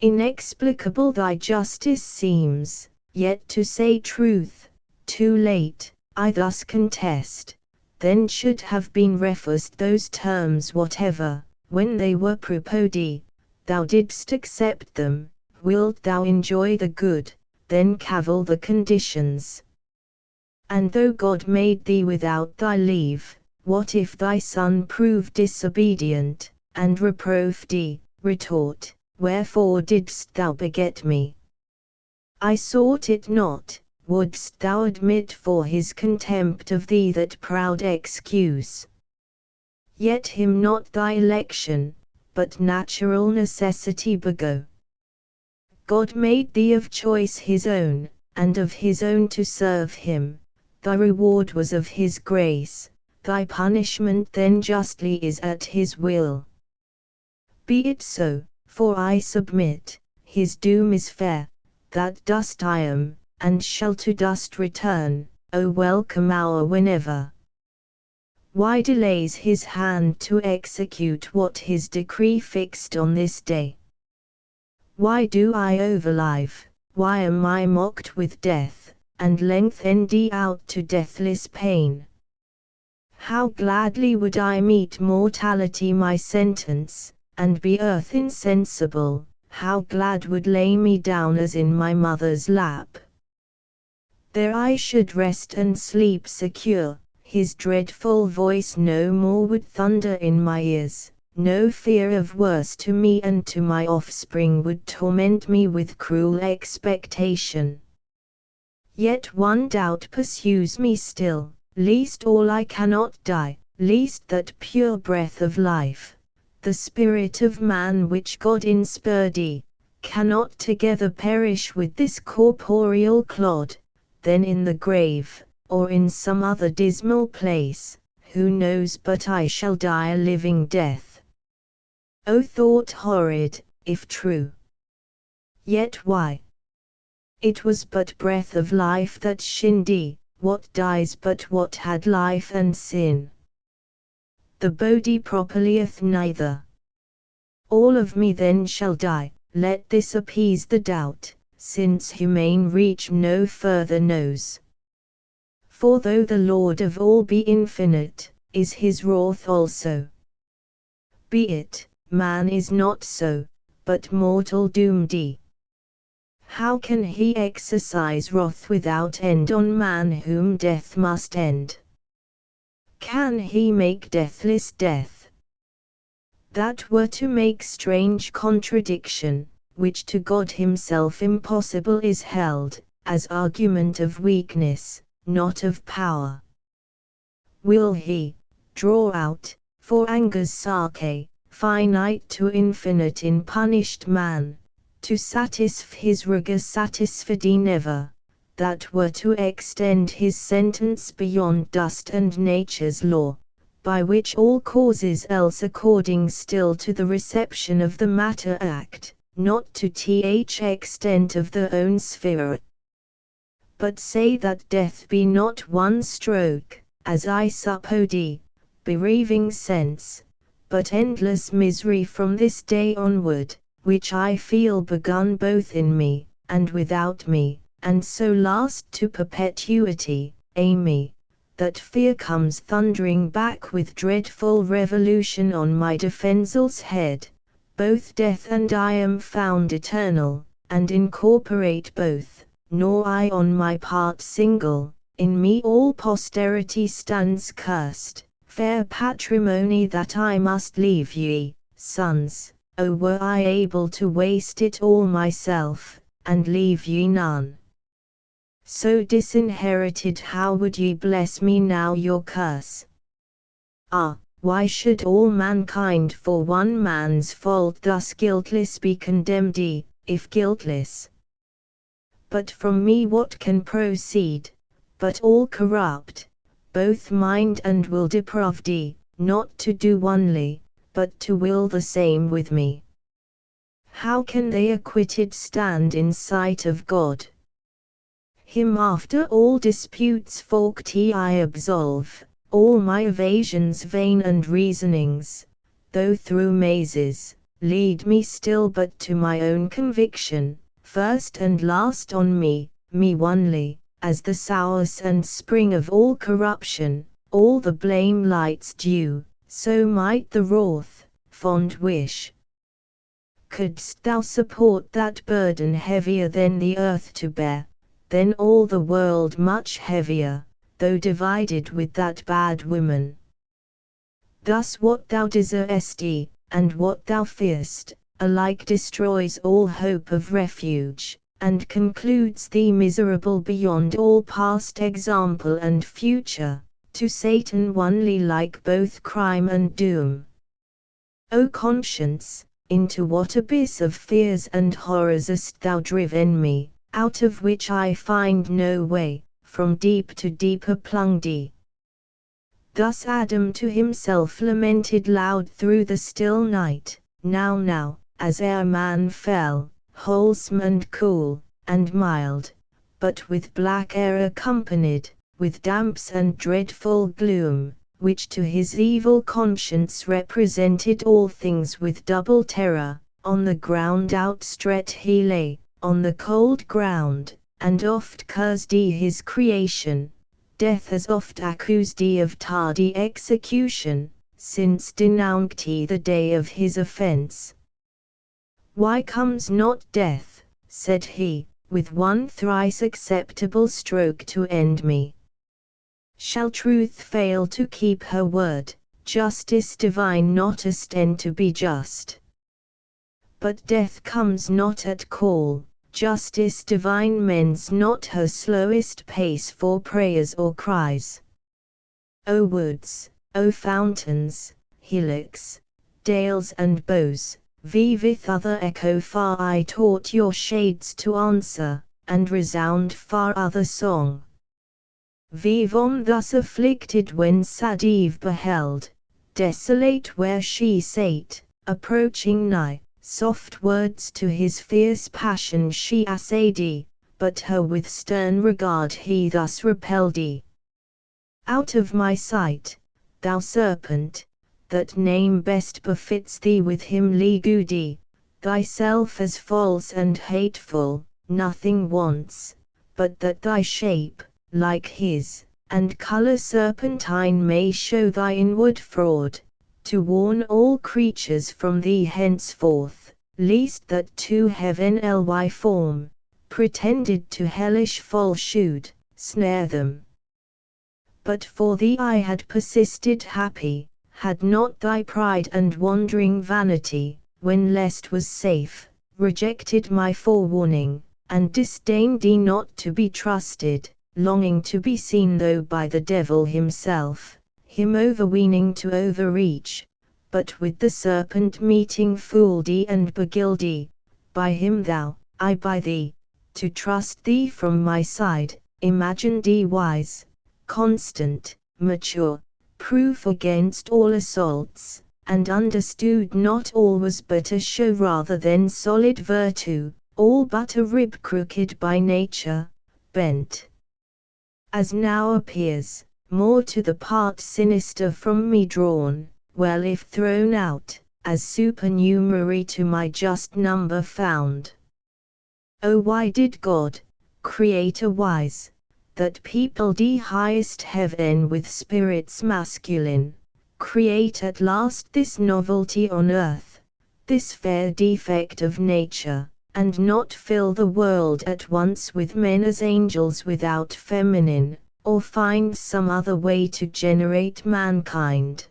Inexplicable thy justice seems, yet to say truth, too late, I thus contest, then should have been refused those terms whatever, when they were proposed, thou didst accept them, wilt thou enjoy the good, then cavil the conditions. And though God made thee without thy leave, what if thy son prove disobedient, and reprove thee? Retort, wherefore didst thou beget me? I sought it not, wouldst thou admit for his contempt of thee that proud excuse? Yet him not thy election, but natural necessity bego. God made thee of choice his own, and of his own to serve him. Thy reward was of his grace, thy punishment then justly is at his will. Be it so, for I submit, his doom is fair, that dust I am, and shall to dust return, O welcome hour whenever. Why delays his hand to execute what his decree fixed on this day? Why do I overlive, why am I mocked with death, and lengthen out to deathless pain? How gladly would I meet mortality my sentence, and be earth insensible, how glad would lay me down as in my mother's lap. There I should rest and sleep secure, his dreadful voice no more would thunder in my ears, no fear of worse to me and to my offspring would torment me with cruel expectation. Yet one doubt pursues me still, least all I cannot die, least that pure breath of life, the spirit of man which God inspurred, cannot together perish with this corporeal clod, then in the grave, or in some other dismal place, who knows but I shall die a living death. O thought horrid, if true! Yet why? It was but breath of life that shindy, what dies but what had life and sin. The body properlyeth neither. All of me then shall die, let this appease the doubt, since humane reach no further knows. For though the Lord of all be infinite, is his wrath also. Be it, man is not so, but mortal doomed. How can he exercise wrath without end on man whom death must end? Can he make deathless death? That were to make strange contradiction, which to God himself impossible is held, as argument of weakness, not of power. Will he draw out, for anger's sake, finite to infinite in punished man, to satisfy his rigor satisfied never, that were to extend his sentence beyond dust and nature's law, by which all causes else according still to the reception of the matter act, not to th extent of their own sphere. But say that death be not one stroke, as I suppose, bereaving sense, but endless misery from this day onward, which I feel begun both in me, and without me, and so last to perpetuity, me, that fear comes thundering back with dreadful revolution on my defensel's head, both death and I am found eternal, and incorporate both, nor I on my part single, in me all posterity stands cursed, fair patrimony that I must leave ye, sons. O were I able to waste it all myself, and leave ye none. So disinherited how would ye bless me now your curse? Ah, why should all mankind for one man's fault thus guiltless be condemned, if guiltless? But from me what can proceed, but all corrupt, both mind and will depraved, not to do onely, but to will the same with me. How can they acquitted stand in sight of God? Him after all disputes faulty I absolve, all my evasions vain and reasonings, though through mazes, lead me still but to my own conviction, first and last on me only, as the source and spring of all corruption, all the blame lights due. So might the wrath, fond wish. Couldst thou support that burden heavier than the earth to bear, then all the world much heavier, though divided with that bad woman. Thus what thou desirest, and what thou fearst, alike destroys all hope of refuge, and concludes thee miserable beyond all past example and future, to Satan onely like both crime and doom. O conscience, into what abyss of fears and horrors hast thou driven me, out of which I find no way, from deep to deeper plunged. Thus Adam to himself lamented loud through the still night, now, as ere man fell, wholesome and cool, and mild, but with black air accompanied, with damps and dreadful gloom, which to his evil conscience represented all things with double terror. On the ground outstretched he lay, on the cold ground, and oft cursed he his creation, death as oft accused he of tardy execution, since denounced he the day of his offence. Why comes not death, said he, with one thrice acceptable stroke to end me? Shall truth fail to keep her word, justice divine not ostend to be just? But death comes not at call, justice divine mends not her slowest pace for prayers or cries. O woods, O fountains, hillocks, dales and bows, with other echo far I taught your shades to answer, and resound far other song. Vivon thus afflicted when sad Eve beheld, desolate where she sate, approaching nigh, soft words to his fierce passion she essayed, but her with stern regard he thus repelled. Out of my sight, thou serpent, that name best befits thee with him leagued, thyself as false and hateful, nothing wants, but that thy shape, like his, and colour serpentine may show thy inward fraud, to warn all creatures from thee henceforth, lest that to heaven ly form, pretended to hellish fall should, snare them. But for thee I had persisted happy, had not thy pride and wandering vanity, when lest was safe, rejected my forewarning, and disdained thee not to be trusted, longing to be seen though by the devil himself, him overweening to overreach, but with the serpent meeting fooled and beguiled, by him thou, I by thee, to trust thee from my side, imagined thee wise, constant, mature, proof against all assaults, and understood not all was but a show rather than solid virtue, all but a rib crooked by nature, bent, as now appears, more to the part sinister from me drawn, well if thrown out, as supernumerary to my just number found. O why did God, Creator wise, that peopled the highest heaven with spirits masculine, create at last this novelty on earth, this fair defect of nature, and not fill the world at once with men as angels without feminine, or find some other way to generate mankind?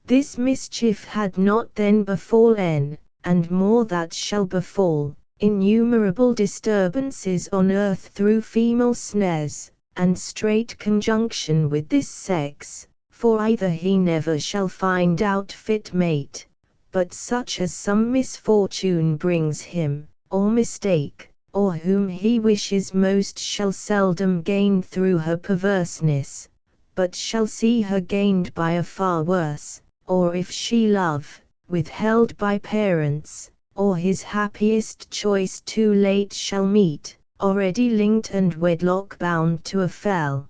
This mischief had not then befallen, and more that shall befall, innumerable disturbances on earth through female snares, and strait conjunction with this sex, for either he never shall find out fit mate, but such as some misfortune brings him, or mistake, or whom he wishes most shall seldom gain through her perverseness, but shall see her gained by a far worse, or if she love, withheld by parents, or his happiest choice too late shall meet, already linked and wedlock bound to a fell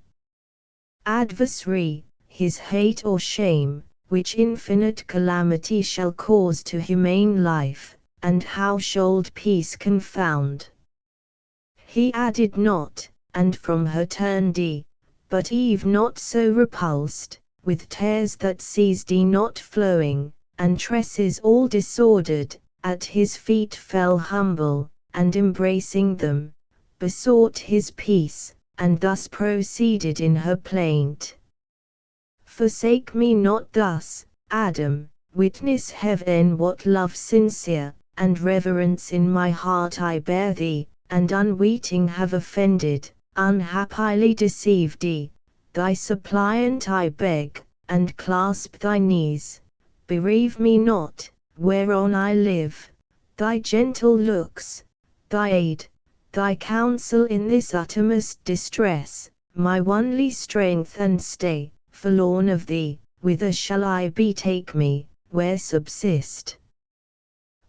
adversary, his hate or shame, which infinite calamity shall cause to humane life, and household peace confound. He added not, and from her turned he, but Eve not so repulsed, with tears that ceased he not flowing, and tresses all disordered, at his feet fell humble, and embracing them, besought his peace, and thus proceeded in her plaint. Forsake me not thus, Adam, witness heaven what love sincere, and reverence in my heart I bear thee, and unweeting have offended, unhappily deceived thee. Thy suppliant I beg, and clasp thy knees. Bereave me not, whereon I live, thy gentle looks, thy aid, thy counsel in this uttermost distress, my only strength and stay. Forlorn of thee, whither shall I betake me, where subsist?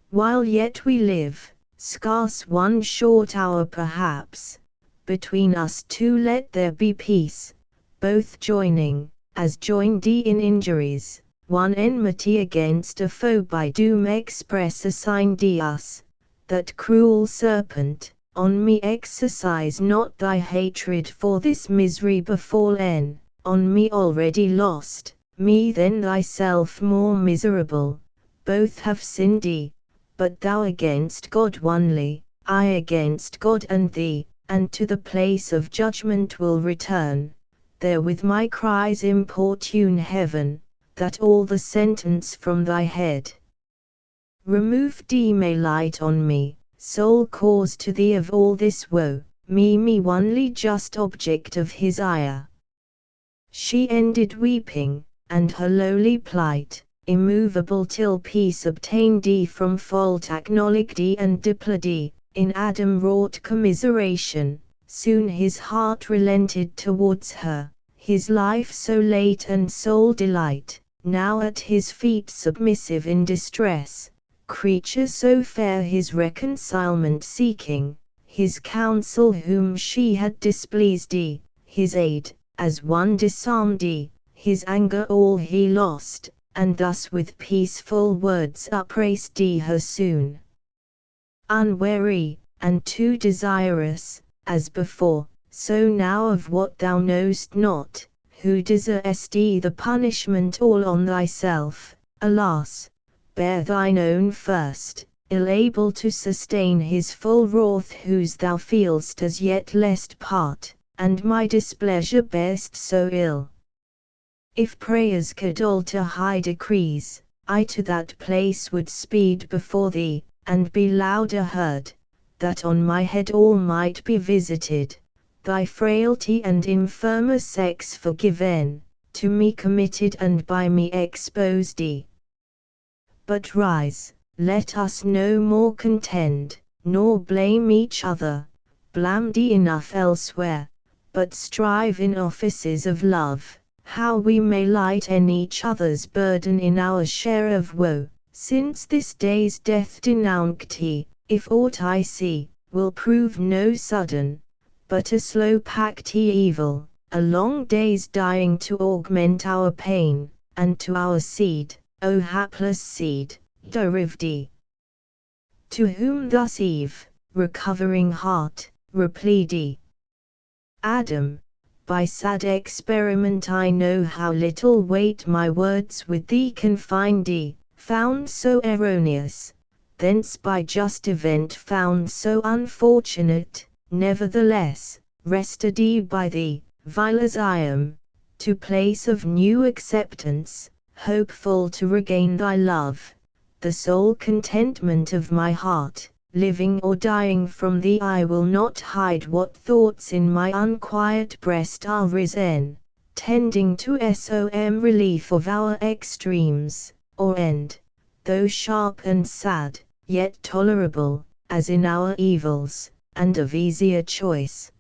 While yet we live, scarce one short hour perhaps, between us two let there be peace, both joining, as joined thee in injuries, one enmity against a foe by doom express assign thee us, that cruel serpent, on me exercise not thy hatred for this misery befallen, on me already lost, me then thyself more miserable, both have sinned thee, but thou against God only, I against God and thee, and to the place of judgment will return, there with my cries importune heaven, that all the sentence from thy head removed thee may light on me, sole cause to thee of all this woe, me only just object of his ire. She ended weeping, and her lowly plight, immovable till peace obtained thee from fault acknowledged thee and deplored thee, in Adam wrought commiseration, soon his heart relented towards her, his life so late and sole delight, now at his feet submissive in distress, creature so fair his reconcilement seeking, his counsel whom she had displeased thee, his aid, as one disarmed thee, his anger all he lost, and thus with peaceful words upraised thee her soon. Unwary, and too desirous, as before, so now of what thou know'st not, who deservest thee the punishment all on thyself, alas! Bear thine own first, ill able to sustain his full wrath whose thou feel'st as yet lest part, and my displeasure bear'st so ill. If prayers could alter high decrees, I to that place would speed before thee, and be louder heard, that on my head all might be visited, thy frailty and infirmer sex forgiven, to me committed and by me exposed thee. But rise, let us no more contend, nor blame each other, blamed enough elsewhere, but strive in offices of love, how we may lighten each other's burden in our share of woe, since this day's death denounced he, if aught I see, will prove no sudden, but a slow packed evil, a long day's dying to augment our pain, and to our seed, O hapless seed, derived. To whom thus Eve, recovering heart, replied, Adam, by sad experiment I know how little weight my words with thee can find thee, found so erroneous, thence by just event found so unfortunate, nevertheless, rested by thee, vile as I am, to place of new acceptance, hopeful to regain thy love, the sole contentment of my heart, living or dying from thee I will not hide what thoughts in my unquiet breast are risen, tending to some relief of our extremes, or end, though sharp and sad, yet tolerable, as in our evils, and of easier choice.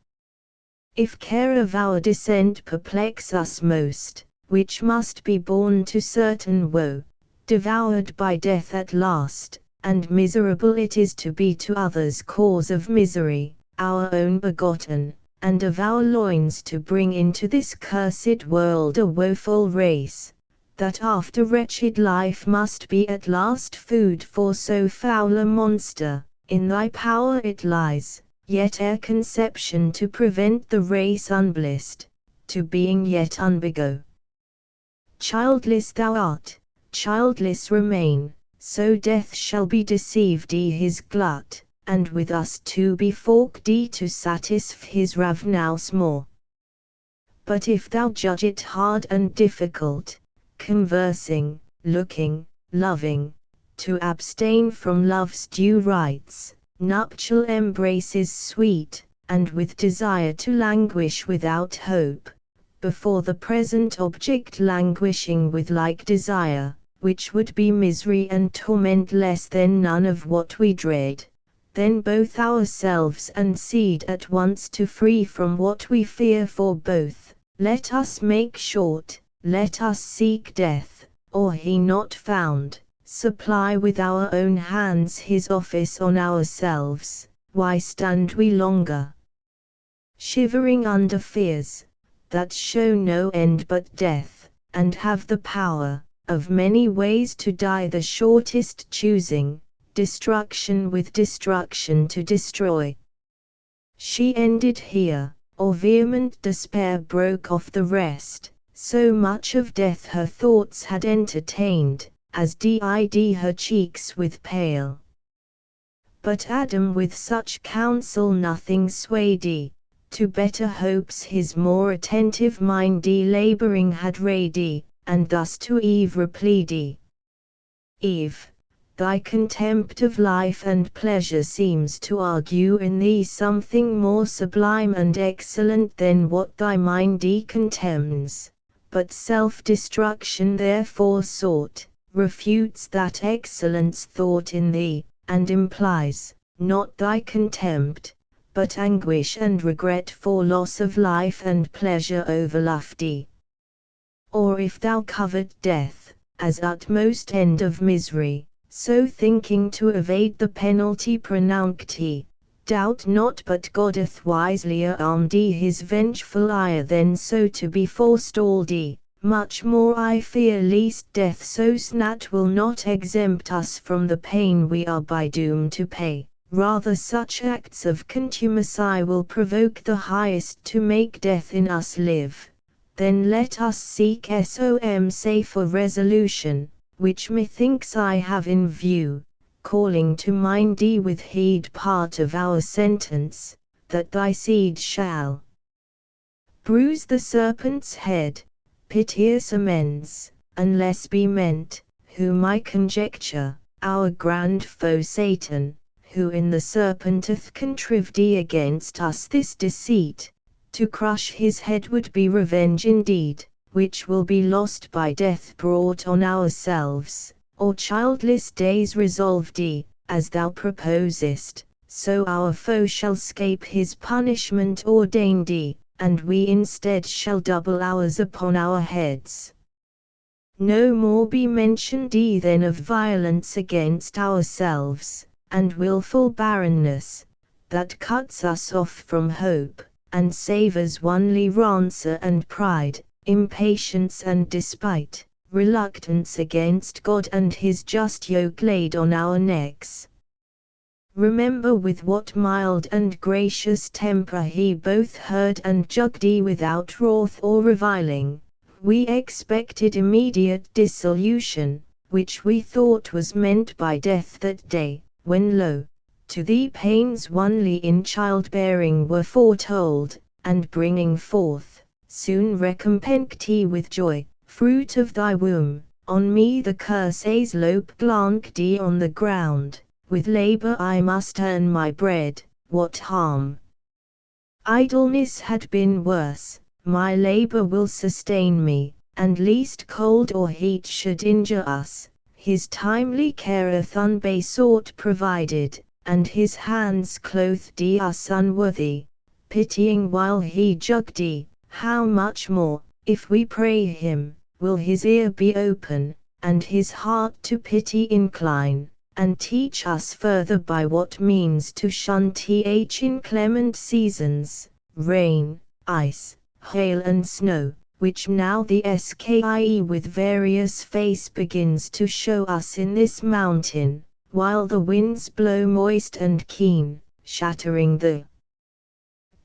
If care of our descent perplex us most, which must be borne to certain woe, devoured by death at last, and miserable it is to be to others cause of misery, our own begotten, and of our loins to bring into this cursed world a woeful race, that after wretched life must be at last food for so foul a monster, in thy power it lies, yet ere conception to prevent the race unblissed, to being yet unbego. Childless thou art, childless remain, so death shall be deceived his glut, and with us two be forked to satisfy his ravenous more. But if thou judge it hard and difficult, conversing, looking, loving, to abstain from love's due rites, nuptial embraces sweet, and with desire to languish without hope, before the present object languishing with like desire, which would be misery and torment less than none of what we dread, then both ourselves and seed at once to free from what we fear for both, let us make short, let us seek death, or he not found, supply with our own hands his office on ourselves, why stand we longer shivering under fears that show no end but death, and have the power of many ways to die, the shortest choosing destruction with destruction to destroy. She ended here, or vehement despair broke off the rest, so much of death her thoughts had entertained, as did her cheeks with pale. But Adam with such counsel nothing swayed, to better hopes his more attentive mind labouring had rayed, and thus to Eve replied, Eve, thy contempt of life and pleasure seems to argue in thee something more sublime and excellent than what thy mind contemns, but self-destruction therefore sought, refutes that excellence thought in thee, and implies, not thy contempt, but anguish and regret for loss of life and pleasure overlofty. Or if thou covet death, as utmost end of misery, so thinking to evade the penalty pronounced, doubt not but God doth wisely arm his vengeful ire then so to be forestalled. Much more I fear lest death so snat will not exempt us from the pain we are by doom to pay, rather such acts of contumacy will provoke the highest to make death in us live. Then let us seek some safer resolution, which methinks I have in view, calling to mind with heed part of our sentence, that thy seed shall bruise the serpent's head, piteous amends, unless be meant, whom I conjecture, our grand foe Satan, who in the serpent hath contrived against us this deceit, to crush his head would be revenge indeed, which will be lost by death brought on ourselves, or childless days resolved, as thou proposest, so our foe shall scape his punishment ordained, and we instead shall double ours upon our heads. No more be mentioned then of violence against ourselves, and wilful barrenness, that cuts us off from hope, and savours only rancour and pride, impatience and despite, reluctance against God and his just yoke laid on our necks. Remember with what mild and gracious temper he both heard and judged without wrath or reviling. We expected immediate dissolution, which we thought was meant by death that day, when lo, to thee pains only in childbearing were foretold, and bringing forth, soon recompensed with joy, fruit of thy womb. On me the curses lope glanced on the ground, with labour I must earn my bread, what harm? Idleness had been worse, my labour will sustain me, and least cold or heat should injure us, his timely careth unbesought provided, and his hands clothed us unworthy, pitying while he judged, how much more, if we pray him, will his ear be open, and his heart to pity incline, and teach us further by what means to shun inclement seasons, rain, ice, hail and snow, which now the sky with various face begins to show us in this mountain, while the winds blow moist and keen, shattering the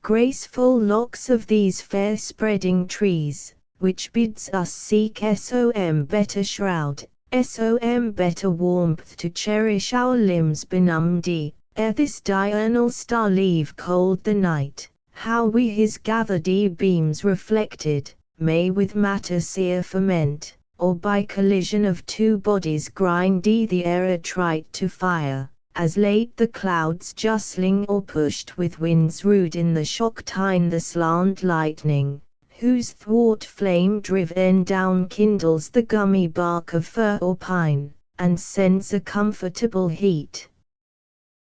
graceful locks of these fair spreading trees, which bids us seek some better shroud, some better warmth to cherish our limbs benumbed, ere this diurnal star leave cold the night. How we his gathered beams reflected, may with matter sear ferment, or by collision of two bodies grind the air attrite to fire, as late the clouds justling or pushed with winds rude in the shock tine the slant lightning, whose thwart flame driven down kindles the gummy bark of fir or pine, and sends a comfortable heat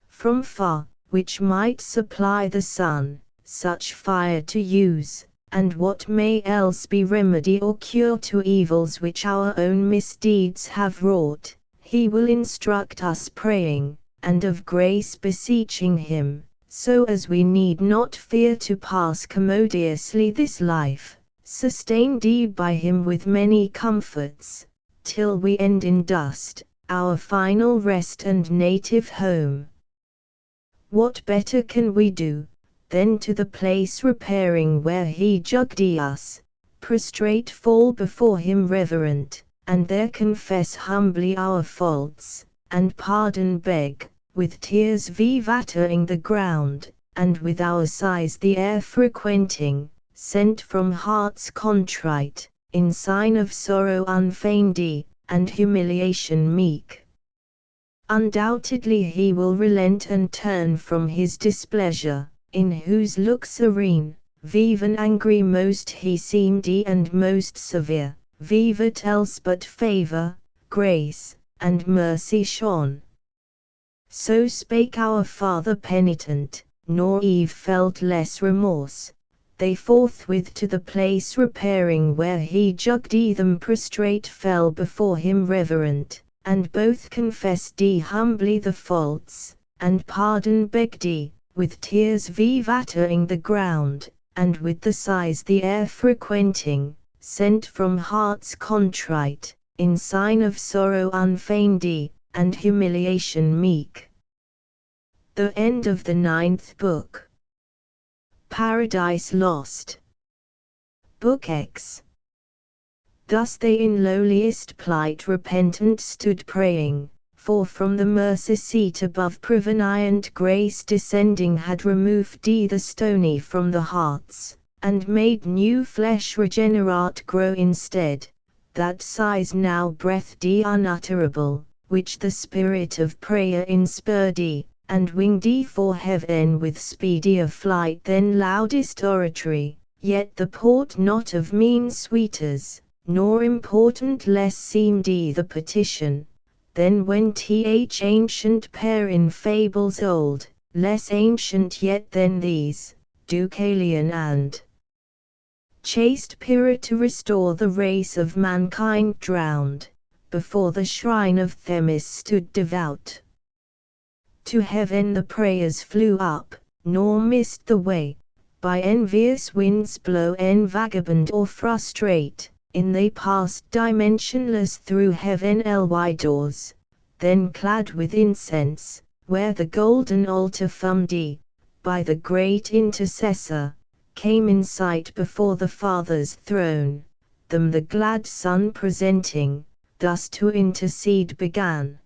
from far, which might supply the sun, such fire to use, and what may else be remedy or cure to evils which our own misdeeds have wrought, he will instruct us praying, and of grace beseeching him, so as we need not fear to pass commodiously this life, sustained by him with many comforts, till we end in dust, our final rest and native home. What better can we do, than to the place repairing where he jugged us, prostrate fall before him reverent, and there confess humbly our faults, and pardon beg, with tears vivattering the ground, and with our sighs the air frequenting, sent from hearts contrite, in sign of sorrow unfeigned, and humiliation meek. Undoubtedly he will relent and turn from his displeasure, in whose look serene, vive and angry most he seemed and most severe, vivat else but favour, grace, and mercy shone. So spake our father penitent, nor Eve felt less remorse. They forthwith to the place repairing where he jugged them prostrate fell before him reverent, and both confessed humbly the faults, and pardon begged, with tears vivattering the ground, and with the sighs the air frequenting, sent from hearts contrite, in sign of sorrow unfeigned, and humiliation meek. The end of the 9th book. Paradise Lost. Book X. Thus they in lowliest plight repentant stood praying, for from the mercy seat above prevenient grace descending had removed the stony from the hearts, and made new flesh regenerate grow instead, that sighs now breathed unutterable, which the spirit of prayer inspurred, and winged for heaven with speedier flight than loudest oratory, yet the port not of mean sweeters, nor important less seemed the petition, than when ancient pair in fables old, less ancient yet than these, Deucalion and chaste Pyrrha to restore the race of mankind drowned, before the shrine of Themis stood devout. To heaven the prayers flew up, nor missed the way, by envious winds blown vagabond or frustrate, in they passed dimensionless through heaven ly doors, then clad with incense, where the golden altar fummed, by the great intercessor, came in sight before the Father's throne, them the glad Son presenting, thus to intercede began.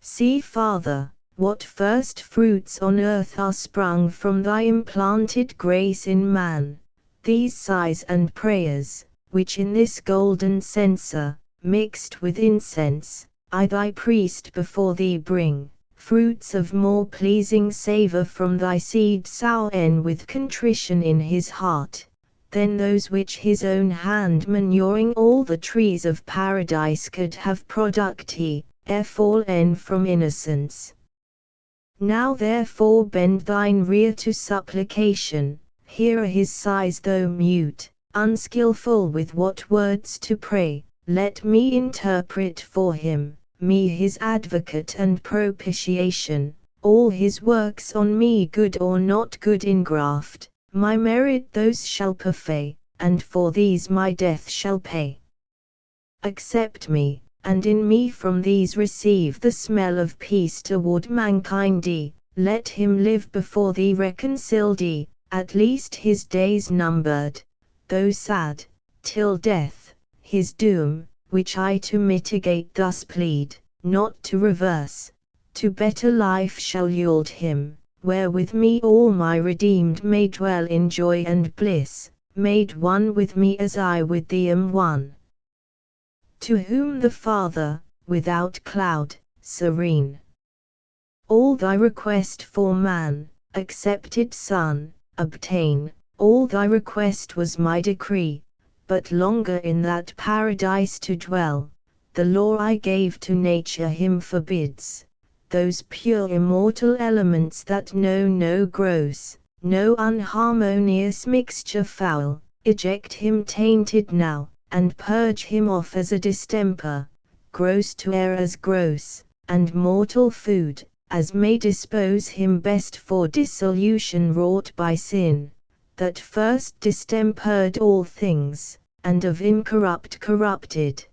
See, Father, what first fruits on earth are sprung from thy implanted grace in man, these sighs and prayers, which in this golden censer, mixed with incense, I thy priest before thee bring, fruits of more pleasing savour from thy seed sown with contrition in his heart, than those which his own hand manuring all the trees of paradise could have produced, fallen from innocence. Now therefore bend thine ear to supplication, hear his sighs though mute, unskilful with what words to pray, let me interpret for him, me his advocate and propitiation, all his works on me good or not good ingraft, my merit those shall purfay, and for these my death shall pay. Accept me, and in me from these receive the smell of peace toward mankind, let him live before thee reconciled, at least his days numbered, though sad, till death, his doom, which I to mitigate thus plead, not to reverse, to better life shall yield him, where with me all my redeemed may dwell in joy and bliss, made one with me as I with thee am one. To whom the Father, without cloud, serene, all thy request for man, accepted son, obtain, all thy request was my decree, but longer in that paradise to dwell, the law I gave to nature him forbids, those pure immortal elements that know no gross, no unharmonious mixture foul, eject him tainted now, and purge him off as a distemper, gross to air as gross, and mortal food, as may dispose him best for dissolution wrought by sin, that first distempered all things, and of incorrupt corrupted.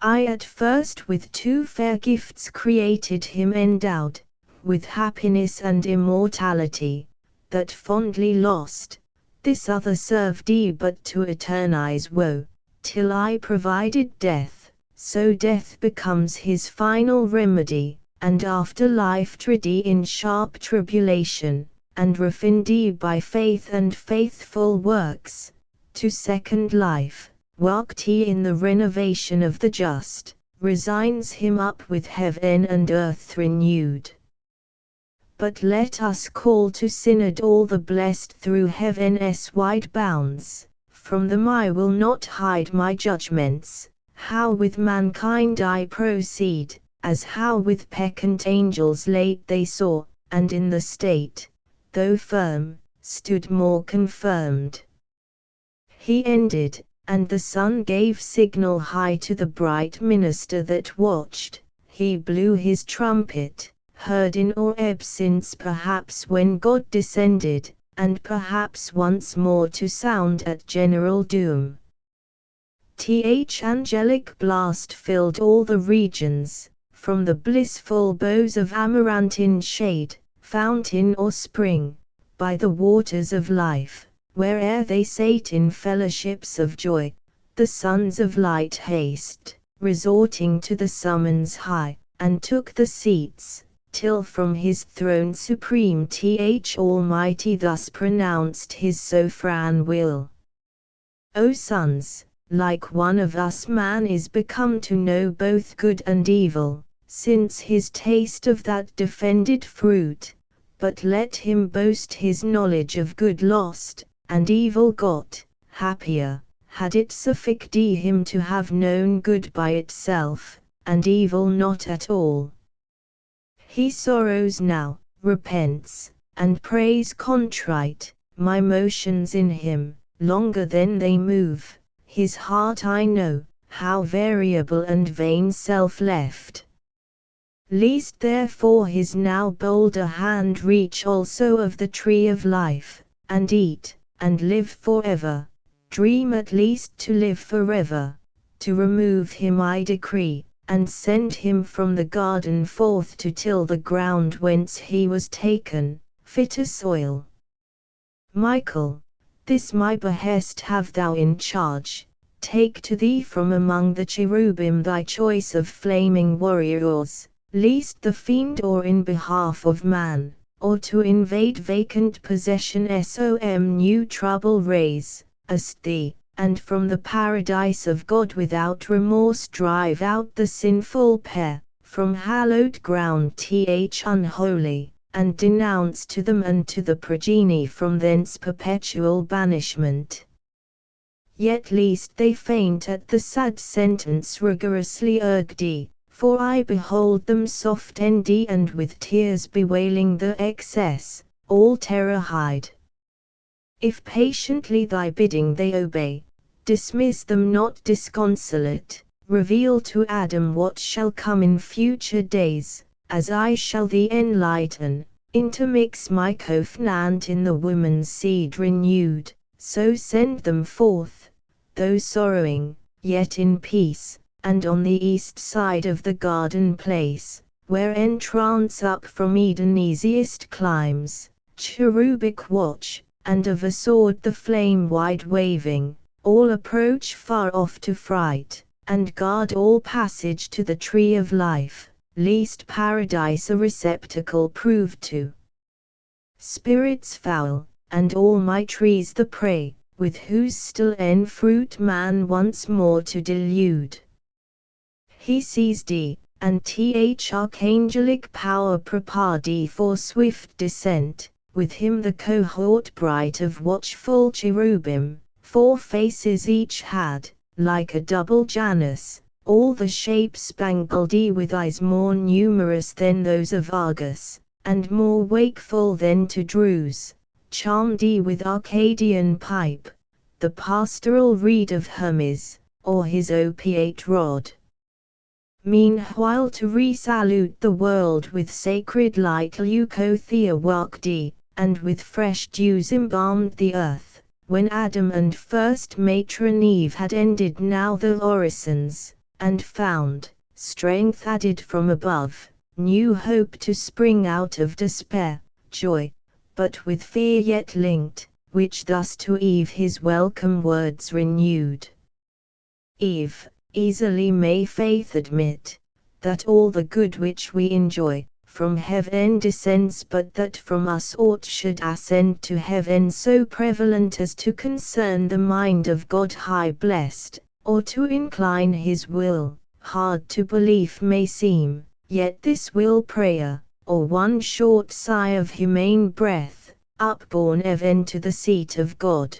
I at first with two fair gifts created him endowed, with happiness and immortality, that fondly lost, this other served he but to eternize woe, till I provided death, so death becomes his final remedy, and after life trod he in sharp tribulation, and refined he by faith and faithful works, to second life, walked he in the renovation of the just, resigns him up with heaven and earth renewed. But let us call to synod all the blessed through heaven's wide bounds, from them I will not hide my judgments, how with mankind I proceed, as how with peccant angels late they saw, and in the state, though firm, stood more confirmed. He ended, and the sun gave signal high to the bright minister that watched, he blew his trumpet, heard in or absence perhaps when God descended, and perhaps once more to sound at general doom. Angelic blast filled all the regions, from the blissful boughs of amaranthine shade, fountain or spring, by the waters of life, where'er they sate in fellowships of joy, the sons of light haste, resorting to the summons high, and took the seats, till from his throne supreme Almighty thus pronounced his sovereign will. O sons, like one of us man is become to know both good and evil, since his taste of that defended fruit, but let him boast his knowledge of good lost, and evil got, happier, had it sufficed him to have known good by itself, and evil not at all. He sorrows now, repents, and prays contrite, my motions in him, longer than they move, his heart I know, how variable and vain self-left. Least therefore his now bolder hand reach also of the tree of life, and eat, and live forever, dream at least to live forever, to remove him I decree, and send him from the garden forth to till the ground whence he was taken, fitter soil. Michael, this my behest have thou in charge, take to thee from among the cherubim thy choice of flaming warriors, lest the fiend or in behalf of man, or to invade vacant possession som new trouble raise, as thee, and from the paradise of God without remorse drive out the sinful pair, from hallowed ground unholy, and denounce to them and to the progeny from thence perpetual banishment. Yet lest they faint at the sad sentence rigorously urged, for I behold them soft and with tears bewailing the excess, all terror hide. If patiently thy bidding they obey, dismiss them not disconsolate, reveal to Adam what shall come in future days, as I shall thee enlighten, intermix my covenant in the woman's seed renewed, so send them forth, though sorrowing, yet in peace, and on the east side of the garden place, where entrance up from Eden easiest climbs, cherubic watch, and of a sword the flame wide waving, all approach far off to fright, and guard all passage to the tree of life, lest paradise a receptacle prove to spirits foul, and all my trees the prey, with whose still fruit man once more to delude. He sees and archangelic power prepared for swift descent, with him the cohort bright of watchful cherubim, 4 faces each had, like a double Janus, all the shape spangled with eyes more numerous than those of Argus, and more wakeful than to Druze, charmed with Arcadian pipe, the pastoral reed of Hermes, or his opiate rod. Meanwhile to resalute the world with sacred light Leucothea worked, and with fresh dews embalmed the earth, when Adam and first matron Eve had ended now the orisons, and found, strength added from above, new hope to spring out of despair, joy, but with fear yet linked, which thus to Eve his welcome words renewed. Eve, easily may faith admit, that all the good which we enjoy, from heaven descends, but that from us aught should ascend to heaven so prevalent as to concern the mind of God high blessed, or to incline his will, hard to belief may seem, yet this will prayer, or one short sigh of humane breath, upborne even to the seat of God.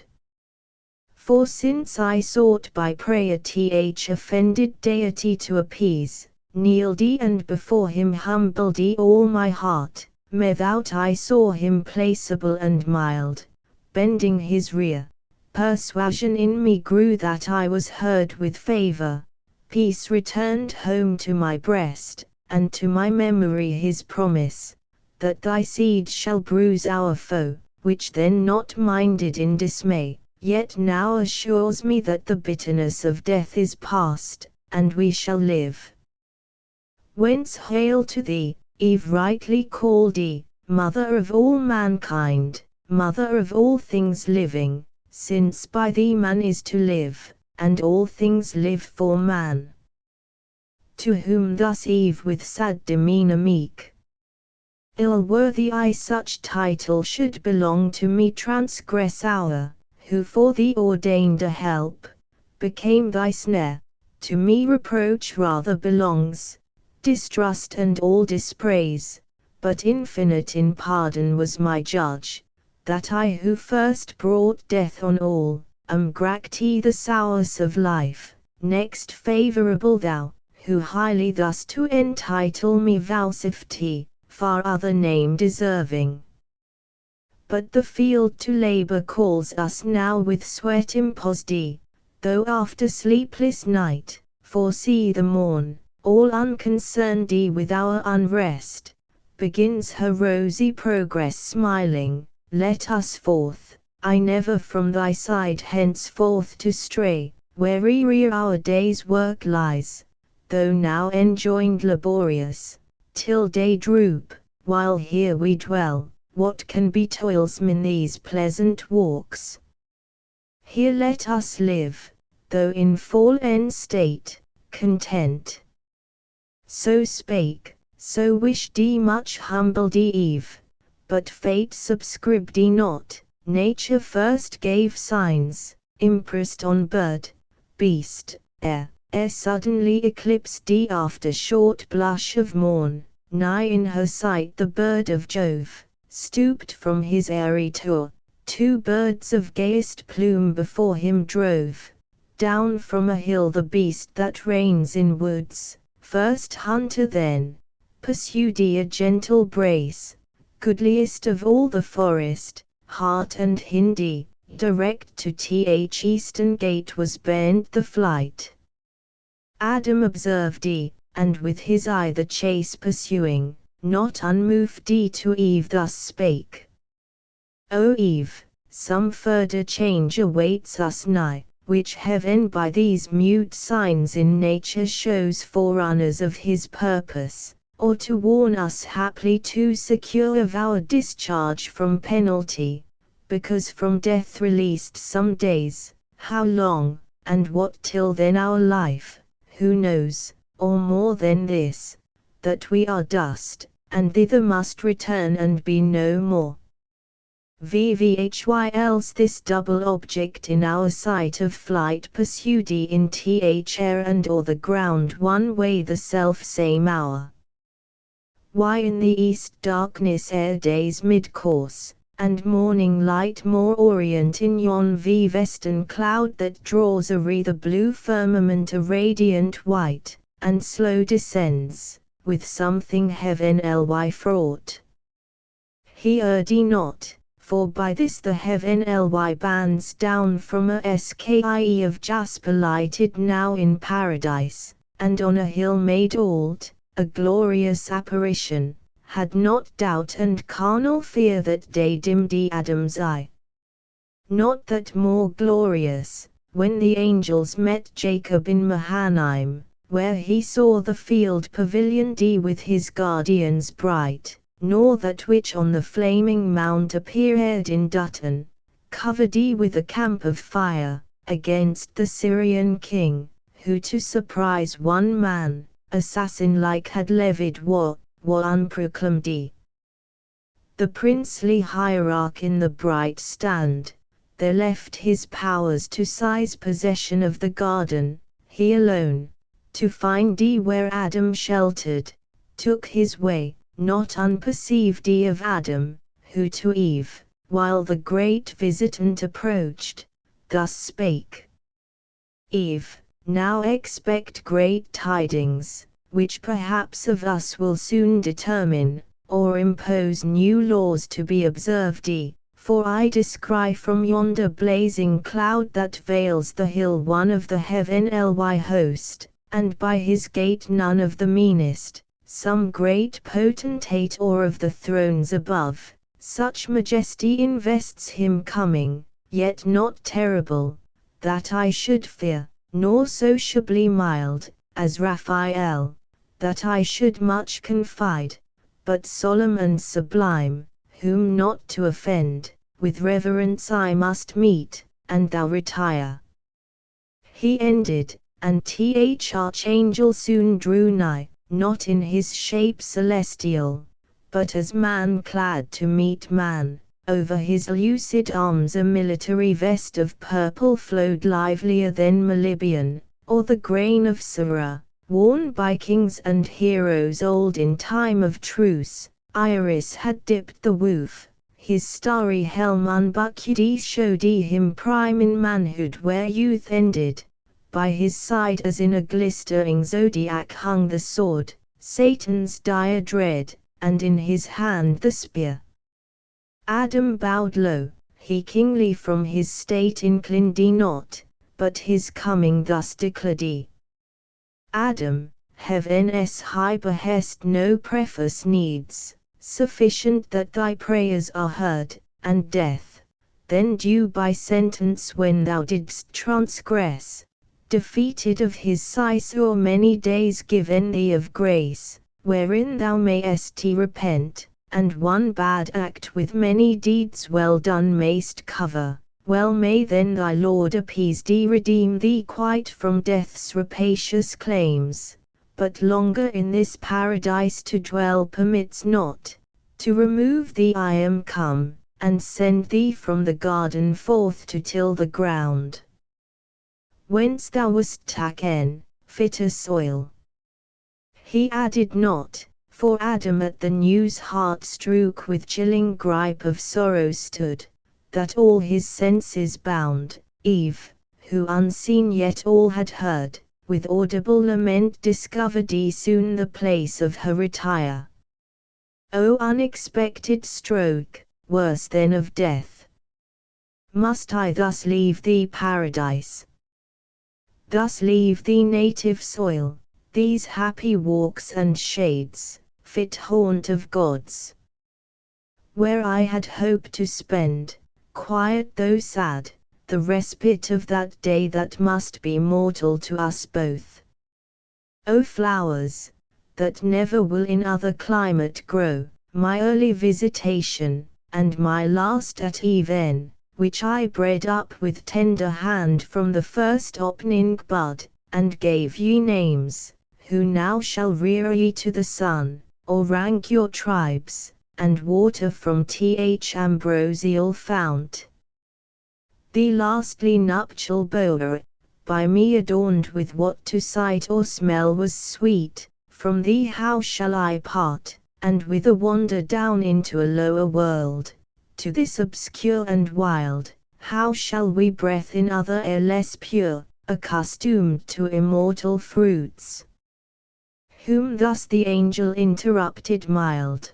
For since I sought by prayer offended deity to appease, kneeled and before him humbled all my heart, methought I saw him placeable and mild, bending his rear, persuasion in me grew that I was heard with favor, peace returned home to my breast, and to my memory his promise, that thy seed shall bruise our foe, which then not minded in dismay, yet now assures me that the bitterness of death is past, and we shall live. Whence hail to thee, Eve rightly called, mother of all mankind, mother of all things living, since by thee man is to live, and all things live for man. To whom thus Eve with sad demeanor meek, ill worthy I such title should belong to me transgress hour, who for thee ordained a help, became thy snare, to me reproach rather belongs, distrust and all dispraise, but infinite in pardon was my judge, that I who first brought death on all, am gracti the sowers of life, next favorable thou, who highly thus to entitle me vouchsafed, far other name deserving. But the field to labor calls us now with sweat imposed, though after sleepless night, foresee the morn, all unconcerned with our unrest, begins her rosy progress smiling, let us forth, I never from thy side henceforth to stray, where'er our day's work lies, though now enjoined laborious, till day droop, while here we dwell, what can be toilsome in these pleasant walks? Here let us live, though in fallen state, content. So spake, so wished much humbled Eve, but fate subscribed not, nature first gave signs, impressed on bird, beast, air suddenly eclipsed after short blush of morn, nigh in her sight the bird of Jove, stooped from his airy tour, 2 birds of gayest plume before him drove, down from a hill the beast that reigns in woods, first hunter then, pursued a gentle brace, goodliest of all the forest, hart and hind, direct to eastern gate was bent the flight. Adam observed and with his eye the chase pursuing, not unmoved to Eve thus spake. O Eve, some further change awaits us nigh, which heaven by these mute signs in nature shows forerunners of his purpose, or to warn us haply to secure of our discharge from penalty, because from death released some days, how long, and what till then our life, who knows, or more than this, that we are dust, and thither must return and be no more. vvhy else this double object in our sight of flight pursued in air and or the ground one way the self same hour. Why in the east darkness ere day's mid-course, and morning light more orient in yon western cloud that draws awry the blue firmament a radiant white, and slow descends, with something heaven-ly fraught. He erred not, for by this the heaven-ly bands down from a sky of jasper lighted now in paradise, and on a hill made old, a glorious apparition, had not doubt and carnal fear that day dimmed Adam's eye. Not that more glorious, when the angels met Jacob in Mahanaim, where he saw the field pavilioned with his guardians bright, nor that which on the flaming mount appeared in Dutton, covered with a camp of fire, against the Syrian king, who to surprise one man, assassin-like had levied war unproclaimed. The princely hierarch in the bright stand, there left his powers to seize possession of the garden, he alone, to find where Adam sheltered, took his way, not unperceived of Adam, who to Eve, while the great visitant approached, thus spake. Eve, now expect great tidings, which perhaps of us will soon determine, or impose new laws to be observed. For I descry from yonder blazing cloud that veils the hill one of the heaven-ly host, and by his gate none of the meanest, some great potentate or of the thrones above, such majesty invests him coming, yet not terrible, that I should fear, nor sociably mild, as Raphael, that I should much confide, but solemn and sublime, whom not to offend, with reverence I must meet, and thou retire. He ended, and archangel soon drew nigh, not in his shape celestial, but as man clad to meet man. Over his lucid arms a military vest of purple flowed livelier than Melibæan, or the grain of Sarah, worn by kings and heroes old in time of truce. Iris had dipped the woof, his starry helm unbuckled showed him prime in manhood where youth ended. By his side as in a glistering zodiac hung the sword, Satan's dire dread, and in his hand the spear. Adam bowed low, he kingly from his state inclined not, but his coming thus declared. Adam, heaven's high behest no preface needs, sufficient that thy prayers are heard, and death, then due by sentence when thou didst transgress, defeated of his size o'er many days given thee of grace, wherein thou mayest repent, and one bad act with many deeds well done mayst cover. Well may then thy Lord appease thee, redeem thee quite from death's rapacious claims, but longer in this paradise to dwell permits not. To remove thee I am come, and send thee from the garden forth to till the ground, whence thou wast taken, fitter soil. He added not, for Adam at the news heart strook with chilling gripe of sorrow stood, that all his senses bound. Eve, who unseen yet all had heard, with audible lament discovered soon the place of her retire. O unexpected stroke, worse than of death! Must I thus leave thee paradise? Thus leave thee native soil, these happy walks and shades, fit haunt of gods? Where I had hoped to spend, quiet though sad, the respite of that day that must be mortal to us both. O flowers, that never will in other climate grow, my early visitation, and my last at even, which I bred up with tender hand from the first opening bud, and gave ye names, who now shall rear ye to the sun, or rank your tribes, and water from th ambrosial fount. The lastly nuptial bower, by me adorned with what to sight or smell was sweet, from thee how shall I part, and whither wander down into a lower world, to this obscure and wild, how shall we breath in other air less pure, accustomed to immortal fruits? Whom thus the angel interrupted mild.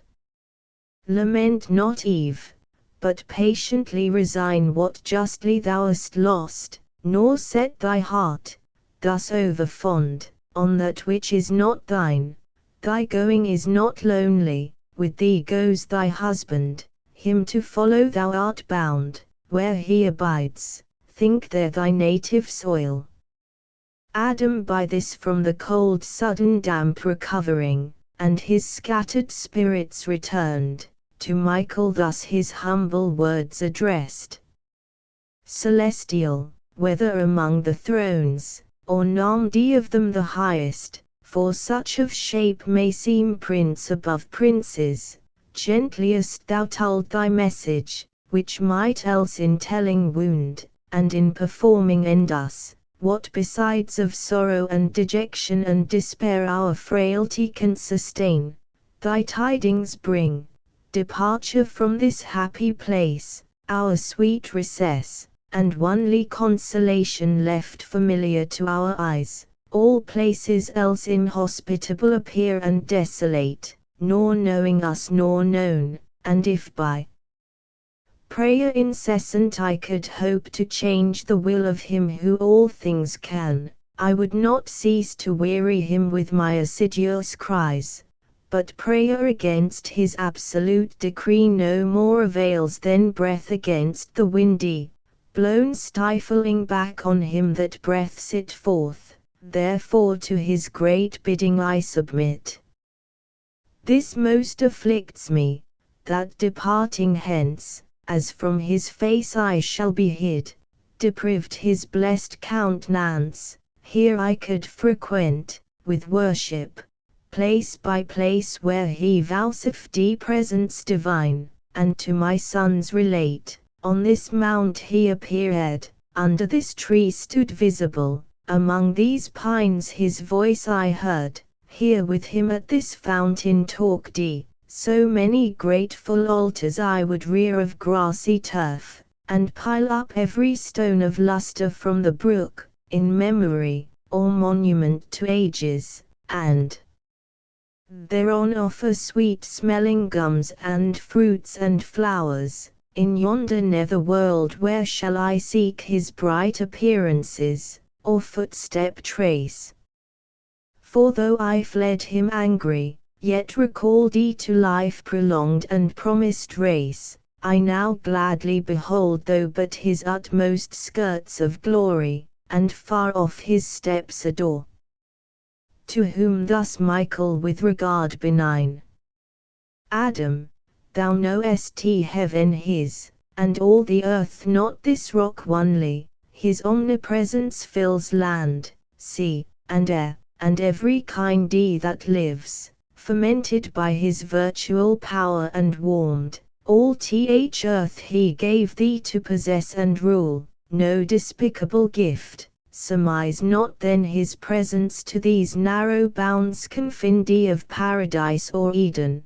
Lament not Eve, but patiently resign what justly thou hast lost, nor set thy heart, thus over fond, on that which is not thine. Thy going is not lonely, with thee goes thy husband, him to follow thou art bound, where he abides, think there thy native soil. Adam by this from the cold sudden damp recovering, and his scattered spirits returned, to Michael thus his humble words addressed. Celestial, whether among the thrones, or none of them the highest, for such of shape may seem prince above princes, gently hast thou told thy message, which might else in telling wound, and in performing end us, what besides of sorrow and dejection and despair our frailty can sustain, thy tidings bring, departure from this happy place, our sweet recess, and only consolation left familiar to our eyes, all places else inhospitable appear and desolate, nor knowing us nor known, and if by prayer incessant I could hope to change the will of him who all things can, I would not cease to weary him with my assiduous cries, but prayer against his absolute decree no more avails than breath against the windy, blown stifling back on him that breaths it forth, therefore to his great bidding I submit. This most afflicts me, that departing hence, as from his face I shall be hid, deprived his blessed countenance, here I could frequent, with worship, place by place where he vouchsafed presence divine, and to my sons relate, on this mount he appeared, under this tree stood visible, among these pines his voice I heard, here with him at this fountain talked he. So many grateful altars I would rear of grassy turf, and pile up every stone of lustre from the brook, in memory, or monument to ages, and thereon offer sweet-smelling gums and fruits and flowers. In yonder nether world where shall I seek his bright appearances, or footstep trace? For though I fled him angry, yet recalled he to life prolonged and promised race, I now gladly behold though but his utmost skirts of glory, and far off his steps adore. To whom thus Michael with regard benign: Adam, thou knowest heaven his, and all the earth not this rock only, his omnipresence fills land, sea, and air, and every kind that lives, fermented by his virtual power and warmed, all earth he gave thee to possess and rule, no despicable gift, surmise not then his presence to these narrow bounds confined of paradise or Eden.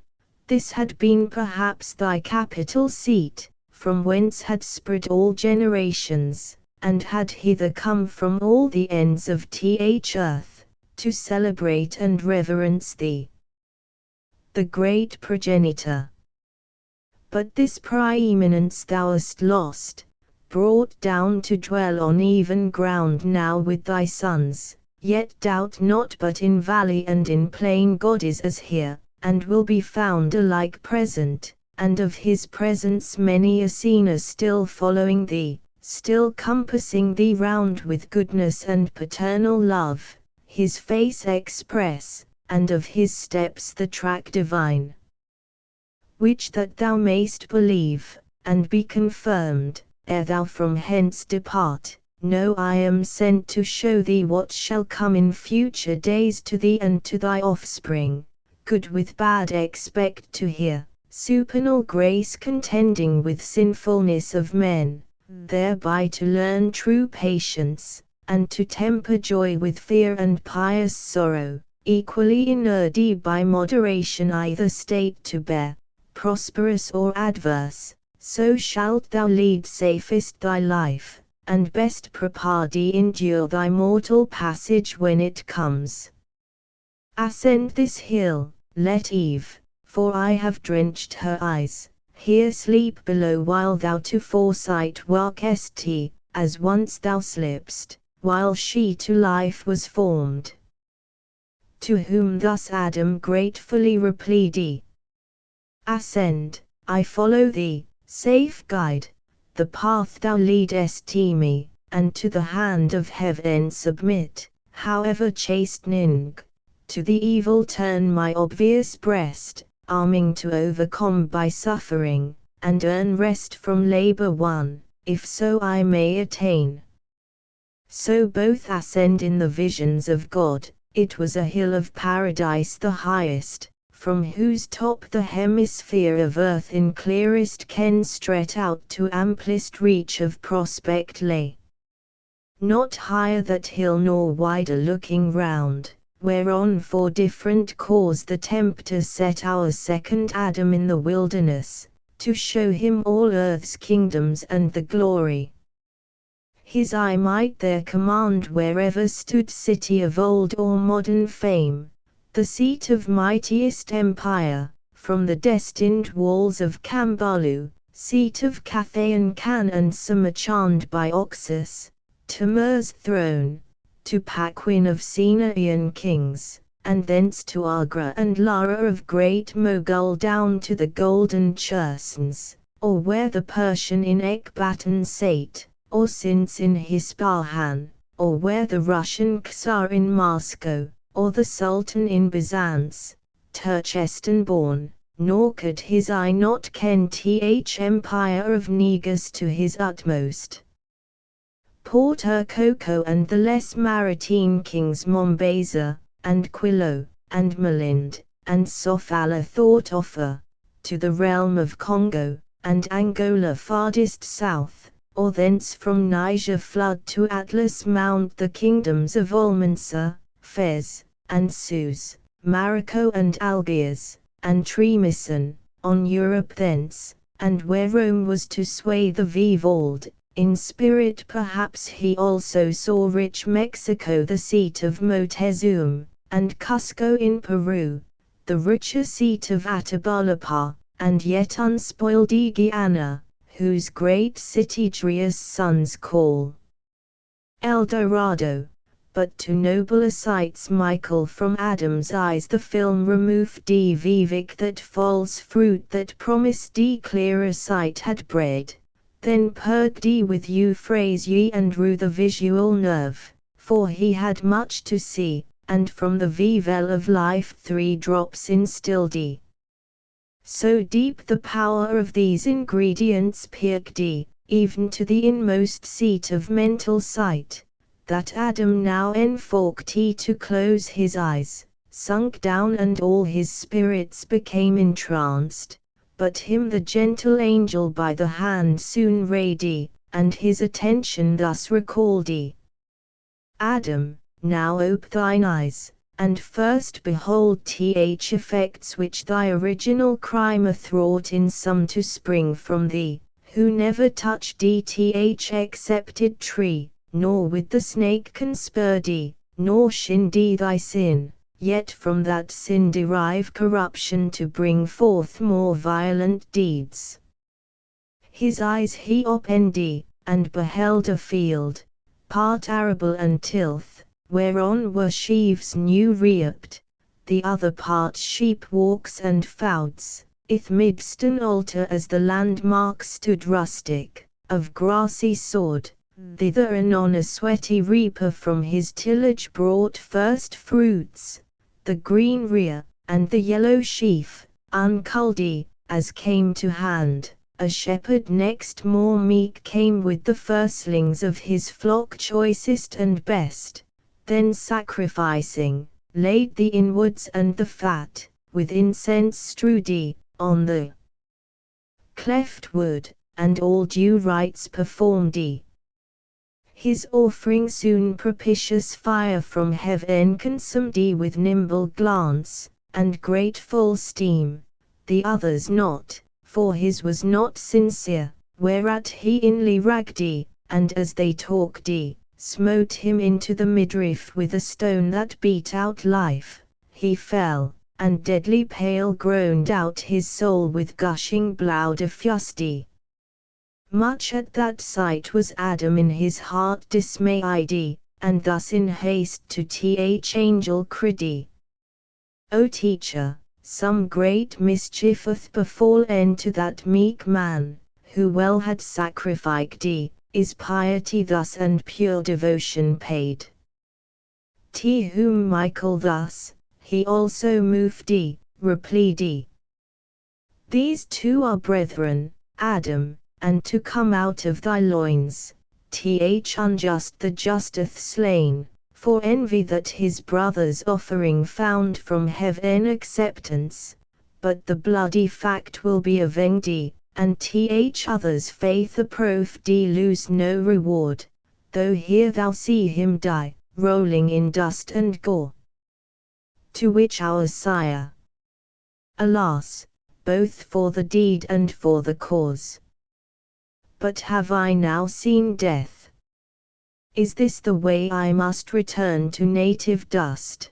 This had been perhaps thy capital seat, from whence had spread all generations, and had hither come from all the ends of earth, to celebrate and reverence thee, the great progenitor. But this preeminence thou hast lost, brought down to dwell on even ground now with thy sons, yet doubt not but in valley and in plain God is as here, and will be found alike present, and of his presence many a scene is still following thee, still compassing thee round with goodness and paternal love, his face express, and of his steps the track divine. Which that thou mayst believe, and be confirmed, ere thou from hence depart, know I am sent to show thee what shall come in future days to thee and to thy offspring, good with bad expect to hear, supernal grace contending with sinfulness of men, thereby to learn true patience, and to temper joy with fear and pious sorrow, equally inerdy by moderation either state to bear, prosperous or adverse, so shalt thou lead safest thy life, and best preparedy endure thy mortal passage when it comes. Ascend this hill, let Eve, for I have drenched her eyes, here sleep below while thou to foresight walkest, as once thou slipp'st, while she to life was formed. To whom thus Adam gratefully replied, Ascend, I follow thee, safe guide, the path thou leadest me, and to the hand of heaven submit, however chastening, to the evil turn my obvious breast, arming to overcome by suffering, and earn rest from labor won, if so I may attain. So both ascend in the visions of God. It was a hill of paradise the highest, from whose top the hemisphere of earth in clearest ken stretched out to amplest reach of prospect lay. Not higher that hill nor wider looking round, whereon for different cause the tempter set our second Adam in the wilderness, to show him all earth's kingdoms and the glory. His eye might there command wherever stood city of old or modern fame, the seat of mightiest empire, from the destined walls of Cambalu, seat of Cathay and Can and Samarcand by Oxus, Timur's throne, to Paquin of Sinaian kings, and thence to Agra and Lara of great Mogul down to the golden Chersons, or where the Persian in Ekbatan sate, or since in Ispahan, or where the Russian Czar in Moscow, or the Sultan in Byzance, Turchestan born, nor could his eye not ken th empire of Negus to his utmost. Porto Coco and the less maritime kings Mombasa, and Quilo, and Malind, and Sofala thought offer, to the realm of Congo, and Angola farthest south, or thence from Niger flood to Atlas mount the kingdoms of Almansa, Fez, and Sus, Marocco and Algiers, and Tremisan, on Europe thence, and where Rome was to sway the Vivalde, in spirit perhaps he also saw rich Mexico the seat of Moctezuma, and Cusco in Peru, the richer seat of Atabalapa, and yet unspoiled Guiana, whose great city Dria's sons call El Dorado. But to nobler sights Michael from Adam's eyes the film removed Vivic that false fruit that promised clearer sight had bred. Then purged with Euphrasia and Rue the visual nerve, for he had much to see, and from the vivel of life 3 drops instilled. So deep the power of these ingredients pierced, even to the inmost seat of mental sight, that Adam now enforked to close his eyes, sunk down and all his spirits became entranced. But him the gentle angel by the hand soon rayed, and his attention thus recalled. Adam, now ope thine eyes, and first behold th effects which thy original crime athwart in some to spring from thee, who never touched th accepted tree, nor with the snake conspurred, nor shinned thy sin. Yet from that sin derive corruption to bring forth more violent deeds. His eyes he opened, and beheld a field, part arable and tilth, whereon were sheaves new reaped, the other part sheep walks and fouts, ith midst an altar as the landmark stood rustic, of grassy sword, thither anon a sweaty reaper from his tillage brought first fruits, the green rear, and the yellow sheaf, unculled, as came to hand. A shepherd next more meek came with the firstlings of his flock choicest and best, then sacrificing, laid the inwards and the fat, with incense strewed, on the cleft wood, and all due rites performed. His offering soon propitious fire from heaven consumed with nimble glance, and grateful steam, the others not, for his was not sincere, whereat he inly ragged, and as they talked, smote him into the midriff with a stone that beat out life, he fell, and deadly pale groaned out his soul with gushing blood effused. Much at that sight was Adam in his heart dismayed, and thus in haste to th angel cried, O teacher, some great mischief hath befallen to that meek man, who well had sacrificed, is piety thus and pure devotion paid. To whom Michael thus, he also moved, replied, These two are brethren, Adam, and to come out of thy loins, th unjust the just hath slain, for envy that his brother's offering found from heaven acceptance, but the bloody fact will be avenged, and th other's faith approved lose no reward, though here thou see him die, rolling in dust and gore. To which our sire, Alas, both for the deed and for the cause. But have I now seen death? Is this the way I must return to native dust?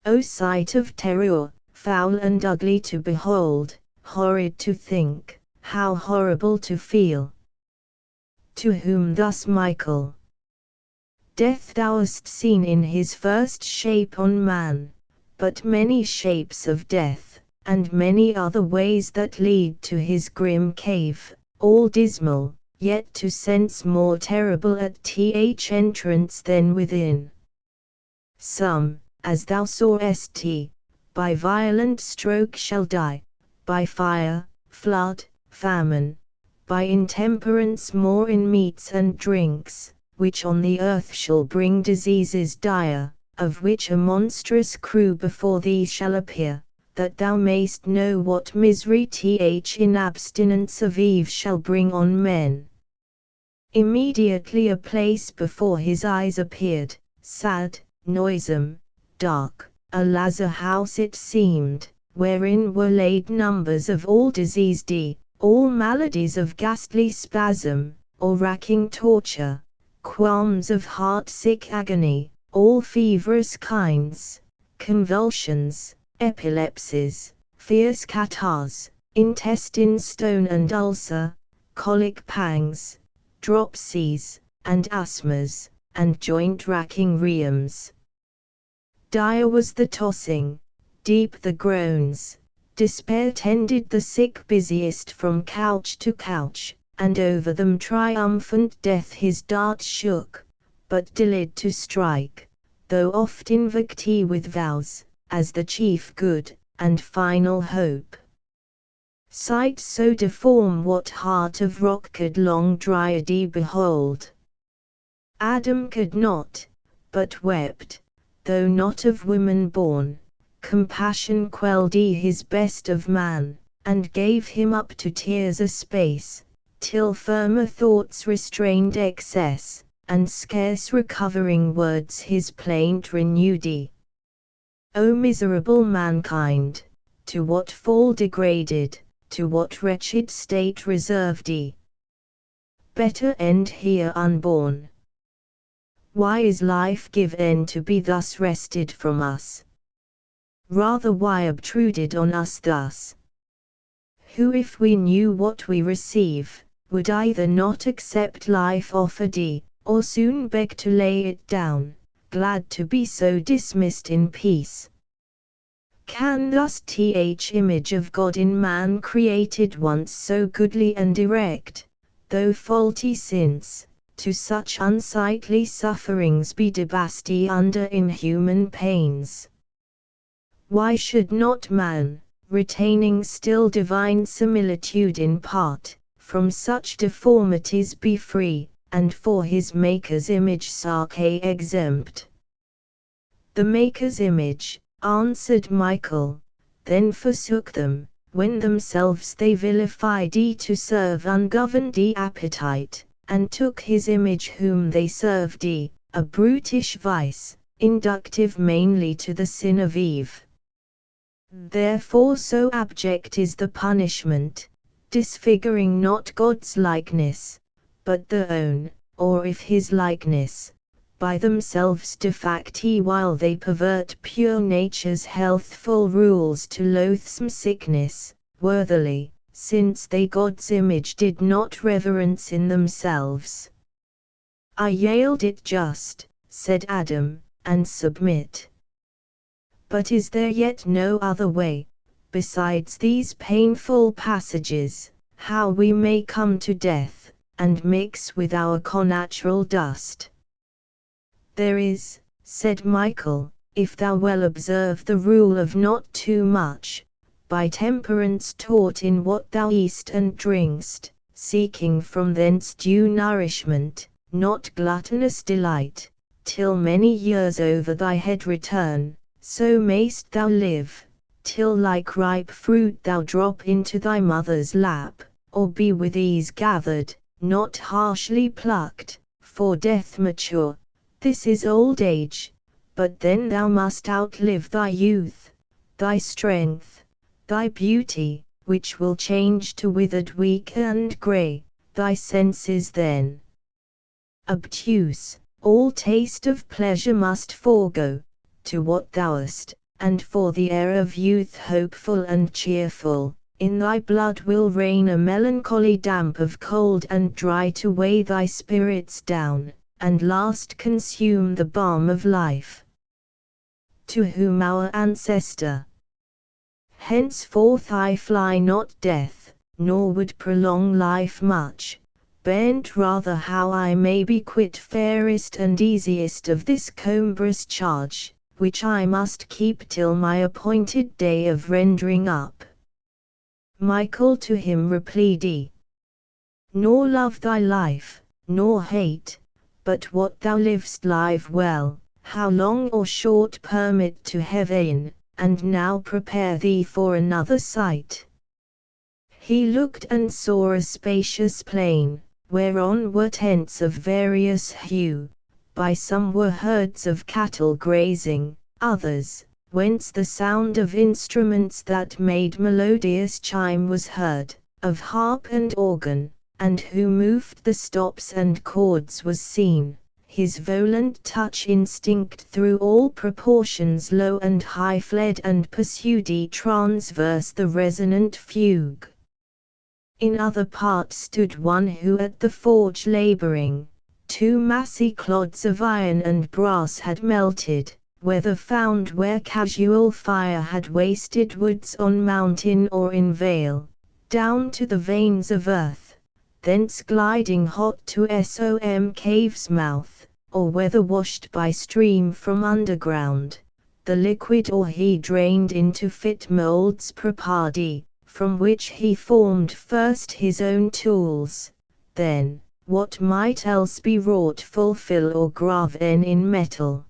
O sight of terror, foul and ugly to behold, horrid to think, how horrible to feel! To whom thus Michael, Death thou hast seen in his first shape on man, but many shapes of death, and many other ways that lead to his grim cave, all dismal, yet to sense more terrible at th entrance than within. Some, as thou sawest, by violent stroke shall die, by fire, flood, famine, by intemperance more in meats and drinks, which on the earth shall bring diseases dire, of which a monstrous crew before thee shall appear, that thou mayst know what misery th in abstinence of Eve shall bring on men. Immediately a place before his eyes appeared, sad, noisome, dark, a lazar house it seemed, wherein were laid numbers of all diseased, all maladies of ghastly spasm, or racking torture, qualms of heart-sick agony, all feverish kinds, convulsions, epilepsies, fierce catarrhs, intestine stone and ulcer, colic pangs, dropsies, and asthmas, and joint-racking rheums. Dire was the tossing, deep the groans, despair tended the sick busiest from couch to couch, and over them triumphant death his dart shook, but delayed to strike, though oft invoked he with vows, as the chief good, and final hope. Sight so deform what heart of rock could long dryad behold? Adam could not, but wept, though not of woman born, compassion quelled his best of man, and gave him up to tears a space, till firmer thoughts restrained excess, and scarce recovering words his plaint renewed. O miserable mankind, to what fall degraded, to what wretched state reserved? Better end here unborn. Why is life given to be thus wrested from us? Rather why obtruded on us thus? Who if we knew what we receive, would either not accept life offered, or soon beg to lay it down, glad to be so dismissed in peace? Can thus th image of God in man created once so goodly and erect, though faulty since, to such unsightly sufferings be debased under inhuman pains? Why should not man, retaining still divine similitude in part, from such deformities be free, and for his Maker's image sarke exempt? The Maker's image, answered Michael, then forsook them, when themselves they vilified to serve ungoverned appetite, and took his image whom they served a brutish vice, inductive mainly to the sin of Eve. Therefore so abject is the punishment, disfiguring not God's likeness, but their own, or if his likeness, by themselves defacti while they pervert pure nature's healthful rules to loathsome sickness, worthily, since they God's image did not reverence in themselves. I yield it just, said Adam, and submit. But is there yet no other way, besides these painful passages, how we may come to death, and mix with our connatural dust? There is, said Michael, if thou well observe the rule of not too much, by temperance taught in what thou eat'st and drink'st, seeking from thence due nourishment, not gluttonous delight, till many years over thy head return, so mayst thou live, till like ripe fruit thou drop into thy mother's lap, or be with ease gathered, not harshly plucked, for death mature. This is old age, but then thou must outlive thy youth, thy strength, thy beauty, which will change to withered weak and grey, thy senses then obtuse, all taste of pleasure must forego, to what thou hast, and for the air of youth hopeful and cheerful, in thy blood will reign a melancholy damp of cold and dry to weigh thy spirits down, and last consume the balm of life. To whom our ancestor, henceforth I fly not death, nor would prolong life much, bent rather how I may be quit fairest and easiest of this cumbrous charge, which I must keep till my appointed day of rendering up. Michael to him replied, nor love thy life, nor hate, but what thou liv'st live well, how long or short permit to heaven, and now prepare thee for another sight. He looked and saw a spacious plain, whereon were tents of various hue, by some were herds of cattle grazing, others, whence the sound of instruments that made melodious chime was heard, of harp and organ, and who moved the stops and chords was seen, his volant touch instinct through all proportions low and high fled and pursued transverse the resonant fugue. In other part stood one who at the forge labouring, two massy clods of iron and brass had melted, whether found where casual fire had wasted woods on mountain or in vale, down to the veins of earth, thence gliding hot to some cave's mouth, or whether washed by stream from underground, the liquid or he drained into fit moulds prepared, from which he formed first his own tools, then, what might else be wrought fulfill or graven in metal.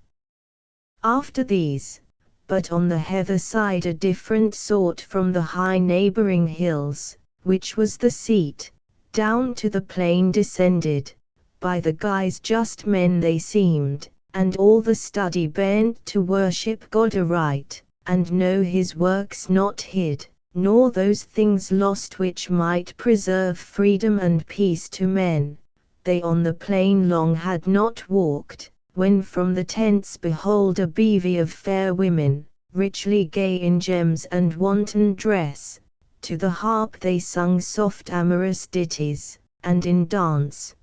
After these, but on the heather side a different sort from the high neighbouring hills, which was the seat, down to the plain descended, by the guise just men they seemed, and all the study bent to worship God aright, and know his works not hid, nor those things lost which might preserve freedom and peace to men. They on the plain long had not walked, when from the tents behold a bevy of fair women, richly gay in gems and wanton dress, to the harp they sung soft amorous ditties, and in dance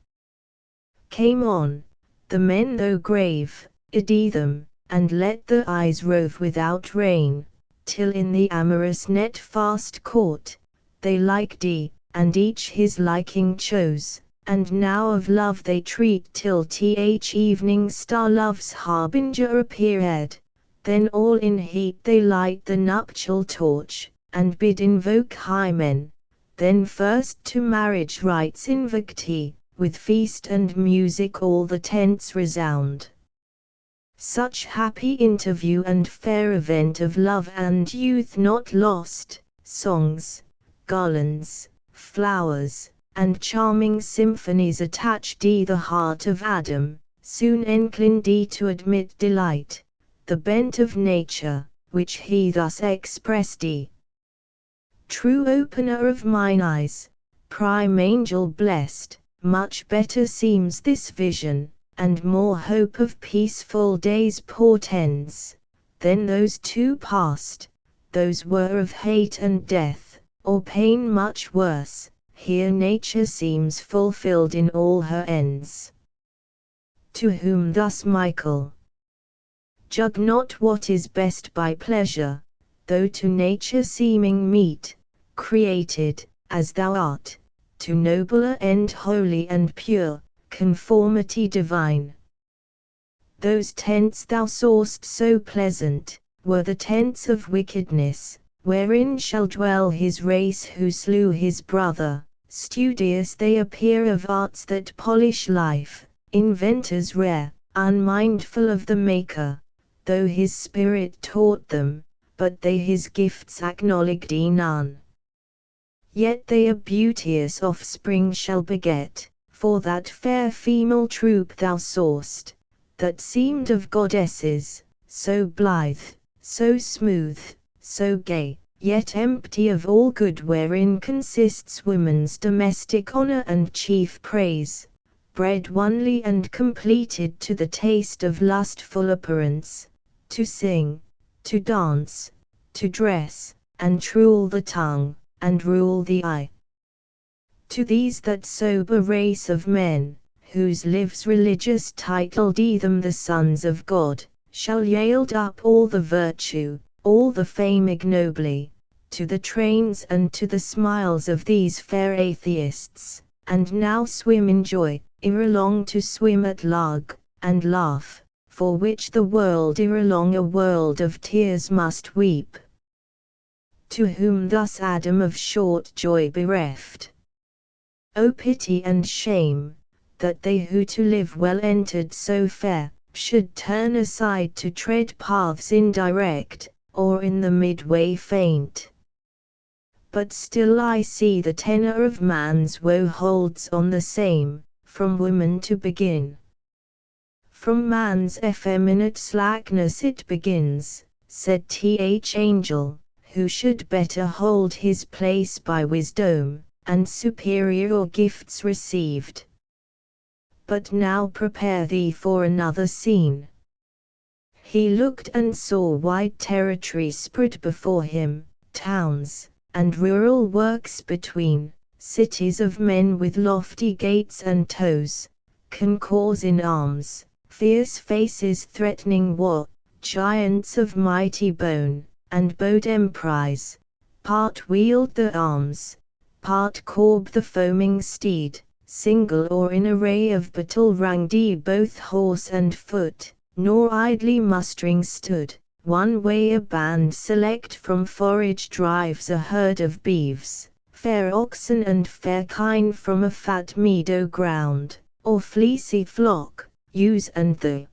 came on, the men though grave, iddy them, and let the eyes rove without rein, till in the amorous net fast caught, they liked and each his liking chose, and now of love they treat till evening star love's harbinger appeared, then all in heat they light the nuptial torch, and bid invoke hymen, then first to marriage rites invocate, with feast and music all the tents resound. Such happy interview and fair event of love and youth not lost, songs, garlands, flowers, and charming symphonies attached the heart of Adam, soon inclined to admit delight, the bent of nature, which he thus expressed. True opener of mine eyes, prime angel blessed, much better seems this vision, and more hope of peaceful days portends, than those two past, those were of hate and death, or pain much worse. Here nature seems fulfilled in all her ends. To whom thus Michael: judge not what is best by pleasure, though to nature seeming meet, created, as thou art, to nobler end holy and pure, conformity divine. Those tents thou saw'st so pleasant, were the tents of wickedness, wherein shall dwell his race who slew his brother. Studious they appear of arts that polish life, inventors rare, unmindful of the Maker, though his Spirit taught them, but they his gifts acknowledged none. Yet they a beauteous offspring shall beget, for that fair female troop thou saw'st, that seemed of goddesses, so blithe, so smooth, so gay, yet empty of all good wherein consists woman's domestic honor and chief praise, bred onely and completed to the taste of lustful appearance, to sing, to dance, to dress, and rule the tongue, and rule the eye. To these that sober race of men, whose lives religious titled them the sons of God, shall yield up all the virtue, all the fame ignobly, to the trains and to the smiles of these fair atheists, and now swim in joy, ere long to swim at lark, and laugh, for which the world ere long a world of tears must weep. To whom thus Adam of short joy bereft: O pity and shame, that they who to live well entered so fair, should turn aside to tread paths indirect, or in the midway faint. But still I see the tenor of man's woe holds on the same, from woman to begin. From man's effeminate slackness it begins, said Angel, who should better hold his place by wisdom, and superior gifts received. But now prepare thee for another scene. He looked and saw wide territory spread before him, towns, and rural works between, cities of men with lofty gates and toes, concourse in arms, fierce faces threatening war, giants of mighty bone, and bowed emprise, part wield the arms, part corb the foaming steed, single or in array of battle ranged both horse and foot, nor idly mustering stood, one way a band select from forage drives a herd of beeves, fair oxen and fair kine from a fat meadow ground, or fleecy flock, ewes and the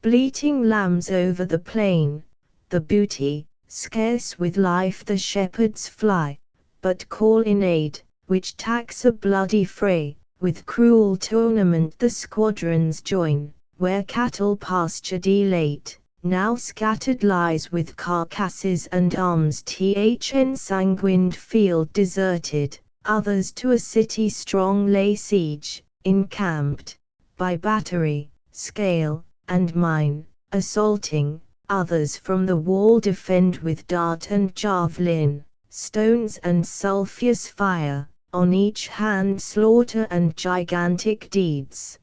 bleating lambs over the plain. The booty, scarce with life the shepherds fly, but call in aid, which tax a bloody fray, with cruel tournament the squadrons join, where cattle pastured late, now scattered lies with carcasses and arms ensanguined field deserted, others to a city strong lay siege, encamped, by battery, scale, and mine, assaulting, others from the wall defend with dart and javelin, stones and sulphurous fire, on each hand slaughter and gigantic deeds.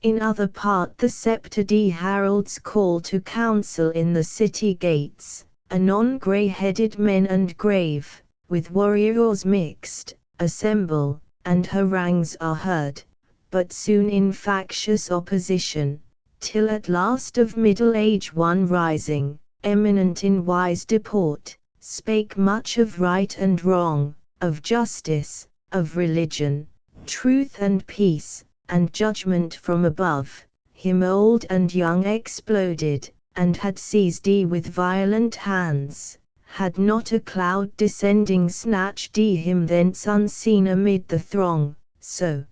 In other part the sceptred heralds call to council in the city gates, anon grey-headed men and grave, with warriors mixed, assemble, and harangues are heard, but soon in factious opposition, till at last of middle age one rising, eminent in wise deport, spake much of right and wrong, of justice, of religion, truth and peace, and judgment from above. Him old and young exploded, and had seized with violent hands, had not a cloud descending snatched him thence unseen amid the throng, so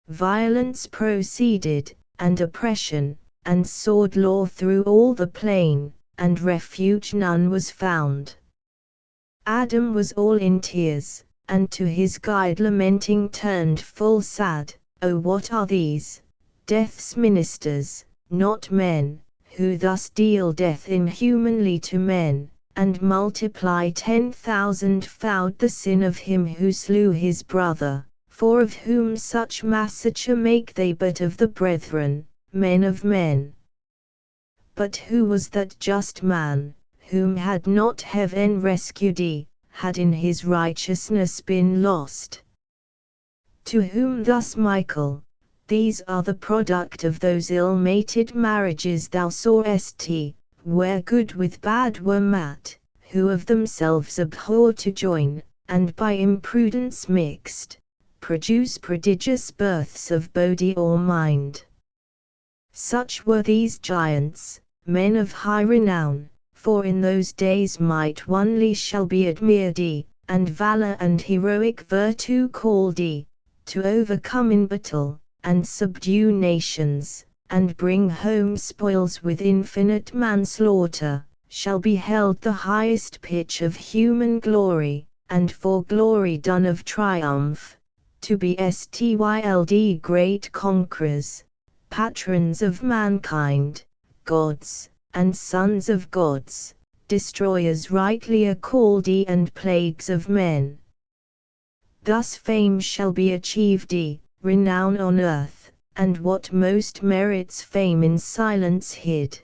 violence proceeded, and oppression, and sword law through all the plain, and refuge none was found. Adam was all in tears, and to his guide lamenting turned full sad. Oh, what are these? Death's ministers, not men, who thus deal death inhumanly to men, and multiply 10,000-fold the sin of him who slew his brother. For of whom such massacre make they but of the brethren, men of men? But who was that just man, whom had not heaven rescued, had in his righteousness been lost? To whom thus Michael, these are the product of those ill-mated marriages thou sawest, where good with bad were met, who of themselves abhor to join, and by imprudence mixed, produce prodigious births of body or mind. Such were these giants, men of high renown, for in those days might onely shall be admired, and valor and heroic virtue called, to overcome in battle, and subdue nations, and bring home spoils with infinite manslaughter, shall be held the highest pitch of human glory, and for glory done of triumph, to be styled great conquerors, patrons of mankind, gods, and sons of gods, destroyers rightly are called, and plagues of men. Thus fame shall be achieved, renown on earth, and what most merits fame in silence hid.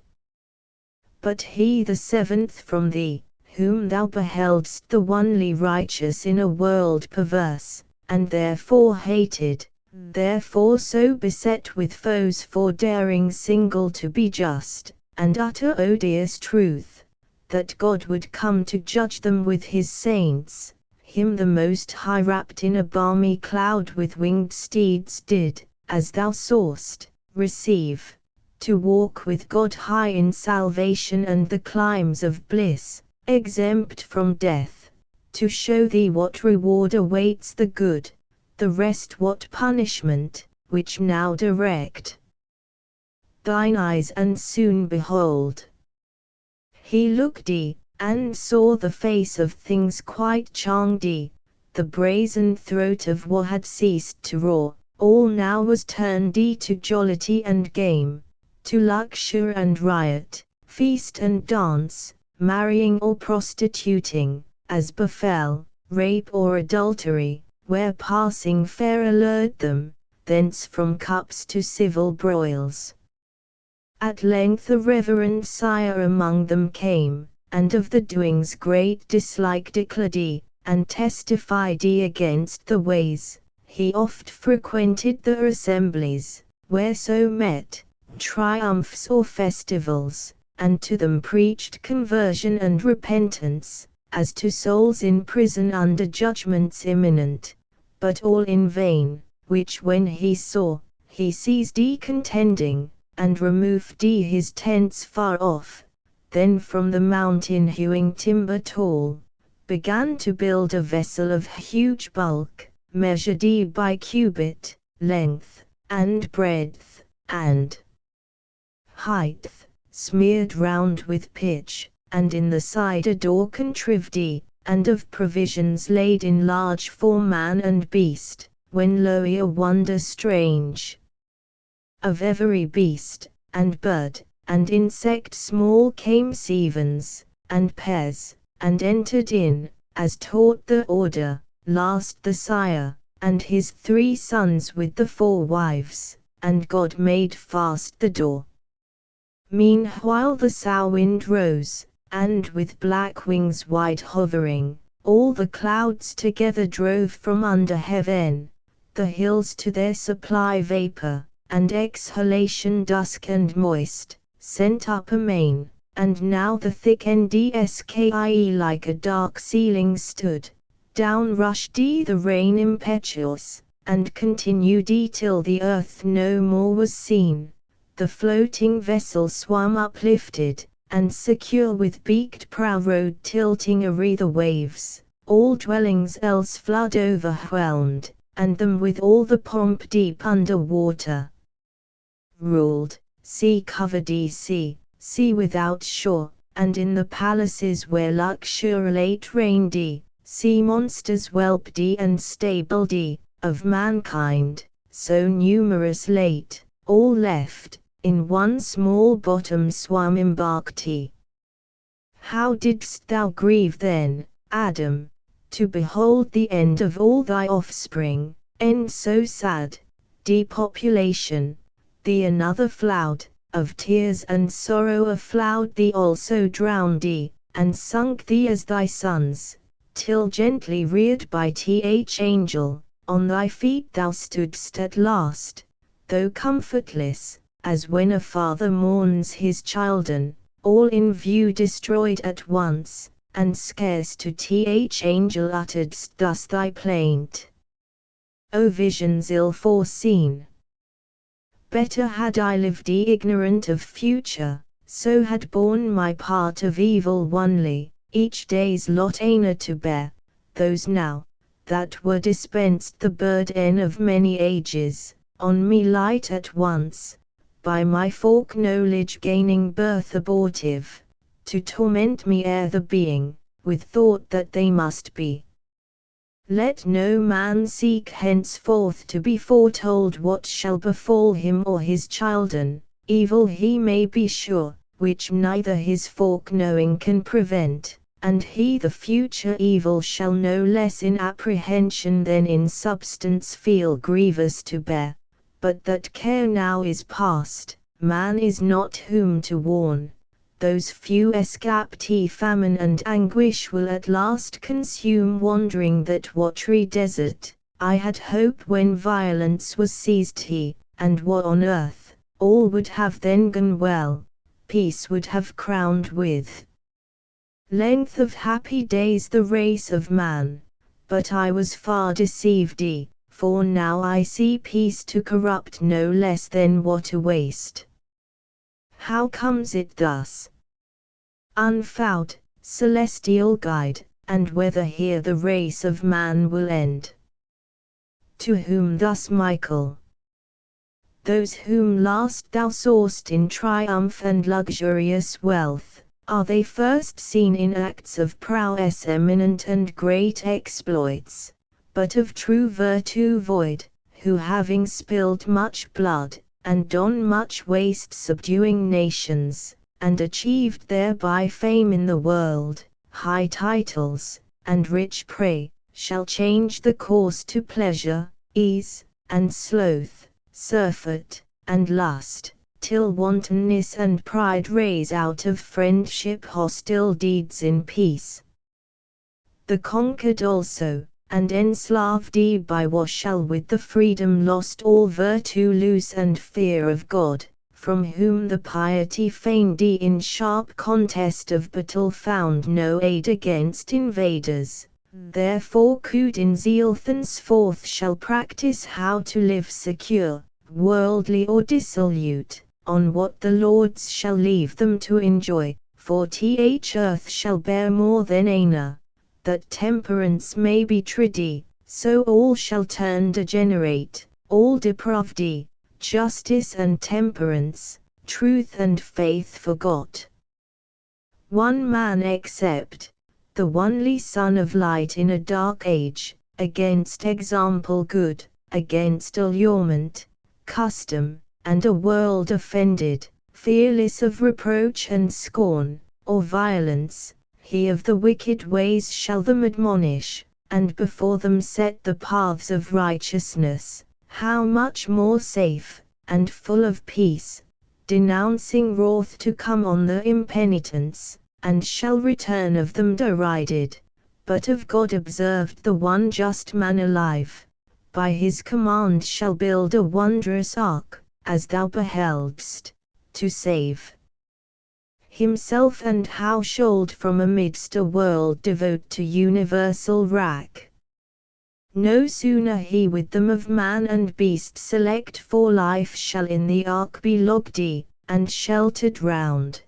But he the seventh from thee, whom thou beheldst the only righteous in a world perverse, and therefore hated, therefore so beset with foes for daring single to be just, and utter odious truth, that God would come to judge them with his saints, him the Most High wrapped in a balmy cloud with winged steeds did, as thou saw'st, receive, to walk with God high in salvation and the climes of bliss, exempt from death, to show thee what reward awaits the good, the rest what punishment, which now direct thine eyes and soon behold. He looked, and saw the face of things quite changed, the brazen throat of war had ceased to roar, all now was turned to jollity and game, to luxury and riot, feast and dance, marrying or prostituting, as befell, rape or adultery, where passing fair allured them, thence from cups to civil broils. At length a reverend sire among them came, and of the doings great dislike declared, and testified against the ways he oft frequented the assemblies, where so met, triumphs or festivals, and to them preached conversion and repentance, as to souls in prison under judgments imminent, but all in vain, which when he saw, he ceased contending, and removed his tents far off, then from the mountain hewing timber tall, began to build a vessel of huge bulk, measured by cubit, length, and breadth, and height, smeared round with pitch, and in the side a door contrived, and of provisions laid in large for man and beast, when lo, a wonder strange. Of every beast, and bird, and insect small came sevens, and pairs, and entered in, as taught the order, last the sire, and his 3 sons with the 4 wives, and God made fast the door. Meanwhile the sough wind rose, and with black wings wide hovering, all the clouds together drove from under heaven, the hills to their supply vapor, and exhalation dusk and moist, sent up amain, and now the thick ndskie like a dark ceiling stood, down rushed the rain impetuous, and continued till the earth no more was seen, the floating vessel swam uplifted, and secure with beaked prow rode tilting array the waves, all dwellings else flood overwhelmed, and them with all the pomp deep under water ruled, sea covered sea without shore, and in the palaces where luxuriate reigned, sea monsters whelped and stabled of mankind, so numerous late, all left, in one small bottom swam embarked. How didst thou grieve then, Adam, to behold the end of all thy offspring, end so sad, depopulation, thee another flood of tears and sorrow afflowed thee also drowned thee, and sunk thee as thy sons, till gently reared by th angel, on thy feet thou stoodst at last, though comfortless, as when a father mourns his children, all in view destroyed at once, and scarce to th angel utteredst thus thy plaint. O visions ill foreseen! Better had I lived ignorant of future, so had borne my part of evil onely, each day's lot aina to bear, those now, that were dispensed the burden of many ages, on me light at once, by my folk knowledge gaining birth abortive, to torment me ere the being, with thought that they must be. Let no man seek henceforth to be foretold what shall befall him or his children, evil he may be sure, which neither his folk knowing can prevent, and he the future evil shall no less in apprehension than in substance feel grievous to bear, but that care now is past, man is not whom to warn. Those few escaped famine and anguish will at last consume wandering that watery desert. I had hope when violence was seized and war on earth, all would have then gone well, peace would have crowned with length of happy days the race of man, but I was far deceived for now I see peace to corrupt no less than what a waste. How comes it thus? Unfound, celestial guide, and whether here the race of man will end. To whom thus Michael? Those whom last thou saw'st in triumph and luxurious wealth, are they first seen in acts of prowess eminent and great exploits, but of true virtue void, who having spilled much blood, and done much waste subduing nations, and achieved thereby fame in the world, high titles, and rich prey, shall change the course to pleasure, ease, and sloth, surfeit, and lust, till wantonness and pride raise out of friendship hostile deeds in peace. The conquered also, and enslaved by war shall with the freedom lost all virtue lose and fear of God, from whom the piety feigned in sharp contest of battle found no aid against invaders. Therefore coud in zeal thenceforth shall practice how to live secure, worldly or dissolute, on what the Lords shall leave them to enjoy, for th earth shall bear more than aina, that temperance may be triddy, so all shall turn degenerate, all depraved, justice and temperance, truth and faith forgot. One man except, the only Son of Light in a dark age, against example good, against allurement, custom, and a world offended, fearless of reproach and scorn, or violence, he of the wicked ways shall them admonish, and before them set the paths of righteousness, how much more safe, and full of peace, denouncing wrath to come on the impenitents, and shall return of them derided, but of God observed the one just man alive, by his command shall build a wondrous ark, as thou beheldst, to save himself and household from amidst a world devote to universal wrack. No sooner he with them of man and beast select for life shall in the ark be logged and sheltered round,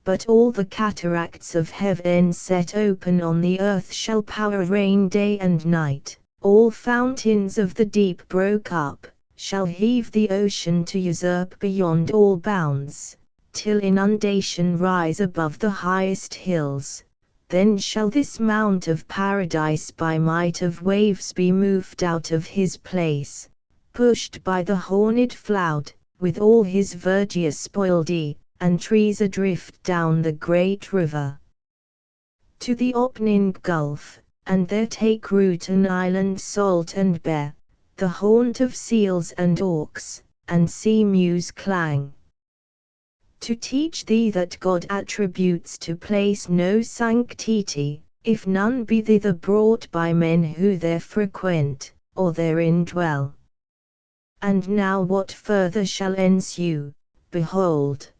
But all the cataracts of heaven set open on the earth shall pour rain day and night, all fountains of the deep broke up, shall heave the ocean to usurp beyond all bounds, till inundation rise above the highest hills. Then shall this mount of paradise by might of waves be moved out of his place, pushed by the horned flood, with all his verdure spoiled, and trees adrift down the great river, to the opening gulf, and there take root an island salt and bare, the haunt of seals and auks, and sea mews clang. To teach thee that God attributes to place no sanctity, if none be thither brought by men who there frequent, or therein dwell. And now what further shall ensue? Behold,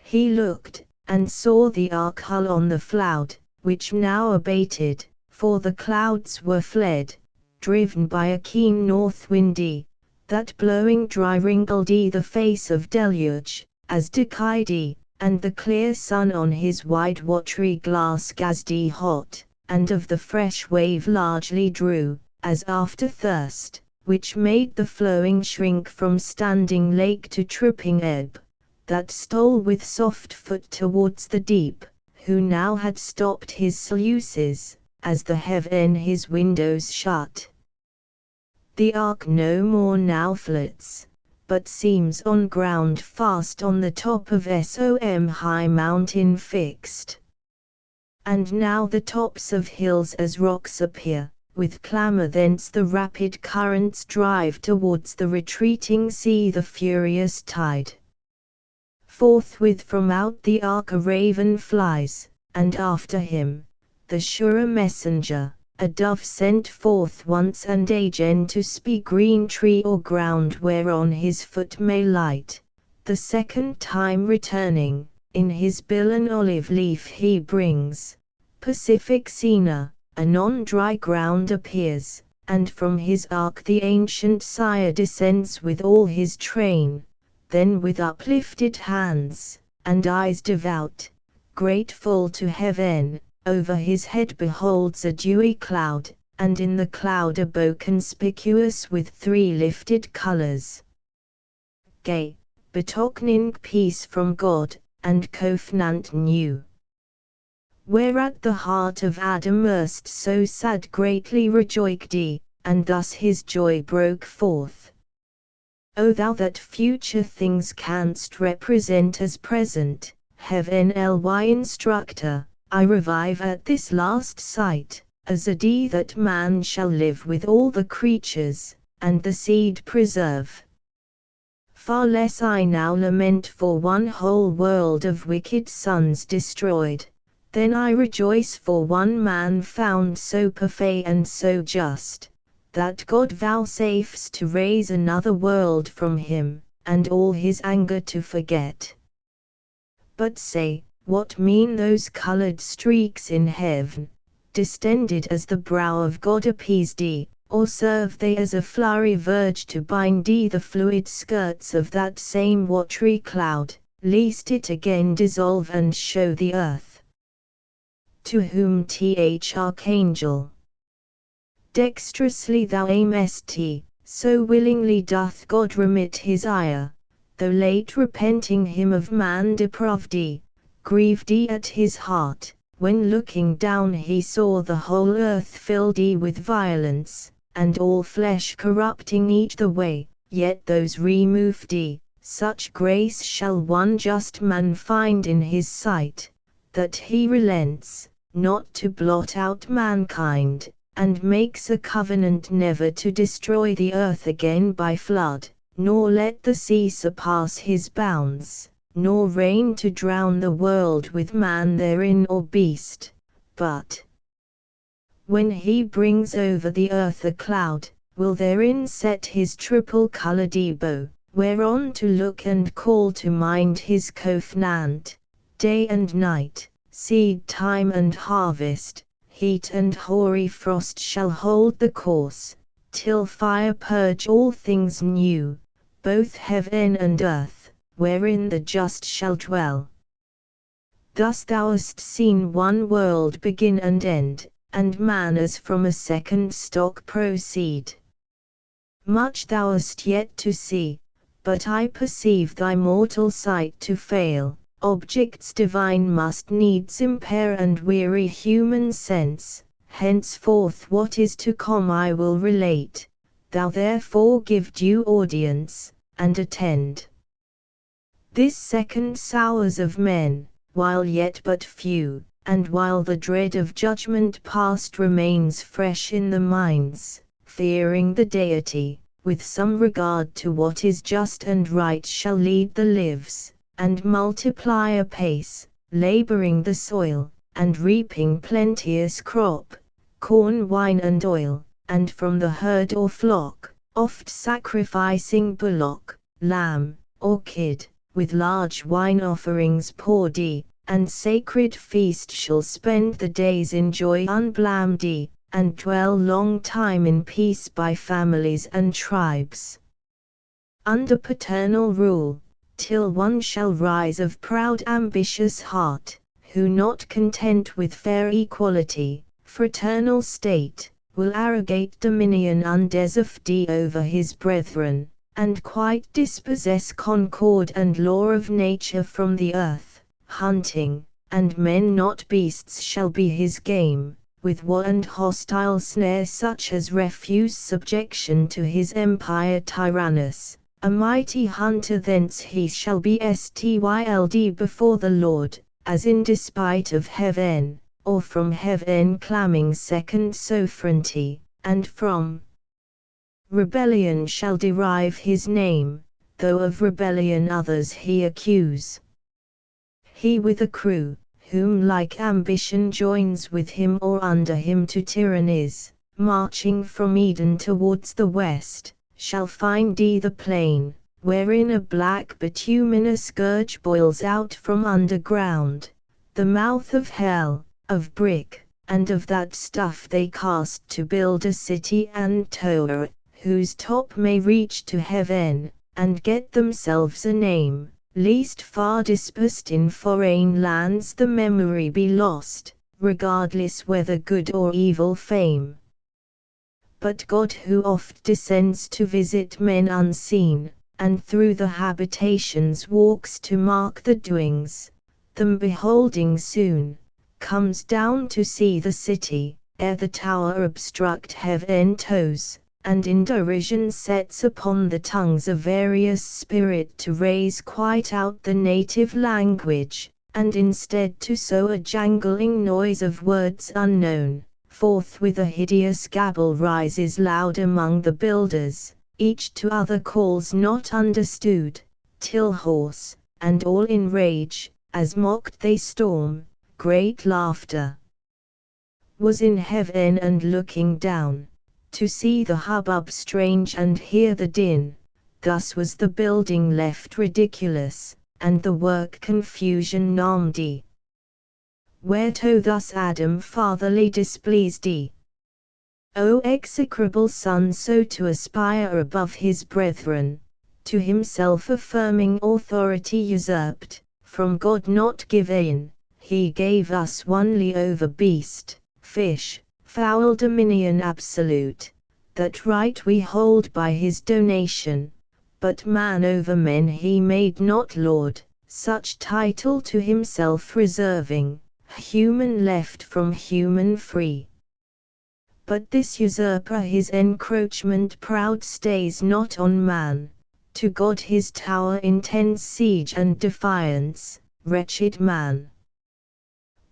he looked, and saw the ark hull on the flood, which now abated, for the clouds were fled, driven by a keen north windy, that blowing dry wrinkled the face of deluge, as decayed, and the clear sun on his wide watery glass gazed hot, and of the fresh wave largely drew, as after thirst, which made the flowing shrink from standing lake to tripping ebb, that stole with soft foot towards the deep, who now had stopped his sluices, as the heaven his windows shut. The ark no more now floats, but seems on ground fast on the top of some high mountain fixed. And now the tops of hills as rocks appear, with clamour thence the rapid currents drive towards the retreating sea the furious tide. Forthwith from out the ark a raven flies, and after him, the surer messenger, a dove sent forth once and again to speak green tree or ground whereon his foot may light, the second time returning, in his bill an olive leaf he brings, pacific Sina, anon dry ground appears, and from his ark the ancient sire descends with all his train, then with uplifted hands, and eyes devout, grateful to heaven, over his head beholds a dewy cloud, and in the cloud a bow conspicuous with three lifted colours, gay, betokening peace from God, and covenant new. Whereat the heart of Adam erst so sad greatly rejoiced, and thus his joy broke forth. O thou that future things canst represent as present, heaven ly instructor, I revive at this last sight, as a day that man shall live with all the creatures, and the seed preserve. Far less I now lament for one whole world of wicked sons destroyed, than I rejoice for one man found so perfect and so just, that God vouchsafes to raise another world from him, and all his anger to forget. But say, what mean those coloured streaks in heaven, distended as the brow of God appeased, or serve they as a flowery verge to bind the fluid skirts of that same watery cloud, lest it again dissolve and show the earth? To whom th Archangel, dexterously thou aimest, so willingly doth God remit his ire, though late repenting him of man depraved, grieved at his heart, when looking down he saw the whole earth filled with violence, and all flesh corrupting each the way, yet those removed, such grace shall one just man find in his sight, that he relents, not to blot out mankind, and makes a covenant never to destroy the earth again by flood, nor let the sea surpass his bounds, nor rain to drown the world with man therein or beast, but, when he brings over the earth a cloud, will therein set his triple-coloured bow, whereon to look and call to mind his covenant, day and night, seed time and harvest, heat and hoary frost shall hold the course, till fire purge all things new, both heaven and earth, wherein the just shall dwell. Thus thou'st seen one world begin and end, and man as from a second stock proceed. Much thou'st yet to see, but I perceive thy mortal sight to fail. Objects divine must needs impair and weary human sense. Henceforth what is to come I will relate. Thou therefore give due audience, and attend. This second hours of men, while yet but few, and while the dread of judgment past remains fresh in the minds, fearing the deity, with some regard to what is just and right shall lead the lives, and multiply apace, laboring the soil, and reaping plenteous crop, corn, wine and oil, and from the herd or flock, oft sacrificing bullock, lamb, or kid, with large wine offerings poured, and sacred feast shall spend the days in joy unblamed, and dwell long time in peace by families and tribes, under paternal rule, till one shall rise of proud ambitious heart, who not content with fair equality, fraternal state, will arrogate dominion undesifed over his brethren, and quite dispossess concord and law of nature from the earth. Hunting, and men not beasts shall be his game, with war and hostile snare such as refuse subjection to his empire tyrannous. A mighty hunter thence he shall be styled before the Lord, as in despite of heaven, or from heaven clamming second sovereignty, and from rebellion shall derive his name, though of rebellion others he accuse. He with a crew, whom like ambition joins with him or under him to tyrannies, marching from Eden towards the west, shall find the plain, wherein a black bituminous scourge boils out from underground, the mouth of hell, of brick, and of that stuff they cast to build a city and tower, whose top may reach to heaven, and get themselves a name, lest far dispersed in foreign lands the memory be lost, regardless whether good or evil fame. But God who oft descends to visit men unseen, and through the habitations walks to mark the doings, them beholding soon, comes down to see the city, ere the tower obstruct heaven toes, and in derision sets upon the tongues a various spirit to raise quite out the native language, and instead to sow a jangling noise of words unknown, forthwith a hideous gabble rises loud among the builders, each to other calls not understood, till hoarse, and all in rage, as mocked they storm, great laughter was in heaven and looking down, to see the hubbub strange and hear the din, thus was the building left ridiculous, and the work confusion namedy. Whereto thus Adam fatherly displeased O execrable son, so to aspire above his brethren, to himself affirming authority usurped, from God not given, he gave us onely over beast, fish, foul dominion absolute, that right we hold by his donation, but man over men he made not lord, such title to himself reserving, human left from human free. But this usurper his encroachment proud stays not on man, to God his tower intends siege and defiance, wretched man.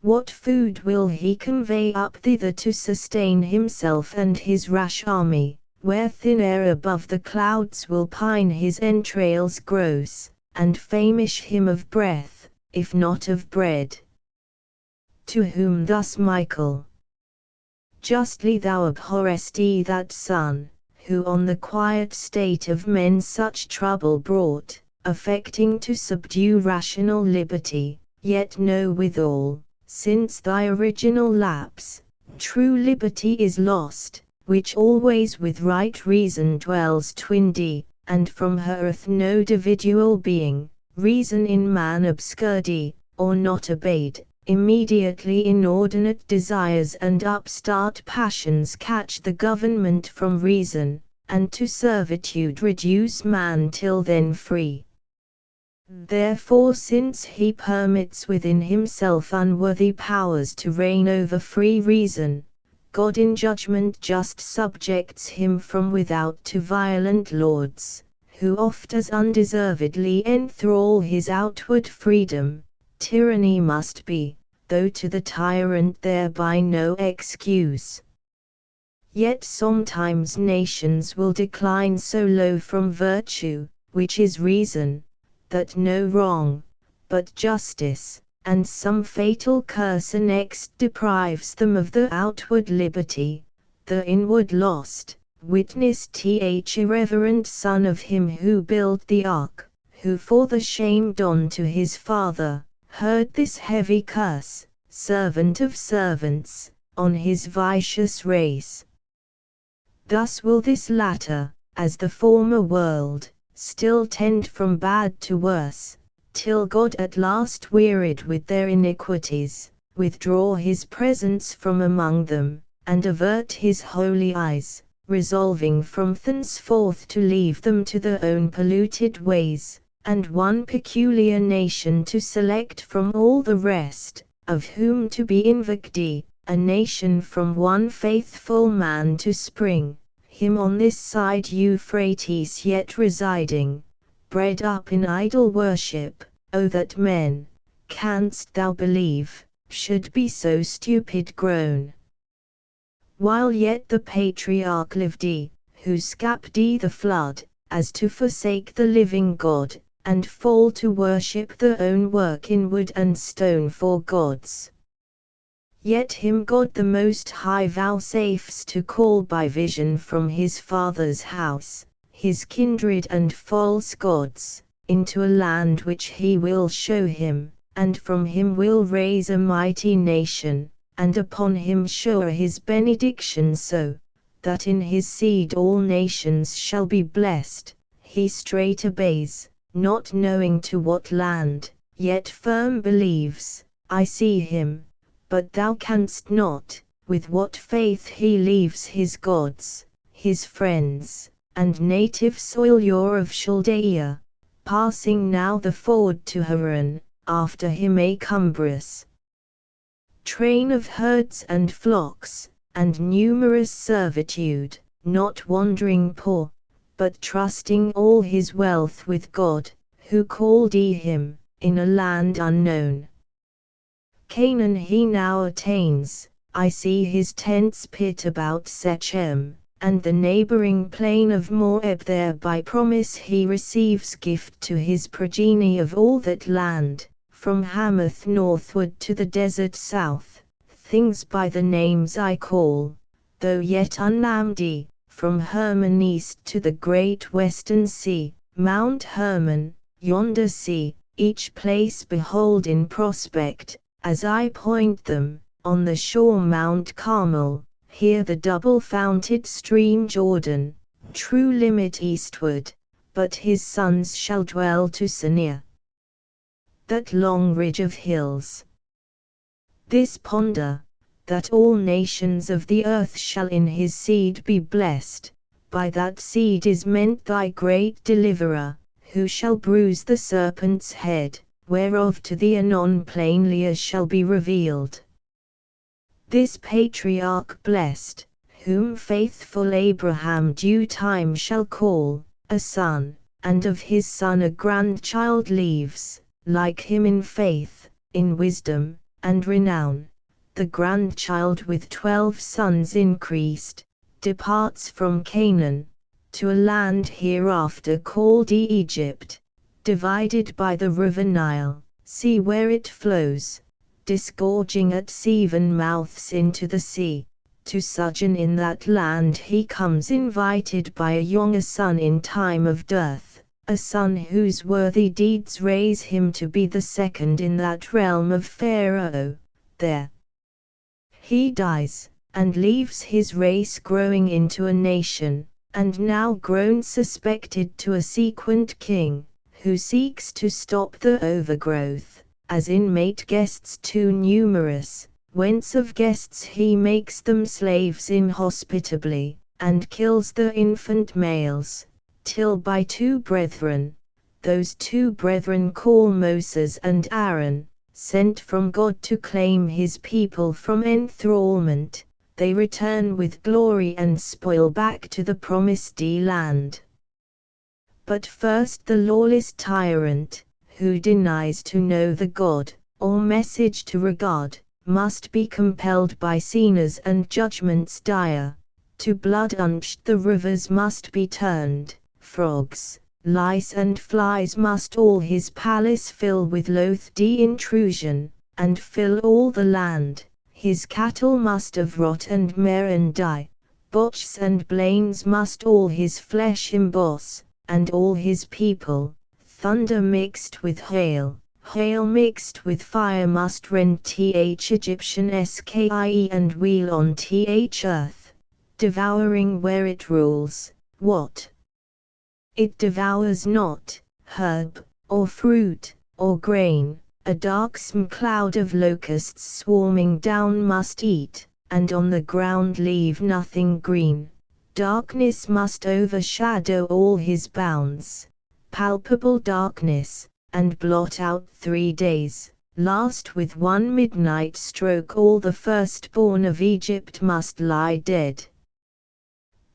What food will he convey up thither to sustain himself and his rash army, where thin air above the clouds will pine his entrails gross, and famish him of breath, if not of bread? To whom thus Michael: justly thou abhorrest that son, who on the quiet state of men such trouble brought, affecting to subdue rational liberty, yet know withal, since thy original lapse, true liberty is lost, which always with right reason dwells twindy, and from her earth no individual being, reason in man obscuredy, or not obeyed, immediately inordinate desires and upstart passions catch the government from reason, and to servitude reduce man till then free. Therefore, since he permits within himself unworthy powers to reign over free reason, God in judgment just subjects him from without to violent lords, who oft as undeservedly enthrall his outward freedom. Tyranny must be, though to the tyrant thereby no excuse. Yet sometimes nations will decline so low from virtue, which is reason, that no wrong, but justice, and some fatal curse annexed deprives them of the outward liberty, the inward lost. Witness th irreverent son of him who built the ark, who for the shame done to his father, heard this heavy curse, servant of servants, on his vicious race. Thus will this latter, as the former world, still tend from bad to worse, till God at last wearied with their iniquities, withdraw his presence from among them, and avert his holy eyes, resolving from thenceforth to leave them to their own polluted ways, and one peculiar nation to select from all the rest, of whom to be invicti, a nation from one faithful man to spring, him on this side Euphrates yet residing, bred up in idol worship. O that men, canst thou believe, should be so stupid grown. While yet the patriarch lived, who scapt the flood, as to forsake the living God, and fall to worship their own work in wood and stone for gods. Yet him God the Most High vouchsafes to call by vision from his father's house, his kindred and false gods, into a land which he will show him, and from him will raise a mighty nation, and upon him shower his benediction so, that in his seed all nations shall be blessed. He straight obeys, not knowing to what land, yet firm believes. I see him, but thou canst not, with what faith he leaves his gods, his friends, and native soil of Chaldea, passing now the ford to Haran, after him a cumbrous train of herds and flocks, and numerous servitude, not wandering poor, but trusting all his wealth with God, who called him, in a land unknown. Canaan he now attains. I see his tents pit about Shechem, and the neighboring plain of Moab. There by promise he receives gift to his progeny of all that land, from Hamath northward to the desert south, things by the names I call, though yet unnamed, from Hermon east to the great western sea, Mount Hermon, yonder sea, each place behold in prospect, as I point them, on the shore Mount Carmel, here the double-founted stream Jordan, true limit eastward, but his sons shall dwell to Sinir, that long ridge of hills. This ponder, that all nations of the earth shall in his seed be blessed, by that seed is meant thy great deliverer, who shall bruise the serpent's head, whereof to thee anon plainlier shall be revealed. This patriarch blessed, whom faithful Abraham due time shall call, a son, and of his son a grandchild leaves, like him in faith, in wisdom, and renown. The grandchild with 12 sons increased, departs from Canaan, to a land hereafter called Egypt, divided by the river Nile, see where it flows, disgorging at 7 mouths into the sea. To sojourn in that land he comes invited by a younger son in time of dearth, a son whose worthy deeds raise him to be the second in that realm of Pharaoh. There he dies, and leaves his race growing into a nation, and now grown suspected to a sequent king, who seeks to stop the overgrowth, as inmate guests too numerous, whence of guests he makes them slaves inhospitably, and kills the infant males, till by two brethren, those two brethren call Moses and Aaron, sent from God to claim his people from enthrallment, they return with glory and spoil back to the promised land. But first the lawless tyrant, who denies to know the God, or message to regard, must be compelled by sinners and judgments dire, to blood unshed the rivers must be turned, frogs, lice and flies must all his palace fill with loath de-intrusion, and fill all the land, his cattle must of rot and mare and die, botches and blains must all his flesh emboss, and all his people, thunder mixed with hail, hail mixed with fire must rend Egyptian skie and wheel on earth, devouring where it rules, what it devours not, herb, or fruit, or grain, a darksome cloud of locusts swarming down must eat, and on the ground leave nothing green. Darkness must overshadow all his bounds, palpable darkness, and blot out 3 days. Last with one midnight stroke all the firstborn of Egypt must lie dead.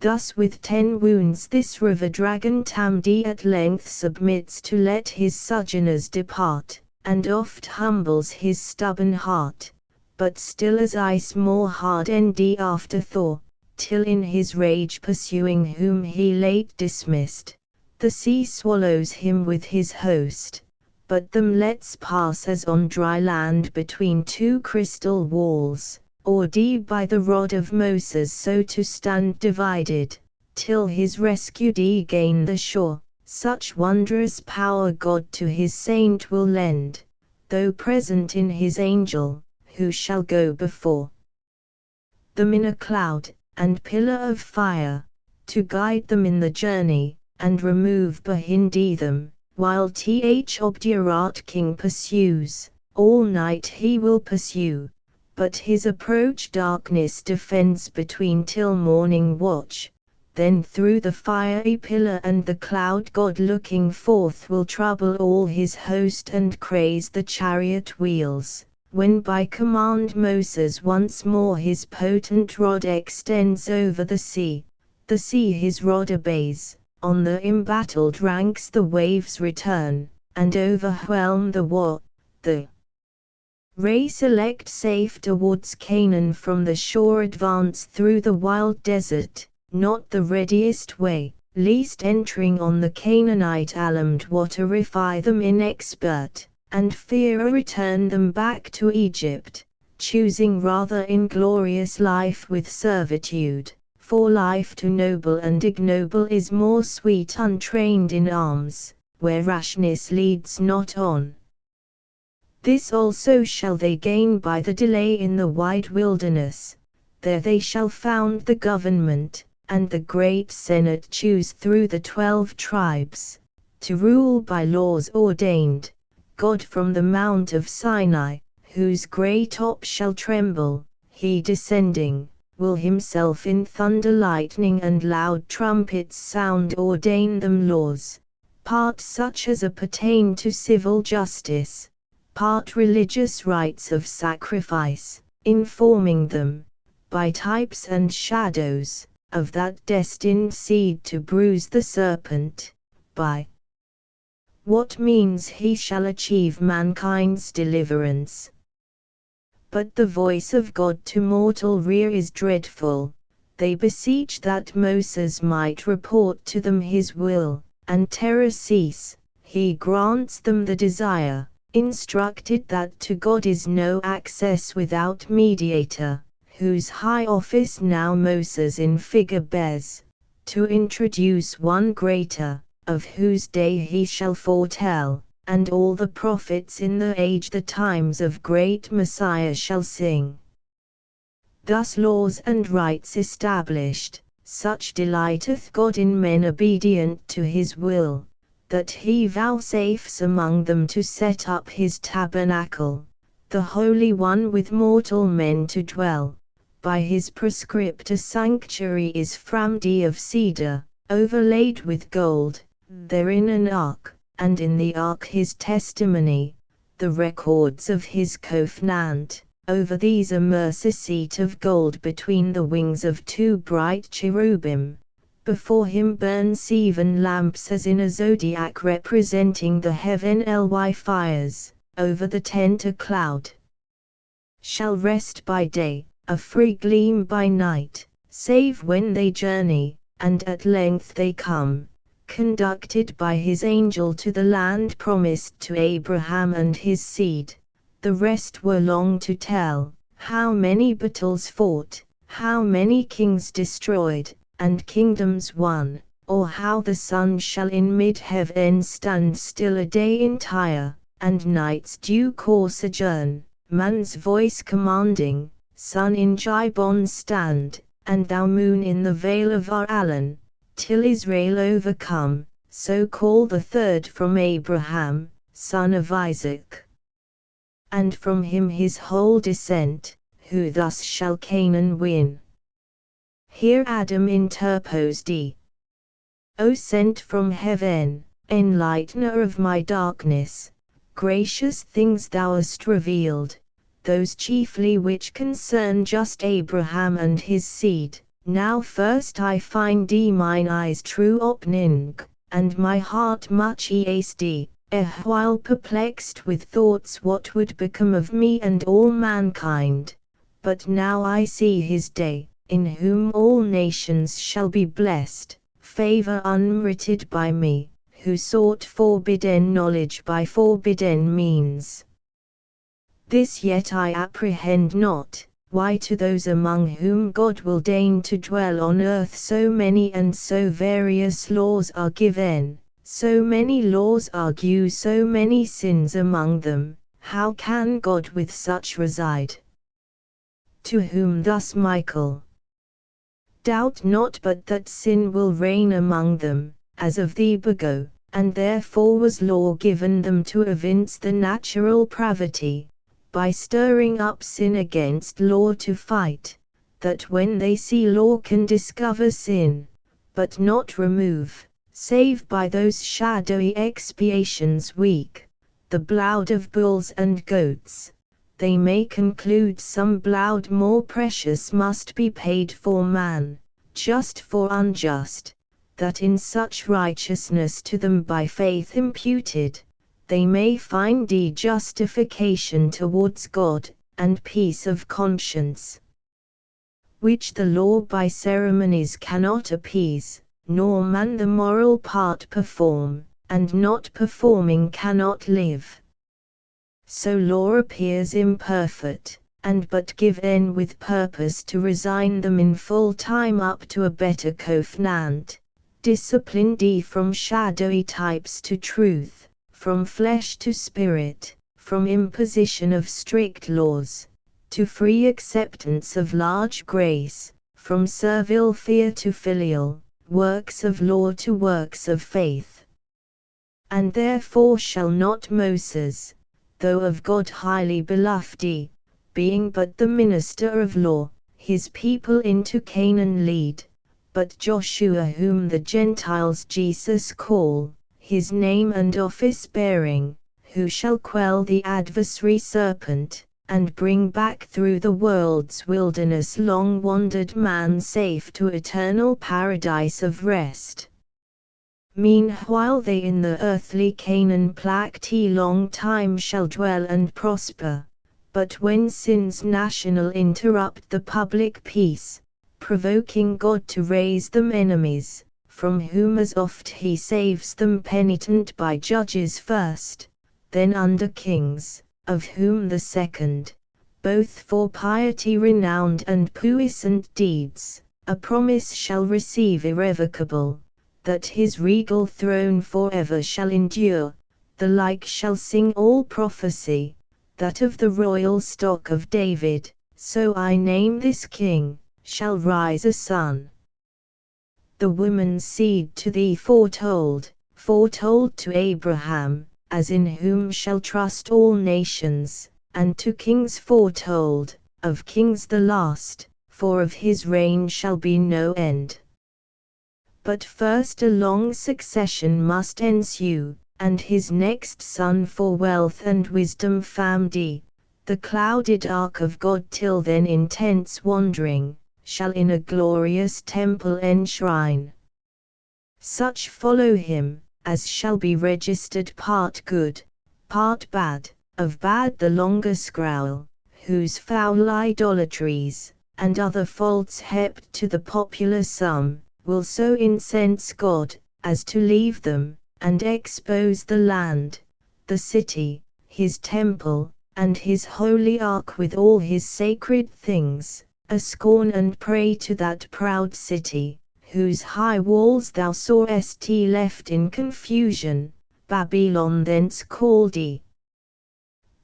Thus with 10 wounds this river dragon Tamdi at length submits to let his sojourners depart, and oft humbles his stubborn heart, but still as ice more hard and after thaw, till in his rage pursuing whom he late dismissed, the sea swallows him with his host, but them lets pass as on dry land between two crystal walls, or by the rod of Moses so to stand divided, till his rescued gain the shore. Such wondrous power God to his saint will lend, though present in his angel, who shall go before them in a cloud and pillar of fire, to guide them in the journey, and remove behind them, while Obdurate king pursues, all night he will pursue, but his approach darkness defends between till morning watch, then through the fiery pillar and the cloud God looking forth will trouble all his host and craze the chariot wheels. When by command Moses once more his potent rod extends over the sea his rod obeys, on the embattled ranks the waves return, and overwhelm the race elect safe towards Canaan from the shore advance through the wild desert, not the readiest way, least entering on the Canaanite alarmed waterify them inexpert, and fear return them back to Egypt, choosing rather inglorious life with servitude, for life to noble and ignoble is more sweet untrained in arms, where rashness leads not on. This also shall they gain by the delay in the wide wilderness, there they shall found the government, and the great Senate choose through the 12 tribes, to rule by laws ordained, God from the Mount of Sinai, whose grey top shall tremble, he descending, will himself in thunder lightning and loud trumpets sound ordain them laws, part such as appertain to civil justice, part religious rites of sacrifice, informing them, by types and shadows, of that destined seed to bruise the serpent, by what means he shall achieve mankind's deliverance. But the voice of God to mortal rear is dreadful, they beseech that Moses might report to them his will, and terror cease, he grants them the desire, instructed that to God is no access without mediator, whose high office now Moses in figure bears, to introduce one greater, of whose day he shall foretell, and all the prophets in the age the times of great Messiah shall sing. Thus laws and rights established, such delighteth God in men obedient to his will, that he vouchsafes among them to set up his tabernacle, the Holy One with mortal men to dwell. By his prescript a sanctuary is framed of cedar, overlaid with gold, therein an ark, and in the ark his testimony, the records of his covenant. Over these a mercy seat of gold between the wings of two bright cherubim. Before him burn 7 lamps as in a zodiac representing the heavenly fires. Over the tent a cloud shall rest by day, a free gleam by night, save when they journey, and at length they come, conducted by his angel to the land promised to Abraham and his seed. The rest were long to tell, how many battles fought, how many kings destroyed, and kingdoms won, or how the sun shall in mid-heaven stand still a day entire, and night's due course adjourn, man's voice commanding, sun in Gibeon stand, and thou moon in the vale of Aran, till Israel overcome, so call the third from Abraham, son of Isaac. And from him his whole descent, who thus shall Canaan win. Here Adam interposed, O sent from heaven, enlightener of my darkness, gracious things thou hast revealed, those chiefly which concern just Abraham and his seed. Now first I find mine eyes true opening, and my heart much eased, while perplexed with thoughts what would become of me and all mankind. But now I see his day, in whom all nations shall be blessed, favor unmerited by me, who sought forbidden knowledge by forbidden means. This yet I apprehend not, why to those among whom God will deign to dwell on earth so many and so various laws are given, so many laws argue so many sins among them, how can God with such reside? To whom thus Michael, doubt not but that sin will reign among them, as of the bego, and therefore was law given them to evince the natural pravity, by stirring up sin against law to fight, that when they see law can discover sin, but not remove, save by those shadowy expiations weak, the blood of bulls and goats, they may conclude some blood more precious must be paid for man, just for unjust, that in such righteousness to them by faith imputed, they may find justification towards God, and peace of conscience, which the law by ceremonies cannot appease, nor man the moral part perform, and not performing cannot live. So law appears imperfect, and but given with purpose to resign them in full time up to a better covenant, disciplined from shadowy types to truth, from flesh to spirit, from imposition of strict laws, to free acceptance of large grace, from servile fear to filial, works of law to works of faith. And therefore shall not Moses, though of God highly beloved, being but the minister of law, his people into Canaan lead, but Joshua whom the Gentiles Jesus call, his name and office bearing, who shall quell the adversary serpent, and bring back through the world's wilderness long wandered man safe to eternal paradise of rest. Meanwhile they in the earthly Canaan plagued long time shall dwell and prosper, but when sins national interrupt the public peace, provoking God to raise them enemies, from whom as oft he saves them penitent by judges first, then under kings, of whom the second, both for piety renowned and puissant deeds, a promise shall receive irrevocable, that his regal throne forever shall endure, the like shall sing all prophecy, that of the royal stock of David, so I name this king, shall rise a son. The woman's seed to thee foretold, foretold to Abraham, as in whom shall trust all nations, and to kings foretold, of kings the last, for of his reign shall be no end. But first a long succession must ensue, and his next son for wealth and wisdom famed, the clouded ark of God till then intense wandering, shall in a glorious temple enshrine. Such follow him, as shall be registered part good, part bad, of bad the longer scrowl, whose foul idolatries, and other faults heaped to the popular sum, will so incense God, as to leave them, and expose the land, the city, his temple, and his holy ark with all his sacred things, a scorn and prey to that proud city, whose high walls thou sawest left in confusion, Babylon thence called.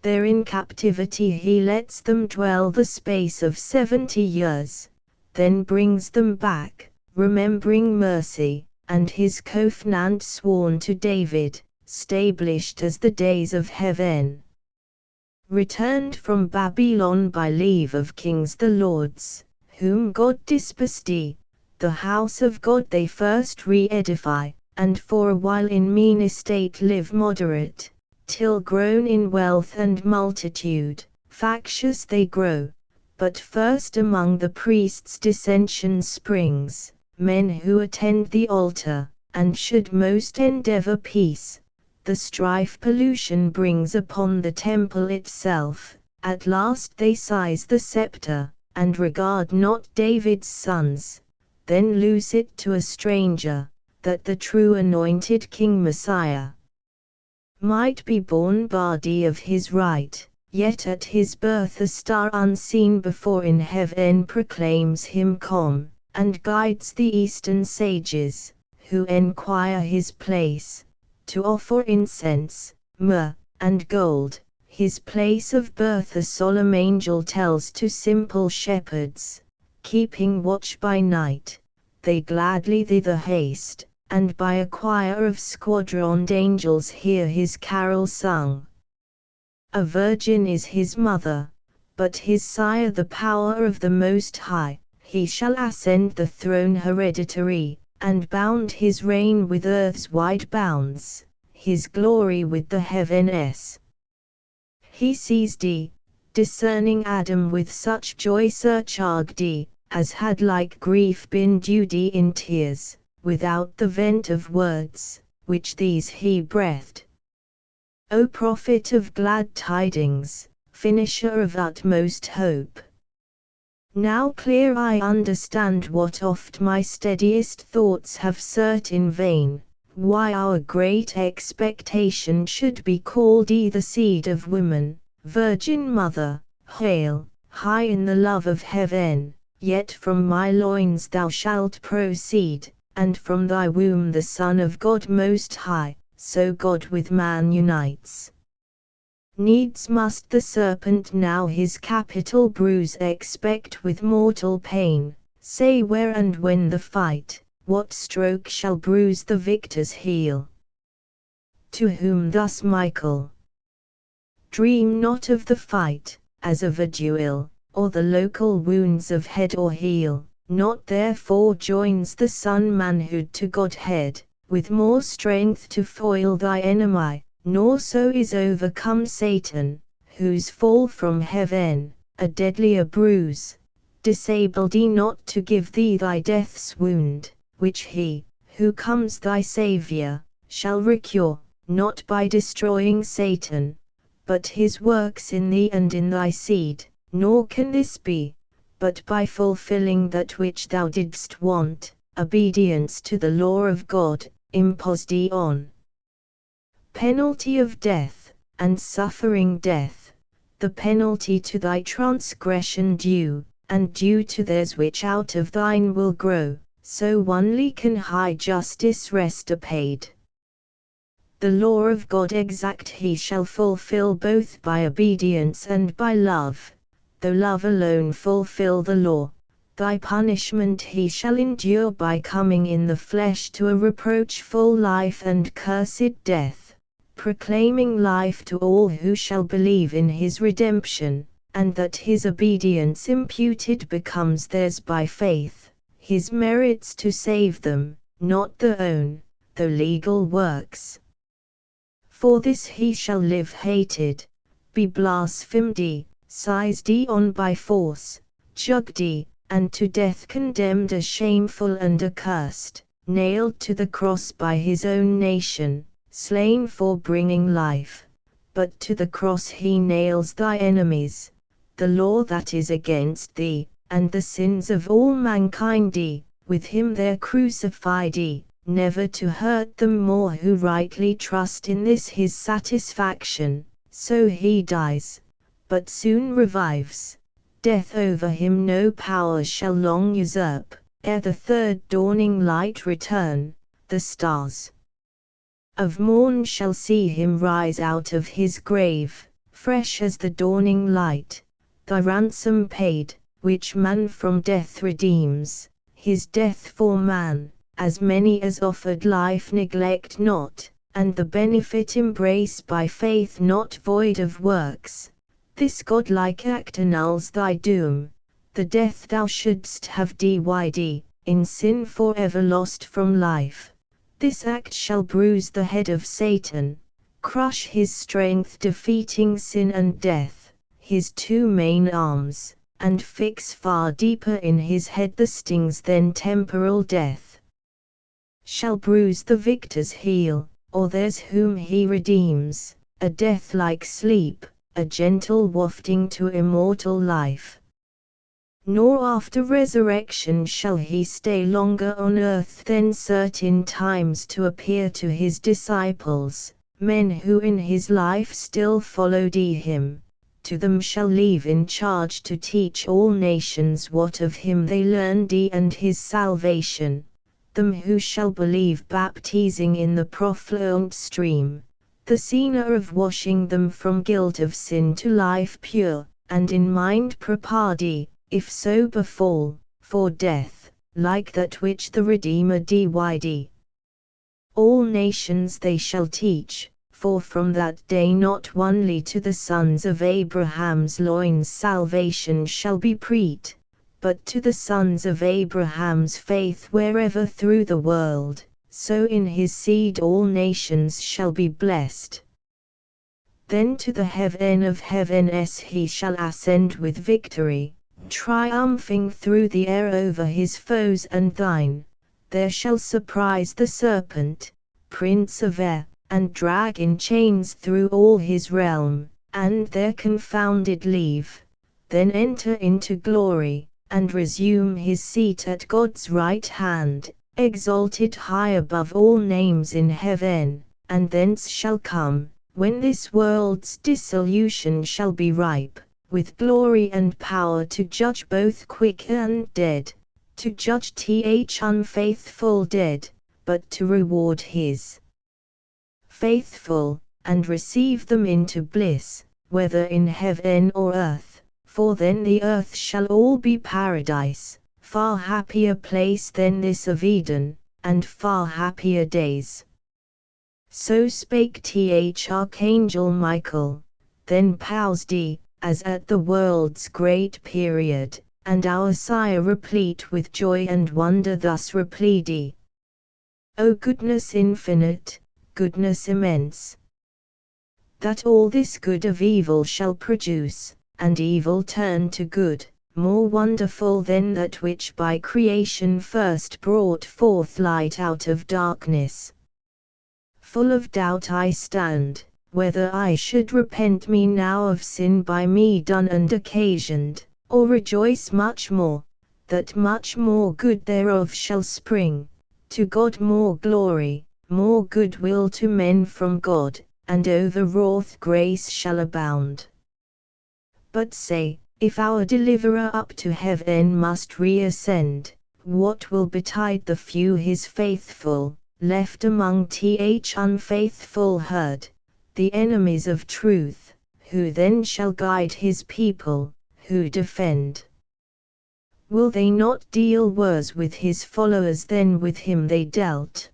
There in captivity he lets them dwell the space of 70 years, then brings them back, remembering mercy, and his covenant sworn to David, stablished as the days of heaven. Returned from Babylon by leave of kings the lords, whom God dispersed, the house of God they first re-edify, and for a while in mean estate live moderate, till grown in wealth and multitude, factious they grow. But first among the priests dissension springs, men who attend the altar, and should most endeavor peace. The strife pollution brings upon the temple itself, at last they seize the scepter, and regard not David's sons, then lose it to a stranger, that the true anointed King Messiah might be born body of his right, yet at his birth a star unseen before in heaven proclaims him come, and guides the eastern sages, who enquire his place, to offer incense, myrrh, and gold. His place of birth a solemn angel tells to simple shepherds, keeping watch by night, they gladly thither haste, and by a choir of squadroned angels hear his carol sung. A virgin is his mother, but his sire the power of the Most High. He shall ascend the throne hereditary, and bound his reign with earth's wide bounds, his glory with the heavens. He seized, discerning Adam with such joy surcharged, as had like grief been dewed in tears, without the vent of words, which these he breathed. O prophet of glad tidings, finisher of utmost hope! Now clear I understand what oft my steadiest thoughts have sought in vain, why our great expectation should be called the seed of woman, Virgin Mother. Hail, high in the love of heaven, yet from my loins thou shalt proceed, and from thy womb the Son of God Most High, so God with man unites. Needs must the serpent now his capital bruise expect with mortal pain. Say where and when the fight, what stroke shall bruise the victor's heel? To whom thus Michael: dream not of the fight, as of a duel, or the local wounds of head or heel. Not therefore joins the Son manhood to Godhead, with more strength to foil thy enemy, nor so is overcome Satan, whose fall from heaven, a deadlier bruise, disabled thee not to give thee thy death's wound, which he, who comes thy Saviour, shall recure, not by destroying Satan, but his works in thee and in thy seed. Nor can this be, but by fulfilling that which thou didst want, obedience to the law of God, imposed on penalty of death, and suffering death, the penalty to thy transgression due, and due to theirs which out of thine will grow, so only can high justice rest apaid. The law of God exact he shall fulfill both by obedience and by love, though love alone fulfill the law, thy punishment he shall endure by coming in the flesh to a reproachful life and cursed death, proclaiming life to all who shall believe in his redemption, and that his obedience imputed becomes theirs by faith, his merits to save them, not their own, though legal works. For this he shall live hated, be blasphemed, seized on by force, jugged, and to death condemned, a shameful and accursed, nailed to the cross by his own nation, slain for bringing life. But to the cross he nails thy enemies, the law that is against thee, and the sins of all mankind, with him there crucified, never to hurt them more who rightly trust in this his satisfaction. So he dies, but soon revives. Death over him no power shall long usurp, ere the third dawning light return, the stars of morn shall see him rise out of his grave, fresh as the dawning light. Thy ransom paid, which man from death redeems, his death for man, as many as offered life neglect not, and the benefit embrace by faith not void of works. This godlike act annuls thy doom, the death thou shouldst have did, in sin forever lost from life. This act shall bruise the head of Satan, crush his strength defeating sin and death, his two main arms, and fix far deeper in his head the stings than temporal death. Shall bruise the victor's heel, or theirs whom he redeems, a death like sleep, a gentle wafting to immortal life. Nor after resurrection shall he stay longer on earth than certain times to appear to his disciples, men who in his life still followed him. To them shall leave in charge to teach all nations what of him they learned and his salvation, them who shall believe baptizing in the profluent stream, the scener of washing them from guilt of sin to life pure, and in mind prepared, if so befall, for death, like that which the Redeemer did. All nations they shall teach, for from that day not only to the sons of Abraham's loins salvation shall be preached, but to the sons of Abraham's faith wherever through the world, so in his seed all nations shall be blessed. Then to the heaven of heavens he shall ascend with victory, triumphing through the air over his foes and thine. There shall surprise the serpent, prince of air, and drag in chains through all his realm, and there confounded leave. Then enter into glory, and resume his seat at God's right hand, exalted high above all names in heaven, and thence shall come, when this world's dissolution shall be ripe, with glory and power to judge both quick and dead, to judge unfaithful dead, but to reward his faithful, and receive them into bliss, whether in heaven or earth, for then the earth shall all be paradise, far happier place than this of Eden, and far happier days. So spake Archangel Michael, then paused as at the world's great period, and our sire replete with joy and wonder thus replied, O goodness infinite, goodness immense, that all this good of evil shall produce, and evil turn to good, more wonderful than that which by creation first brought forth light out of darkness. Full of doubt I stand, whether I should repent me now of sin by me done and occasioned, or rejoice much more, that much more good thereof shall spring, to God more glory, more goodwill to men from God, and overwrought grace shall abound. But say, if our deliverer up to heaven must reascend, what will betide the few his faithful, left among unfaithful herd, the enemies of truth, who then shall guide his people, who defend Will they not deal worse with his followers than with him they dealt?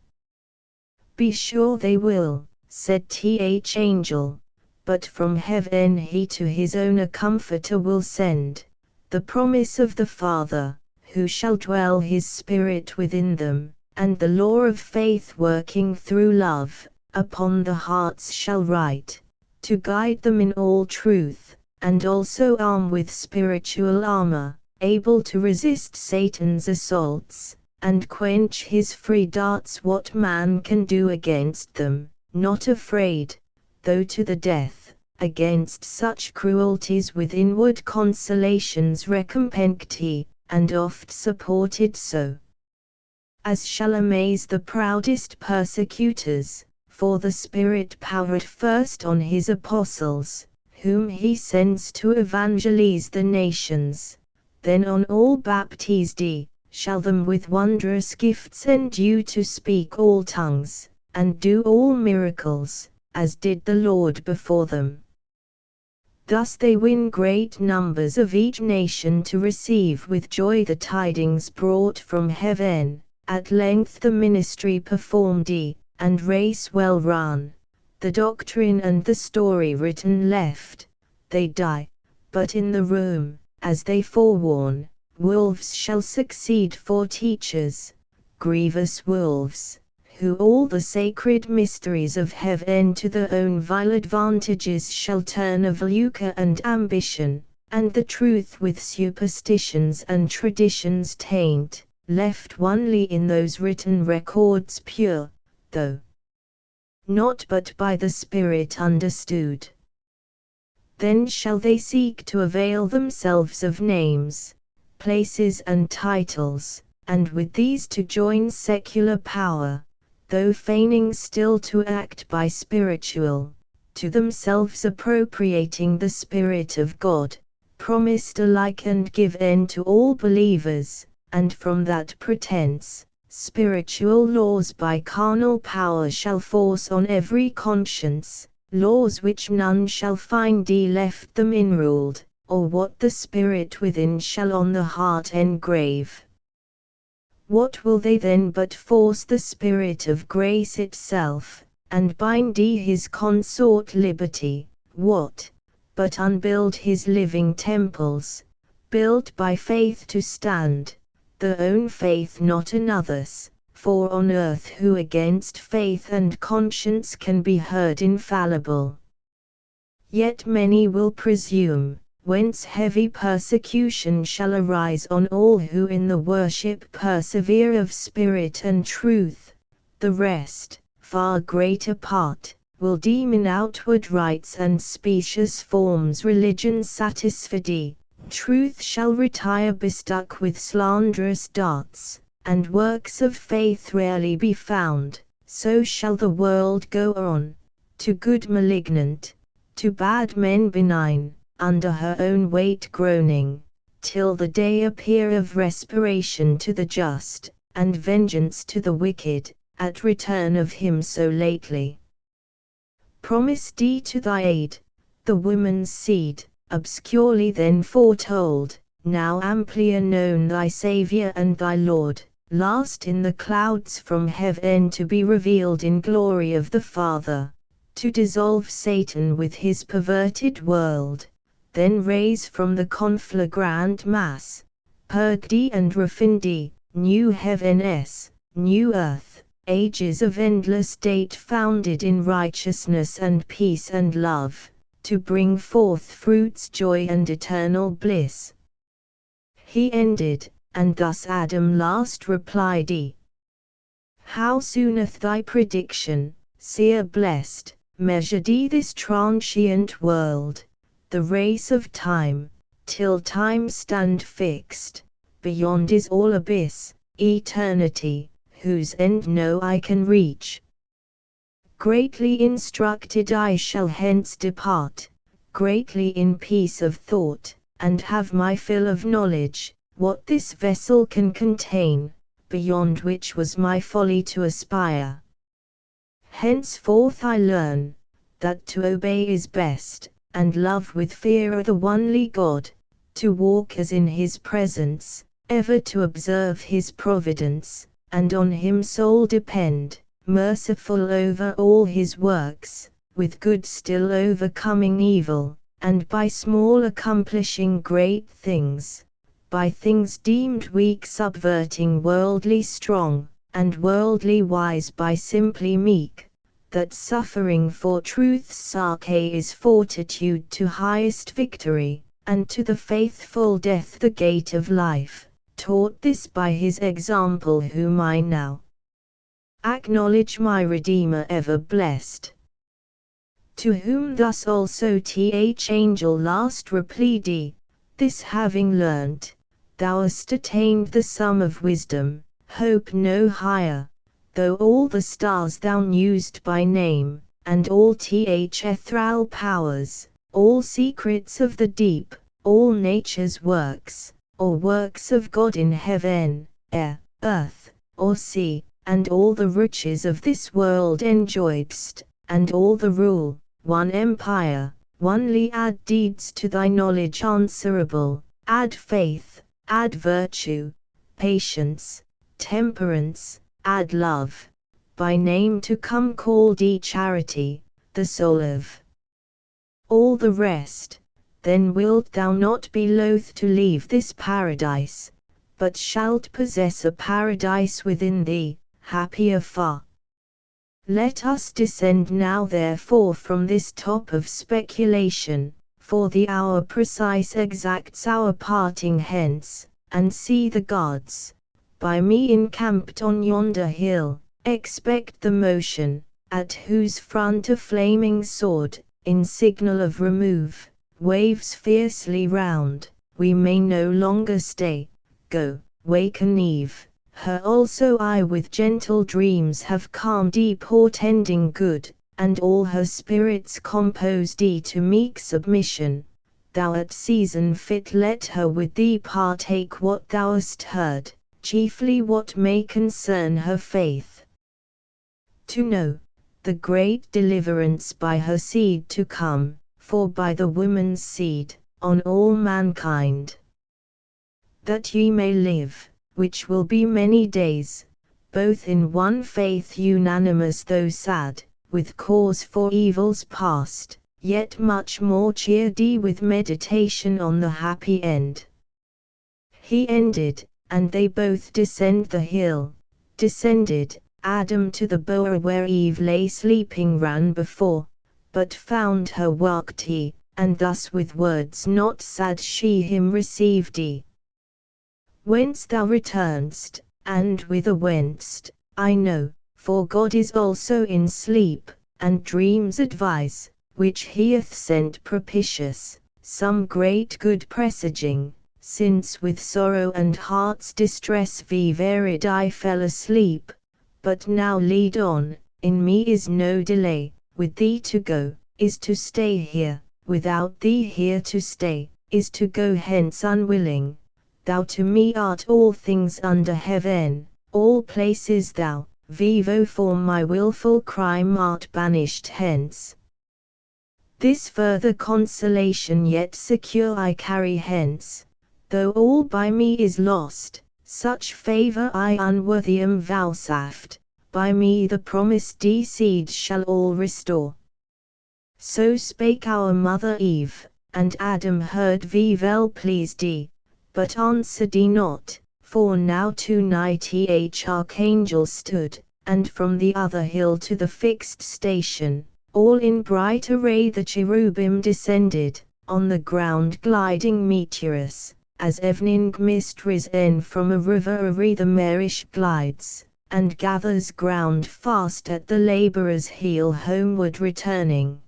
Be sure they will, said Th Angel, but from heaven he to his own a comforter will send, the promise of the Father, who shall dwell his Spirit within them, and the law of faith working through love, upon the hearts shall write, to guide them in all truth, and also arm with spiritual armor, able to resist Satan's assaults, and quench his free darts. What man can do against them, not afraid, though to the death, against such cruelties with inward consolations recompensed he, and oft supported so, as shall amaze the proudest persecutors, for the Spirit powered first on his apostles, whom he sends to evangelize the nations, then on all baptized shall them with wondrous gifts endue to speak all tongues, and do all miracles, as did the Lord before them. Thus they win great numbers of each nation to receive with joy the tidings brought from heaven. At length the ministry performed and race well run, the doctrine and the story written left, they die, but in the room, as they forewarn, wolves shall succeed for teachers, grievous wolves, who all the sacred mysteries of heaven to their own vile advantages shall turn of lucre and ambition, and the truth with superstitions and traditions taint, left only in those written records pure, though not but by the Spirit understood. Then shall they seek to avail themselves of names, places and titles, and with these to join secular power, though feigning still to act by spiritual, to themselves appropriating the Spirit of God, promised alike and given to all believers, and from that pretense, spiritual laws by carnal power shall force on every conscience, laws which none shall find left them enruled, or what the Spirit within shall on the heart engrave. What will they then but force the Spirit of grace itself, and bind his consort liberty? What, but unbuild his living temples, built by faith to stand, their own faith not another's, for on earth who against faith and conscience can be heard infallible? Yet many will presume, whence heavy persecution shall arise on all who in the worship persevere of spirit and truth. The rest, far greater part, will deem in outward rites and specious forms religion satisfied. Truth shall retire bestuck with slanderous darts, and works of faith rarely be found. So shall the world go on, to good malignant, to bad men benign, under her own weight groaning, till the day appear of respiration to the just, and vengeance to the wicked, at return of him so lately promised to thy aid, the woman's seed, obscurely then foretold, now amplier known thy Saviour and thy Lord, last in the clouds from heaven to be revealed in glory of the Father, to dissolve Satan with his perverted world, then raise from the conflagrant mass, purged and refined, new heavens, new earth, ages of endless date founded in righteousness and peace and love, to bring forth fruits joy and eternal bliss. He ended, and thus Adam last replied, How sooneth thy prediction, seer blessed, measured this transient world, the race of time, till time stand fixed, beyond is all abyss, eternity, whose end no eye can reach. Greatly instructed I shall hence depart, greatly in peace of thought, and have my fill of knowledge, what this vessel can contain, beyond which was my folly to aspire. Henceforth I learn, that to obey is best, and love with fear of the only God, to walk as in his presence, ever to observe his providence, and on him sole depend, merciful over all his works, with good still overcoming evil, and by small accomplishing great things, by things deemed weak subverting worldly strong, and worldly wise by simply meek, that suffering for truth's sake is fortitude to highest victory, and to the faithful death the gate of life, taught this by his example whom I now acknowledge my Redeemer ever blessed. To whom thus also th angel last replied, this having learnt, thou hast attained the sum of wisdom, hope no higher, though all the stars thou knewst by name, and all th ethereal powers, all secrets of the deep, all nature's works, or works of God in heaven, air, earth, or sea, and all the riches of this world enjoyedst, and all the rule, one empire, onely add deeds to thy knowledge answerable, add faith, add virtue, patience, temperance, add love, by name to come called charity, the soul of all the rest, then wilt thou not be loath to leave this paradise, but shalt possess a paradise within thee, happier far. Let us descend now therefore from this top of speculation, for the hour precise exacts our parting hence, and see the gods, by me encamped on yonder hill, expect the motion, at whose front a flaming sword, in signal of remove, waves fiercely round. We may no longer stay, go, waken Eve, her also I with gentle dreams have calmed portending good, and all her spirits composed to meek submission. Thou at season fit let her with thee partake what thou hast heard, chiefly what may concern her faith. To know the great deliverance by her seed to come, for by the woman's seed, on all mankind, that ye may live, which will be many days, both in one faith unanimous though sad, with cause for evils past, yet much more cheered with meditation on the happy end. He ended, and they both descend the hill, descended, Adam to the bower where Eve lay sleeping ran before, but found her waked he, and thus with words not sad she him received. Whence thou return'st, and whither went'st, I know, for God is also in sleep, and dreams advise, which he hath sent propitious, some great good presaging, since with sorrow and heart's distress vivered I fell asleep, but now lead on, in me is no delay, with thee to go, is to stay here, without thee here to stay, is to go hence unwilling. Thou to me art all things under heaven, all places thou, vivo for my wilful crime art banished hence. This further consolation yet secure I carry hence, though all by me is lost, such favour I unworthy am vouchsafed, by me the promised seed shall all restore. So spake our mother Eve, and Adam heard well pleased, but answered not, for now too nigh th archangel stood, and from the other hill to the fixed station, all in bright array the cherubim descended, on the ground gliding meteorous, as evening mist risen from a river the marish glides, and gathers ground fast at the labourer's heel homeward returning.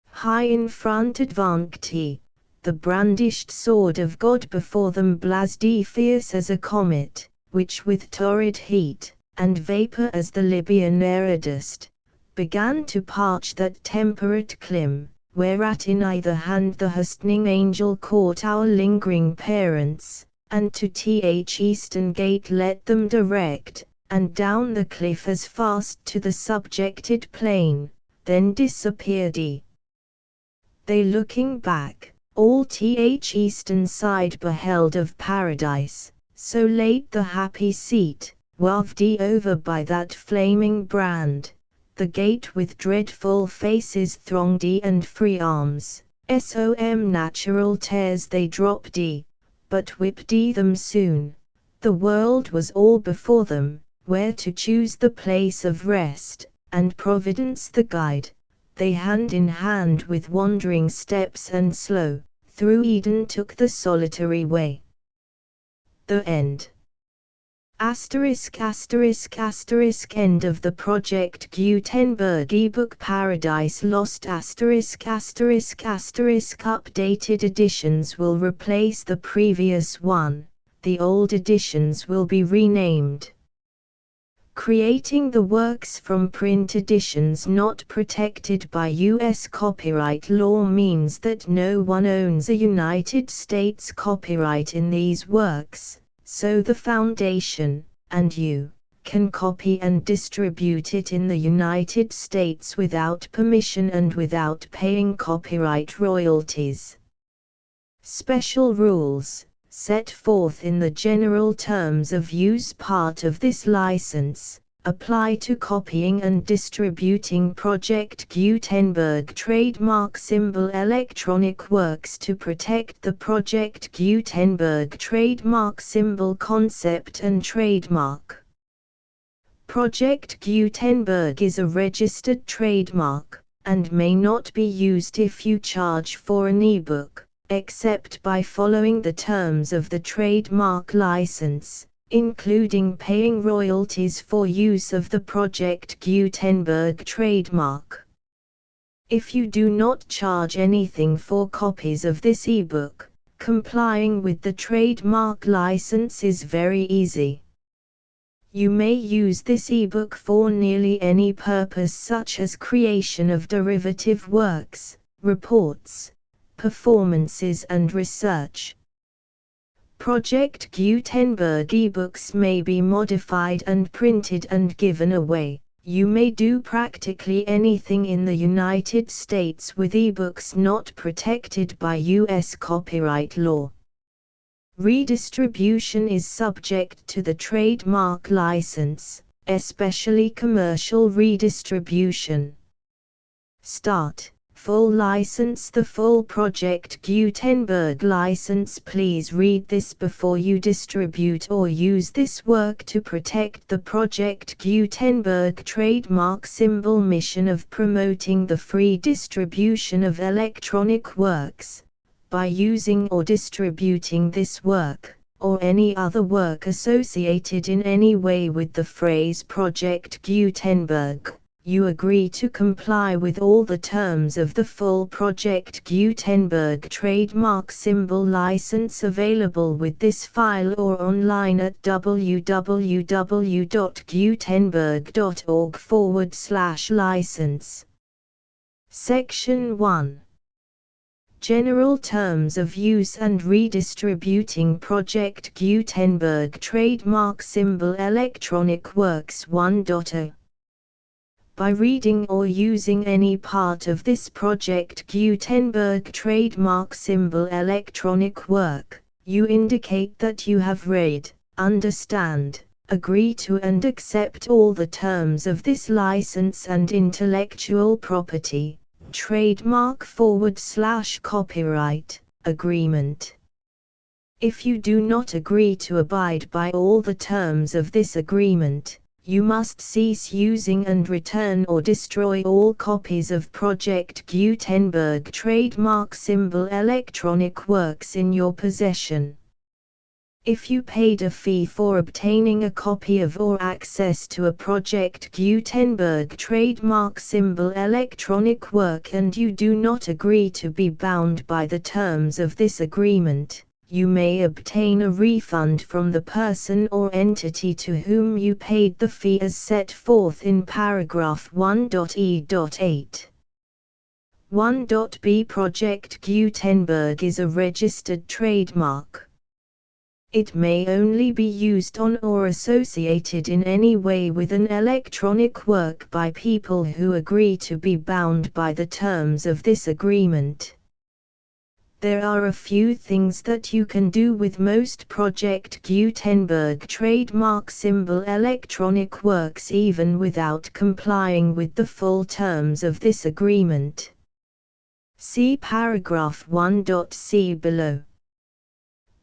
High in front advanced he, the brandished sword of God before them blazed fierce as a comet, which with torrid heat, and vapour as the Libyan aerodust, began to parch that temperate clime, whereat in either hand the hastening angel caught our lingering parents, and to th eastern gate let them direct, and down the cliff as fast to the subjected plain, then disappeared. They looking back, all th eastern side beheld of paradise, So late the happy seat, wafted over by that flaming brand, the gate with dreadful faces thronged and free arms, som natural tears they dropped, but whipped them soon. The world was all before them, where to choose the place of rest, and Providence the guide. They hand in hand with wandering steps and slow, through Eden took the solitary way. The end. Asterisk asterisk asterisk end of the Project Gutenberg ebook Paradise Lost asterisk asterisk asterisk updated editions will replace the previous one, the old editions will be renamed. Creating the works from print editions not protected by U.S. copyright law means that no one owns a United States copyright in these works, so the Foundation, and you, can copy and distribute it in the United States without permission and without paying copyright royalties. Special rules, set forth in the general terms of use part of this license, apply to copying and distributing Project Gutenberg trademark symbol electronic works to protect the Project Gutenberg trademark symbol concept and trademark. Project Gutenberg is a registered trademark, and may not be used if you charge for an ebook, except by following the terms of the trademark license, including paying royalties for use of the Project Gutenberg trademark. If you do not charge anything for copies of this ebook, complying with the trademark license is very easy. You may use this ebook for nearly any purpose such as creation of derivative works, reports, performances and research. Project Gutenberg ebooks may be modified and printed and given away. You may do practically anything in the United States with ebooks not protected by U.S. copyright law. Redistribution is subject to the trademark license, especially commercial redistribution. Start. Full license. The full Project Gutenberg license. Please read this before you distribute or use this work to protect the Project Gutenberg trademark symbol mission of promoting the free distribution of electronic works. By using or distributing this work, or any other work associated in any way with the phrase Project Gutenberg, you agree to comply with all the terms of the full Project Gutenberg trademark symbol license available with this file or online at www.gutenberg.org/license. Section 1. General Terms of Use and Redistributing Project Gutenberg Trademark Symbol Electronic Works 1.0. By reading or using any part of this Project Gutenberg trademark symbol electronic work, you indicate that you have read, understand, agree to and accept all the terms of this license and intellectual property, trademark/copyright, agreement. If you do not agree to abide by all the terms of this agreement, you must cease using and return or destroy all copies of Project Gutenberg trademark symbol electronic works in your possession. If you paid a fee for obtaining a copy of or access to a Project Gutenberg trademark symbol electronic work and you do not agree to be bound by the terms of this agreement, you may obtain a refund from the person or entity to whom you paid the fee as set forth in paragraph 1.e.8. 1.b Project Gutenberg is a registered trademark. It may only be used on or associated in any way with an electronic work by people who agree to be bound by the terms of this agreement. There are a few things that you can do with most Project Gutenberg trademark symbol electronic works even without complying with the full terms of this agreement. See paragraph 1.c below.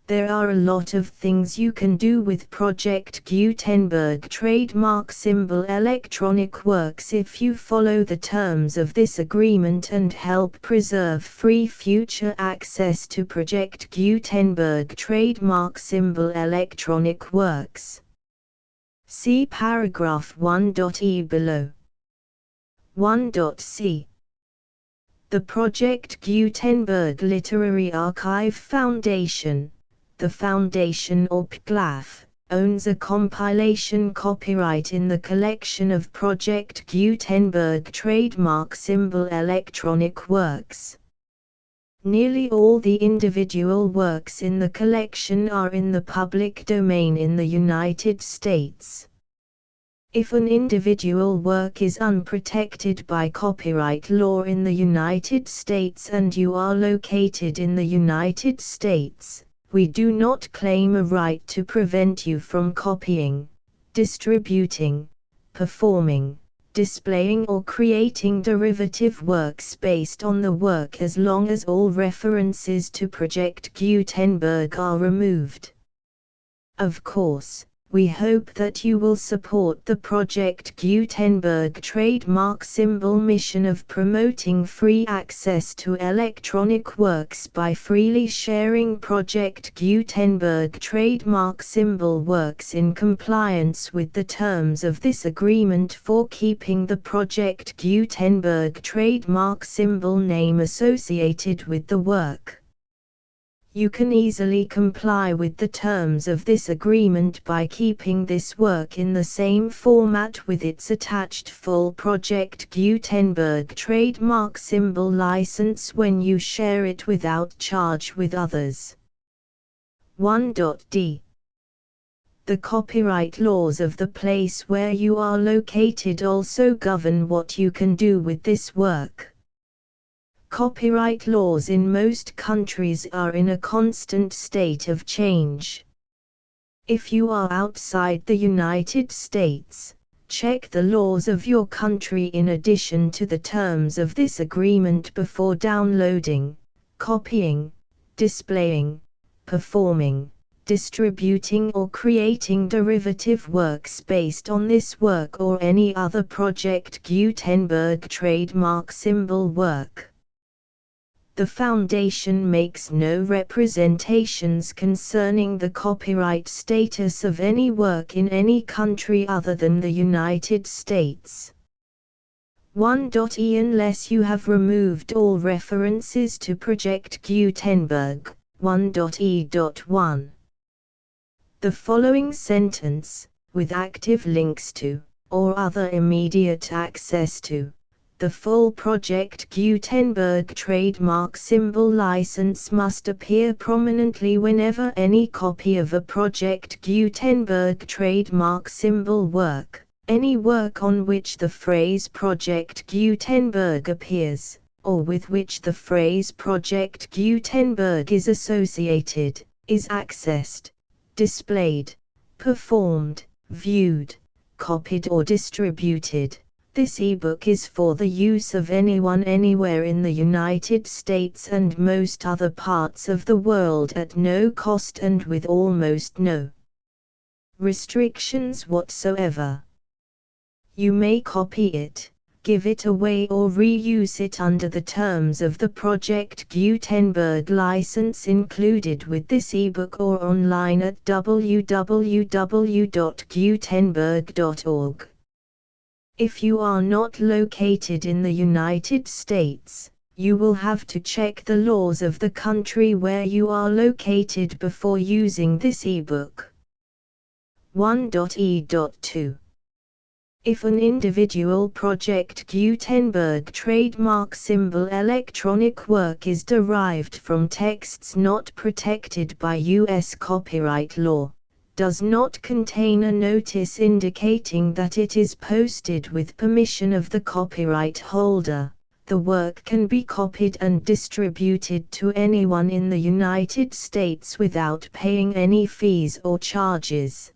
There are a lot of things you can do with Project Gutenberg trademark symbol electronic works if you follow the terms of this agreement and help preserve free future access to Project Gutenberg trademark symbol electronic works. See paragraph 1.e below. 1.c. The Project Gutenberg Literary Archive Foundation, the Foundation or PGLAF, owns a compilation copyright in the collection of Project Gutenberg trademark symbol electronic works. Nearly all the individual works in the collection are in the public domain in the United States. If an individual work is unprotected by copyright law in the United States and you are located in the United States, we do not claim a right to prevent you from copying, distributing, performing, displaying or creating derivative works based on the work as long as all references to Project Gutenberg are removed. Of course, we hope that you will support the Project Gutenberg trademark symbol mission of promoting free access to electronic works by freely sharing Project Gutenberg trademark symbol works in compliance with the terms of this agreement for keeping the Project Gutenberg trademark symbol name associated with the work. You can easily comply with the terms of this agreement by keeping this work in the same format with its attached full Project Gutenberg trademark symbol license when you share it without charge with others. 1.d. The copyright laws of the place where you are located also govern what you can do with this work. Copyright laws in most countries are in a constant state of change. If you are outside the United States, check the laws of your country in addition to the terms of this agreement before downloading, copying, displaying, performing, distributing or creating derivative works based on this work or any other Project Gutenberg trademark symbol work. The Foundation makes no representations concerning the copyright status of any work in any country other than the United States. 1.e. Unless you have removed all references to Project Gutenberg. 1.e.1. The following sentence, with active links to, or other immediate access to, the full Project Gutenberg trademark symbol license must appear prominently whenever any copy of a Project Gutenberg trademark symbol work, any work on which the phrase Project Gutenberg appears, or with which the phrase Project Gutenberg is associated, is accessed, displayed, performed, viewed, copied or distributed. This ebook is for the use of anyone anywhere in the United States and most other parts of the world at no cost and with almost no restrictions whatsoever. You may copy it, give it away or reuse it under the terms of the Project Gutenberg license included with this ebook or online at www.gutenberg.org. If you are not located in the United States, you will have to check the laws of the country where you are located before using this ebook. 1.e.2. If an individual Project Gutenberg trademark symbol electronic work is derived from texts not protected by U.S. copyright law, does not contain a notice indicating that it is posted with permission of the copyright holder, the work can be copied and distributed to anyone in the United States without paying any fees or charges.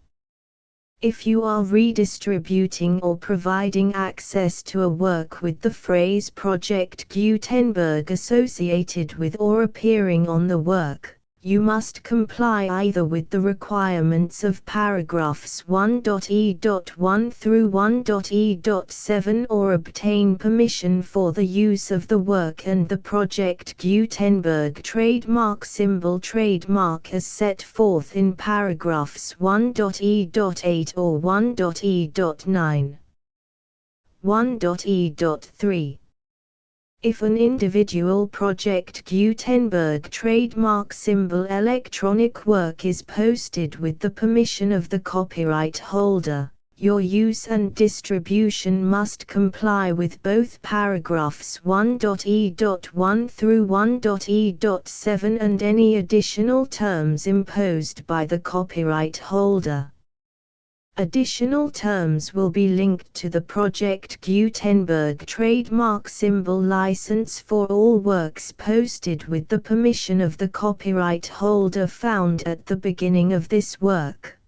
If you are redistributing or providing access to a work with the phrase Project Gutenberg associated with or appearing on the work, you must comply either with the requirements of paragraphs 1.e.1 through 1.e.7 or obtain permission for the use of the work and the Project Gutenberg trademark symbol trademark as set forth in paragraphs 1.e.8 or 1.e.9. 1.e.3. If an individual Project Gutenberg trademark symbol electronic work is posted with the permission of the copyright holder, your use and distribution must comply with both paragraphs 1.e.1 through 1.e.7 and any additional terms imposed by the copyright holder. Additional terms will be linked to the Project Gutenberg trademark symbol license for all works posted with the permission of the copyright holder found at the beginning of this work.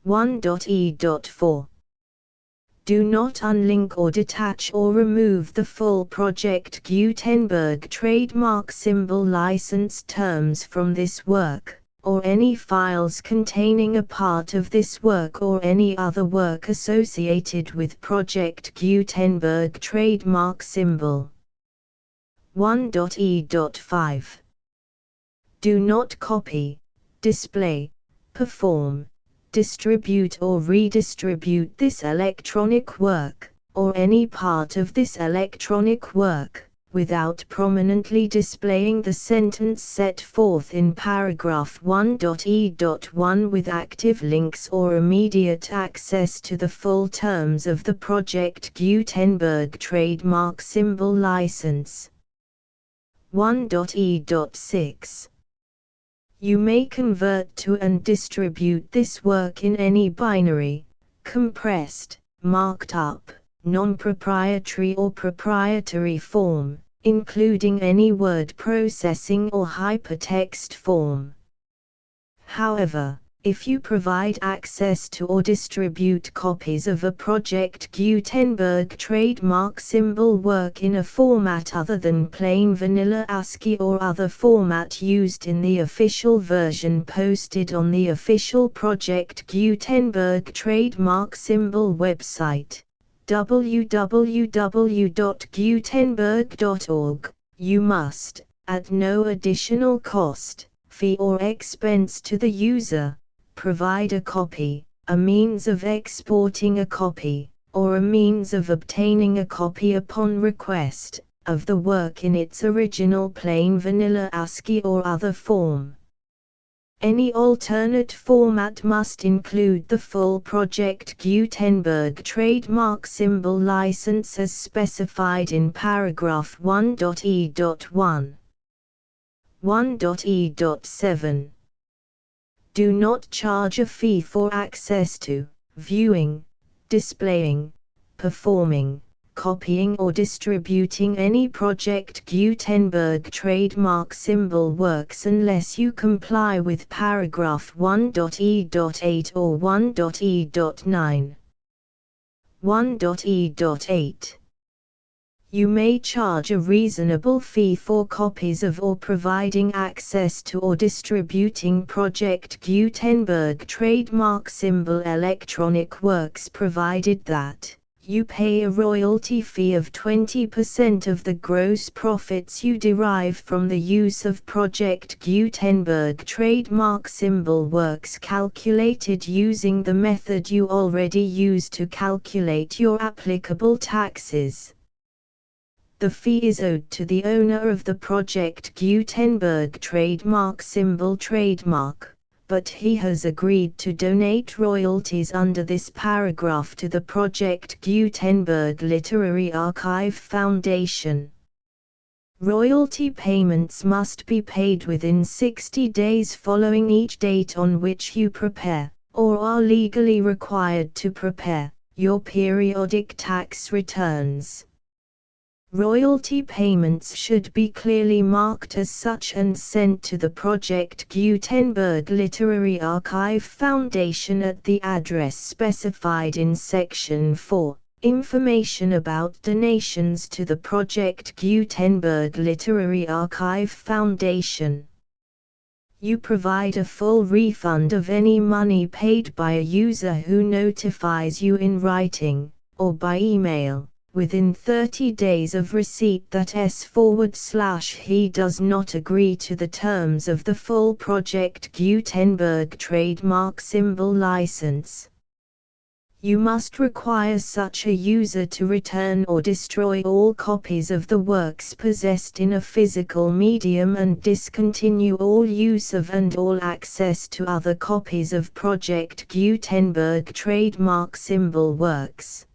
1.e.4. Do not unlink or detach or remove the full Project Gutenberg trademark symbol license terms from this work, or any files containing a part of this work or any other work associated with Project Gutenberg trademark symbol. 1.e.5. Do not copy, display, perform, distribute or redistribute this electronic work, or any part of this electronic work, without prominently displaying the sentence set forth in paragraph 1.e.1 with active links or immediate access to the full terms of the Project Gutenberg trademark symbol license. 1.e.6. You may convert to and distribute this work in any binary, compressed, marked up, non-proprietary or proprietary form, including any word processing or hypertext form. However, if you provide access to or distribute copies of a Project Gutenberg trademark symbol work in a format other than plain vanilla ASCII or other format used in the official version posted on the official Project Gutenberg trademark symbol website, www.gutenberg.org, you must, at no additional cost, fee or expense to the user, provide a copy, a means of exporting a copy, or a means of obtaining a copy upon request, of the work in its original plain vanilla ASCII or other form. Any alternate format must include the full Project Gutenberg trademark symbol license as specified in paragraph 1.e.1. 1.e.7. Do not charge a fee for access to, viewing, displaying, performing, copying or distributing any Project Gutenberg trademark symbol works unless you comply with paragraph 1.e.8 or 1.e.9. 1.e.8. You may charge a reasonable fee for copies of or providing access to or distributing Project Gutenberg trademark symbol electronic works provided that you pay a royalty fee of 20% of the gross profits you derive from the use of Project Gutenberg trademark symbol works calculated using the method you already use to calculate your applicable taxes. The fee is owed to the owner of the Project Gutenberg trademark symbol trademark, but he has agreed to donate royalties under this paragraph to the Project Gutenberg Literary Archive Foundation. Royalty payments must be paid within 60 days following each date on which you prepare, or are legally required to prepare, your periodic tax returns. Royalty payments should be clearly marked as such and sent to the Project Gutenberg Literary Archive Foundation at the address specified in Section 4. Information about donations to the Project Gutenberg Literary Archive Foundation. You provide a full refund of any money paid by a user who notifies you in writing, or by email, within 30 days of receipt that he does not agree to the terms of the full Project Gutenberg trademark symbol license. You must require such a user to return or destroy all copies of the works possessed in a physical medium and discontinue all use of and all access to other copies of Project Gutenberg trademark symbol works.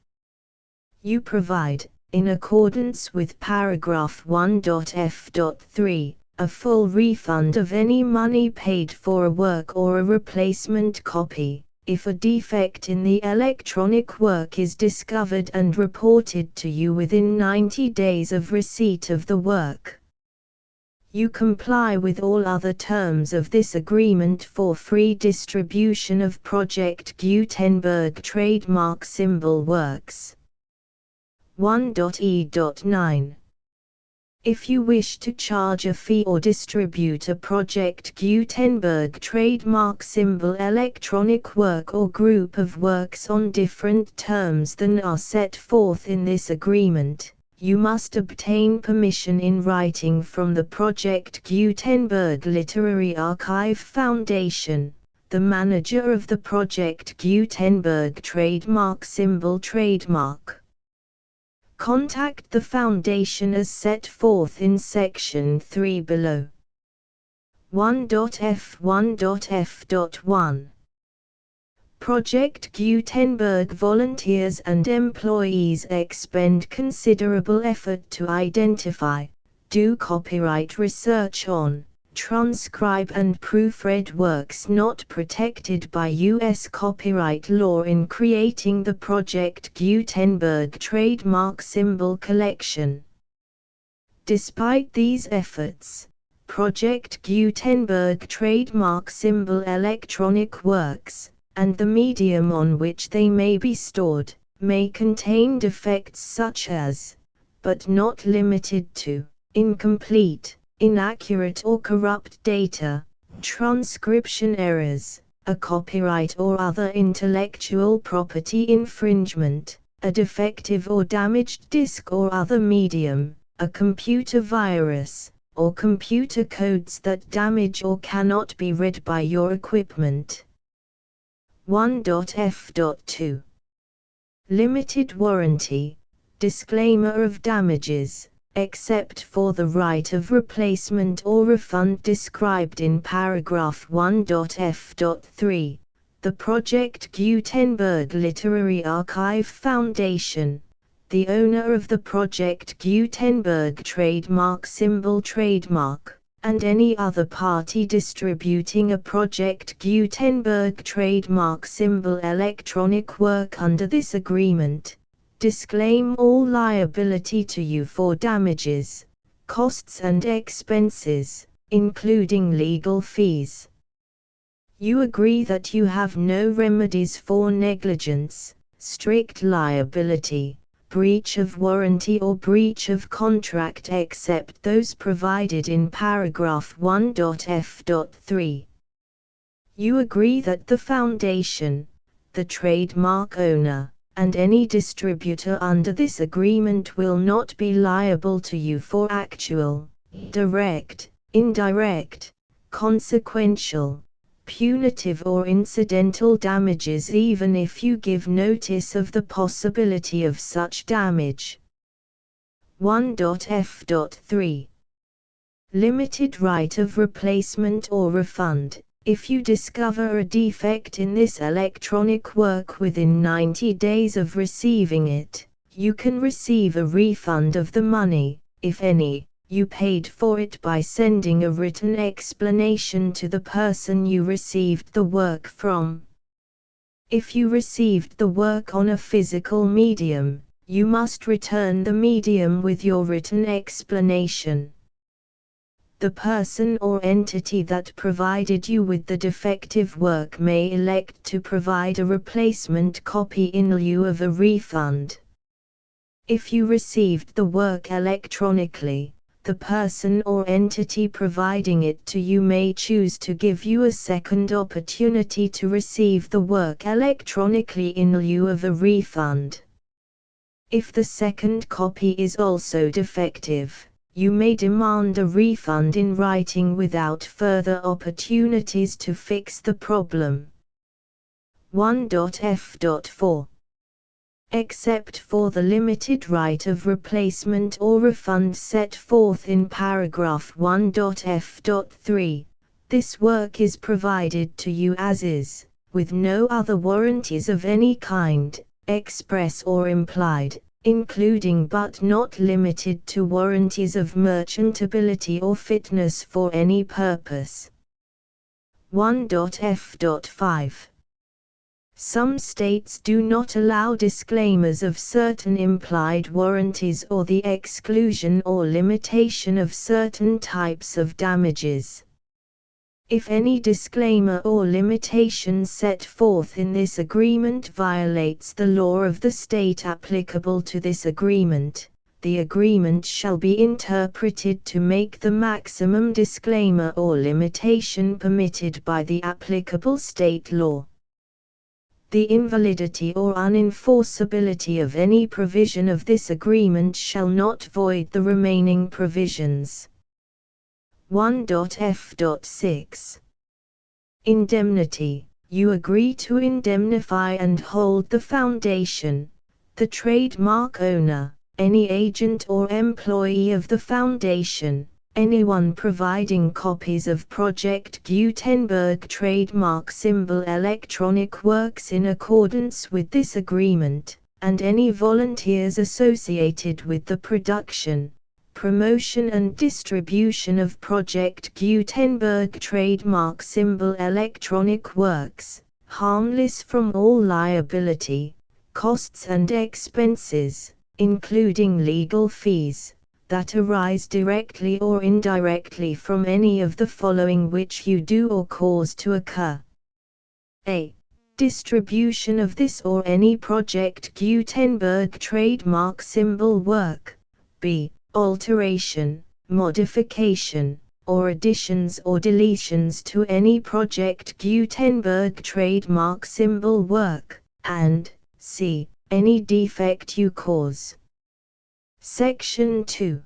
You provide, in accordance with paragraph 1.f.3, a full refund of any money paid for a work or a replacement copy, if a defect in the electronic work is discovered and reported to you within 90 days of receipt of the work. You comply with all other terms of this agreement for free distribution of Project Gutenberg trademark symbol works. 1.e.9. If you wish to charge a fee or distribute a Project Gutenberg trademark symbol electronic work or group of works on different terms than are set forth in this agreement, you must obtain permission in writing from the Project Gutenberg Literary Archive Foundation, the manager of the Project Gutenberg trademark symbol trademark. Contact the Foundation as set forth in Section 3 below. 1.f1.f.1. Project Gutenberg volunteers and employees expend considerable effort to identify, do copyright research on, transcribe and proofread works not protected by U.S. copyright law in creating the Project Gutenberg trademark symbol collection. Despite these efforts, Project Gutenberg trademark symbol electronic works, and the medium on which they may be stored, may contain defects such as, but not limited to, incomplete, inaccurate or corrupt data, transcription errors, a copyright or other intellectual property infringement, a defective or damaged disk or other medium, a computer virus, or computer codes that damage or cannot be read by your equipment. 1.f.2. Limited warranty, disclaimer of damages, except for the right of replacement or refund described in paragraph 1.f.3, the Project Gutenberg Literary Archive Foundation, the owner of the Project Gutenberg trademark symbol trademark, and any other party distributing a Project Gutenberg trademark symbol electronic work under this agreement, disclaim all liability to you for damages, costs and expenses, including legal fees. You agree that you have no remedies for negligence, strict liability, breach of warranty or breach of contract except those provided in paragraph 1.f.3. You agree that the Foundation, the trademark owner, and any distributor under this agreement will not be liable to you for actual, direct, indirect, consequential, punitive or incidental damages even if you give notice of the possibility of such damage. 1.f.3. Limited right of replacement or refund. If you discover a defect in this electronic work within 90 days of receiving it, you can receive a refund of the money, if any, you paid for it by sending a written explanation to the person you received the work from. If you received the work on a physical medium, you must return the medium with your written explanation. The person or entity that provided you with the defective work may elect to provide a replacement copy in lieu of a refund. If you received the work electronically, the person or entity providing it to you may choose to give you a second opportunity to receive the work electronically in lieu of a refund. If the second copy is also defective, you may demand a refund in writing without further opportunities to fix the problem. 1.f.4 Except for the limited right of replacement or refund set forth in paragraph 1.f.3, this work is provided to you as is, with no other warranties of any kind, express or implied, including but not limited to warranties of merchantability or fitness for any purpose. 1.f.5 Some states do not allow disclaimers of certain implied warranties or the exclusion or limitation of certain types of damages. If any disclaimer or limitation set forth in this agreement violates the law of the state applicable to this agreement, the agreement shall be interpreted to make the maximum disclaimer or limitation permitted by the applicable state law. The invalidity or unenforceability of any provision of this agreement shall not void the remaining provisions. 1.f.6 Indemnity. You agree to indemnify and hold the foundation, the trademark owner, any agent or employee of the foundation, anyone providing copies of Project Gutenberg trademark symbol electronic works in accordance with this agreement, and any volunteers associated with the production, promotion and distribution of Project Gutenberg trademark symbol electronic works, harmless from all liability, costs and expenses, including legal fees, that arise directly or indirectly from any of the following which you do or cause to occur. A. Distribution of this or any Project Gutenberg trademark symbol work. B. Alteration, modification, or additions or deletions to any Project Gutenberg trademark symbol work, and C. Any defect you cause. Section 2.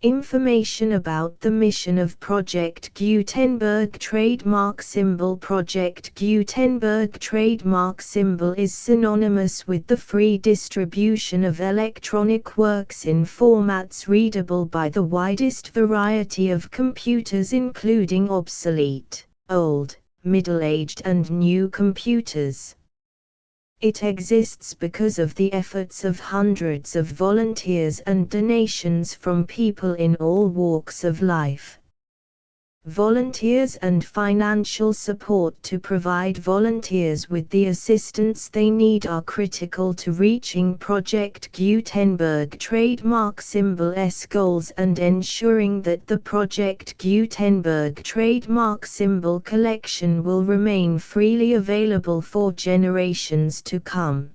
Information about the mission of Project Gutenberg trademark symbol. Project Gutenberg trademark symbol is synonymous with the free distribution of electronic works in formats readable by the widest variety of computers, including obsolete, old, middle-aged and new computers. It exists because of the efforts of hundreds of volunteers and donations from people in all walks of life. Volunteers and financial support to provide volunteers with the assistance they need are critical to reaching Project Gutenberg trademark symbol's goals and ensuring that the Project Gutenberg trademark symbol collection will remain freely available for generations to come.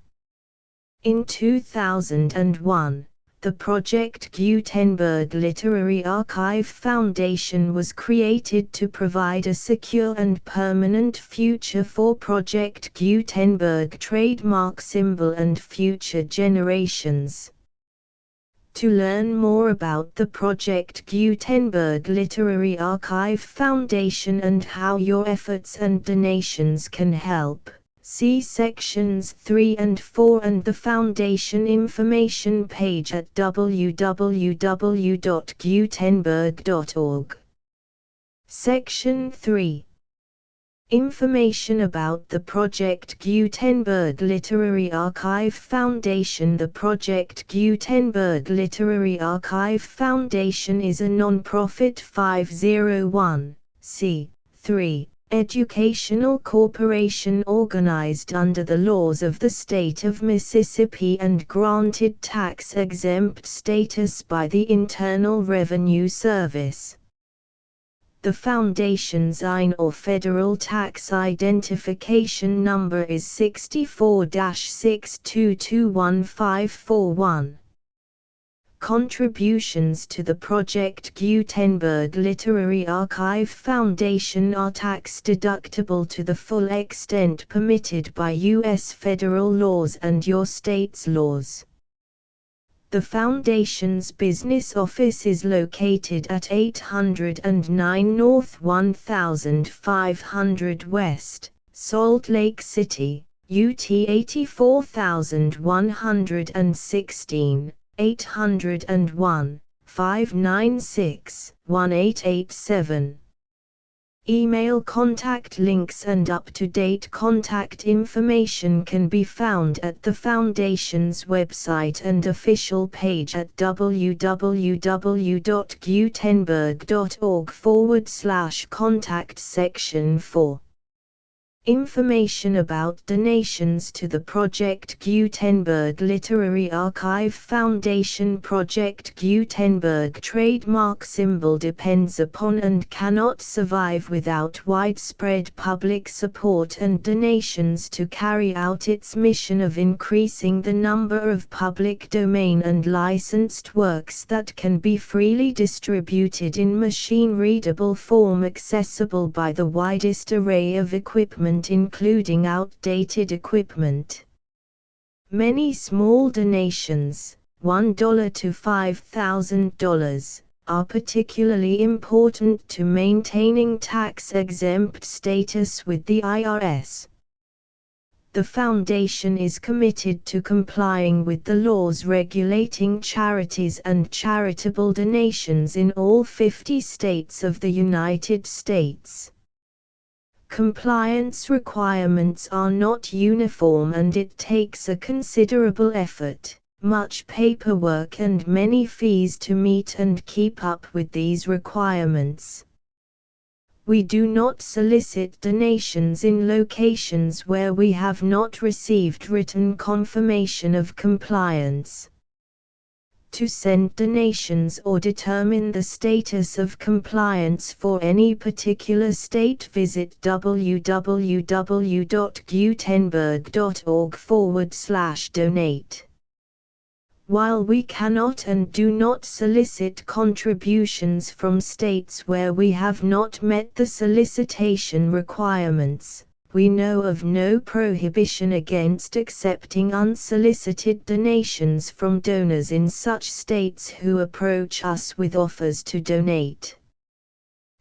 In 2001, the Project Gutenberg Literary Archive Foundation was created to provide a secure and permanent future for Project Gutenberg trademark symbol and future generations. To learn more about the Project Gutenberg Literary Archive Foundation and how your efforts and donations can help, see sections 3 and 4 and the Foundation information page at www.gutenberg.org. Section 3. Information about the Project Gutenberg Literary Archive Foundation. The Project Gutenberg Literary Archive Foundation is a non-profit 501(c)(3) educational corporation organized under the laws of the state of Mississippi and granted tax-exempt status by the Internal Revenue Service. The Foundation's IN or Federal Tax Identification Number is 64-6221541. Contributions to the Project Gutenberg Literary Archive Foundation are tax-deductible to the full extent permitted by U.S. federal laws and your state's laws. The Foundation's business office is located at 809 North 1500 West, Salt Lake City, UT 84116, 801-596-1887. Email contact links and up-to-date contact information can be found at the Foundation's website and official page at www.gutenberg.org/contact section 4. Information about donations to the Project Gutenberg Literary Archive Foundation. Project Gutenberg trademark symbol depends upon and cannot survive without widespread public support and donations to carry out its mission of increasing the number of public domain and licensed works that can be freely distributed in machine-readable form accessible by the widest array of equipment including outdated equipment. Many small donations, $1 to $5,000, are particularly important to maintaining tax-exempt status with the IRS. The Foundation is committed to complying with the laws regulating charities and charitable donations in all 50 states of the United States. Compliance requirements are not uniform and it takes a considerable effort, much paperwork and many fees to meet and keep up with these requirements. We do not solicit donations in locations where we have not received written confirmation of compliance. To send donations or determine the status of compliance for any particular state, visit www.gutenberg.org/donate. While we cannot and do not solicit contributions from states where we have not met the solicitation requirements, we know of no prohibition against accepting unsolicited donations from donors in such states who approach us with offers to donate.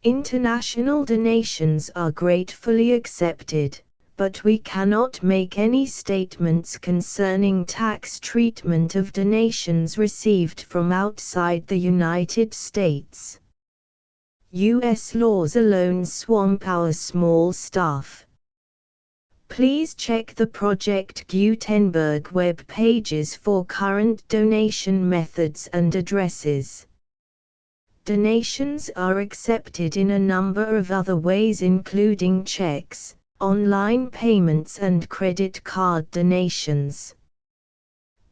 International donations are gratefully accepted, but we cannot make any statements concerning tax treatment of donations received from outside the United States. U.S. laws alone swamp our small staff. Please check the Project Gutenberg web pages for current donation methods and addresses. Donations are accepted in a number of other ways including checks, online payments and credit card donations.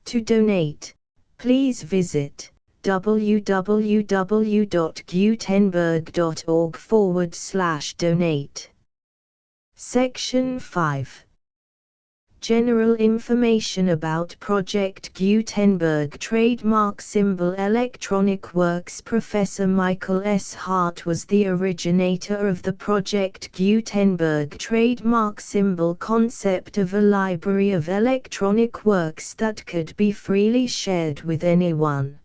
To donate, please visit www.gutenberg.org/donate. Section 5. General information about Project Gutenberg trademark symbol electronic works. Professor Michael S. Hart was the originator of the Project Gutenberg trademark symbol concept of a library of electronic works that could be freely shared with anyone.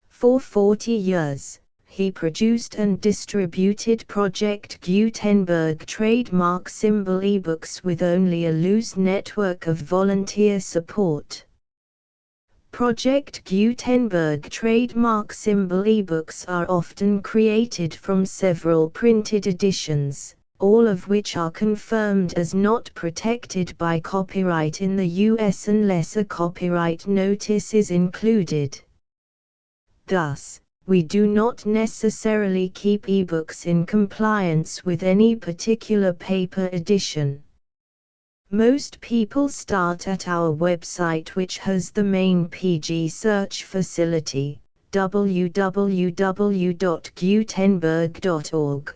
For 40 years, he produced and distributed Project Gutenberg trademark symbol ebooks with only a loose network of volunteer support. Project Gutenberg trademark symbol ebooks are often created from several printed editions, all of which are confirmed as not protected by copyright in the U.S. unless a copyright notice is included. Thus, we do not necessarily keep ebooks in compliance with any particular paper edition. Most people start at our website, which has the main PG search facility, www.gutenberg.org.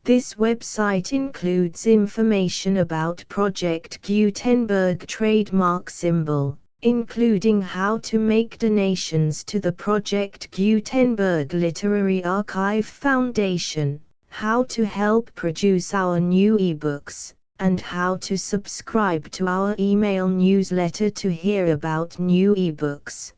This website includes information about Project Gutenberg trademark symbol, including how to make donations to the Project Gutenberg Literary Archive Foundation, how to help produce our new ebooks, and how to subscribe to our email newsletter to hear about new ebooks.